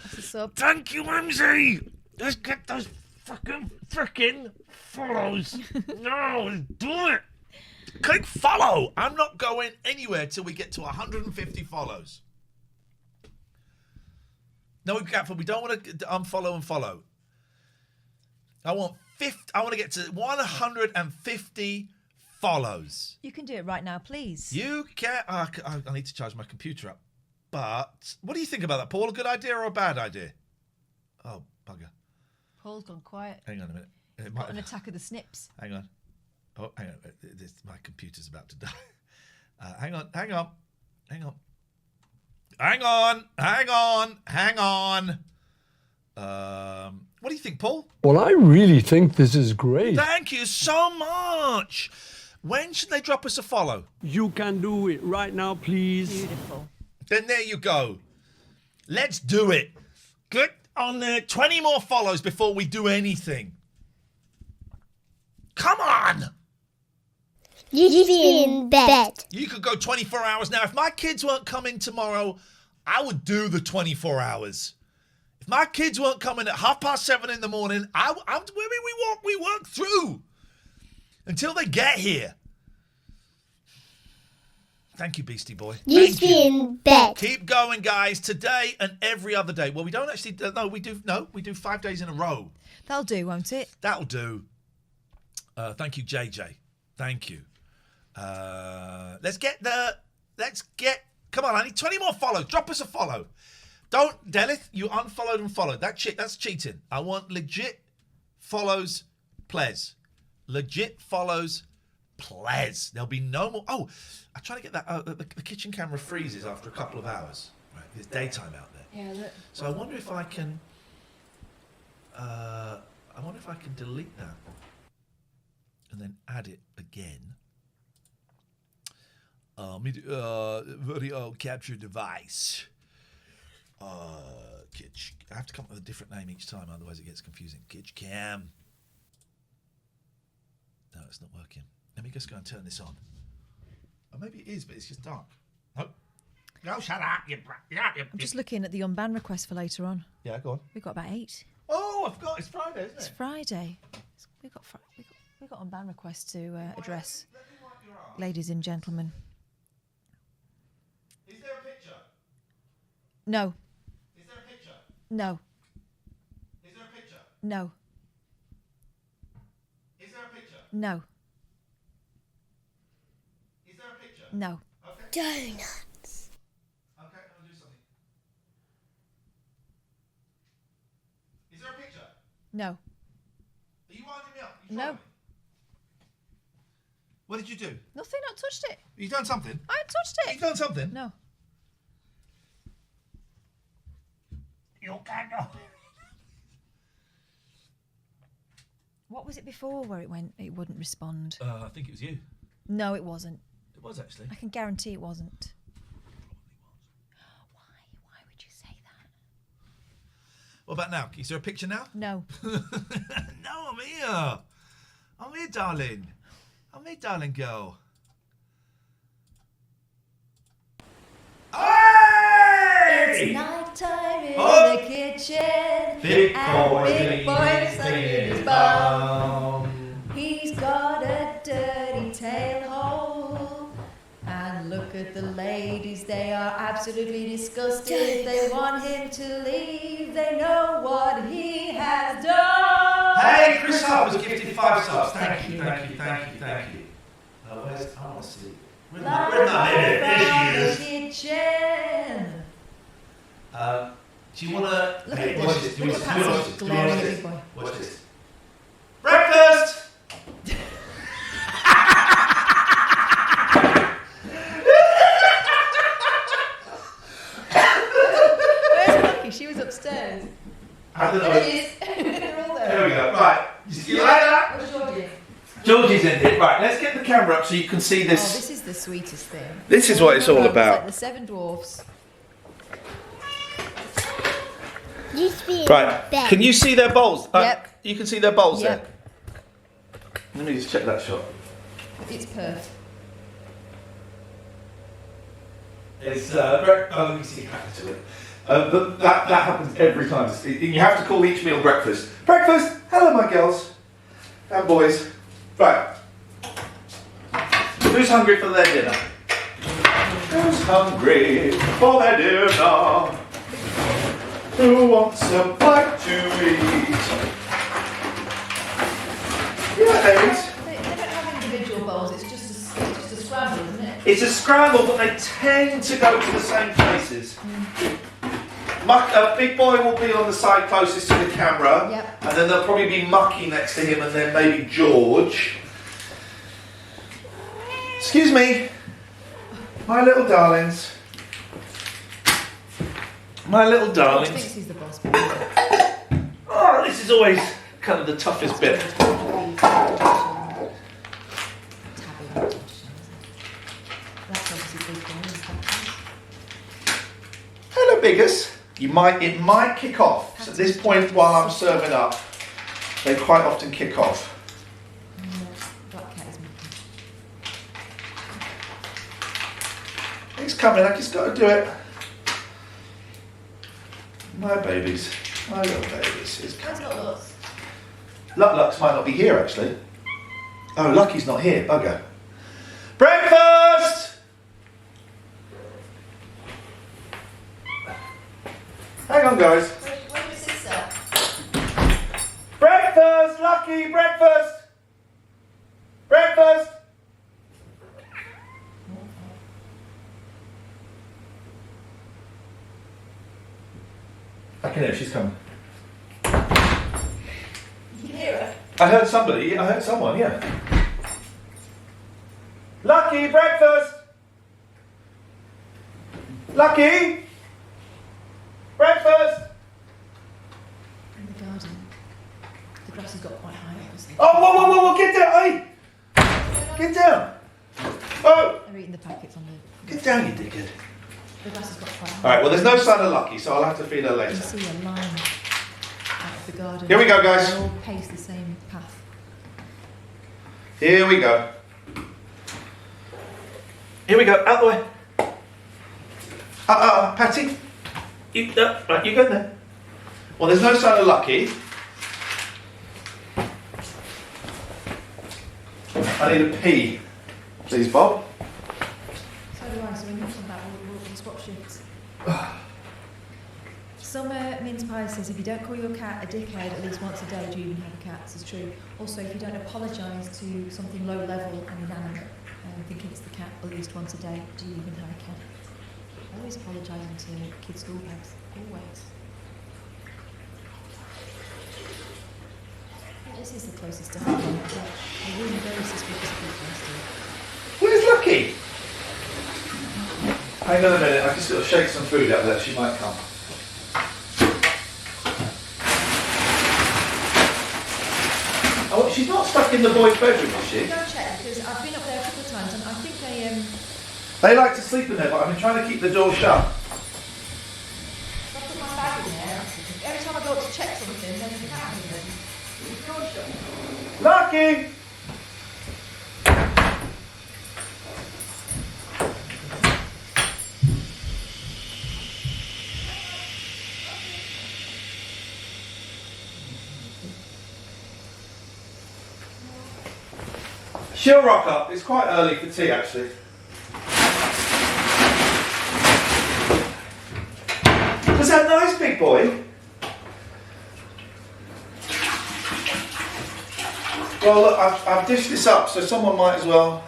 A: Thank you, MC. Let's get those frickin' follows. No, let's do it. Click follow. I'm not going anywhere till we get to 150 follows. No, we don't want to unfollow and follow. I want to get to 150 follows.
B: You can do it right now, please.
A: You can. I need to charge my computer up. But what do you think about that, Paul? A good idea or a bad idea? Oh, bugger.
B: Paul's gone quiet.
A: Hang on a minute.
B: Got an attack of the snips.
A: Hang on. Oh, hang on. My computer's about to die. Hang on. What do you think, Paul?
F: Well, I really think this is great.
A: Thank you so much. When should they drop us a follow?
F: You can do it right now, please.
B: Beautiful.
A: Then there you go. Let's do it. Click on 20 more follows before we do anything. Come on!
L: You be in bed.
A: You could go 24 hours now. If my kids weren't coming tomorrow, I would do the 24 hours. If my kids weren't coming at 7:30 in the morning, we work through until they get here. Thank you, Beastie Boy.
L: You be in bed.
A: Keep going, guys. Today and every other day. Well, we don't actually. No, we do 5 days in a row.
B: That'll do, won't it?
A: That'll do. Thank you, JJ. Thank you. Let's get. Come on, I need 20 more follows. Drop us a follow. Don't, Delith, you unfollowed and followed. That's cheating. I want legit follows, ples. Legit follows, ples. There'll be no more. Oh, I'm trying to get that. The kitchen camera freezes after a couple of hours. Right, there's daytime out there.
B: Yeah, look.
A: So I wonder if I can. Delete that and then add it again. Video capture device. I have to come up with a different name each time, otherwise it gets confusing. Kitch cam. No, it's not working. Let me just go and turn this on. Or maybe it is, but it's just dark. No. No, shut up.
B: I'm just looking at the unban request for later on.
A: Yeah, go on.
B: We've got about 8.
A: Oh, I forgot. It's Friday, isn't it?
B: It's Friday. We've got unban requests to address, ladies and gentlemen.
A: Is there a picture?
B: No.
A: Is there a picture?
B: No.
A: Is there a picture?
B: No.
A: Is there a picture?
B: No.
A: Is there a picture?
B: No.
A: Okay.
L: Donuts.
A: Okay, I'll do something. Is there a picture?
B: No.
A: Are you winding me up?
B: No.
A: Me? What did you do?
B: Nothing. I touched it.
A: You done something?
B: I touched it.
A: You done something?
B: No.
A: You can't go.
B: What was it before where it wouldn't respond?
A: I think it was you.
B: No, it wasn't.
A: It was actually.
B: I can guarantee it wasn't. Why would you say that?
A: What about now? Is there a picture now?
B: No.
A: No, I'm here. I'm here, darling. I'm here, darling girl. Hey!
B: It's night time in
A: Oh!
B: the kitchen.
A: Big
B: and
A: boy
B: Big Boy's
A: cleaning
B: his
A: his
B: bum. He's got a dirty tail hole. And look at the ladies, they are absolutely disgusted. They want him to leave, they know what he has done.
A: Hey, Chris Hart was gifted 5 stars. Thank you. Where's Honesty? Where's
B: There she is. Kitchen.
A: Do you want to...
B: Look
A: Hey,
B: at
A: watch
B: this.
A: this.
B: Look at Patsy's glaring at Big Boy.
A: Watch this. Breakfast!
B: Where's Lucky? She was upstairs. There she is. They're all there.
A: There we go. Right. You like that?
B: Where's Georgie?
A: Georgie's in it. Right, let's get the camera up so you can see
B: Oh,
A: this.
B: this is the sweetest thing.
A: This is what it's all about.
B: It's like the 7 dwarfs.
L: You be in
A: Right,
L: bed.
A: can you see their bowls?
B: Yep.
A: You can see their bowls
B: Yep.
A: there. Let me just check that shot.
B: It's perfect.
A: It's let me see back to it. But that happens every time. You have to call each meal breakfast. Breakfast! Hello, my girls and boys. Right. Who's hungry for their dinner? Who's hungry for their dinner? Who wants a bite to eat? Yeah, there is.
B: They don't have individual bowls, it's just a scramble, isn't it?
A: It's a scramble, but they tend to go to the same places. Big Boy will be on the side closest to the camera,
B: Yep.
A: and then there'll probably be Mucky next to him, and then maybe George. Excuse me, my little darlings. My little
B: George
A: darlings.
B: thinks he's the boss.
A: Oh, this is always kind of the toughest bit. Hello, Biggers. It might kick off. So at this point while I'm serving up, they quite often kick off.
B: Black cat is
A: He's coming, I just got to do it. My babies, my little babies. He's coming. Lux might not be here actually. Oh, Lucky's not here, bugger. Breakfast! Hang on, guys.
B: Where's your sister?
A: Breakfast, Lucky, breakfast! Breakfast! I can hear her, she's coming.
B: You can hear her?
A: I heard somebody, I heard someone, yeah. Lucky, breakfast! Lucky! Breakfast!
B: In the garden. The grass has got quite high, obviously.
A: Oh, whoa, get down, hey! Get down! Oh!
B: They're eating the packets on the...
A: Get down, you dickhead.
B: The grass has got quite high.
A: Alright, well there's no sign of Lucky, so I'll have to feed her
B: You
A: later.
B: can see a line out of the garden.
A: Here we go, guys.
B: They all pace the same path.
A: Here we go. Here we go, out the way. Patty. Right, you go there. Well, there's no sign of Lucky. I need a pee. Please, Bob.
B: So do I, so when you come back, we'll swap shifts. Summer Mince Pie says if you don't call your cat a dickhead at least once a day, do you even have a cat? This is true. Also, if you don't apologise to something low level and inanimate, thinking it's the cat at least once a day, do you even have a cat? Always apologising to kids' school bags. Always. This is the closest to home. I'm really very suspicious of people.
A: Where's Lucky? Hang on a minute, I just got to shake some food out there, she might come. Oh, she's not stuck in the boys' bedroom, is she?
B: Go check, because I've been up there a couple of times and I think they
A: They like to sleep in there, but I've been trying to keep the door shut.
B: I put my bag in there. Every time I go up to check something, there's a cat in there.
A: Lucky! She'll rock up. It's quite early for tea, actually. Was that nice, big boy? Well, look, I've dished this up, so someone might as well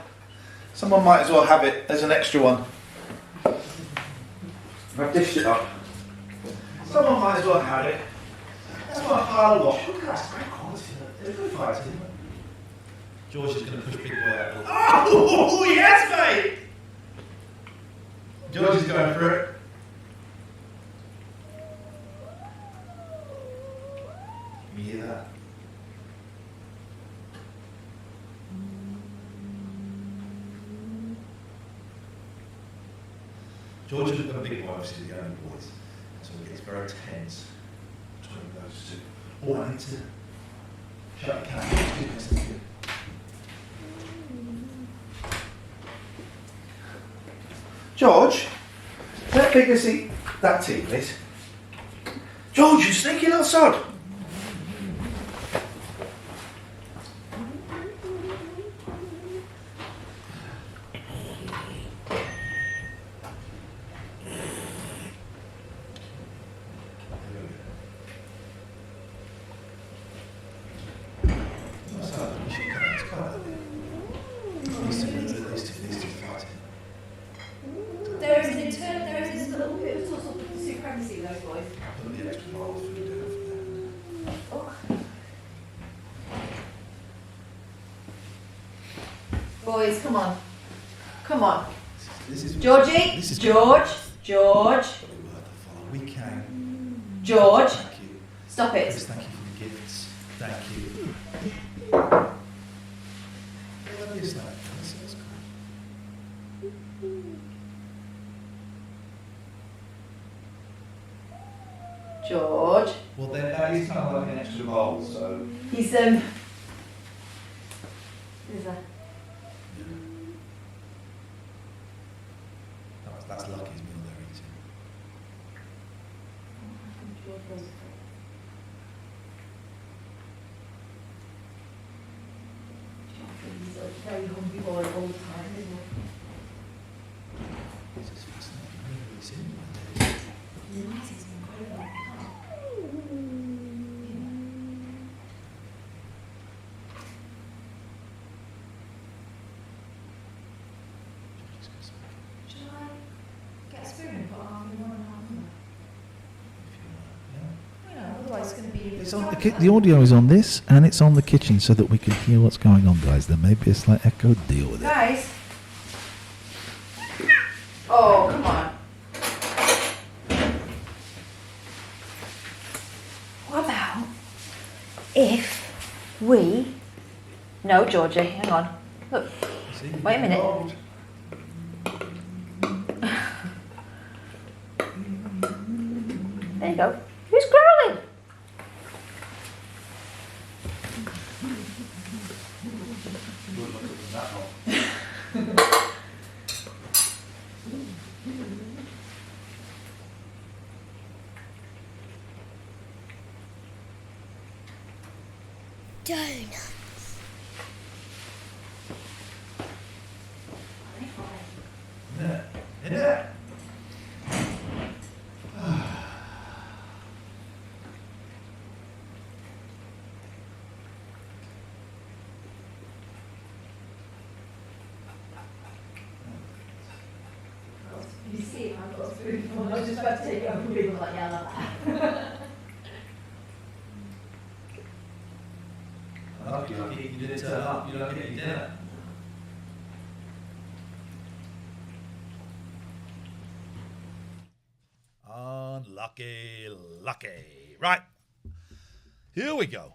A: have it as an extra one. I've dished it up. Someone might as well have it. That's my pile of wash. Look at that, it's great quality. It's good quality. George is going to push big boy out. Oh, yes, mate! George is going for it. Can you hear that? George is a big boy, obviously, the only boys. So it's very tense between those two. Oh, I need to shut the camera. George, let Bigger see that tea, please. George, you sneaky little sod.
B: Boys, come on. Come on. Georgie, George.
A: We can.
B: George.
A: Thank you.
B: Stop it.
A: Thank you for the gifts. Thank you.
B: George.
A: Well, then that is kind of like an extra bowl, so...
B: He's, Who's that?
A: That's Lucky's meal they're eating.
B: He's a very hungry boy all the time, isn't he?
A: It's just fascinating. I've never really seen him like
B: Yes, he's incredible. Should I get a spoon and put half in one and half in one? Yeah, otherwise it's going to be...
A: It's on the audio is on this, and it's on the kitchen so that we can hear what's going on, guys. There may be a slight echo. Deal with it.
B: Guys! Oh, come on. What about if we... No, Georgie, hang on. Look, wait a minute. There you go. Who's growling?
L: Donuts.
A: Yeah.
B: You see, I've got a spoon. I was just about to take it over and people like, yeah, like that.
A: Lucky, you didn't turn up. You don't get your dinner. Lucky. Right. Here we go.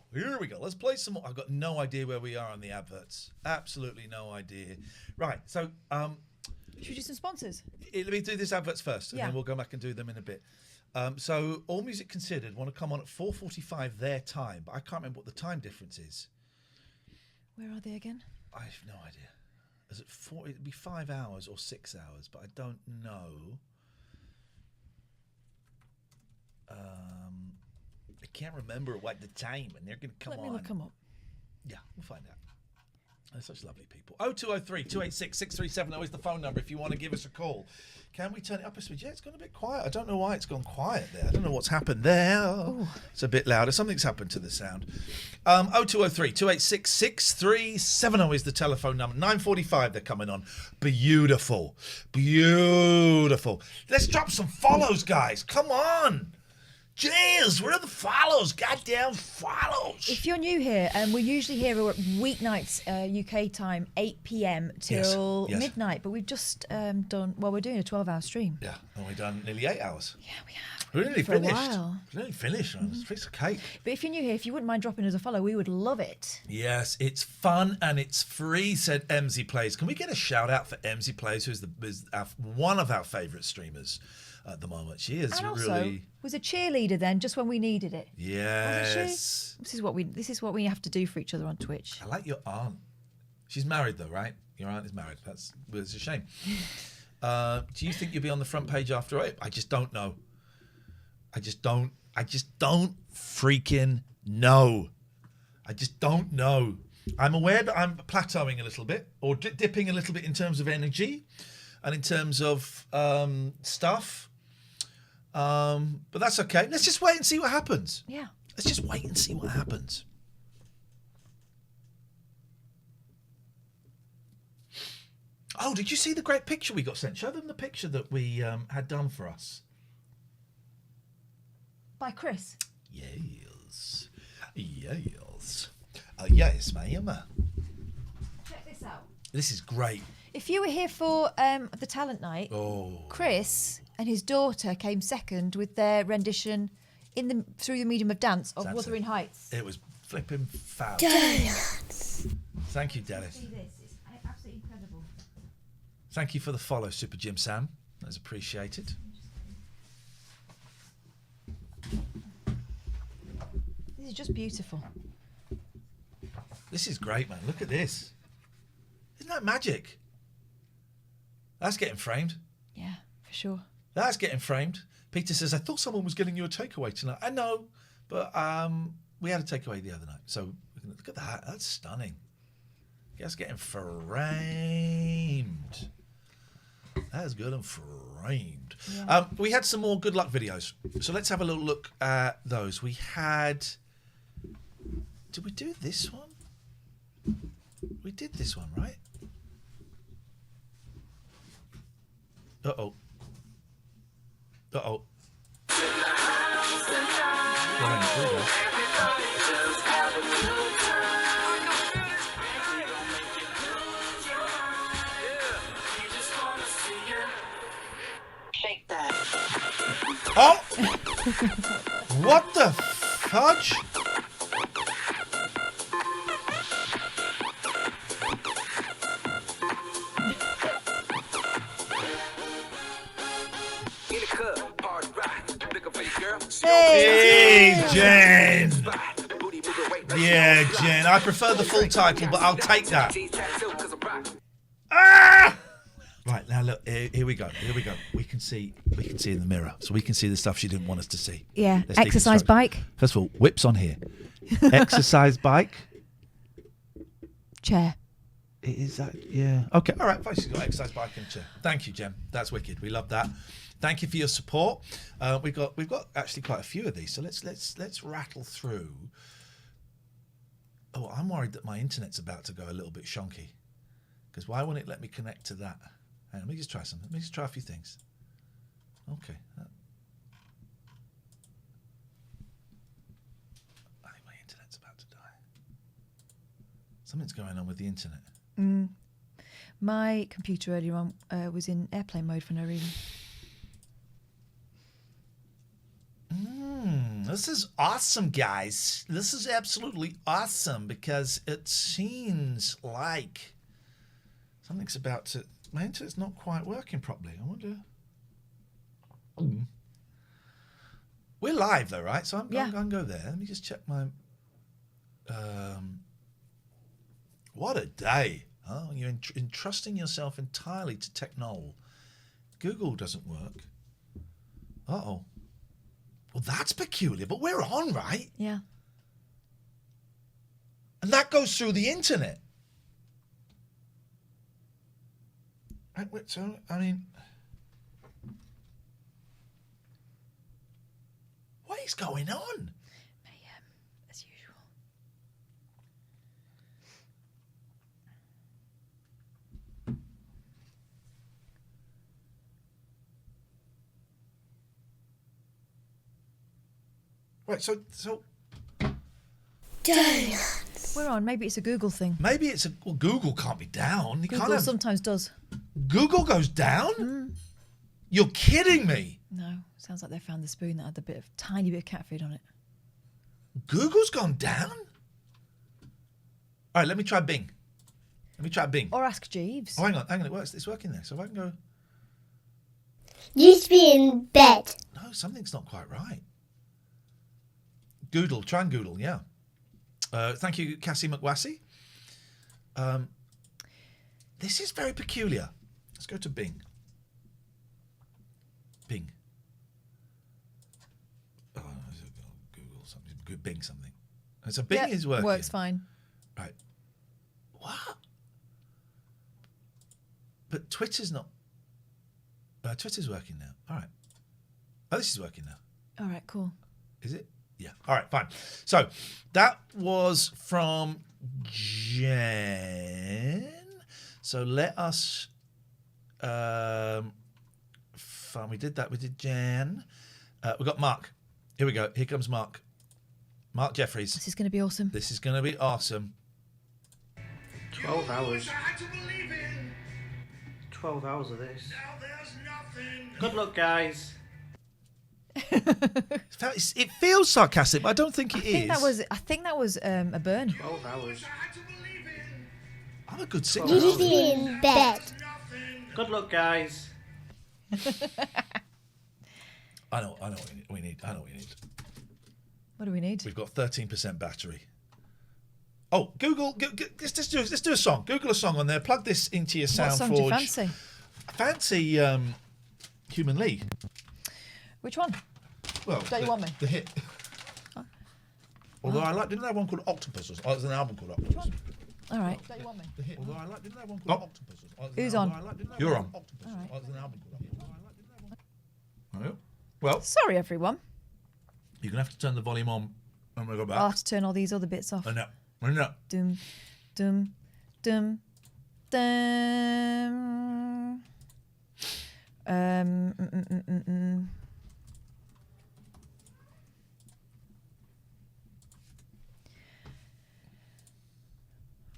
A: Let's play some more. I've got no idea where we are on the adverts. Absolutely no idea. Right. So,
B: should we do some sponsors?
A: let me do these adverts first, and
B: Yeah.
A: then we'll go back and do them in a bit. So, All Music Considered want to come on at 4:45 their time, but I can't remember what the time difference is.
B: Where are they again?
A: I have no idea. Is it 4? It'd be 5 hours or 6 hours, but I don't know. I can't remember what the time, and they're going to come on.
B: Let me look them up.
A: Yeah, we'll find out. They're such lovely people. 0203 286 6370 is the phone number if you want to give us a call. Can we turn it up a smidge? Yeah, it's gone a bit quiet. I don't know why it's gone quiet there. I don't know what's happened there. Ooh. It's a bit louder. Something's happened to the sound. 0203 286 6370 is the telephone number. 9:45 they're coming on. Beautiful. Let's drop some follows, guys. Come on. Jeez, where are the follows? Goddamn follows.
B: If you're new here, we're usually here weeknights UK time, 8 p.m. till midnight. But we've just we're doing a 12-hour stream.
A: Yeah, and we've done nearly 8 hours.
B: Yeah, we have.
A: We're nearly
B: For a
A: finished.
B: while.
A: We're nearly finished. It's a piece of cake.
B: But if you're new here, if you wouldn't mind dropping us a follow, we would love it.
A: Yes, it's fun and it's free, said MZ Plays. Can we get a shout out for MZ Plays, who's one of our favourite streamers at the moment? She is
B: and also
A: really
B: was a cheerleader then, just when we needed it.
A: Yes.
B: Wasn't she? This is what we have to do for each other on Twitch.
A: I like your aunt. She's married though, right? Your aunt is married. It's a shame. Do you think you'll be on the front page after it? I just don't know. I just don't freaking know. I just don't know. I'm aware that I'm plateauing a little bit, or dipping a little bit in terms of energy and in terms of stuff. But that's okay. Let's just wait and see what happens.
B: Yeah.
A: Let's just wait and see what happens. Oh, did you see the great picture we got sent? Show them the picture that we had done for us.
B: By Chris.
A: Yes. Yes, ma'am.
B: Check this out.
A: This is great.
B: If you were here for the talent night, Chris and his daughter came second with their rendition through the medium of dance of Wuthering Heights.
A: It was flipping fab.
L: Donuts.
A: Thank you, Dennis.
B: See this? It's absolutely incredible.
A: Thank you for the follow, Super Jim Sam. That is appreciated.
B: This is just beautiful.
A: This is great, man. Look at this. Isn't that magic? That's getting framed.
B: Yeah, for sure.
A: That's getting framed. Peter says, I thought someone was getting you a takeaway tonight. I know, but we had a takeaway the other night. So look at that. That's stunning. That's getting framed. That is good and framed.
B: Yeah.
A: We had some more good luck videos. So let's have a little look at those. We had... Did we do this one? We did this one, right? Uh-oh. Uh-oh.
R: Shake that.
A: Oh! What the fudge? Hey, Jen! Yeah, Jen. I prefer the full title, but I'll take that. Ah! Right, now look, here we go. Here we go. We can see in the mirror. So we can see the stuff she didn't want us to see.
B: Yeah,
A: Let's
B: exercise
A: deconstruct.
B: bike.
A: First of all, whips on here. Exercise bike.
B: Chair.
A: Is that, yeah. Okay, all right, fine. She's got exercise bike and chair. Thank you, Jem. That's wicked. We love that. Thank you for your support. We've got actually quite a few of these, so let's rattle through. Oh, I'm worried that my internet's about to go a little bit shonky. Because why won't it let me connect to that? Hang on, let me just try something. Let me just try a few things. Okay. I think my internet's about to die. Something's going on with the internet.
B: My computer earlier on was in airplane mode for no reason.
A: This is awesome, guys. This is absolutely awesome because it seems like something's about to... My internet's not quite working properly. I wonder... We're live, though, right? So I'm going to go there. Let me just check my... What a day. Oh, you're entrusting yourself entirely to Technol. Google doesn't work. Uh-oh. Well, that's peculiar, but we're on, right?
B: Yeah.
A: And that goes through the internet. Right, so, I mean... What is going on?
B: Mayhem, as usual.
A: Right, so
B: Donuts. We're on. Maybe it's a Google thing.
A: Maybe it's a... Well, Google can't be down.
B: Google sometimes does.
A: Google goes down? You're kidding me.
B: No, sounds like they found the spoon that had a tiny bit of cat food on it.
A: Google's gone down? All right, let me try Bing.
B: Or ask Jeeves.
A: Oh, hang on, it works. It's working there. So if I can go...
L: Used to be in bed.
A: No, something's not quite right. Goodle, try and Goodle, yeah. Thank you, Cassie McWassey. This is very peculiar. Let's go to Bing. Bing. Oh, Google something. Bing something. So Bing is working.
B: Works fine.
A: Right. What? But Twitter's not. Twitter's working now. All right. Oh, this is working now.
B: All right, cool.
A: Is it? Yeah. All right, fine. So that was from Jen. So let us... fine, we did that. We did Jan. We got Mark. Here we go. Here comes Mark. Mark Jeffries.
B: This is going to be awesome.
A: This is going to be awesome.
P: 12 hours. 12 hours of this. Good luck, guys.
A: It feels sarcastic, but I don't think it is.
B: I think that was a burn.
P: 12 hours.
A: I'm a good singer.
L: Used to be in bed.
P: Good luck, guys.
A: I know what we need.
B: What do we need?
A: We've got 13% battery. Oh, Google. Let's do a song. Google a song on there. Plug this into your
B: What
A: SoundForge.
B: song do you fancy?
A: Fancy Human League.
B: Which one?
A: Well,
B: Don't you want me?
A: The hit. Although didn't they have one called Octopus? Or there's an album called Octopus.
B: All right.
A: Don't you want me? The hit. Although didn't they have one called Octopus?
B: Who's on?
A: You're on.
B: All right.
A: There's an album called Octopus. Well,
B: Sorry, everyone.
A: you're gonna have to turn the volume on when we go back.
B: I'll have to turn all these other bits off.
A: I know.
B: Dum, dum, dum, dum.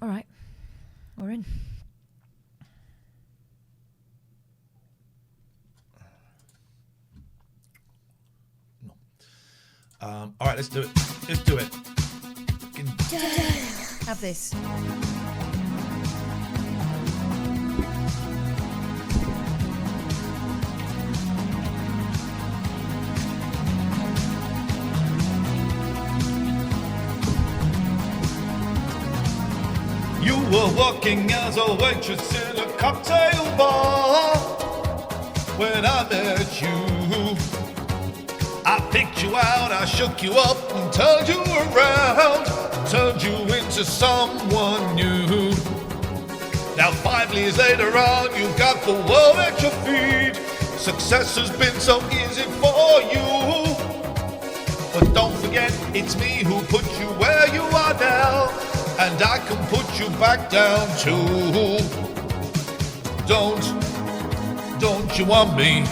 B: All right, we're in.
A: All right, let's do it. Let's do it.
B: Have this.
A: You were working as a waitress in a cocktail bar when I met you. I picked you out, I shook you up and turned you around, turned you into someone new. Now 5 years later on, you've got the world at your feet. Success has been so easy for you. But don't forget, it's me who put you where you are now, and I can put you back down too. Don't you want me?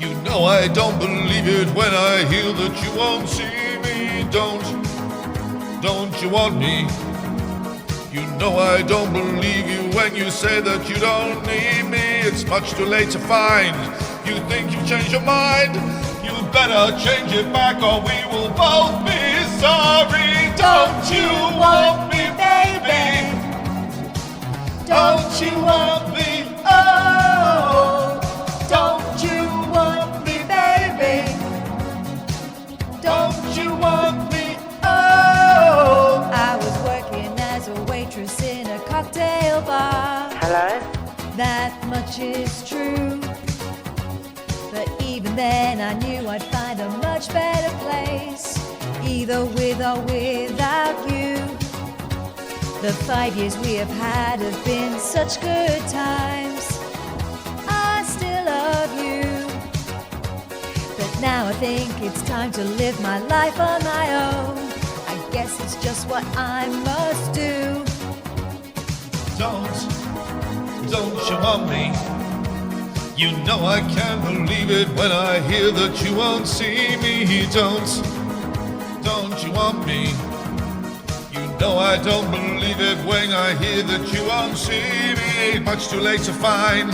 A: You know I don't believe it when I hear that you won't see me. Don't you want me? You know I don't believe you when you say that you don't need me. It's much too late to find. You think you've changed your mind? You better change it back or we will both be sorry. Don't you want me, baby? Don't you want me? Oh, don't you want me, baby? Don't you want me? Oh,
B: I was working as a waitress in a cocktail bar.
D: Hello?
B: That much is true. But even then I knew I'd find a much better place, either with or without you. The 5 years we have had have been such good times. I still love you. But now I think it's time to live my life on my own. I guess it's just what I must do.
A: Don't you want me? You know I can't believe it when I hear that you won't see me. Don't you want me? You know I don't believe it when I hear that you won't see me. Much too late to find.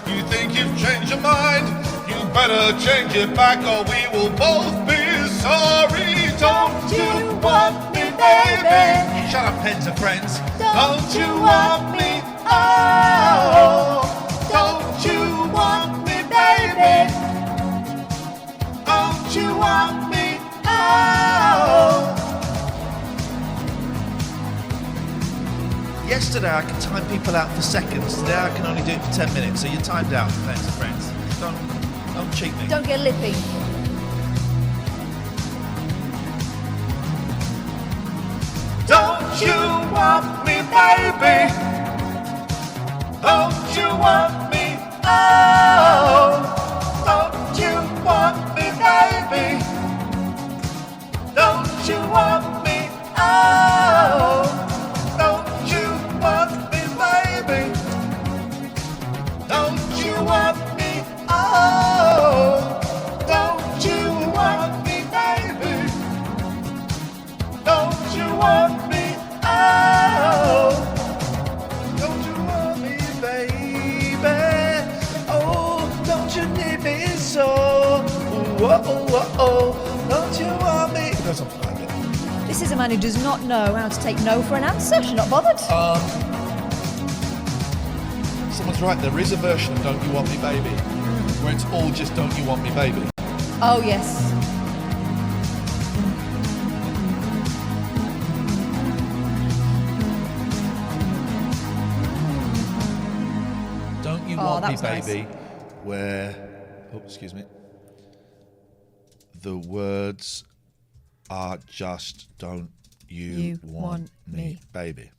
A: You think you've changed your mind? You better change it back or we will both be sorry. Don't you want me, baby? Shut up, pens and friends. Don't you want me? Oh, don't you want me, baby? Don't you want me? Oh. Yesterday I could time people out for seconds. Today I can only do it for 10 minutes. So you're timed out, pens and friends. Don't cheat me.
B: Don't get lippy.
A: Don't you want me, baby? Don't you want me? Oh, don't you want me, baby? Don't you want me? Oh, don't you want me, baby? Don't you want me? Oh, don't you want me, baby? Don't you want me? Oh, don't you want me, baby? Oh, don't you need me so? Whoa, don't you want me? No, something like it.
B: This is a man who does not know how to take no for an answer. She's not bothered.
A: Someone's right, there is a version of Don't You Want Me Baby where it's all just Don't You Want Me Baby.
B: Oh, yes.
A: You
B: Oh,
A: Want
B: that
A: Me,
B: was nice.
A: Baby, where, oh, excuse me, the words are just Don't You Want Me, Baby.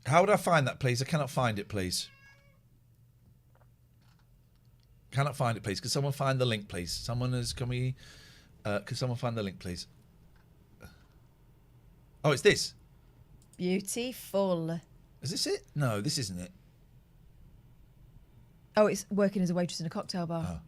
A: How would I find that, please? I cannot find it, please. Cannot find it, please. Could someone find the link, please? Could someone find the link, please? Oh, it's this.
B: Beautiful.
A: Is this it? No, this isn't it.
B: Oh, it's working as a waitress in a cocktail bar.
A: Oh.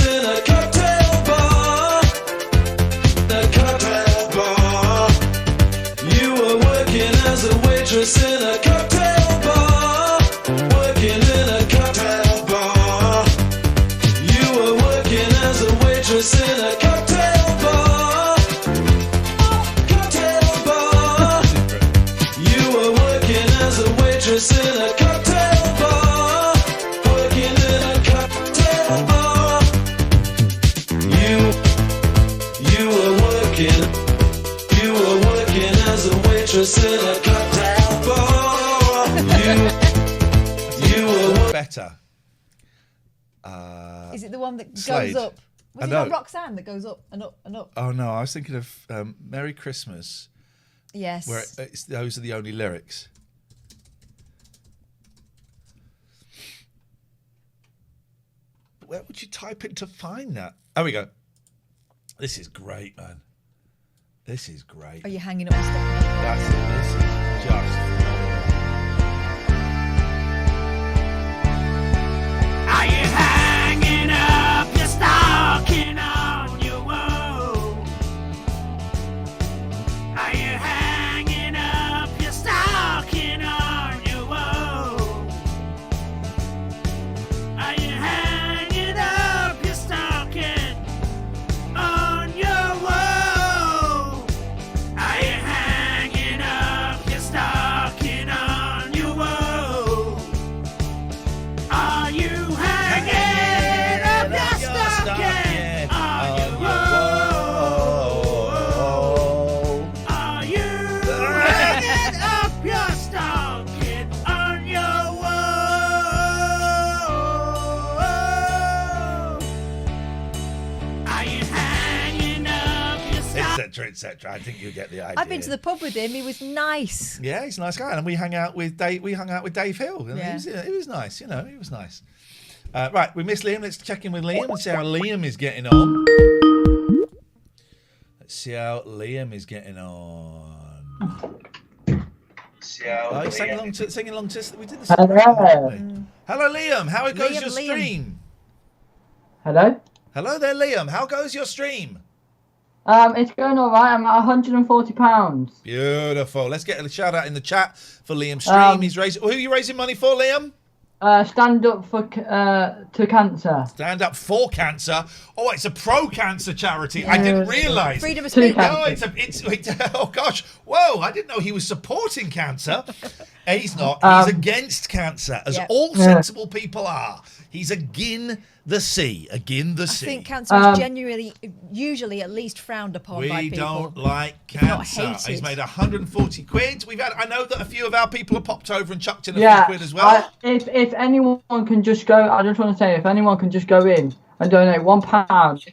D: In a cocktail bar, you were working as a waitress in a cocktail bar, working in a cocktail bar. You were working as a waitress in a cocktail bar, cocktail bar. You were working as a waitress in a cocktail bar, working in a cocktail bar. You were working as a waitress in a cocktail bar. You were
A: better.
B: Is it the one that
A: Slade.
B: goes up? Was
A: I
B: it
A: know.
B: not Roxanne that goes up and up and up?
A: Oh no, I was thinking of Merry Christmas.
B: Yes.
A: Where those are the only lyrics. Where would you type in to find that? Oh, we go. This is great, man. This is great.
B: Are you hanging up your stuff?
A: That's it. This is just phenomenal.
D: Are you hanging up your stocking on your wall? Are you hanging up your stocking on your wall? Are you hanging up your stocking on your wall? Are you hanging up your stocking on your wall? Are you hanging up your stocking on your wall? Are you hanging up your stocking on your wall? Are you hanging up your stocking?
A: Etc. Etc. I think you get the idea.
B: I've been to the pub with him. He was nice.
A: Yeah, he's a nice guy, and we hung out with Dave. We hung out with Dave Hill. And
B: Yeah.
A: it was nice. You know, it was nice. Right, we missed Liam. Let's check in with Liam and see how Liam is getting on. Let's see how Liam is getting on. Oh, he's singing along to. We did this.
Q: Hello.
A: Hello, Liam. How goes
B: Liam,
A: your
B: Liam.
A: stream?
Q: Hello.
A: Hello there, Liam. How goes your stream?
Q: It's going all right. I'm at £140.
A: Beautiful. Let's get a shout out in the chat for Liam's stream. He's raising. Who are you raising money for, Liam?
Q: Stand up for to cancer.
A: Stand up for cancer. Oh, it's a pro-cancer charity. I didn't realise.
B: Freedom of
Q: To
B: speech.
Q: cancer.
A: No, oh gosh. Whoa, I didn't know he was supporting cancer. He's not. He's against cancer, as
B: Yep.
A: all sensible people are. He's agin the sea. Agin the
B: I
A: sea.
B: think cancer is genuinely, usually at least frowned upon by
A: We
B: people.
A: don't like
B: If not
A: cancer.
B: hated.
A: He's made 140 quid. I know that a few of our people have popped over and chucked in a
Q: Yeah.
A: few quid as well.
Q: If anyone can just go, I just want to say, if anyone can just go in and donate £1.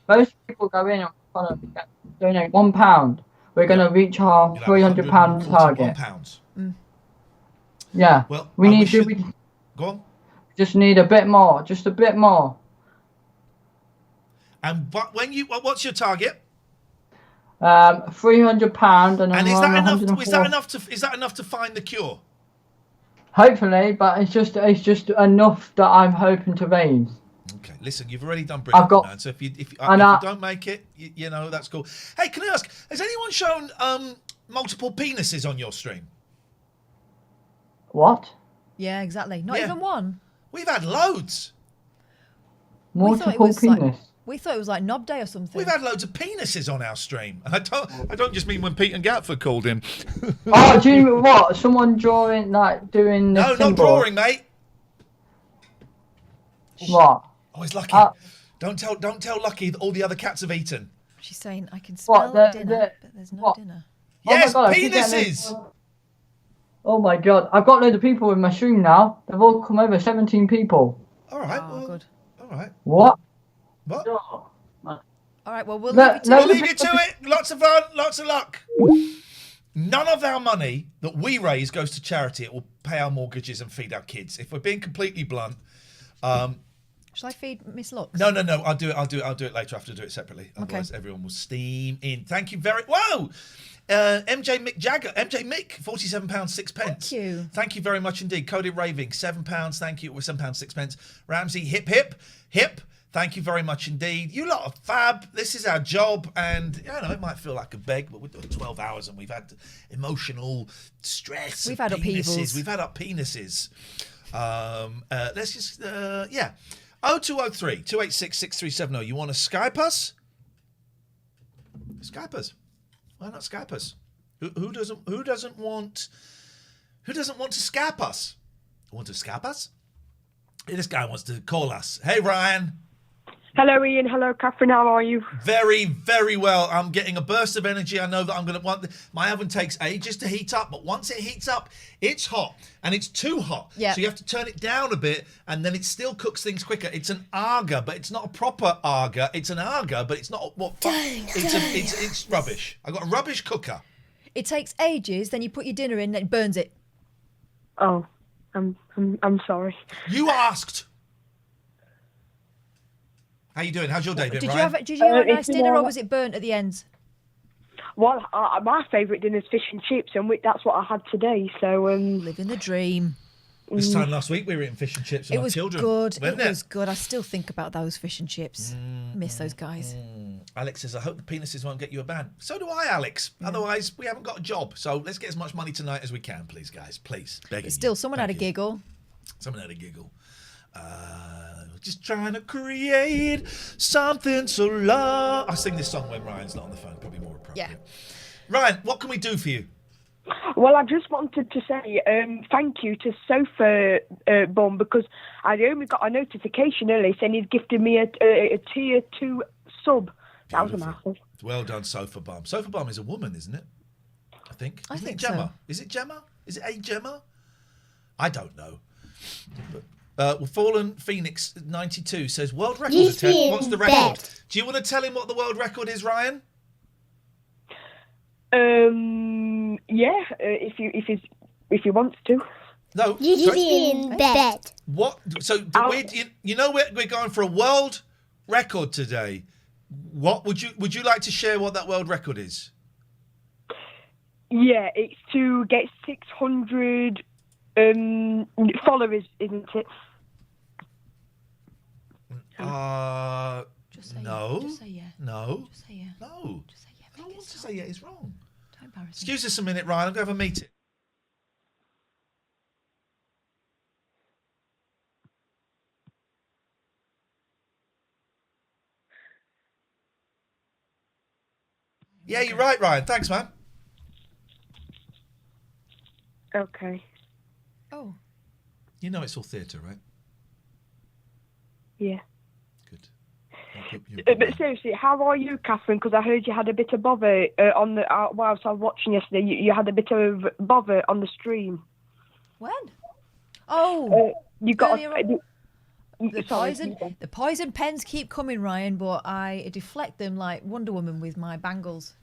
Q: Most people go in and donate £1. We're going to reach our £300 target.
A: £141.
Q: Yeah.
A: Well,
Q: we need to.
A: Go on.
Q: Just need a bit more. Just a bit more.
A: And what's your target?
Q: £300, and
A: And is
Q: I'm
A: that
Q: on
A: enough?
Q: 104.
A: Is that enough to find the cure?
Q: Hopefully, but it's just enough that I'm hoping to raise.
A: Okay, listen, you've already done brilliant, man. So if you don't make it, you know that's cool. Hey, can I ask? Has anyone shown multiple penises on your stream?
Q: What?
B: Yeah, exactly. Not
A: Yeah.
B: even one.
A: We've had loads.
Q: Multiple penis.
B: We thought it was like Knob Day or something.
A: We've had loads of penises on our stream. I don't just mean when Pete and Gatford called in.
Q: Oh, do you know what? Someone doing the
A: No, not
Q: symbol.
A: drawing, mate.
Q: What?
A: Oh, it's Lucky. Don't tell Lucky that all the other cats have eaten.
B: She's saying, I can smell dinner, but there's no dinner.
A: Yes,
Q: oh my God, I keep getting
A: penises!
Q: Oh my God, I've got loads of people in my stream now. They've all come over, 17 people.
A: All right,
B: Oh, good.
A: All right.
Q: What?
A: What?
B: All right, well, we'll leave you to
A: We'll
B: it.
A: leave you to it. Lots of fun, lots of luck. None of our money that we raise goes to charity. It will pay our mortgages and feed our kids. If we're being completely blunt,
B: shall I feed Miss Lux?
A: No. I'll do it later. I have to do it separately. Otherwise, everyone will steam in. Thank you very. Whoa, MJ Mick, £47.06.
B: Thank you.
A: Thank you very much indeed. Coded Raving, £7. Thank you. With £7.06. Ramsey, hip. Thank you very much indeed. You lot are fab. This is our job, and I know it might feel like a beg, but we're doing 12 hours, and we've had emotional stress.
B: We've had upheavals.
A: We've had up penises. Let's just 0203 286 6370. You want to Skype us? Skype us. Why not Skype us? Who doesn't want to Skype us? Want to Skype us? This guy wants to call us. Hey, Ryan.
G: Hello, Ian. Hello, Katherine. How are you?
A: Very, very well. I'm getting a burst of energy. I know that I'm going to want... My oven takes ages to heat up, but once it heats up, it's hot, and it's too hot.
B: Yeah.
A: So you have to turn it down a bit, and then it still cooks things quicker. It's an Arga, but it's not a proper Arga. It's an Arga, but it's not what... It's rubbish. I've got a rubbish cooker.
B: It takes ages, then you put your dinner in, and it burns it.
G: Oh, I'm sorry.
A: You asked. How you doing? How's your day been,
B: Did
A: Ryan?
B: you have a nice dinner, or was it burnt at the end?
G: Well, my favourite dinner is fish and chips, and that's what I had today. So
B: living the dream.
A: This time last week we were eating fish and chips with
B: It
A: our
B: was
A: children.
B: good.
A: Wasn't
B: It was good. I still think about those fish and chips. Miss those guys.
A: Alex says, I hope the penises won't get you a ban. So do I, Alex. Otherwise, we haven't got a job. So let's get as much money tonight as we can, please, guys. Please. Begging
B: But still,
A: you.
B: someone
A: Thank
B: had a
A: you.
B: giggle.
A: Someone had a giggle. Just trying to create something so long. I sing this song when Ryan's not on the phone. Probably more appropriate.
B: Yeah.
A: Ryan, what can we do for you?
G: Well, I just wanted to say thank you to Sofa Bum, because I only got a notification earlier saying he'd gifted me a tier 2 sub. That was a mouthful.
A: Well done, Sofa Bum. Sofa Bum is a woman, isn't it? I think.
B: I
A: Isn't
B: think
A: it Gemma?
B: so.
A: Is it Gemma? Is it a Gemma? I don't know. Well, Fallen Phoenix 92 says world record attempt. What's the record? Do you want to tell him what the world record is, Ryan?
G: Yeah, if he wants to.
A: No.
L: in bed.
A: What? So you know we're going for a world record today. What would you like to share? What that world record is?
G: Yeah, it's to get 600 followers, isn't it?
B: Just say
A: no.
B: Yeah. Just say yeah.
A: No.
B: Just say yeah.
A: No.
B: Just say yeah.
A: I don't want to say yeah. It's wrong.
B: Don't embarrass me.
A: Excuse us a minute, Ryan. I'm going to have a meeting. Yeah, you're right, Ryan. Thanks, man.
G: Okay.
B: Oh.
A: You know it's all theatre, right?
G: Yeah.
A: Good.
G: But seriously, how are you, Katherine? Because I heard you had a bit of bother on the whilst I was watching yesterday. You had a bit of bother on the stream.
B: When? Oh,
G: you got
B: the poison pens keep coming, Ryan, but I deflect them like Wonder Woman with my bangles.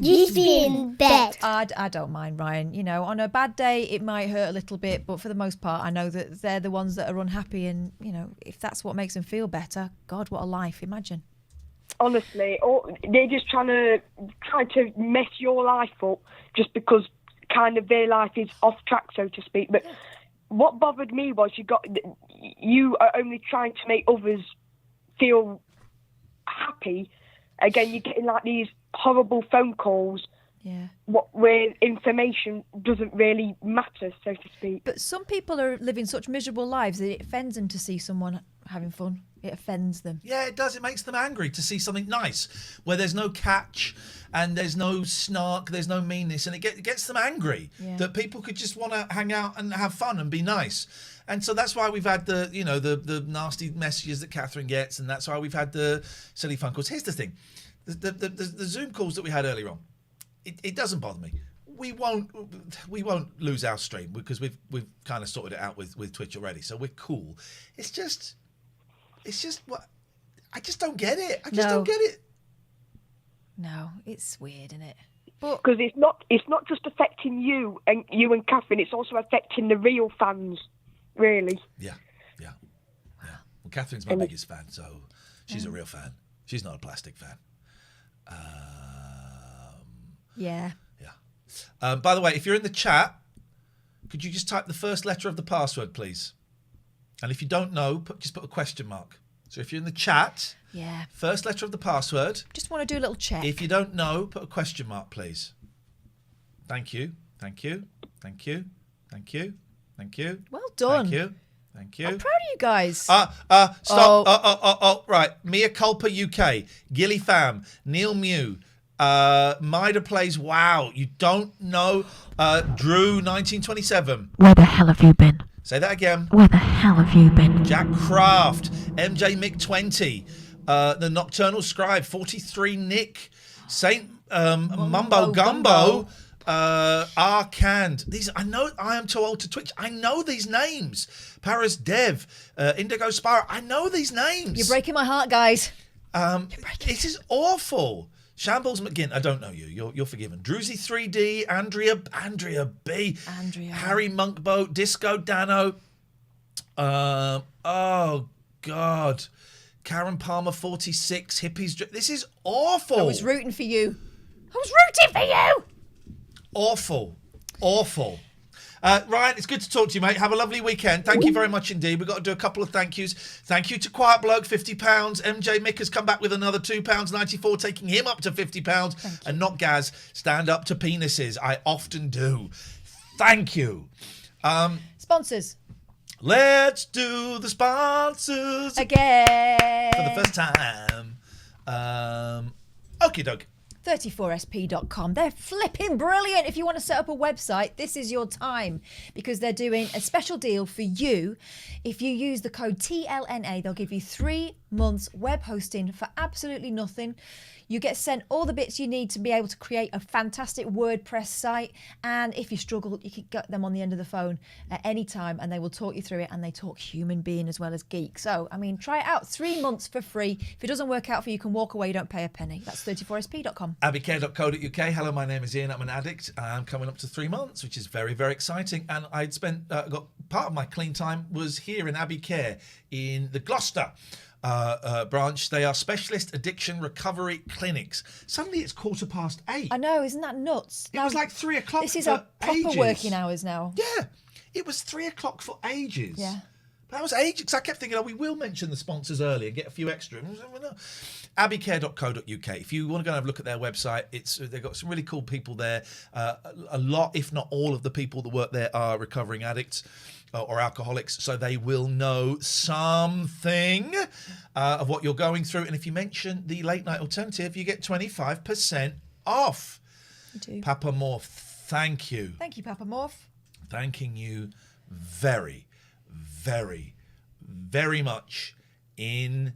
L: in bed.
B: I don't mind, Ryan. You know, on a bad day it might hurt a little bit, but for the most part I know that they're the ones that are unhappy, and you know, if that's what makes them feel better, God, what a life. Imagine.
G: Honestly, they're just trying to mess your life up just because kind of their life is off track, so to speak. But what bothered me was you are only trying to make others feel happy. Again, you're getting like these horrible phone calls.
B: Yeah.
G: Where information doesn't really matter, so to speak.
B: But some people are living such miserable lives that it offends them to see someone having fun. It offends them.
A: Yeah, it does. It makes them angry to see something nice where there's no catch and there's no snark, there's no meanness, and it gets them angry that people could just want to hang out and have fun and be nice. And so that's why we've had the nasty messages that Katherine gets, and that's why we've had the silly phone calls. Here's the thing. The Zoom calls that we had earlier on, it doesn't bother me. We won't lose our stream because we've kind of sorted it out with Twitch already, so we're cool. It's just what I just don't get it. I just don't get it.
B: No, it's weird, isn't it?
G: Because it's not just affecting you and Katherine. It's also affecting the real fans, really.
A: Yeah. Well, Catherine's my biggest fan, so she's a real fan. She's not a plastic fan.
B: Yeah.
A: By the way, if you're in the chat, could you just type the first letter of the password, please? And if you don't know, just put a question mark. So if you're in the chat, first letter of the password.
B: Just want to do a little check.
A: If you don't know, put a question mark, please. Thank you. Thank you. Thank you. Thank you. Thank you.
B: Well done.
A: Thank you. Thank you.
B: I'm proud of you guys.
A: Stop. Oh, right. Mea Culpa UK. Gilly Fam. Neil Mew. Mida plays WoW. You don't know Drew 1927.
B: Where the hell have you been?
A: Say that again.
B: Where the hell have you been?
A: Jack Craft, MJ Mick 20, the Nocturnal Scribe 43, Nick, Saint Mumbo Gumbo, Arcand. These I know. I am too old to Twitch. I know these names. Paris Dev, Indigo Spire. I know these names.
B: You're breaking my heart, guys.
A: This is awful. Shambles McGinn, I don't know you. You're forgiven. Druzy 3D, Andrea B, Harry Monkboat, Disco Dano. Oh God, Karen Palmer 46, Hippies. This is awful.
B: I was rooting for you.
A: Awful. Ryan, it's good to talk to you, mate. Have a lovely weekend. Thank you very much indeed. We've got to do a couple of thank yous. Thank you to Quiet Bloke, £50. MJ Mick has come back with another £2.94, taking him up to £50. And not Gaz, stand up to penises. I often do. Thank you.
B: Sponsors.
A: Let's do the sponsors
B: again.
A: For the first time. Okie doke.
B: 34sp.com. They're flipping brilliant. If you want to set up a website, this is your time because they're doing a special deal for you. If you use the code TLNA, they'll give you 3 months web hosting for absolutely nothing. You get sent all the bits you need to be able to create a fantastic WordPress site. And if you struggle, you can get them on the end of the phone at any time and they will talk you through it. And they talk human being as well as geek. So, I mean, try it out. 3 months for free. If it doesn't work out for you, you can walk away. You don't pay a penny. That's 34sp.com.
A: abbycare.co.uk. Hello, my name is Ian. I'm an addict. I'm coming up to 3 months, which is very, very exciting. And I'd spent, got part of my clean time was here in Abbey Care in the Gloucester branch. They are specialist addiction recovery clinics. Suddenly it's 8:15.
B: I know, isn't that nuts?
A: It was like 3 o'clock.
B: This is
A: for
B: our proper
A: ages.
B: working hours now.
A: Yeah, it was 3 o'clock for ages.
B: Yeah.
A: That was ages. Because I kept thinking, we will mention the sponsors early and get a few extra. abbycare.co.uk. If you want to go and have a look at their website, they've got some really cool people there. A lot, if not all, of the people that work there are recovering addicts or alcoholics, so they will know something of what you're going through. And if you mention the Late Night Alternative, you get 25% off.
B: You do.
A: Papa Morph, thank you.
B: Thank you, Papa Morph.
A: Thanking you very, very, very much indeed.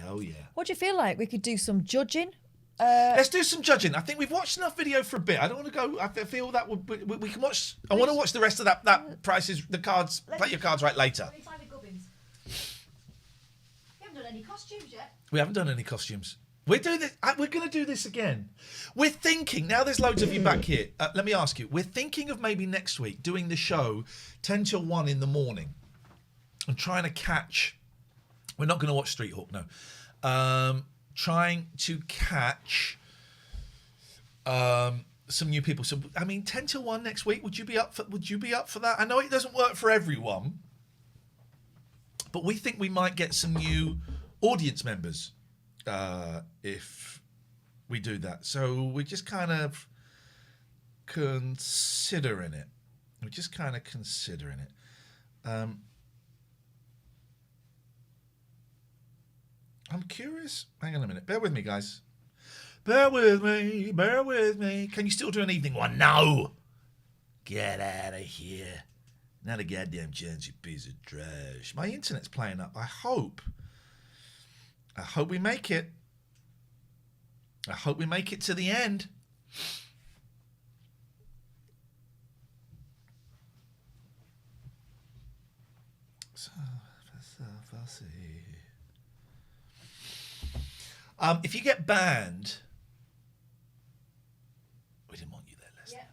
A: Oh, yeah.
B: What do you feel like? We could do some judging.
A: Let's do some judging. I think we've watched enough video for a bit. I don't want to go. I feel that we can watch. I want to watch the rest of that prices, the cards. Play your cards right later.
B: We haven't done any costumes yet.
A: We haven't done any costumes. We're doing this. We're going to do this again. We're thinking now. There's loads of you back here. Let me ask you. We're thinking of maybe next week doing the show 10 till 1 in the morning, and trying to catch. We're not going to watch Street Hawk, no. Trying to catch some new people. So I mean, 10 till 1 next week. Would you be up for that? I know it doesn't work for everyone, but we think we might get some new audience members if we do that. So we're just kind of considering it. I'm curious. Hang on a minute. Bear with me, guys. Bear with me. Bear with me. Can you still do an evening one? No. Get out of here. Not a goddamn chance, you piece of trash. My internet's playing up. I hope we make it. I hope we make it to the end. So, I'll see. If you get banned, we didn't want you there, Leslie. Yeah.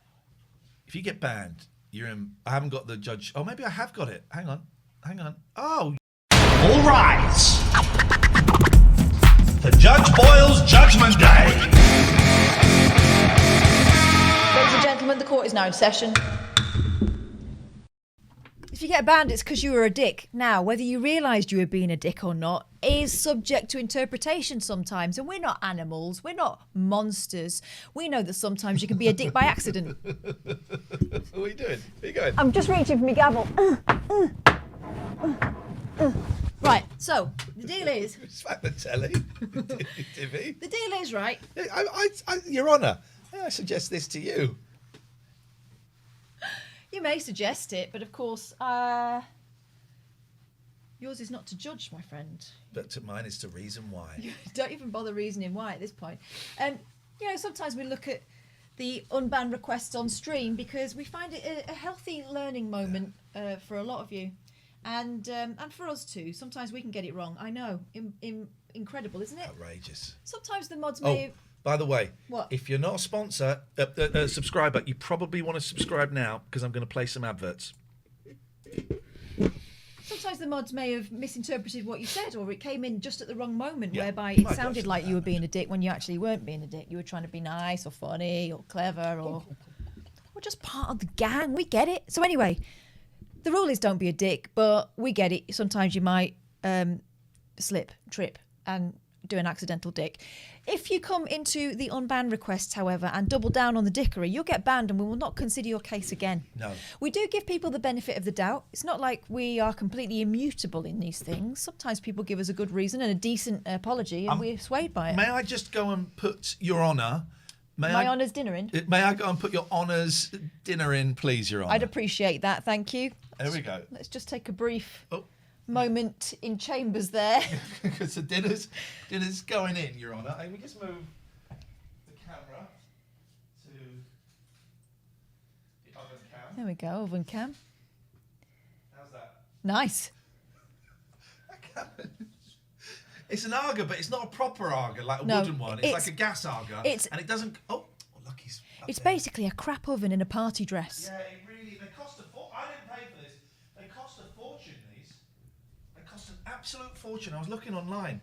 A: If you get banned, you're in. I haven't got the judge. Oh, maybe I have got it. Hang on. Oh.
H: All rise. For Judge Boyle's Judgment Day.
B: Ladies and gentlemen, the court is now in session. If you get banned, it's because you were a dick. Now, whether you realised you were being a dick or not is subject to interpretation sometimes. And we're not animals. We're not monsters. We know that sometimes you can be a dick by accident.
A: What are you doing? Where are you going?
B: I'm just reaching for my gavel. Right, so the deal is...
A: Smack the telly. TV.
B: The deal is, right...
A: Your Honour, I suggest this to you.
B: You may suggest it, but of course, yours is not to judge, my friend.
A: But mine is to reason why.
B: Don't even bother reasoning why at this point. Sometimes we look at the unban requests on stream because we find it a healthy learning moment for a lot of you. And for us too. Sometimes we can get it wrong. I know. Incredible, isn't it?
A: Outrageous.
B: Sometimes the mods may have...
A: By the way,
B: what?
A: If you're not a sponsor, a subscriber, you probably want to subscribe now because I'm going to play some adverts.
B: Sometimes the mods may have misinterpreted what you said, or it came in just at the wrong moment, whereby it sounded like you were being a dick when you actually weren't being a dick. You were trying to be nice or funny or clever or just part of the gang. We get it. So anyway, the rule is don't be a dick, but we get it. Sometimes you might slip, trip, and do an accidental dick. If you come into the unban requests, however, and double down on the dickery, you'll get banned and we will not consider your case again.
A: No.
B: We do give people the benefit of the doubt. It's not like we are completely immutable in these things. Sometimes people give us a good reason and a decent apology and we're swayed by it.
A: May I just go and put Your Honour...
B: My honour's dinner in?
A: May I go and put Your Honour's dinner in, please, Your Honour?
B: I'd appreciate that, thank you.
A: There we go.
B: Let's just take a brief... moment in chambers there.
A: Because the dinner's going in, Your Honour. And we just move the camera to the oven cam.
B: There we go, oven cam.
A: How's that?
B: Nice.
A: It's an Arga, but it's not a proper Arga, like a wooden one. It's like a gas Arga. And it doesn't... Oh, Lucky's up
B: It's
A: there.
B: basically a crap oven in a party dress.
A: Yeah, it really... They cost a fortune. I didn't pay for this. They cost a fortune, these. They cost an absolute fortune. I was looking online.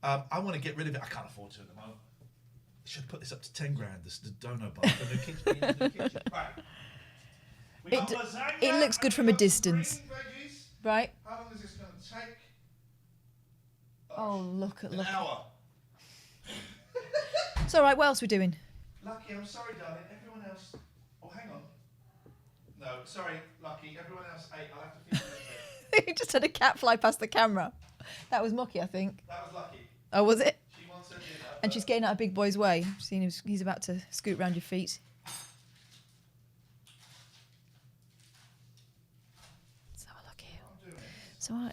A: I want to get rid of it. I can't afford to at the moment. I should put this up to 10 grand, the dono bar, the new kitchen. Right. We got lasagna,
B: it looks good from a distance. Right.
A: How long is this going to take?
B: Oh, look at
A: An hour.
B: It's all right. What else are we doing?
A: Lucky, I'm sorry, darling. Everyone else... Oh, hang on. No, sorry, Lucky. Everyone else ate. I'll have to feed you.
B: You just had a cat fly past the camera. That was Mucky, I think.
A: That was Lucky.
B: Oh, was it?
A: She wants her dinner.
B: And she's getting out of Big Boy's way. Seeing he's about to scoot round your feet. Let's have a look here. So I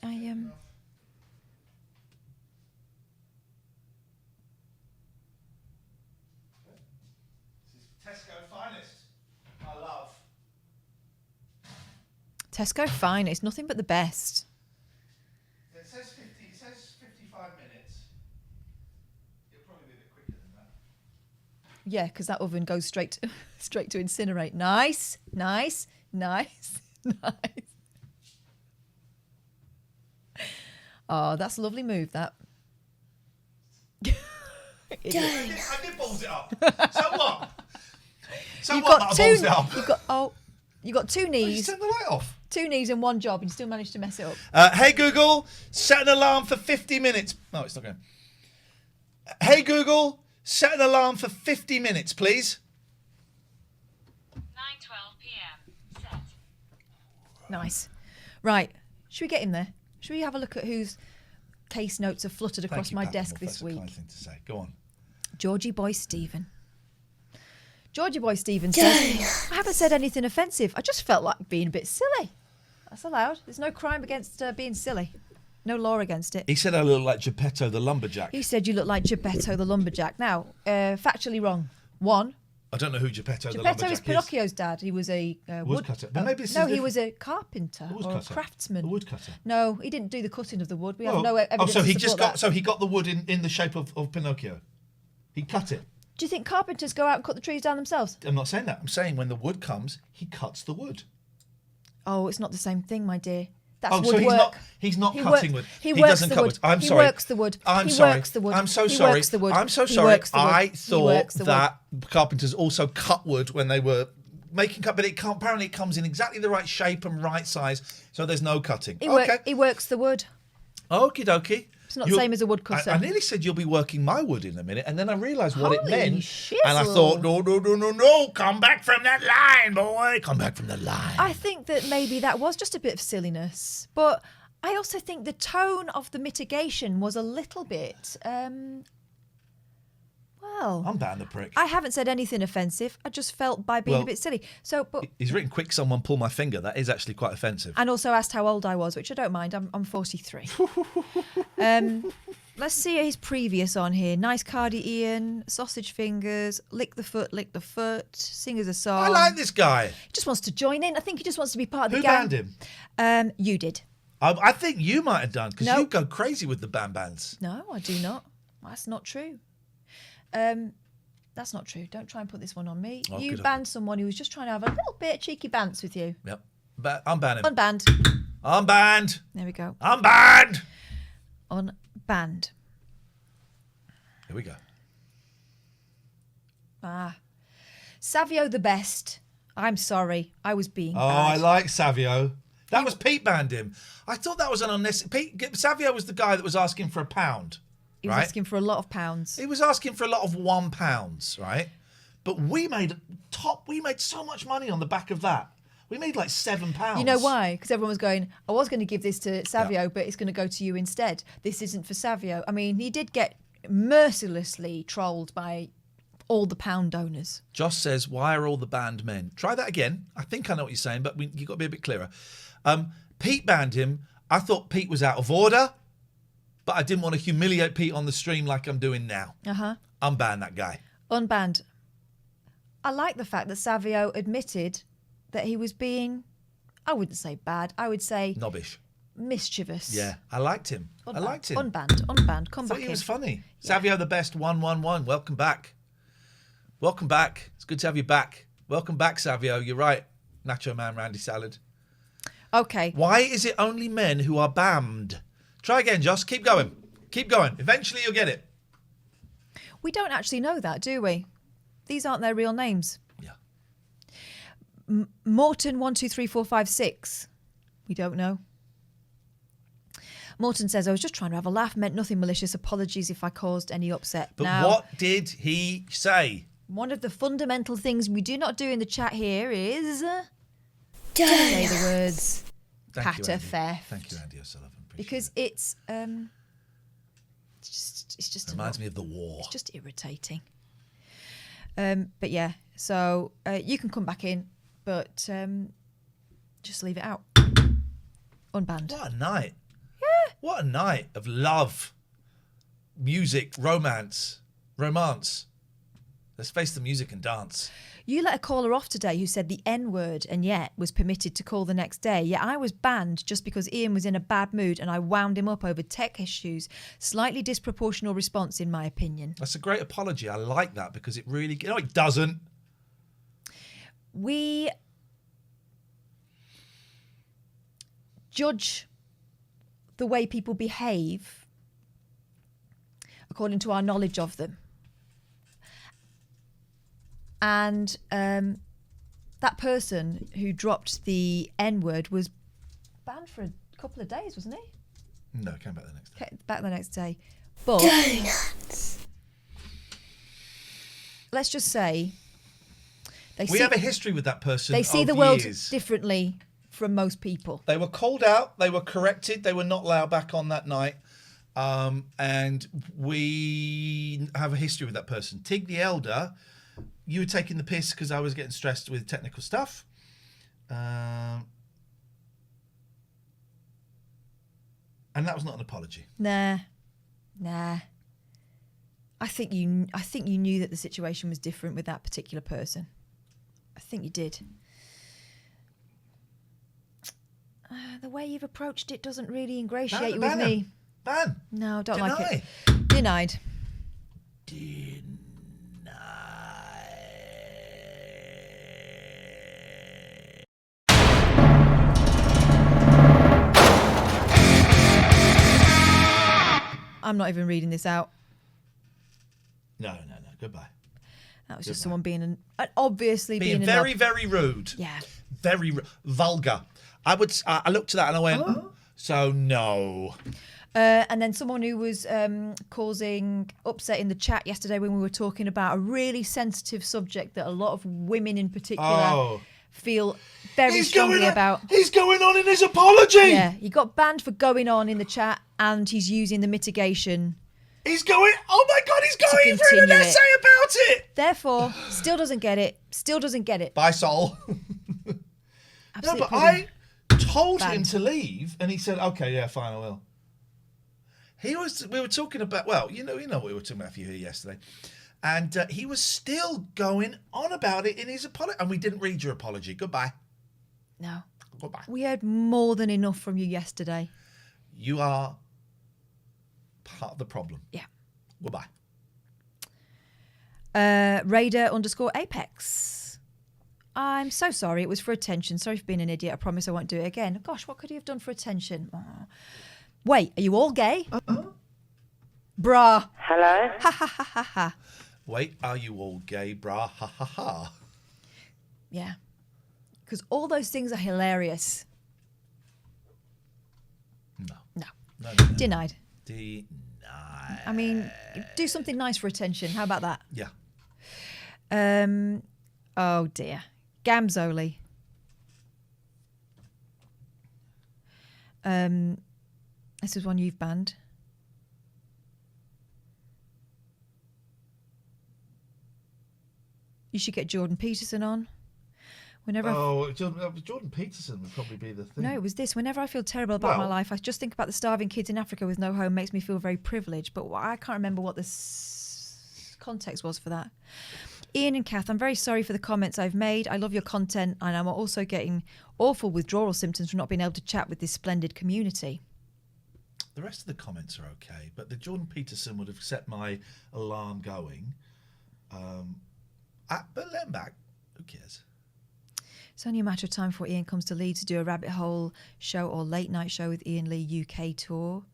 A: Tesco finest. I love.
B: Tesco fine. It's nothing but the best.
A: It says 50. It says 55 minutes. It'll probably be a bit quicker than that.
B: Yeah, because that oven goes straight to incinerate. Nice, nice, nice, nice. Oh, that's a lovely move. That.
A: I did balls it up. So what? So
B: You've
A: what?
B: got
A: That I balls it up.
B: You got two knees.
A: You turned the light off.
B: 2 knees and 1 job, and you still managed to mess it up.
A: Hey Google, set an alarm for 50 minutes. No, it's not going. Hey Google, set an alarm for 50 minutes, please.
T: 9:12 p.m. Set.
B: Nice. Right. Should we get in there? Should we have a look at whose case notes have fluttered across
A: Thank you,
B: my
A: Pat.
B: desk
A: Well,
B: this
A: that's a
B: week?
A: kind thing to say. Go on.
B: Georgie Boy Stephen. Georgie Boy Stephen says, I haven't said anything offensive. I just felt like being a bit silly. That's allowed. There's no crime against being silly. No law against it.
A: He said I look like Geppetto the lumberjack.
B: He said you look like Geppetto the lumberjack. Now, factually wrong. One,
A: I don't know who Geppetto the
B: Geppetto
A: lumberjack
B: is Pinocchio's dad. He was a
A: woodcutter. But maybe it's
B: no,
A: a
B: he was a carpenter
A: A
B: or a
A: woodcutter.
B: craftsman.
A: A woodcutter.
B: No, he didn't do the cutting of the wood. We have
A: Oh.
B: no evidence.
A: so he
B: to
A: just
B: support
A: got
B: that.
A: so he got the wood in the shape of Pinocchio. He cut it.
B: Do you think carpenters go out and cut the trees down themselves?
A: I'm not saying that. I'm saying when the wood comes, he cuts the wood.
B: Oh, it's not the same thing, my dear. That's
A: Oh, so
B: woodwork.
A: he's not
B: He
A: cutting
B: work-
A: wood.
B: He
A: He
B: works
A: doesn't
B: the
A: cut
B: wood.
A: wood. I'm
B: he
A: sorry.
B: works the wood.
A: I'm
B: he
A: sorry.
B: Works the wood.
A: I'm so
B: he
A: sorry.
B: Works the wood.
A: I'm so
B: He
A: sorry.
B: works the wood.
A: I
B: He
A: thought
B: works the wood.
A: that carpenters also cut wood when they were making cut, but it can't, apparently it comes in exactly the right shape and right size, so there's no cutting.
B: He,
A: Okay.
B: he works the wood.
A: Okie dokie.
B: It's not the same as a woodcutter.
A: I nearly said you'll be working my wood in a minute, and then I realised what it
B: Holy
A: meant.
B: shizzle.
A: And I thought, no, come back from that line, boy. Come back from the line.
B: I think that maybe that was just a bit of silliness, but I also think the tone of the mitigation was a little bit. Well,
A: I'm bound to prick.
B: I haven't said anything offensive. I just felt by being
A: Well,
B: a bit silly. So, but
A: He's written, quick, someone pull my finger. That is actually quite offensive.
B: and also asked how old I was, which I don't mind. I'm 43. Let's see his previous on here. Nice cardi, Ian. Sausage fingers. Lick the foot. Sing us a song.
A: I like this guy.
B: He just wants to join in. I think he just wants to be part of the
A: Who
B: gang.
A: banned him?
B: You did.
A: I think you might have done, because
B: No.
A: you go crazy with the bands.
B: No, I do not. That's not true. That's not true. Don't try and put this one on me.
A: Oh,
B: You
A: good
B: banned someone who was just trying to have a little bit of cheeky bants with you.
A: Yep. Unban him.
B: Unbanned.
A: Unbanned.
B: There we go.
A: Unbanned.
B: Unbanned.
A: Here we go.
B: Savio the best. I'm sorry. I was being
A: Oh,
B: bad.
A: I like Savio. That was Pete banned him. I thought that was an unnecessary. Savio was the guy that was asking for £1.
B: He was
A: right?
B: asking for a lot of pounds.
A: He was asking for a lot of £1, right? But we made so much money on the back of that. We made like £7.
B: You know why? Because everyone was going, I was going to give this to Savio, but it's going to go to you instead. This isn't for Savio. I mean, he did get mercilessly trolled by all the pound donors.
A: Josh says, why are all the banned men? Try that again. I think I know what you're saying, but you've got to be a bit clearer. Pete banned him. I thought Pete was out of order, but I didn't want to humiliate Pete on the stream like I'm doing now. Unban that guy.
B: Unbanned. I like the fact that Savio admitted that he was being, I wouldn't say bad, I would say
A: Knobbish.
B: mischievous.
A: Yeah, I liked him. I liked him.
B: Unbanned. Come
A: I
B: back
A: thought he
B: in.
A: was funny. Savio the best, 111. Welcome back. Welcome back. It's good to have you back. Welcome back, Savio. You're right. Nacho Man, Randy Salad.
B: Okay.
A: Why is it only men who are banned? Try again, Josh. Keep going. Keep going. Eventually you'll get it.
B: We don't actually know that, do we? These aren't their real names.
A: Yeah.
B: Morton 123456. We don't know. Morton says, I was just trying to have a laugh, meant nothing malicious. Apologies if I caused any upset.
A: But
B: now,
A: what did he say?
B: one of the fundamental things we do not do in the chat here is say the words
A: Thank you,
B: patter
A: Andy.
B: theft.
A: Thank you, Andy O'Sullivan.
B: Because it's just
A: Reminds me of the war.
B: It's just irritating. But yeah, so you can come back in, but just leave it out. Unbanned.
A: What a night. Yeah. What a night of love, music, romance. Let's face the music and dance.
B: You let a caller off today who said the N-word and yet was permitted to call the next day. Yet I was banned just because Ian was in a bad mood and I wound him up over tech issues. Slightly disproportional response, in my opinion.
A: That's a great apology. I like that because it really... No, it doesn't.
B: We judge the way people behave according to our knowledge of them. And that person who dropped the N-word was banned for a couple of days, wasn't he?
A: No, came back the next day.
B: Back the next day. But let's just say
A: We have a history with that person.
B: they see
A: of
B: the world
A: years.
B: differently from most people.
A: They were called out. They were corrected. They were not allowed back on that night. And we have a history with that person. Tig the Elder, you were taking the piss because I was getting stressed with technical stuff. And that was not an apology.
B: Nah. I think you knew that the situation was different with that particular person. I think you did. The way you've approached it doesn't really ingratiate you with me.
A: Ban.
B: No, don't
A: Deny.
B: like it. Denied. I'm not even reading this out.
A: No. Goodbye.
B: That was just someone being obviously being
A: very, very rude.
B: Yeah.
A: Very vulgar. I looked at that and I went, so no.
B: And then someone who was causing upset in the chat yesterday when we were talking about a really sensitive subject that a lot of women in particular feel very strongly about.
A: He's going on in his apology.
B: Yeah, he got banned for going on in the chat and he's using the mitigation.
A: He's going, oh my God, he's going through an essay about it.
B: Therefore, still doesn't get it.
A: Bye, Sol. No, but I told him to leave and he said, okay, yeah, fine, I will. We were talking about, well, you know what we were talking about if you were here yesterday. And he was still going on about it in his apology. And we didn't read your apology. Goodbye.
B: No.
A: Goodbye.
B: We heard more than enough from you yesterday.
A: You are part of the problem.
B: Yeah.
A: Goodbye.
B: Raider_Apex. I'm so sorry. It was for attention. Sorry for being an idiot. I promise I won't do it again. Gosh, what could he have done for attention? Oh. Wait, are you all gay? Brah.
I: Hello?
B: Ha ha ha ha ha.
A: Wait, are you all gay, brah? Ha ha ha.
B: Yeah. Because all those things are hilarious. No. Denied.
A: Denied.
B: I mean, do something nice for attention. How about that?
A: Yeah.
B: Oh dear. Gamzoli. This is one you've banned. You should get Jordan Peterson on.
A: Jordan Peterson would probably be the thing.
B: No, it was this. Whenever I feel terrible about my life, I just think about the starving kids in Africa with no home. Makes me feel very privileged. But I can't remember what the context was for that. Iain and Kath, I'm very sorry for the comments I've made. I love your content, and I'm also getting awful withdrawal symptoms from not being able to chat with this splendid community.
A: The rest of the comments are okay, but the Jordan Peterson would have set my alarm going. But let him back. Who cares?
B: It's only a matter of time before Iain comes to Leeds to do a rabbit hole show or late night show with Iain Lee UK tour.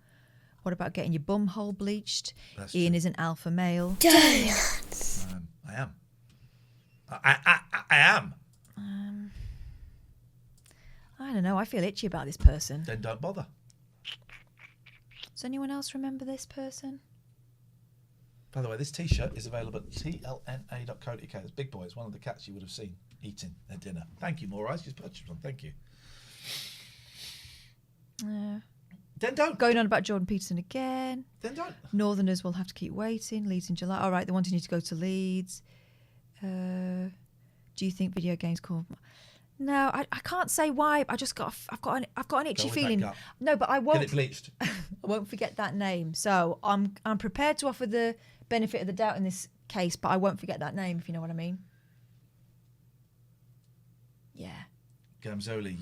B: What about getting your bum hole bleached?
A: That's
B: Iain
A: true.
B: is an alpha male.
A: Donuts. I am. I am.
B: I don't know. I feel itchy about this person.
A: Then don't bother.
B: Does anyone else remember this person?
A: By the way, this T-shirt is available at tlna.co.uk. It's Big Boy. It's one of the cats you would have seen eating their dinner. Thank you, Maura. I just purchased one. Thank you. Then don't.
B: Going on about Jordan Peterson again.
A: Then don't.
B: Northerners will have to keep waiting. Leeds in July. All right, they wanted you to go to Leeds. Do you think video games called? No, I can't say why. I've got an itchy feeling. No, but I won't.
A: Get it bleached.
B: I won't forget that name. So I'm prepared to offer the benefit of the doubt in this case, but I won't forget that name, if you know what I mean. Yeah.
A: Gamzoli,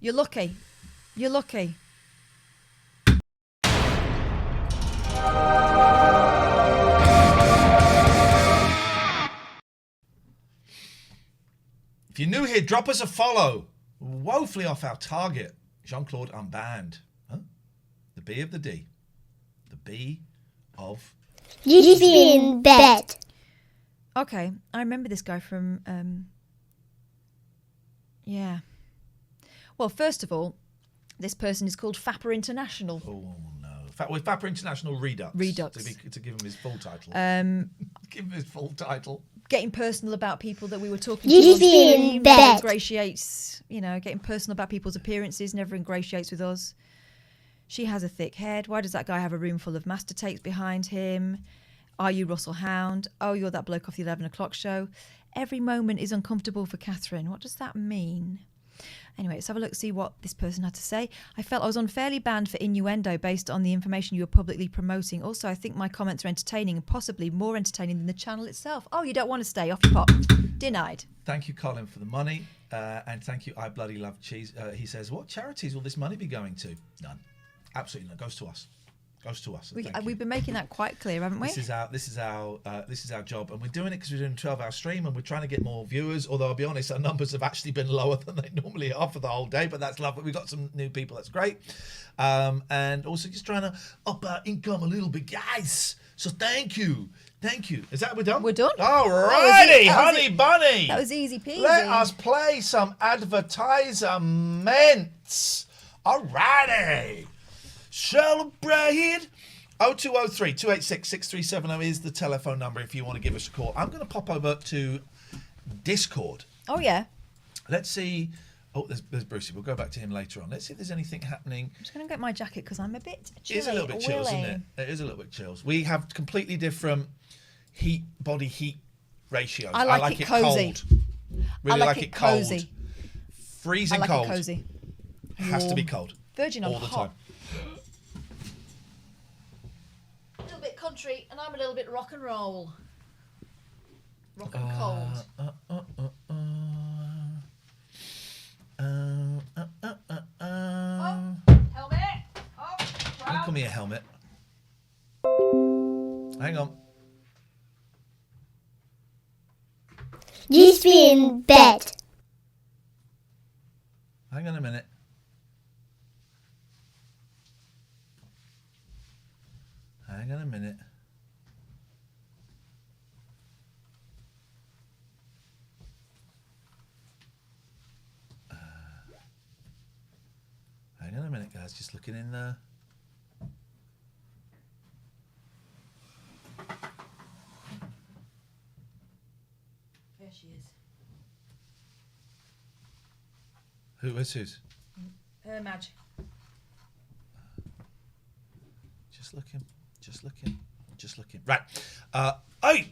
B: You're lucky. You're lucky.
A: If you're new here, drop us a follow. Woefully off our target. Jean-Claude Unbanned. Huh? The B of the D. The B of...
L: You be in bed.
B: Okay, I remember this guy from... Yeah. Well, first of all, this person is called Fapper International.
A: Oh, no. Fapper International Redux.
B: Redux.
A: To give him his full title. Give him his full title.
B: getting personal about people that we were talking
L: You
B: to on
L: be in
B: stream
L: bed.
B: never ingratiates, getting personal about people's appearances never ingratiates with us. She has a thick head. Why does that guy have a room full of master tapes behind him? Are you Russell Hound? Oh, you're that bloke off the 11 o'clock show. Every moment is uncomfortable for Katherine. What does that mean? Anyway, let's have a look, see what this person had to say. I felt I was unfairly banned for innuendo based on the information you were publicly promoting. Also, I think my comments are entertaining and possibly more entertaining than the channel itself. Oh, you don't want to stay? Off you pop. Denied.
A: Thank you, Colin, for the money. And thank you, I Bloody Love Cheese. He says, what charities will this money be going to? None. Absolutely none. Goes to us. Goes to us.
B: We've been making that quite clear, haven't we?
A: This is our job, and we're doing it because we're doing a 12-hour stream, and we're trying to get more viewers. Although I'll be honest, our numbers have actually been lower than they normally are for the whole day. But that's lovely. We've got some new people. That's great, and also just trying to up our income a little bit, guys. So thank you. Is that we're done?
B: We're done.
A: All righty, honey bunny.
B: That was easy peasy.
A: Let us play some advertisements. All righty. Celebrate. 0203 286 6370 is the telephone number if you want to give us a call. I'm going to pop over to Discord.
B: Oh, yeah.
A: Let's see. Oh, there's Brucey. We'll go back to him later on. Let's see if there's anything happening.
B: I'm just going to get my jacket because I'm a bit chilly.
A: It is a little bit chills, isn't it? It is a little bit chills. We have completely different body heat ratios.
B: I like it cozy.
A: Cold. Really
B: I like it
A: cold.
B: cozy.
A: Freezing
B: I like
A: cold.
B: it cozy.
A: It has to be cold.
B: Virgin on
A: all the
B: hot.
A: time.
B: A little bit country, and I'm a little bit rock and roll. Rock and cold. Helmet.
A: Don't call me a helmet. Hang on.
L: Just be in bed.
A: Hang on a minute. Hang on a minute. Hang on a minute, guys. Just looking in there.
B: There she is.
A: Who's?
B: Her Madge.
A: Just looking. Right.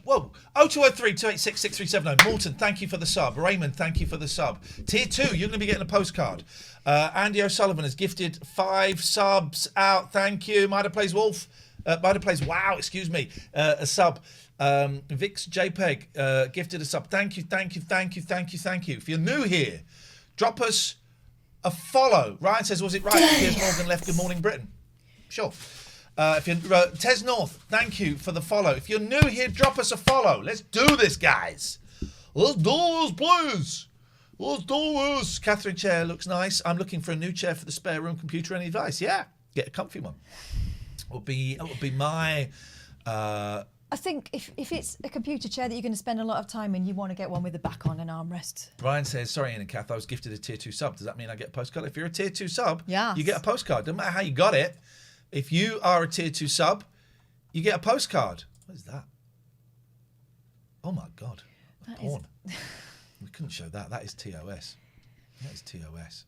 A: Whoa. 0203 286 6370. Morton, thank you for the sub. Raymond, thank you for the sub. Tier 2, you're going to be getting a postcard. Andy O'Sullivan has gifted 5 subs out. Thank you. Mida Plays Wolf. Mida Plays Wow, excuse me. A sub. Vix JPEG gifted a sub. Thank you. If you're new here, drop us a follow. Ryan says, was it right that Piers Morgan left Good Morning Britain? Sure. If you're Tez North, thank you for the follow. If you're new here, drop us a follow. Let's do this, guys. Let's do this, please. Let's do this. Catherine chair looks nice. I'm looking for a new chair for the spare room computer. Any advice? Yeah, get a comfy one. It would be my.
B: I think if it's a computer chair that you're going to spend a lot of time in, you want to get one with a back on and armrest.
A: Brian says, sorry, Iain and Kath, I was gifted a tier 2 sub. Does that mean I get a postcard? If you're a tier 2 sub,
B: yes.
A: You get a postcard. Doesn't matter how you got it. If you are a tier 2 sub, you get a postcard. What is that? Oh my God. Porn. We couldn't show that. That is TOS. That is TOS.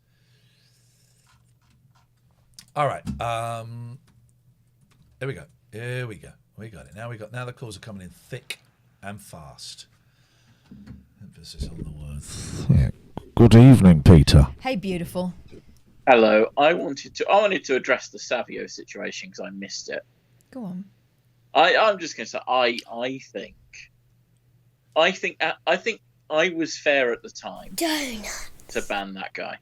A: All right. Here we go. We got it. Now the calls are coming in thick and fast. Emphasis on the word thick. Good evening, Peter.
B: Hey, beautiful.
I: Hello. I wanted to address the Savio situation because I missed it.
B: Go on.
I: I'm just going to say I think I was fair at the time to ban that guy.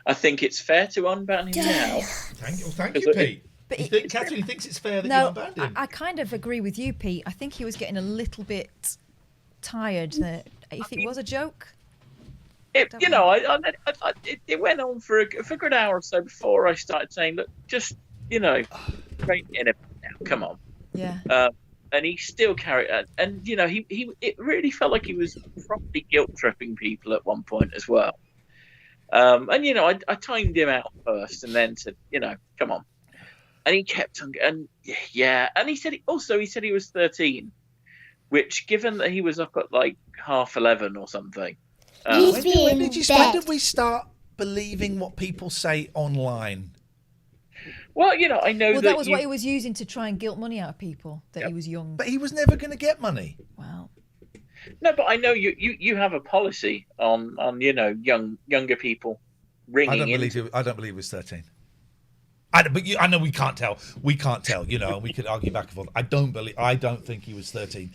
I: I think it's fair to unban him now.
A: Thank you, Pete. But Catherine thinks it's fair that you unbanned him.
B: I kind of agree with you, Pete. I think he was getting a little bit tired. If it was a joke.
I: It went on for a good hour or so before I started saying, look, just, rein it in a bit now, come on.
B: Yeah.
I: And he still carried it. And, it really felt like he was probably guilt-tripping people at one point as well. I timed him out first and then said, come on. And he kept on, and yeah. And he said he was 13. which, given that he was up at like 11:30 or something.
A: When did we start believing what people say online?
I: Well, I know
B: that was what he was using to try and guilt money out of people, that he was young.
A: But he was never going to get money.
B: Wow.
I: No, but I know you have a policy on younger people ringing in.
A: I don't believe it was 13. I know we can't tell. We can't tell. And we could argue back and forth. I don't think he was 13.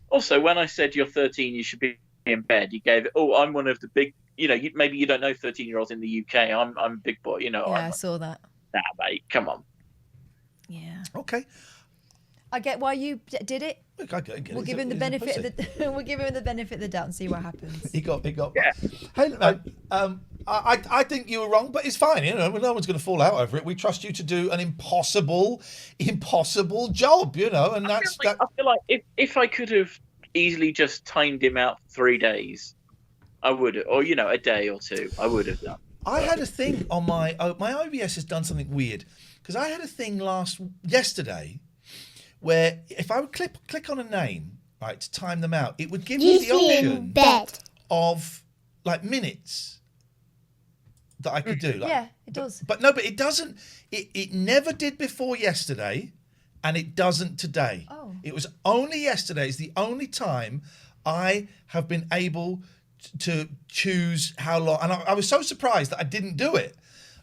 I: Also, when I said you're 13, you should be in bed. You gave it. Oh, I'm one of the big. Maybe you don't know 13-year-olds in the UK. I'm a big boy.
B: Yeah, I saw that.
I: Nah, mate, come on.
B: Yeah.
A: Okay.
B: I get why you did it.
A: We'll
B: give him the benefit of the we'll give him the benefit of the doubt and see what happens.
A: He got. Yeah. Hey, I think you were wrong, but it's fine. No one's going to fall out over it. We trust you to do an impossible job. And that's.
I: I feel like if I could have easily just timed him out for 3 days, I would have, or a day or two, I would have done.
A: I had a thing on my OBS has done something weird, because I had a thing yesterday where if I would click on a name, right, to time them out, it would give me the option of like minutes that I could do.
B: Yeah, it does.
A: But it doesn't. It never did before yesterday, and it doesn't today.
B: Oh.
A: It was only yesterday. It's the only time I have been able to choose how long. And I was so surprised that I didn't do it.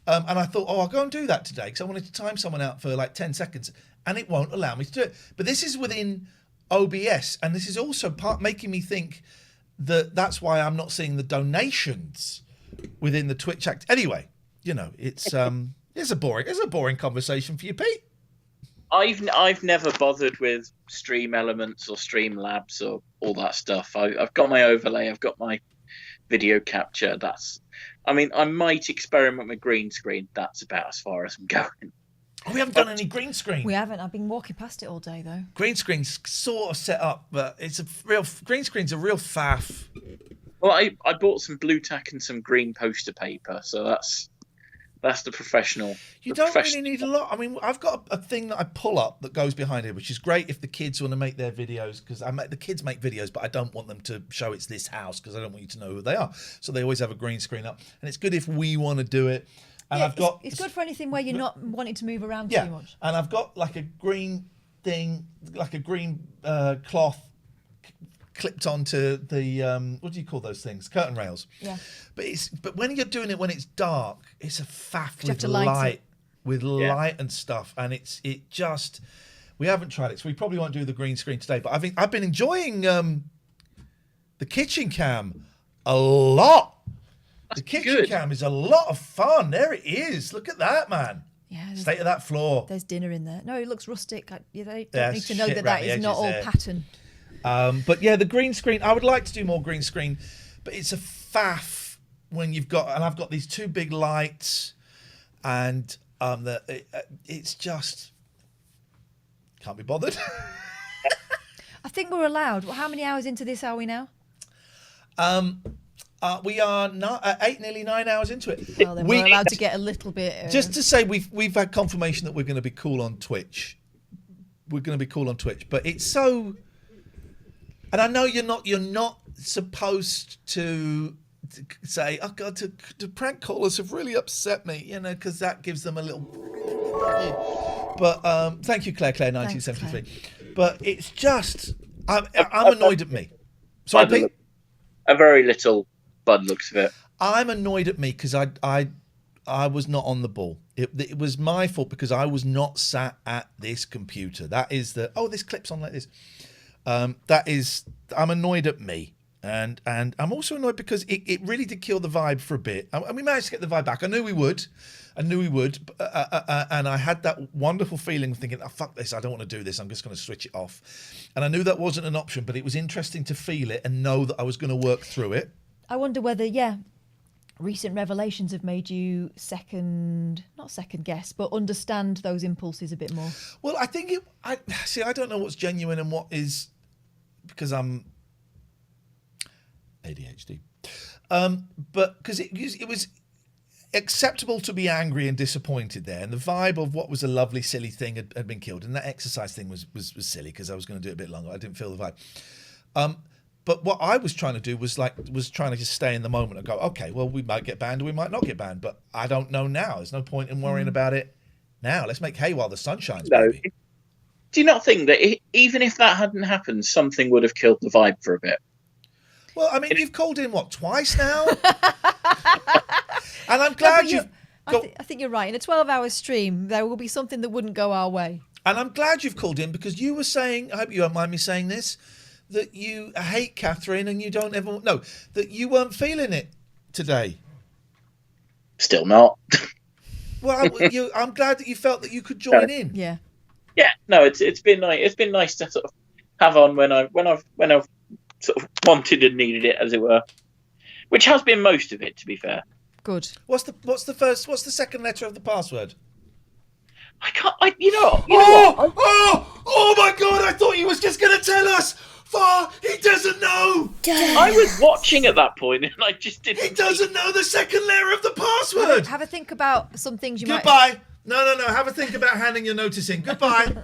A: And I thought, I'll go and do that today, because I wanted to time someone out for like 10 seconds. And it won't allow me to do it. But this is within OBS. And this is also making me think that's why I'm not seeing the donations within the Twitch act. Anyway, it's a boring conversation for you, Pete.
I: I've never bothered with Stream Elements or Streamlabs or all that stuff. I've got my overlay. I've got my video capture. I might experiment with green screen. That's about as far as I'm going.
A: Oh, we haven't done any green screen.
B: We haven't. I've been walking past it all day, though.
A: Green screen's sort of set up, but green screen's a real faff.
I: Well, I bought some blue tack and some green poster paper, so that's the professional.
A: You don't really need a lot. I've got a thing that I pull up that goes behind it, which is great if the kids want to make their videos, because the kids make videos, but I don't want them to show it's this house, because I don't want you to know who they are. So they always have a green screen up, and it's good if we want to do it. And
B: it's good for anything where you're not wanting to move around
A: too
B: much.
A: And I've got like a green thing, like a green cloth clipped onto the what do you call those things? Curtain rails.
B: Yeah.
A: But when you're doing it when it's dark, it's a faff with light and stuff, and we haven't tried it, so we probably won't do the green screen today. But I've been enjoying the kitchen cam a lot. The kitchen cam is a lot of fun. There it is. Look at that, man.
B: Yeah.
A: State of that floor.
B: There's dinner in there. No, it looks rustic. They don't need to know that is not all pattern.
A: But yeah, the green screen, I would like to do more green screen, but it's a faff when I've got these two big lights, and it's just, can't be bothered.
B: I think we're allowed. How many hours into this are we now?
A: We are not 8, nearly 9 hours into it.
B: Well, then we're allowed to get a little bit.
A: Just to say, we've had confirmation that we're going to be cool on Twitch. But it's so. And I know you're not supposed to say, "Oh God, the prank callers have really upset me," because that gives them a little. But thank you, Claire 1973. Claire. But it's just, I'm annoyed at me. Sorry, Pete.
I: A very little bud looks of it.
A: I'm annoyed at me because I was not on the ball. It was my fault because I was not sat at this computer. That is this clips on like this. I'm annoyed at me, and I'm also annoyed because it really did kill the vibe for a bit. And we managed to get the vibe back. I knew we would, and I had that wonderful feeling of thinking, "Oh, fuck this! I don't want to do this. I'm just going to switch it off." And I knew that wasn't an option, but it was interesting to feel it and know that I was going to work through it.
B: I wonder whether, recent revelations have made you not second guess, but understand those impulses a bit more.
A: Well, I think I don't know what's genuine and what is, because I'm ADHD. But because it was acceptable to be angry and disappointed there, and the vibe of what was a lovely, silly thing had been killed, and that exercise thing was silly because I was going to do it a bit longer. I didn't feel the vibe. But what I was trying to do was trying to just stay in the moment and go, okay, well, we might get banned or we might not get banned, but I don't know now. There's no point in worrying about it now. Let's make hay while the sun shines, baby.
I: Do you not think that even if that hadn't happened, something would have killed the vibe for a bit?
A: Well, I mean, you've called in, what, twice now? And I'm glad
B: I think you're right. In a 12-hour stream, there will be something that wouldn't go our way.
A: And I'm glad you've called in because you were saying, I hope you don't mind me saying this, that you hate Katherine and you don't ever... No, that you weren't feeling it today.
I: Still not.
A: Well, I'm glad that you felt that you could join in.
B: Yeah.
I: Yeah, no, it's been nice. It's been nice to sort of have on when I've sort of wanted and needed it, as it were, which has been most of it, to be fair.
B: Good.
A: What's the second letter of the password?
I: I can't.
A: Oh my God! I thought he was just going to tell us. He doesn't know.
I: I was watching at that point, and I just didn't.
A: He doesn't know the second letter of the password.
B: Have a think about some things you
A: Goodbye. No. Have a think about handing your notice in. Goodbye.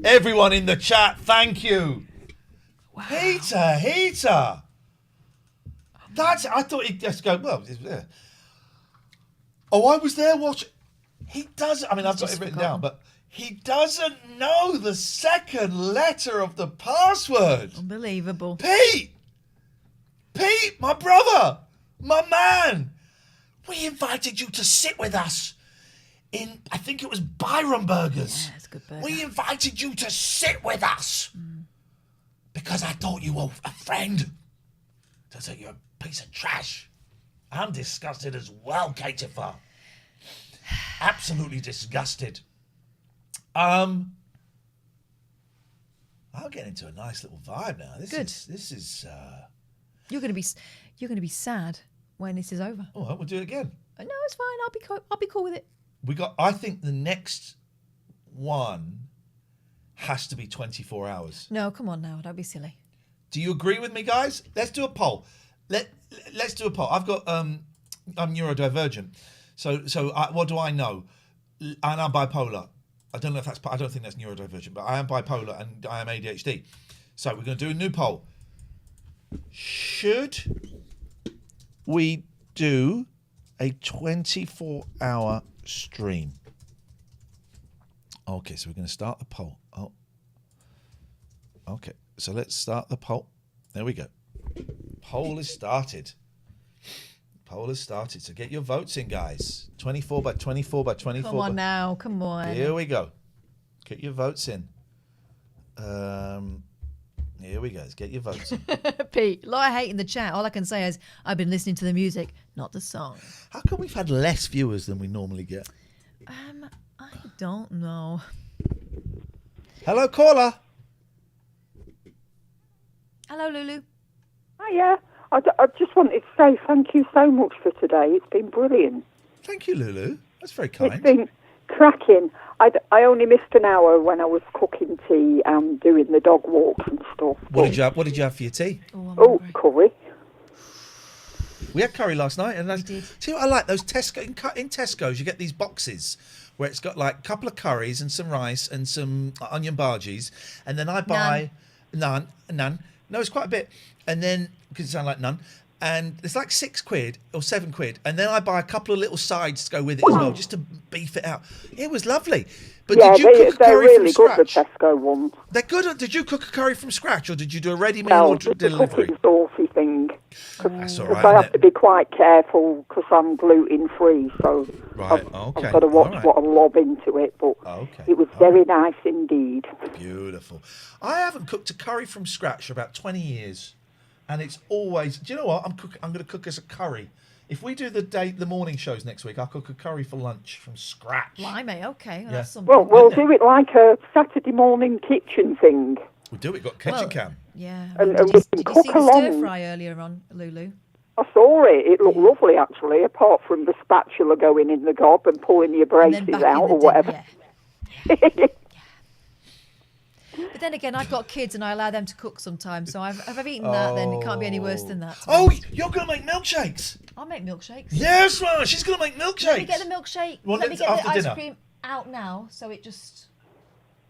A: Everyone in the chat, thank you. Wow. Heater. I thought he'd just go, well, yeah. Oh, I was there watching. He doesn't, I mean, I've got it written down, but he doesn't know the second letter of the password.
B: Unbelievable.
A: Pete, my brother, my man. We invited you to sit with us in, I think it was Byron Burgers.
B: Yeah, it's a good burger.
A: We invited you to sit with us because I thought you were a friend. Turns out you're a piece of trash. I'm disgusted as well, Katia. Absolutely disgusted. I'll get into a nice little vibe now. This is.
B: You're going to be sad when this is over.
A: All right, we'll do it again.
B: No, it's fine. I'll be cool with it.
A: I think the next one has to be 24 hours.
B: No, come on now. Don't be silly.
A: Do you agree with me, guys? Let's do a poll. Let's do a poll. I've got I'm neurodivergent, so what do I know? And I'm bipolar. I don't know if that's. I don't think that's neurodivergent, but I am bipolar and I am ADHD. So we're going to do a new poll. Should we do a 24-hour stream? Okay, so we're going to start the poll. Oh, okay. So let's start the poll. There we go. Poll is started. So get your votes in, guys. 24 by 24 by 24.
B: Come on now. Come on.
A: Here we go. Get your votes in. Here we go. Let's get your votes in.
B: Pete, a lot of hate in the chat. All I can say is I've been listening to the music, not the song.
A: How come we've had less viewers than we normally get?
B: I don't know.
A: Hello, caller.
B: Hello, Lulu.
K: Hiya. I just wanted to say thank you so much for today. It's been brilliant.
A: Thank you, Lulu. That's very kind.
K: It's been cracking. I only missed an hour when I was cooking tea and doing the dog walks and stuff.
A: What did you have for your tea?
K: Oh, curry.
A: We had curry last night, and see what I like, those Tesco in Tesco's you get these boxes where it's got like a couple of curries and some rice and some onion bhajis, and then I buy none. No, it's quite a bit, and then because it sounds like none, and it's like £6 or £7, and then I buy a couple of little sides to go with it as well, just to beef it out. It was lovely. But did you cook a curry
K: really
A: from
K: good,
A: scratch?
K: The Tesco ones.
A: They're good. Did you cook a curry from scratch, or did you do a ready meal or delivery?
K: Just a saucy thing.
A: That's all right.
K: I have to be quite careful because I'm gluten free, so I've got to watch what I lob into it. But it was very nice indeed.
A: Beautiful. I haven't cooked a curry from scratch for about 20 years, and it's always. Do you know what? I'm going to cook us a curry. If we do the morning shows next week, I'll cook a curry for lunch from scratch.
B: Blimey, okay.
A: Yeah.
B: That's something.
K: Well, we'll do it like a Saturday morning kitchen thing.
A: We'll do it. Got kitchen cam.
B: Yeah.
K: And
B: did
K: we
B: you
K: can
B: see
K: cook
B: the
K: along.
B: stir fry earlier on, Lulu?
K: I saw it. It looked lovely, actually, apart from the spatula going in the gob and pulling your braces out or whatever.
B: Yeah. But then again, I've got kids and I allow them to cook sometimes. So if I've eaten that, then it can't be any worse than that.
A: Oh, you're going to make milkshakes?
B: I'll make milkshakes.
A: Yes, right. She's going to make milkshakes.
B: Let me get the milkshake.
A: Well,
B: Let me get the
A: after
B: ice
A: dinner.
B: cream out now, so it just...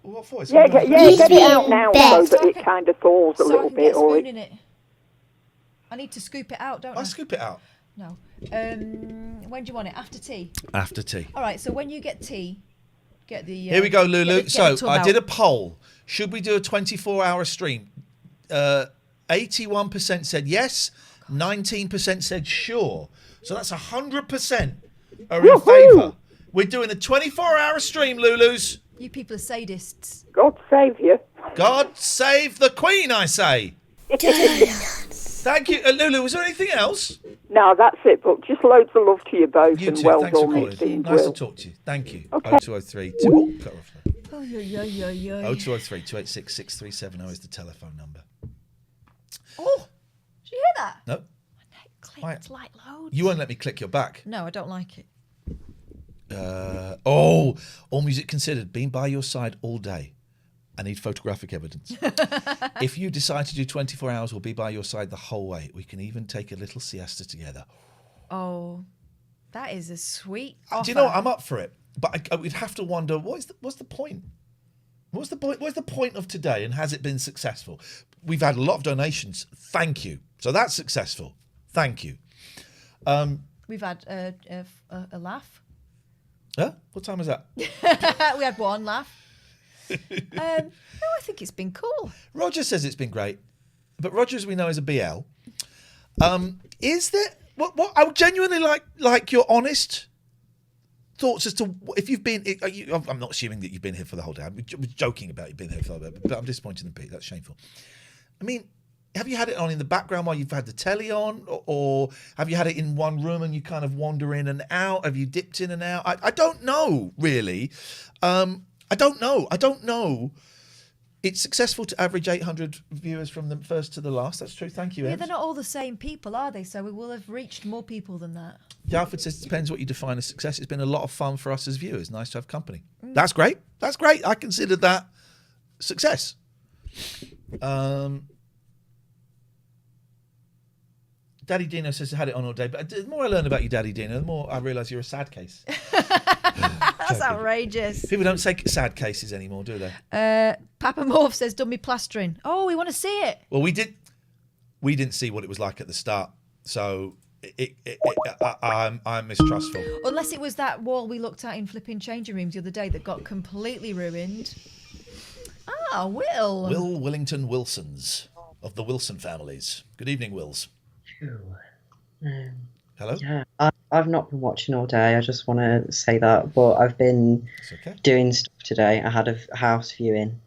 A: What for?
K: Get it out now so that it kind of thaws a little bit.
B: Get a spoon in it. I need to scoop it out, don't I?
A: I scoop it out.
B: No. When do you want it? After tea?
A: After tea.
B: All right, so when you get tea, get the...
A: Here we go, Lulu.
B: Get
A: So I did a poll. Should we do a 24-hour stream? 81% said yes. 19% said sure. So that's 100% are in favour. We're doing a 24-hour stream, Lulus.
B: You people are sadists.
K: God save you.
A: God save the Queen, I say. Thank you. Lulu, was there anything else?
K: No, that's it, but just loads of love to you both.
A: You
K: and
A: too.
K: well
A: Thanks for
K: done.
A: calling. Nice to talk to you. Thank you.
K: Okay.
A: 0203 cut off.
B: Oh, yeah.
A: 0203 286 6370 is the telephone number.
B: Oh, did you hear that?
A: No.
B: My neck clicked like loads.
A: You won't let me click your back.
B: No, I don't like it.
A: All music considered, been by your side all day. I need photographic evidence. If you decide to do 24 hours, we'll be by your side the whole way. We can even take a little siesta together.
B: Oh, that is a sweet
A: Do
B: offer.
A: you know what? I'm up for it, but I would have to wonder what's the point? What's the point? What's the point of today, and has it been successful? We've had a lot of donations. Thank you. So that's successful. Thank you.
B: We've had a laugh.
A: Huh? What time was that?
B: We had one laugh. No, I think it's been cool.
A: Roger says it's been great, but Roger, as we know, is a BL. Is there what I would genuinely like your honest thoughts as to if you've been. I'm not assuming that you've been here for the whole day. I'm joking about you being here for the whole day, but I'm disappointed in Pete. That's shameful. I mean, have you had it on in the background while you've had the telly on, or have you had it in one room and you kind of wander in and out? Have you dipped in and out? I don't know really. I don't know. It's successful to average 800 viewers from the first to the last. That's true. Thank you,
B: Yeah,
A: Ed.
B: they're not all the same people, are they? So we will have reached more people than that.
A: Alfred says it depends what you define as success. It's been a lot of fun for us as viewers. Nice to have company. That's great. That's great. I consider that success. Daddy Dino says I had it on all day, but the more I learn about you, Daddy Dino, the more I realise you're a sad case.
B: That's outrageous.
A: People don't say sad cases anymore, do they?
B: Papa Morph says, done me plastering. Oh, we want to see it.
A: Well, we didn't see what it was like at the start, so I'm mistrustful.
B: Unless it was that wall we looked at in flipping changing rooms the other day that got completely ruined. Ah, Will.
A: Will Willington Wilsons of the Wilson families. Good evening, Wills. Hello?
O: Yeah, I've not been watching all day. I just want to say that, but I've been doing stuff today. I had a house viewing,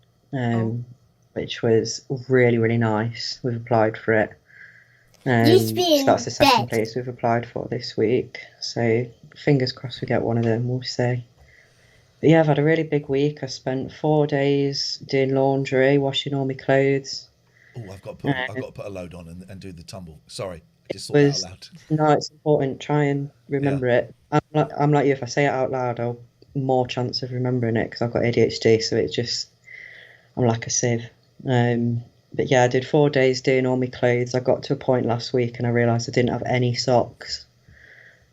O: which was really, really nice. We've applied for it. So that's the second place we've applied for this week. So fingers crossed we get one of them. We'll see. But yeah, I've had a really big week. I spent 4 days doing laundry, washing all my clothes.
A: Oh, I've got to put a load on and do the tumble. Sorry, I just thought that out loud.
O: No, it's important. Try and remember it. I'm like you. If I say it out loud, I'll more chance of remembering it because I've got ADHD. So it's just I'm like a sieve. But yeah, I did 4 days doing all my clothes. I got to a point last week and I realised I didn't have any socks.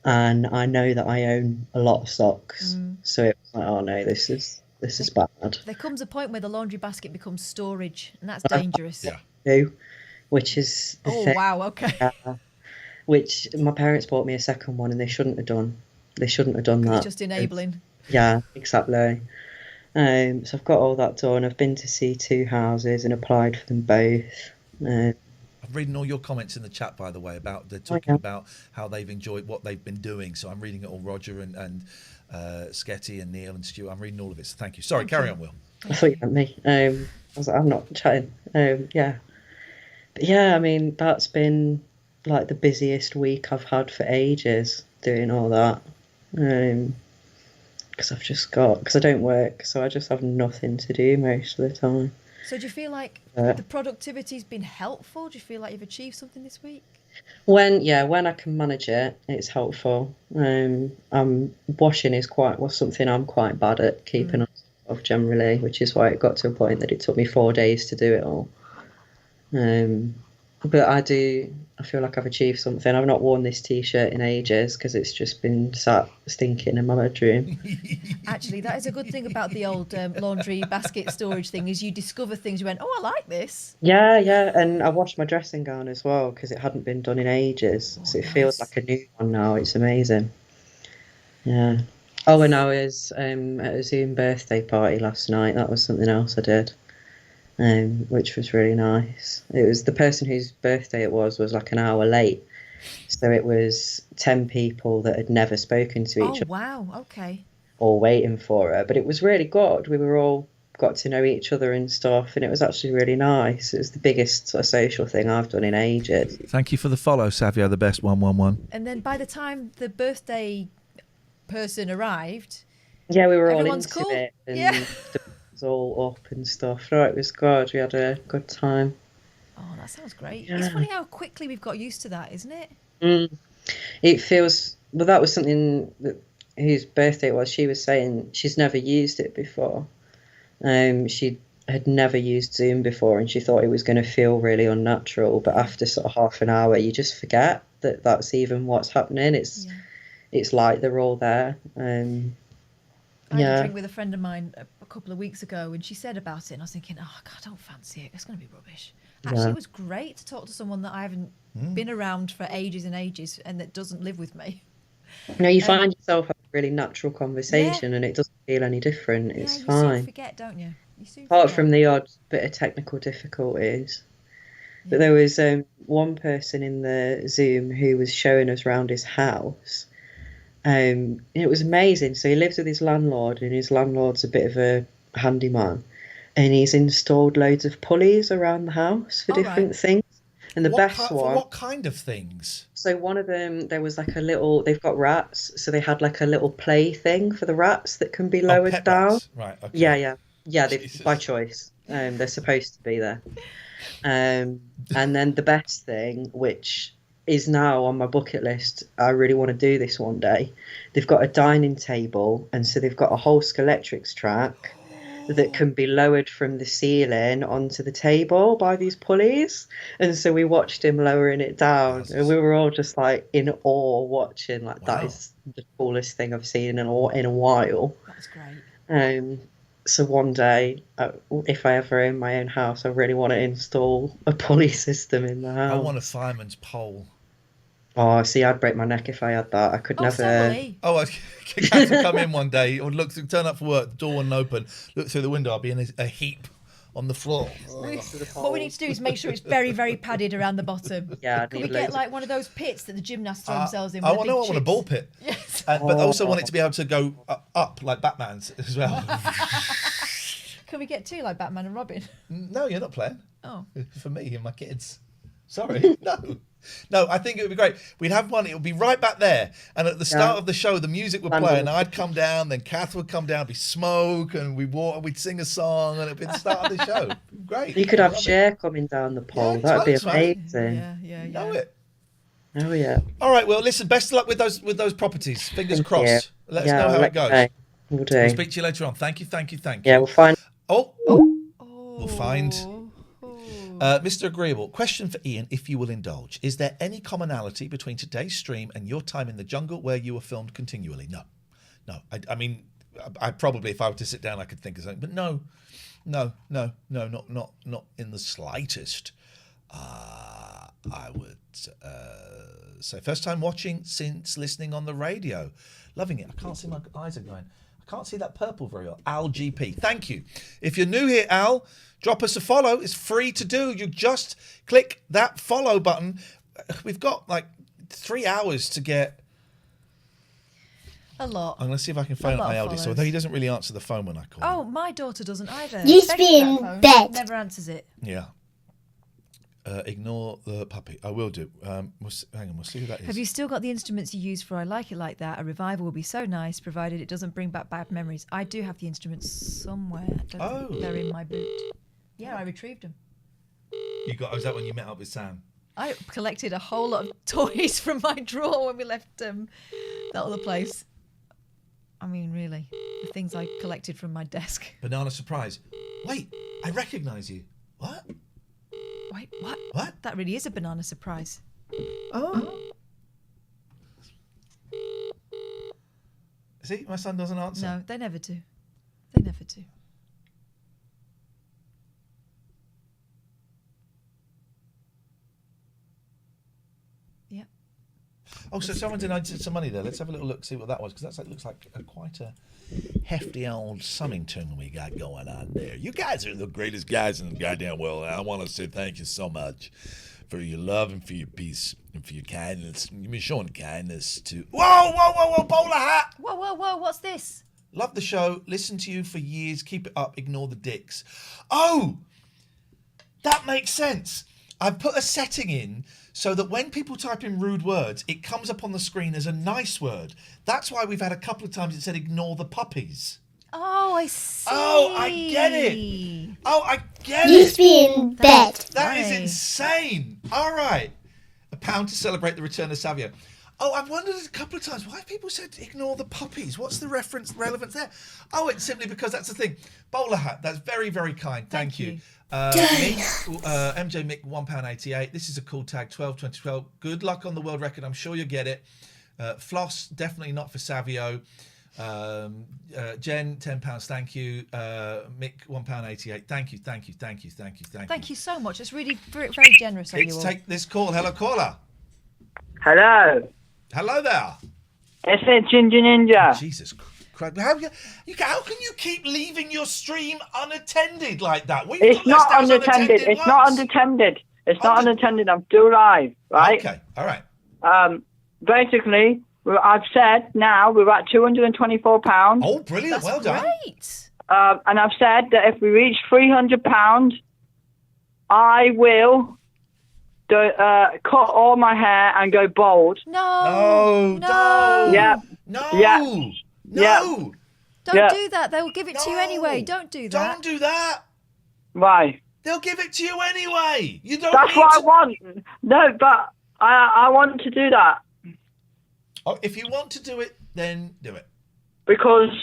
O: And I know that I own a lot of socks. So it was like, oh no, this is bad.
B: There comes a point where the laundry basket becomes storage, and that's dangerous.
O: Which is the
B: oh
O: thing.
B: wow, okay.
O: Which my parents bought me a second one, and they shouldn't have done. They shouldn't have done that.
B: It's just enabling.
O: Yeah, exactly. So I've got all that done. I've been to see 2 houses and applied for them both.
A: I'm reading all your comments in the chat, by the way, about they're talking about how they've enjoyed what they've been doing. So I'm reading it all. Roger and Sketty and Neil and Stu. I'm reading all of it. So thank you. Sorry, carry on, Will.
O: I thought you meant me. I was like, I'm not chatting. Yeah. But yeah, I mean, that's been like the busiest week I've had for ages doing all that. Because I don't work, so I just have nothing to do most of the time.
B: So do you feel like the productivity's been helpful? Do you feel like you've achieved something this week?
O: When I can manage it, it's helpful. Washing is something I'm quite bad at keeping on top of generally, which is why it got to a point that it took me 4 days to do it all. But I feel like I've achieved something. I've not worn this T-shirt in ages because it's just been sat stinking in my bedroom.
B: Actually, that is a good thing about the old laundry basket storage thing, is you discover things you went, oh, I like this.
O: Yeah, and I washed my dressing gown as well because it hadn't been done in ages. So it feels like a new one now. It's amazing. Yeah. Oh, and I was at a Zoom birthday party last night. That was something else I did. Which was really nice. It was the person whose birthday it was like an hour late. So it was 10 people that had never spoken to each other.
B: Oh, wow, okay.
O: All waiting for her. But it was really good. We were all got to know each other and stuff, and it was actually really nice. It was the biggest sort of social thing I've done in ages.
A: Thank you for the follow, Savio, the best 111.
B: And then by the time the birthday person arrived...
O: Yeah, we were all
B: everyone's
O: into
B: cool.
O: it. And
B: yeah.
O: all up and stuff. No, it was good. We had a good time.
B: Oh, that sounds great.
O: Yeah.
B: It's funny how quickly we've got used to that, isn't it?
O: It feels... Well, that was something that whose birthday it was. She was saying she's never used it before. She had never used Zoom before, and she thought it was going to feel really unnatural. But after sort of half an hour, you just forget that that's even what's happening. It's like they're all there.
B: I had a drink with a friend of mine a couple of weeks ago, and she said about it, and I was thinking, oh, God, I don't fancy it. It's going to be rubbish. Actually, it was great to talk to someone that I haven't been around for ages and ages and that doesn't live with me.
O: No, you find yourself having a really natural conversation, and it doesn't feel any different. It's fine.
B: You soon forget, don't you?
O: Apart from the odd bit of technical difficulties. Yeah. But there was one person in the Zoom who was showing us around his house. It was amazing. So he lives with his landlord, and his landlord's a bit of a handyman, and he's installed loads of pulleys around the house for different things. And the best one...
A: What kind of things?
O: So one of them, there was like a little... They've got rats, so they had like a little play thing for the rats that can be lowered down.
A: Rats. Right, okay.
O: Yeah, by choice. They're supposed to be there. And then the best thing, which is now on my bucket list, I really want to do this one day. They've got a dining table, and so they've got a whole Skeletrix track that can be lowered from the ceiling onto the table by these pulleys. And so we watched him lowering it down, and we were all just like in awe watching. Like, that is the coolest thing I've seen in a while.
B: That's great.
O: So one day, if I ever own my own house, I really want to install a pulley system in the house.
A: I want a fireman's pole.
O: Oh, see, I'd break my neck if I had that. I could never.
A: I could come in one day, or turn up for work, the door wouldn't open, look through the window, I'll be in a heap on the floor.
B: What we need to do is make sure it's very, very padded around the bottom.
O: Yeah,
B: can we get like one of those pits that the gymnasts throw themselves in?
A: I want a ball pit.
B: Yes.
A: But I also want it to be able to go up like Batman's as well.
B: Can we get two like Batman and Robin?
A: No, you're not playing.
B: Oh.
A: For me and my kids. Sorry, no. No, I think it would be great. We'd have one. It would be right back there. And at the start of the show, the music would play, and I'd come down. Then Kath would come down. Be smoke, and we'd sing a song, and it'd be the start of the show. Great.
O: You could have Cher coming down the pole.
A: Yeah,
O: That'd be
A: thanks,
O: amazing.
B: Yeah.
A: Know it.
O: Oh yeah.
A: All right. Well, listen. Best of luck with those properties. Fingers crossed. Let us know how it goes.
O: We'll do.
A: We'll speak to you later on. Thank you.
O: Yeah, we'll find.
A: We'll find. Mr. Agreeable, question for Iain, if you will indulge. Is there any commonality between today's stream and your time in the jungle where you were filmed continually? No. I mean, I probably, if I were to sit down, I could think of something, but no, not in the slightest. I would say first time watching since listening on the radio. Loving it. I can't see, my eyes are going. I can't see that purple very well. Al GP. Thank you. If you're new here, Al, drop us a follow. It's free to do. You just click that follow button. We've got like 3 hours to get.
B: A lot.
A: I'm going to see if I can phone up my eldest, although he doesn't really answer the phone when I call him.
B: Oh, my daughter doesn't either.
L: You should be in bed.
B: Never answers it.
A: Yeah. Ignore the puppy. I will do. Hang on, we'll see who that is.
B: Have you still got the instruments you used for I Like It Like That? A revival will be so nice, provided it doesn't bring back bad memories. I do have the instruments somewhere. I don't think they're in my boot. Yeah, I retrieved them.
A: Was that when you met up with Sam?
B: I collected a whole lot of toys from my drawer when we left that other place. I mean, really, the the things I collected from my desk.
A: Banana surprise. Wait, I recognise you. What?
B: Wait, what?
A: What?
B: That really is a banana surprise.
A: Oh. See, my son doesn't answer.
B: No, they never do. They never do. Yep.
A: Oh, so someone donated some money there. Let's have a little look, see what that was, because that looks like quite a hefty old summing tune we got going on there. You guys are the greatest guys in the goddamn world. And I want to say thank you so much for your love and for your peace and for your kindness. You've been showing kindness to... Whoa, bowler hat!
B: Whoa, what's this?
A: Love the show. Listen to you for years. Keep it up. Ignore the dicks. Oh! That makes sense. I've put a setting in so that when people type in rude words, it comes up on the screen as a nice word. That's why we've had a couple of times it said ignore the puppies.
B: Oh, I see.
A: Oh, I get it. Oh, I get
L: You
A: it.
L: be in bed.
A: That is insane. All right. £1 to celebrate the return of Savio. Oh, I've wondered a couple of times why people said ignore the puppies. What's the relevance there? Oh, it's simply because that's the thing. Bowler hat. That's very, very kind. Thank you. MJ Mick, £1.88. This is a cool tag, 12/2012. Good luck on the world record. I'm sure you'll get it. Floss, definitely not for Savio. Jen, £10. Thank you. Mick, £1.88. Thank you.
B: Thank you so much. It's really very, very generous of you all.
A: Let's take this call. Hello, caller.
S: Hello.
A: Hello there.
S: It's a Ginger Ninja.
A: Oh, Jesus Christ. How can you keep leaving your stream unattended like that?
S: It's not unattended. It's not unattended. It's not unattended. I'm still live, right?
A: Okay. All right.
S: Basically, I've said now we're at £224.
A: Oh, brilliant. Well done.
B: Great.
S: And I've said that if we reach £300, I will cut all my hair and go bald.
B: No.
S: Yeah.
A: No.
S: Yeah.
A: No.
B: Don't do that. They will give it to you anyway. Don't do that.
A: Don't do that.
S: Why?
A: They'll give it to you anyway. You don't.
S: That's what I want. No, but I want to do that.
A: Oh, if you want to do it, then do it.
S: Because,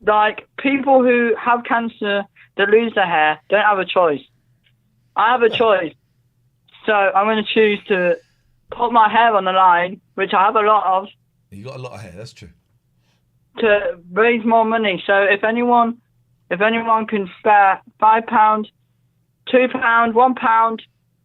S: like, people who have cancer that lose their hair don't have a choice. I have a choice. So I'm going to choose to put my hair on the line, which I have a lot of.
A: You got a lot of hair, that's true.
S: To raise more money. So if anyone can spare £5, £2, £1,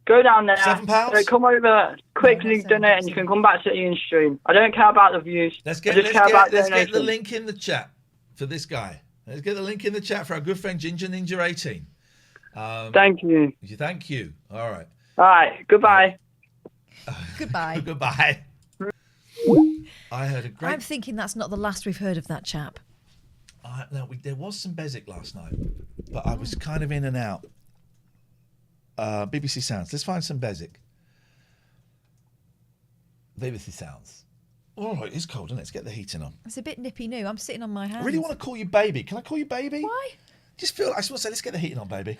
S: go down there.
A: £7?
S: So come over, quickly donate, and you can come back to Iain's stream. I don't care about the views.
A: Let's get the link in the chat for this guy. Let's get the link in the chat for our good friend Ginger Ninja 18.
S: Thank you.
A: Thank you. All right.
S: All right. Goodbye.
B: Goodbye.
A: Goodbye. I heard a great...
B: I'm thinking that's not the last we've heard of that chap.
A: There was some Beswick last night, but I was kind of in and out. BBC Sounds. Let's find some Beswick. BBC Sounds. All right, it's cold, isn't it? Let's get the heating on.
B: It's a bit nippy new. I'm sitting on my hands.
A: I really want to call you baby. Can I call you baby?
B: Why?
A: Just feel like I just want to say, let's get the heating on, baby.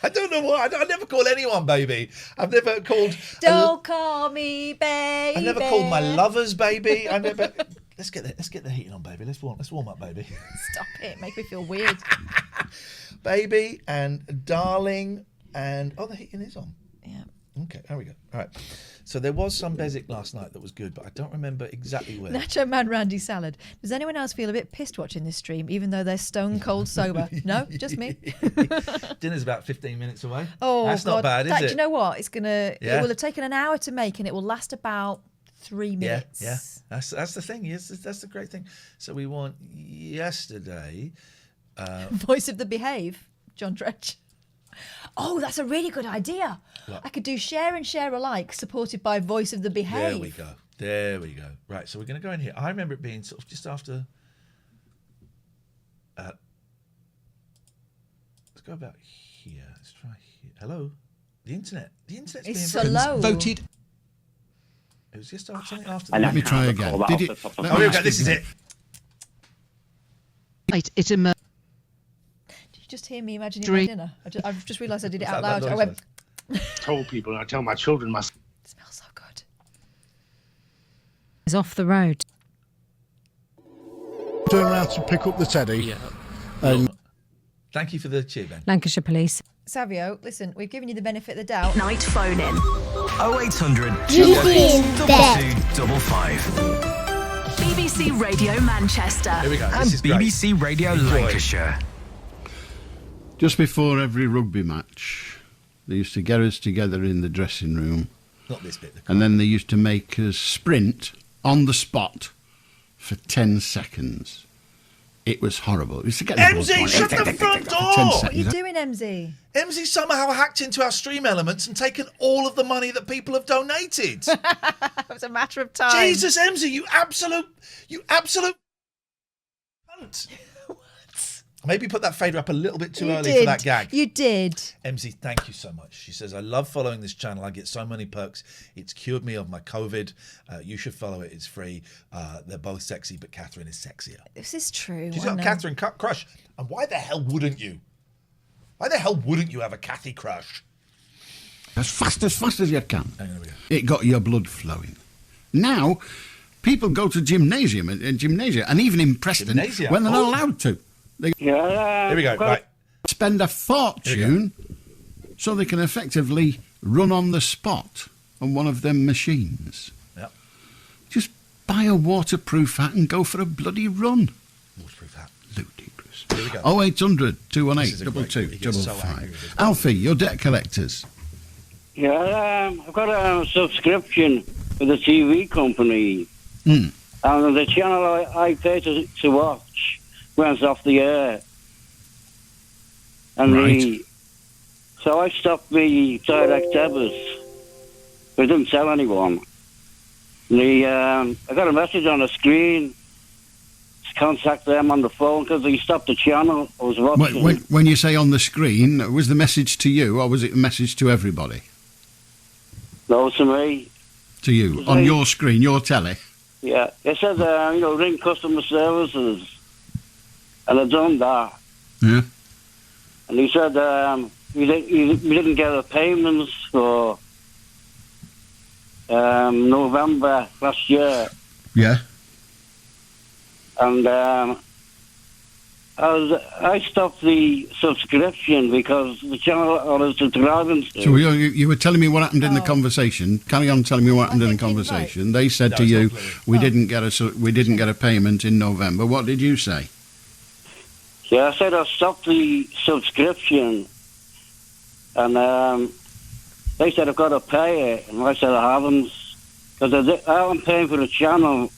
A: I don't know why. I never call anyone baby. I've never called...
B: Don't call me baby.
A: I never called my lovers baby. I never... Let's get the heating on, baby. Let's warm up, baby.
B: Stop it. Make me feel weird.
A: Baby and darling and... Oh, the heating is on.
B: Yeah.
A: Okay, there we go. All right. So there was some Beswick last night that was good, but I don't remember exactly where.
B: Nacho Man Randy Salad. Does anyone else feel a bit pissed watching this stream, even though they're stone cold sober? No, just me.
A: Dinner's about 15 minutes away.
B: Oh,
A: that's
B: God.
A: not bad, is it?
B: Do you know what? It will have taken an hour to make, and it will last about 3 minutes.
A: Yeah. That's the thing. Yes, that's the great thing. So we want yesterday.
B: Voice of the Behave, John Dredge. Oh, that's a really good idea.
A: What?
B: I could do share and share alike, supported by Voice of the Behave.
A: There we go. Right, so we're going to go in here. I remember it being sort of just after... let's go about here. Let's try here. Hello? The internet's
B: it's
A: being
B: slow.
A: Voted. It was just after...
U: Let me try again.
A: Here we go. This is it.
U: Right, it's a...
B: Did you just hear me imagining my dinner? I've just realised I did it out loud. I went...
U: told people, I tell my children must...
B: It smells so good.
U: Is off the road. turn around to pick up the teddy. And
A: Thank you for the cheer, Ben.
E: Lancashire Police.
B: Savio, listen, we've given you the benefit of the doubt.
M: Night phone in.
L: 0800 255.
M: BBC Radio Manchester.
A: Here we go.
L: And
A: This is great.
L: BBC Radio
A: Enjoy.
L: Lancashire.
U: just before every rugby match, they used to get us together in the dressing room.
A: Not this bit.
U: And then they used to make us sprint on the spot for 10 seconds. It was horrible. It was to get the
A: MZ, shut the front door!
B: What are you doing, MZ?
A: MZ somehow hacked into our stream elements and taken all of the money that people have donated.
B: It was a matter of time.
A: Jesus, MZ, you absolute cunt. Maybe put that fader up a little bit too early for that gag.
B: You did.
A: MZ, thank you so much. She says, I love following this channel. I get so many perks. It's cured me of my COVID. You should follow it. It's free. They're both sexy, but Katherine is sexier.
B: This is true.
A: She's got a Katherine crush. And why the hell wouldn't you? Why the hell wouldn't you have a Kathy crush?
U: As fast as you can. It got your blood flowing. Now, people go to gymnasia and even in Preston when they're not allowed to.
A: Here we go. Right.
U: Spend a fortune so they can effectively run on the spot on one of them machines.
A: Yep.
U: Just buy a waterproof hat and go for a bloody run.
A: Waterproof hat.
U: Ludicrous.
A: Here we go.
U: 0800
A: This
U: 218
A: is a great- he gets so
U: 2255.
A: angry with this.
U: Alfie, your debt collectors.
N: Yeah, I've got a subscription with a TV company. And the channel I pay to watch went off the air. And so I stopped the direct debits. But I didn't tell anyone. I got a message on the screen to contact them on the phone because they stopped the channel I was watching.
U: When you say on the screen, was the message to you or was it a message to everybody?
N: No, to me.
U: To you, on your screen, your telly?
N: Yeah, it said, ring customer services. And I've done that.
U: Yeah.
N: And he said, we didn't get a payment for November last year.
U: Yeah.
N: And I stopped the subscription because the channel I was driving to.
U: So you were telling me what happened in the conversation. Carry on telling me what happened in the conversation. They said to you, we didn't get a payment in November. What did you say?
N: Yeah, I said I stopped the subscription, and they said I've got to pay it, and I said I haven't, because I haven't paid for the channel.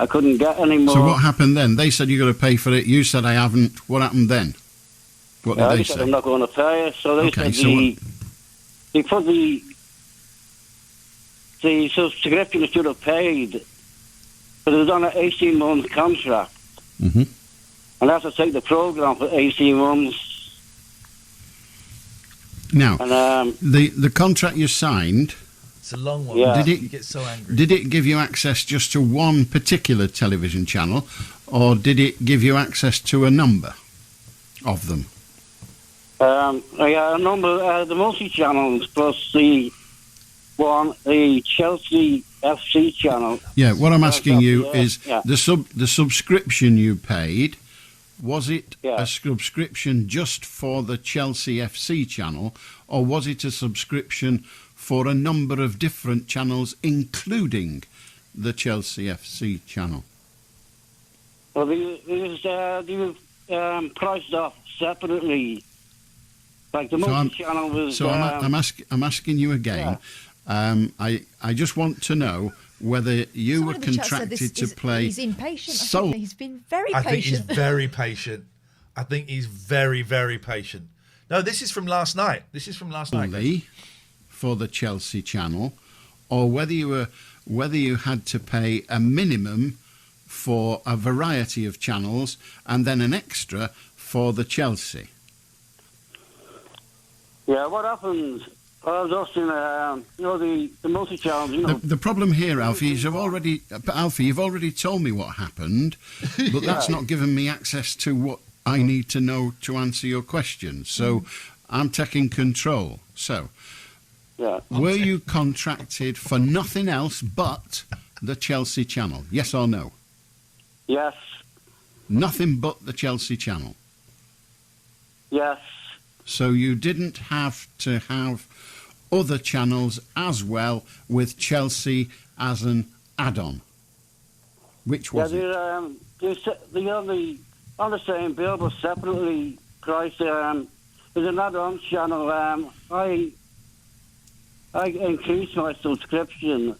N: I couldn't get any more.
U: So what happened then? They said you got to pay for it. You said I haven't. What happened then? What did they
N: said
U: say?
N: I'm not going to pay it. So they said they put the subscription should have paid, but it was on an 18-month contract.
U: Mm-hmm.
N: And I have to take the programme for 18 months.
U: Now,
N: and,
U: the contract you signed...
A: It's a long one.
N: Yeah.
A: You get so angry.
U: Did it give you access just to one particular television channel, or did it give you access to a number of them?
N: A number, the multi-channels plus the Chelsea FC channel.
U: Yeah, what I'm asking you is
N: yeah.
U: the subscription you paid, was it a subscription just for the Chelsea FC channel, or was it a subscription for a number of different channels, including the Chelsea FC channel?
N: Well, they were priced off separately. Like the multi-channel was...
U: So I'm asking you again. Yeah. I just want to know whether you were contracted to play...
B: He's impatient. I think he's been very patient.
A: I think he's very patient. I think he's very, very patient. No, this is from last night.
U: Only for the Chelsea channel, or whether you had to pay a minimum for a variety of channels and then an extra for the Chelsea.
N: Yeah, what happened? I was just in, the multi-channels,
U: The problem here, Alfie, is you've already told me what happened, but that's not given me access to what I need to know to answer your question. So I'm taking control. So, were you contracted for nothing else but the Chelsea channel? Yes or no?
N: Yes.
U: Nothing but the Chelsea channel.
N: Yes.
U: So you didn't have to have other channels as well with Chelsea as an add-on. Which was it?
N: The only on the same bill, but separately priced. There's an add-on channel. I increased my subscription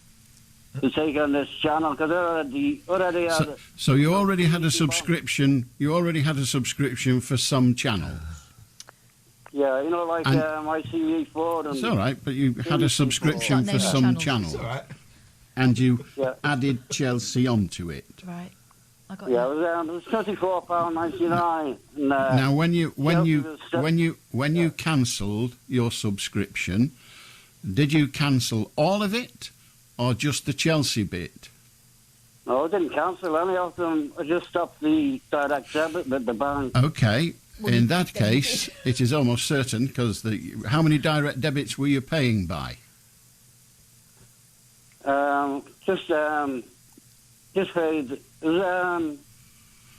N: to take on this channel because already had.
U: So you already had a subscription. You already had a subscription for some channels.
N: Yeah, you know, like ITV4.
U: It's all right, but you had a subscription for some channels, and you added Chelsea onto it.
B: Right. I got
N: it was £24.99.
U: Now, when you cancelled your subscription, did you cancel all of it, or just the Chelsea bit?
N: No, I didn't cancel any of them. I just stopped the direct debit with the bank.
U: Okay. In that case, it is almost certain, because how many direct debits were you paying by?
N: Just paid. It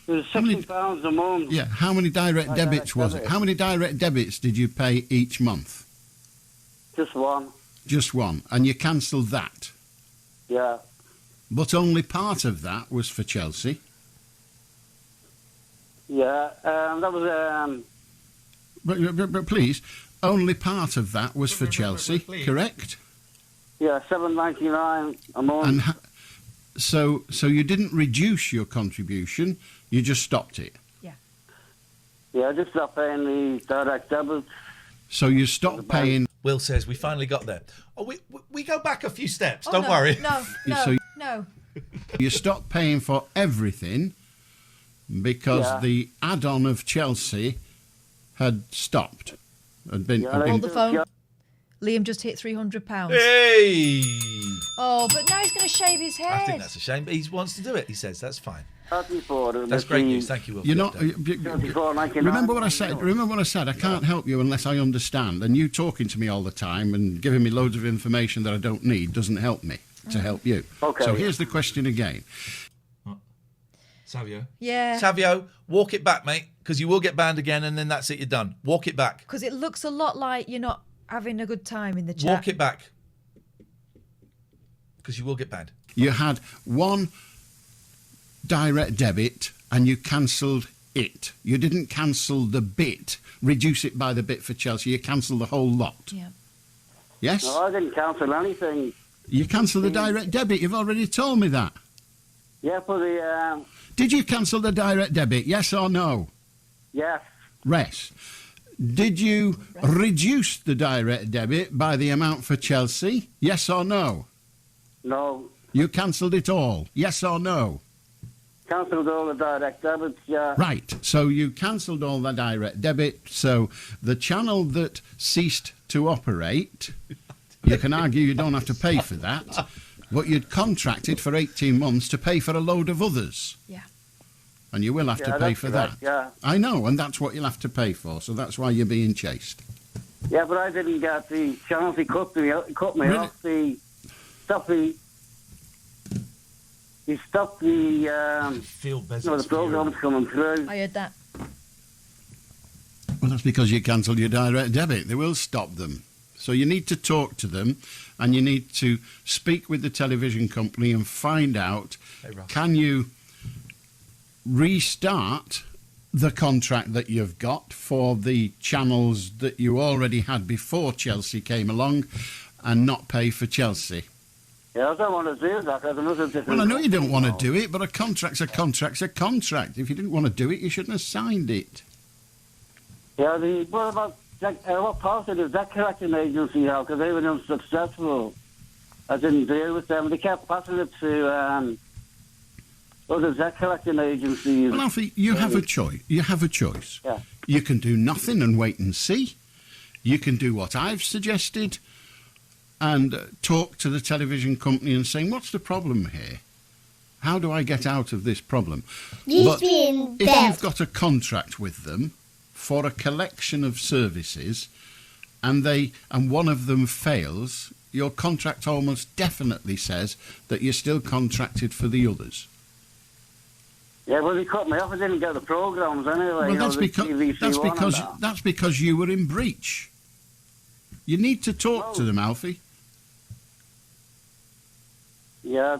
N: was £60 a month.
U: Yeah. How many direct debits was it? How many direct debits did you pay each month?
N: Just one.
U: Just one, and you cancelled that.
N: Yeah.
U: But only part of that was for Chelsea.
N: Yeah, that was.
U: But please, only part of that was for Chelsea, correct?
N: Yeah, $7.99 a month.
U: And so you didn't reduce your contribution; you just stopped it.
B: Yeah.
N: Yeah, I just stopped paying the direct debit.
U: So you stopped paying.
A: Will says we finally got there. Oh, we go back a few steps.
B: Oh,
A: Don't worry.
B: No.
U: You stopped paying for everything because the add-on of Chelsea had stopped. Hold
B: the phone. Liam just hit £300.
A: Hey!
B: Oh, but now he's going to shave his head.
A: I think that's a shame. He wants to do it. He says that's fine.
N: That's
A: That's great news. Thank you, Will.
U: Remember what I said. Remember what I said. I can't help you unless I understand. And you talking to me all the time and giving me loads of information that I don't need doesn't help me to help you.
N: Okay.
U: So here's the question again.
A: Savio.
B: Yeah.
A: Savio, walk it back, mate, because you will get banned again, and then that's it. You're done. Walk it back.
B: Because it looks a lot like you're not having a good time in the chat.
A: Walk it back. Because you will get banned.
U: You had one direct debit and you cancelled it. You didn't cancel the bit, reduce it by the bit for Chelsea. You cancelled the whole lot.
B: Yeah.
U: Yes?
N: No, I didn't cancel anything.
U: You cancelled the direct debit. You've already told me that.
N: Yeah, for the...
U: Did you cancel the direct debit, yes or no?
N: Yes.
U: Yes. Did you reduce the direct debit by the amount for Chelsea, yes or no?
N: No.
U: You cancelled it all, yes or no?
N: Cancelled all the direct debits, yeah.
U: Right, so you cancelled all the direct debit, so the channel that ceased to operate, you can argue you don't have to pay for that, but you'd contracted for 18 months to pay for a load of others.
B: Yeah.
U: And you will have to pay for that.
N: Yeah.
U: I know, and that's what you'll have to pay for, so that's why you're being chased.
N: Yeah, but I didn't get the channels. He cut me
U: Really?
N: off. He stopped the the program's coming through.
B: I heard that.
U: Well, that's because you cancelled your direct debit. They will stop them. So you need to talk to them, and you need to speak with the television company and find out, can you restart the contract that you've got for the channels that you already had before Chelsea came along and not pay for Chelsea?
N: Yeah, I don't want to do that.
U: Well, I know you don't want to do it, but a contract's a contract's a contract. If you didn't want to do it, you shouldn't have signed it.
N: Yeah, what about what part of the debt collecting agency now? Because they were unsuccessful. I didn't deal with them. They kept passing it to other debt collecting agencies.
U: Well, Alfie, you have a choice. You have a choice.
N: Yeah.
U: You can do nothing and wait and see. You can do what I've suggested and talk to the television company and saying, what's the problem here? How do I get out of this problem? But if you've got a contract with them for a collection of services and one of them fails, your contract almost definitely says that you're still contracted for the others.
N: Yeah, well, they cut me off. I didn't get the programmes anyway.
U: Well, that's because you were in breach. You need to talk to them, Alfie.
N: Yeah,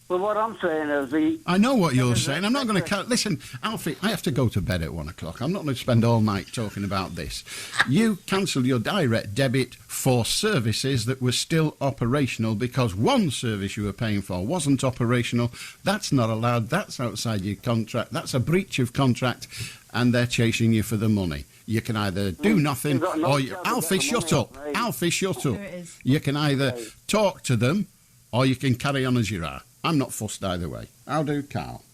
N: well, what I'm saying is
U: I know what you're saying. I'm not going to... Listen, Alfie, I have to go to bed at 1 o'clock. I'm not going to spend all night talking about this. You cancelled your direct debit for services that were still operational because one service you were paying for wasn't operational. That's not allowed. That's outside your contract. That's a breach of contract, and they're chasing you for the money. You can either do nothing or... Alfie, shut up. Alfie, shut up. You can either talk to them or you can carry on as you are. I'm not fussed either way. How do, Carl?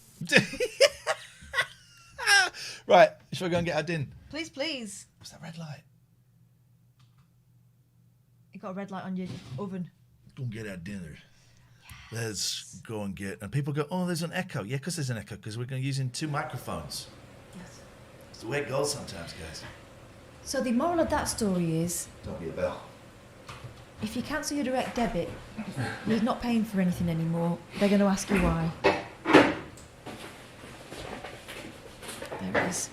A: Right, shall we go and get our din?
B: Please, please.
A: What's that red light?
B: You got a red light on your oven.
A: Go and get our dinner. Yes. Let's go and get... And people go, oh, there's an echo. Yeah, because there's an echo, because we're going to using 2 microphones.
B: Yes.
A: It's the way it goes sometimes, guys.
B: So the moral of that story is...
A: Don't be a bell.
B: If you cancel your direct debit, you're not paying for anything anymore. They're going to ask you why. There it is.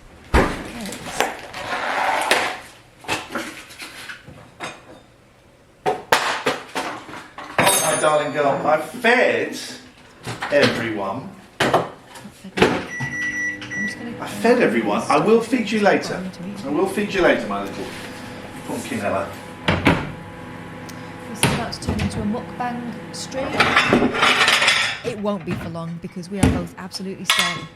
A: Oh, my darling girl, I've fed everyone. I fed everyone. I will feed you later. I will feed you later, my little pumpkinella.
B: This is about to turn into a mukbang stream. It won't be for long because we are both absolutely starving.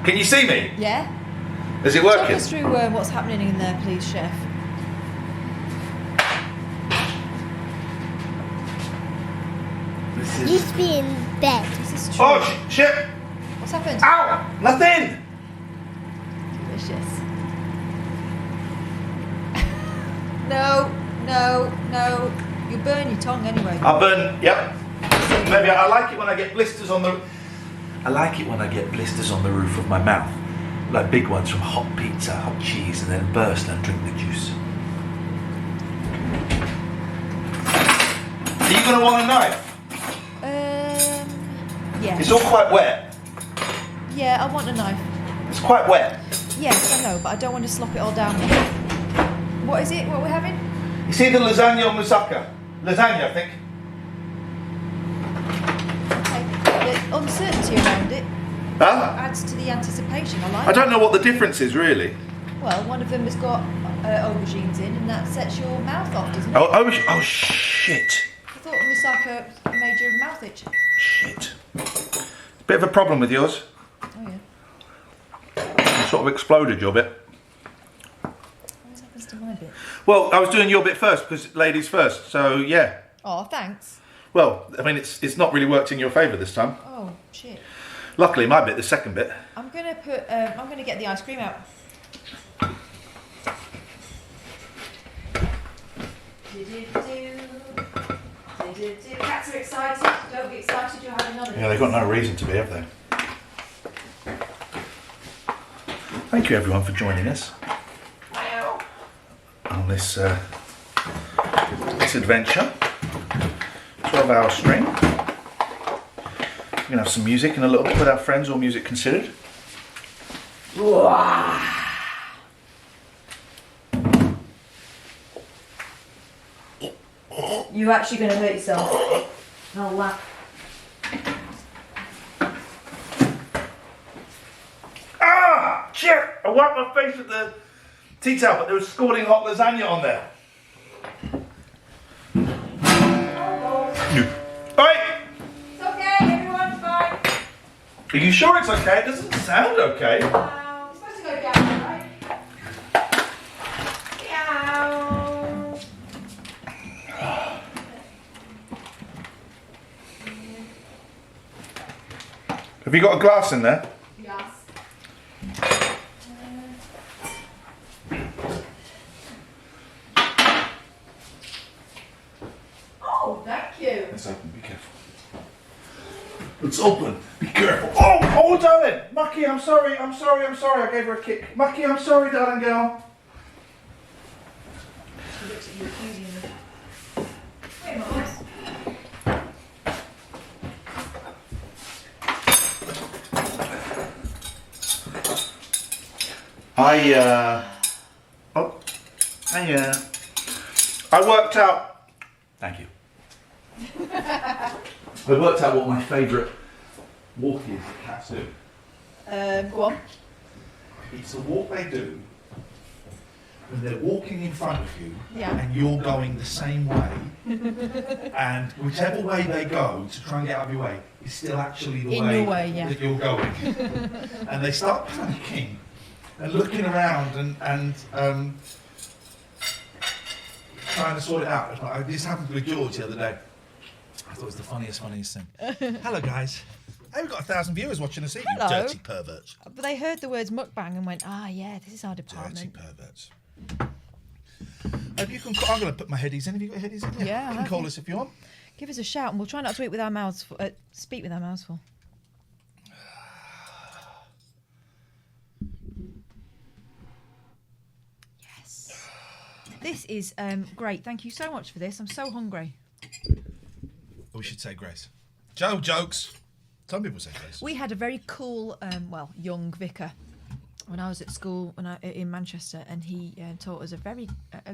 A: Can you see me?
B: Yeah?
A: Is it working?
B: Talk us through what's happening in there, please, Chef.
A: This
L: Used to be in bed.
B: This is true.
A: Oh, shit!
B: What's happened?
A: Ow! Nothing!
B: Delicious. No. You burn your tongue anyway.
A: I'll burn, yep. Maybe I like it when I get blisters on the... I like it when I get blisters on the roof of my mouth. Like big ones from hot pizza, hot cheese, and then burst and drink the juice. Are you going to want a knife?
B: Yeah.
A: It's all quite wet.
B: Yeah, I want a knife.
A: It's quite wet.
B: Yes, I know, but I don't want to slop it all down. What is it? What are we having?
A: It's either lasagna or moussaka. Lasagna, I think.
B: Okay. The uncertainty around it adds to the anticipation. I like
A: I don't know what the difference is, really.
B: Well, one of them has got aubergines in, and that sets your mouth off, doesn't it?
A: Oh, shit.
B: I thought moussaka made your mouth itch.
A: Shit. Bit of a problem with yours.
B: Oh, yeah.
A: You sort of exploded your bit.
B: What happens to my bit?
A: Well, I was doing your bit first, because ladies first, so yeah.
B: Oh, thanks.
A: Well, I mean, it's not really worked in your favour this time.
B: Oh, shit.
A: Luckily, my bit, the second bit.
B: I'm gonna get the ice cream out. Cats are excited. Don't be excited. You're having another.
A: Yeah, they've got no reason to be, have they? Thank you, everyone, for joining us on this adventure. 12-hour stream. We're going to have some music in a little bit with our friends, All Music Considered.
B: You're actually going to hurt yourself. I'll laugh.
A: Ah! Shit! I wiped my face with the tea towel, but there was scalding hot lasagna on there. Oi!
B: It's okay, everyone's fine.
A: Are you sure it's okay? It doesn't sound okay.
B: It's supposed to go down, right? Meow.
A: Have you got a glass in there?
B: Yes. Oh, thank you.
A: It's open, be careful. It's open, be careful. Oh, darling! Mucky, I'm sorry. I gave her a kick. Mucky, I'm sorry, darling girl. I worked out. Thank you. I worked out what my favourite walk is that cats do.
B: Go on.
A: It's a walk they do when they're walking in front of you
B: Yeah.
A: and you're going the same way, and whichever way they go to try and get out of your way is still actually the
B: In your way, yeah.
A: that you're going. And they start panicking and looking around and trying to sort it out. This happened with George the other day. I thought it was the funniest thing. Hello, guys. Hey, we've got 1,000 viewers watching us eat, you
B: Hello.
A: dirty perverts.
B: But they heard the words mukbang and went, yeah, this is our department.
A: Dirty perverts. You can, I'm going to put my headies in. Have you got headies in?
B: Yeah,
A: You can call us if you want.
B: Give us a shout and we'll try not to eat with our mouths full, speak with our mouths full. Yes. This is great. Thank you so much for this. I'm so hungry.
A: We should say grace. Joe jokes. Some people say grace.
B: We had a very cool, young vicar when I was at school in Manchester, and he taught us a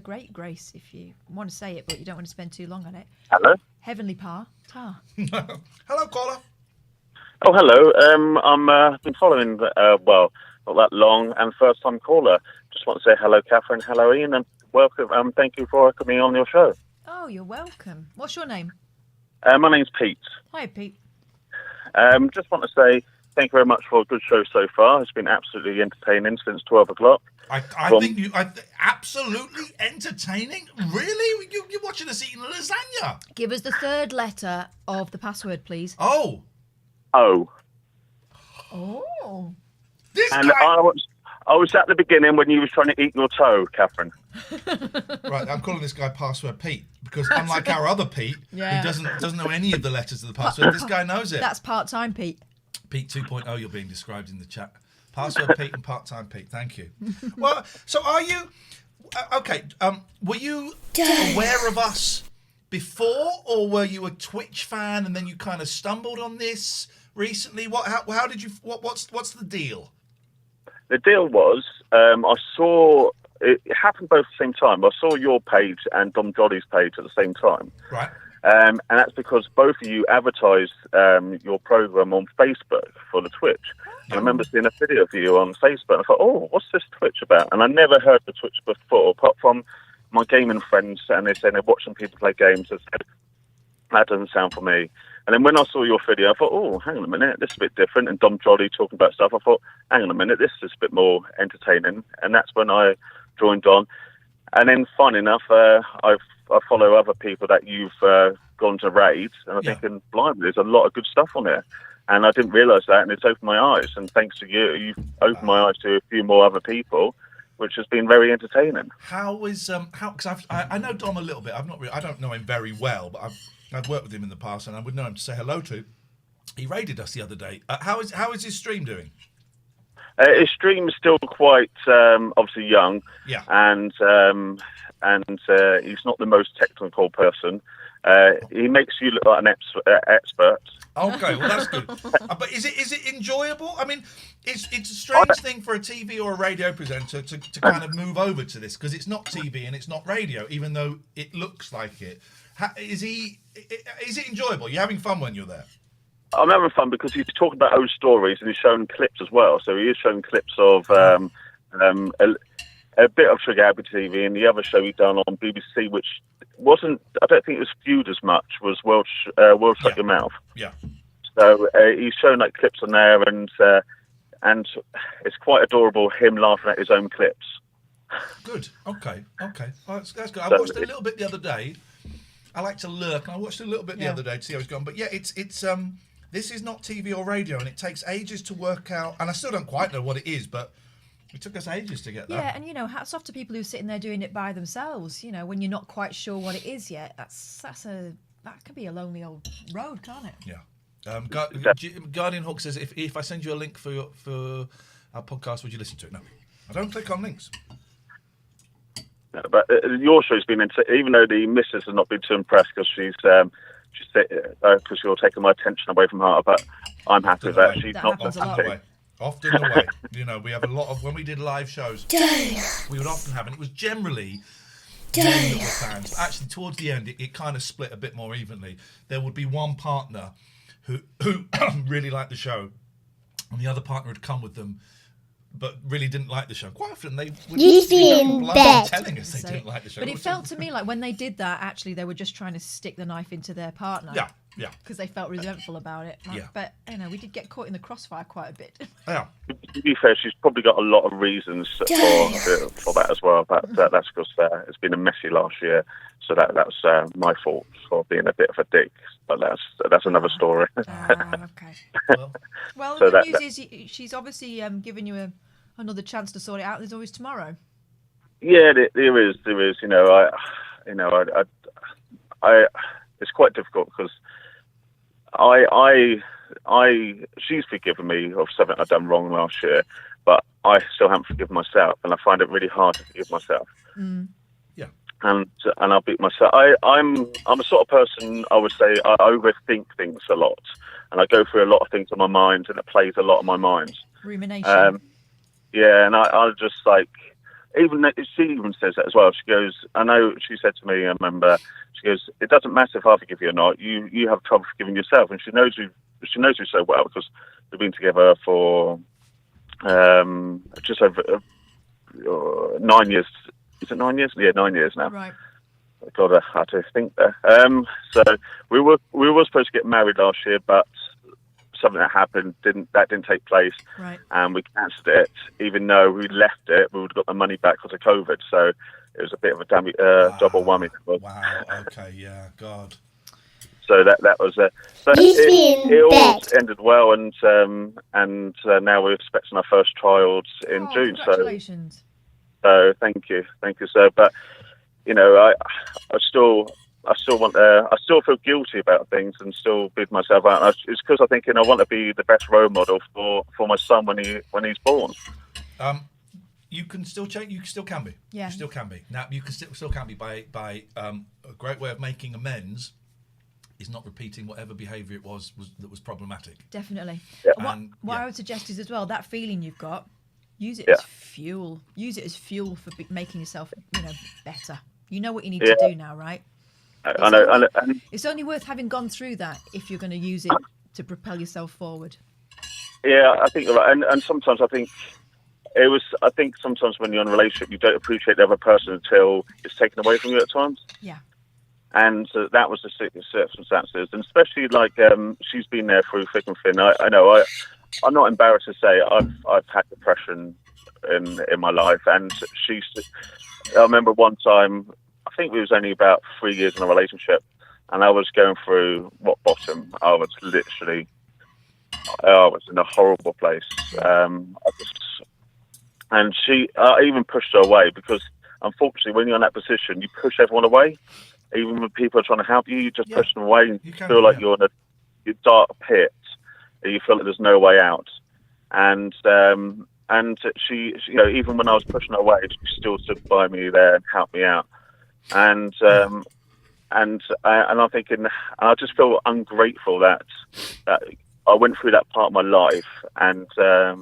B: great grace, if you want to say it, but you don't want to spend too long on it.
C: Hello?
B: Heavenly Tar.
A: Hello, caller.
C: Oh, hello. I've been following, not that long, and first-time caller. Just want to say hello, Katherine. Hello, Iain, and welcome. Thank you for coming on your show.
B: Oh, you're welcome. What's your name?
C: My name's Pete.
B: Hi, Pete.
C: Just want to say thank you very much for a good show so far. It's been absolutely entertaining since 12 o'clock.
A: I think you absolutely entertaining. Really? You're watching us eating lasagna.
B: Give us the third letter of the password, please.
A: Oh.
C: Oh.
B: Oh.
C: And I was at the beginning when you was trying to eat your toe, Katherine.
A: Right, I'm calling this guy Password Pete because unlike our other Pete,
B: Yeah.
A: who doesn't know any of the letters of the password, this guy knows it.
B: That's part-time Pete.
A: Pete 2.0, you're being described in the chat. Password Pete and part-time Pete. Thank you. Well, so are you okay? Were you aware of us before, or were you a Twitch fan and then you kind of stumbled on this recently? How did you? What's the deal?
C: The deal was, I saw it happened both at the same time. I saw your page and Dom Jolly's page at the same time.
A: Right.
C: And that's because both of you advertised your program on Facebook for the Twitch. And I remember seeing a video of you on Facebook, and I thought, oh, what's this Twitch about? And I never heard the Twitch before, apart from my gaming friends, and they're saying they're watching people play games. I said, that doesn't sound for me. And then when I saw your video, I thought, oh, hang on a minute, this is a bit different. And Dom Jolly talking about stuff, I thought, hang on a minute, this is a bit more entertaining. And that's when I joined on. And then, fun enough, I follow other people that you've gone to raid, and I'm thinking, blimey, there's a lot of good stuff on there. And I didn't realise that, and it's opened my eyes. And thanks to you, you've opened my eyes to a few more other people, which has been very entertaining.
A: Because I know Dom a little bit. I don't know him very well, but I've worked with him in the past, and I would know him to say hello to. He raided us the other day. How is his stream doing?
C: His stream is still quite obviously young, and he's not the most technical person. He makes you look like an expert.
A: Okay, well that's good. But is it enjoyable? I mean, it's a strange thing for a TV or a radio presenter to kind of move over to this, because it's not TV and it's not radio, even though it looks like it. Is it enjoyable? You're having fun when you're there?
C: I'm having fun because he's talking about old stories and he's showing clips as well. So he is showing clips of a bit of Sugar Abbey TV, and the other show he's done on BBC, which wasn't, I don't think it was viewed as much, was World Shut Your Mouth.
A: Yeah.
C: So he's showing like clips on there, and it's quite adorable, him laughing at his own clips.
A: Good. Okay. Well, that's good. I watched a little bit the other day. I like to lurk, and I watched a little bit the other day to see how it's gone. But yeah, it's this is not TV or radio, and it takes ages to work out. And I still don't quite know what it is, but it took us ages to get that.
B: Yeah, and hats off to people who are sitting there doing it by themselves. When you're not quite sure what it is yet, that could be a lonely old road, can't it?
A: Yeah. Guardian Hawk says, if I send you a link for our podcast, would you listen to it? No, I don't click on links.
C: But your show's been even though the missus has not been too impressed because because you're taking my attention away from her. But I'm happy with that. She's not happy.
A: Often the way. You know, we have a lot of, when we did live shows, we would often have, and it was generally men that were fans. But actually, towards the end, it kind of split a bit more evenly. There would be one partner who really liked the show, and the other partner had come with them, but really didn't like the show. Quite often they would be telling us they didn't like the show.
B: But it felt to me like when they did that, actually, they were just trying to stick the knife into their partner.
A: Yeah.
B: Because they felt resentful about it.
A: Yeah.
B: But, we did get caught in the crossfire quite a bit.
A: Yeah.
C: To be fair, she's probably got a lot of reasons for that as well. But that's because it's been a messy last year. So that's my fault for being a bit of a dick. But that's another story.
B: Okay. Well,
C: So
B: the
C: that-
B: news is she's obviously given you another chance to sort it out. There's always tomorrow.
C: Yeah, there is. You know, I it's quite difficult because she's forgiven me of something I've done wrong last year, but I still haven't forgiven myself, and I find it really hard to forgive myself.
A: Yeah.
C: And I'll beat myself. I'm a sort of person, I would say, I overthink things a lot, and I go through a lot of things in my mind, and it plays a lot on my mind.
B: Rumination.
C: Yeah, and I just like, she even says that as well. She goes, I know, she said to me, I remember, she goes, it doesn't matter if I forgive you or not, you have trouble forgiving yourself. And she knows you so well because we've been together for just over 9 years. Is it 9 years? Yeah, 9 years now.
B: Right.
C: God, I had to think there. So we were supposed to get married last year, but something that happened didn't take place,
B: right?
C: And we cancelled it, even though we left it. We would have got the money back because of COVID, so it was a bit of a double whammy.
A: Wow. Okay. Yeah. God.
C: So that was but it all ended well, and now we're expecting our first child in June.
B: Congratulations.
C: So thank you, sir. But you know, I still want. I still feel guilty about things and still bid myself out. It's because I'm thinking I want to be the best role model for my son when he's born.
A: You can still change. You still can be.
B: Yeah.
A: You still can be. Now you can still can be by a great way of making amends is not repeating whatever behaviour it was that was problematic.
B: Definitely.
C: Yeah.
B: What I would suggest is as well, that feeling you've got, use it as fuel. Use it as fuel for making yourself, better. You know what you need to do now, right?
C: I know.
B: It's only worth having gone through that if you're going to use it to propel yourself forward.
C: Yeah, I think, and sometimes I think I think sometimes when you're in a relationship, you don't appreciate the other person until it's taken away from you at times.
B: Yeah.
C: And that was the circumstances, and especially like she's been there through thick and thin. I know. I'm not embarrassed to say I've had depression in my life, and I remember one time, I think we was only about 3 years in a relationship, and I was going through rock bottom. I was in a horrible place. And I even pushed her away because, unfortunately, when you're in that position, you push everyone away. Even when people are trying to help you, you just push them away, and you feel like you're in a dark pit. You feel like there's no way out. And she, even when I was pushing her away, she still stood by me there and helped me out. And I'm thinking, and I just feel ungrateful that I went through that part of my life, and I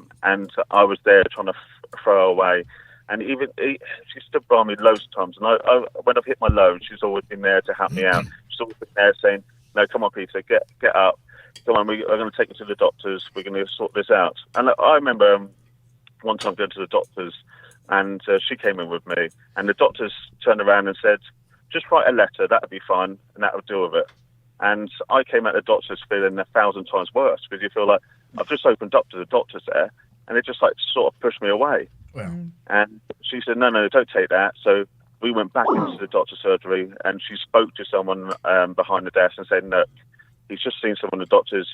C: was there trying to throw her away. And she stood by me loads of times. And when I've hit my low, she's always been there to help me out. She's always been there saying, "No, come on, Peter, get up. Come on, we're going to take you to the doctors. We're going to sort this out." And I remember one time going to the doctors, and she came in with me, and the doctors turned around and said, "Just write a letter. That'll be fine, and that'll deal with it." And I came out of the doctors feeling 1,000 times worse because you feel like I've just opened up to the doctors there, and it just like sort of pushed me away.
A: Well.
C: And she said, no, don't take that. So we went back into the doctor's surgery, and she spoke to someone behind the desk and said, "No, he's just seen someone. The doctors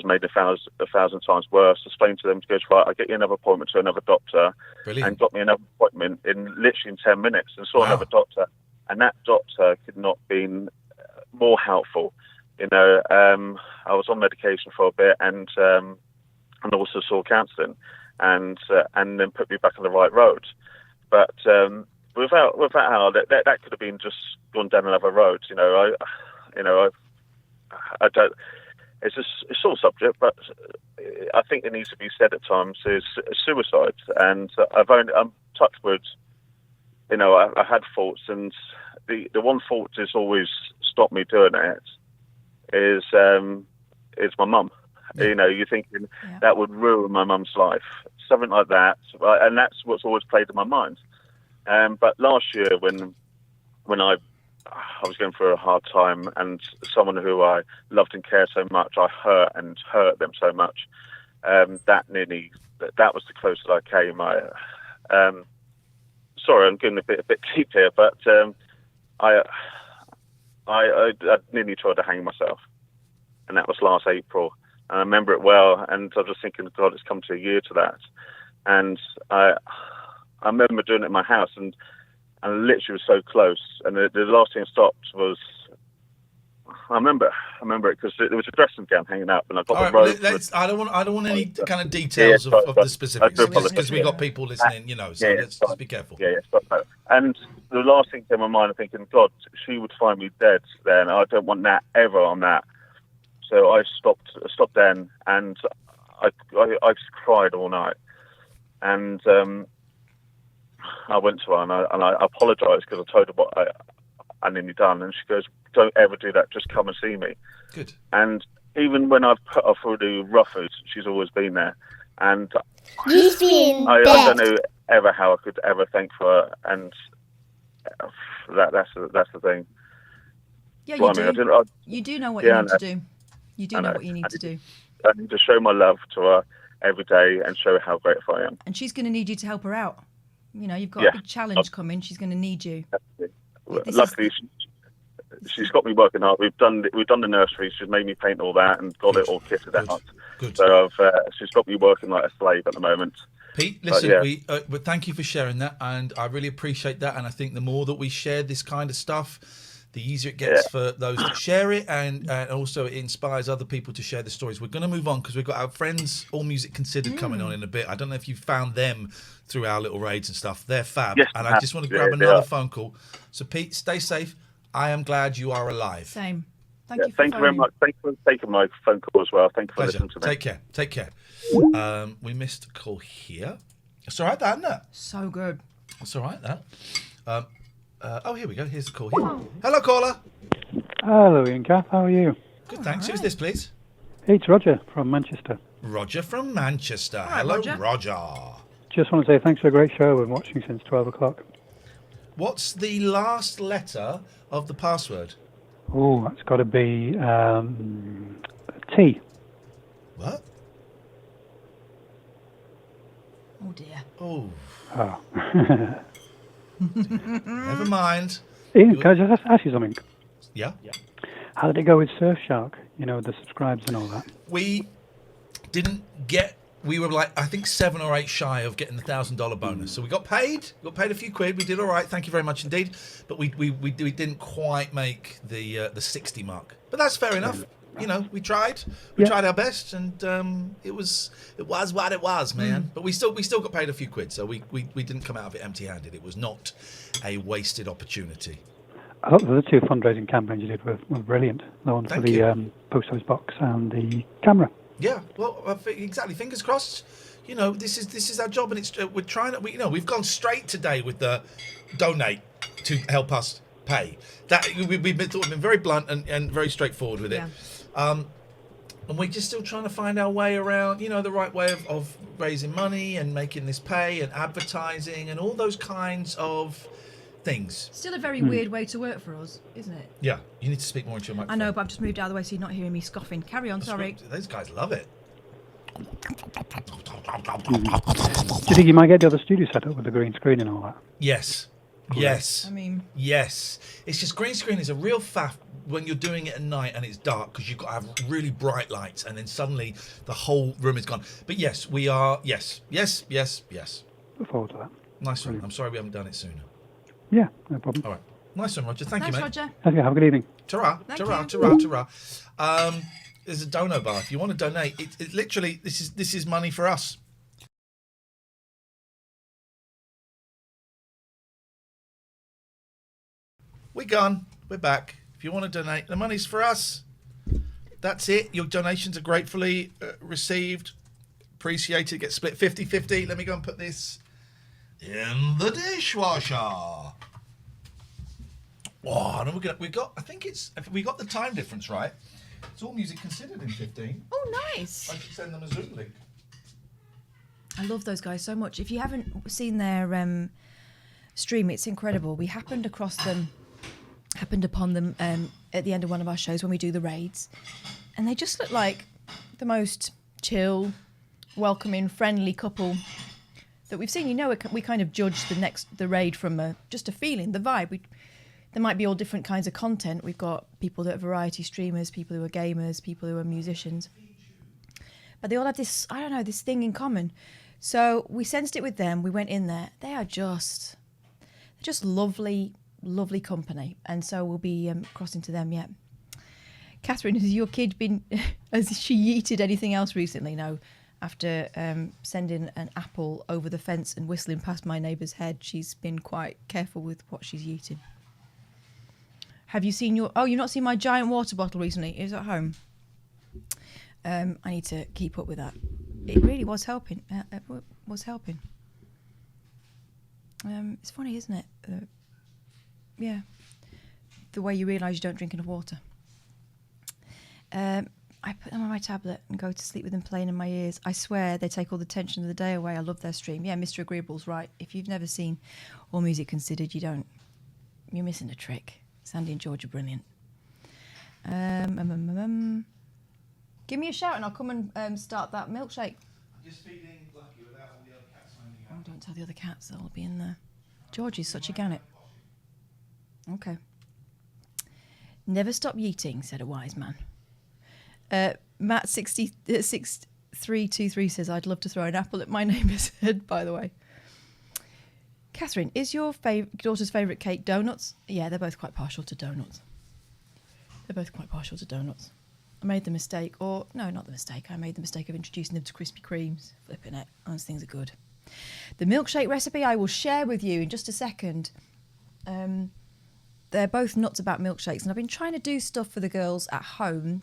C: made 1,000 times worse." Explained to them, goes, "Right, I'll get you another appointment to another doctor."
A: Brilliant.
C: And got me another appointment in literally 10 minutes and saw another doctor. And that doctor could not have been more helpful. I was on medication for a bit and also saw counselling and then put me back on the right road. But without Al, that could have been just gone down another road. I don't. It's all subject, but I think it needs to be said at times is suicide. And I'm touched with, I had thoughts, and the one thought that's always stopped me doing it is my mum. You're thinking that would ruin my mum's life, something like that, right? And that's what's always played in my mind. But last year, when I was going through a hard time, and someone who I loved and cared so much, I hurt them so much. That was the closest I came. Sorry, I'm getting a bit deep here, but I nearly tried to hang myself, and that was last April. And I remember it well, and I was just thinking, God, it's come to a year to that. And I remember doing it in my house, and literally was so close. And the last thing I stopped was, I remember it because there was a dressing gown hanging up, and I got the robe.
A: I don't want any kind of details of the specifics, because we've got people listening, so let's be careful.
C: And the last thing came to my mind, I'm thinking, God, she would find me dead then. I don't want that ever on that. So I stopped then, and I just cried all night. And I went to her and I apologised because I told her what I nearly done, and she goes, "Don't ever do that. Just come and see me."
A: Good.
C: And even when I've put her through the roughers, she's always been there. And I don't know ever how I could ever thank her. And that's the thing.
B: Yeah, you do. You do know what you need to do. You do know what you need to do.
C: I need to show my love to her every day and show her how grateful I am.
B: And she's going to need you to help her out. You've got a big challenge coming. She's going to need you.
C: Luckily, she's got me working hard. We've done the nursery. She's made me paint all that and got it all kitted out.
A: Good.
C: So she's got me working like a slave at the moment.
A: Pete, listen, but thank you for sharing that, and I really appreciate that. And I think the more that we share this kind of stuff, the easier it gets for those that share it, and also it inspires other people to share the stories. We're going to move on because we've got our friends, All Music Considered, coming on in a bit. I don't know if you found them through our little raids and stuff. They're fab.
C: Yes,
A: and I just want to grab another phone call. So, Pete, stay safe. I am glad you are alive.
B: Same.
C: Thank you very much. Thanks for taking my phone call as well. Thank you for listening to me.
A: Take care. We missed a call here. It's all right, that, isn't it?
B: So good.
A: It's all right, that. Here we go. Here's the call here. Hello, caller.
E: Hello, Iain Kath. How are you?
A: Good, thanks. Who's this, please?
E: It's Roger from Manchester.
A: Roger from Manchester. Hello, Roger.
E: Just want to say thanks for a great show. I've been watching since 12 o'clock.
A: What's the last letter of the password?
E: Oh, that's got to be T.
A: What?
B: Oh, dear.
A: Oh.
E: Never
A: mind.
E: Iain, can I just ask you something?
A: Yeah.
E: How did it go with Surfshark? The subscribes and all that.
A: We didn't get. We were like, I think 7 or 8 shy of getting the $1,000 bonus. So we got paid. Got paid a few quid. We did all right. Thank you very much indeed. But we didn't quite make the 60 mark. But that's fair enough. We tried. We tried our best, and it was what it was, man. But we still got paid a few quid. So we didn't come out of it empty-handed. It was not a wasted opportunity.
E: I thought the 2 fundraising campaigns you did were brilliant. The one for the post office box and the camera.
A: Yeah, well, exactly. Fingers crossed. This is our job, and we're trying to. We've gone straight today with the donate to help us pay. That we've been very blunt and very straightforward with it. And we're just still trying to find our way around, the right way of raising money and making this pay and advertising and all those kinds of things.
B: Still a very weird way to work for us, isn't it?
A: Yeah, you need to speak more into your microphone.
B: I know, but I've just moved out of the way so you're not hearing me scoffing. Carry on, sorry.
A: Those guys love it.
E: Do you think you might get the other studio set up with the green screen and all that?
A: Yes. Yes.
B: I mean...
A: Yes. It's just green screen is a real faff when you're doing it at night and it's dark because you've got to have really bright lights and then suddenly the whole room is gone. But yes, we are... Yes.
E: Look forward to that.
A: Nice one. I'm sorry we haven't done it sooner.
E: Yeah, no problem.
A: All right. Nice one, Roger. Thank you, mate.
B: Roger.
E: Okay, have a good evening.
A: Ta-ra. Ta-ra. There's a dono bar. If you want to donate, it literally, this is money for us. We're gone. We're back. If you want to donate, the money's for us. That's it. Your donations are gratefully received. Appreciated. Get split 50-50. Let me go and put this in the dishwasher. Oh, and we got the time difference right. It's All Music Considered in 15.
B: Oh, nice.
A: I should send them a Zoom link.
B: I love those guys so much. If you haven't seen their stream, it's incredible. We happened upon them at the end of one of our shows when we do the raids, and they just look like the most chill, welcoming, friendly couple that we've seen. You know, we kind of judge the raid from just a feeling, the vibe. There might be all different kinds of content. We've got people that are variety streamers, people who are gamers, people who are musicians, but they all have this, I don't know, this thing in common. So we sensed it with them. We went in there. They are just lovely, lovely company. And so we'll be crossing to them yet. Catherine, has your kid has she yeeted anything else recently? No. After sending an apple over the fence and whistling past my neighbour's head, she's been quite careful with what she's yeeting. Have you seen you've not seen my giant water bottle recently? It was at home. I need to keep up with that. It really was helping. It's funny, isn't it? Yeah. The way you realise you don't drink enough water. I put them on my tablet and go to sleep with them playing in my ears. I swear they take all the tension of the day away. I love their stream. Yeah, Mr. Agreeable's right. If you've never seen All Music Considered, you're missing a trick. Sandy and George are brilliant. Give me a shout and I'll come and start that milkshake.
A: I'm just feeding Lucky without all the other cats finding out.
B: Oh, don't tell the other cats, they'll be in there. George is such a gannet. Okay. Never stop yeeting, said a wise man. Matt 6323 says, I'd love to throw an apple at my neighbour's head, by the way. Catherine, is your daughter's favourite cake donuts? Yeah, they're both quite partial to donuts. I made the mistake, I made the mistake of introducing them to Krispy Kremes. Flipping it, those things are good. The milkshake recipe I will share with you in just a second. They're both nuts about milkshakes, and I've been trying to do stuff for the girls at home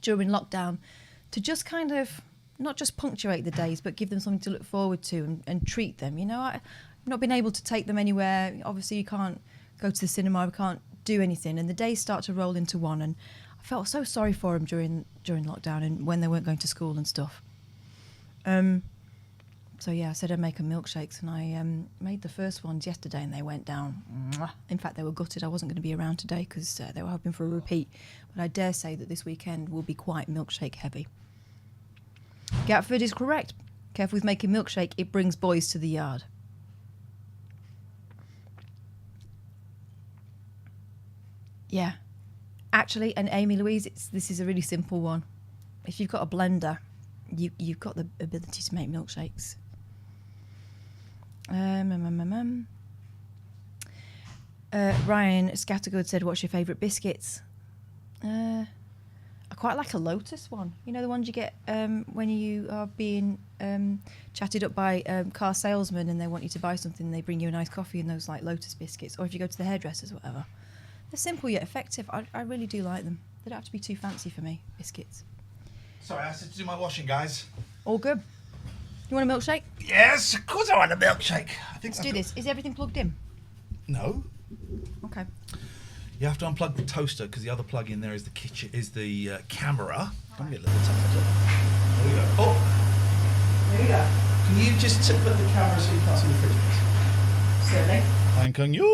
B: during lockdown to just kind of not just punctuate the days, but give them something to look forward to and treat them. You know, I've not been able to take them anywhere. Obviously, you can't go to the cinema, we can't do anything, and the days start to roll into one, and I felt so sorry for them during lockdown and when they weren't going to school and stuff. So yeah, I said I'd make them milkshakes, and I made the first ones yesterday, and they went down. In fact, they were gutted. I wasn't going to be around today because they were hoping for a repeat. But I dare say that this weekend will be quite milkshake heavy. Gatford is correct. Careful with making milkshake; it brings boys to the yard. Yeah, actually, and Amy Louise, this is a really simple one. If you've got a blender, you've got the ability to make milkshakes. Ryan Scattergood said, what's your favourite biscuits? I quite like a Lotus one. You know, the ones you get when you are being chatted up by car salesmen and they want you to buy something and they bring you a nice coffee and those like Lotus biscuits. Or if you go to the hairdressers or whatever. They're simple yet effective. I really do like them. They don't have to be too fancy for me, biscuits.
A: Sorry, I have to do my washing, guys.
B: All good. You want a milkshake?
A: Yes, of course I want a milkshake.
B: Let's do this. Is everything plugged in?
A: No.
B: Okay.
A: You have to unplug the toaster because the other plug in there is the camera. Let me get a little temperature. There we go. Oh.
B: There we go.
A: Can you just put the camera so you can't see the fridge, please?
B: Certainly.
A: Thank you.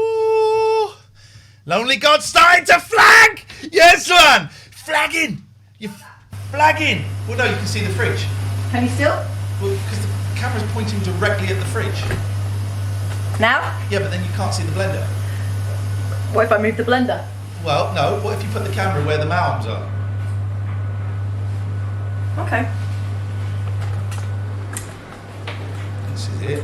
A: Lonely God starting to flag! Yes, man! Flagging! You're flagging! Well, no, you can see the fridge.
B: Can you still?
A: Well, because the camera's pointing directly at the fridge.
B: Now?
A: Yeah, but then you can't see the blender.
B: What if I move the blender?
A: Well, no. What if you put the camera where the mounds are?
B: Okay.
A: This is it.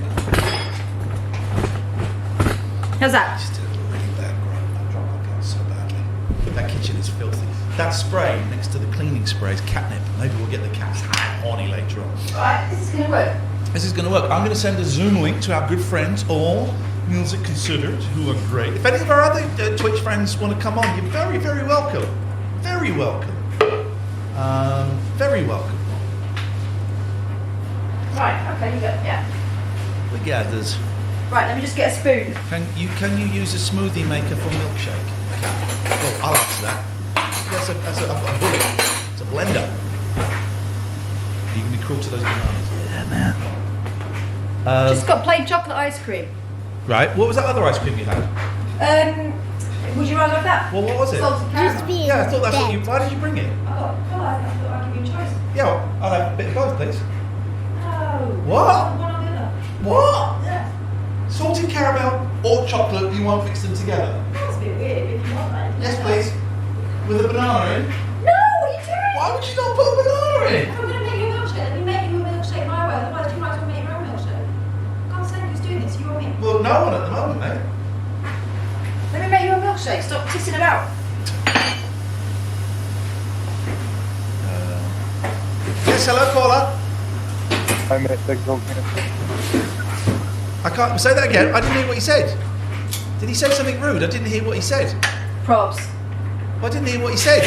B: How's that?
A: Just a really bad grunt. I dropped my gun so badly. That kitchen is filthy. That spray next to the cleaning spray is catnip. Maybe we'll get the cats horny later on.
B: Alright, this is going to work.
A: This is going to work. I'm going to send a Zoom link to our good friends, All AllMusicConsidered, who are great. If any of our other Twitch friends want to come on, you're very, very welcome. Very welcome. Very welcome.
B: Right, okay, you go, yeah.
A: We gathers.
B: Right, let me just get a spoon.
A: Can you use a smoothie maker for milkshake? Oh, I'll answer that. I've got a bullet. It's a blender. Are you going to be cruel to those bananas? Yeah, man.
B: Just got plain chocolate ice cream.
A: Right, what was that other ice cream you had?
B: Would you rather have that?
A: Well, what was it?
B: Salted caramel.
A: Yeah, I thought that's what you... Why did you bring it?
B: I thought I'd give you a choice.
A: Yeah, well, I'll have a bit of both, please.
B: No.
A: What?
B: One or the other.
A: What?
B: Yeah.
A: Salted caramel or chocolate, you won't mix them together?
B: That's a bit weird if you want that.
A: Yes, please. With a banana in?
B: No, what are you doing?
A: Why would you not put a banana in?
B: I'm going to make you a milkshake. Let me make you a milkshake my way. Otherwise, you might as well make your own milkshake. God's sake, who's doing this? You or me?
A: Well, no one at the moment, mate.
B: Let me make you a milkshake. Stop tissing about.
A: Yes, hello, caller.
J: I made a big dog.
A: I can't say that again. I didn't hear what he said. Did he say something rude? I didn't hear what he said.
B: Probs.
A: I didn't hear what he said.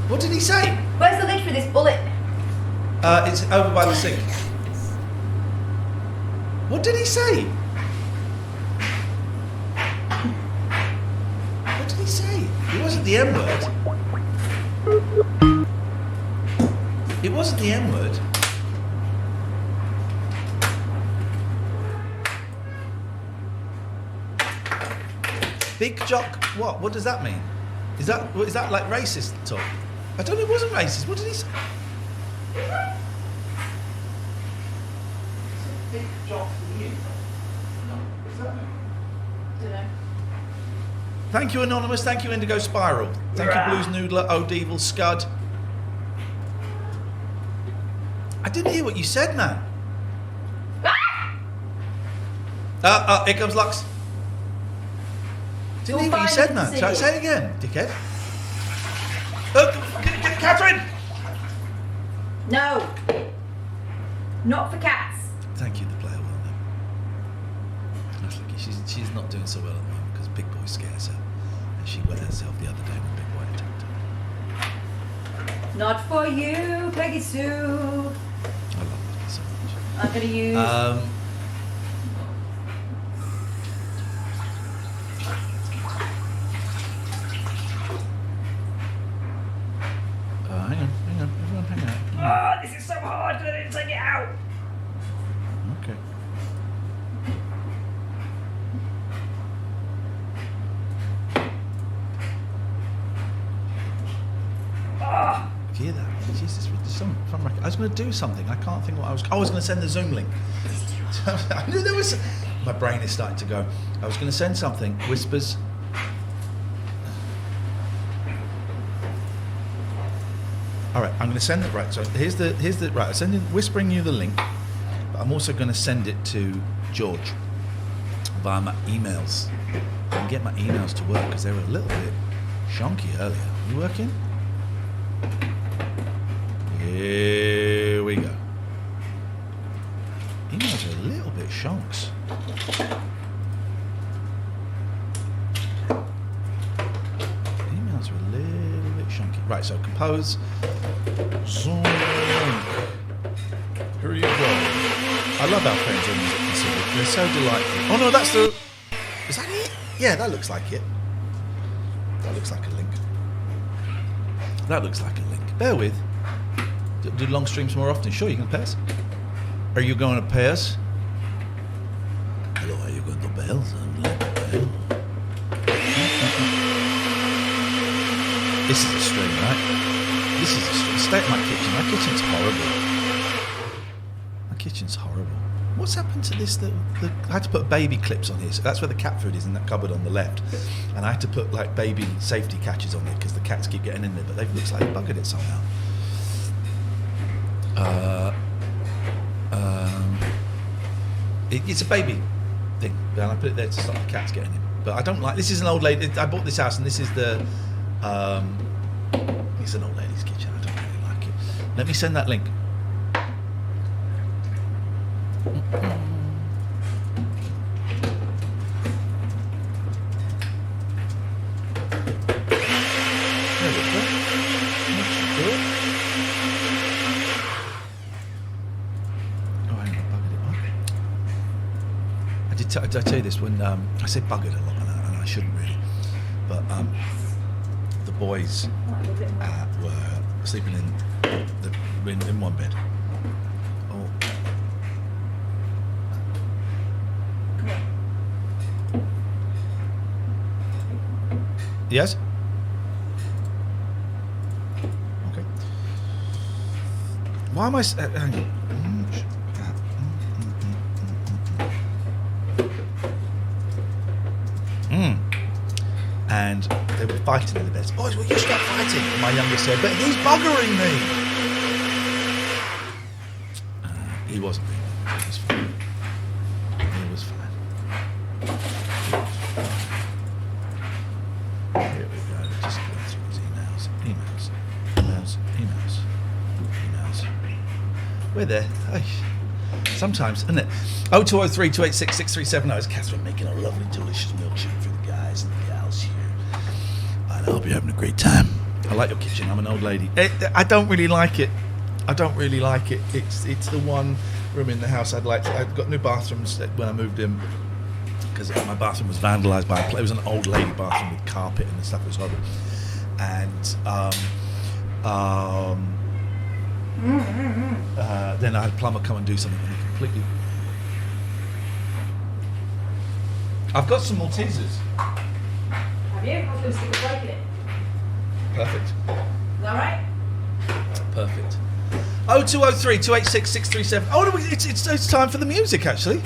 A: What did he say?
B: Where's the lid for this bullet?
A: It's over by the sink. What did he say? What did he say? It wasn't the M word. It wasn't the M word. Big jock, what? What does that mean? Is that like racist talk? I don't know, it wasn't racist. What did he say? Big jock for you. What does that mean?
B: Dunno.
A: Thank you, Anonymous. Thank you, Indigo Spiral. Thank you, Blues Noodler, O'Devil, Scud. I didn't hear what you said, man. Here comes Lux. Didn't hear what you said, man. Shall I say it again, dickhead? Katherine!
B: No. Not for cats.
A: Thank you, the player well done. That's lucky. She's not doing so well at the moment because Big Boy scares her. And she wet herself the other day when Big Boy attacked her.
B: Not for you, Peggy Sue.
A: I love Peggy so much.
B: I'm going to use...
A: hang on. Everyone hang out.
B: Oh, this is so hard because I didn't take it out.
A: Okay.
B: Oh.
A: Do you hear that? Jesus, I was going to do something. I can't think what I was going to send the Zoom link. I knew there was... My brain is starting to go. I was going to send something. Whispers. All right, I'm going to send it. Right, so here's the right. I'm sending, whispering you the link, but I'm also going to send it to George via my emails. I can get my emails to work because they were a little bit shonky earlier. You working? Here we go. Emails are a little bit shonks. Emails are a little bit shonky. Right, so compose. Zoom. Here you go. I love our friends on AllMusicConsidered. They're so delightful. Oh no, that's the... Is that it? Yeah, that looks like it. That looks like a link. That looks like a link. Bear with. Do long streams more often. Sure, you can pay us. Are you going to pay us? Hello, are you going to pay us? This is a stream, right? This is a stream. Stay at my kitchen. My kitchen's horrible. My kitchen's horrible. What's happened to this? I had to put baby clips on here. So that's where the cat food is, in that cupboard on the left. And I had to put like baby safety catches on it because the cats keep getting in there. But it looks like they've buggered it somehow. It's a baby thing, and I put it there to stop the cats getting in. But I don't like. This is an old lady. I bought this house, and this is the. It's an old lady's kitchen. I don't really like it. Let me send that link. tell you this, when I say buggered a lot, and I shouldn't really, but the boys were sleeping in one bed. Oh. Yes? Okay. Why am I... hang on. And they were fighting in the bed. Boys, will you stop fighting? And my youngest said, but he's buggering me. He wasn't being bugged. He was fine. He was fine. Here we go. Just going through his emails. We're there. Hey. Sometimes, isn't it? 0203 286 6370. It's Catherine making a lovely, delicious milkshake for the guys and the gals here. And I hope you're having a great time. I like your kitchen. I'm an old lady. I don't really like it. It's the one room in the house I'd like. I've got new bathrooms when I moved in because my bathroom was vandalised by it was an old lady bathroom with carpet and stuff. It was horrible. And then I had a plumber come and do something and he completely... I've got some Maltesers.
R: Have you? I was going to stick a break in it.
A: Perfect.
R: Is that right?
A: Perfect. 0203 286 637. Oh, no, it's time for the music, actually.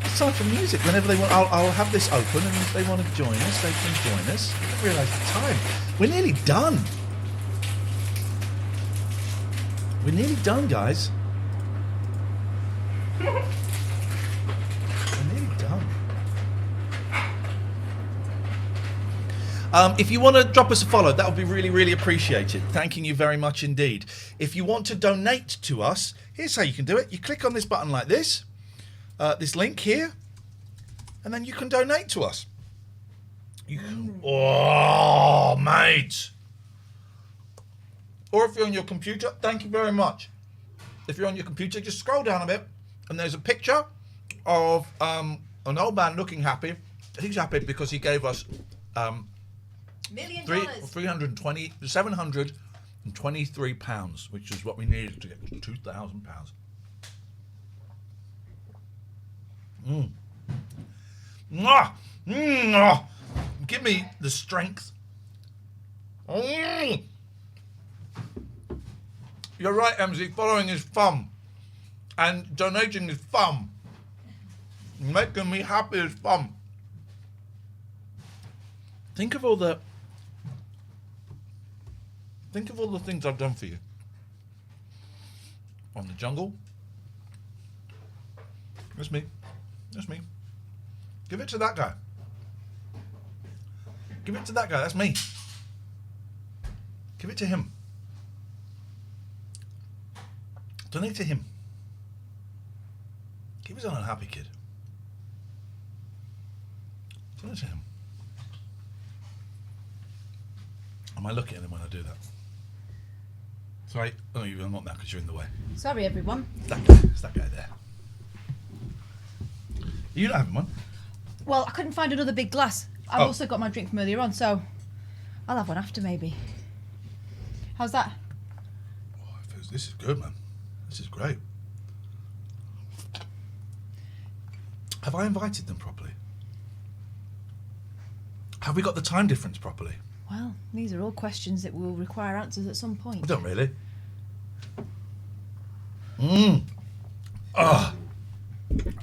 A: It's time for the music. Whenever they want, I'll have this open, and if they want to join us, they can join us. I didn't realise the time. We're nearly done. We're nearly done, guys. We're nearly done. If you want to drop us a follow, that would be really, really appreciated. Thanking you very much indeed. If you want to donate to us, here's how you can do it. You click on this button like this, this link here, and then you can donate to us. Oh, mate. Or if you're on your computer, thank you very much. If you're on your computer, just scroll down a bit, and there's a picture of an old man looking happy. He's happy because he gave us £723, which is what we needed to get to £2,000. Give me the strength. You're right, MZ. Following is fun, and donating is fun. Making me happy is fun. Think of all the things I've done for you. On the jungle. That's me. That's me. Give it to that guy. Give it to that guy. That's me. Give it to him. Donate to him. Give us an unhappy kid. Donate to him. Am I looking at him when I do that? Sorry. Oh, you're not now because you're in the way.
B: Sorry, everyone.
A: It's that guy there. You don't have one?
B: Well, I couldn't find another big glass. I've also got my drink from earlier on, so I'll have one after maybe. How's that?
A: Oh, this is good, man. This is great. Have I invited them properly? Have we got the time difference properly?
B: Well, these are all questions that will require answers at some point.
A: I don't really.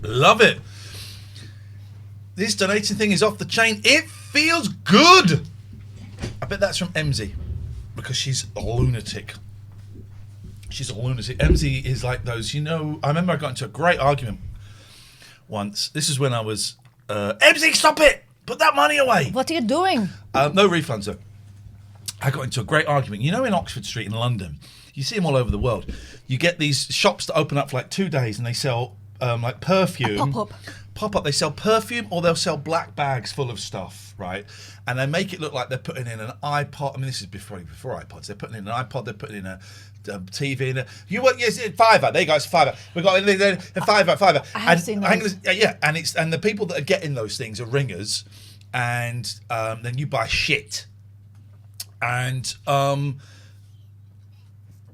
A: Love it. This donating thing is off the chain. It feels good. I bet that's from MZ because she's a lunatic. She's a lunatic. MZ is like those, I remember I got into a great argument once. This is when I was, MZ, stop it! Put that money away!
B: What are you doing?
A: No refunds, though. I got into a great argument. In Oxford Street in London, you see them all over the world. You get these shops that open up for like 2 days and they sell like perfume.
B: Pop
A: up. They sell perfume, or they'll sell black bags full of stuff, right? And they make it look like they're putting in an iPod. I mean, this is before iPods. They're putting in an iPod. They're putting in a TV. Yes, $5. There you go. It's $5. We got $5.
B: I have seen those.
A: Yeah, and the people that are getting those things are ringers, and then you buy shit. And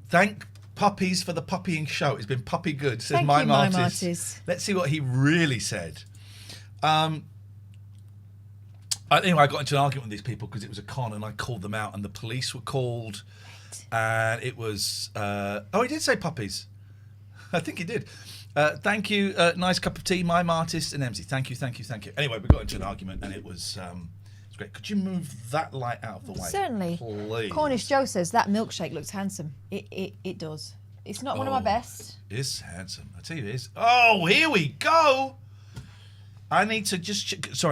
A: thank puppies for the puppying show. It's been puppy good, says
B: Thank
A: Mime
B: you, Mime
A: Artist.
B: Artist.
A: Let's see what he really said. Anyway, I got into an argument with these people because it was a con, and I called them out, and the police were called, and it was... he did say puppies. I think he did. Thank you. Nice cup of tea, Mime Artist and MZ. Thank you. Anyway, we got into an argument, and it was great. Could you move that light out of the way?
B: Certainly.
A: Please.
B: Cornish Joe says that milkshake looks handsome. It does. It's not one of my best.
A: It's handsome. I tell you, it is. Oh, here we go. I need to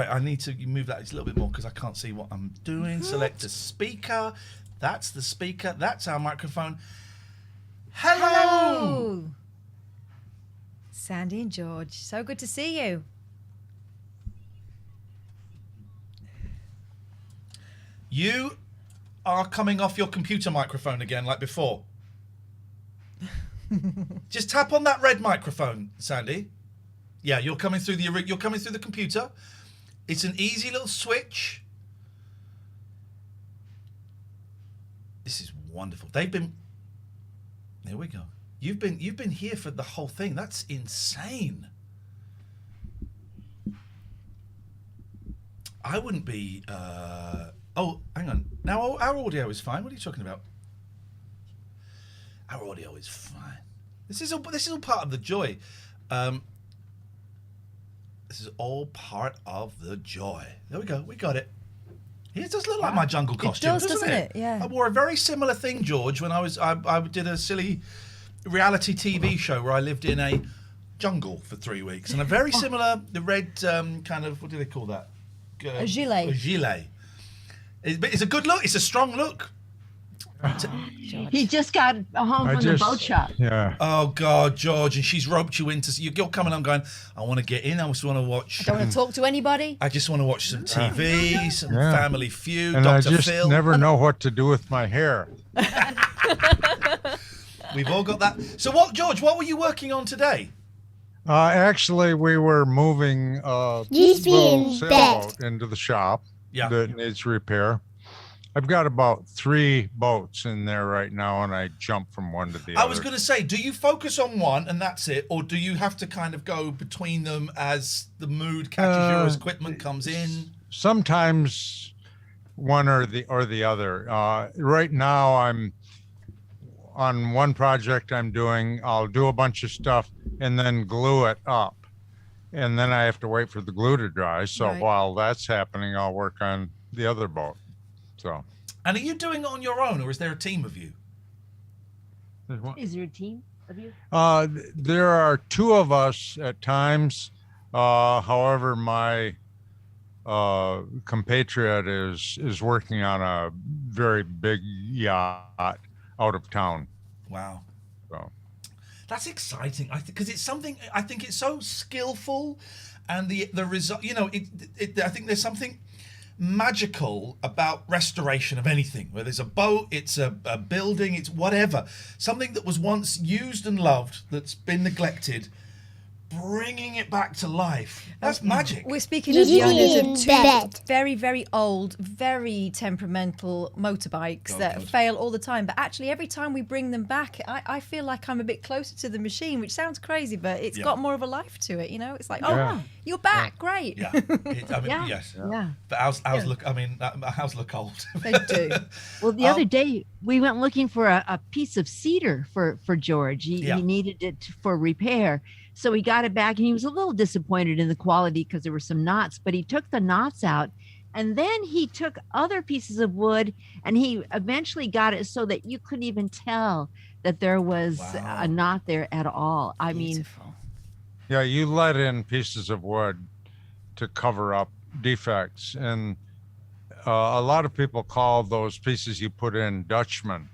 A: I need to move that just a little bit more because I can't see what I'm doing. Select a speaker. That's the speaker. That's our microphone. Hello.
B: Sandy and George. So good to see you.
A: You are coming off your computer microphone again, like before. Just tap on that red microphone, Sandy. Yeah, you're coming through the computer. It's an easy little switch. This is wonderful. There we go. You've been here for the whole thing. That's insane. I wouldn't be. Oh, hang on. Now our audio is fine. What are you talking about? Our audio is fine. This is all part of the joy. This is all part of the joy. There we go. We got it. It does look like my jungle costume, doesn't it?
B: Yeah.
A: I wore a very similar thing, George, when I did a silly reality TV show where I lived in a jungle for 3 weeks, and a very similar, the red kind of, what do they call that?
B: A gilet.
A: A gilet. It's a good look. It's a strong look.
F: He just got home from the boat shop.
U: Yeah.
A: Oh God, George, and she's roped you into. You're coming on, going. I want to get in. I just want to watch.
B: I don't want to talk to anybody.
A: I just want to watch some TV, some Family Feud,
U: and
A: Dr.
U: I just
A: Phil.
U: never know what to do with my hair.
A: We've all got that. So what, George? What were you working on today?
U: Actually, we were moving a little sailboat into the shop that needs repair. I've got about 3 boats in there right now, and I jump from one to the other.
A: I was going to say, do you focus on one and that's it, or do you have to kind of go between them as the mood catches you, as equipment comes in?
U: Sometimes one or the other. Right now, I'm on one project I'm doing. I'll do a bunch of stuff and then glue it up, and then I have to wait for the glue to dry. So while that's happening, I'll work on the other boat. So.
A: And are you doing it on your own, or is there a team of you?
F: Is there a team of you?
U: There are 2 of us at times. However, my compatriot is working on a very big yacht out of town.
A: Wow.
U: So.
A: That's exciting. Because it's something. I think it's so skillful, and the result. You know, I think there's something magical about restoration of anything, whether it's a boat, it's a building, it's whatever, something that was once used and loved that's been neglected, bringing it back to life. That's magic.
B: We're speaking of the owners of 2 very, very old, very temperamental motorbikes that fail all the time. But actually, every time we bring them back, I feel like I'm a bit closer to the machine, which sounds crazy, but it's got more of a life to it. You know, it's like, you're back, great.
A: Yeah. Yes.
F: Yeah.
A: But ours look. I mean, ours look old.
B: They do.
F: Well, the other day we went looking for a piece of cedar for George. He needed it for repair. So he got it back, and he was a little disappointed in the quality because there were some knots, but he took the knots out, and then he took other pieces of wood, and he eventually got it so that you couldn't even tell that there was a knot there at all. I mean,
U: yeah, you let in pieces of wood to cover up defects, and a lot of people call those pieces you put in Dutchman.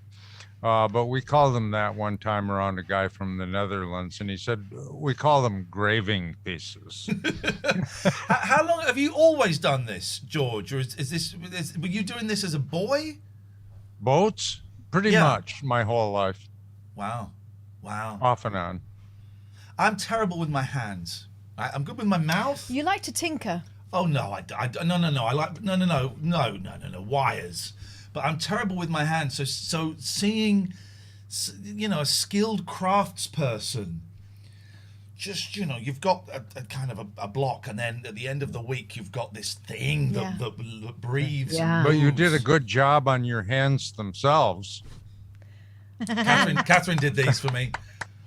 P: But we called them that one time around a guy from the Netherlands, and he said, we call them graving pieces.
A: How long have you always done this, George? Or were you doing this as a boy?
P: Boats? Pretty much my whole life.
A: Wow.
P: Off and on.
A: I'm terrible with my hands. I'm good with my mouth.
B: You like to tinker.
A: Oh no, no. I like no wires. But I'm terrible with my hands. So seeing, a skilled craftsperson, just you've got a kind of a block, and then at the end of the week you've got this thing that breathes.
P: Yeah. But you did a good job on your hands themselves.
A: Catherine did these for me.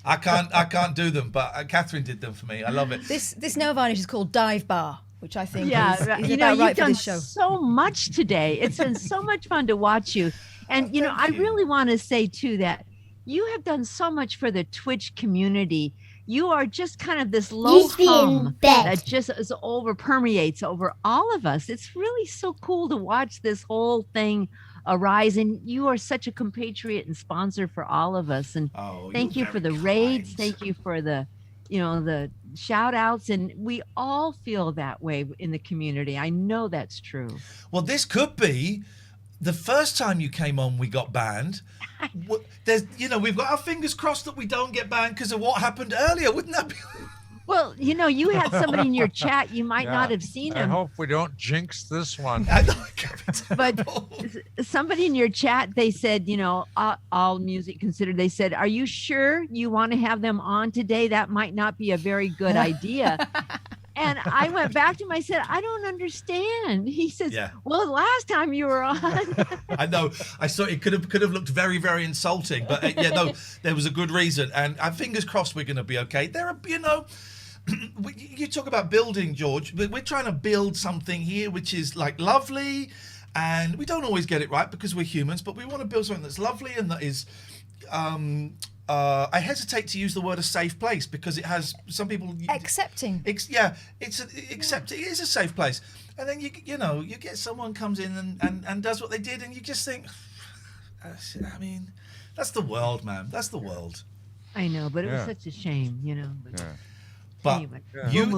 A: I can't do them, but Catherine did them for me. I love it.
B: This nail varnish is called Dive Bar, which I think is about
F: you've
B: right for
F: done
B: this show.
F: So much today. It's been so much fun to watch you. And, I really want to say, too, that you have done so much for the Twitch community. You are just kind of this low hum that just permeates over all of us. It's really so cool to watch this whole thing arise, and you are such a compatriot and sponsor for all of us. And thank you for the raids. Thank you for the shout outs, and we all feel that way in the community. I know that's true.
A: Well, this could be the first time you came on we got banned. We've got our fingers crossed that we don't get banned because of what happened earlier. Wouldn't that be?
F: Well, you had somebody in your chat. You might not have seen him.
P: I hope we don't jinx this one.
F: But somebody in your chat, they said, all music considered, they said, are you sure you want to have them on today? That might not be a very good idea. And I went back to him. I said, I don't understand. He says, well, last time you were on.
A: I know. I saw it could have looked very, very insulting. But there was a good reason. And fingers crossed we're going to be okay. You talk about building, George, but we're trying to build something here which is like lovely, and we don't always get it right because we're humans, but we want to build something that's lovely and that is I hesitate to use the word a safe place because it has some people
B: accepting.
A: It is a safe place, and then you get someone comes in and does what they did, and you just think, I mean, that's the world, man. That's the world.
F: I know, but it was such a shame,
A: But
F: anyway,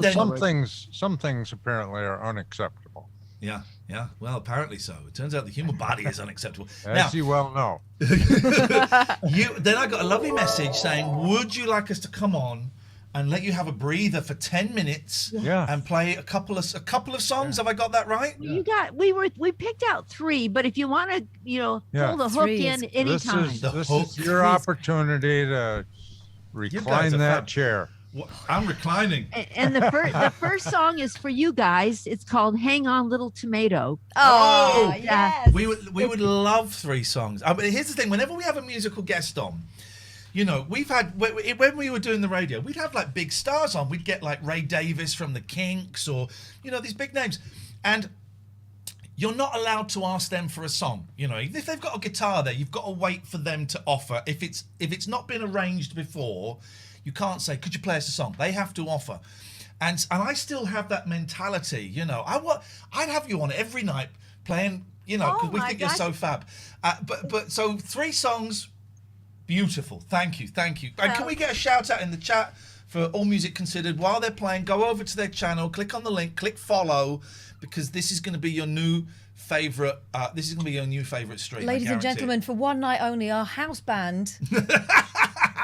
P: some things apparently are unacceptable.
A: Yeah. Well, apparently so. It turns out the human body is unacceptable.
P: As you well know.
A: Then I got a lovely message saying, would you like us to come on and let you have a breather for 10 minutes and play a couple of songs? Have I got that right?
F: We picked out 3, but if you want to, pull the hook in anytime.
P: This is your opportunity to recline that chair.
A: I'm reclining.
F: And the first song is for you guys. It's called "Hang On, Little Tomato."
A: Oh, yes. We would love 3 songs. Here's the thing: whenever we have a musical guest on, we've had when we were doing the radio, we'd have like big stars on. We'd get like Ray Davies from the Kinks, or these big names, and you're not allowed to ask them for a song. If they've got a guitar there, you've got to wait for them to offer. If it's not been arranged before, you can't say, could you play us a song? They have to offer. And I still have that mentality, I'd have you on every night playing, because we think you're so fab. But so 3 songs, beautiful. Thank you. And can we get a shout out in the chat for All Music Considered? While they're playing, go over to their channel, click on the link, click follow, because this is going to be your new favorite. Stream.
B: Ladies and gentlemen, for one night only, our house band.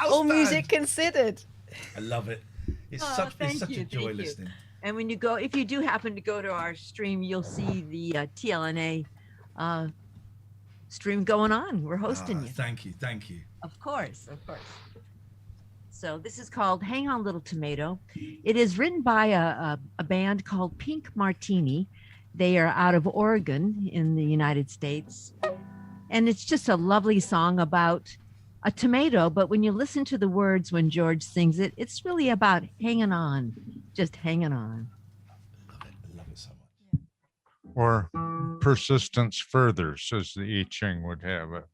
B: All Music Considered.
A: I love it. It's such a joy listening.
F: And when if you do happen to go to our stream, you'll see the TLNA stream going on. We're hosting you.
A: Thank you.
F: Of course. So this is called "Hang On, Little Tomato." It is written by a band called Pink Martini. They are out of Oregon in the United States. And it's just a lovely song about a tomato, but when you listen to the words when George sings it, it's really about hanging on, just hanging on.
A: I love it so much.
P: Or persistence furthers, as the I Ching would have it.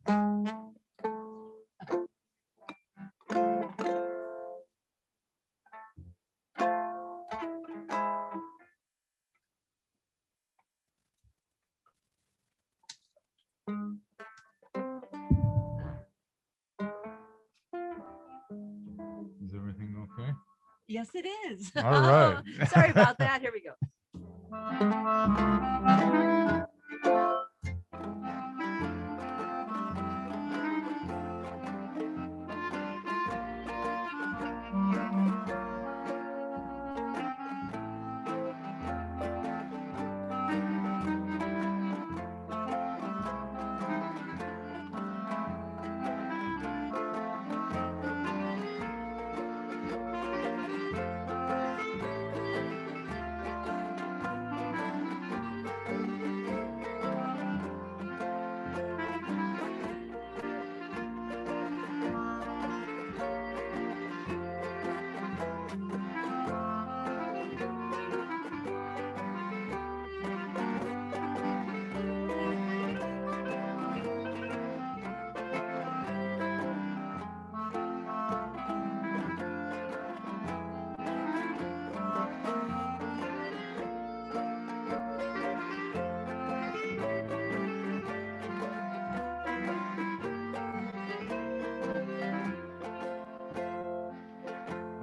F: Yes, it is.
P: All right.
F: Sorry about that. Here we go.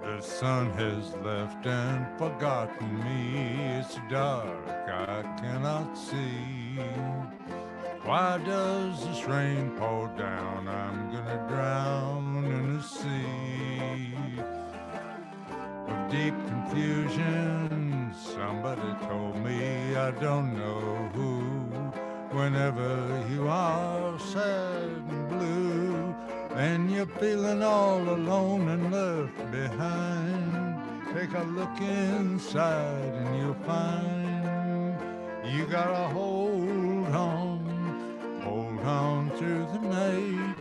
P: The sun has left and forgotten me. It's dark, I cannot see. Why does this rain pour down? I'm gonna drown in the sea. With deep confusion, somebody told me, I don't know who. Whenever you are sad and blue, and you're feeling all alone and left behind, take a look inside and you'll find you gotta hold on through the night.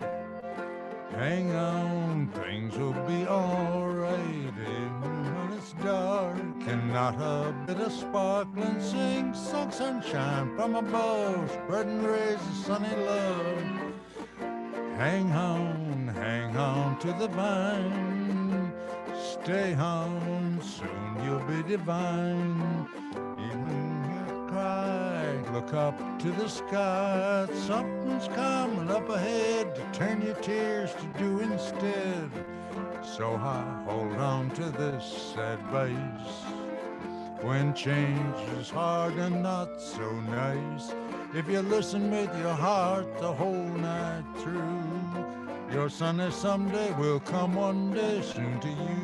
P: Hang on, things will be alright. Even when it's dark and not a bit of sparkling, sing sunshine from above, spreading rays of sunny love. Hang on to the vine. Stay on, soon you'll be divine. Even you cry, look up to the sky. Something's coming up ahead to turn your tears to dew instead. So I hold on to this sad face. When change is hard and not so nice, if you listen with your heart the whole night through, your sunny someday will come one day soon to you.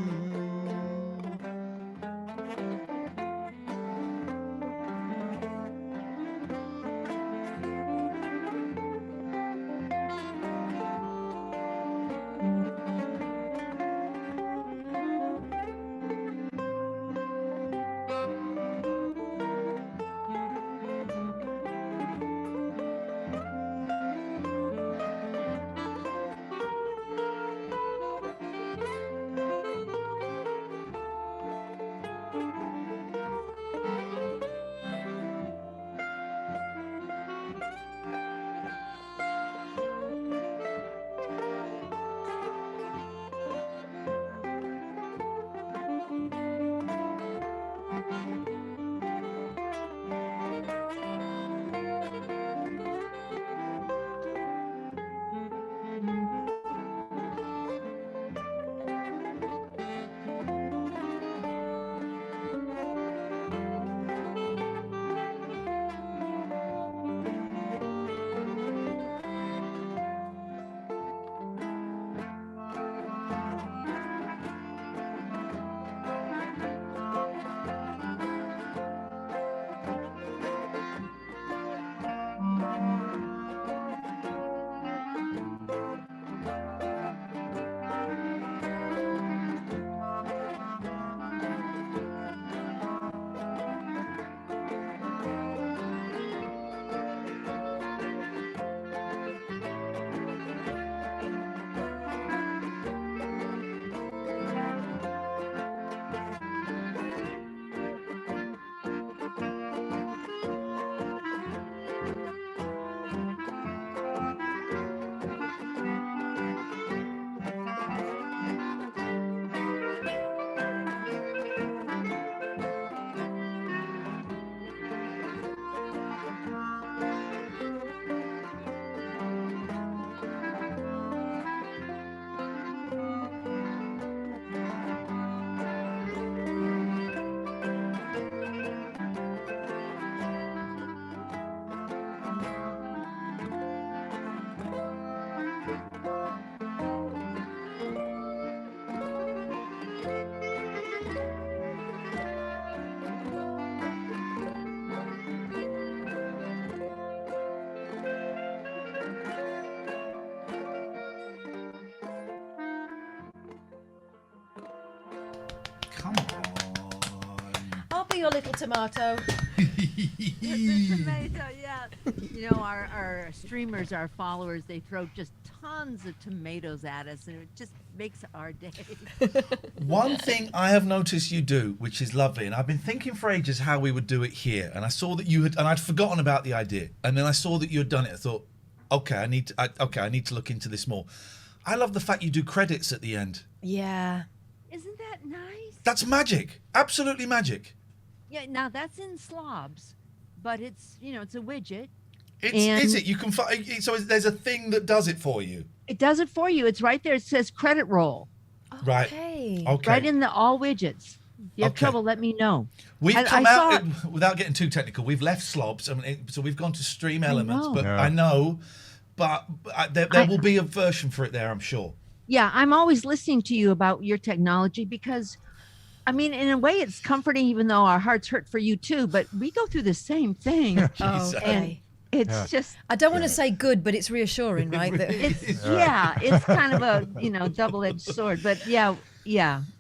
B: your little tomato.
F: Tomato, yeah. You know, our streamers, our followers, they throw just tons of tomatoes at us, and it just makes our day.
A: One thing I have noticed you do, which is lovely, and I've been thinking for ages how we would do it here, and I saw that you had, and I'd forgotten about the idea, and then I saw that you had done it. I thought, okay, I need to look into this more. I love the fact you do credits at the end.
B: Yeah.
F: Isn't that nice?
A: That's magic. Absolutely magic.
F: Yeah, now that's in slobs, but it's, you know, it's a widget.
A: Is it? You can find, so there's a thing that does it for you.
F: It does it for you. It's right there. It says credit roll.
A: Right.
B: Okay.
F: Right in the all widgets. If you have trouble, let me know.
A: We've come out, without getting too technical, we've left slobs, so we've gone to stream elements, but I know, but there will be a version for it there, I'm sure.
F: Yeah, I'm always listening to you about your technology because, I mean, in a way it's comforting, even though our hearts hurt for you too, but we go through the same thing.
B: Okay.
F: It's just,
B: I don't want to say good, but it's reassuring, right?
F: It's kind of a, you know, double-edged sword, but yeah.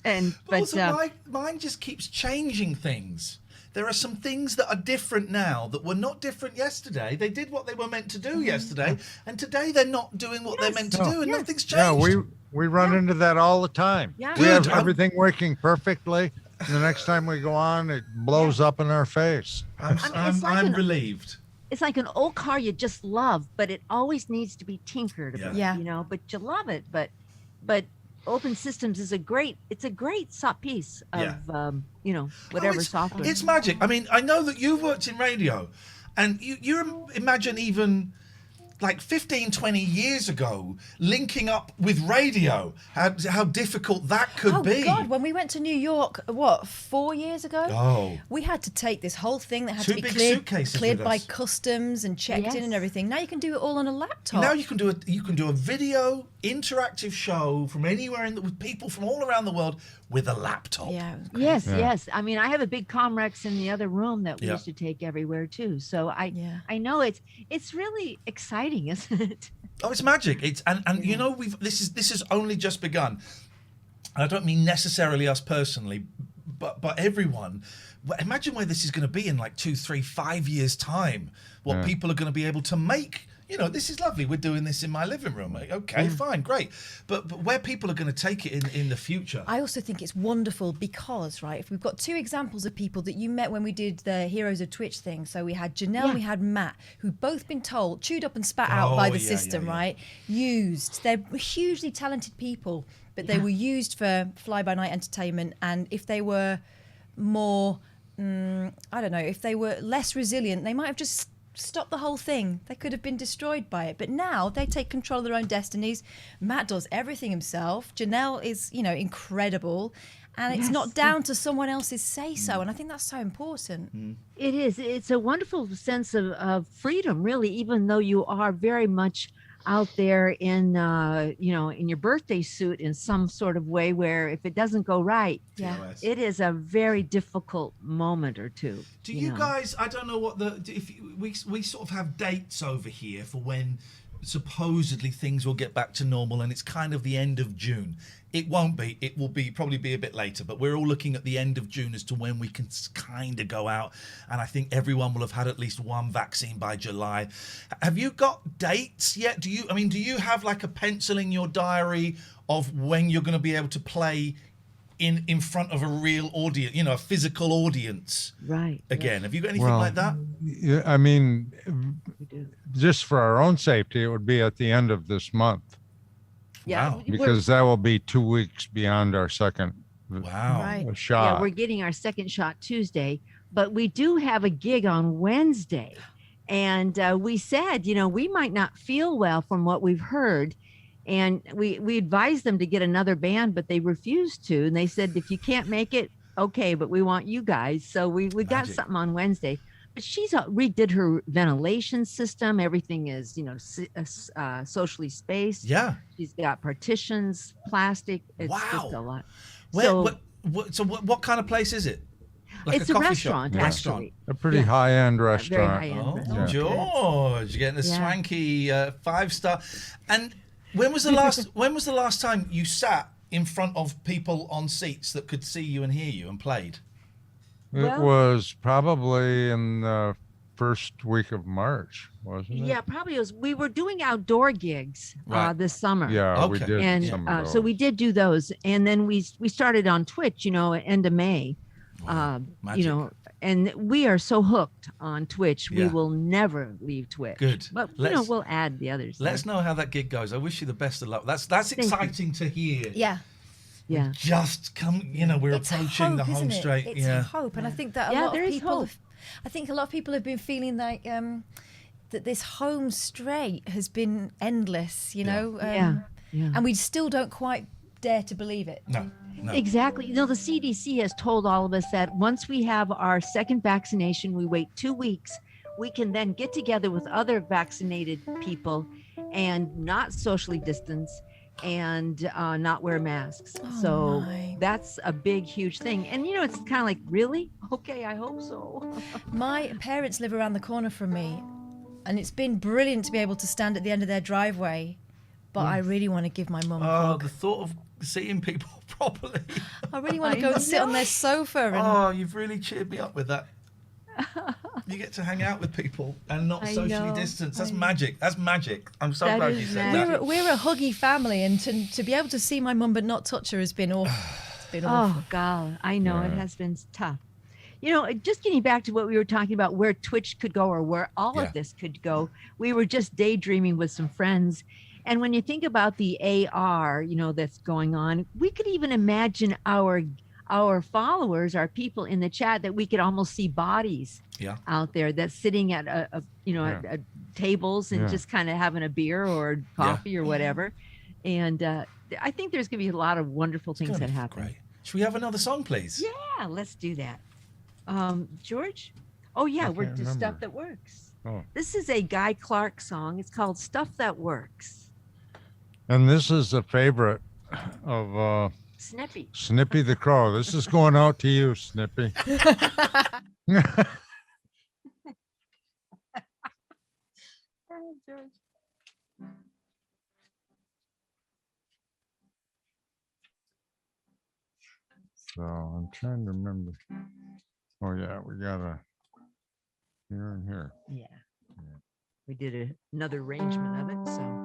A: But also, mine just keeps changing things. There are some things that are different now that were not different yesterday. They did what they were meant to do yesterday, and today they're not doing what they're meant to do, and nothing's changed.
P: Yeah, we run into that all the time.
F: Yeah.
P: We have everything working perfectly, and the next time we go on, it blows up in our face.
A: I'm relieved.
F: It's like an old car you just love, but it always needs to be tinkered a bit, you know, but you love it. But Open Systems is a great piece of, you know, whatever software.
A: It's magic. I mean, I know that you've worked in radio, and you imagine even like 15, 20 years ago, linking up with radio, how difficult that could be.
B: Oh, God, when we went to New York, 4 years ago? We had to take this whole thing that had to be cleared by customs and checked in and everything. Now you can do it all on a laptop.
A: Now you can do a video, interactive show from anywhere with people from all around the world with a laptop.
F: Yes. I mean, I have a big Comrex in the other room that we used to take everywhere too. So I know it's really exciting, isn't it?
A: Oh, it's magic. It's and you know, this has only just begun. And I don't mean necessarily us personally, but everyone. Imagine where this is going to be in like 2, 3, 5 years' time. What people are going to be able to make. You know, this is lovely. We're doing this in my living room. Okay, fine, great. But where people are going to take it in the future.
B: I also think it's wonderful because, right, if we've got two examples of people that you met when we did the Heroes of Twitch thing. So we had Janelle and we had Matt, who'd both been told, chewed up and spat out by the system, right? Used. They're hugely talented people, but they were used for fly-by-night entertainment. And if they were more, I don't know, if they were less resilient, they might have just stop the whole thing. They could have been destroyed by it. But now they take control of their own destinies. Matt does everything himself. Janelle is, you know, incredible. And it's not down to someone else's say-so. And I think that's so important.
F: It is. It's a wonderful sense of freedom, really, even though you are very much out there in, you know, in your birthday suit in some sort of way where if it doesn't go right, it is a very difficult moment or two.
A: Do you guys, I don't know what we sort of have dates over here for when supposedly things will get back to normal, and it's kind of the end of June. It won't be. It will probably be a bit later, but we're all looking at the end of June as to when we can kind of go out, and I think everyone will have had at least one vaccine by July. Have you got dates yet? Do you have like a pencil in your diary of when you're going to be able to play in front of a real audience, you know, a physical audience?
F: Right.
A: Again, have you got anything like that?
P: Yeah, I mean, just for our own safety, it would be at the end of this month.
F: Yeah,
A: wow.
P: Because that will be 2 weeks beyond our second shot.
F: Yeah, we're getting our second shot Tuesday, but we do have a gig on Wednesday. And we said, you know, we might not feel well from what we've heard. And we advised them to get another band, but they refused to. And they said, if you can't make it, okay, but we want you guys. So we got something on Wednesday. But she's redid her ventilation system. Everything is, you know, socially spaced.
A: Yeah.
F: She's got partitions, plastic. It's just a lot.
A: So what kind of place is it? Like
F: it's
A: a coffee
F: restaurant,
A: shop?
F: actually.
P: A pretty high-end restaurant.
F: Very high-end
A: restaurant. George, you're getting a swanky 5-star. And when was the last time you sat in front of people on seats that could see you and hear you and played?
F: Well-
P: was probably in the first week of March, wasn't it?
F: Yeah, probably it was. We were doing outdoor gigs this summer.
P: Yeah, we did
F: And
P: some of
F: so we
P: those.
F: did do those, and then we started on Twitch, end of May.
A: Magic.
F: And we are so hooked on Twitch. We
A: Yeah.
F: will never leave Twitch.
A: Good.
F: But
A: Let's-
F: we'll add the others.
A: Let us know how that gig goes. I wish you the best of luck. That's
F: you.
A: exciting to hear.
B: Yeah.
F: Yeah.
A: Just come, we're
B: It's
A: approaching the
B: hope,
A: home
B: isn't it?
A: straight.
B: It's
A: Yeah.
B: hope, and I think that a
F: Yeah,
B: lot
F: there
B: of
F: is
B: people.
F: hope.
B: I think a lot of people have been feeling like that this home straight has been endless.
F: Yeah.
B: And we still don't quite dare to believe it.
A: No.
F: Exactly. The CDC has told all of us that once we have our second vaccination, we wait 2 weeks. We can then get together with other vaccinated people and not socially distance and not wear masks. So that's a big, huge thing. And, it's kind of like, really? Okay, I hope so.
B: My parents live around the corner from me, and it's been brilliant to be able to stand at the end of their driveway. But I really want to give my mum a hug.
A: The thought of seeing people properly.
B: I really want to go and sit on their sofa. And...
A: you've really cheered me up with that. You get to hang out with people and not
B: I
A: socially
B: know.
A: distance. That's magic. That's magic. I'm so glad you said that.
B: We're a huggy family, and to be able to see my mum but not touch her has been awful. It's been awful.
F: Oh, God. I know. It has been tough. Just getting back to what we were talking about, where Twitch could go or where all of this could go, we were just daydreaming with some friends. And when you think about the AR, that's going on, we could even imagine our followers, our people in the chat, that we could almost see bodies out there that's sitting at at tables and just kind of having a beer or coffee or whatever. And I think there's going to be a lot of wonderful things that happen.
A: Great. Should we have another song, please?
F: Yeah, let's do that. George? Oh, yeah, we're just Stuff That Works.
P: Oh.
F: This is a Guy Clark song. It's called Stuff That Works.
P: And this is a favorite of
F: Snippy.
P: Snippy the Crow. This is going out to you, Snippy. So I'm trying to remember. Oh yeah, we got a here and here.
F: Yeah. We did another arrangement of it, so.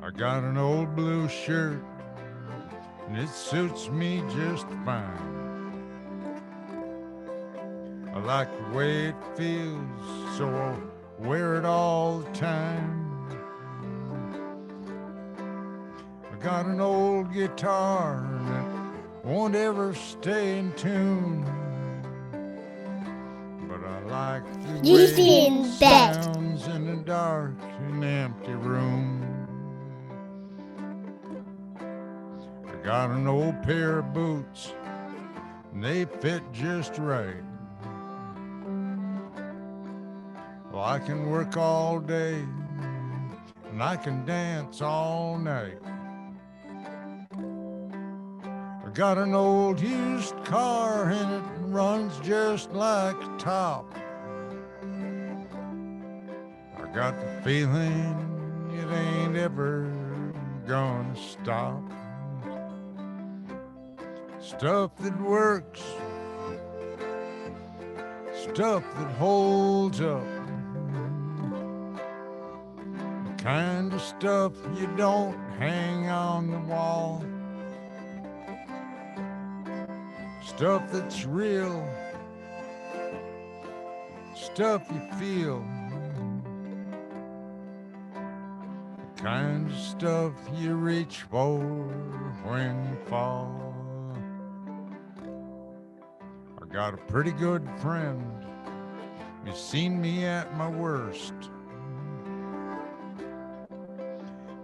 P: I got an old blue shirt and it suits me just fine. I like the way it feels, so I'll wear it all the time. I got an old guitar and it won't ever stay in tune, but I like the way it sounds in a dark and empty room. I got an old pair of boots and they fit just right. Well, I can work all day and I can dance all night. I got an old used car and it runs just like a top. I got the feeling it ain't ever gonna stop. Stuff that works, stuff that holds up, the kind of stuff you don't hang on the wall, stuff that's real, stuff you feel, the kind of stuff you reach for when you fall. got a pretty good friend. He's seen me at my worst.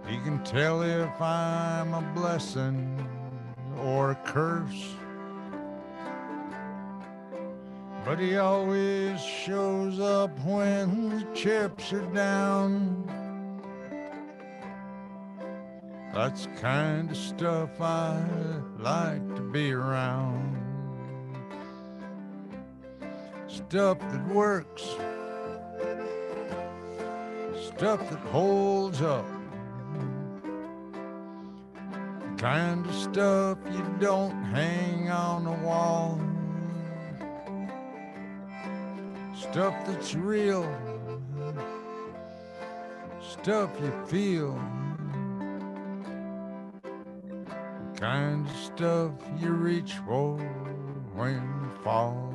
P: He can tell if I'm a blessing or a curse. But he always shows up when the chips are down. That's the kind of stuff I like to be around. Stuff that works, stuff that holds up, the kind of stuff you don't hang on the wall. Stuff that's real, stuff you feel, the kind of stuff you reach for when you fall.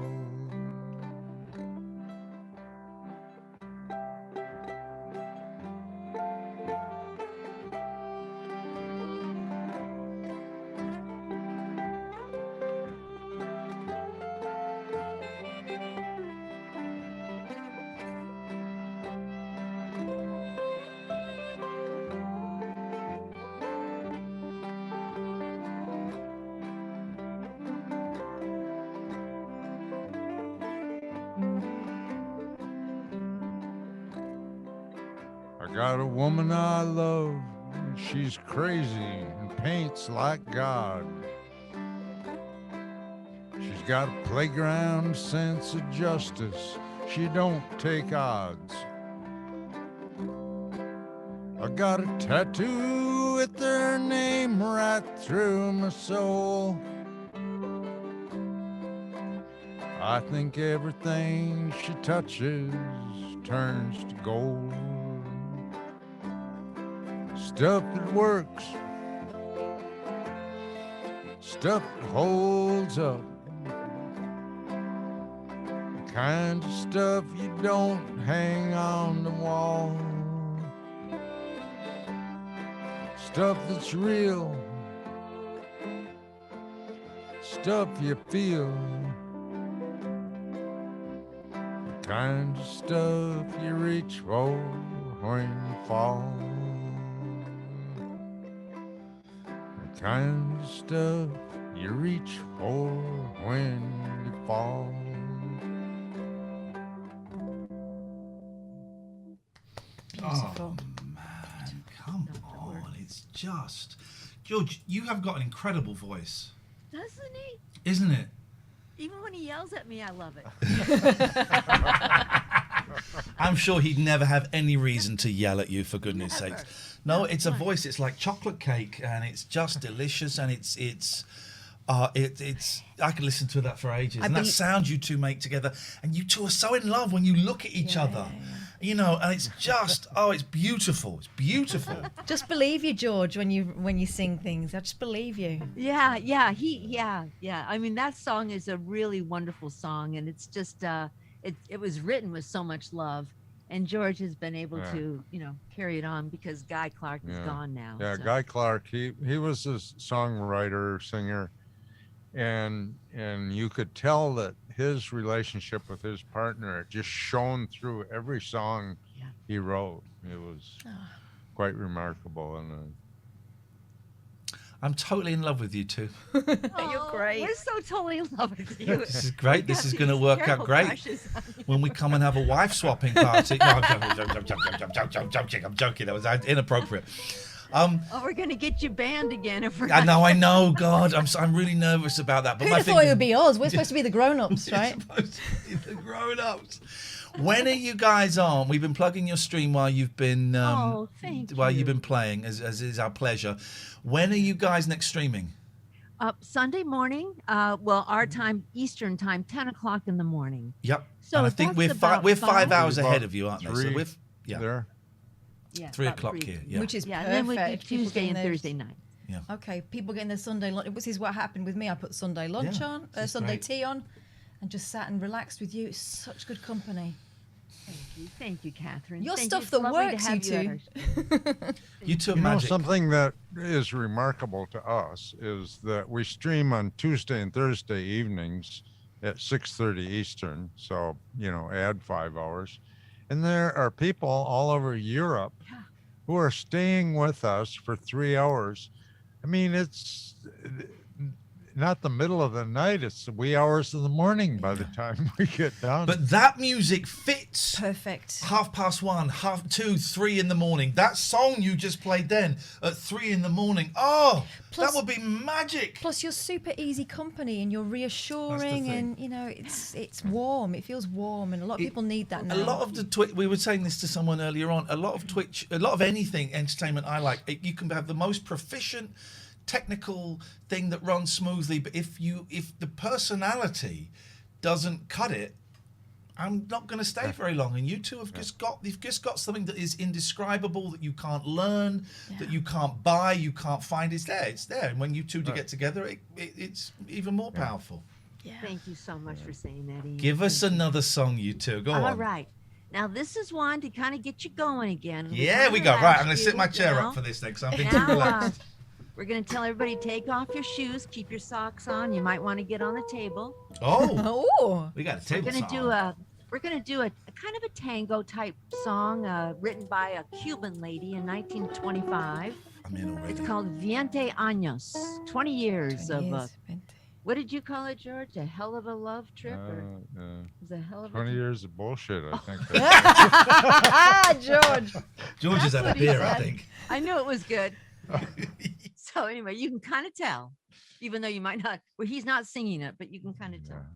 P: I got a woman I love, and she's crazy and paints like God. She's got a playground sense of justice, she don't take odds. I got a tattoo with her name right through my soul. I think everything she touches turns to gold. Stuff that works, stuff that holds up, the kind of stuff you don't hang on the wall. Stuff that's real, stuff you feel, the kind of stuff you reach for when you fall. Kind of stuff you reach for when you fall.
A: Oh man, come on! It's just George. You have got an incredible voice,
F: Doesn't he?
A: isn't it?
F: Even when he yells at me, I love it.
A: I'm sure he'd never have any reason to yell at you, for goodness sakes. No, it's a voice. It's like chocolate cake, and it's just delicious. And it's. I could listen to that for ages. And that sound you two make together, and you two are so in love when you look at each other. You know, and it's just it's beautiful. It's beautiful.
B: Just believe you, George, when you sing things. I just believe you.
F: Yeah. I mean, that song is a really wonderful song, and it's just it was written with so much love, and George has been able to carry it on because Guy Clark is gone now.
P: Yeah,
F: so.
P: Guy Clark. He was a songwriter, singer, and you could tell that his relationship with his partner just shone through every song he wrote. It was quite remarkable, and
A: I'm totally in love with you two.
B: You're great.
F: We're so totally in love with you.
A: This is great. This is going to work out great when we come and have a wife swapping party. No, I'm joking. That was inappropriate.
F: We're going to get you banned again if we're.
A: I know. God, I'm really nervous about that. But
B: who'd have thought it would be us? We're supposed to be the grown-ups, right?
A: Supposed to be the grown-ups. When are you guys on? We've been plugging your stream while you've been you've been playing, as is our pleasure. When are you guys next streaming?
F: Sunday morning. Our time, Eastern time, 10 o'clock in the morning.
A: Yep.
F: So
A: and I think we're 5 hours ahead of you, aren't they? So we're
P: there.
F: Yeah,
A: 3 o'clock here. Yeah.
B: Which is perfect.
F: And then we do Tuesday and Thursday night.
A: Yeah.
B: Okay, people getting their Sunday lunch. This is what happened with me. I put Sunday lunch on, Sunday tea on, and just sat and relaxed with you. It's such good company.
F: Thank you, Catherine.
B: Your stuff that works, you two.
A: You two are magic.
P: Something that is remarkable to us is that we stream on Tuesday and Thursday evenings at 6:30 Eastern. So, add 5 hours. And there are people all over Europe who are staying with us for 3 hours. I mean, it's not the middle of the night, it's the wee hours of the morning by the time we get done.
A: But that music fits.
B: Perfect.
A: 1:30, 2:30, 3 in the morning. That song you just played then at 3 in the morning. Oh, that would be magic.
B: Plus, you're super easy company and you're reassuring, and it's warm. It feels warm, and a lot of people need that now.
A: A lot of the Twitch, we were saying this to someone earlier on. A lot of Twitch, a lot of anything entertainment I like. You can have the most proficient technical thing that runs smoothly, but if the personality doesn't cut it, I'm not going to stay very long. And you two have just got something that is indescribable, that you can't learn, that you can't buy, you can't find. It's there. And when you two get together, it's even more powerful.
F: Yeah. Thank you so much for saying that, Ian.
A: Give us another song, you two. Go on.
F: All right. Now, this is one to kind of get you going again.
A: Yeah, we go. Right, I'm going to sit my chair up for this then, because I'm being too relaxed.
F: We're going to tell everybody, take off your shoes, keep your socks on. You might want to get on the table.
A: Oh, we got a table song.
F: We're going to do a kind of a tango type song written by a Cuban lady in 1925.
A: I'm in already.
F: It's called 20 Años, 20 years of, what did you call it, George? A hell of a love trip? Or was a hell of
P: 20 years of bullshit, I think.
A: George has had a beer, I think.
F: I knew it was good. So anyway, you can kind of tell, even though you might not, well, he's not singing it, but you can kind of tell.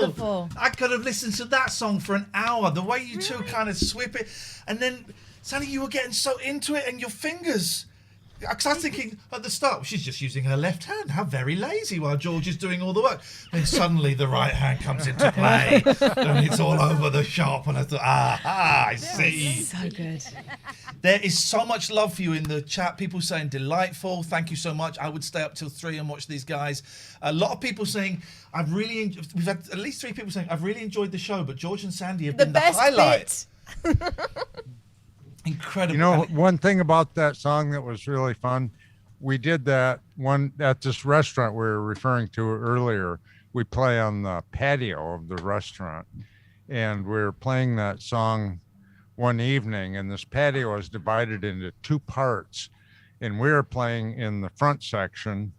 B: wonderful.
A: I could have listened to that song for an hour. The way you two kind of swip it, and then suddenly you were getting so into it, and your fingers. Because I was thinking at the start, well, she's just using her left hand. How very lazy while George is doing all the work. Then suddenly the right hand comes into play, and it's all over the shop. And I thought, I see.
B: So good.
A: There is so much love for you in the chat. People saying delightful. Thank you so much. I would stay up till 3 and watch these guys. A lot of people saying we've had at least 3 people saying I've really enjoyed the show, but George and Sandy have been the highlight. Incredible.
P: You know, one thing about that song that was really fun, we did that one at this restaurant we were referring to earlier. We play on the patio of the restaurant, and we were playing that song one evening, and this patio is divided into 2 parts, and we were playing in the front section,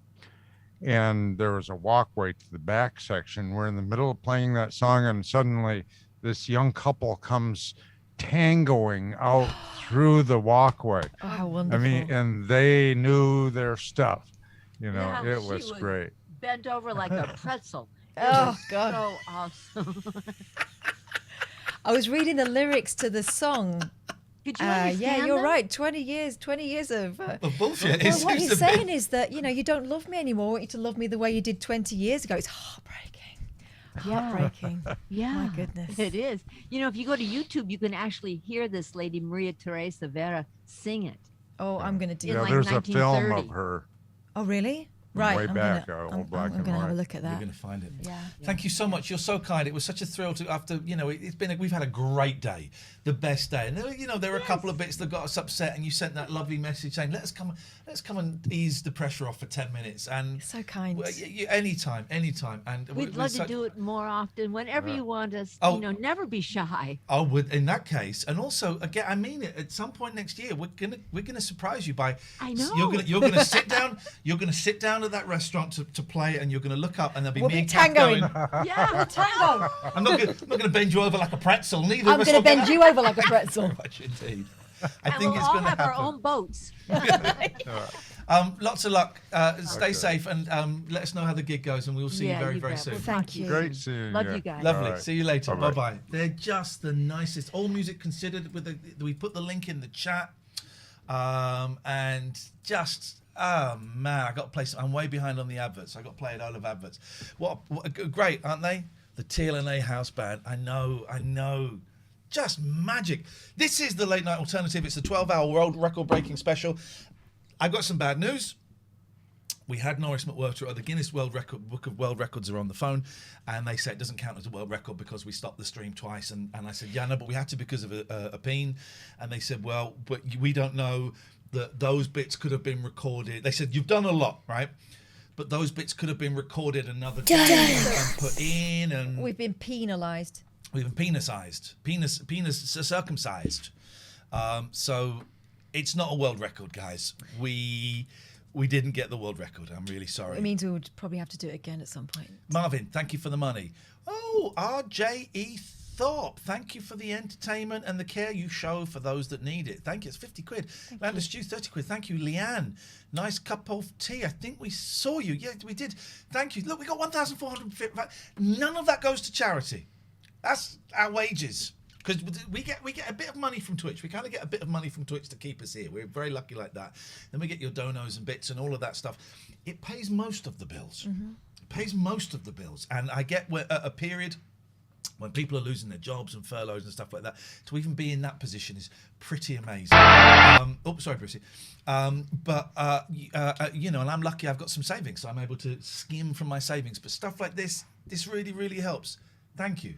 P: and there was a walkway to the back section. We're in the middle of playing that song, and suddenly this young couple comes tangoing out through the walkway.
B: Oh, how wonderful.
P: I mean, and they knew their stuff. You know,
F: Yeah,
P: it
F: she
P: was great.
F: Bent over like a pretzel.
B: Oh, God.
F: So awesome.
B: I was reading the lyrics to the song.
F: Could you understand
B: yeah, you're
F: them?
B: right. 20 years of
A: bullshit.
B: Well, what he's saying is that, you don't love me anymore. I want you to love me the way you did 20 years ago. It's heartbreaking. Heartbreaking.
F: Yeah.
B: My goodness.
F: It is. If you go to YouTube, you can actually hear this lady, Maria Teresa Vera, sing it.
B: Oh, I'm going to do
P: Yeah,
B: that.
P: there's a film of her.
B: Oh, really? Right.
P: Way
B: I'm
P: back,
B: gonna,
P: old black
B: I'm
P: and
B: going to have a
P: white.
B: look at that.
A: You're going to find it.
B: Yeah.
A: Thank you so much. You're so kind. It was such a thrill to after we've had a great day, the best day. And there were a couple of bits that got us upset, and you sent that lovely message saying let's come and ease the pressure off for 10 minutes. And
B: so kind.
A: Anytime. And
F: We'd love to do it more often, whenever you want us.
A: Oh.
F: Never be shy.
A: Oh, in that case, and also again, I mean it. At some point next year, we're gonna surprise you by.
F: I know.
A: You're gonna sit down. You're gonna sit down at that restaurant to play, and you're gonna look up, and there'll be
B: We'll
A: me
B: be
A: and Kath
B: tangoing.
A: going.
B: Yeah, we'll tango.
A: I'm not gonna bend you over like a pretzel. Neither
B: I'm
A: of us.
B: going to bend you over like a pretzel.
A: Much indeed.
F: And we'll all have our own boats.
A: Lots of luck. Stay safe, and let us know how the gig goes, and we'll see you very, very soon.
B: Well, thank you.
P: Great seeing you.
F: Love you guys.
A: Lovely.
P: All right.
A: See you later.
P: Bye-bye.
A: Bye-bye. They're just the nicest. All Music Considered. We put the link in the chat, and just. Oh man, I got to play some. I'm way behind on the adverts. I got to play a load of adverts. What great, aren't they? The TLNA house band. I know. Just magic. This is the Late Night Alternative. It's a 12-hour world record-breaking special. I've got some bad news. We had Norris McWhirter, the Guinness Book of World Records are on the phone, and they said it doesn't count as a world record because we stopped the stream twice. And I said, yeah, no, but we had to because of a peen. And they said, well, but we don't know that those bits could have been recorded. They said, you've done a lot, right? But those bits could have been recorded another day and put in. And
B: We've been penalised.
A: We've been penis circumcised. So it's not a world record, guys. We didn't get the world record. I'm really sorry.
B: It means we would probably have to do it again at some point.
A: Marvin, thank you for the money. Oh, RJE Thorpe, thank you for the entertainment and the care you show for those that need it. Thank you. It's 50 quid. Lander Stew, 30 quid. Thank you, Leanne. Nice cup of tea. I think we saw you. Yeah, we did. Thank you. Look, we got 1,450. None of that goes to charity. That's our wages. Because we get a bit of money from Twitch. We kind of get a bit of money from Twitch to keep us here. We're very lucky like that. Then we get your donos and bits and all of that stuff. It pays most of the bills.
B: Mm-hmm.
A: It pays most of the bills. And I get a period when people are losing their jobs and furloughs and stuff like that. To even be in that position is pretty amazing. Sorry, Brucey. And I'm lucky I've got some savings, so I'm able to skim from my savings. But stuff like this really, really helps. Thank you.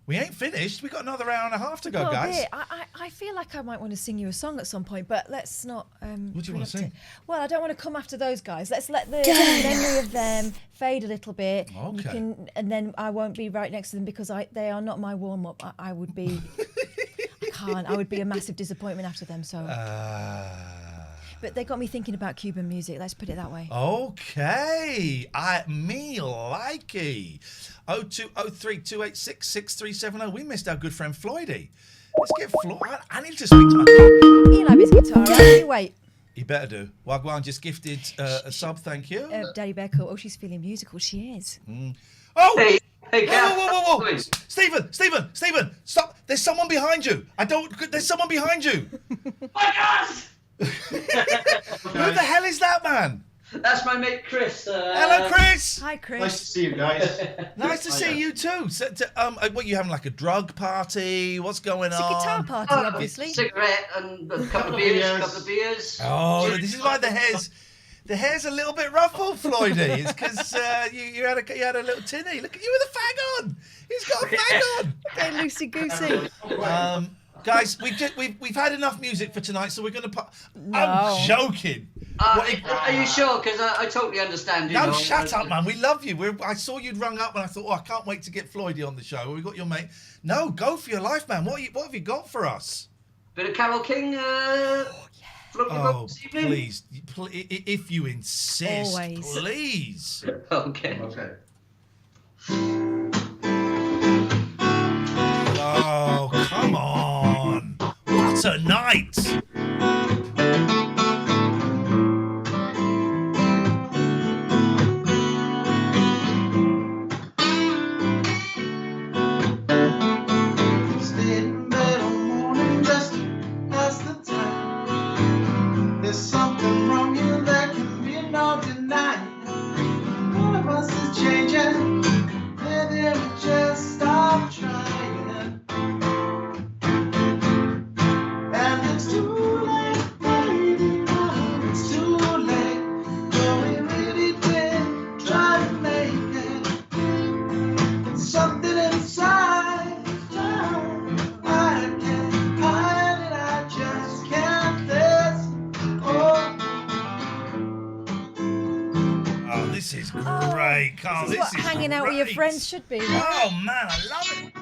A: We ain't finished. We've got another hour and a half to go, guys.
B: I feel like I might want to sing you a song at some point, but let's not.
A: What do you want to sing?
B: Well, I don't want to come after those guys. Let's let the memory of them fade a little bit.
A: Okay.
B: And then I won't be right next to them because they are not my warm up. I would be. I can't. I would be a massive disappointment after them. So. But they got me thinking about Cuban music. Let's put it that way.
A: Okay. Me likey. 0203 286 6370. We missed our good friend Floydie. Let's get Floyd. I need to speak to my
B: He loves his guitar. Right? Wait.
A: He better do. Wagwan just gifted a sub. Thank you.
B: Daddy Becker. Oh, she's feeling musical. She is.
A: Oh!
S: Hey,
D: Hey,
A: whoa. Stephen, stop. There's someone behind you. There's someone behind you.
D: My God!
A: Who the hell is that man?
D: That's my mate Chris.
A: Hello, Chris.
B: Hi, Chris.
V: Nice to see you guys.
A: Nice to see you too. So, what, you having like a drug party? What's going
B: It's a
A: on?
B: guitar party, obviously.
D: Cigarette and a couple of beers.
A: Oh, this is why the hair's a little bit ruffled, Floydie. It's because you had a little tinny. Look at you with a fag on. He's got a fag on.
B: Okay, loosey goosey.
A: Guys, we've had enough music for tonight, so we're going to.
B: No.
A: I'm joking.
D: Are you sure? Because I totally understand you.
A: No, shut up, man. We love you. I saw you'd rung up, and I thought, I can't wait to get Floydie on the show. We got your mate. No, go for your life, man. What have you got for us?
D: Bit of Carole King.
A: Oh, please, if you insist,
B: Always.
A: please.
D: Okay.
A: Oh, come on. What a night.
W: There's something wrong here that can be no denying. One of us is changing, maybe we just stop trying. And it's too late, baby, now it's too late. But we really did try to make it. Something inside, I can't hide it, I just can't face it.
A: Oh, this is great, Carl.
B: This is what hanging out with your friends should be.
A: Oh, man, I love it.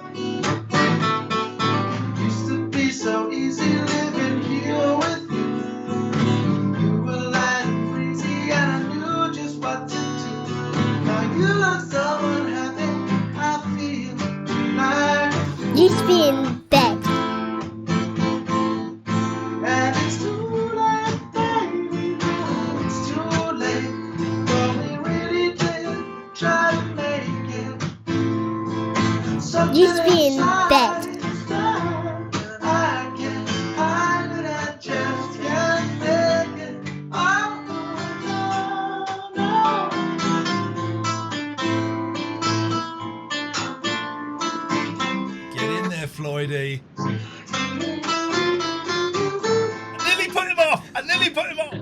W: Used to be so easy living here with you. You were light and breezy and I knew just what to do. Now you look so unhappy, I feel like
L: Used to be in bed.
W: and it's too late, baby, now it's too late. But we really did try to make it.
L: Used to be in bed.
W: I can't hide it, I just can't make it. Oh, no.
A: Get in there, Floydie. I nearly put him off.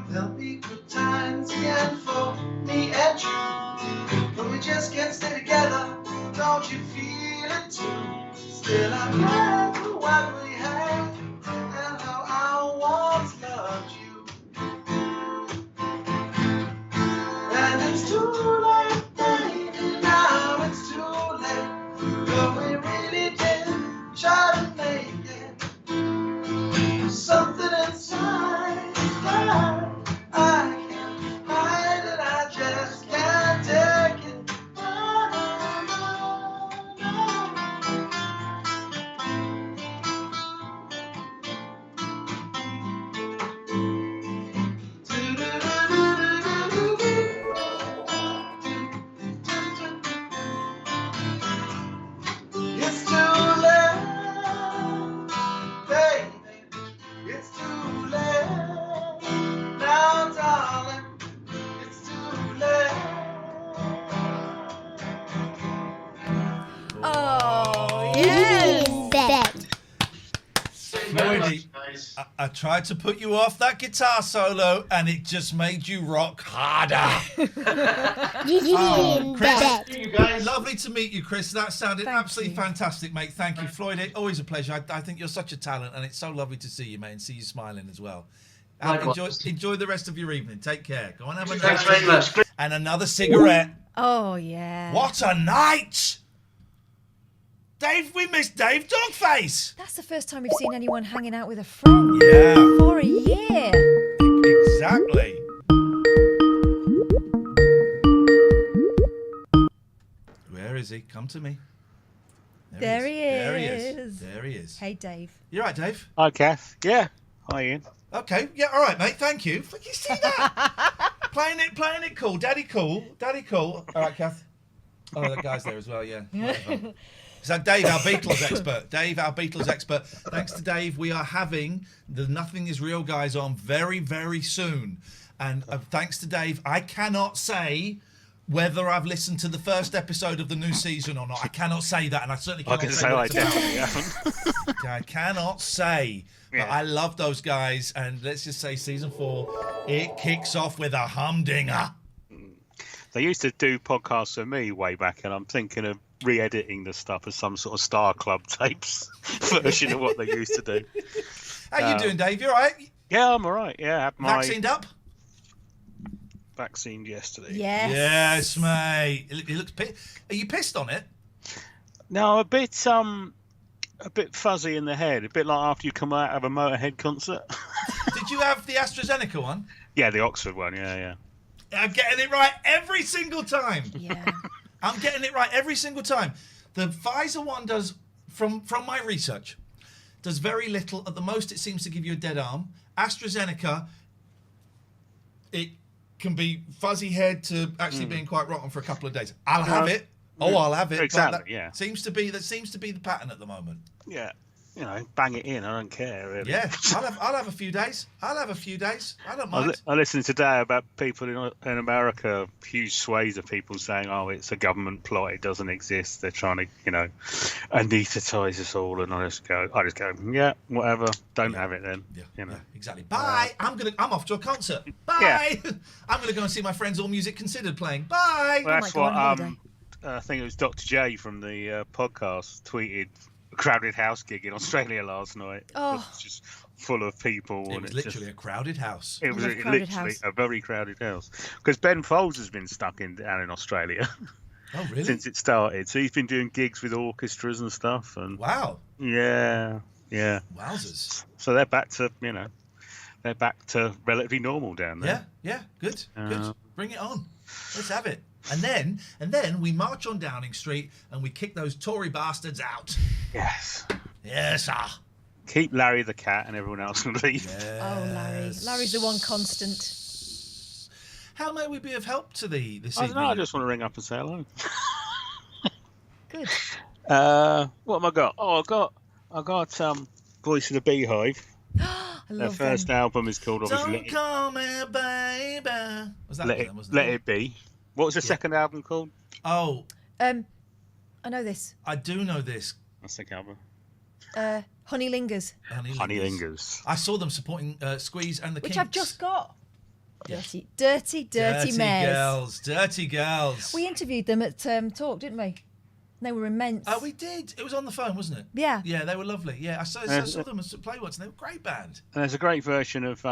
W: There'll be good times again for me and you, but we just can't stay together. Don't you feel it too? Still I'm glad for what we had and how I once loved you. And it's too late, baby, now it's too late, but we really did try to make it. Something inside. I can't hide it, I just can't take it. It's too late, baby, it's too late. Now, darling, it's too late.
B: Oh,
L: Used to be in bed.
A: Floydie, I tried to put you off that guitar solo, and it just made you rock harder.
L: Used to be in
A: Chris,
L: bed.
A: lovely to meet you, Chris. That sounded absolutely fantastic, mate. Thank you, Floydie. Always a pleasure. I think you're such a talent, and it's so lovely to see you, mate, and see you smiling as well. Enjoy the rest of your evening. Take care. Go on, have a
D: Thanks very much.
A: And another cigarette.
B: Oh, yeah.
A: What a night! Dave, we missed Dave Dogface.
B: That's the first time we've seen anyone hanging out with a friend.
A: Yeah.
B: For a year.
A: come to me.
B: There he
A: is. There he is.
B: Hey, Dave.
A: You all right, Dave?
G: Hi, Kath. Yeah. Hi, Ian.
A: Okay. Yeah. All right, mate. Thank you. You see that? playing it cool. Daddy cool. All right, Kath. Oh, that guy's there as well. Yeah. Whatever. So Dave, our Beatles expert. Thanks to Dave, we are having the Nothing Is Real guys on very, very soon. And thanks to Dave, I cannot say whether I've listened to the first episode of the new season or not. I cannot say that, and I certainly cannot say
G: I definitely haven't.
A: I cannot say. But I love those guys, and let's just say season 4, it kicks off with a humdinger.
G: They used to do podcasts for me way back, and I'm thinking of re-editing the stuff as some sort of Star Club tapes version of what they used to do.
A: How you doing, Dave? You all right?
G: Yeah, I'm all right. Yeah, I had my
A: vaccined up.
G: Vaccinated yesterday.
A: Yes, mate. It looks. Are you pissed on it?
G: No, a bit fuzzy in the head. A bit like after you come out of a Motorhead concert.
A: Did you have the AstraZeneca one?
G: Yeah, the Oxford one. Yeah.
A: I'm getting it right every single time.
B: Yeah.
A: I'm getting it right every single time. The Pfizer one does, from my research, does very little. At the most, it seems to give you a dead arm. AstraZeneca, it can be fuzzy head to actually being quite rotten for a couple of days. I'll have it. I'll have it.
G: Exactly. That
A: seems to be the pattern at the moment.
G: Yeah. Bang it in. I don't care really.
A: Yeah, I'll have a few days. I don't mind.
G: I listened today about people in America, huge swathes of people saying, "Oh, it's a government plot. It doesn't exist. They're trying to, anaesthetize us all." And I just go, yeah, whatever. Don't have it then.
A: Yeah, exactly. Bye. I'm off to a concert. Bye. Yeah. I'm gonna go and see my friends AllMusicConsidered playing. Bye.
G: Well, that's what I think it was Dr. J from the podcast tweeted. Crowded house gig in Australia last night.
B: Oh,
G: it was just full of people.
A: It was literally a crowded house.
G: It was literally a very crowded house. Because Ben Folds has been stuck down in Australia.
A: Oh, really?
G: Since it started. So he's been doing gigs with orchestras and stuff. And
A: wow.
G: Yeah.
A: Wowzers.
G: So they're back to relatively normal down there.
A: Yeah. Good. Bring it on. Let's have it. And then we march on Downing Street and we kick those Tory bastards out.
G: Yes.
A: Yes, sir.
G: Keep Larry the cat and everyone else can leave.
A: Yes.
B: Oh, Larry. Larry's the one constant.
A: How may we be of help to thee this
G: I
A: evening?
G: don't know, I just want to ring up and say hello.
B: Good.
G: What have I got? Oh, I got Voice of the Beehive. Their first album is called obviously
A: Don't Call Me Baby. Was that
G: Let It Be. What was the second album called?
A: Oh.
B: I know this.
A: I do know this.
G: What's the album?
B: Honey Lingers.
G: Honey Lingers.
A: I saw them supporting Squeeze and the Kinks.
B: Which I've just got. Dirty mares.
A: Dirty girls.
B: We interviewed them at Talk, didn't we? They were immense.
A: Oh, we did. It was on the phone, wasn't it?
B: Yeah.
A: Yeah, they were lovely. Yeah, I saw them play once, and they were a great band.
G: And there's a great version of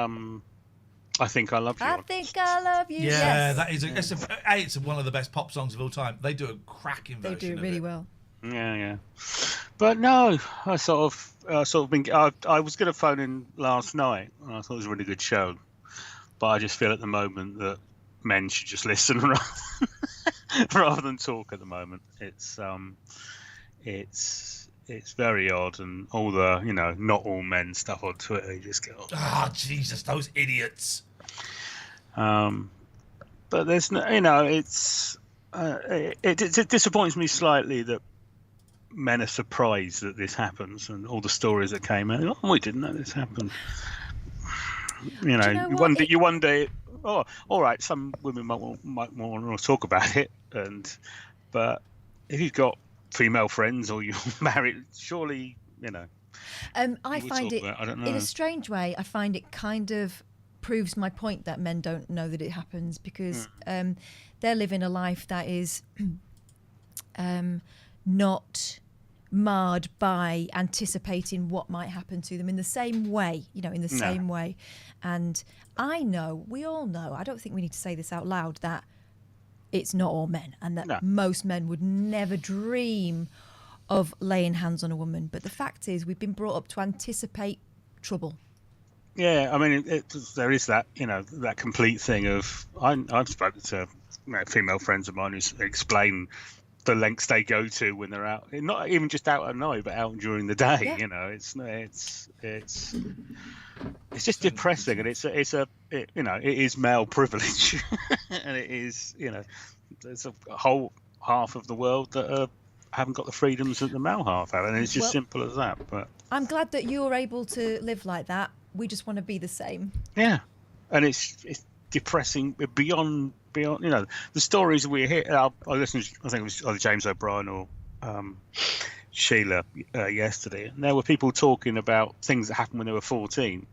G: I Think I Love You.
B: I Think I Love You.
A: Yeah,
B: yes.
A: that is. It's one of the best pop songs of all time. They do a cracking version.
B: They do really well.
G: Yeah. But no, I was going to phone in last night, and I thought it was a really good show. But I just feel at the moment that men should just listen rather than talk at the moment. It's very odd, and all the not all men stuff on Twitter. You just go,
A: Jesus, those idiots.
G: But there's no, it's it disappoints me slightly that men are surprised that this happens, and all the stories that came out. Oh, we didn't know this happened. You wonder. Oh, all right. Some women might want to talk about it, but if you've got female friends or you're married, surely
B: I find it
G: I don't know.
B: in a strange way. I find it kind of proves my point that men don't know that it happens because they're living a life that is not marred by anticipating what might happen to them in the same way, same way. And we all know, I don't think we need to say this out loud, that it's not all men and that most men would never dream of laying hands on a woman. But the fact is, we've been brought up to anticipate trouble.
G: Yeah, I mean, there is that, that complete thing of, I've spoken to female friends of mine who explain the lengths they go to when they're out, not even just out at night, but out during the day.
B: Yeah.
G: You know, it's just depressing, and it is male privilege, and it is, you know, there's a whole half of the world that haven't got the freedoms that the male half have, and it's just simple as that. But
B: I'm glad that you're able to live like that. We just want to be the same.
G: Yeah, and it's depressing beyond, you know, the stories we hear. I listened to, I think it was either James O'Brien or Sheila yesterday, and there were people talking about things that happened when they were 14,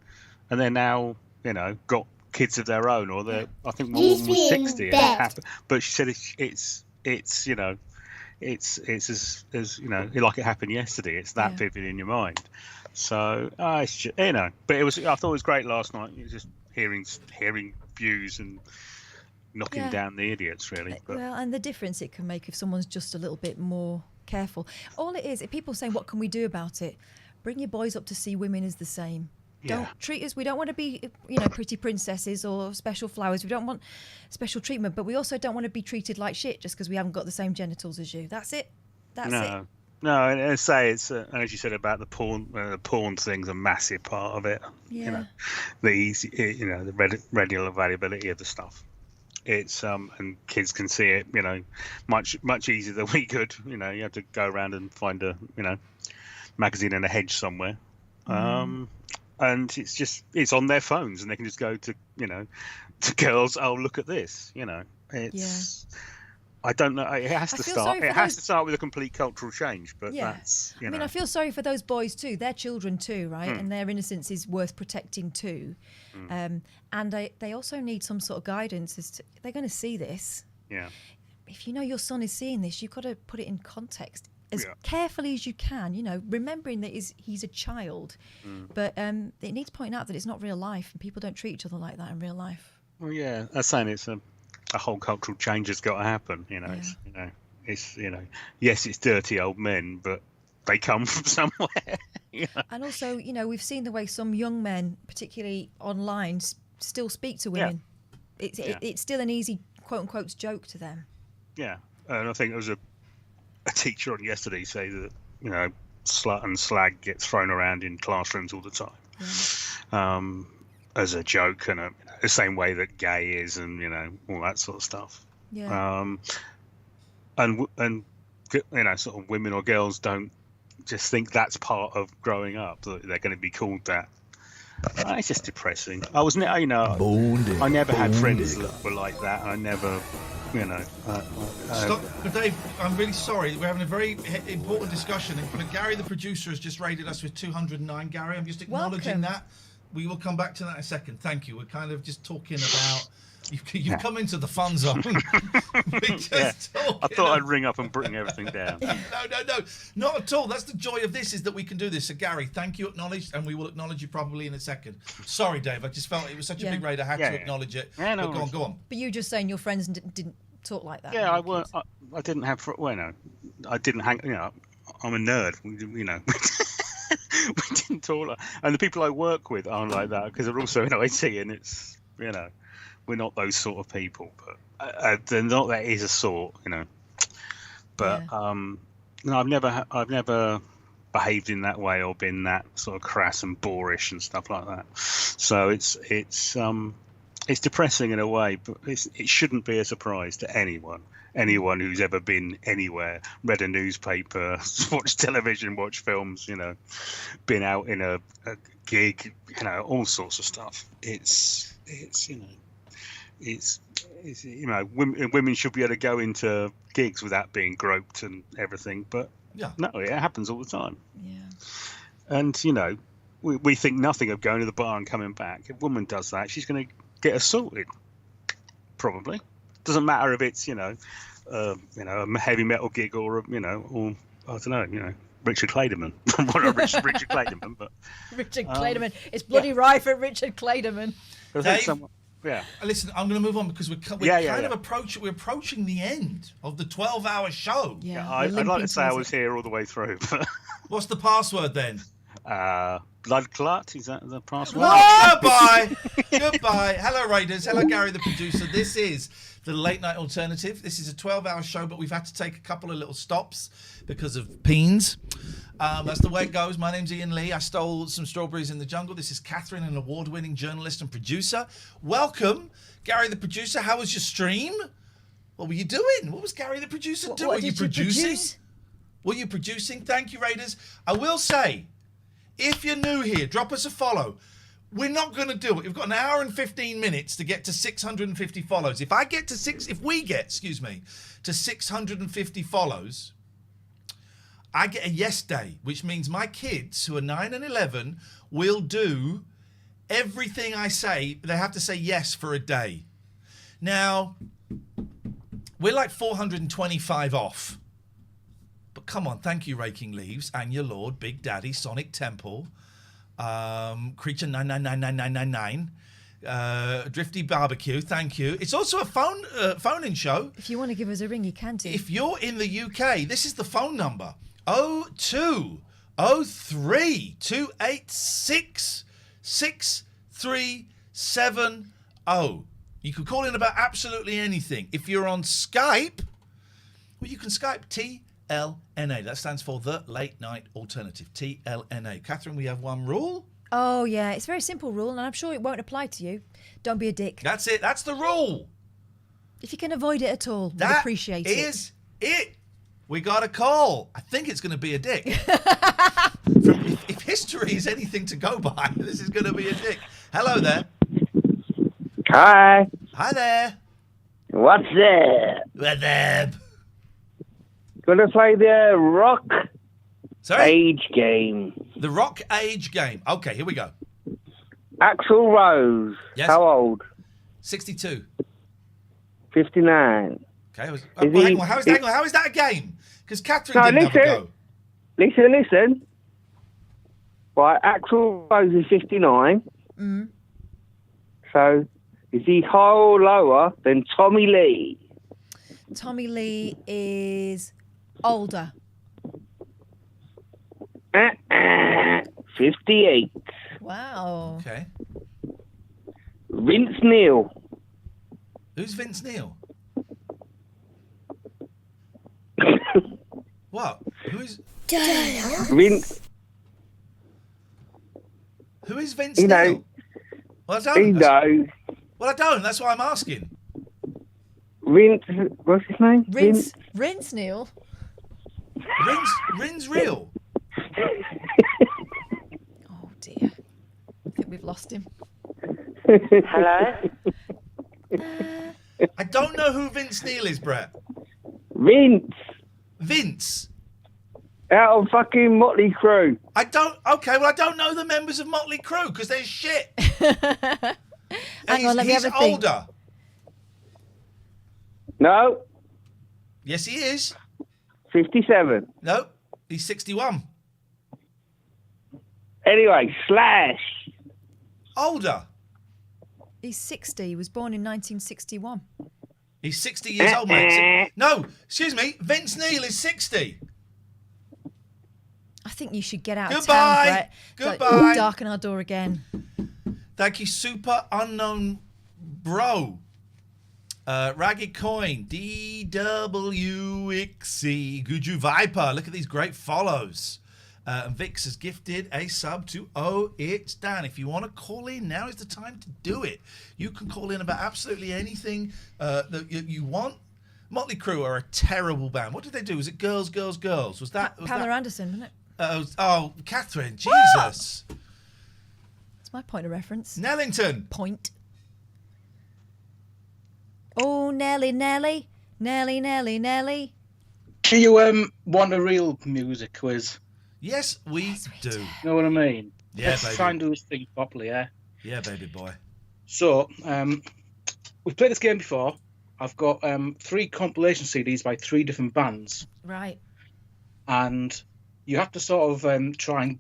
G: and they're now, you know, got kids of their own, or they're, I think one of them was 60, and it happened. But she said it's you know, it's as you know, like it happened yesterday. It's that vivid in your mind. So it's just, you know, but I thought it was great last night. It was just hearing views and knocking down the idiots, really. But,
B: well, and the difference it can make if someone's just a little bit more careful. All it is, if people saying, what can we do about it? Bring your boys up to see women as the same. Don't treat us, we don't want to be, you know, pretty princesses or special flowers. We don't want special treatment, but we also don't want to be treated like shit just because we haven't got the same genitals as you. That's it. That's it.
G: No, and I say it's, as you said about the porn thing's a massive part of it.
B: Yeah.
G: You know, the easy, you know, the regular availability of the stuff. It's and kids can see it, you know, much easier than we could. You know, you have to go around and find a, you know, magazine in a hedge somewhere, and it's on their phones, and they can just go to, you know, to girls. Oh, look at this, you know. It's. I don't know. It has to start. It has to start with a complete cultural change. But that's. You know.
B: I mean, I feel sorry for those boys too. They're children too, right? And their innocence is worth protecting too. And they also need some sort of guidance as to, they're going to see this.
G: Yeah.
B: If you know your son is seeing this, you've got to put it in context as carefully as you can. You know, remembering that he's a child, but it needs pointing out that it's not real life, and people don't treat each other like that in real life.
G: Well, yeah, I'm saying it's a whole cultural change has got to happen. You know, it's yes, it's dirty old men, but they come from somewhere. You know? And
B: also, you know, we've seen the way some young men, particularly online, still speak to women. It's still an easy quote unquote joke to them. Yeah,
G: and I think there was a teacher on yesterday say that, you know, slut and slag gets thrown around in classrooms all the time. As a joke, and the same way that gay is, and, you know, all that sort of stuff.
B: Yeah.
G: And you know, sort of women or girls don't just think that's part of growing up, that they're going to be called that. It's just depressing. I never had friends that were like that. I never, you know.
A: Stop, but Dave, I'm really sorry. We're having a very important discussion. But Gary, the producer, has just rated us with 209. Gary, I'm just acknowledging that. We will come back to that in a second. Thank you. We're kind of just talking about. You've come into the fun zone.
G: I thought I'd ring up and bring everything down.
A: No, not at all. That's the joy of this, is that we can do this. So, Gary, thank you, acknowledged, and we will acknowledge you probably in a second. Sorry, Dave. I just felt it was such a big raid. I had to acknowledge it.
G: Yeah, no,
A: go on.
B: But you just saying your friends didn't talk like that.
G: Yeah, I didn't have. Well, no, I didn't hang. You know, I'm a nerd. You know. We didn't talk, and the people I work with aren't like that, because they're also in IT, and it's, you know, we're not those sort of people. But they're not that is a sort, you know. But no, I've never behaved in that way or been that sort of crass and boorish and stuff like that. So it's depressing in a way, but it shouldn't be a surprise to anyone who's ever been anywhere, read a newspaper, watched television, watched films, you know, been out in a gig, you know, all sorts of stuff. It's you know, women should be able to go into gigs without being groped and everything, but no, it happens all the time.
B: Yeah.
G: And, you know, we think nothing of going to the bar and coming back. If a woman does that, she's going to get assaulted, probably. Doesn't matter if it's, you know, a heavy metal gig or, you know, or I don't know, you know, Richard Clayderman. Not Richard Clayderman, but
B: Richard Clayderman. It's bloody right for Richard Clayderman.
A: Dave, listen, I'm going to move on because we're approaching the end of the 12-hour show.
G: Yeah, I'd like to say I was here all the way through. But
A: what's the password then?
G: blood clot. Is that the password?
A: Goodbye. Goodbye. Hello, Raiders. Hello, Gary, the producer. This is the Late Night Alternative. This is a 12-hour show, but we've had to take a couple of little stops because of peens. That's the way it goes. My name's Iain Lee. I stole some strawberries in the jungle. This is Katherine, an award-winning journalist and producer. Welcome, Gary, the producer. How was your stream? What were you doing? What was Gary, the producer, doing? Were you producing? Were you producing? Thank you, Raiders. I will say, if you're new here, drop us a follow. We're not going to do it. We've got an hour and 15 minutes to get to 650 follows. If we get to 650 follows, I get a yes day, which means my kids who are 9 and 11 will do everything I say. They have to say yes for a day. Now, we're like 425 off. But come on, thank you, Raking Leaves, and your Lord, Big Daddy, Sonic Temple, Creature 999999, Drifty Barbecue, thank you. It's also a phone-in show.
B: If you want to give us a ring, you can do.
A: If you're in the UK, this is the phone number, 0203 286 6370. You can call in about absolutely anything. If you're on Skype, well, you can Skype TLNA. That stands for The Late Night Alternative, TLNA. Katherine, we have one rule.
B: Oh, yeah. It's a very simple rule, and I'm sure it won't apply to you. Don't be a dick.
A: That's it. That's the rule.
B: If you can avoid it at all, we'd appreciate it.
A: That is it. We got a call. I think it's going to be a dick. If history is anything to go by, this is going to be a dick. Hello there.
H: Hi.
A: Hi there.
H: What's there?
A: What's up?
H: Gonna play the Rock Age game.
A: The Rock Age game. Okay, here we go.
H: Axl Rose.
A: Yes.
H: How old?
A: 62.
H: 59.
A: Okay. Hang on. How is that a game? Because Katherine didn't have a go.
H: Listen. Right, Axl Rose is 59.
B: Mm.
H: So, is he higher or lower than Tommy Lee?
B: Tommy Lee is older.
H: 58.
B: Wow.
A: Okay.
H: Vince Neil.
A: Who's Vince Neil? What? Who's
H: Vince?
A: Who is Vince Neil? Well, I don't.
H: He knows.
A: Well, I don't. That's why I'm asking.
H: Vince, what's his name?
B: Rinse Neil.
A: Rin's real.
B: Oh dear. I think we've lost him.
H: Hello?
A: I don't know who Vince Neil is, Brett. Vince?
H: Out of fucking Motley Crue.
A: I don't know the members of Motley Crue because they're shit.
B: Hang on, let me have a think.
A: Older.
H: No.
A: Yes, he is.
H: 57.
A: No, he's 61.
H: Anyway, Slash.
A: Older.
B: He's 60. He was born in 1961.
A: He's 60 years old, mate. No, excuse me. Vince Neil is 60.
B: I think you should get out of
A: Goodbye.
B: town, Brett.
A: Goodbye.
B: Darken our door again.
A: Thank you, Super Unknown Bro. Ragged Coin, DWXC, Guju Viper. Look at these great follows. And Vix has gifted a sub to Oh It's Dan. If you want to call in, now is the time to do it. You can call in about absolutely anything that you want. Motley Crue are a terrible band. What did they do? Was it Girls, Girls, Girls? Was that
B: Pamela Anderson, wasn't it?
A: Oh, Katherine, Jesus.
B: It's my point of reference.
A: Nellington.
B: Point. Oh, Nelly, Nelly. Nelly, Nelly, Nelly.
Q: Do you want a real music quiz?
A: Yes, we do.
Q: You know what I mean?
A: Yeah,
Q: Let's
A: baby.
Q: try and do this thing properly, yeah?
A: Yeah, baby boy.
Q: So, we've played this game before. I've got 3 compilation CDs by 3 different bands.
B: Right.
Q: And you have to sort of try and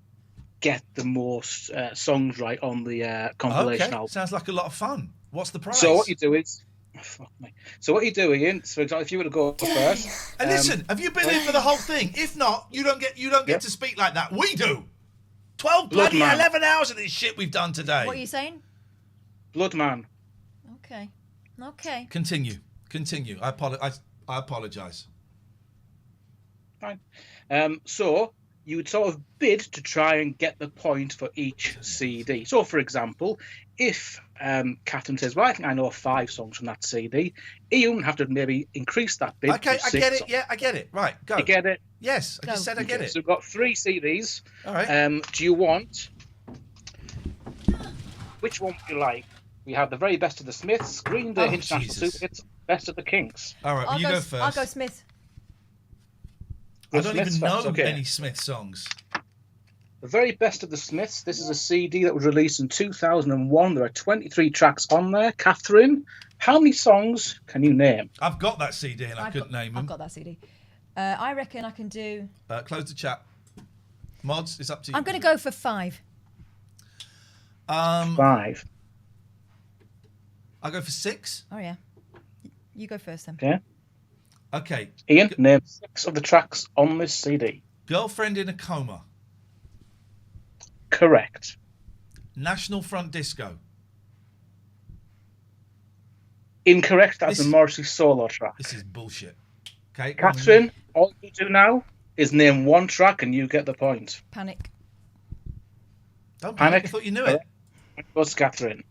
Q: get the most songs right on the compilation album.
A: Sounds like a lot of fun. What's the prize?
Q: So what you do is... Oh, fuck me. So what you do, Iain, so for example, if you were to go first...
A: And listen, have you been in for the whole thing? If not, you don't get to speak like that. We do. 12 bloody
Q: Bloodman.
A: 11 hours of this shit we've done today.
B: What are you saying?
Q: Bloodman.
B: Okay. Okay.
A: Continue. I apologise.
Q: Fine. So you would sort of bid to try and get the point for each CD. So, for example, if Katherine says, "Well, I think I know 5 songs from that CD," Iain would have to maybe increase that bid.
A: Okay,
Q: to
A: I
Q: 6
A: get it.
Q: songs.
A: Yeah, I get it. Right, go.
Q: You get it?
A: Yes, I just said I get
Q: Okay,
A: it.
Q: So we've got 3 CDs.
A: All right.
Q: Do you want... Which one would you like? We have the very best of the Smiths, Green Day, International
A: Jesus.
Q: Super Hits, best of the Kinks.
A: All right, well, you go first.
B: I'll go Smith.
A: I don't even know
Q: Okay.
A: any Smith songs.
Q: The very best of the Smiths. This is a CD that was released in 2001. There are 23 tracks on there. Katherine, how many songs can you name?
A: I've got that CD and I couldn't name them.
B: I've got that CD. I reckon I can do...
A: Close the chat. Mods, it's up to you.
B: I'm going to go for 5.
Q: 5.
A: I'll go for 6.
B: Oh, yeah. You go first then.
Q: Okay.
A: Okay.
Q: Iain, name 6 of the tracks on this CD.
A: Girlfriend in a Coma.
Q: Correct.
A: National Front Disco.
Q: Incorrect. That's a Morrissey solo track.
A: This is bullshit. Okay.
Q: Katherine, all you do now is name 1 track and you get the point.
B: Panic.
A: Don't panic. I thought you knew it.
Q: What's Katherine?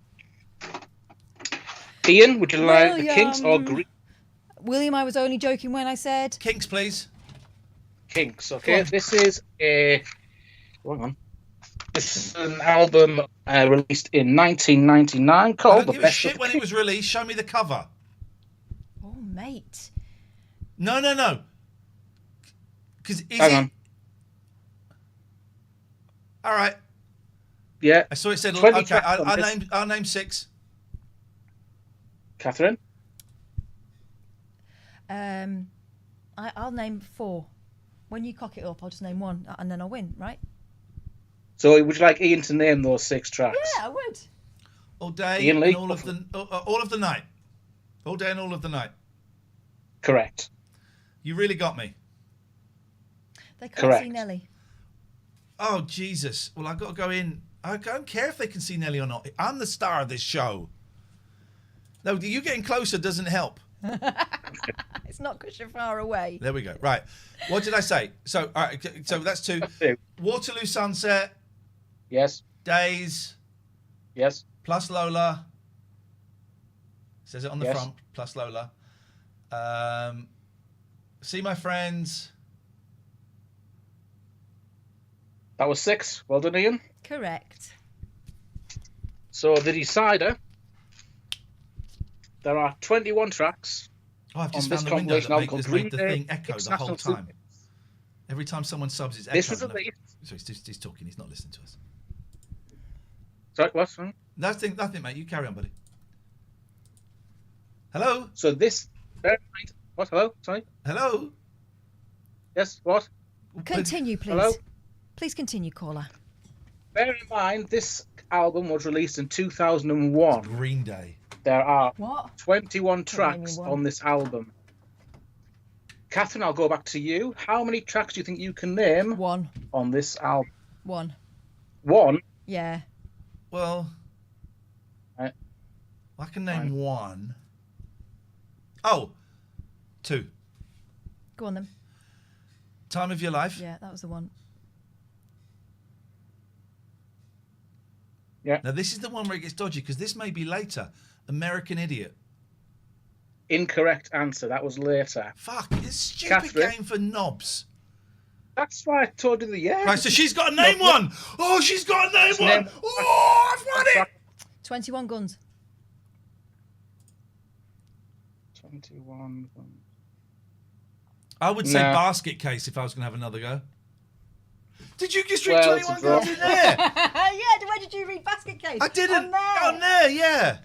Q: Iain, would you like the Kinks or Green?
B: William, I was only joking when I said...
A: Kinks, please.
Q: Kinks, okay. This is a... Hang on. This is an album released in 1999 called
A: I don't
Q: The
A: give a
Q: Best
A: shit
Q: of
A: when it was released. Show me the cover.
B: Oh, mate.
A: No. Because
Q: Hang on.
A: All right.
Q: Yeah.
A: I saw it said...
Q: 20
A: Okay,
Q: tracks on this.
A: I'll name 6.
Q: Katherine?
B: I'll name 4. When you cock it up, I'll just name 1 and then I'll win, right?
Q: So would you like Iain to name those 6 tracks?
B: Yeah, I would.
A: All day
Q: Iain Lee?
A: and all of the night. All day and all of the night.
Q: Correct.
A: You really got me.
B: They can't see Nelly.
A: Oh, Jesus. Well, I've got to go in. I don't care if they can see Nelly or not. I'm the star of this show. No, you getting closer doesn't help.
B: It's not because you're far away.
A: There we go. Right. What did I say? So, all right. So that's 2. Waterloo Sunset.
Q: Yes.
A: Days.
Q: Yes.
A: Plus Lola. Says it on the
Q: Yes.
A: front. Plus Lola. See My Friends.
Q: That was 6. Well done, Iain.
B: Correct.
Q: So the decider. There are 21 tracks.
A: Oh, I've just
Q: on
A: found
Q: this
A: the window
Q: compilation
A: that
Q: album
A: has
Q: called
A: made the
Q: Green
A: thing
Q: Day
A: echo the
Q: International
A: whole
Q: Super
A: time.
Q: Hits.
A: Every time someone subs, it's
Q: This
A: echoing.
Q: was released.
A: So he's talking. He's not listening to us.
Q: Sorry, what? Sorry?
A: Nothing, mate. You carry on, buddy. Hello?
Q: So this... Bear in mind... What? Hello? Sorry?
A: Hello?
Q: Yes, what?
B: Continue, please.
Q: Hello?
B: Please continue, caller.
Q: Bear in mind, this album was released in 2001.
A: Green Day.
Q: There are
B: What?
Q: 21
B: name
Q: tracks
B: me one.
Q: on this album. Katherine, I'll go back to you. How many tracks do you think you can name
B: 1.
Q: on this album?
B: 1.
Q: 1?
B: Yeah.
A: Well,
Q: Right.
A: I can name 1. Oh, 2.
B: Go on then.
A: Time of Your Life.
B: Yeah, that was the one.
Q: Yeah.
A: Now, this is the one where it gets dodgy, because this may be later. American Idiot.
Q: Incorrect answer. That was later.
A: Fuck, it's a stupid
Q: Katherine?
A: game for knobs.
Q: That's why I told you the yeah.
A: Right, so she's got to name one. Oh, she's got to name
Q: Just
A: one.
Q: name-
A: Oh, I've won it.
B: 21 guns.
Q: 21.
A: I would say
Q: No.
A: Basket Case if I was going to have another go. Did you just read
Q: Well, it's
A: 21
Q: a draw.
A: guns in there?
B: Yeah, where did you read Basket Case?
A: I didn't.
B: On there.
A: Yeah.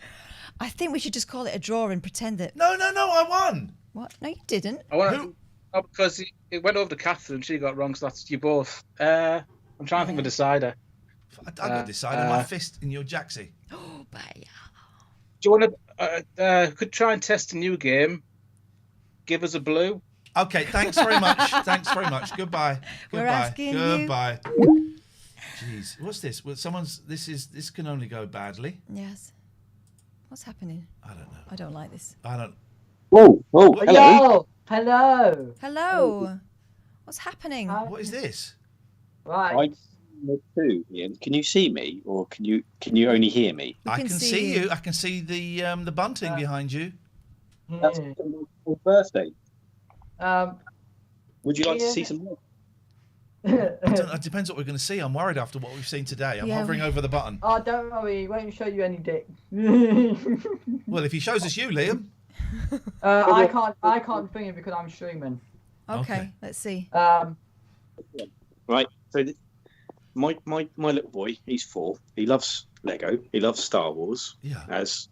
B: I think we should just call it a draw and pretend that...
A: No, I won.
B: What? No, you didn't.
Q: I want to... Oh, because it went over to Katherine, she got it wrong, so that's you both. I'm trying to think of a decider.
A: I got decided. My fist in your jacksie.
B: Oh, bye.
Q: Do you want to... could try and test a new game. Give us a blue.
A: Okay, thanks very much. Thanks very much. Goodbye.
B: We're
A: Goodbye.
B: asking you.
A: Goodbye. Jeez, what's this? Well, this can only go badly.
B: Yes. What's happening?
A: I don't know.
B: I don't like this.
A: I don't.
I: Whoa!
T: Hello. Hello.
B: Hello. What's happening?
A: What is this?
T: Right.
I: Too, Ian. Can you see me, or can you only hear me?
A: I can see you. I can see the bunting behind you.
I: That's my birthday. Would you like to
T: Ian-
I: see some more?
A: It depends what we're going to see. I'm worried after what we've seen today. I'm hovering over the button.
T: Oh, don't worry. He won't show you any dick.
A: Well, if he shows us you, Liam.
T: I can't bring it because I'm streaming.
B: Okay, let's see.
I: Right. So my little boy, he's 4. He loves Lego. He loves Star Wars.
A: Yeah.
I: As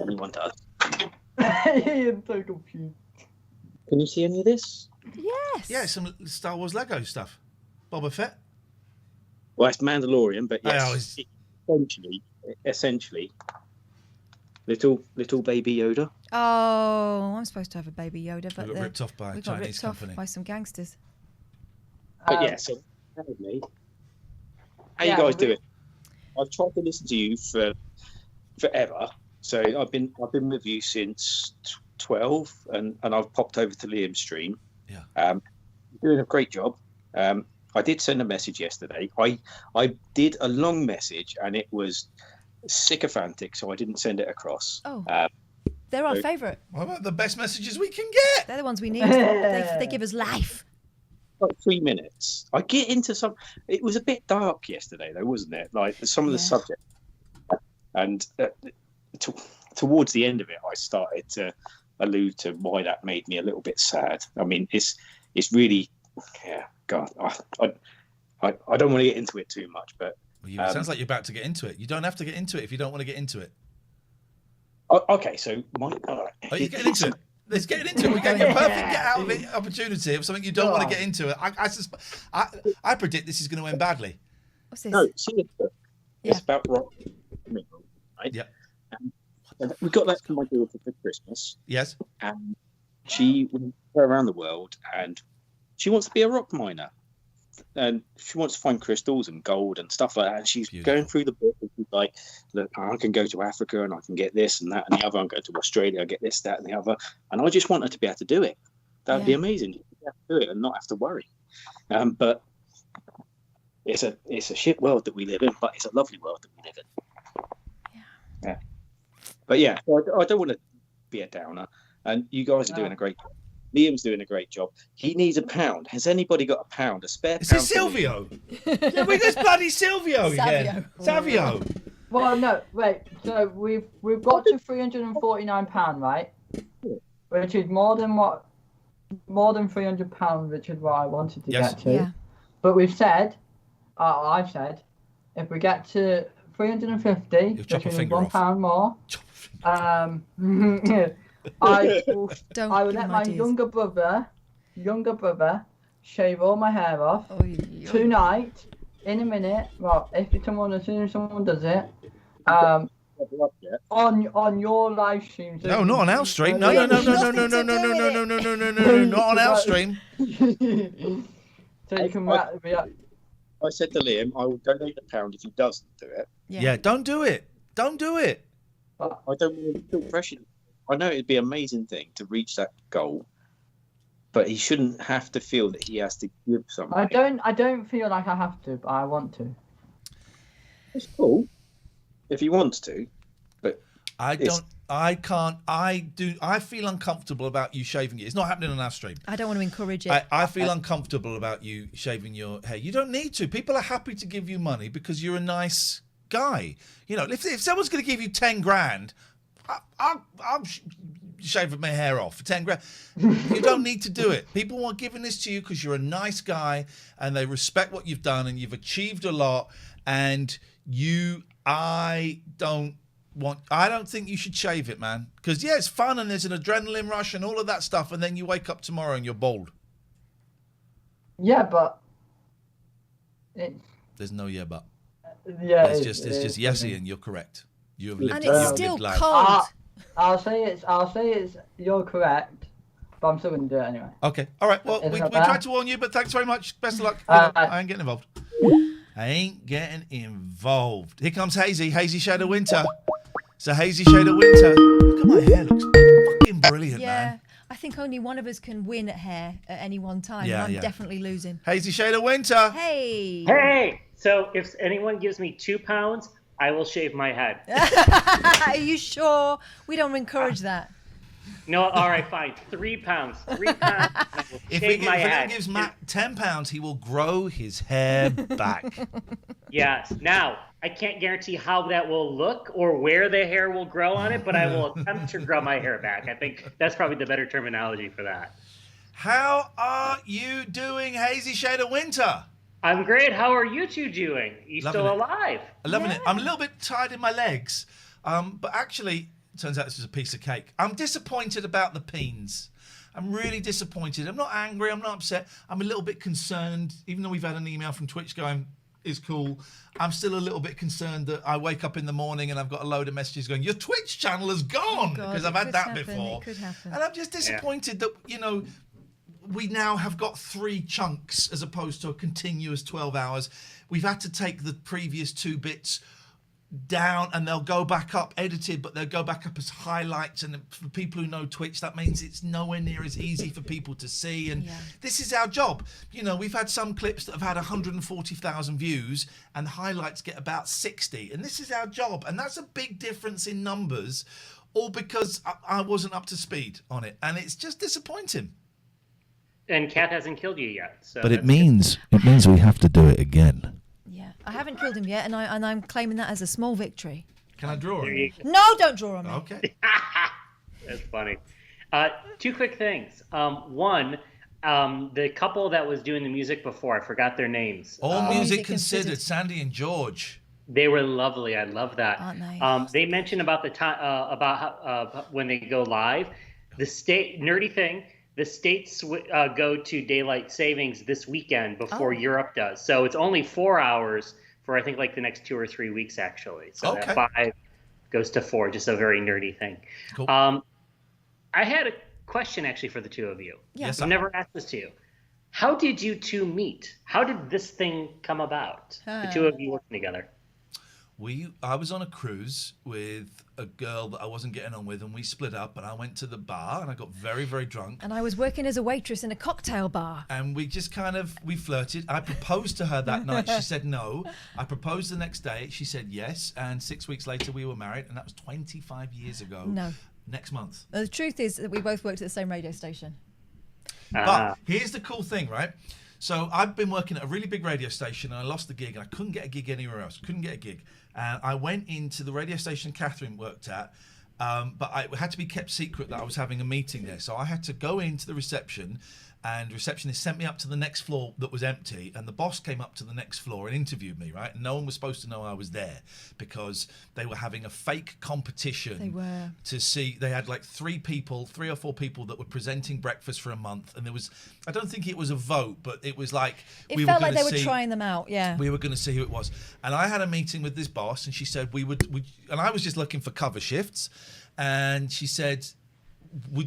I: anyone does.
T: Ian's so confused.
I: Can you see any of this?
B: Yes.
A: Yeah, some Star Wars Lego stuff. Boba Fett.
I: Well, it's Mandalorian, but yes,
A: Oh,
I: essentially, little baby Yoda.
B: Oh, I'm supposed to have a baby Yoda, but
A: We got ripped off by a
B: we got
A: Chinese
B: ripped off
A: company.
B: by some gangsters.
I: But yeah, so me. How you guys doing? I've tried to listen to you for forever. So I've been with you since 12, and I've popped over to Liam's stream.
A: Yeah.
I: Doing a great job. I did send a message yesterday. I did a long message, and it was sycophantic, so I didn't send it across.
B: Oh. They're our favourite.
A: What about the best messages we can get?
B: They're the ones we need. They give us life.
I: Like 3 minutes. I get into some. It was a bit dark yesterday, though, wasn't it? Like some of the subject, and towards the end of it, I started to allude to why that made me a little bit sad. I mean, it's really, God, I don't want to get into it too much, but
A: It sounds like you're about to get into it. You don't have to get into it if you don't want to get into it.
I: Okay, so
A: Are you getting into it? Let's get into it. We're getting a perfect get out of it opportunity of something you don't want to get into it. I predict this is going to end badly.
B: What's this?
I: No, see, it's about rock, right?
A: Yeah.
I: And we got that from my daughter for Christmas.
A: Yes.
I: And she went around the world, and she wants to be a rock miner. And she wants to find crystals and gold and stuff like that. And she's going through the book, and she's like, look, I can go to Africa and I can get this and that and the other. I'm going to Australia, I get this, that, and the other. And I just want her to be able to do it. That'd be amazing. To be able to do it and not have to worry. But it's a shit world that we live in, but it's a lovely world that we live in. Yeah. But yeah, I don't want to be a downer. And you guys are doing a great job. Liam's doing a great job. He needs £1. Has anybody got £1? A spare?
A: Is this Silvio? Yeah, we got bloody Silvio again. Savio.
T: Well, no, wait. So we've got to £349, right? Which is more than £300, which is what I wanted to get to.
B: Yeah.
T: But we've said, I've said, if we get to 350, which is £1 more. I will let my younger brother shave all my hair off tonight, in a minute. Well, as soon as someone does it, on your live stream.
A: No, not on our stream. No, not on our stream.
T: So you can react.
I: I said to Liam, I will donate £1 if he doesn't do it.
A: Yeah, don't do it. Don't do it.
I: I don't want to feel pressure. I know it'd be an amazing thing to reach that goal, but he shouldn't have to feel that he has to give something.
T: I don't feel like I have to, but I want to.
I: It's cool if he wants to, but
A: I feel uncomfortable about you shaving it. It's not happening on our stream.
B: I don't want to encourage it.
A: I feel uncomfortable about you shaving your hair. You don't need to. People are happy to give you money because you're a nice guy. You know, if someone's going to give you 10 grand, I'll shave my hair off for 10 grand. You don't need to do it. People are giving this to you because you're a nice guy and they respect what you've done and you've achieved a lot. And I don't think you should shave it, man. Because it's fun and there's an adrenaline rush and all of that stuff. And then you wake up tomorrow and you're bald.
T: Yeah, but
A: there's no yeah, but.
T: Yeah,
A: it's just yes, Ian. You're correct. You have lived.
B: And it's still cold.
T: I'll say it's. You're correct, but I'm still going to do it anyway.
A: Okay. All right. Well, we tried to warn you, but thanks very much. Best of luck. I ain't getting involved. I ain't getting involved. Here comes Hazy. Hazy shade of winter. It's a hazy shade of winter. Look at my hair. Looks fucking brilliant, man.
B: I think only one of us can win at hair at any one time.
A: Yeah,
B: and I'm definitely losing.
A: Hazy shade of winter.
B: Hey.
K: Hey. So if anyone gives me £2, I will shave my head.
B: Are you sure? We don't encourage that.
K: No, all right, fine. £3. £3. I will shave my head.
A: If anyone gives Matt £10, he will grow his hair back.
K: Yes. Now, I can't guarantee how that will look or where the hair will grow on it, but I will attempt to grow my hair back. I think that's probably the better terminology for that.
A: How are you doing, Hazy shade of winter?
K: I'm great. How are you two doing? You
A: Loving
K: still
A: it.
K: alive?
A: I'm loving it. I'm a little bit tired in my legs, but actually, it turns out this is a piece of cake. I'm disappointed about the peens. I'm really disappointed. I'm not angry. I'm not upset. I'm a little bit concerned, even though we've had an email from Twitch going, is cool. I'm still a little bit concerned that I wake up in the morning and I've got a load of messages going, your Twitch channel has gone, because I've had that before.
B: It could happen.
A: And I'm just disappointed that, we now have got 3 chunks as opposed to a continuous 12 hours. We've had to take the previous 2 bits down and they'll go back up edited, but they'll go back up as highlights. And for people who know Twitch, that means it's nowhere near as easy for people to see. And this is our job. We've had some clips that have had 140,000 views and the highlights get about 60. And this is our job. And that's a big difference in numbers, all because I wasn't up to speed on it. And it's just disappointing.
K: And Kat hasn't killed you yet. So
A: But it means we have to do it again.
B: Yeah, I haven't killed him yet, and I'm claiming that as a small victory.
A: Can I draw on you?
B: No, don't draw on me.
A: Okay.
K: That's funny. 2 quick things. One, the couple that was doing the music before, I forgot their names.
A: All music considered, Sandy and George.
K: They were lovely. I love that.
B: Oh, nice.
K: They mentioned about the time about how, when they go live. The state nerdy thing. The states go to daylight savings this weekend before Europe does. So it's only 4 hours for, I think, like the next 2 or 3 weeks, actually. So that 5 goes to 4, just a very nerdy thing.
A: Cool.
K: I had a question, actually, for the 2 of you.
A: Yes,
K: I've never asked this to you. How did you 2 meet? How did this thing come about? The 2 of you working together.
A: I was on a cruise with a girl that I wasn't getting on with, and we split up, and I went to the bar and I got very, very drunk.
B: And I was working as a waitress in a cocktail bar.
A: And we just we flirted. I proposed to her that night. She said no. I proposed the next day. She said yes. And 6 weeks later we were married, and that was 25 years ago.
B: No.
A: Next month.
B: The truth is that we both worked at the same radio station.
A: But here's the cool thing, right? So I've been working at a really big radio station, and I lost the gig, and I couldn't get a gig anywhere else. Couldn't get a gig. And I went into the radio station Katherine worked at, but it had to be kept secret that I was having a meeting there. So I had to go into the reception, and the receptionist sent me up to the next floor that was empty, and the boss came up to the next floor and interviewed me, right? And no one was supposed to know I was there because they were having a fake competition.
B: They were.
A: To see, they had like 3 or 4 people that were presenting breakfast for a month, and there was, I don't think it was a vote, but it was like
B: it felt like they were trying them out. Yeah,
A: we were going to see who it was. And I had a meeting with this boss, and she said and I was just looking for cover shifts, and she said,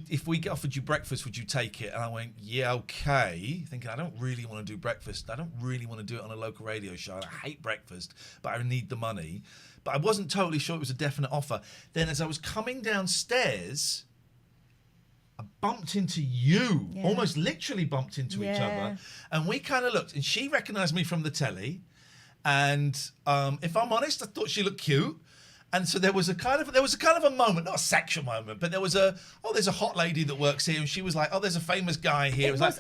A: if we offered you breakfast, would you take it? And I went, yeah, okay. Thinking, I don't really want to do breakfast. I don't really want to do it on a local radio show. I hate breakfast, but I need the money. But I wasn't totally sure it was a definite offer. Then as I was coming downstairs, I bumped into you, almost literally bumped into each other. And we kind of looked, and she recognized me from the telly. And if I'm honest, I thought she looked cute. And so there was a kind of a moment, not a sexual moment, but there's a hot lady that works here, and she was like, there's a famous guy here.
B: It was like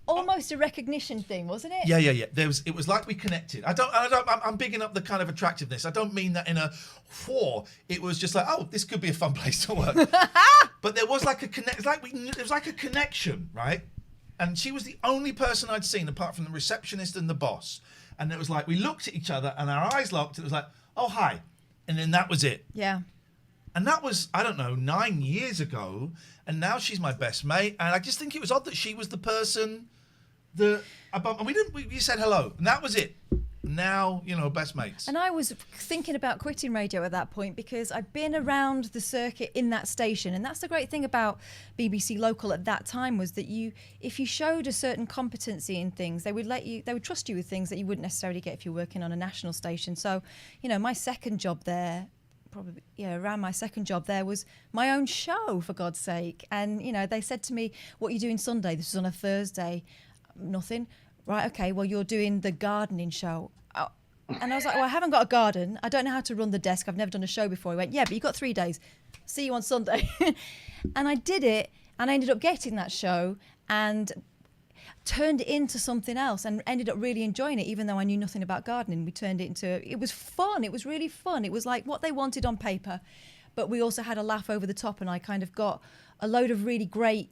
B: almost a recognition thing, wasn't it?
A: Yeah. It was like we connected. I'm bigging up the kind of attractiveness. I don't mean that in a whore. It was just like, this could be a fun place to work. But there was like there was like a connection, right? And she was the only person I'd seen apart from the receptionist and the boss. And it was like we looked at each other and our eyes locked. And it was like, oh hi. And then that was it.
B: Yeah.
A: And that was, I don't know, 9 years ago. And now she's my best mate. And I just think it was odd that she was the person that I bumped. And we said hello. And that was it. now, you know, best mates.
B: And I was thinking about quitting radio at that point because I'd been around the circuit in that station. And that's the great thing about BBC Local at that time was that if you showed a certain competency in things, they would trust you with things that you wouldn't necessarily get if you're working on a national station. So, you know, my second job there, around my second job there was my own show, for God's sake. And, you know, they said to me, what are you doing Sunday? This was on a Thursday. Nothing. Right, okay, well, you're doing the gardening show. Oh. And I was like, well, I haven't got a garden. I don't know how to run the desk. I've never done a show before. He went, yeah, but you've got 3 days. See you on Sunday. And I did it, and I ended up getting that show and turned it into something else and ended up really enjoying it, even though I knew nothing about gardening. We turned it into, it was fun. It was really fun. It was like what they wanted on paper, but we also had a laugh over the top, and I kind of got a load of really great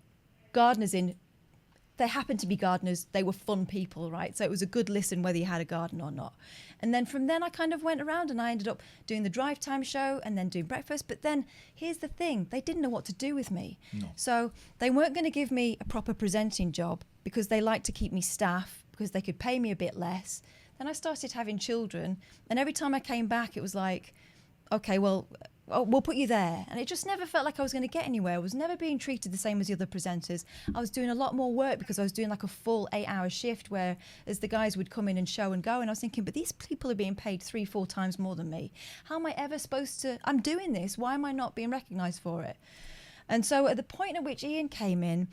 B: gardeners in. They happened to be gardeners. They were fun people, right? So it was a good listen whether you had a garden or not. And then from then I kind of went around and I ended up doing the drive time show and then doing breakfast. But then here's the thing. They didn't know what to do with me. No. So they weren't going to give me a proper presenting job because they liked to keep me staff because they could pay me a bit less. Then I started having children. And every time I came back, it was like, okay, well, we'll put you there. And it just never felt like I was going to get anywhere. I was never being treated the same as the other presenters. I was doing a lot more work because I was doing like a full 8-hour shift where as the guys would come in and show and go. And I was thinking, but these people are being paid 3-4 times more than me. How am I ever supposed to, I'm doing this. Why am I not being recognised for it? And so at the point at which Iain came in,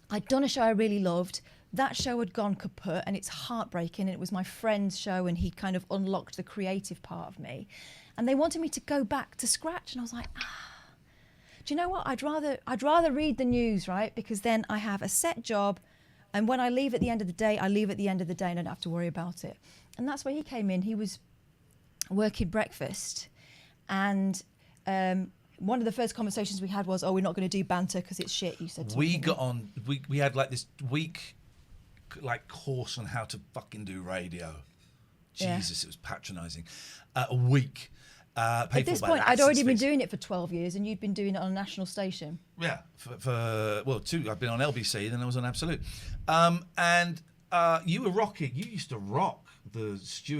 B: I'd done a show I really loved. That show had gone kaput and it's heartbreaking. And it was my friend's show and he kind of unlocked the creative part of me. And they wanted me to go back to scratch. And I was like, do you know what? I'd rather read the news, right? Because then I have a set job. And when I leave at the end of the day, I leave at the end of the day and I don't have to worry about it. And that's where he came in. He was working breakfast. And one of the first conversations we had was, oh, we're not going to do banter because it's shit, you said to me.
A: We got on, we had like this week like course on how to fucking do radio. Jesus, It was patronising. A week.
B: At this point, I'd already been doing it for 12 years and you'd been doing it on a national station.
A: Yeah, for 2. I've been on LBC, then I was on Absolute. And you were rocking. You used to rock the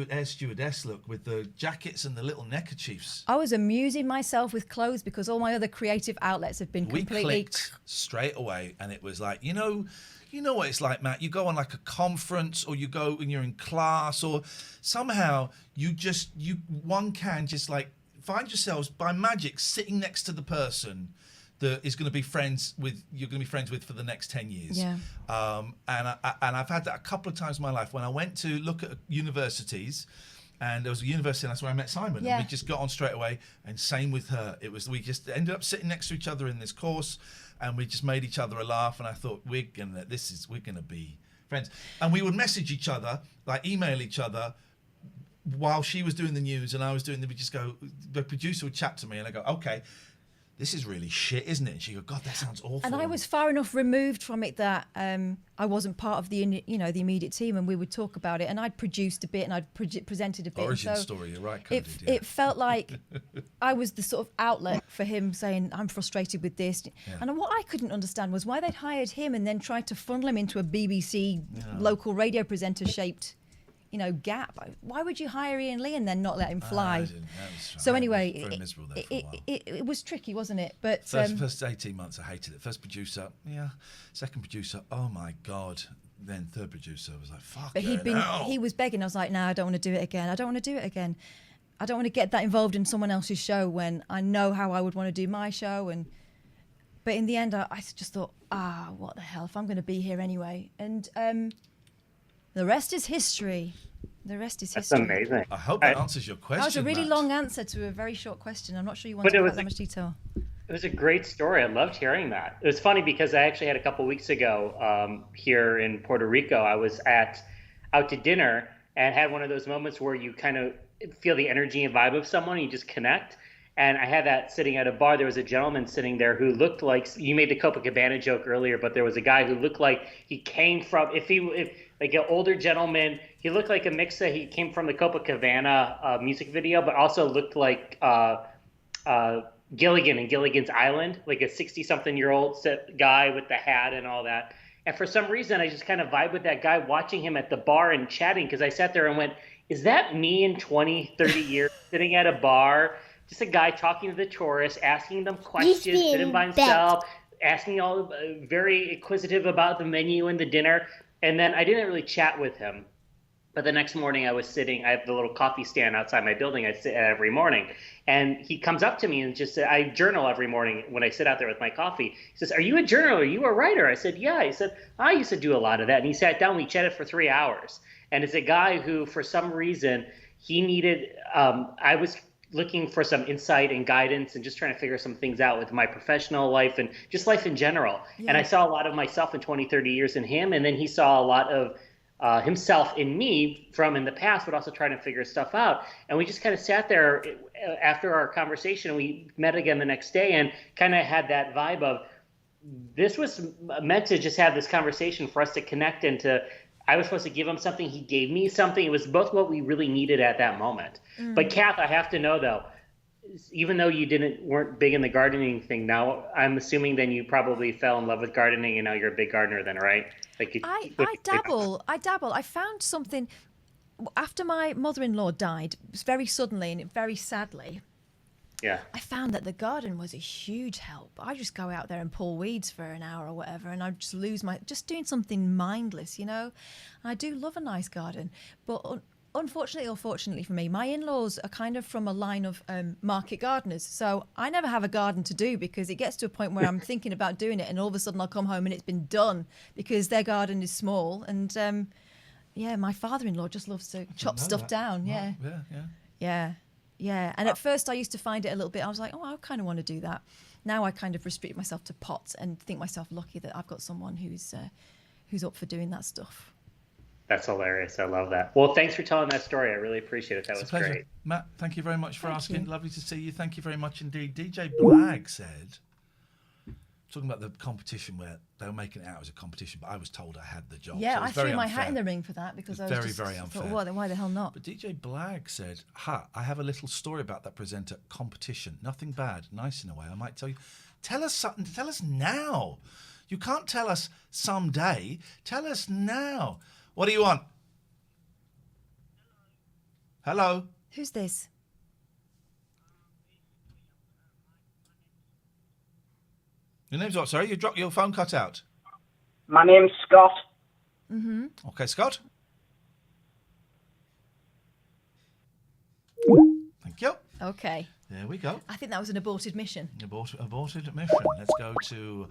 A: air stewardess look with the jackets and the little neckerchiefs.
B: I was amusing myself with clothes because all my other creative outlets have been completely...
A: We clicked straight away and it was like, you know what it's like, Matt? You go on like a conference or you go and you're in class or somehow one can just like find yourselves by magic sitting next to the person that is going to be you're going to be friends with for the next 10 years.
B: Yeah.
A: And I've had that a couple of times in my life when I went to look at universities. And there was a university, and that's where I met Simon.
B: Yeah.
A: And we just got on straight away. And same with her. We just ended up sitting next to each other in this course, and we just made each other a laugh. And I thought, we're gonna be friends. And we would message each other, like email each other, while she was doing the news and I was doing. We just go. The producer would chat to me, and I go, okay. This is really shit, isn't it? And she go, God, that sounds awful.
B: And I was far enough removed from it that I wasn't part of the immediate team, and we would talk about it. And I'd produced a bit, and I'd presented a bit.
A: Origin story, you're right.
B: It felt like I was the sort of outlet for him saying, I'm frustrated with this. Yeah. And what I couldn't understand was why they'd hired him and then tried to funnel him into a BBC local radio presenter shaped gap. Why would you hire Iain Lee and then not let him fly? So anyway, it was tricky, wasn't it? But
A: first 18 months I hated it. First producer, second producer, oh my God. Then third producer was like, fuck.
B: But he was begging. I was like, no, I don't want to do it again. I don't want to do it again. I don't want to get that involved in someone else's show when I know how I would want to do my show. But in the end, I just thought, what the hell, if I'm going to be here anyway. And the rest is history.
K: That's amazing.
A: I hope that answers your question.
B: That was a really long answer to a very short question. I'm not sure you wanted to have that much detail.
K: It was a great story. I loved hearing that. It was funny because I actually had a couple of weeks ago here in Puerto Rico, I was out to dinner and had one of those moments where you kind of feel the energy and vibe of someone and you just connect. And I had that sitting at a bar. There was a gentleman sitting there who looked like, you made the Copacabana joke earlier, but there was a guy who looked like he came from, if like an older gentleman, he looked like a mix that he came from the Copacabana music video, but also looked like Gilligan in Gilligan's Island, like a 60-something-year-old guy with the hat and all that. And for some reason, I just kind of vibe with that guy, watching him at the bar and chatting, because I sat there and went, is that me in 20, 30 years sitting at a bar, just a guy talking to the tourists, asking them questions, sitting by himself, asking all very inquisitive about the menu and the dinner. And then I didn't really chat with him. But the next morning I have the little coffee stand outside my building I sit at every morning. And he comes up to me and just said, I journal every morning when I sit out there with my coffee. He says, are you a journaler? Are you a writer? I said, yeah. He said, I used to do a lot of that. And he sat down, we chatted for 3 hours. And it's a guy who, for some reason, he needed, I was looking for some insight and guidance and just trying to figure some things out with my professional life and just life in general. Yeah. And I saw a lot of myself in 20, 30 years in him. And then he saw a lot of himself in me from in the past, but also trying to figure stuff out. And we just kind of sat there after our conversation. We met again the next day and kind of had that vibe of this was meant to just have this conversation for us to connect and to, I was supposed to give him something. He gave me something. It was both what we really needed at that moment. Mm. But Kath, I have to know though, even though you weren't big in the gardening thing, now I'm assuming then you probably fell in love with gardening and now you're a big gardener then, right? Like
B: I dabble. I found something after my mother-in-law died very suddenly and very sadly.
K: Yeah.
B: I found that the garden was a huge help. I just go out there and pull weeds for an hour or whatever, and I just lose just doing something mindless, you know. I do love a nice garden, but unfortunately or fortunately for me, my in-laws are kind of from a line of market gardeners. So I never have a garden to do because it gets to a point where I'm thinking about doing it and all of a sudden I'll come home and it's been done because their garden is small. And yeah, my father-in-law just loves to chop stuff down. Yeah. Yeah. And at first I used to find it a little bit, I was like, oh, I kind of want to do that. Now I kind of restrict myself to pots and think myself lucky that I've got someone who's up for doing that stuff.
K: That's hilarious. I love that. Well, thanks for telling that story. I really appreciate it. That was great.
A: Matt, thank you very much for asking. Lovely to see you. Thank you very much indeed. DJ Blag said, talking about the competition where they were making it out as a competition, but I was told I had the job.
B: Yeah,
A: so
B: I threw my hat in the ring for that because I was
A: very, very unfair.
B: Thought, why the hell not?
A: But DJ Blag said, I have a little story about that presenter. Competition. Nothing bad. Nice in a way. I might tell you. Tell us something. Tell us now. You can't tell us someday. Tell us now. What do you want? Hello?
B: Who's this?
A: Your name's what? Sorry, your phone cut out.
S: My name's Scott.
B: Mm-hmm.
A: Okay, Scott. Thank you.
B: Okay.
A: There we go.
B: I think that was an aborted mission.
A: Aborted mission. Let's go to...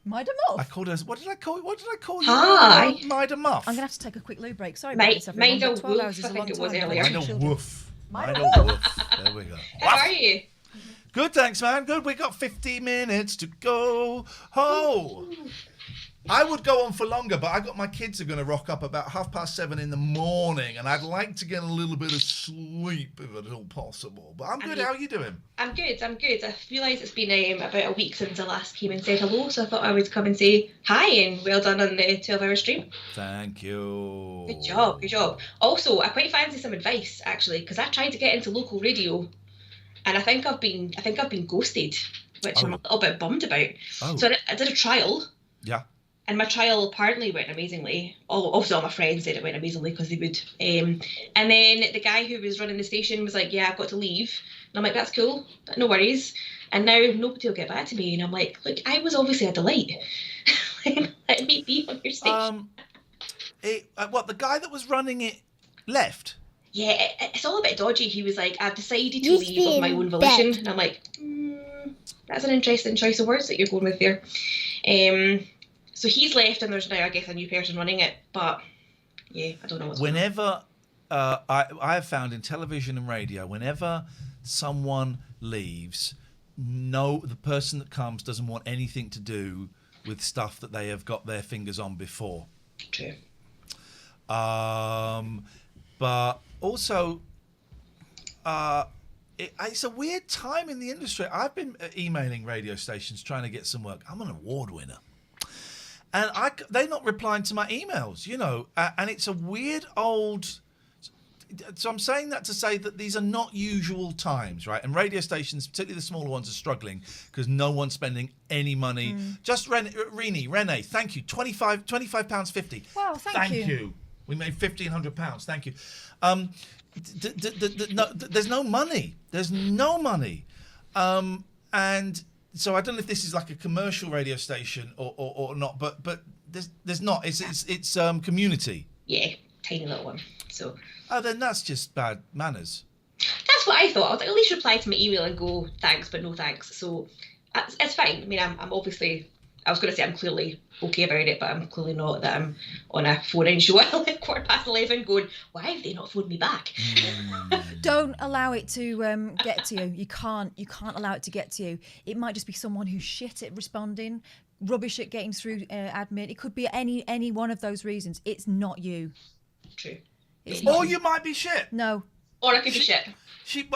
B: Mida Muff.
A: I called her. What did I call you?
M: Hi.
A: Mida Muff.
B: I'm gonna have to take a quick loo break. Sorry,
M: Mida
B: Woof.
M: 12 hours is a long time.
A: Mida Woof. Mida Woof. There we go.
M: How are you?
A: Good, thanks, man. Good. We got 50 minutes to go. Oh, I would go on for longer, but I got my kids are going to rock up about 7:30 in the morning, and I'd like to get a little bit of sleep if at all possible. But I'm good. How are you doing?
M: I'm good. I realised it's been about a week since I last came and said hello, so I thought I would come and say hi and well done on the 12-hour stream.
A: Thank you.
M: Good job. Also, I quite fancy some advice actually, because I tried to get into local radio, and I think I've been ghosted, which I'm a little bit bummed about. Oh. So I did a trial.
A: Yeah.
M: And my trial apparently went amazingly. Obviously, all my friends said it went amazingly because they would. And then the guy who was running the station was like, yeah, I've got to leave. And I'm like, that's cool. No worries. And now nobody will get back to me. And I'm like, look, I was obviously a delight. Let me be on your station.
A: The guy that was running it left?
M: Yeah, it's all a bit dodgy. He was like, I've decided to leave of my own volition. And I'm like, that's an interesting choice of words that you're going with there. So he's left, and there's now, I guess, a new person running it. But yeah, I don't know what's going on.
A: Whenever I have found in television and radio, whenever someone leaves, the person that comes doesn't want anything to do with stuff that they have got their fingers on before.
M: True.
A: But also, it's a weird time in the industry. I've been emailing radio stations trying to get some work. I'm an award winner. And they're not replying to my emails, you know. And it's a weird old... So I'm saying that to say that these are not usual times, right? And radio stations, particularly the smaller ones, are struggling because no one's spending any money. Just Renee, thank you. £25.50.
B: Wow, thank
A: you. We made £1,500. Thank you. There's no money. There's no money. And so I don't know if this is like a commercial radio station or not, but there's not. It's community.
M: Yeah, tiny little one. So.
A: Oh, then that's just bad manners.
M: That's what I thought. I was like, at least reply to my email and go, thanks, but no thanks. So it's fine. I mean, I'm obviously, I was going to say I'm clearly okay about it, but I'm clearly not, that I'm on a phone-in show at 11:15 going, why have they not phoned me back?
B: Don't allow it to get to you. You can't allow it to get to you. It might just be someone who's shit at responding, rubbish at getting through admin. It could be any one of those reasons. It's not you.
M: True.
A: Or you might be shit.
B: No.
M: Or I could be shit.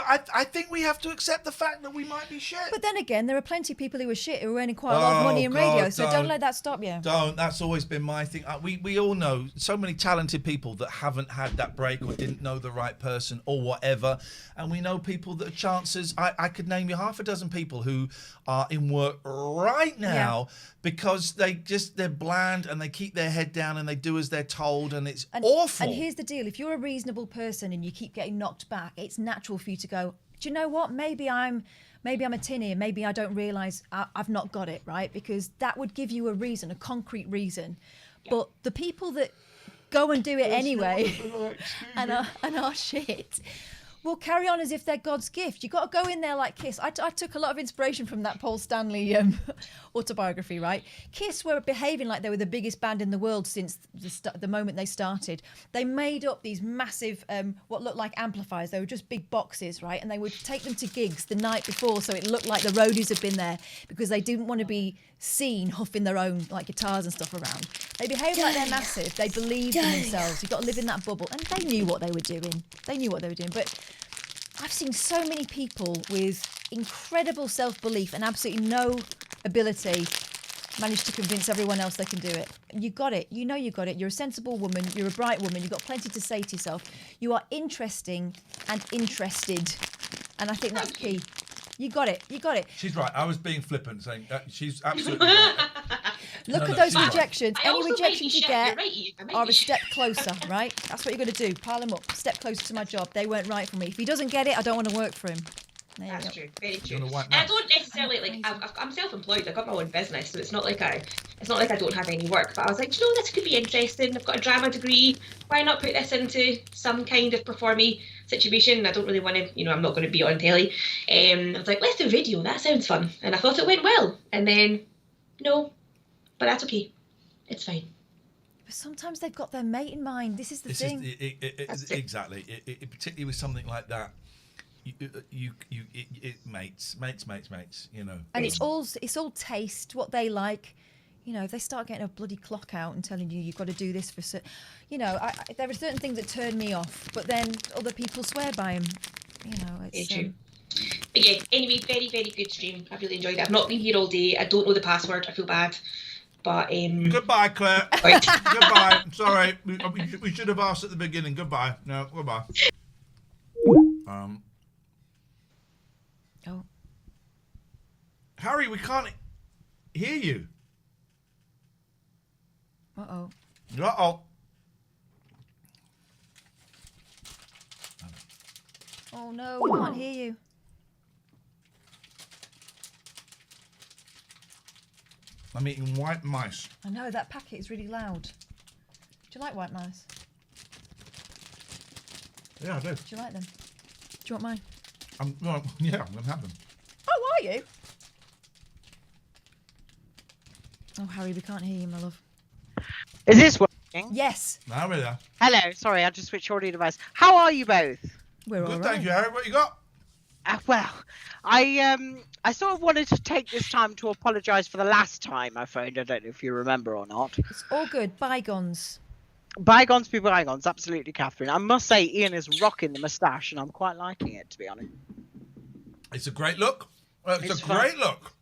A: I think we have to accept the fact that we might be shit.
B: But then again, there are plenty of people who are shit who are earning quite a lot of money in radio, so don't let that stop you.
A: Don't. That's always been my thing. We all know so many talented people that haven't had that break or didn't know the right person or whatever. And we know people that are chances. I could name you half a dozen people who are in work right now because they're bland and they keep their head down and they do as they're told, and it's awful.
B: And here's the deal. If you're a reasonable person and you keep getting knocked back, it's natural for you to go, do you know what? Maybe I'm a tinny and maybe I don't realise I've not got it, right? Because that would give you a reason, a concrete reason. Yeah. But the people that go and do it anyway and are shit will carry on as if they're God's gift. You've got to go in there like Kiss. I took a lot of inspiration from that Paul Stanley autobiography, right? Kiss were behaving like they were the biggest band in the world since the moment they started. They made up these massive, what looked like amplifiers. They were just big boxes, right? And they would take them to gigs the night before so it looked like the roadies had been there because they didn't want to be seen huffing their own like guitars and stuff around. They behaved like they're massive. They believed in themselves. You've got to live in that bubble. And they knew what they were doing. But I've seen so many people with incredible self-belief and absolutely no ability manage to convince everyone else they can do it. You got it. You know you got it. You're a sensible woman. You're a bright woman. You've got plenty to say to yourself. You are interesting and interested. And I think that's key. You got it.
A: She's right. I was being flippant, saying she's absolutely right.
B: Look at those rejections.
M: Right.
B: Any rejections you get are a
M: right.
B: step closer, right? That's what you're going to do. Pile them up. Step closer to my job. They weren't right for me. If he doesn't get it, I don't want to work for him.
M: That's true. Very true. And I don't necessarily I'm self-employed. I've got my own business, so it's not like I don't have any work. But I was like, you know, this could be interesting. I've got a drama degree. Why not put this into some kind of performy situation? I don't really want to, I'm not going to be on telly. I was like, let's do video. That sounds fun. And I thought it went well. And then, no, but that's okay. It's fine.
B: But sometimes they've got their mate in mind. This is the thing.
A: Exactly. Particularly with something like that. Mates,
B: And it's all taste, what they like. If they start getting a bloody clock out and telling you've got to do this for there are certain things that turn me off, but then other people swear by them. It's
M: true. But yeah, anyway, very, very good stream. I really enjoyed it. I've not been here all day. I don't know the password. I feel bad. But
A: goodbye, Claire. Goodbye. Sorry, we should have asked at the beginning. Goodbye. No, goodbye.
B: Oh.
A: Harry, we can't hear you.
B: Uh-oh.
A: Uh-oh.
B: Oh no, we can't hear you.
A: I'm eating white mice.
B: I know, that packet is really loud. Do you like white mice?
A: Yeah, I do.
B: Do you like them? Do you want mine?
A: I'm going to have them.
B: Oh, are you? Oh, Harry, we can't hear you, my love.
N: Is this working?
B: Yes.
A: Now we're there.
N: Hello, sorry, I just switched audio device. How are you both?
B: We're
A: good, thank you, Harry. What you got?
N: Well, I sort of wanted to take this time to apologise for the last time I phoned. I don't know if you remember or not.
B: It's all good. Bygones.
N: Bygones be bygones, absolutely, Katherine. I must say, Iain is rocking the moustache, and I'm quite liking it, to be honest.
A: It's a great look. It's a great look.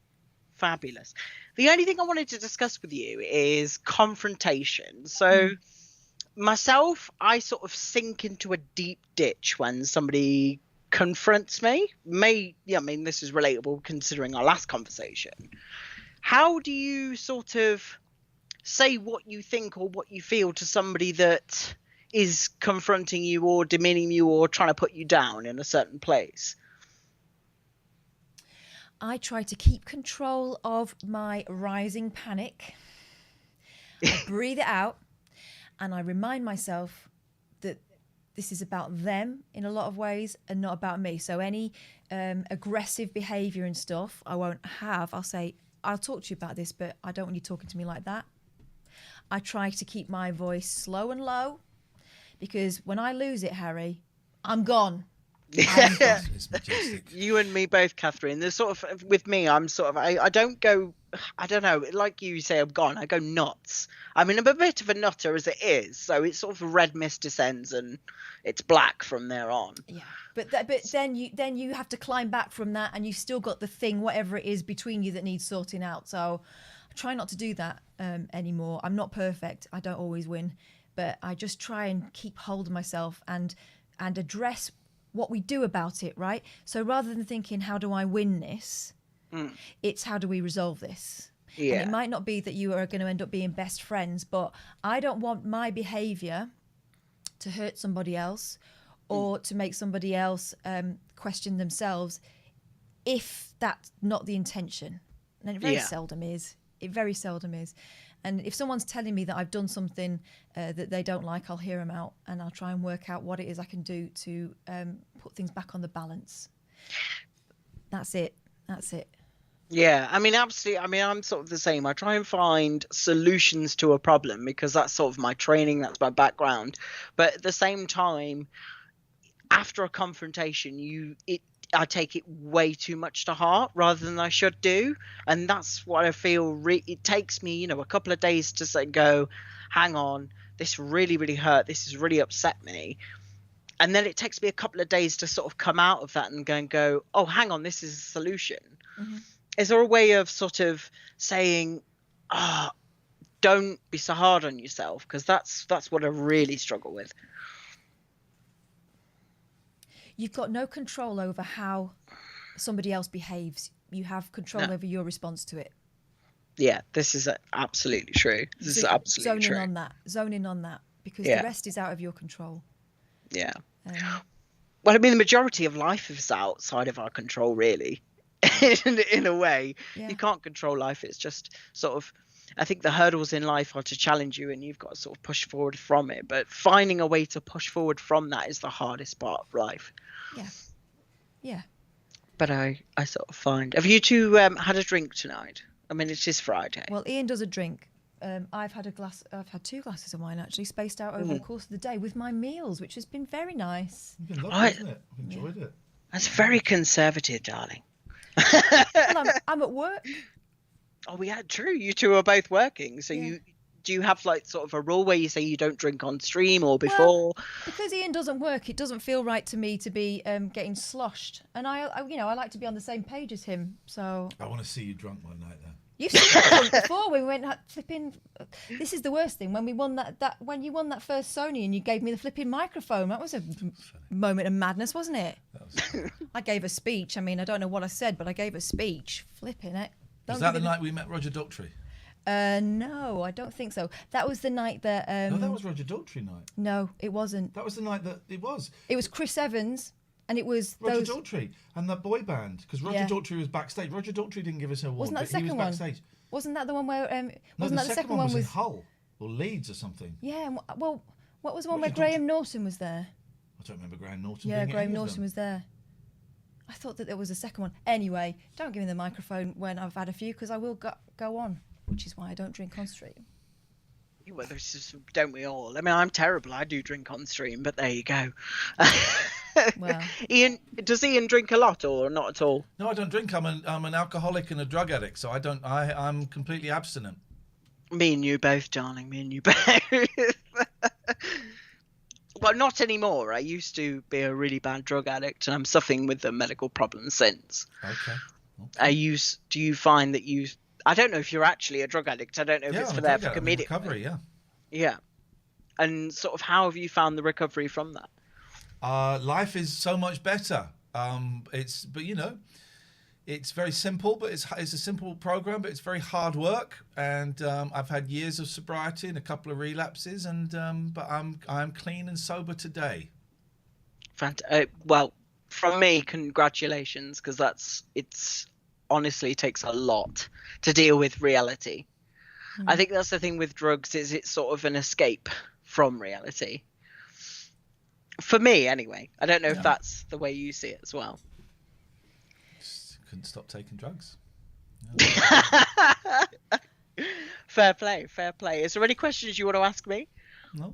N: Fabulous. The only thing I wanted to discuss with you is confrontation. So myself, I sort of sink into a deep ditch when somebody confronts me. This is relatable considering our last conversation. How do you sort of say what you think or what you feel to somebody that is confronting you or demeaning you or trying to put you down in a certain place?
B: I try to keep control of my rising panic. I breathe it out, and I remind myself that this is about them in a lot of ways and not about me. So any aggressive behaviour and stuff I won't have. I'll say, I'll talk to you about this, but I don't want you talking to me like that. I try to keep my voice slow and low, because when I lose it, Harry, I'm gone.
N: You and me both, Catherine. There's sort of, with me, I'm sort of, I don't go, I don't know, like you say, I'm gone. I go nuts. I mean, I'm a bit of a nutter as it is, so it's sort of a red mist descends and it's black from there on.
B: Yeah, but then you have to climb back from that, and you've still got the thing, whatever it is between you that needs sorting out. So I try not to do that anymore. I'm not perfect. I don't always win, but I just try and keep hold of myself and address what we do about it, right? So rather than thinking, how do I win this? It's how do we resolve this?
N: Yeah.
B: And it might not be that you are going to end up being best friends, but I don't want my behaviour to hurt somebody else or to make somebody else question themselves if that's not the intention. And it very seldom is. It very seldom is. And if someone's telling me that I've done something that they don't like, I'll hear them out, and I'll try and work out what it is I can do to put things back on the balance. That's it.
N: Yeah, I mean, absolutely. I mean, I'm sort of the same. I try and find solutions to a problem because that's sort of my training, that's my background. But at the same time, after a confrontation, I take it way too much to heart rather than I should do. And that's what I feel. It takes me, a couple of days to say, go, hang on, this really, really hurt. This has really upset me. And then it takes me a couple of days to sort of come out of that and go, oh, hang on, this is a solution. Mm-hmm. Is there a way of sort of saying, don't be so hard on yourself? Because that's what I really struggle with.
B: You've got no control over how somebody else behaves. You have control over your response to it.
N: Yeah, this is absolutely true. This is absolutely true.
B: Zone in on that, because the rest is out of your control.
N: Yeah. Well, I mean, the majority of life is outside of our control, really. in a way, you can't control life. It's just sort of, I think the hurdles in life are to challenge you, and you've got to sort of push forward from it. But finding a way to push forward from that is the hardest part of life.
B: Yeah.
N: But I sort of find. Have you two had a drink tonight? I mean, it is Friday.
B: Well, Iain does a drink. I've had 2 glasses of wine, actually, spaced out over the course of the day with my meals, which has been very nice.
A: It's been lovely, isn't it? I've enjoyed it.
N: That's very conservative, darling.
B: Well, I'm at work.
N: Oh, yeah, true. You two are both working. So do you have like sort of a rule where you say you don't drink on stream or before?
B: Well, because Iain doesn't work, it doesn't feel right to me to be getting sloshed. And I like to be on the same page as him. So
A: I want to see you drunk one night then.
B: You've seen that before when we went flipping. This is the worst thing, when we won when you won that first Sony and you gave me the flipping microphone. That was a moment of madness, wasn't it? I gave a speech. I mean, I don't know what I said, but I gave a speech. Flipping it.
A: Was that the night we met Roger Daltrey?
B: No, I don't think so. That was the night that.
A: No, that was Roger Daltrey night.
B: No, it wasn't.
A: That was the night that it was.
B: It was Chris Evans. And it was
A: Roger Daltrey and that boy band, because Roger Daltrey was backstage. Roger Daltrey didn't give us an award,
B: wasn't that the second
A: he was
B: one?
A: Backstage.
B: Wasn't that the one where?
A: No,
B: wasn't
A: the
B: that the
A: second one was in Hull or Leeds or something.
B: Yeah. Well, what was the one where Graham Norton was there?
A: I don't remember Graham Norton.
B: Yeah, Graham Norton was there. I thought that there was a second one. Anyway, don't give me the microphone when I've had a few, because I will go on, which is why I don't drink on stream.
N: Well, don't we all? I mean, I'm terrible. I do drink on stream, but there you go.
B: Well,
N: Iain, does Iain drink a lot or not at all?
A: No, I don't drink. I'm an alcoholic and a drug addict, so I don't. I'm completely abstinent.
N: Me and you both, darling. Me and you both. Well, not anymore. I used to be a really bad drug addict, and I'm suffering with the medical problems since.
A: Okay.
N: Do you find that you? I don't know if you're actually a drug addict. I don't know if it's for comedic
A: recovery. Yeah.
N: Yeah. and sort of how have you found the recovery from that?
A: Life is so much better. It's very simple, but it's a simple program, but it's very hard work. And I've had years of sobriety and a couple of relapses, but I'm clean and sober today.
N: Well, from me, congratulations, because it's honestly takes a lot to deal with reality. I think that's the thing with drugs, is it's sort of an escape from reality. For me, anyway. I don't know if that's the way you see it as well.
A: Couldn't stop taking drugs.
N: Fair play, fair play. Is there any questions you want to ask me?
A: No.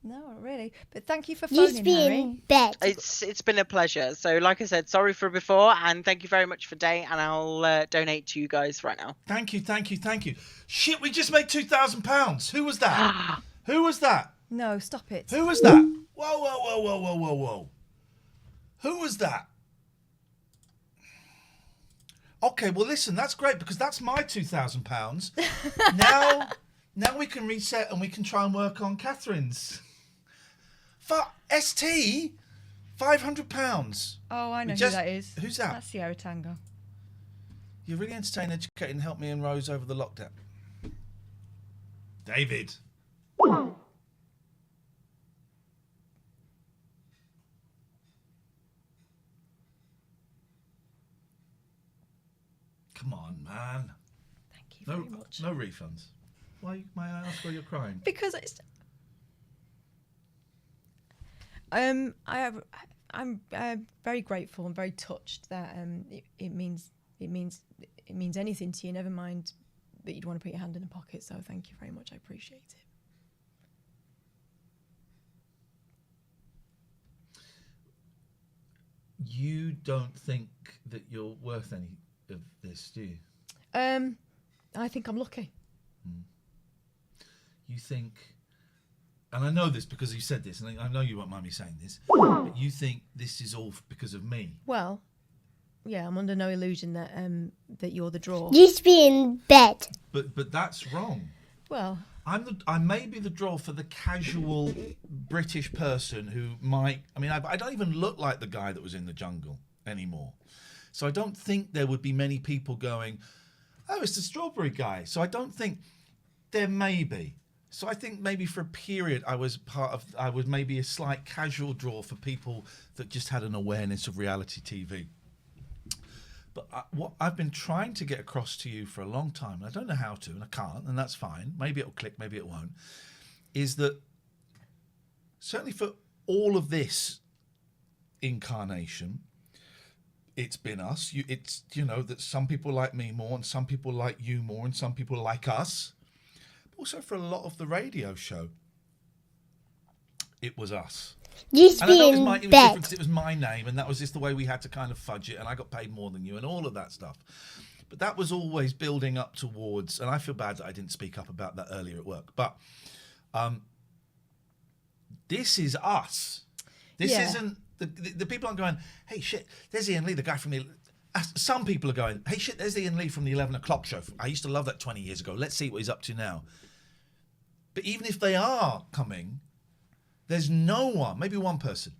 B: No, not really. But thank you for phoning, Harry.
N: It's been a pleasure. So, like I said, sorry for before, and thank you very much for today. And I'll donate to you guys right now.
A: Thank you. Shit, we just made £2,000. Who was that? Who was that?
B: No, stop it.
A: Who was that? Whoa. Who was that? Okay, well, listen, that's great, because that's my £2,000. Now we can reset and we can try and work on Catherine's. For ST, £500.
B: Oh, I know who that is.
A: Who's that?
B: That's Sierra Tango.
A: You're really entertaining, educated, and helped me and Rose over the lockdown. David. Come on, man.
B: Thank you very much.
A: No refunds. Why, may I ask why you're crying?
B: Because it's... I'm very grateful and very touched that it means anything to you. Never mind that you'd want to put your hand in the pocket. So thank you very much. I appreciate it.
A: You don't think that you're worth any of this, do you?
B: I think I'm lucky.
A: You think, and I know this because you said this, and I know you won't mind me saying this, but you think this is all because of me.
B: Well, yeah, I'm under no illusion that that you're the draw.
L: You should be in bed.
A: But that's wrong.
B: Well,
A: I may be the draw for the casual British person who might. I mean, I don't even look like the guy that was in the jungle anymore, so I don't think there would be many people going, "Oh, it's the strawberry guy." So I don't think there may be. So I think maybe for a period I was maybe a slight casual draw for people that just had an awareness of reality TV. But what I've been trying to get across to you for a long time, and I don't know how to, and I can't, and that's fine. Maybe it'll click, maybe it won't. Is that certainly for all of this incarnation, it's been us. It's that some people like me more, and some people like you more, and some people like us. Also, for a lot of the radio show, it was us.
L: Just
A: and I know it was
L: bed.
A: different because it was my name, and that was just the way we had to kind of fudge it, and I got paid more than you, and all of that stuff. But that was always building up towards, and I feel bad that I didn't speak up about that earlier at work. But this is us. This isn't the people aren't going, "Hey, shit, there's Iain Lee, the guy from the." Some people are going, "Hey, shit, there's Iain Lee from the 11 o'clock show. I used to love that 20 years ago. Let's see what he's up to now." But even if they are coming, there's no one, maybe one person.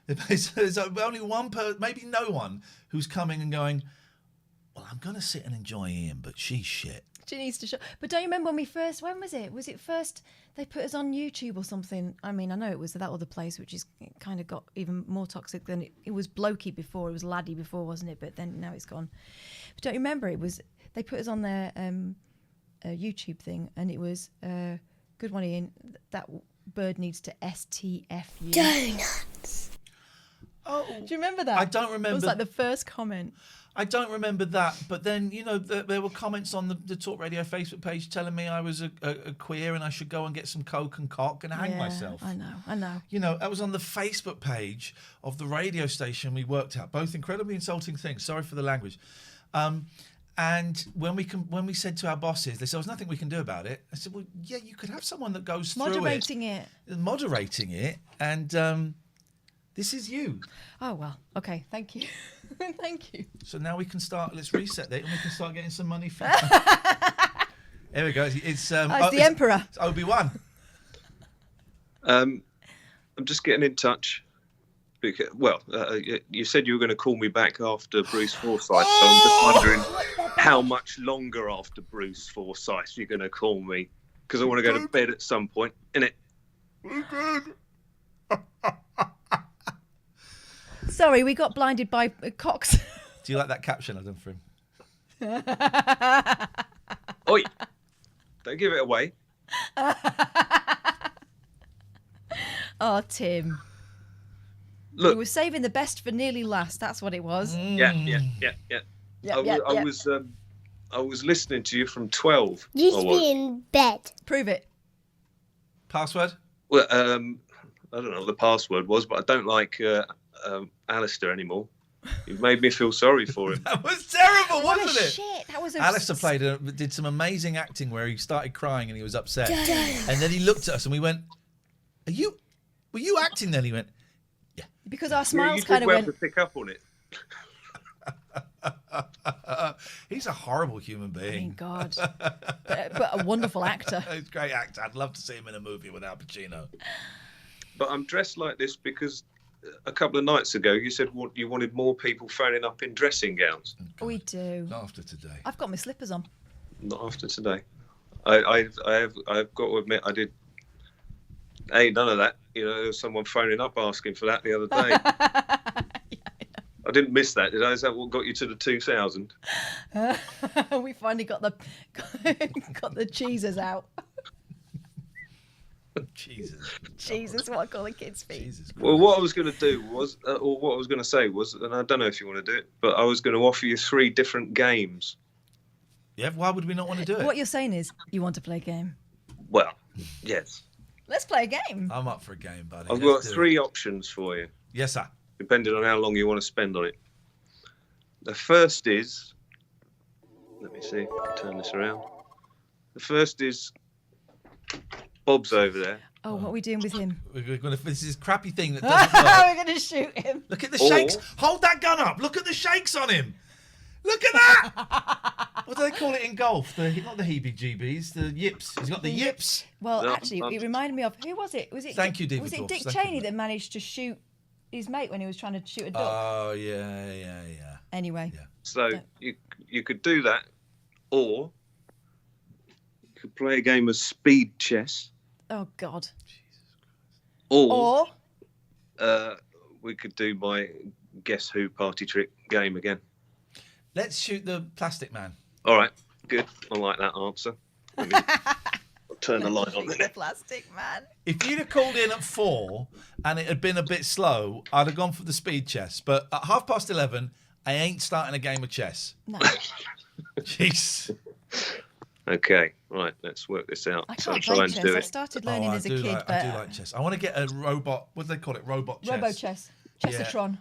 A: There's only one person, maybe no one, who's coming and going, "Well, I'm going to sit and enjoy Iain, but she's shit."
B: She needs to show. But don't you remember when was it? Was it first they put us on YouTube or something? I mean, I know it was that other place, which is kind of got even more toxic than it was blokey before. It was laddie before, wasn't it? But then now it's gone. But don't you remember they put us on their YouTube thing, and it was good one, Iain. That bird needs to STF you.
L: Donuts.
B: Oh, do you remember that?
A: I don't remember.
B: It was like the first comment.
A: I don't remember that, but then there were comments on the Talk Radio Facebook page telling me I was a queer and I should go and get some coke and cock and hang myself.
B: I know.
A: That was on the Facebook page of the radio station we worked at. Both incredibly insulting things. Sorry for the language. And when we said to our bosses, they said, "There's nothing we can do about it." I said, "Well, yeah, you could have someone that goes through
B: moderating
A: it, and this is you."
B: Oh well, okay, thank you. Thank you.
A: So now we can start. Let's reset it, and we can start getting some money for. Here we go. It's
B: the Emperor.
A: It's Obi-Wan.
C: I'm just getting in touch. Because, you said you were going to call me back after Bruce Forsyth, so I'm just wondering how much longer after Bruce Forsyth you're going to call me, because I want to go to bed at some point, innit?
B: Sorry, we got blinded by cocks.
A: Do you like that caption I've done for him?
C: Oi! Don't give it away.
B: Oh, Tim.
C: Look,
B: you were saving the best for nearly last. That's what it was.
C: Yeah. I was listening to you from 12.
L: Used to be in bed.
B: Prove it.
A: Password?
C: Well, I don't know what the password was, but I don't like Alistair anymore. You've made me feel sorry for him.
A: That was terrible,
B: What
A: wasn't
B: a
A: it?
B: shit. That was
A: Alistair did some amazing acting where he started crying and he was upset. And then he looked at us and we went, were you acting then? He went,
B: because our smiles
C: you
B: kind of
C: well
B: went.
C: to pick up on it.
A: He's a horrible human being.
B: I mean, God. but a wonderful actor.
A: He's a great actor. I'd love to see him in a movie with Al Pacino.
C: But I'm dressed like this because a couple of nights ago you said you wanted more people phoning up in dressing gowns.
B: We do.
A: Not after today.
B: I've got my slippers on.
C: Not after today. I've got to admit I did. Hey, none of that. You know, there was someone phoning up asking for that the other day. I didn't miss that, did I? Is that what got you to the 2000?
B: We finally got the cheesers out. Jesus, what I call the kids' feet.
C: Well, what I was going to do was, or what I was going to say was, and I don't know if you want to do it, but I was going to offer you 3 different games.
A: Yeah, why would we not want to do it?
B: What you're saying is you want to play a game.
C: Well, yes.
B: Let's play a game.
A: I'm up for a game, buddy.
C: I've got 3 options for you.
A: Yes, sir.
C: Depending on how long you want to spend on it. The first is, let me see if I can turn this around. The first is Bob's over there.
B: Oh, what are we doing with him?
A: We're going to. This is a crappy thing that doesn't work.
B: We're going to shoot him.
A: Look at the shakes. Hold that gun up. Look at the shakes on him. Look at that. What do they call it in golf? Not the heebie-jeebies, the yips. He's got the yips.
B: Well, actually, it reminded me of, who was it?
A: Thank you, David.
B: Was it Dick
A: Thank
B: Cheney
A: you.
B: that managed to shoot his mate when he was trying to shoot a duck?
A: Oh, yeah.
B: Anyway.
A: Yeah.
C: So you could do that, or you could play a game of speed chess,
B: Oh, God.
C: or we could do my Guess Who party trick game again.
A: Let's shoot the plastic man.
C: All right, good. I like that answer. Let me turn the light on
B: The
C: there.
B: plastic man.
A: If you'd have called in at 4 and it had been a bit slow, I'd have gone for the speed chess. But at 11:30, I ain't starting a game of chess.
B: No.
A: Jeez.
C: Okay, right. Let's work this out.
B: I
C: So
B: can't
C: try
B: play
C: and
B: chess.
C: do
B: I
C: it.
B: started learning as a kid, but
A: I do like chess. I want to get a robot. What do they call it? Robot chess.
B: Robo-chess. Chessatron.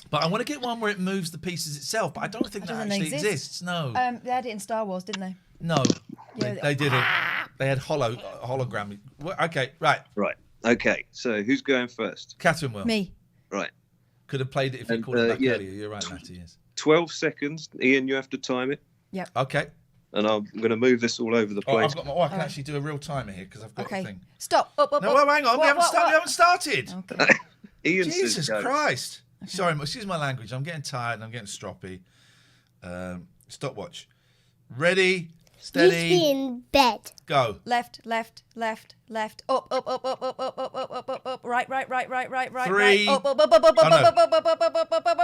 A: But I want to get one where it moves the pieces itself. But I don't think that actually exists. No.
B: They had it in Star Wars, didn't they?
A: No.
B: Yeah,
A: They didn't. They had hologram. Okay, right.
C: Right. Okay. So who's going first?
A: Catherine will.
B: Me.
C: Right.
A: Could have played it if you called it back earlier. You're right, Natty. Yes.
C: 12 seconds. Ian, you have to time it.
B: Yep.
A: Okay.
C: And I'm going to move this all over the place.
A: I can actually do a real timer here because I've got a thing.
B: Stop. Up.
A: No, well, hang on. We haven't started.
B: Okay.
C: Ian
A: Jesus
C: says go.
A: Christ. Okay. Sorry, excuse my language. I'm getting tired and I'm getting stroppy. Stopwatch. Ready, steady.
L: Used to be in bed.
A: Go.
B: Left. Up. Right.
A: 3.
B: Up.
A: You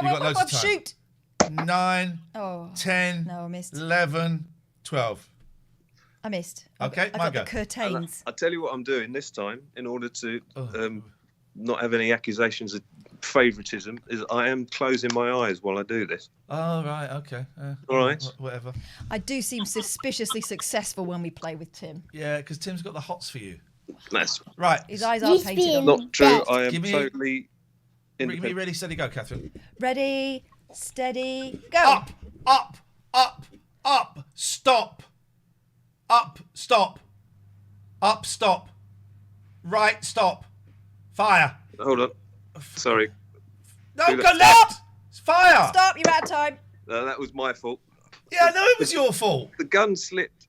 A: got loads of time.
B: Shoot.
A: 9.
B: Oh.
A: 10.
B: No, I missed.
A: 11. 12.
B: I missed.
A: Okay,
B: I got the curtains.
C: I'll tell you what I'm doing this time in order to not have any accusations of favouritism is I am closing my eyes while I do this.
A: Oh, right, okay.
C: All right.
A: Whatever.
B: I do seem suspiciously successful when we play with Tim.
A: Yeah, because Tim's got the hots for you.
C: That's
A: right.
B: His eyes are painted on.
C: not true. I am totally
A: Give me ready, steady, go, Catherine.
B: Ready, steady, go.
A: Up, stop. Up, stop. Up, stop. Right, stop. Fire.
C: Hold on. Sorry.
A: No, go left. Fire.
B: Stop, you're out of time.
C: No, that was my fault.
A: Yeah, I know it was your fault.
C: The gun slipped.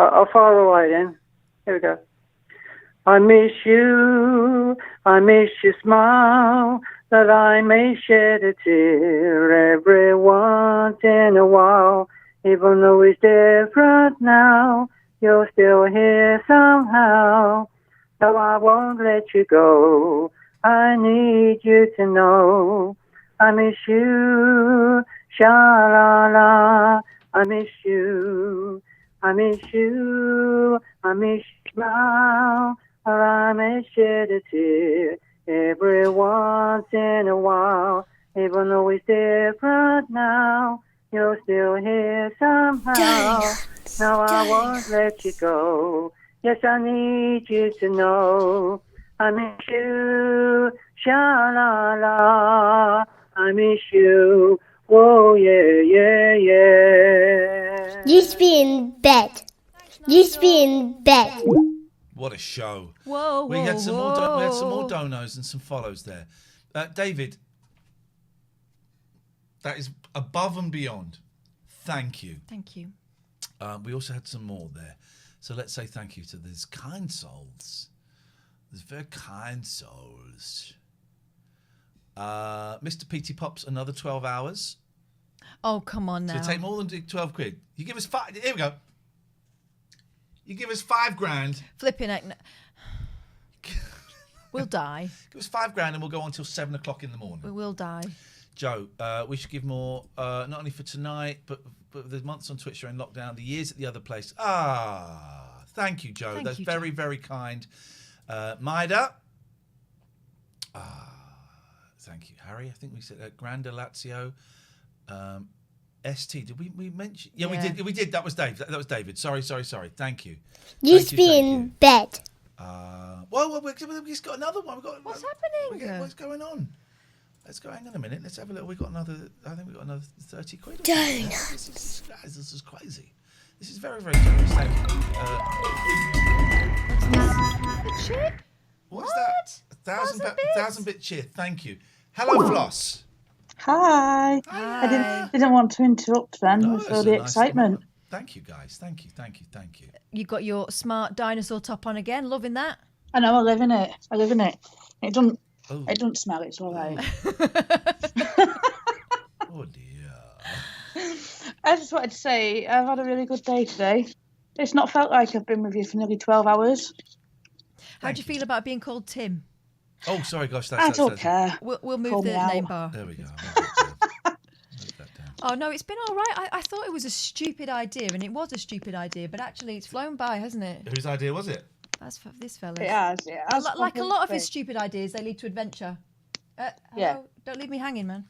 O: I'll fire away then. Here we go. I miss your smile, that I may shed a tear every once in a while. Even though it's different now, you're still here somehow. So I won't let you go. I need you to know. I miss you, sha-la-la. I miss you, I miss you, I miss your smile, or I may shed a tear every once in a while. Even though it's different now, you're still here somehow. No, I won't let you go. Yes, I need you to know. I miss you, sha-la-la. I miss you, whoa, yeah, yeah, yeah.
L: Used to be in bed. Used to be in bed.
A: What a show!
B: Whoa,
A: we had some more. We had some more donos and some follows there. David, that is above and beyond. Thank you.
B: Thank you.
A: We also had some more there, so let's say thank you to these kind souls. These very kind souls. Mr. P.T. Pops, another 12 hours.
B: Oh, come on now.
A: So take more than 12 quid. You give us five. Here we go. You give us $5,000.
B: Flipping heck. We'll die.
A: Give us $5,000 and we'll go on till 7 o'clock in the morning.
B: We will die.
A: Joe, we should give more, not only for tonight, but the months on Twitch are in lockdown, the years at the other place. Thank you, Joe. That's very, very kind. Maida. Thank you, Harry. I think we said Granda Lazio. ST. Did we mention? Yeah, we did. We did. That was Dave. That was David. Sorry. Thank you.
L: Used to be in bed.
A: Well, we've just got another one.
B: What's happening?
A: What's going on? Let's go. Hang on a minute. Let's have a look. I think we got another 30 quid.
L: Donuts.
A: This is crazy. This is very, very generous. Thank you.
B: Chip?
A: What's that? 1,000-bit cheer. Thank you. Hello, Floss.
J: Hi. I didn't want to interrupt then with all the excitement.
A: Thank you, guys. Thank you.
B: You got your smart dinosaur top on again. Loving that.
J: I know. I live in it. It doesn't smell. It's all right.
A: Oh dear.
J: I just wanted to say I've had a really good day today. It's not felt like I've been with you for nearly 12 hours.
B: How do you feel about being called Tim?
A: Oh, sorry, gosh.
J: I don't care.
B: We'll move
J: Call
B: the
J: me out.
B: name bar.
A: There we go.
B: Oh, no, it's been all right. I thought it was a stupid idea, and it was a stupid idea, but actually it's flown by, hasn't it?
A: Whose idea was it?
B: That's for this fella.
J: It has.
B: Like a lot of his stupid ideas, they lead to adventure.
J: Yeah.
B: Hello? Don't leave me hanging, man.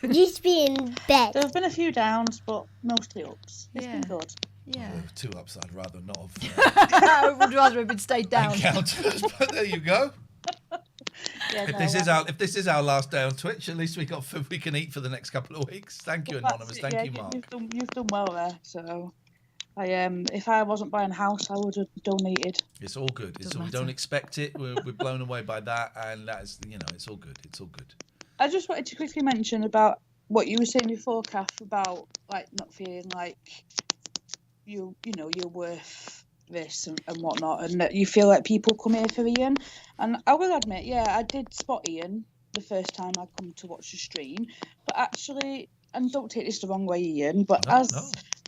L: Used to be in bed.
J: There have been a few downs, but mostly ups. It's been good.
B: Yeah.
A: Well, 2 ups I'd rather not have.
B: I would rather have been stayed down.
A: Encounters, but there you go.
J: Yeah,
A: if this is our last day on Twitch, at least we can eat for the next couple of weeks. Thank you, Anonymous. Thank you, Mark.
J: You've done well there. So, if I wasn't buying a house, I would have donated.
A: It's all good. We don't expect it. We're blown away by that, and that's it's all good. It's all good.
J: I just wanted to quickly mention about what you were saying before, Kath, about like not feeling like you're worth this and whatnot, and that you feel like people come here for Iain. And I will admit, I did spot Iain the first time I come to watch the stream, but actually, and don't take this the wrong way, Iain, but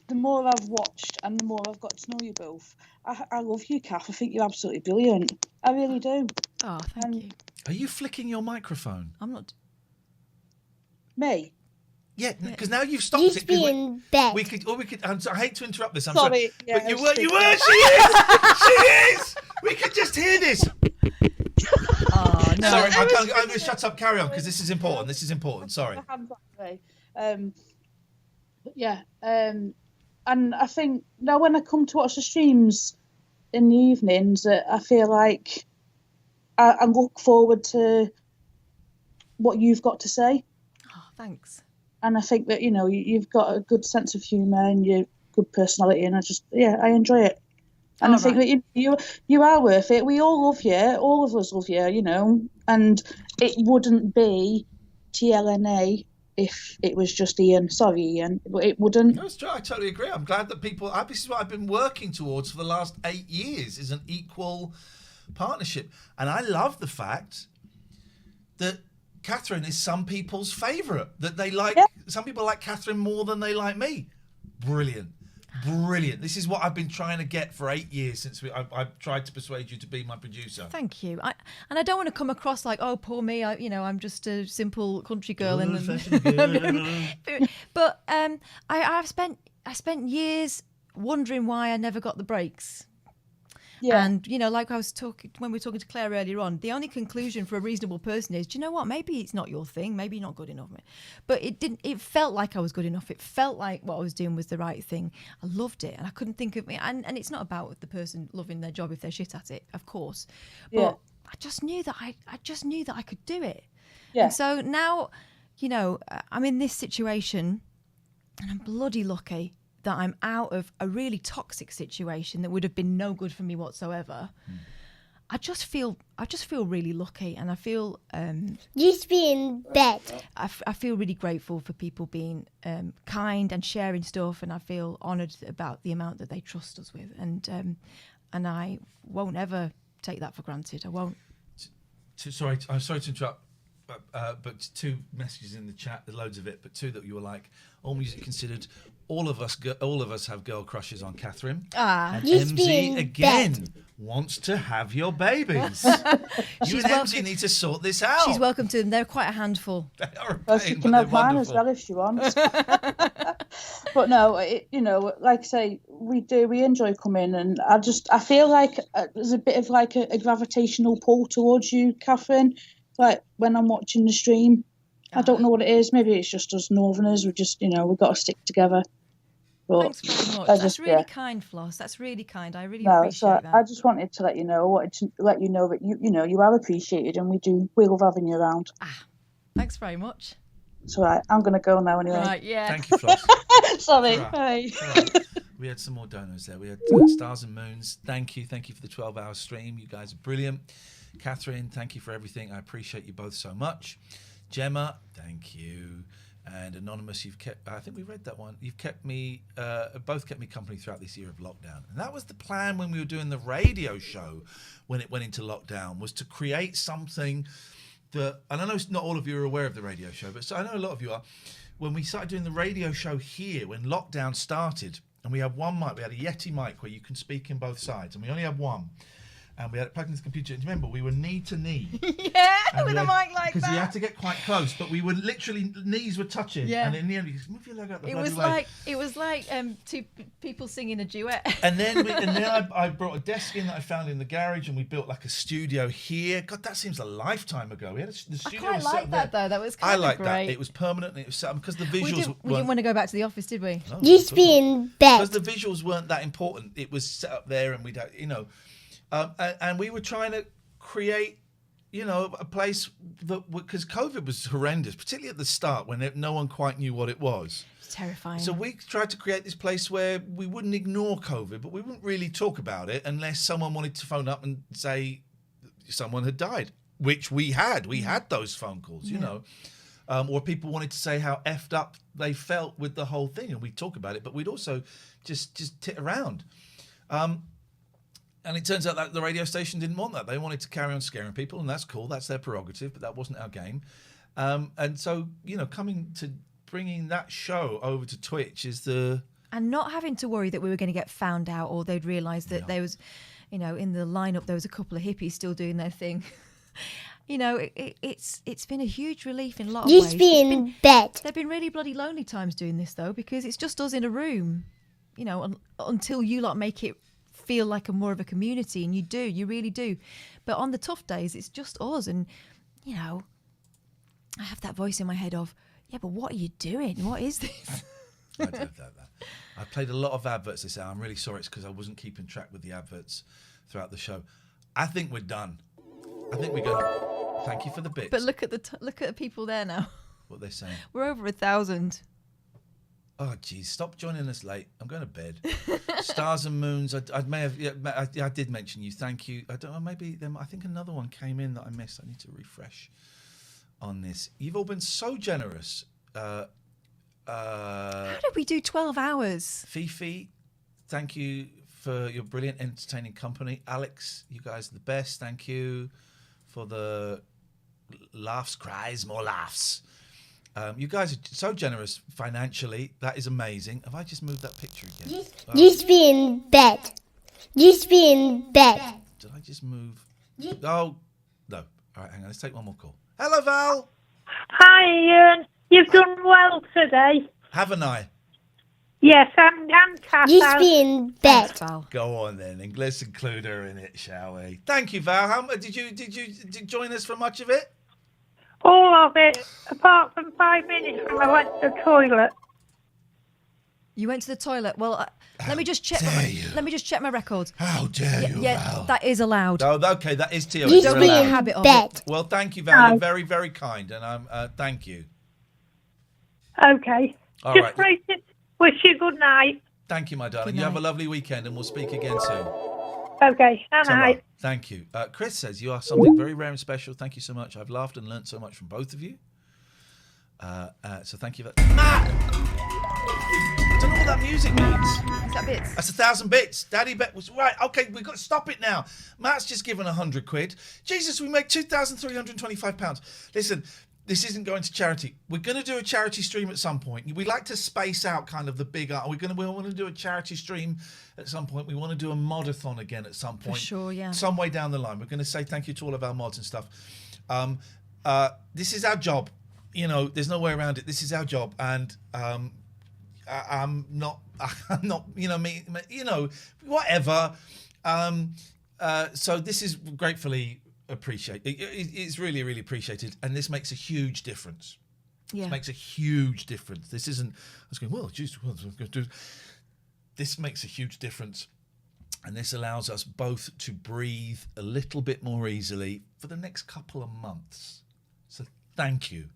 J: the more I've watched and the more I've got to know you both, I love you, Kath. I think you're absolutely brilliant. I really do.
B: Oh, thank you.
A: Are you flicking your microphone?
B: I'm not.
J: Me?
A: Yeah, because now you've stopped
L: Used
A: it.
L: to be in bed.
A: We could. I hate to interrupt this. I'm
J: Sorry.
A: sorry.
J: Yeah,
A: but you were. She is. She is. We could just hear this.
B: Oh no.
A: Sorry, I'm going to shut up. Carry on, because this is important. Sorry.
J: And I think now when I come to watch the streams in the evenings, I feel like I look forward to what you've got to say.
B: Oh, thanks.
J: And I think that you've got a good sense of humour and your good personality, and I enjoy it. And I think that you are worth it. We all love you. All of us love you, and it wouldn't be TLNA if it was just Iain. Sorry, Iain, but it wouldn't.
A: No, it's true. I totally agree. I'm glad that people. This is what I've been working towards for the last 8 years: is an equal partnership. And I love the fact that Katherine is some people's favourite. That they like. Yeah. Some people like Katherine more than they like me. Brilliant. This is what I've been trying to get for 8 years since I've tried to persuade you to be my producer.
B: Thank you. And I don't want to come across like, oh, poor me. I'm just a simple country girl. But I spent years wondering why I never got the breaks. Yeah. And, like I was talking, when we were talking to Claire earlier on, the only conclusion for a reasonable person is, do you know what? Maybe it's not your thing. Maybe you're not good enough. But it felt like I was good enough. It felt like what I was doing was the right thing. I loved it. And I couldn't think of it. And it's not about the person loving their job if they're shit at it, of course. But I just knew that I could do it. Yeah. And so now, I'm in this situation and I'm bloody lucky that I'm out of a really toxic situation that would have been no good for me whatsoever. I just feel really lucky, and I feel
L: just be in bed.
B: I feel really grateful for people being kind and sharing stuff, and I feel honoured about the amount that they trust us with, and I won't ever take that for granted. I won't.
A: I'm sorry to interrupt. But 2 messages in the chat, there's loads of it, but 2 that you were like, All Music Considered, all of us have girl crushes on Katherine. And MZ again wants to have your babies. You and MZ need to sort this out.
B: She's welcome to them. They're quite a handful.
A: They are a pain,
J: well, she can have mine as well if she wants. But no, like I say, we enjoy coming, and I feel like there's a bit of like a gravitational pull towards you, Katherine. Like when I'm watching the stream, I don't know what it is. Maybe it's just us Northerners. We just, we've got to stick together. But
B: thanks very much. That's really kind, Floss. That's really kind. I really appreciate that.
J: I just wanted to let you know. I wanted to let you know that you are appreciated, and we love having you around.
B: Thanks very much.
J: It's all right. I'm going to go now anyway.
B: Right, yeah.
A: Thank you, Floss.
J: Sorry.
A: Bye. We had some more donors there. We had Stars and Moons. Thank you for the 12-hour stream. You guys are brilliant. Catherine, thank you for everything. I appreciate you both so much. Gemma, thank you. And Anonymous, I think we read that one. You've both kept me company throughout this year of lockdown. And that was the plan when we were doing the radio show when it went into lockdown, was to create something that, and I know not all of you are aware of the radio show, but I know a lot of you are. When we started doing the radio show here, when lockdown started, and we had one mic, we had a Yeti mic where you can speak in both sides, and we only had one. And we had it plugged into the computer. And remember, we were knee to knee.
B: Yeah, with a mic like that.
A: Because you had to get quite close, but we were literally, knees were touching. Yeah. And in the end, you just move your leg out the bloody way.
B: It was like 2 people singing a duet.
A: And then I brought a desk in that I found in the garage, and we built like a studio here. God, that seems a lifetime ago. We had the studio.
B: I quite like that though. That was kind of great. I like that.
A: It was permanent, and it was set up because the visuals.
B: We didn't want to go back to the office, did we?
A: No,
L: just be in bed.
A: Because the visuals weren't that important. It was set up there, and we'd have, and we were trying to create, a place that, because COVID was horrendous, particularly at the start when no one quite knew what it was.
B: It's terrifying.
A: So we tried to create this place where we wouldn't ignore COVID, but we wouldn't really talk about it unless someone wanted to phone up and say someone had died, which we had. We had those phone calls, or people wanted to say how effed up they felt with the whole thing, and we'd talk about it, but we'd also just tit around. And it turns out that the radio station didn't want that. They wanted to carry on scaring people, and that's cool. That's their prerogative, but that wasn't our game. And so, bringing that show over to Twitch is
B: and not having to worry that we were going to get found out, or they'd realise that there was, in the lineup there was a couple of hippies still doing their thing. It's been a huge relief in a lot of ways.
L: Just be in bed.
B: There've been really bloody lonely times doing this though, because it's just us in a room, until you lot make it feel like more of a community, and you really do. But on the tough days, it's just us, and I have that voice in my head of, yeah, but what are you doing? What is this?
A: I do have that. I played a lot of adverts this hour. I'm really sorry. It's because I wasn't keeping track with the adverts throughout the show. I think we're done. I think we're going to... Thank you for the bits.
B: But look at the people there now.
A: What are they saying?
B: We're over 1,000.
A: Oh, geez, stop joining us late. I'm going to bed. Stars and Moons. I did mention you. Thank you. I don't know. Maybe I think another one came in that I missed. I need to refresh on this. You've all been so generous
B: How did we do 12 hours?
A: Fifi, thank you for your brilliant, entertaining company. Alex, you guys are the best. Thank you for the laughs, cries, more laughs. You guys are so generous financially. That is amazing. Have I just moved that picture again?
L: Just be in bed. Just be in bed.
A: Did I just move? Oh, no. All right, hang on. Let's take one more call. Hello, Val.
R: Hi, Ian. You've done well today.
A: Haven't I?
R: Yes, and Katia.
L: Just be in bed.
A: Go on then, and let's include her in it, shall we? Thank you, Val. How did you join us for much of it?
R: All of it, apart from 5 minutes when I went to the toilet.
B: You went to the toilet. Well, let me just check. Let me just check my records.
A: How dare you,
B: Yeah,
A: Val?
B: that is allowed.
A: Oh, okay, that is TO.
B: Just be in habit of it.
A: Well, thank you, Val. You're very, very kind, and thank you.
R: Okay.
A: All
R: Just
A: right.
R: please wish you good night.
A: Thank you, my darling.
B: Good
A: You have a
B: night.
A: lovely weekend, and we'll speak again soon.
R: Okay, good night.
A: Thank you. Chris says you are something very rare and special. Thank you so much. I've laughed and learnt so much from both of you. So thank you. Matt! I don't know what that music means.
B: Is that bits?
A: That's 1,000 bits. Daddy Bet was right. Okay, we've got to stop it now. Matt's just given 100 quid. Jesus, we made £2,325. Listen, this isn't going to charity. We're going to do a charity stream at some point. We like to space out kind of the big art. We want to do a charity stream at some point. We want to do a modathon again at some point.
B: For sure, yeah.
A: Some way down the line. We're going to say thank you to all of our mods and stuff. This is our job. You know, there's no way around it. This is our job, and I'm not, you know, whatever. So this is gratefully appreciated. It's really, really appreciated, and this makes a huge difference.
B: Yeah.
A: It makes a huge difference. This isn't. I was going, well, geez, what am I going to do? This makes a huge difference, and this allows us both to breathe a little bit more easily for the next couple of months. So thank you.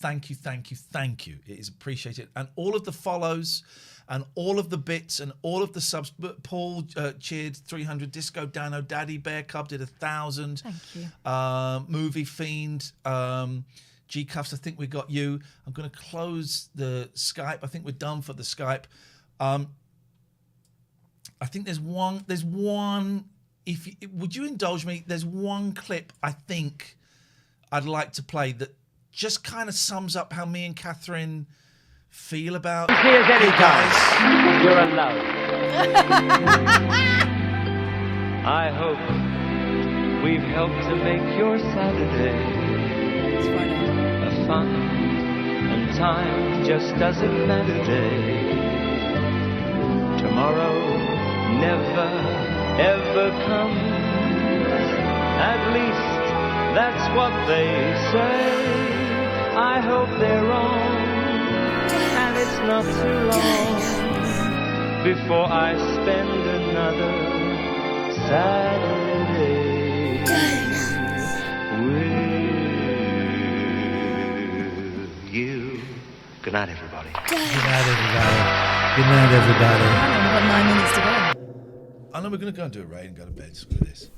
A: Thank you, thank you, thank you. It is appreciated. And all of the follows and all of the bits and all of the subs. Paul cheered 300. Disco Dano, Daddy Bear Cub did 1,000.
B: Thank you.
A: Movie Fiend, G Cuffs, I think we got you. I'm going to close the Skype. I think we're done for the Skype. I think there's one. Would you indulge me? There's one clip I think I'd like to play that just kind of sums up how me and Katherine feel about
S: Here's any
A: you guys.
S: You're alone. I hope we've helped to make your Saturday a fun and time just doesn't matter day. Tomorrow never ever comes. At least that's what they say. I hope they're wrong, and it's not too long before I spend another Saturday with you. Good night, everybody.
A: Good night, everybody. Good night, everybody.
B: Hang on, we've got 9 minutes to go.
A: I know we're going to go and do a raid and go to bed. Screw this.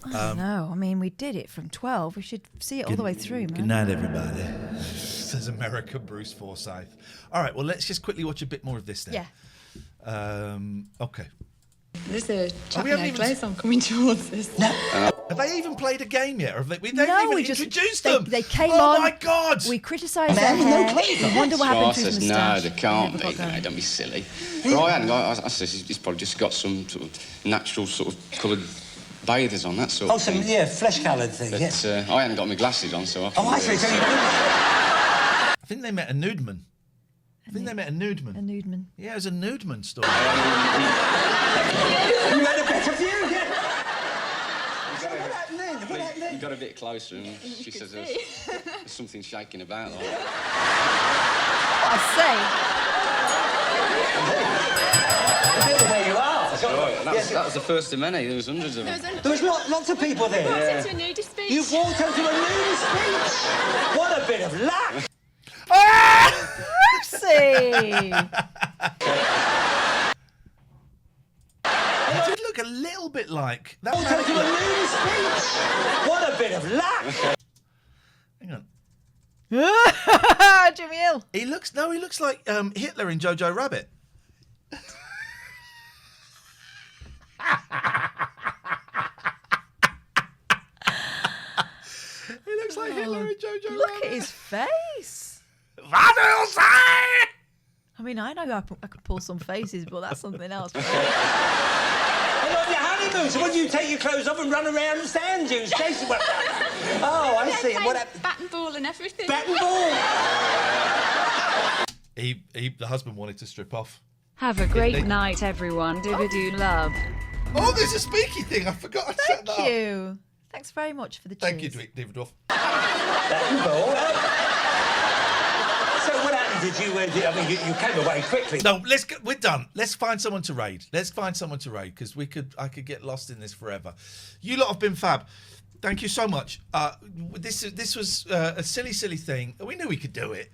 B: No, I mean, we did it from 12. We should see it all the way through, man.
A: Good night, everybody. Says America Bruce Forsyth. All right, well, let's just quickly watch a bit more of this then.
B: Yeah.
A: Okay.
U: There's a
A: we
U: chopping
A: haven't
U: egg
A: even-
U: lace I'm coming towards this.
A: Have they even played a game yet? Or have they even introduced them?
B: They came
A: oh
B: on.
A: my God!
B: We criticised their hair. We wonder what happened to his
V: No,
B: moustache.
V: they can't be. No, don't be silly. Ryan, I said he's probably just got some sort of natural sort of coloured bathers on, that sort of thing.
X: flesh-coloured thing,
V: But I hadn't got my glasses on, so I
X: Oh, I see. So
A: I think they met a nudeman. A nudeman.
B: A nudeman.
A: Yeah, it was a nudeman story.
X: you had a better view, yeah.
V: You got a bit closer, and she says there's something shaking about. Like.
B: I say.
X: Where you are.
V: That's right. That was the first of many. There was hundreds of them.
X: There was lots of people there.
U: Walked into a nudist beach.
X: You walked into a nudist beach. What a bit of luck.
B: Lucy!
A: He did look a little bit like that.
X: Walked into a nudist beach. What a bit of luck.
A: Hang on.
B: God, Jimmy Hill.
A: He looks like Hitler in Jojo Rabbit. He looks like Hitler in Jojo Rabbit.
B: Look at his face.
A: What do you say?
B: I mean, I know I could pull some faces, but that's something else.
X: You're on your honeymoon, so when do you take your clothes off and run around the sand dunes chasing one? Oh, I see. What happened?
U: Bat and ball and everything.
X: Bat and ball.
A: The husband wanted to strip off.
D: Have a great night, everyone. Dividoo love.
A: Oh, there's a speaky thing. I forgot I set that up.
B: Thank you. Thanks very much for the cheers.
A: Thank you, David Dwarf.
X: Bat and ball. So what happened? Did you? I mean, you came away quickly.
A: No, we're done. Let's find someone to raid. Because I could get lost in this forever. You lot have been fab. Thank you so much. This was a silly thing. We knew we could do it.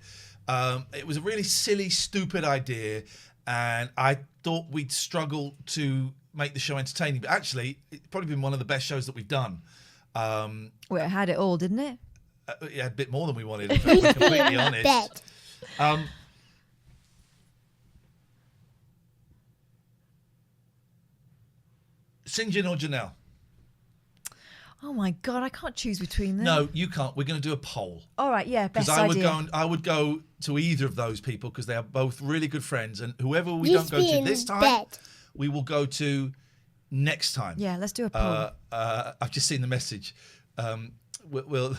A: It was a really silly, stupid idea, and I thought we'd struggle to make the show entertaining. But actually, it's probably been one of the best shows that we've done.
B: Well, it had it all, didn't it?
A: It had a bit more than we wanted, if we're completely honest. St. John or Janelle?
B: Oh my God, I can't choose between them.
A: No, you can't. We're going to do a poll.
B: All right, yeah, best
A: Because
B: idea.
A: I would go to either of those people because they are both really good friends, and whoever we don't go to this time, we will go to next time.
B: Yeah, let's do a poll.
A: I've just seen the message. We'll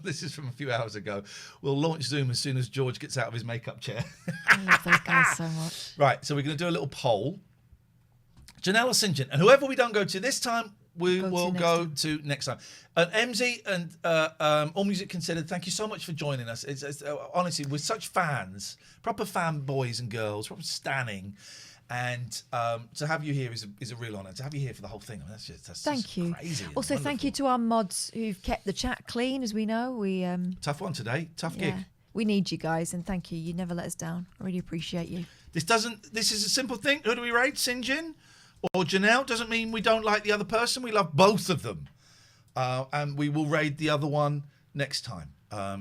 A: this is from a few hours ago. We'll launch Zoom as soon as George gets out of his makeup chair.
B: I love those guys so much.
A: Right, so we're going to do a little poll. Janelle or St. John, and whoever we don't go to this time, we will go to next time. MZ and All Music Considered, thank you so much for joining us. It's honestly, we're such fans, proper fan boys and girls, proper standing. And to have you here is a real honour. To have you here for the whole thing, I mean, that's
B: thank you.
A: Crazy.
B: Also, thank you to our mods who've kept the chat clean. As we know, we
A: tough one today, tough gig.
B: We need you guys, and thank you. You never let us down. I really appreciate you.
A: This is a simple thing. Who do we rate? St. John or Janelle? Doesn't mean we don't like the other person. We love both of them, and we will raid the other one next time.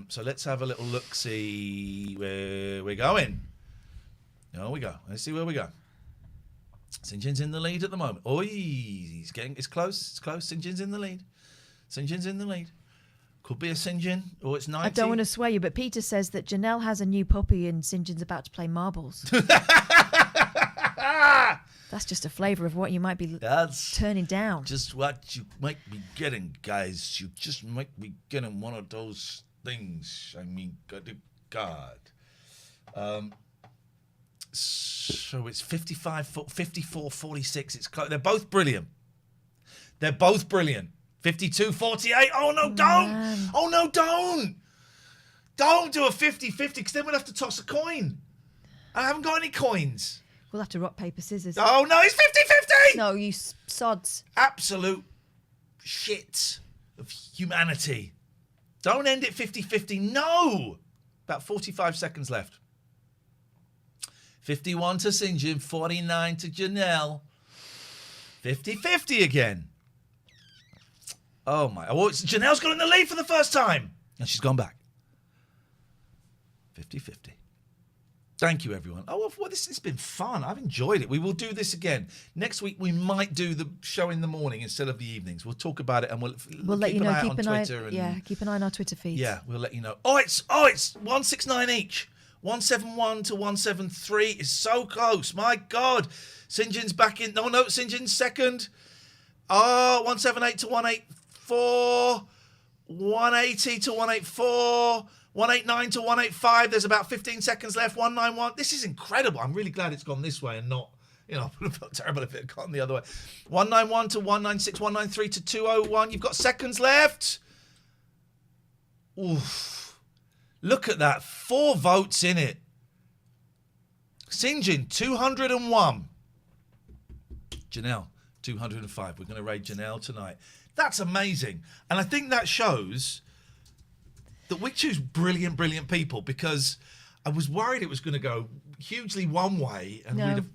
A: So let's have a little look. See where we're going. There we go. Let's see where we go. St. John's in the lead at the moment. Oh, it's close. It's close. St. John's in the lead. St. John's in the lead. Could be a St. John, or it's 90.
B: I don't want to swear you, but Peter says that Janelle has a new puppy and St. John's about to play marbles. That's just a flavour of what you might be turning down.
A: Just what you might be getting, guys. You just might be getting one of those things. I mean, good God. So it's 54-46. It's close. They're both brilliant. 52-48. Oh, no, don't. Man. Oh, no, don't. Don't do a 50-50 because then we'll have to toss a coin. I haven't got any coins.
B: We'll have to rock, paper, scissors.
A: Oh, no, it's 50-50.
B: No, you sods.
A: Absolute shit of humanity. Don't end it 50-50. No. About 45 seconds left. 51 to St. John, 49 to Janelle. 50-50 again. Oh, my. Oh, Janelle's got in the lead for the first time. And she's gone back. 50-50. Thank you, everyone. Oh, well, this has been fun. I've enjoyed it. We will do this again. Next week, we might do the show in the morning instead of the evenings. We'll talk about it and we'll
B: let you know.
A: Keep an eye on Twitter.
B: Keep an eye on our Twitter feeds.
A: Yeah, we'll let you know. Oh, it's 169 each. 171 to 173 is so close. My God. St. John's back in. No, St. John's second. Oh, 178 to 184. 180 to 184. 189 to 185. There's about 15 seconds left. 191. This is incredible. I'm really glad it's gone this way and not, I would have felt terrible if it had gone the other way. 191 to 196. 193 to 201. You've got seconds left. Oof. Look at that. 4 votes in it. St. John, 201. Janelle, 205. We're going to raid Janelle tonight. That's amazing. And I think that shows that we choose brilliant, brilliant people, because I was worried it was going to go hugely one way. And we'd have,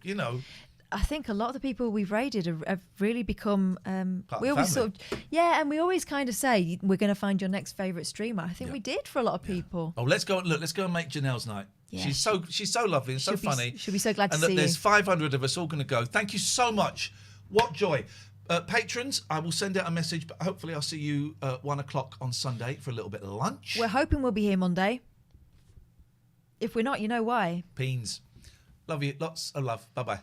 B: I think a lot of the people we've raided have really become.
A: Part
B: We
A: of the
B: always
A: family.
B: and we always kind of say we're going to find your next favourite streamer. I think we did for a lot of people.
A: Oh, let's go and make Janelle's night.
B: Yeah.
A: She's so lovely and so funny.
B: She'll be so glad to
A: and look,
B: see
A: there's
B: you.
A: 500 of us all going to go. Thank you so much. What joy. Patrons, I will send out a message, but hopefully I'll see you 1 o'clock on Sunday for a little bit of lunch.
B: We're hoping we'll be here Monday. If we're not, you know why.
A: Peens. Love you. Lots of love. Bye-bye.